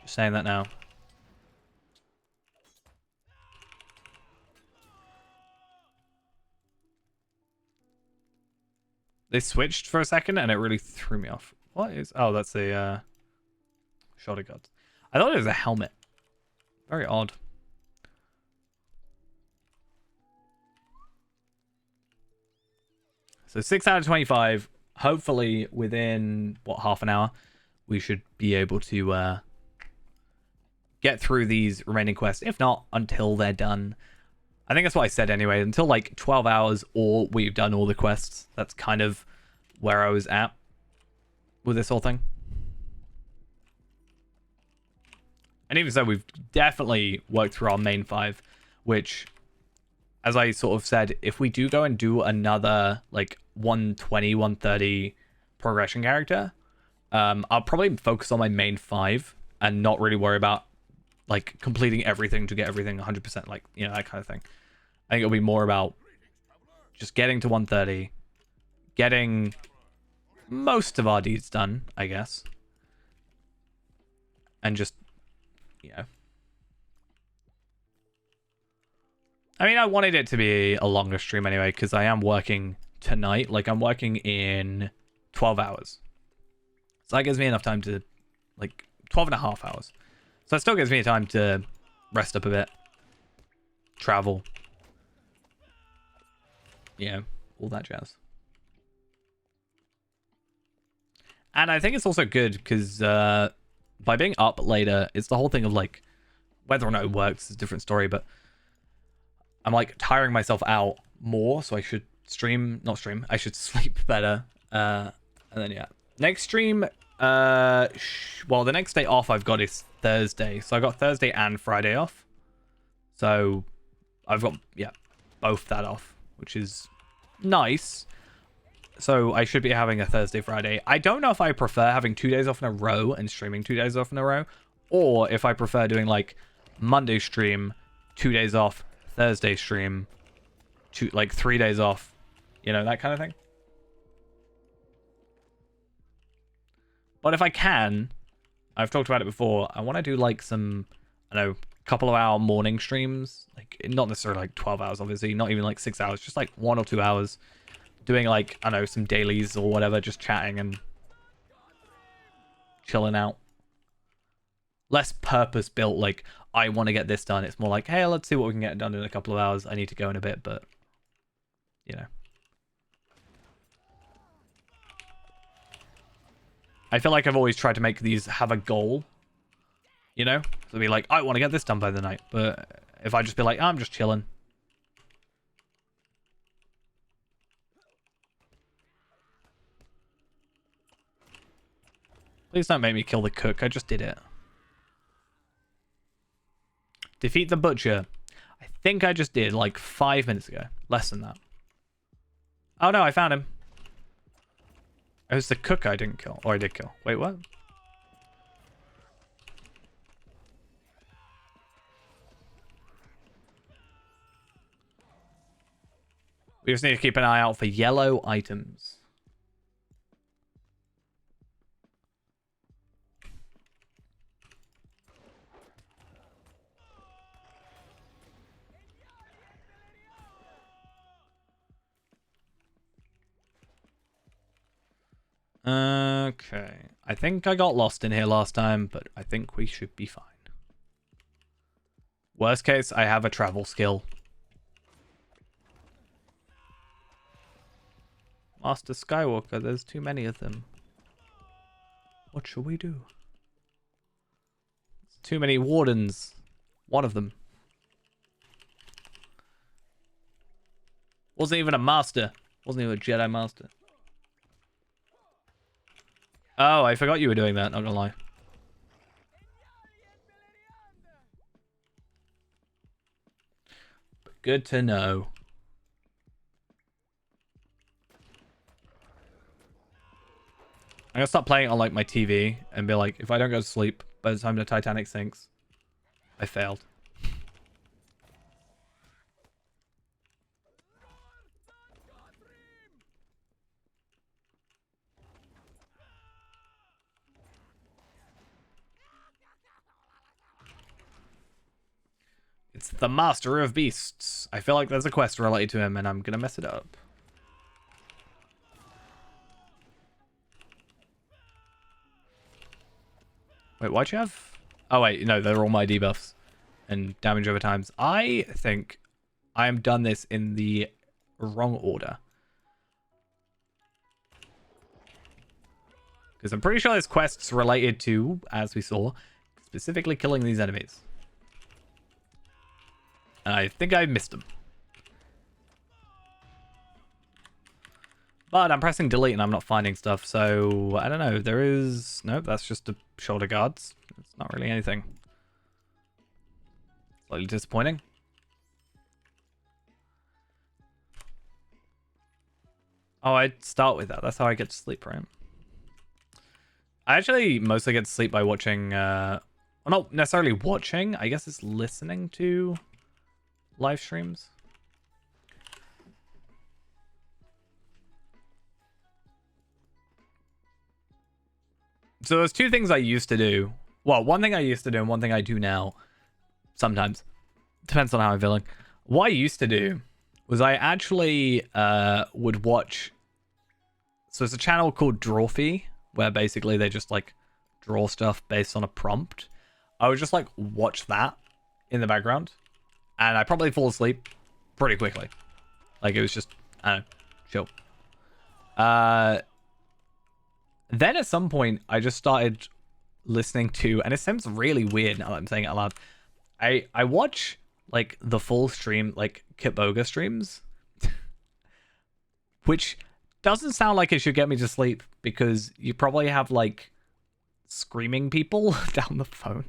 Just saying that now. They switched for a second and it really threw me off. What is... Oh, that's the shoulder guards. I thought it was a helmet. Very odd. So 6 out of 25. Hopefully within, what, half an hour, we should be able to get through these remaining quests. If not, until they're done. I think that's what I said anyway. Until like 12 hours or we've done all the quests. That's kind of where I was at with this whole thing. And even so, we've definitely worked through our main 5, which, as I sort of said, if we do go and do another like 120, 130 progression character, I'll probably focus on my main 5 and not really worry about like completing everything to get everything 100%, like, you know, that kind of thing. I think it'll be more about just getting to 130, getting most of our deeds done, I guess, and just, you know, I mean, I wanted it to be a longer stream anyway, because I am working tonight. Like, I'm working in 12 hours. So that gives me enough time to, like, 12 and a half hours. So it still gives me time to rest up a bit. Travel. You know, all that jazz. And I think it's also good because by being up later, it's the whole thing of, like, whether or not it works is a different story, but I'm like tiring myself out more, so I should I should sleep better. And then yeah, next stream Well, the next day off I've got is Thursday. So I got Thursday and Friday off. So I've got, yeah, both that off, which is nice. So I should be having a Thursday, Friday. I don't know if I prefer having 2 days off in a row and streaming 2 days off in a row, or if I prefer doing like Monday stream, 2 days off, Thursday stream, 3 days off, you know, that kind of thing. But if I can, I've talked about it before, I want to do like some, I don't know, couple of hour morning streams, like not necessarily like 12 hours, obviously, not even like 6 hours, just like 1 or 2 hours, doing like, I don't know, some dailies or whatever, just chatting and chilling out. Less purpose built, like, I want to get this done. It's more like, hey, let's see what we can get done in a couple of hours. I need to go in a bit, but, you know. I feel like I've always tried to make these have a goal, you know? So be like, I want to get this done by the night. But if I just be like, I'm just chilling. Please don't make me kill the cook. I just did it. Defeat the butcher. I think I just did like 5 minutes ago. Less than that. Oh no, I found him. It was the cook I didn't kill. Or I did kill. Wait, what? We just need to keep an eye out for yellow items. Okay. I think I got lost in here last time, but I think we should be fine. Worst case, I have a travel skill. Master Skywalker, there's too many of them. What shall we do? There's too many wardens. One of them. Wasn't even a master. Wasn't even a Jedi master. Oh, I forgot you were doing that, not gonna lie. But good to know. I'm gonna stop playing it on like my TV and be like, if I don't go to sleep by the time the Titanic sinks, I failed. It's the Master of Beasts. I feel like there's a quest related to him and I'm gonna mess it up. Wait, why'd you have... Oh wait, no, they're all my debuffs and damage over times. I think I am done this in the wrong order. Because I'm pretty sure there's quests related to, as we saw, specifically killing these enemies. And I think I missed them. But I'm pressing delete and I'm not finding stuff, so I don't know. There is... Nope, that's just a shoulder guards. It's not really anything. Slightly disappointing. Oh, I'd start with that. That's how I get to sleep, right? I actually mostly get to sleep by watching... well, not necessarily watching. I guess it's listening to live streams. So there's two things I used to do. Well, one thing I used to do and one thing I do now. Sometimes. Depends on how I'm feeling. What I used to do was I actually would watch... So it's a channel called Drawfee, where basically they just like draw stuff based on a prompt. I would just like watch that in the background. And I probably fall asleep pretty quickly. Like it was just, I don't know, chill. Then at some point, I just started listening to, and it sounds really weird now that I'm saying it out loud. I watch like the full stream, like Kitboga streams, which doesn't sound like it should get me to sleep because you probably have like screaming people down the phone.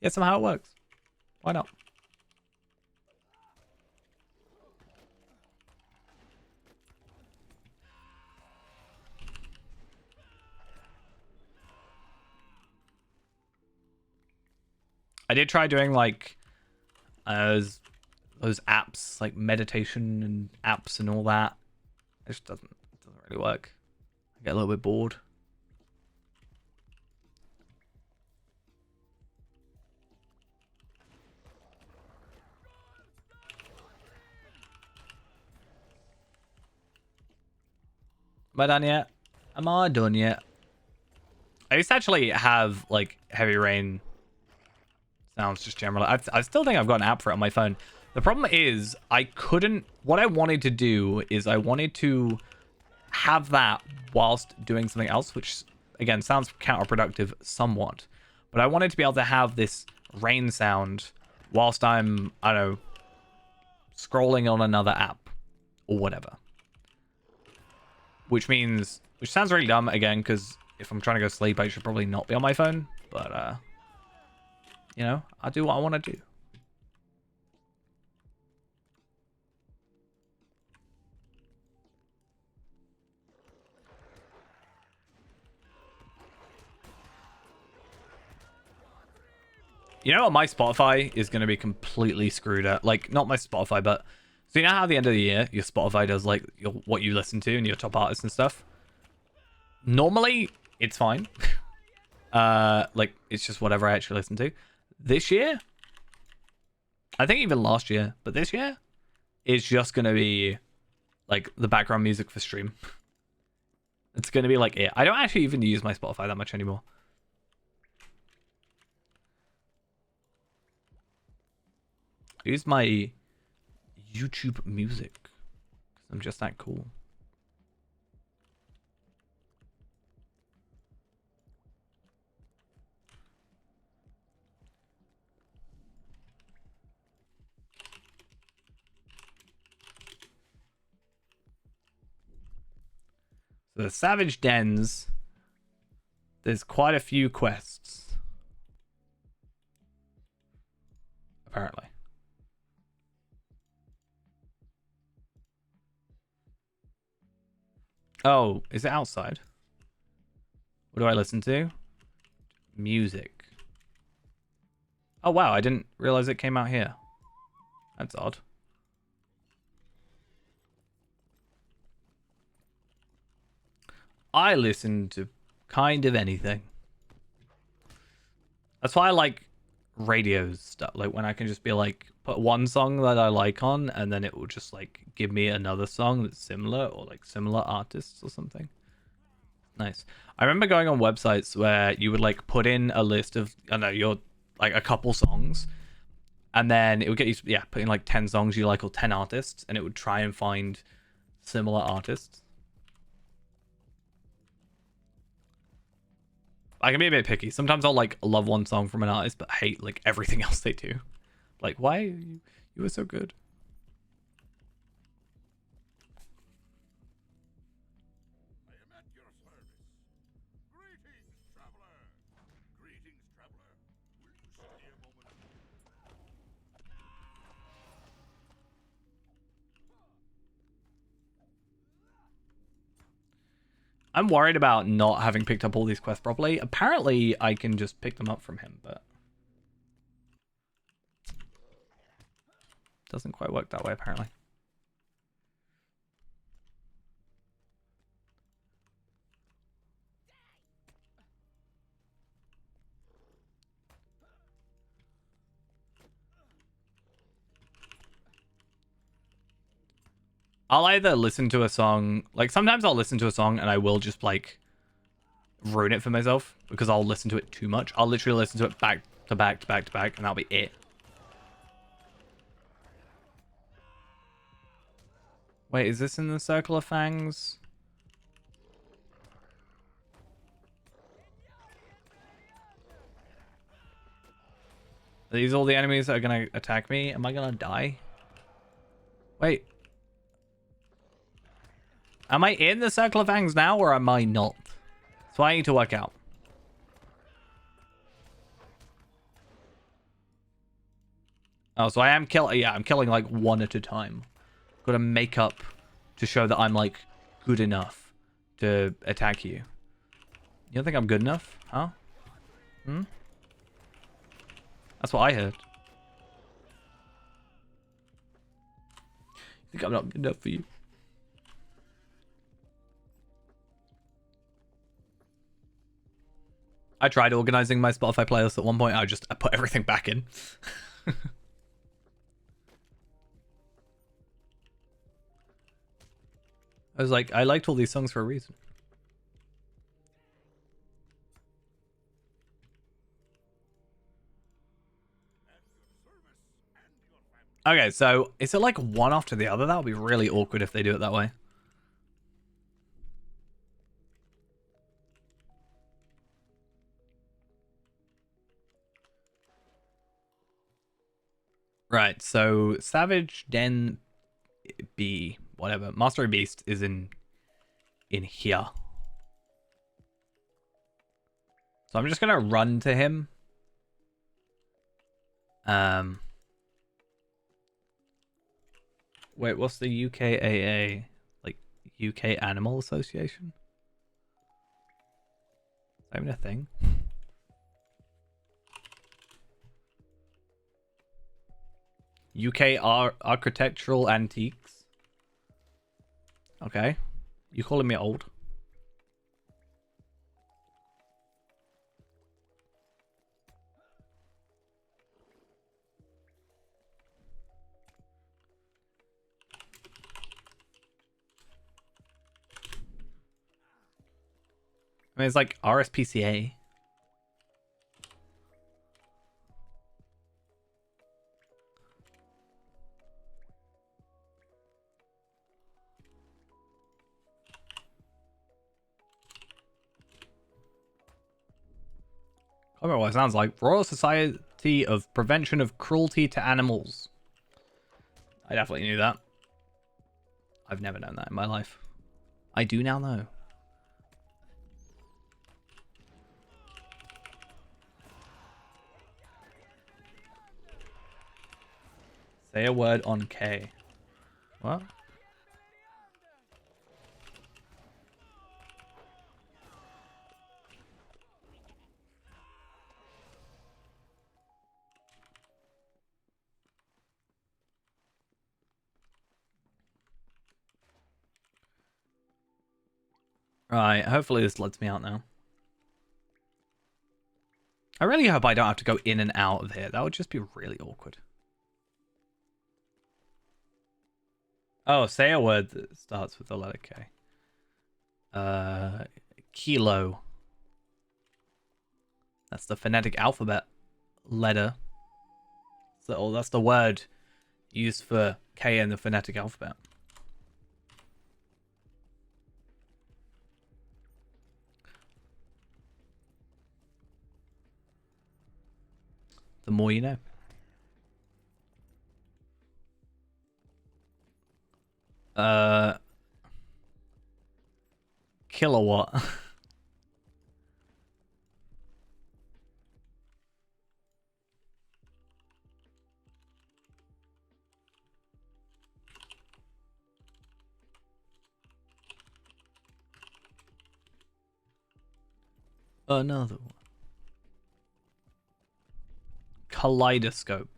Yeah, somehow it works. Why not? I did try doing like those apps, like meditation and apps and all that. It just doesn't really work. I get a little bit bored. Am I done yet? Am I done yet? I used to actually have like heavy rain sounds just generally. I still think I've got an app for it on my phone. The problem is I couldn't. What I wanted to do is I wanted to have that whilst doing something else, which again sounds counterproductive somewhat. But I wanted to be able to have this rain sound whilst I'm, I don't know, scrolling on another app or whatever. Which sounds really dumb again, because if I'm trying to go to sleep, I should probably not be on my phone. But, you know, I do what I want to do. You know what? My Spotify is going to be completely screwed up. Like, not my Spotify, but... So you know how at the end of the year, your Spotify does, like, what you listen to and your top artists and stuff? Normally, it's fine. Like, it's just whatever I actually listen to. This year... I think even last year, but this year... It's just going to be, like, the background music for stream. It's going to be, like, it. I don't actually even use my Spotify that much anymore. Use my YouTube music. I'm just that cool. So the Savage Dens. There's quite a few quests. Apparently. Oh, is it outside? What do I listen to? Music. Oh, wow. I didn't realize it came out here. That's odd. I listen to kind of anything. That's why I like radio stuff. Like when I can just be like, put one song that I like on, and then it will just like give me another song that's similar or like similar artists or something. Nice. I remember going on websites where you would like put in a list of, I don't know, your like a couple songs, and then it would get you, yeah, put in like 10 songs you like or 10 artists, and it would try and find similar artists. I can be a bit picky. Sometimes I'll like love one song from an artist, but hate like everything else they do. Like, why are you were so good? I am at your service. Greetings, traveler. Greetings, traveler. Will you stay a moment? I'm worried about not having picked up all these quests properly. Apparently, I can just pick them up from him, but doesn't quite work that way, apparently. I'll either listen to a song, like sometimes I'll listen to a song and I will just like ruin it for myself because I'll listen to it too much. I'll literally listen to it back to back to back to back, and that'll be it. Wait, is this in the Circle of Fangs? Are these all the enemies that are gonna attack me? Am I gonna die? Wait. Am I in the Circle of Fangs now, or am I not? So I need to work out. Oh, so I am killing. Yeah, I'm killing like one at a time. Got to make up to show that I'm like good enough to attack you. You don't think I'm good enough, huh? Hmm? That's what I heard. You think I'm not good enough for you? I tried organizing my Spotify playlist at one point. I put everything back in. I was like, I liked all these songs for a reason. Okay, so is it like one after the other? That would be really awkward if they do it that way. Right, so Savage, Den, B, whatever. Mastery Beast is in here. So I'm just gonna run to him. Wait, what's the UKAA? Like UK Animal Association? Is that even a thing? UK Architectural Antiques. Okay. You calling me old? I mean, it's like RSPCA. I don't know what it sounds like. Royal Society of Prevention of Cruelty to Animals. I definitely knew that. I've never known that in my life. I do now know. Say a word on K. What? Right, hopefully this lets me out now. I really hope I don't have to go in and out of here. That would just be really awkward. Oh, say a word that starts with the letter K. Kilo. That's the phonetic alphabet letter. So that's the word used for K in the phonetic alphabet. The more you know. Kilowatt. Another one. Kaleidoscope.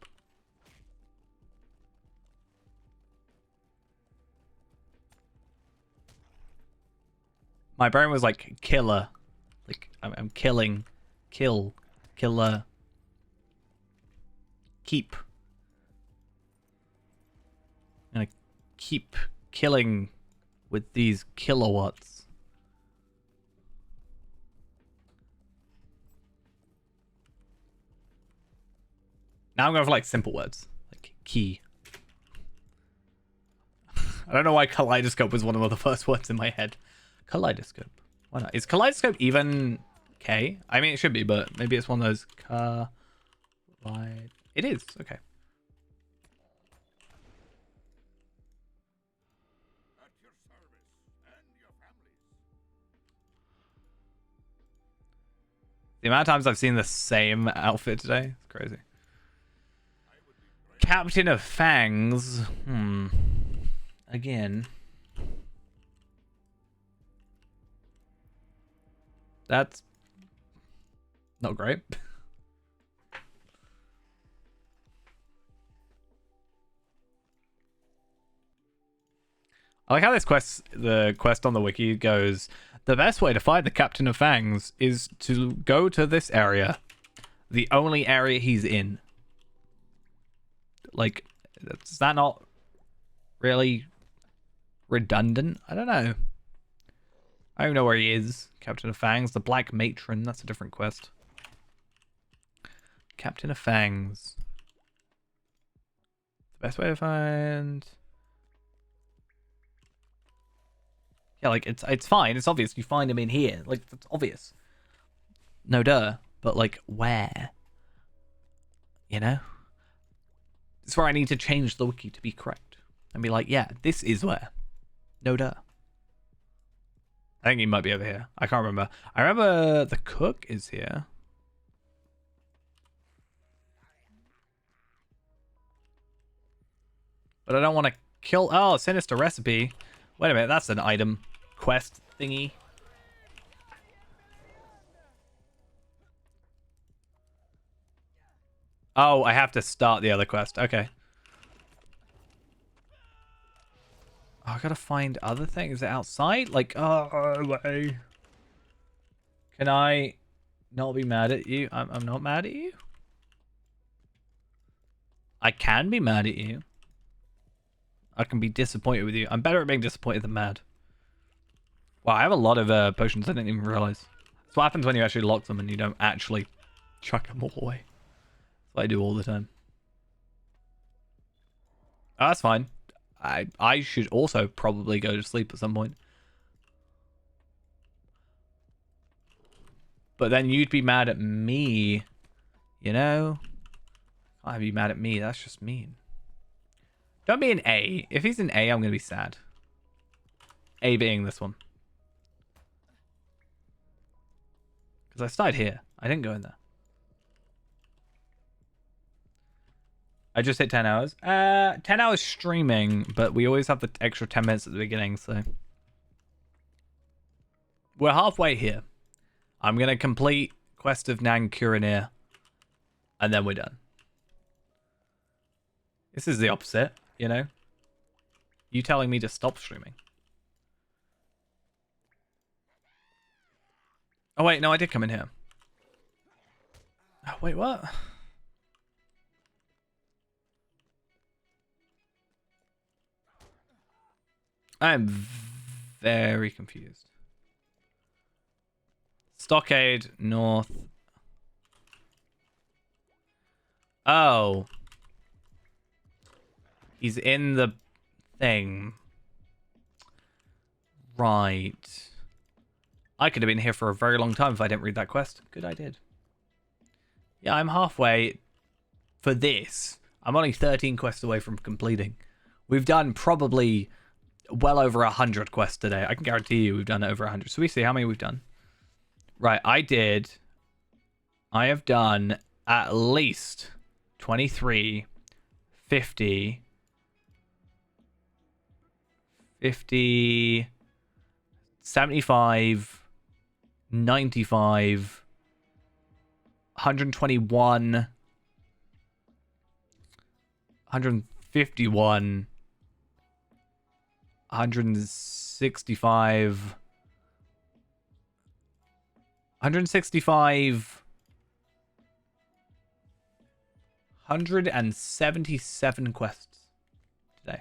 My brain was like killer. Like I'm killing. Kill. Killer. Keep. I'm gonna keep killing with these kilowatts. Now I'm going for like simple words. Like key. I don't know why kaleidoscope was one of the first words in my head. Kaleidoscope. Why not? Is kaleidoscope even K? I mean, it should be, but maybe it's one of those It is. Okay. At your service and your families. The amount of times I've seen the same outfit today, it's crazy. Captain of Fangs. Again. That's not great. I like how the quest on the wiki goes, the best way to find the Captain of Fangs is to go to this area. The only area he's in. Like, is that not really redundant? I don't know. I don't even know where he is. Captain of Fangs. The Black Matron. That's a different quest. Captain of Fangs. The best way to find... Yeah, like, it's fine. It's obvious. You find him in here. Like, it's obvious. No duh. But, like, where? You know? It's where I need to change the wiki to be correct. And be like, yeah, this is where. No duh. I think he might be over here. I can't remember. I remember the cook is here. But I don't want to kill... Oh, sinister recipe. Wait a minute, that's an item quest thingy. Oh, I have to start the other quest. Okay. Oh, I gotta find other things. Is it outside? Like, oh, way. Can I not be mad at you? I'm not mad at you. I can be mad at you. I can be disappointed with you. I'm better at being disappointed than mad. Wow, I have a lot of potions I didn't even realize. That's what happens when you actually lock them and you don't actually chuck them all away. That's what I do all the time. Oh, that's fine. I should also probably go to sleep at some point. But then you'd be mad at me. You know? I can't have you mad at me. That's just mean. Don't be an A. If he's an A, I'm going to be sad. A being this one. Because I started here. I didn't go in there. I just hit 10 hours. 10 hours streaming, but we always have the extra 10 minutes at the beginning, so... We're halfway here. I'm going to complete Quest of Nan Kuranir, and then we're done. This is the opposite, you know? You telling me to stop streaming. Oh, wait, no, I did come in here. Oh, wait, what? I'm very confused. Stockade, north. Oh. He's in the thing. Right. I could have been here for a very long time if I didn't read that quest. Good, I did. Yeah, I'm halfway for this. I'm only 13 quests away from completing. We've done probably well over 100 quests today. I can guarantee you we've done over 100. So we see how many we've done. Right, I have done at least 23, 50, 75, 95, 121, 151, 165, 177 quests today.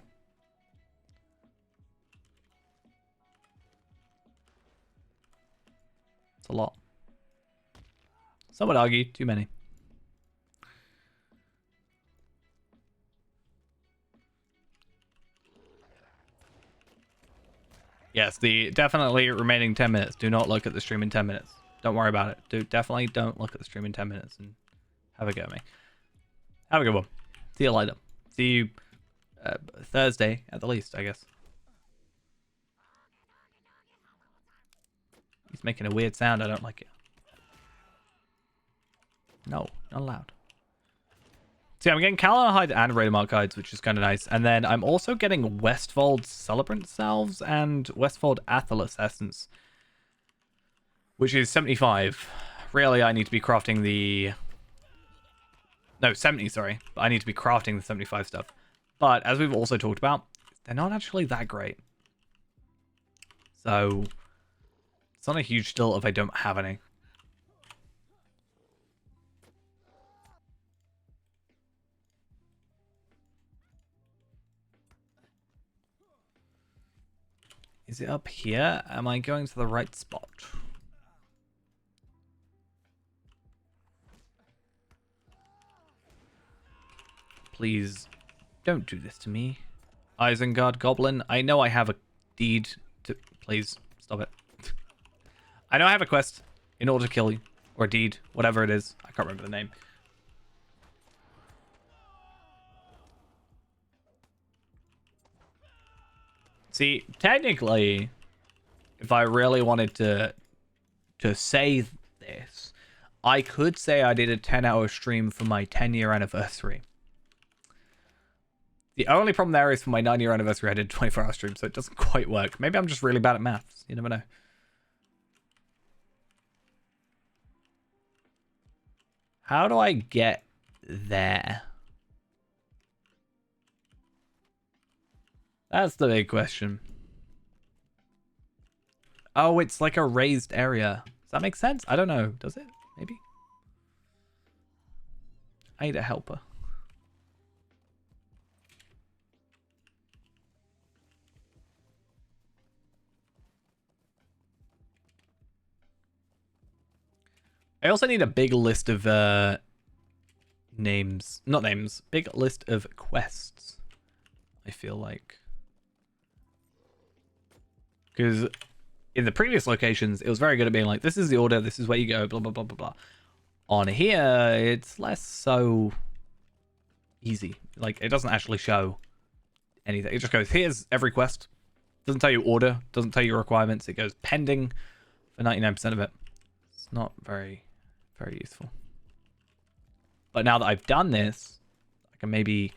It's a lot. Some would argue too many. Yes, the definitely remaining 10 minutes. Do not look at the stream in 10 minutes. Don't worry about it. Definitely don't look at the stream in 10 minutes and have a go at me. Have a good one. See you later. See you Thursday at the least, I guess. He's making a weird sound. I don't like it. No, not allowed. See, I'm getting Calenhide and Radarmark guides, which is kind of nice. And then I'm also getting Westfold Celebrant Salves and Westfold Athelas Essence, which is 75. Really, I need to be crafting the... No, 70, sorry. I need to be crafting the 75 stuff. But as we've also talked about, they're not actually that great. So, it's not a huge deal if I don't have any. Is it up here? Am I going to the right spot? Please, don't do this to me. Isengard Goblin, I know I have a deed to... Please, stop it. I know I have a quest in order to kill you. Or a deed, whatever it is. I can't remember the name. See, technically, if I really wanted to say this, I could say I did a 10-hour stream for my 10-year anniversary. The only problem there is for my 9-year anniversary, I did a 24-hour stream, so it doesn't quite work. Maybe I'm just really bad at maths. You never know. How do I get there? That's the big question. Oh, it's like a raised area. Does that make sense? I don't know. Does it? Maybe? I need a helper. I also need a big list of names. Not names. Big list of quests. I feel like. Because in the previous locations, it was very good at being like, this is the order, this is where you go, blah, blah, blah, blah, blah. On here, it's less so easy. Like, it doesn't actually show anything. It just goes, here's every quest. Doesn't tell you order, doesn't tell you requirements. It goes pending for 99% of it. It's not very, very useful. But now that I've done this, I can maybe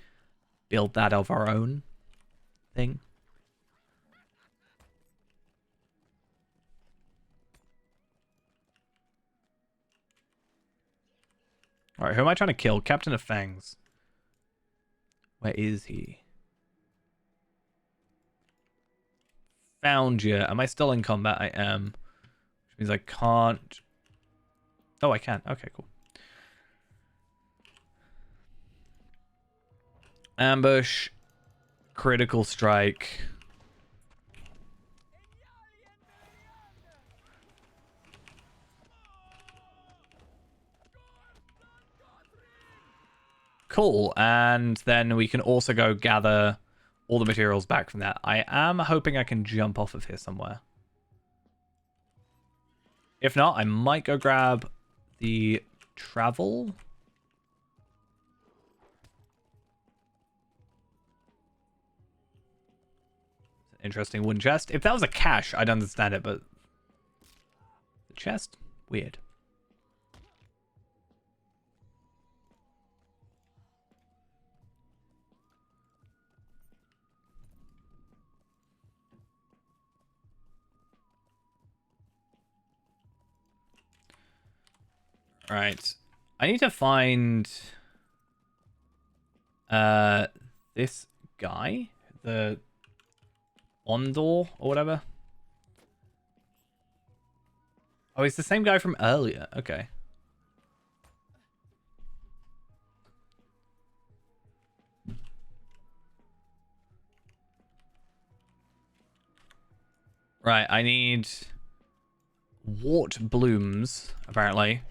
build that of our own thing. Alright, who am I trying to kill? Captain of Fangs. Where is he? Found you. Am I still in combat? I am. Which means I can't... Oh, I can. Okay, cool. Ambush. Critical strike. Cool, and then we can also go gather all the materials back from that. I am hoping I can jump off of here somewhere. If not, I might go grab the travel. Interesting wooden chest. If that was a cache, I'd understand it, but the chest? Weird. Right. I need to find this guy, the Ondor or whatever. Oh, he's the same guy from earlier. Okay. Right, I need wart blooms, apparently,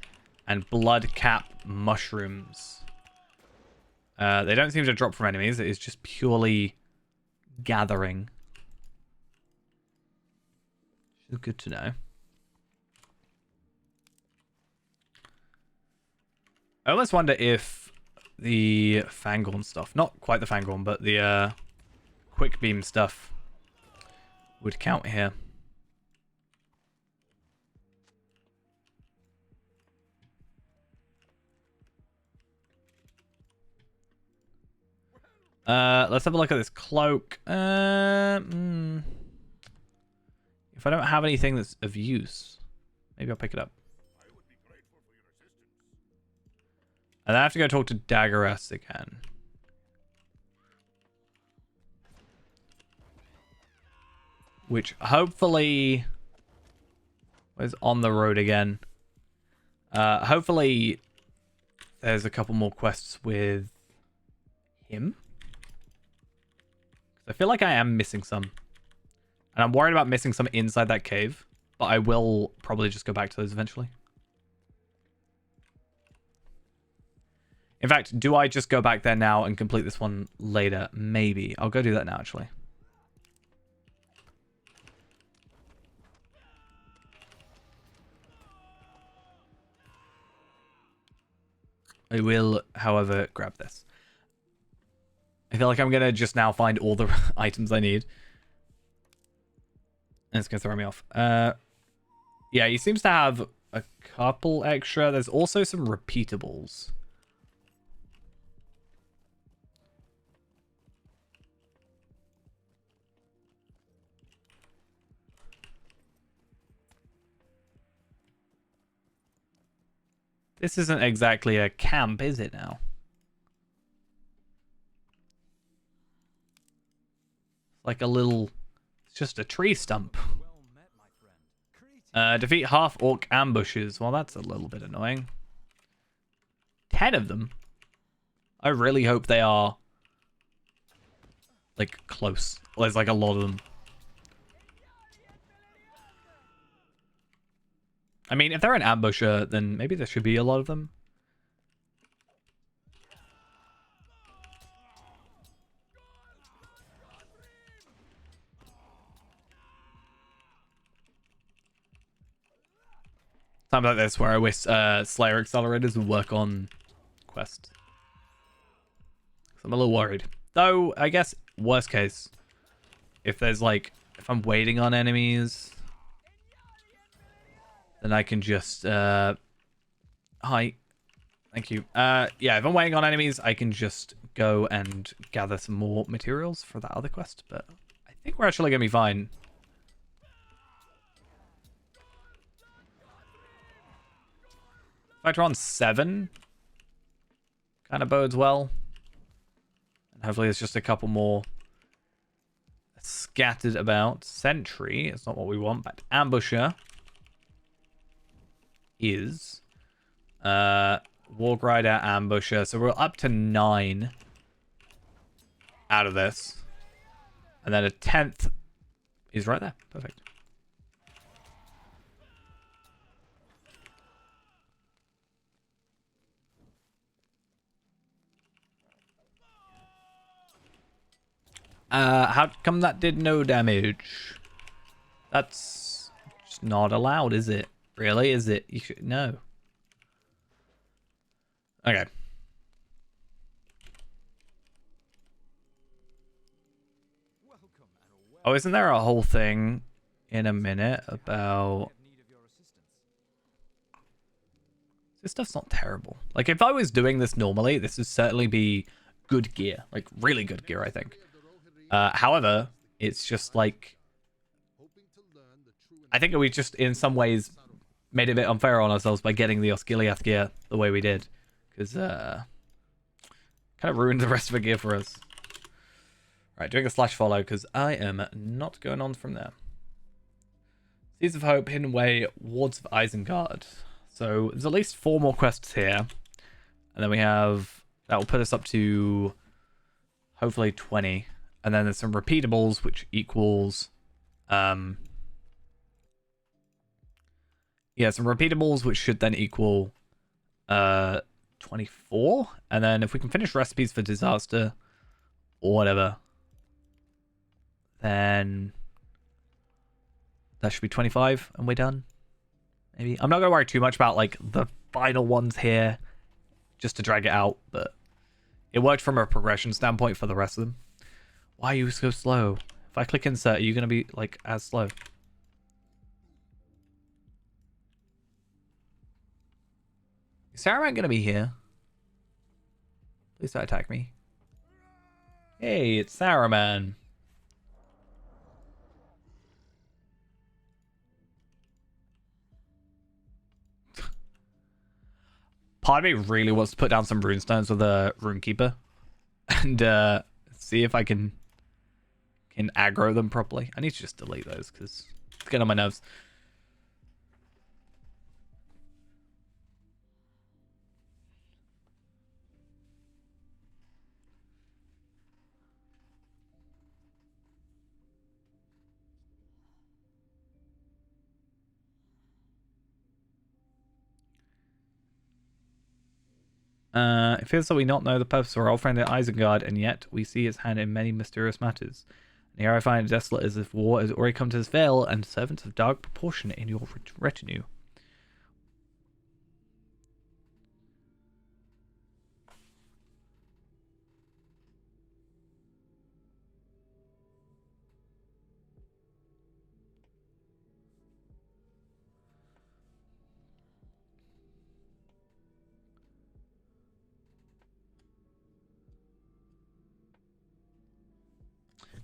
and blood cap mushrooms. They don't seem to drop from enemies. It is just purely gathering. Which is good to know. I almost wonder if the Fangorn stuff, not quite the Fangorn, but the quick beam stuff would count here. Let's have a look at this cloak. If I don't have anything that's of use, maybe I'll pick it up. And I have to go talk to Daggeress again. Which hopefully was on the road again. Hopefully there's a couple more quests with him. I feel like I am missing some. And I'm worried about missing some inside that cave. But I will probably just go back to those eventually. In fact, do I just go back there now and complete this one later? Maybe. I'll go do that now, actually. I will, however, grab this. I feel like I'm going to just now find all the items I need. And it's going to throw me off. Yeah, he seems to have a couple extra. There's also some repeatables. This isn't exactly a camp, is it now? Like a little... It's just a tree stump. Defeat half-orc ambushes. Well, that's a little bit annoying. 10 of them? I really hope they are... like, close. Well, there's like a lot of them. I mean, if they're an ambusher, then maybe there should be a lot of them. Times like this where I wish Slayer accelerators would work on quests. I'm a little worried. Though, I guess, worst case, if there's like, if I'm waiting on enemies... then I can just, hi. Thank you. Yeah, if I'm waiting on enemies, I can just go and gather some more materials for that other quest. But I think we're actually going to be fine. In fact, we're on 7. Kind of bodes well. And hopefully there's just a couple more scattered about. Sentry, it's not what we want, but Ambusher is Warg Rider, Ambusher. So we're up to 9 out of this. And then a 10th is right there. Perfect. How come that did no damage? That's just not allowed, is it? Really? Is it? You should no. Okay. Oh, isn't there a whole thing in a minute about... This stuff's not terrible. Like, if I was doing this normally, this would certainly be good gear. Like, really good gear, I think. However, it's just like... I think we just, in some ways, made it a bit unfair on ourselves by getting the Osgiliath gear the way we did. Because, kind of ruined the rest of the gear for us. Right, doing a slash follow, because I am not going on from there. Seeds of Hope, Hidden Way, Wards of Isengard. So, there's at least 4 more quests here. And then we have... That will put us up to... hopefully 20. And then there's some repeatables, which equals... yeah, some repeatables, which should then equal 24. And then if we can finish recipes for disaster or whatever, then that should be 25 and we're done. Maybe. I'm not going to worry too much about like the final ones here just to drag it out, but it worked from a progression standpoint for the rest of them. Why are you so slow? If I click insert, are you going to be like as slow? Is Saruman going to be here? Please don't attack me. Hey, it's Saruman. Part of me really wants to put down some runestones with a runekeeper and see if I can aggro them properly. I need to just delete those because it's getting on my nerves. It feels that we not know the purpose of our old friend at Isengard, and yet we see his hand in many mysterious matters. And here I find it desolate as if war has already come to this vale, and servants of dark proportion in your retinue.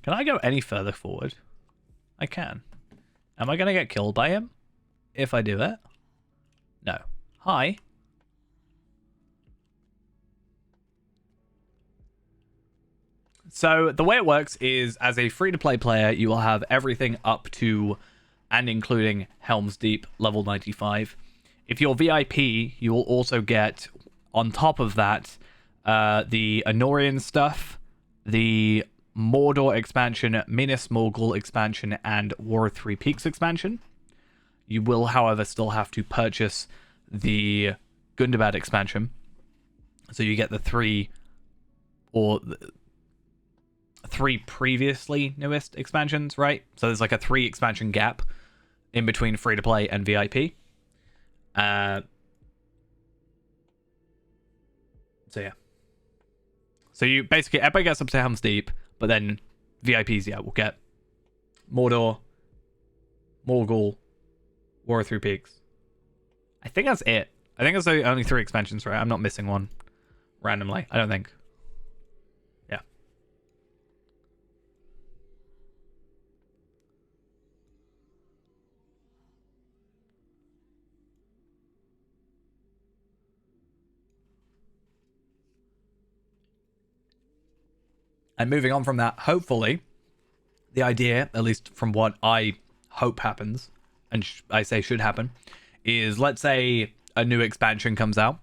Can I go any further forward? I can. Am I going to get killed by him if I do it? No. Hi. So the way it works is, as a free-to-play player, you will have everything up to and including Helm's Deep level 95. If you're VIP, you will also get, on top of that, the Anorian stuff, the Mordor expansion, Minas Morgul expansion, and War of Three Peaks expansion. You will, however, still have to purchase the Gundabad expansion. So you get the three previously newest expansions, right? So there's like a 3 expansion gap in between free to play and VIP. So yeah. So you basically, everybody gets up to Helm's Deep, but then VIPs, yeah, will get Mordor, Morgul, War of Three Peaks. I think that's it. I think that's the only 3 expansions, right? I'm not missing one randomly. I don't think. Yeah. And moving on from that, hopefully, the idea, at least from what I hope happens, and I say should happen, is let's say a new expansion comes out.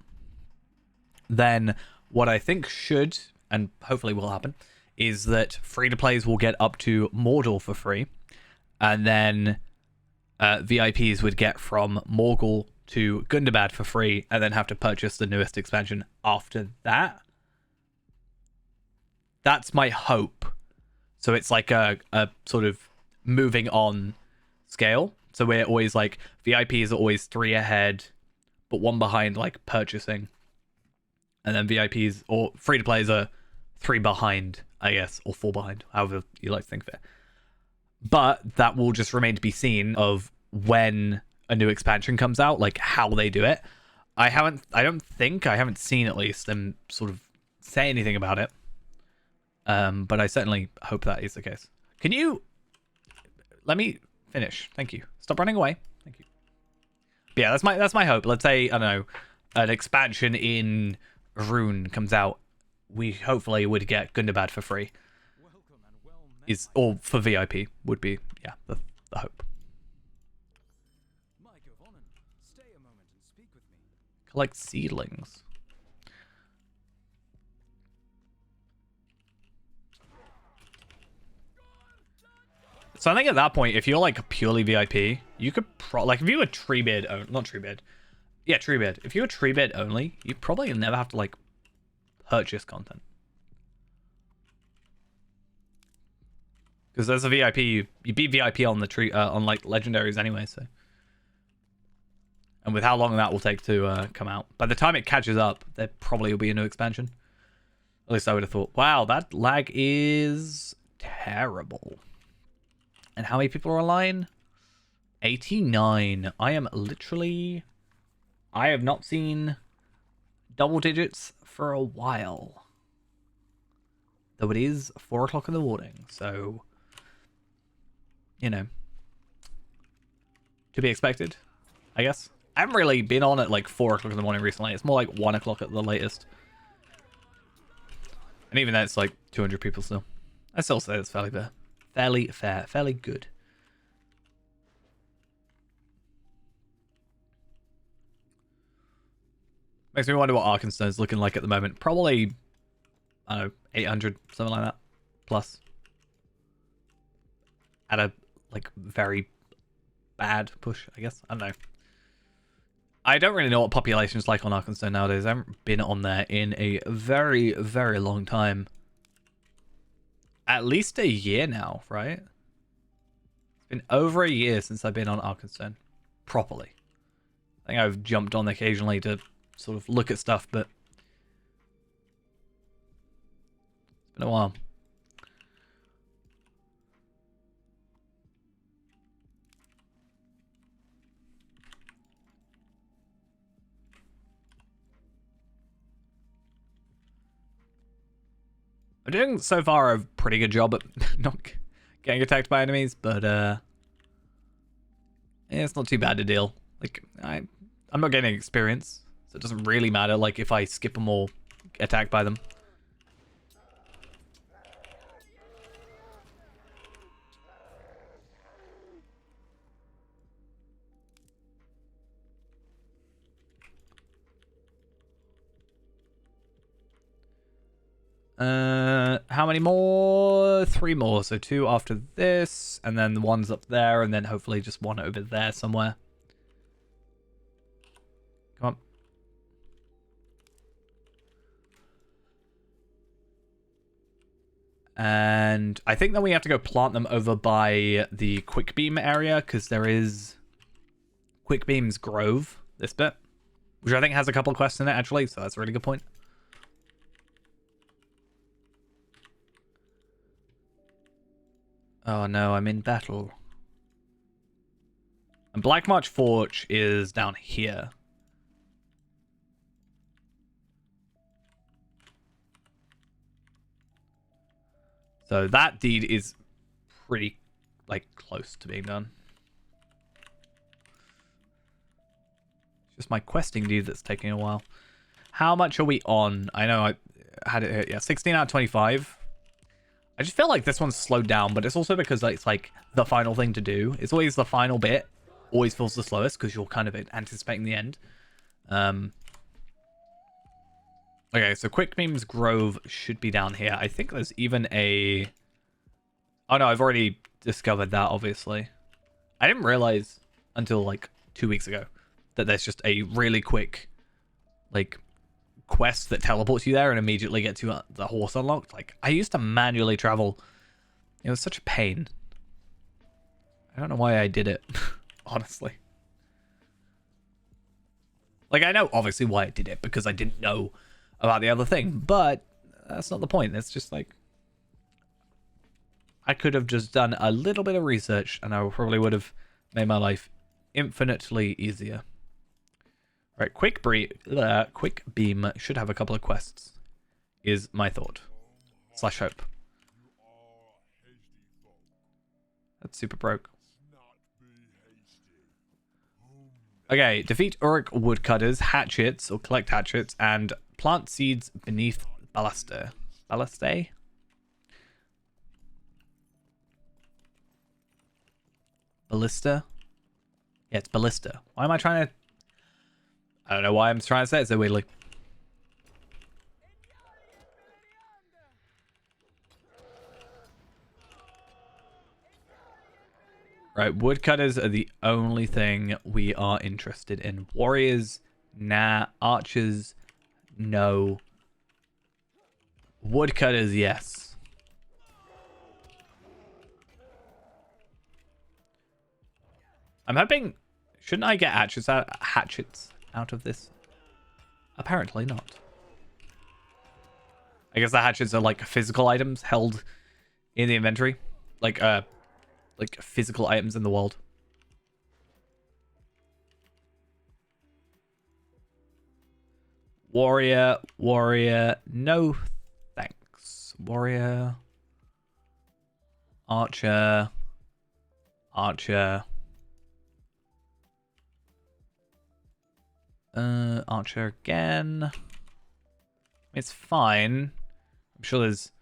Then what I think should, and hopefully will happen, is that free-to-plays will get up to Mordor for free. And then VIPs would get from Morgul to Gundabad for free, and then have to purchase the newest expansion after that. That's my hope. So it's like a sort of moving on scale. So we're always like, VIPs are always 3 ahead, but 1 behind, like purchasing. And then VIPs or free to plays are 3 behind, I guess, or 4 behind, however you like to think of it. But that will just remain to be seen of when a new expansion comes out, like how they do it. I haven't seen at least them sort of say anything about it. But I certainly hope that is the case. Can you let me finish? Thank you. Stop running away. Thank you. But yeah, that's my hope. Let's say, I don't know, an expansion in Rune comes out. We hopefully would get Gundabad for free. Or for VIP would be, yeah, the hope. Collect seedlings. So I think at that point, if you're like purely VIP, you could like if you were Treebeard, not Treebeard, yeah, Treebeard. If you were Treebeard only, you probably never have to like purchase content, because as a VIP, you beat VIP on the tree on like legendaries anyway. So, and with how long that will take to come out, by the time it catches up, there probably will be a new expansion. At least I would have thought. Wow, that lag is terrible. And how many people are online? 89. I have not seen double digits for a while. though it is 4 o'clock in the morning, so, you know, to be expected, I guess. I haven't really been on at like 4 o'clock in the morning recently. It's more like 1 o'clock at the latest. And even then, it's like 200 people still. I still say it's fairly fair. Fairly fair. Fairly good. Makes me wonder what Arkansas is looking like at the moment. Probably, I don't know, 800, something like that. Plus. At a, like, very bad push, I guess. I don't know. I don't really know what population's like on Arkansas nowadays. I haven't been on there in a very, very long time. At least a year now, right? It's been over a year since I've been on Arkansas properly. I think I've jumped on occasionally to sort of look at stuff, but it's been a while. I'm doing so far a pretty good job at not getting attacked by enemies, but yeah, it's not too bad to deal. Like I'm not getting experience, so it doesn't really matter. Like if I skip them or get attacked by them. How many more? 3 more. So 2 after this, and then the one's up there, and then hopefully just one over there somewhere. Come on. And I think that we have to go plant them over by the quick beam area, because there is Quick Beam's Grove, this bit, which I think has a couple of quests in it, actually, so that's a really good point. Oh no, I'm in battle. And Black March Forge is down here. So that deed is pretty, like, close to being done. It's just my questing deed that's taking a while. How much are we on? I know I had it here. Yeah, 16 out of 25. I just feel like this one's slowed down, but it's also because it's like the final thing to do. It's always the final bit. Always feels the slowest because you're kind of anticipating the end. Okay, so Quick Beam's Grove should be down here. I think there's even a... Oh no, I've already discovered that, obviously. I didn't realize until like 2 weeks ago that there's just a really quick, like, quest that teleports you there and immediately gets you the horse unlocked. Like, I used to manually travel. It was such a pain. I don't know why I did it, honestly. Like, I know obviously why I did it, because I didn't know about the other thing, but that's not the point. It's just like, I could have just done a little bit of research and I probably would have made my life infinitely easier. Right, Quick Beam should have a couple of quests, is my thought. / hope. That's super broke. Okay, defeat Uruk woodcutters, hatchets, or collect hatchets, and plant seeds beneath baluster. Baluster? Ballista? Yeah, it's ballista. Why am I trying to... I don't know why I'm trying to say it so weirdly. Right, woodcutters are the only thing we are interested in. Warriors, nah. Archers, no. Woodcutters, yes. I'm hoping... Shouldn't I get hatchets out of this? Apparently not. I guess the hatchets are like physical items held in the inventory. Like physical items in the world. Warrior, no thanks. Warrior. Archer. Archer. Archer again. It's fine. I'm sure there's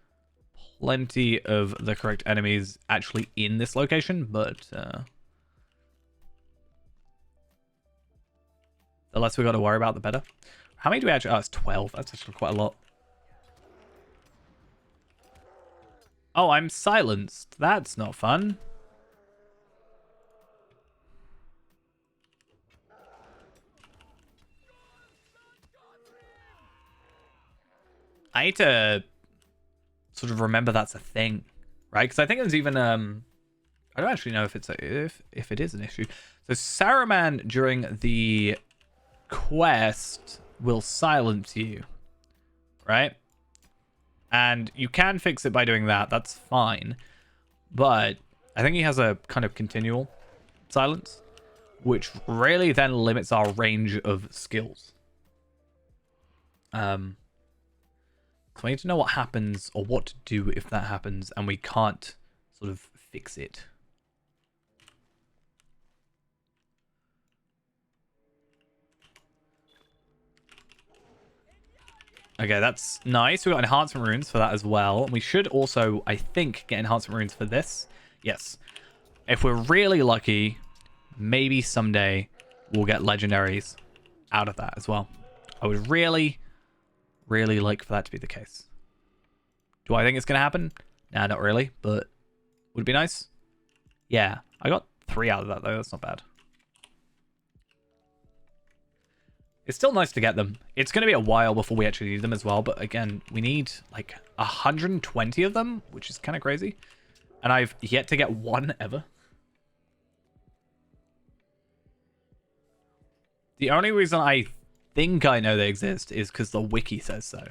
plenty of the correct enemies actually in this location, but the less we got to worry about, the better. How many do we actually... Oh, it's 12. That's actually quite a lot. Oh, I'm silenced. That's not fun. I need to sort of remember that's a thing, right? Because I think there's even I don't actually know if it's if it is an issue. So Saruman during the quest will silence you, right? And you can fix it by doing that. That's fine. But I think he has a kind of continual silence, which really then limits our range of skills. So I need to know what happens or what to do if that happens and we can't sort of fix it. Okay, that's nice. We got enhancement runes for that as well. We should also, I think, get enhancement runes for this. Yes. If we're really lucky, maybe someday we'll get legendaries out of that as well. I would really like for that to be the case. Do I think it's going to happen? Nah, not really, but would it be nice? Yeah, I got 3 out of that, though. That's not bad. It's still nice to get them. It's going to be a while before we actually need them as well, but again, we need like 120 of them, which is kind of crazy. And I've yet to get one ever. The only reason I think I know they exist is because the wiki says so.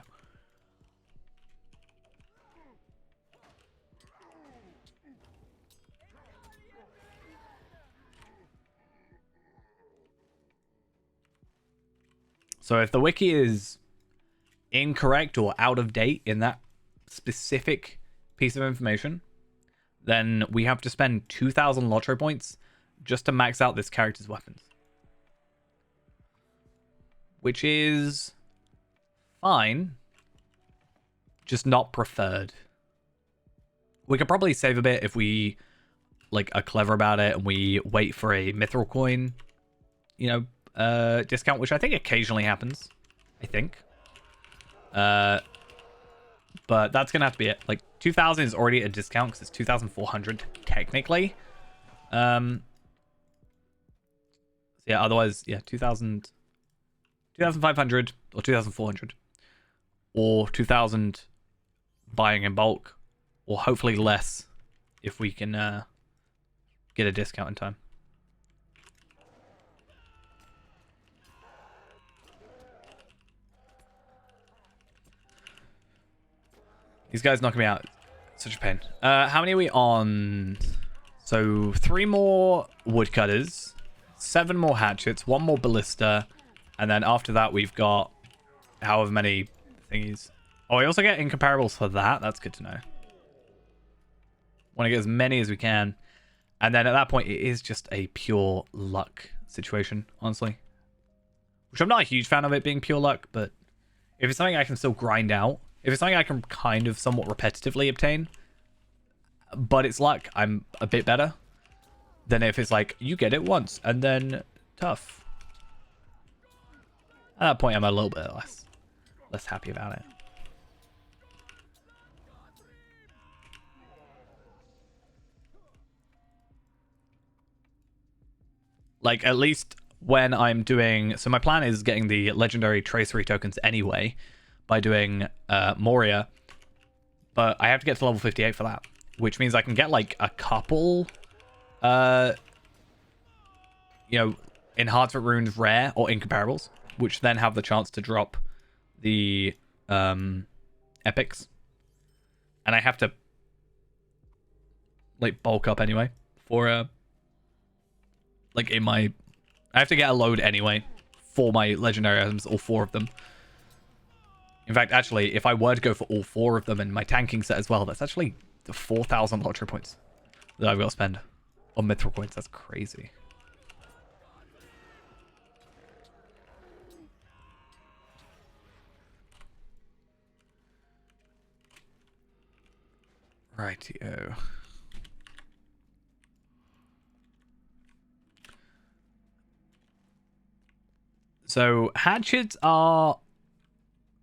So if the wiki is incorrect or out of date in that specific piece of information, then we have to spend 2,000 lottery points just to max out this character's weapons. Which is fine, just not preferred. We could probably save a bit if we like are clever about it and we wait for a mithril coin, you know, discount, which I think occasionally happens. I think. But that's gonna have to be it. Like 2,000 is already a discount because it's 2,400 technically. So yeah, otherwise, yeah, 2,000. 2,500 or 2,400 or 2,000 buying in bulk, or hopefully less if we can get a discount in time. These guys knocking me out. Such a pain. How many are we on? So 3 more woodcutters, 7 more hatchets, 1 more ballista. And then after that, we've got however many thingies. Oh, we also get incomparables for that. That's good to know. Want to get as many as we can. And then at that point, it is just a pure luck situation, honestly. Which I'm not a huge fan of it being pure luck, but if it's something I can still grind out, if it's something I can kind of somewhat repetitively obtain, but it's luck, I'm a bit better than if it's like, you get it once, and then tough. At that point, I'm a little bit less happy about it. Like, at least when I'm doing... So my plan is getting the legendary tracery tokens anyway by doing Moria. But I have to get to level 58 for that, which means I can get, like, a couple, you know, enhancement runes rare or incomparables, which then have the chance to drop the epics. And I have to like bulk up anyway for like in my... I have to get a load anyway for my legendary items, all 4 of them. In fact, actually, if I were to go for all 4 of them and my tanking set as well, that's actually the 4,000 lottery points that I've got to spend on mithril coins. That's crazy. Rightio. So hatchets are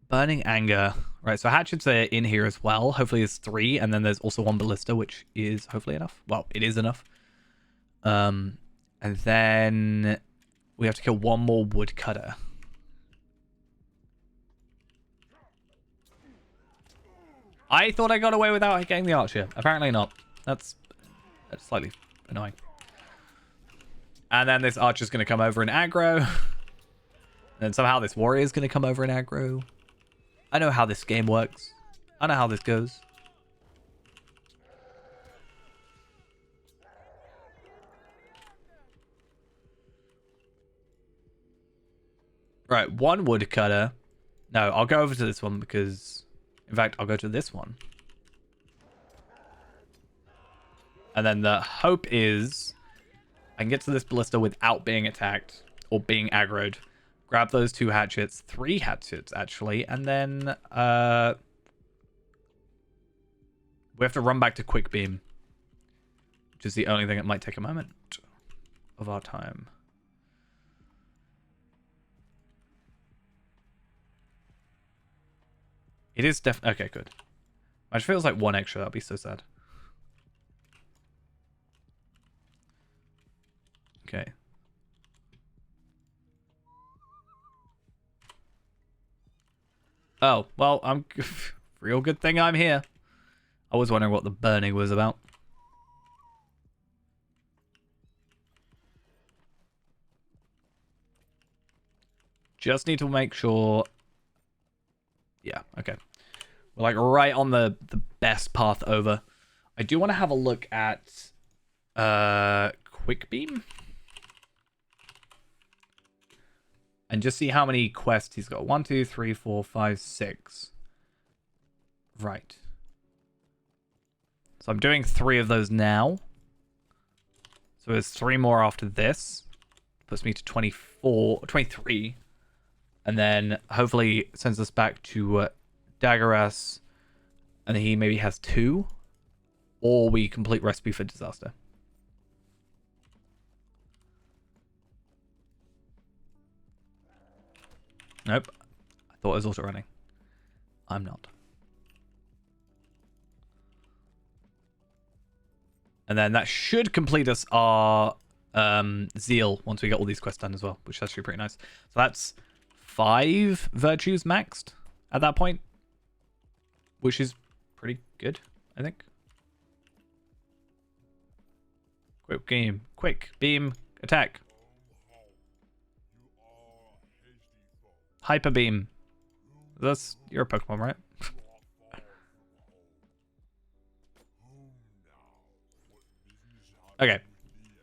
burning anger. Right, so hatchets are in here as well. Hopefully there's 3, and then there's also 1 ballista, which is hopefully enough. Well, it is enough. And then we have to kill 1 more woodcutter. I thought I got away without getting the archer. Apparently not. That's slightly annoying. And then this archer's going to come over and aggro. And then somehow this warrior's going to come over and aggro. I know how this game works. I know how this goes. Right, 1 woodcutter. No, I'll go over to this one because... In fact, I'll go to this one. And then the hope is I can get to this ballista without being attacked or being aggroed. Grab those 2 hatchets, 3 hatchets actually, and then we have to run back to quick beam, which is the only thing that might take a moment of our time. It is okay, good. It feels like 1 extra. That'd be so sad. Okay. Oh, well, I'm... Real good thing I'm here. I was wondering what the burning was about. Just need to make sure... Yeah, okay. We're like right on the best path over. I do want to have a look at quick beam. And just see how many quests he's got. 1, 2, 3, 4, 5, 6. Right. So I'm doing 3 of those now. So there's 3 more after this. Puts me to 23. And then hopefully sends us back to Daggeras. And he maybe has 2. Or we complete Recipe for Disaster. Nope. I thought it was also running. I'm not. And then that should complete us our zeal once we get all these quests done as well, which is actually pretty nice. So that's 5 virtues maxed at that point, which is pretty good, I think. Quick beam attack. Hyper beam. That's you're a Pokemon, right? Okay.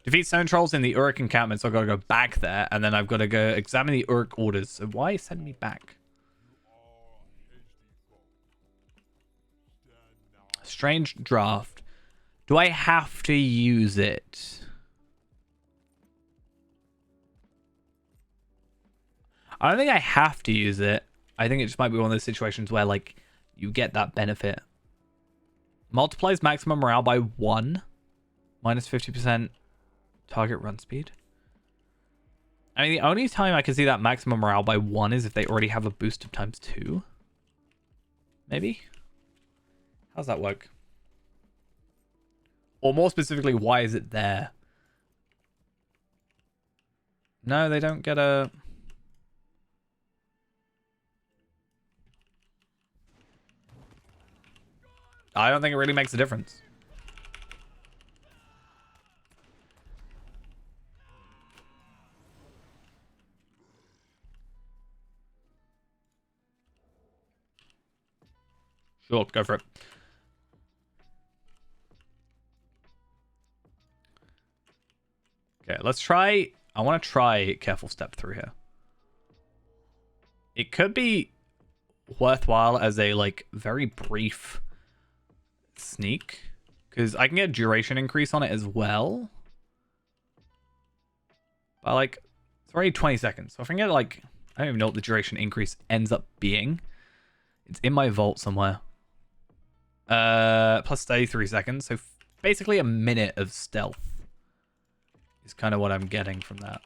Defeat stone trolls in the Uruk encampment, so I've got to go back there, and then I've got to go examine the Uruk orders. So why send me back? Strange draft. Do I have to use it? I don't think I have to use it. I think it just might be one of those situations where, like, you get that benefit. Multiplies maximum morale by 1. Minus 50% target run speed. I mean, the only time I can see that maximum morale by 1 is if they already have a boost of times 2. Maybe? How's that work? Or more specifically, why is it there? No, they don't get a... I don't think it really makes a difference. Sure, go for it. Okay, let's try... I want to try careful step through here. It could be worthwhile as a like very brief sneak, because I can get duration increase on it as well. But like, it's already 20 seconds. So if I can get like, I don't even know what the duration increase ends up being. It's in my vault somewhere. Plus 33 seconds. So basically a minute of stealth is kind of what I'm getting from that.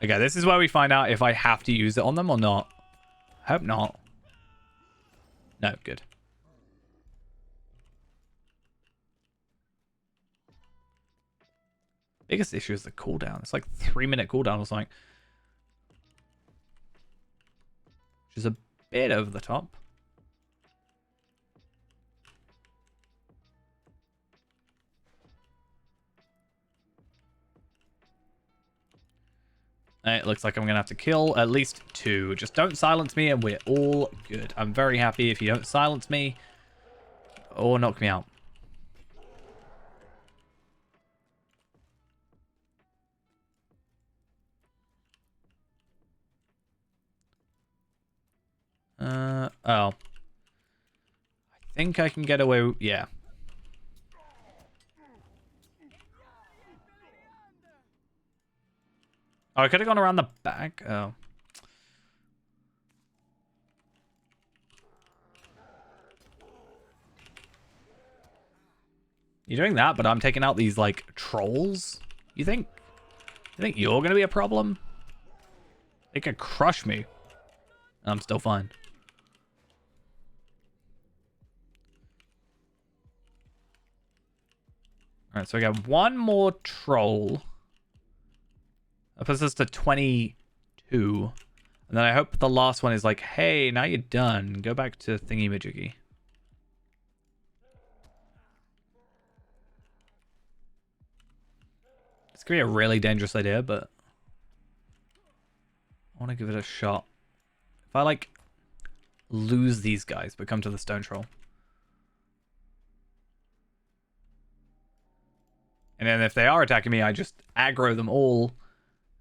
Okay, this is where we find out if I have to use it on them or not. I hope not. No, good. Biggest issue is the cooldown. It's like 3-minute cooldown or something. Which is a bit over the top. It looks like I'm going to have to kill at least 2. Just don't silence me and we're all good. I'm very happy if you don't silence me or knock me out. Oh. I think I can get away. Yeah. Oh, I could have gone around the back. Oh. You're doing that, but I'm taking out these, like, trolls? You think you're gonna be a problem? They could crush me. And I'm still fine. Alright, so we got one more troll. That puts us to 22. And then I hope the last one is like, hey, now you're done. Go back to thingy-majiggy. It's going to be a really dangerous idea, but I want to give it a shot. If I, like, lose these guys but come to the stone troll. And then if they are attacking me, I just aggro them all.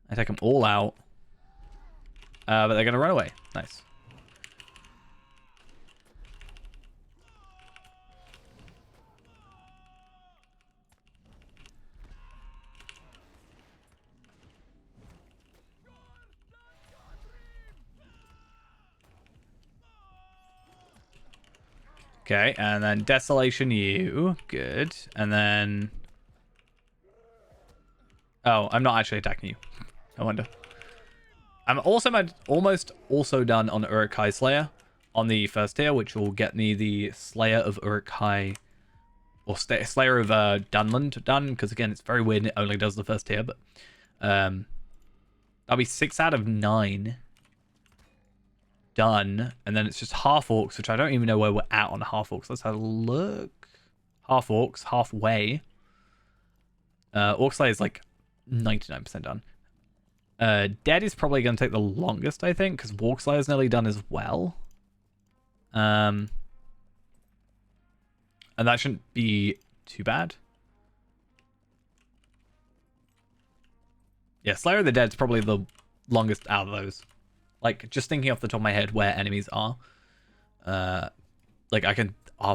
I take them all out. But they're going to run away. Nice. Okay, and then Desolation you. Good. And then... Oh, I'm not actually attacking you. I wonder. I'm also almost also done on Uruk-hai Slayer on the first tier, which will get me the Slayer of Uruk-hai, or Slayer of Dunland done, because again, it's very weird and it only does the first tier, but that'll be 6 out of 9 done, and then it's just half orcs, which I don't even know where we're at on half orcs. Let's have a look. Half orcs, halfway. Orc Slayer is like 99% done. Dead is probably going to take the longest, I think, because Walk Slayer's nearly done as well. And that shouldn't be too bad. Yeah, Slayer of the Dead's probably the longest out of those. Like, just thinking off the top of my head where enemies are. Like, our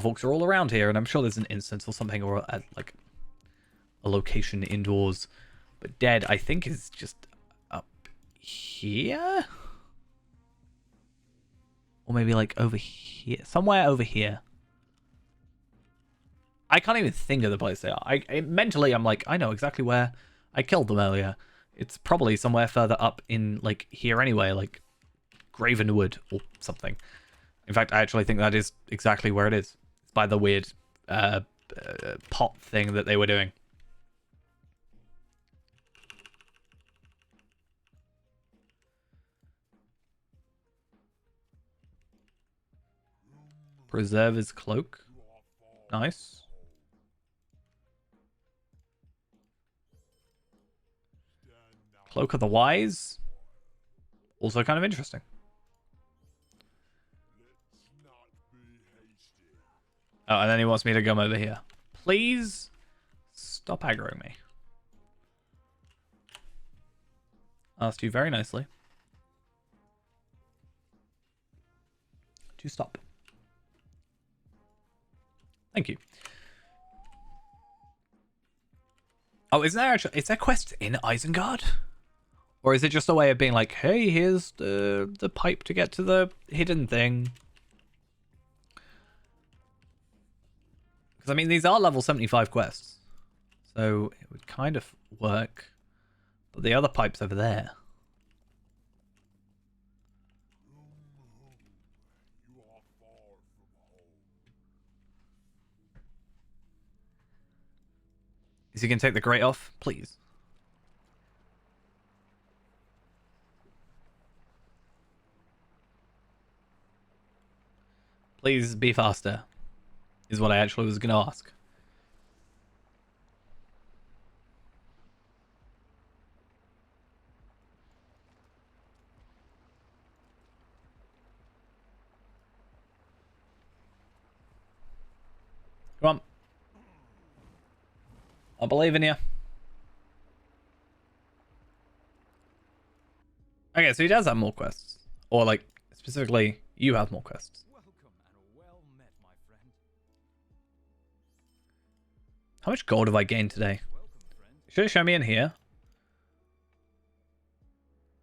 Orcs are all around here, and I'm sure there's an instance or something, or like a location indoors. But Dead, I think, is just up here? Or maybe, like, over here. Somewhere over here. I can't even think of the place they are. Mentally, I'm like, I know exactly where I killed them earlier. It's probably somewhere further up in, like, here anyway, like Gravenwood or something. In fact, I actually think that is exactly where it is. It's by the weird pot thing that they were doing. Preserve his cloak. Nice. Cloak of the Wise. Also kind of interesting. Oh, and then he wants me to come over here. please stop aggroing me. Asked you very nicely to stop. Thank you. Oh, is there quests in Isengard? Or is it just a way of being like, hey, here's the pipe to get to the hidden thing? Because, I mean, these are level 75 quests. So it would kind of work. But the other pipe's over there. Is he going to take the grate off? Please. Please be faster. Is what I actually was going to ask. Come on. I believe in you. Okay, so he does have more quests. Or, like, specifically, you have more quests. Welcome and well met, my friend. How much gold have I gained today? Welcome, friend. Should it show me in here?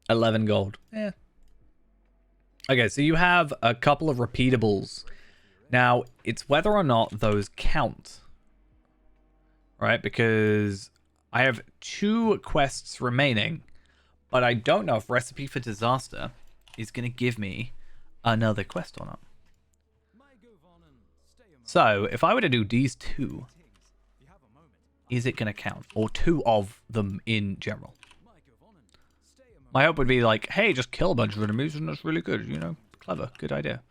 11 gold. Yeah. Okay, so you have a couple of repeatables. Now, it's whether or not those count. Right? Because I have 2 quests remaining. But I don't know if Recipe for Disaster is going to give me another quest or not. So, if I were to do these 2, is it going to count? Or 2 of them in general? My hope would be like, hey, just kill a bunch of enemies and that's really good, you know? Clever, good idea.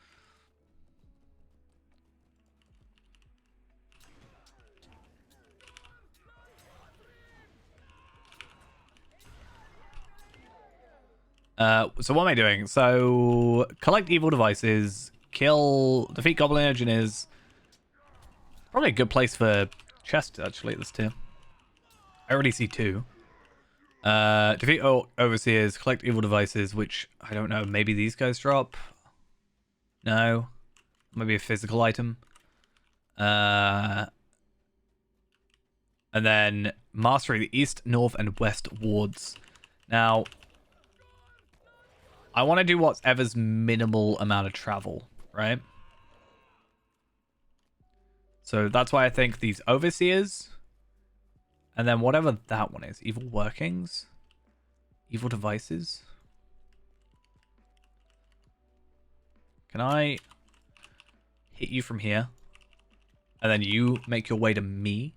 So what am I doing? So, collect evil devices, defeat goblin engineers. Probably a good place for chests, actually, at this tier. I already see 2. Defeat overseers, collect evil devices, which, I don't know, maybe these guys drop? No. Maybe a physical item. And then mastery the east, north, and west wards. Now, I want to do whatever's minimal amount of travel, right? So that's why I think these overseers, and then whatever that one is, evil workings, evil devices. Can I hit you from here, and then you make your way to me?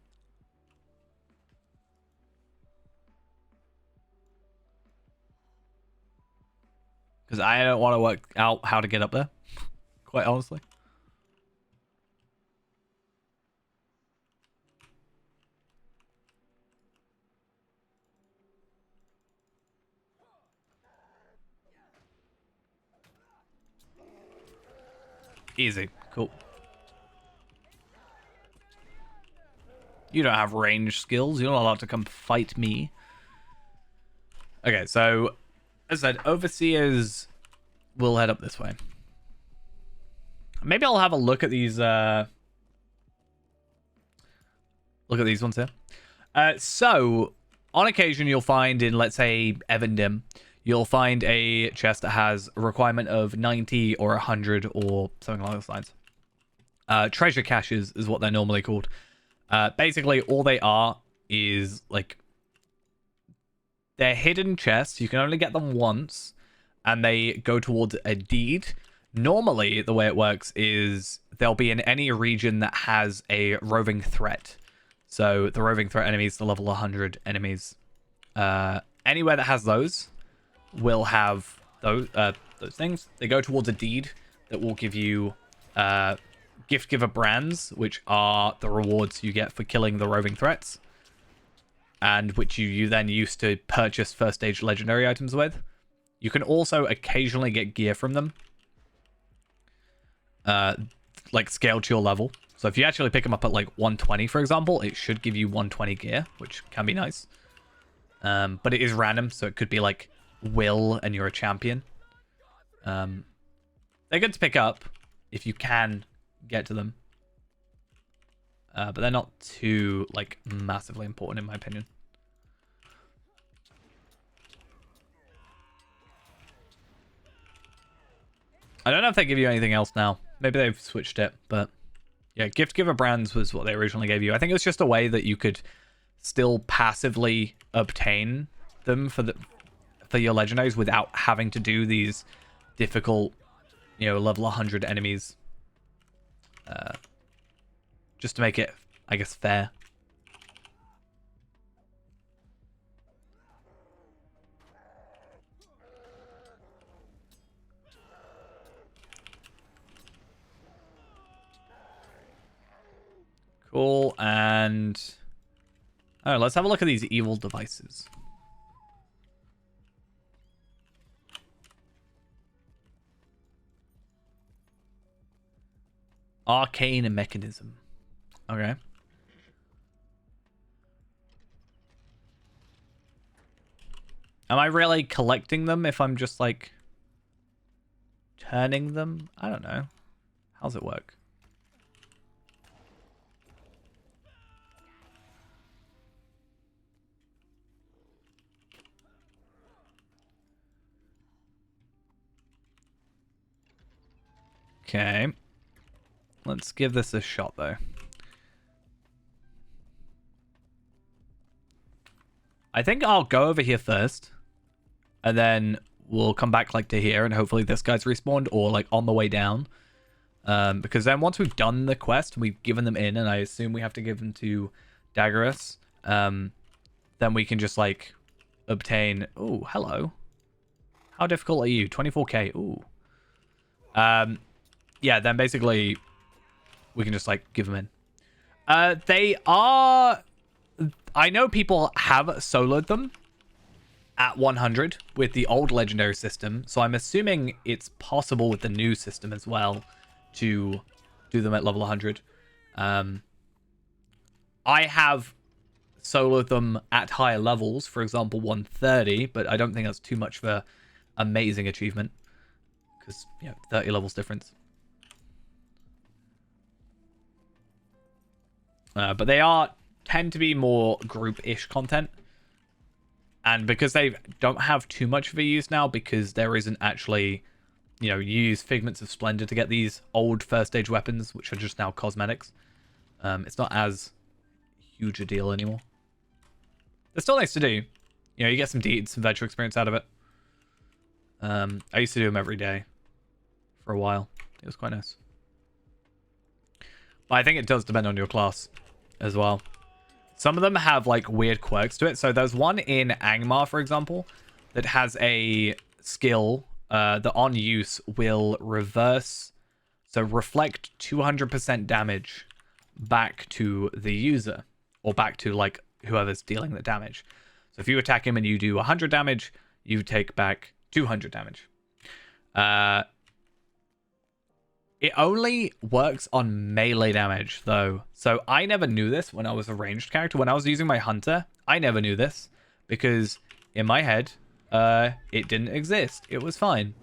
Because I don't want to work out how to get up there, quite honestly. Easy. Cool. You don't have range skills. You're not allowed to come fight me. Okay, so as I said, overseers will head up this way. Maybe I'll have a look at these ones here. So on occasion you'll find in, let's say, Evandim, you'll find a chest that has a requirement of 90 or 100 or something along those lines. Treasure caches is what they're normally called. Basically all they are is like, they're hidden chests. You can only get them once, and they go towards a deed. Normally, the way it works is they'll be in any region that has a roving threat. So the roving threat enemies, the level 100 enemies, anywhere that has those will have those things. They go towards a deed that will give you gift giver brands, which are the rewards you get for killing the roving threats, and which you then use to purchase first stage legendary items with. You can also occasionally get gear from them, like scaled to your level. So if you actually pick them up at like 120, for example, it should give you 120 gear, which can be nice. But it is random, so it could be like Will and you're a champion. They're good to pick up if you can get to them. But they're not too like massively important in my opinion. I don't know if they give you anything else now. Maybe they've switched it, but yeah, gift giver brands was what they originally gave you. I think it was just a way that you could still passively obtain them for your legendaries without having to do these difficult, level 100 enemies. Just to make it, I guess, fair. Cool, and... Oh, let's have a look at these evil devices. Arcane mechanism. Okay. Am I really collecting them if I'm just, like, turning them? I don't know. How's it work? Okay. Let's give this a shot, though. I think I'll go over here first. And then we'll come back, like, to here. And hopefully this guy's respawned or, like, on the way down. Because then once we've done the quest, we've given them in. And I assume we have to give them to Daggerus. Then we can just, like, obtain... Oh, hello. How difficult are you? 24k. Ooh. Yeah, then basically we can just like give them in. They are... I know people have soloed them at 100 with the old legendary system, so I'm assuming it's possible with the new system as well to do them at level 100. I have soloed them at higher levels, for example 130, but I don't think that's too much of an amazing achievement because 30 levels difference. But they tend to be more group-ish content. And because they don't have too much of a use now, because there isn't actually, you use Figments of Splendor to get these old first stage weapons, which are just now cosmetics. It's not as huge a deal anymore. They're still nice to do. You get some deeds, some virtual experience out of it. I used to do them every day for a while. It was quite nice. But I think it does depend on your class as well. Some of them have like weird quirks to it. So there's one in Angmar, for example, that has a skill that on use will reverse, so reflect 200% damage back to the user, or back to like whoever's dealing the damage. So if you attack him and you do 100 damage, you take back 200 damage. It only works on melee damage, though. So I never knew this when I was a ranged character. When I was using my hunter, I never knew this. Because in my head, it didn't exist. It was fine.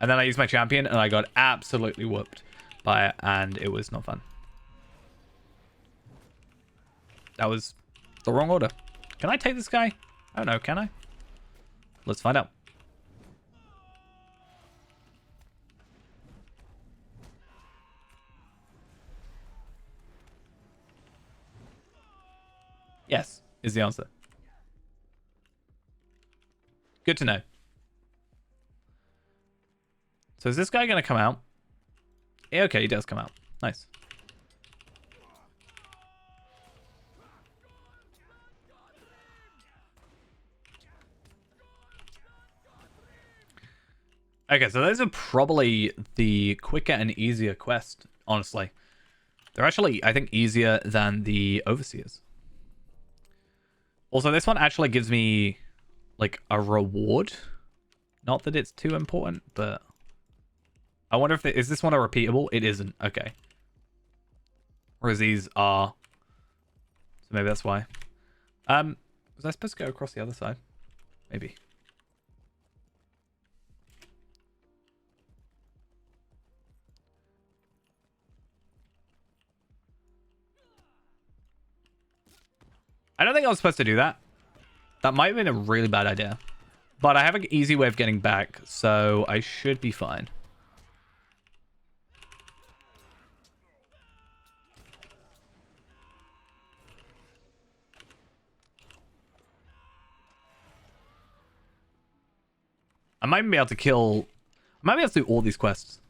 And then I used my champion, and I got absolutely whooped by it. And it was not fun. That was the wrong order. Can I take this guy? I don't know, can I? Let's find out. Yes, is the answer. Good to know. So is this guy going to come out? Yeah, okay, he does come out. Nice. Okay, so those are probably the quicker and easier quests, honestly. They're actually, I think, easier than the Overseers. Also, this one actually gives me, like, a reward. Not that it's too important, but... I wonder if... is this one a repeatable? It isn't. Okay. Whereas these are. So maybe that's why. Was I supposed to go across the other side? Maybe. I don't think I was supposed to do that. That might have been a really bad idea. But I have an easy way of getting back, so I should be fine. I might even be able to kill... I might be able to do all these quests.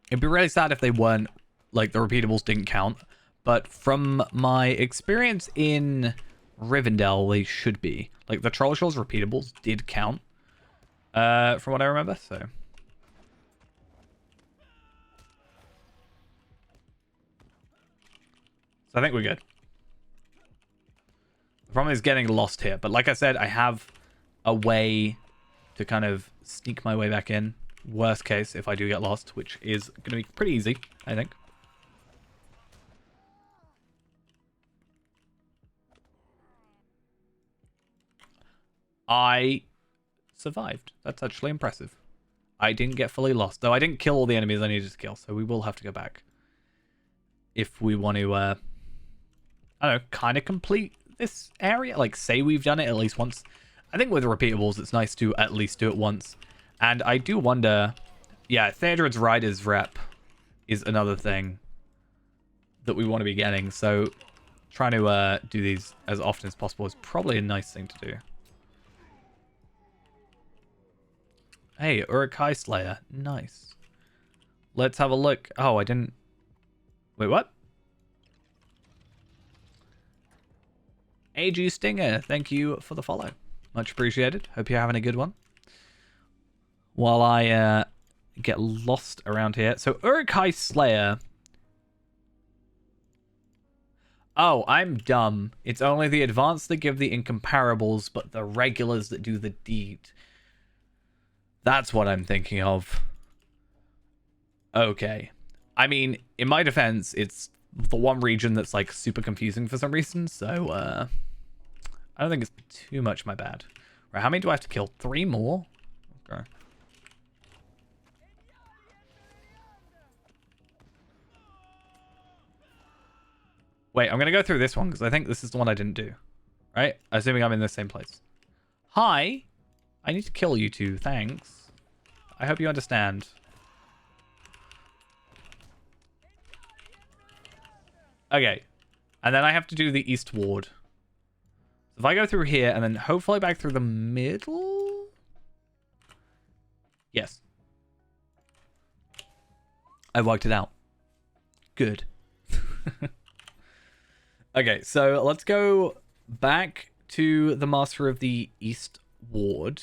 It'd be really sad if they weren't... Like, the repeatables didn't count. But from my experience in Rivendell, they should be. Like, the Troll Shores repeatables did count. From what I remember, so... So I think we're good. The problem is getting lost here. But like I said, I have a way to kind of sneak my way back in. Worst case, if I do get lost, which is going to be pretty easy, I think. I survived. That's actually impressive. I didn't get fully lost. Though I didn't kill all the enemies I needed to kill, so we will have to go back. If we want to, I don't know, kind of complete this area. Like, say we've done it at least once. I think with repeatables, it's nice to at least do it once. And I do wonder... Yeah, Theodred's Rider's rep is another thing that we want to be getting. So trying to do these as often as possible is probably a nice thing to do. Hey, Uruk-hai Slayer. Nice. Let's have a look. Oh, I didn't... Wait, what? AG Stinger, thank you for the follow. Much appreciated. Hope you're having a good one. While I get lost around here. So, Uruk-hai Slayer. Oh, I'm dumb. It's only the advanced that give the incomparables, but the regulars that do the deed. That's what I'm thinking of. Okay. I mean, in my defense, it's the one region that's, like, super confusing for some reason, so, I don't think it's too much my bad. Right, how many do I have to kill? 3 more? Okay. Wait, I'm going to go through this one, because I think this is the one I didn't do. Right? Assuming I'm in the same place. Hi! I need to kill you two, thanks. I hope you understand. Okay. And then I have to do the East Ward. So if I go through here and then hopefully back through the middle? Yes. I've worked it out. Good. Okay, so let's go back to the Master of the East Ward.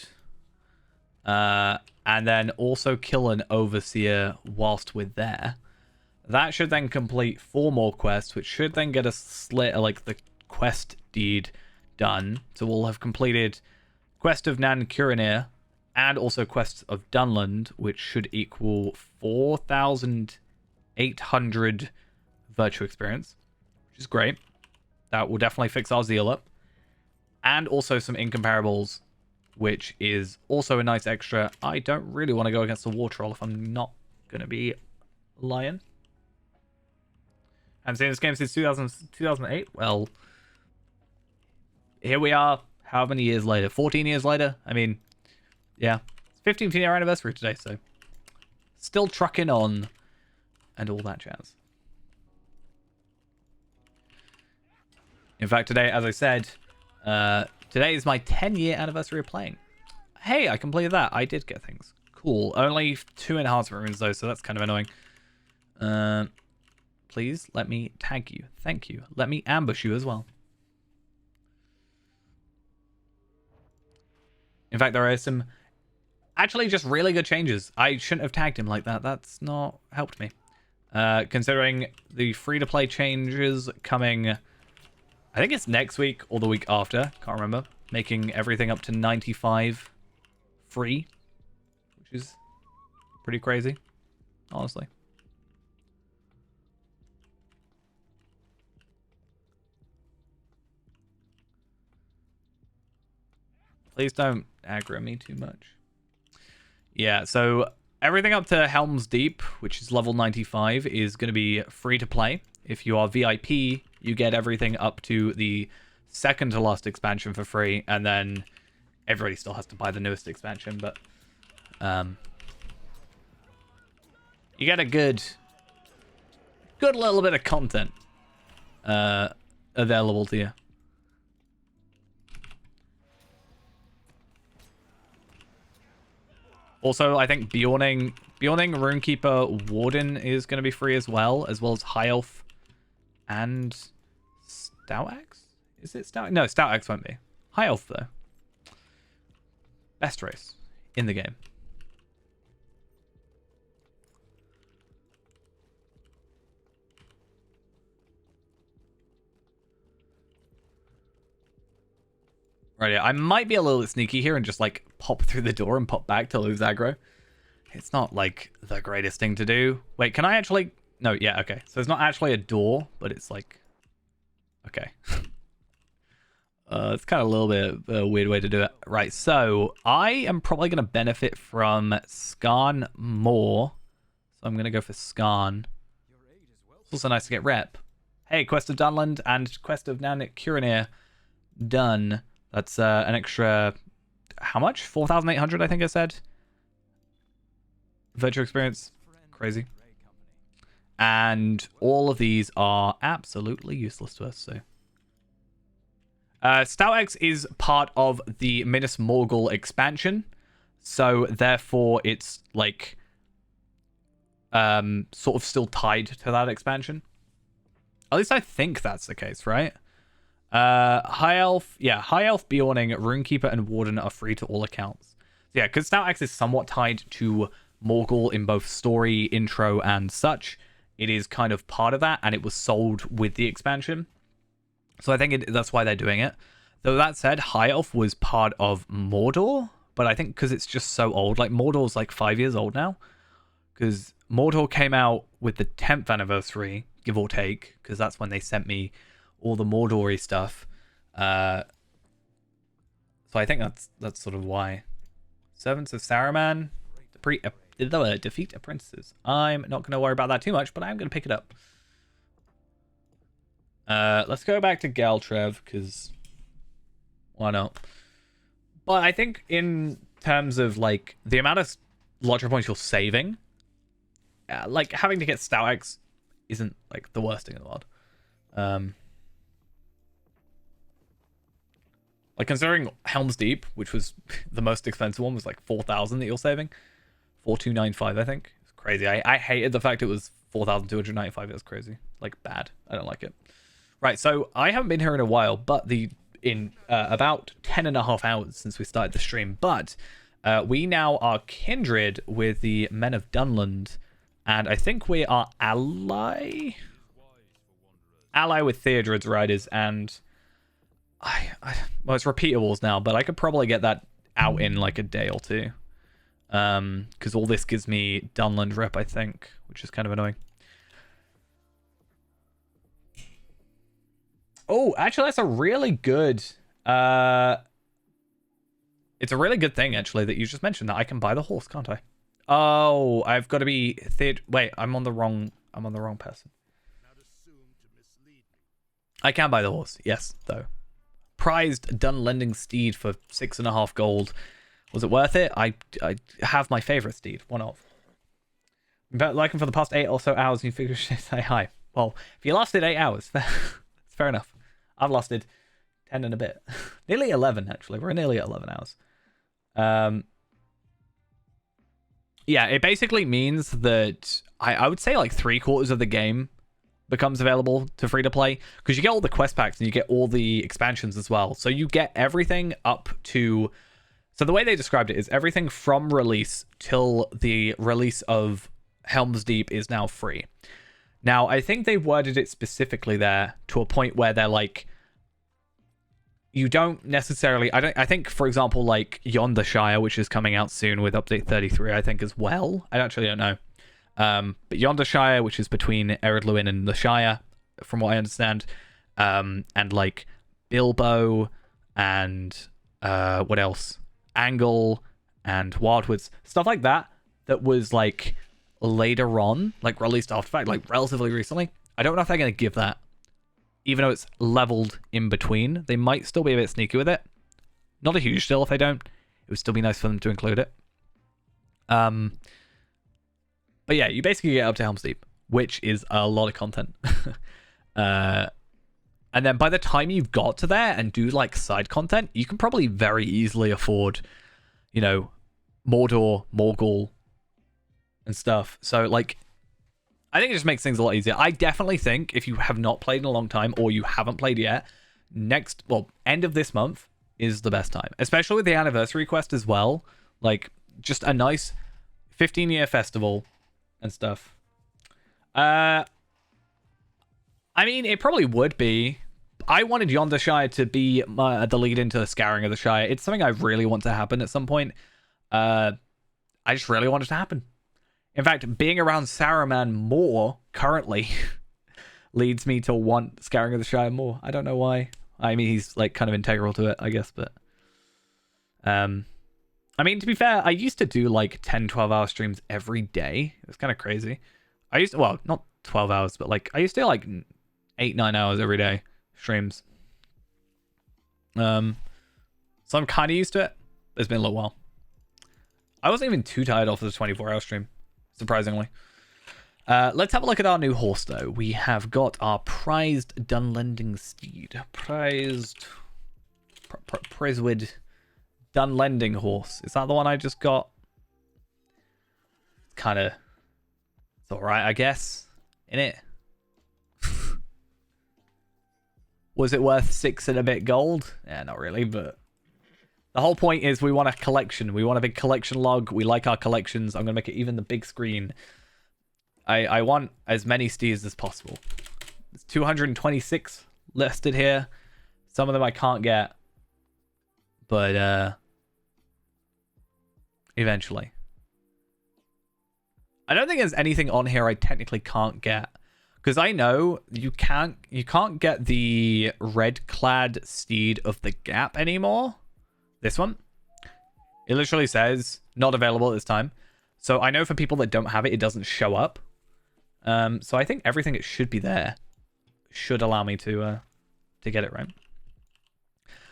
And then also kill an Overseer whilst we're there. That should then complete 4 more quests, which should then get us like the quest deed done. So we'll have completed Quest of Nan Curinir and also Quest of Dunland, which should equal 4,800 virtue experience, which is great. That will definitely fix our zeal up. And also some incomparables, which is also a nice extra. I don't really want to go against the War Troll if I'm not going to be lying. I'm saying this game since 2008. Well, here we are. How many years later? 14 years later? I mean, yeah. It's 15th year anniversary today, so still trucking on and all that jazz. In fact, today, as I said, today is my 10-year anniversary of playing. Hey, I completed that. I did get things. Cool. Only 2 enhancement runes, though, so that's kind of annoying. Please let me tag you. Thank you. Let me ambush you as well. In fact, there are some actually just really good changes. I shouldn't have tagged him like that. That's not helped me. Considering the free-to-play changes coming, I think it's next week or the week after. Can't remember. Making everything up to 95 free, which is pretty crazy, honestly. Please don't aggro me too much. Yeah, so everything up to Helm's Deep, which is level 95, is going to be free to play. If you are VIP, you get everything up to the second to last expansion for free, and then everybody still has to buy the newest expansion, but you get a good little bit of content available to you. Also, I think Bjorning Runekeeper Warden is going to be free as well as High Elf and Stout Axe? Is it Stout? No, Stout Axe won't be. High Elf, though. Best race in the game. Right, yeah, I might be a little bit sneaky here and just, like, pop through the door and pop back to lose aggro. It's not, like, the greatest thing to do. Wait, can I actually... No, yeah, okay. So it's not actually a door, but it's, like... Okay. It's kind of a little bit a weird way to do it. Right, so I am probably going to benefit from Skarn more. So I'm going to go for Skarn. It's also nice to get rep. Hey, Quest of Dunland and Quest of Nanik Curinir done. That's an extra, how much? 4,800, I think I said. Virtual experience. Crazy. And all of these are absolutely useless to us, so. Stout X is part of the Minas Morgul expansion. So, therefore, it's, like, sort of still tied to that expansion. At least I think that's the case, right? High Elf, Bjorning, Runekeeper, and Warden are free to all accounts. So yeah, because Stout Axe is somewhat tied to Morgul in both story, intro, and such, it is kind of part of that, and it was sold with the expansion. So I think that's why they're doing it. Though that said, High Elf was part of Mordor, but I think because it's just so old, like Mordor's like 5 years old now, because Mordor came out with the 10th anniversary, give or take, because that's when they sent me all the Mordor-y stuff. So I think that's sort of why. Servants of Saruman defeat apprentices. I'm not going to worry about that too much, but I'm going to pick it up. Let's go back to Galtrev, because why not? But I think in terms of like the amount of logical points you're saving, like having to get Stout X isn't like the worst thing in the world. Like, considering Helm's Deep, which was the most expensive one, was like 4,000 that you're saving. 4,295, I think. It's crazy. I hated the fact it was 4,295. It was crazy. Like, bad. I don't like it. Right, so I haven't been here in a while, but in about 10.5 hours since we started the stream. But we now are kindred with the Men of Dunland, and I think we are ally with Theodred's Riders, and... well, it's repeatables now, but I could probably get that out in like a day or two. Because all this gives me Dunland rep, I think, which is kind of annoying. Oh, actually, that's a really good... it's a really good thing, actually, that you just mentioned that I can buy the horse, can't I? Oh, I've got to be... Wait, I'm on the wrong person. I can buy the horse, yes, though. Prized Dunlending steed for 6.5 gold. Was it worth it? I have my favorite steed, one of. But like him for the past 8 or so hours, and you figure say hi. Well, if you lasted 8 hours, it's fair enough. I've lasted 10 and a bit, nearly 11 actually. We're nearly at 11 hours. Yeah, it basically means that I would say like 3/4 of the game becomes available to free to play, because you get all the quest packs and you get all the expansions as well. So you get everything up to... So the way they described it is everything from release till the release of Helm's Deep is now free. Now, I think they worded it specifically there to a point where they're like, you don't necessarily... I think, for example, like Yonder Shire, which is coming out soon with update 33, I think as well. I actually don't know. But Yonder Shire, which is between Ered Luin and the Shire, from what I understand, and like Bilbo and what else? Angle and Wildwoods, stuff like that. That was like later on, like released after fact, like relatively recently. I don't know if they're gonna give that, even though it's leveled in between. They might still be a bit sneaky with it. Not a huge deal if they don't. It would still be nice for them to include it. But yeah, you basically get up to Helm's Deep, which is a lot of content. And then by the time you've got to there and do like side content, you can probably very easily afford, you know, Mordor, Morgul, and stuff. So like, I think it just makes things a lot easier. I definitely think if you have not played in a long time or you haven't played yet, end of this month is the best time, especially with the anniversary quest as well. Like, just a nice 15-year festival and stuff. I mean, it probably would be. I wanted Yonder Shire to be the lead into the Scouring of the Shire. It's something I really want to happen at some point. I just really want it to happen. In fact, being around Saruman more currently leads me to want Scouring of the Shire more. I don't know why. I mean, he's like kind of integral to it, I guess, but I mean, to be fair, I used to do like 10-12 hour streams every day. It was kind of crazy. I used to, well, not 12 hours, but like I used to do like 8-9 hours every day streams. So I'm kind of used to it. It's been a little while. I wasn't even too tired off of the 24-hour stream, surprisingly. Let's have a look at our new horse, though. We have got our prized Dunlending steed. Prized Dunlending horse. Is that the one I just got? It's kind of... It's alright, I guess. Innit? Was it worth 6 and a bit gold? Yeah, not really, but... The whole point is we want a collection. We want a big collection log. We like our collections. I'm going to make it even the big screen. I want as many steers as possible. There's 226 listed here. Some of them I can't get. But eventually. I don't think there's anything on here I technically can't get. Because I know you can't get the red clad steed of the Gap anymore. This one. It literally says not available at this time. So I know for people that don't have it, it doesn't show up. So I think everything that should be there should allow me to get it right.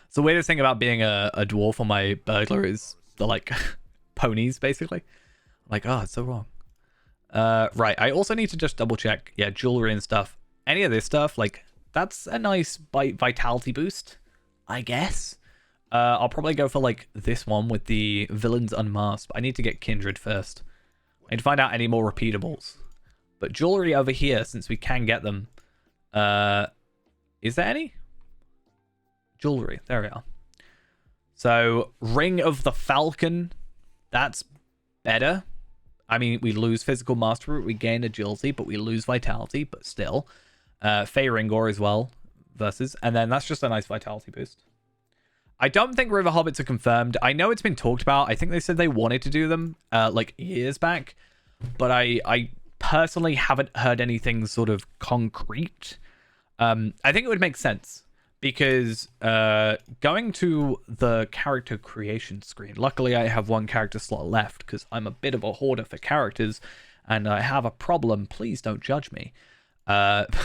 So the weirdest thing about being a dwarf on my burglar is the like ponies basically. Like, oh, it's so wrong. Right. I also need to just double check. Yeah, jewelry and stuff. Any of this stuff, like that's a nice vitality boost, I guess. I'll probably go for like this one with the Villains Unmasked. I need to get Kindred first. I need to find out any more repeatables. But jewelry over here, since we can get them. Is there any? Jewelry. There we are. So, Ring of the Falcon. That's better. I mean, we lose physical mastery, we gain agility, but we lose vitality, but still. Fey Ringor as well, versus. And then that's just a nice vitality boost. I don't think River Hobbits are confirmed. I know it's been talked about. I think they said they wanted to do them like years back. But I personally haven't heard anything sort of concrete. I think it would make sense. Because going to the character creation screen, luckily I have one character slot left because I'm a bit of a hoarder for characters and I have a problem. Please don't judge me. But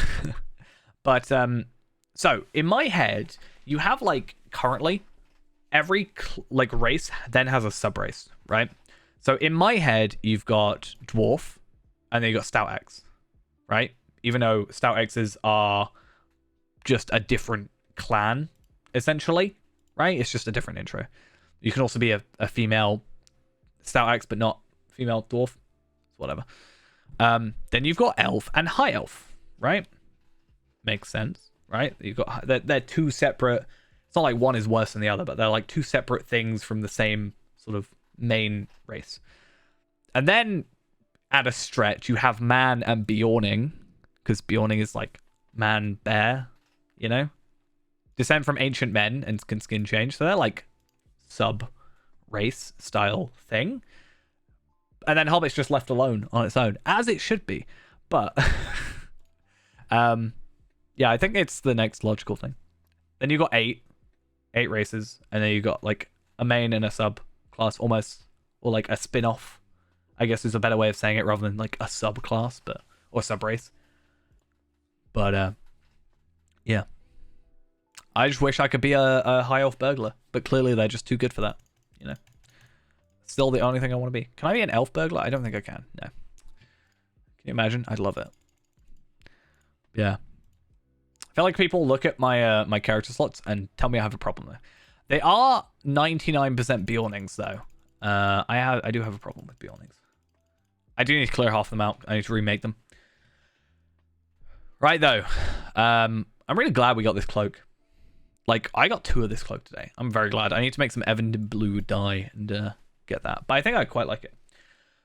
so in my head, you have like currently every like race then has a sub race, right? So in my head, you've got Dwarf and then you got Stout X, right? Even though Stout X's are just a different clan essentially, right? It's just a different intro. You can also be a female Stout X but not female dwarf, whatever. Then you've got elf and high elf, right? Makes sense, right? You've got they're two separate. It's not like one is worse than the other, but they're like two separate things from the same sort of main race. And then at a stretch you have man and Bjorning, because Bjorning is like man bear, you know, descend from ancient men and can skin change, so they're like sub race style thing. And then Hobbit's just left alone on its own, as it should be. But yeah, I think it's the next logical thing. Then you got 8, 8 races, and then you got like a main and a sub class almost, or like a spin-off, I guess is a better way of saying it rather than like a sub class, but or sub race. But yeah. I just wish I could be a high elf burglar, but clearly they're just too good for that, you know. Still the only thing I want to be. Can I be an elf burglar? I don't think I can. No. Can you imagine? I'd love it. Yeah. I feel like people look at my my character slots and tell me I have a problem there. They are 99% Bjornings though. I do have a problem with Bjornings. I do need to clear half of them out. I need to remake them. Right though. I'm really glad we got this cloak. Like, I got 2 of this cloak today. I'm very glad. I need to make some Evan Blue dye and get that. But I think I quite like it.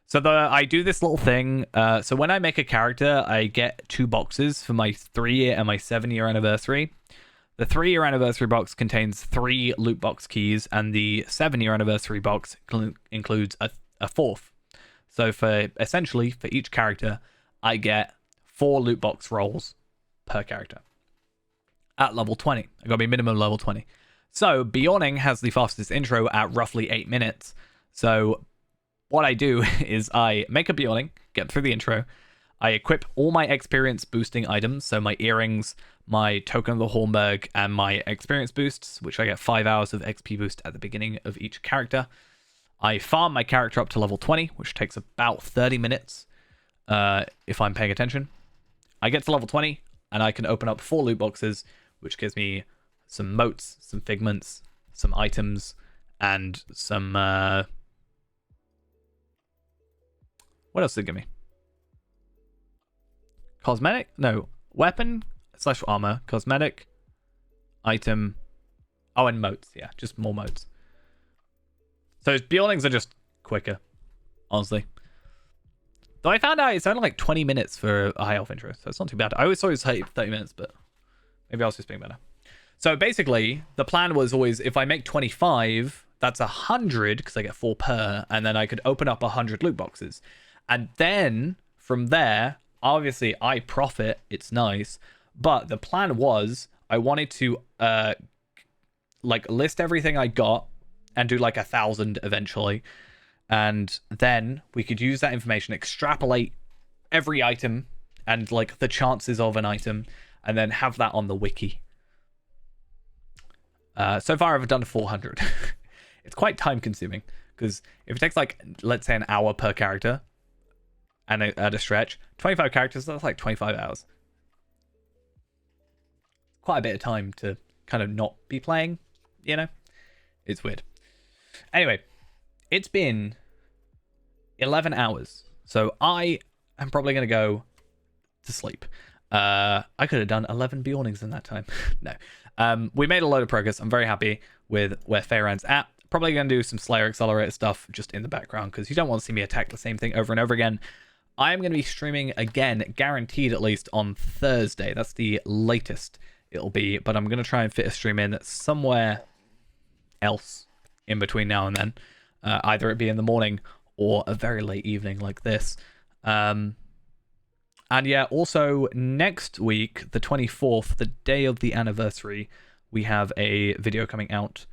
So I do this little thing. So when I make a character, I get 2 boxes for my 3-year and my 7-year anniversary. The 3-year anniversary box contains 3 loot box keys, and the 7-year anniversary box includes a 4th. So essentially, for each character, I get 4 loot box rolls per character. At level 20. I gotta be minimum level 20. So Bjorning has the fastest intro at roughly 8 minutes. So what I do is I make a Bjorning, get through the intro, I equip all my experience boosting items, so my earrings, my token of the Hornberg, and my experience boosts, which I get 5 hours of XP boost at the beginning of each character. I farm my character up to level 20, which takes about 30 minutes if I'm paying attention. I get to level 20, and I can open up 4 loot boxes, which gives me some motes, some figments, some items, and some... what else did it give me? Cosmetic? No. Weapon / armor. Cosmetic. Item. Oh, and motes. Yeah, just more motes. So Bjornings are just quicker, honestly. Though I found out it's only like 20 minutes for a high elf intro, so it's not too bad. I always thought it was 30 minutes, but maybe I was just being better. So basically, the plan was always, if I make 25, that's 100, because I get 4 per, and then I could open up 100 loot boxes. And then, from there, obviously, I profit, it's nice, but the plan was, I wanted to, like, list everything I got, and do, like, 1,000 eventually, and then we could use that information, extrapolate every item, and, like, the chances of an item, and then have that on the wiki. So far, I've done 400. It's quite time consuming, because if it takes, like, let's say an hour per character, and at a stretch, 25 characters, that's like 25 hours. Quite a bit of time to kind of not be playing, you know? It's weird. Anyway, it's been 11 hours, so I am probably going to go to sleep. I could have done 11 Bjornings in that time. No. We made a load of progress. I'm very happy with where Faerun's at. Probably going to do some Slayer Accelerator stuff just in the background, because you don't want to see me attack the same thing over and over again. I am going to be streaming again, guaranteed at least, on Thursday. That's the latest it'll be, but I'm going to try and fit a stream in somewhere else in between now and then. Either it be in the morning or a very late evening like this. And yeah, also next week, the 24th, the day of the anniversary, we have a video coming out,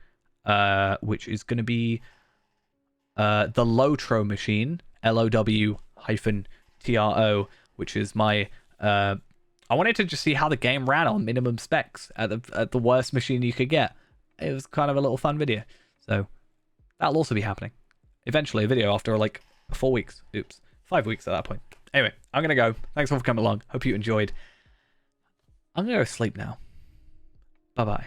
which is going to be the Lotro machine, LOW-TRO, which is my... I wanted to just see how the game ran on minimum specs at the worst machine you could get. It was kind of a little fun video. So that'll also be happening. Eventually, a video after like 4 weeks. Oops. 5 weeks at that point. Anyway, I'm going to go. Thanks all for coming along. Hope you enjoyed. I'm going to go sleep now. Bye-bye.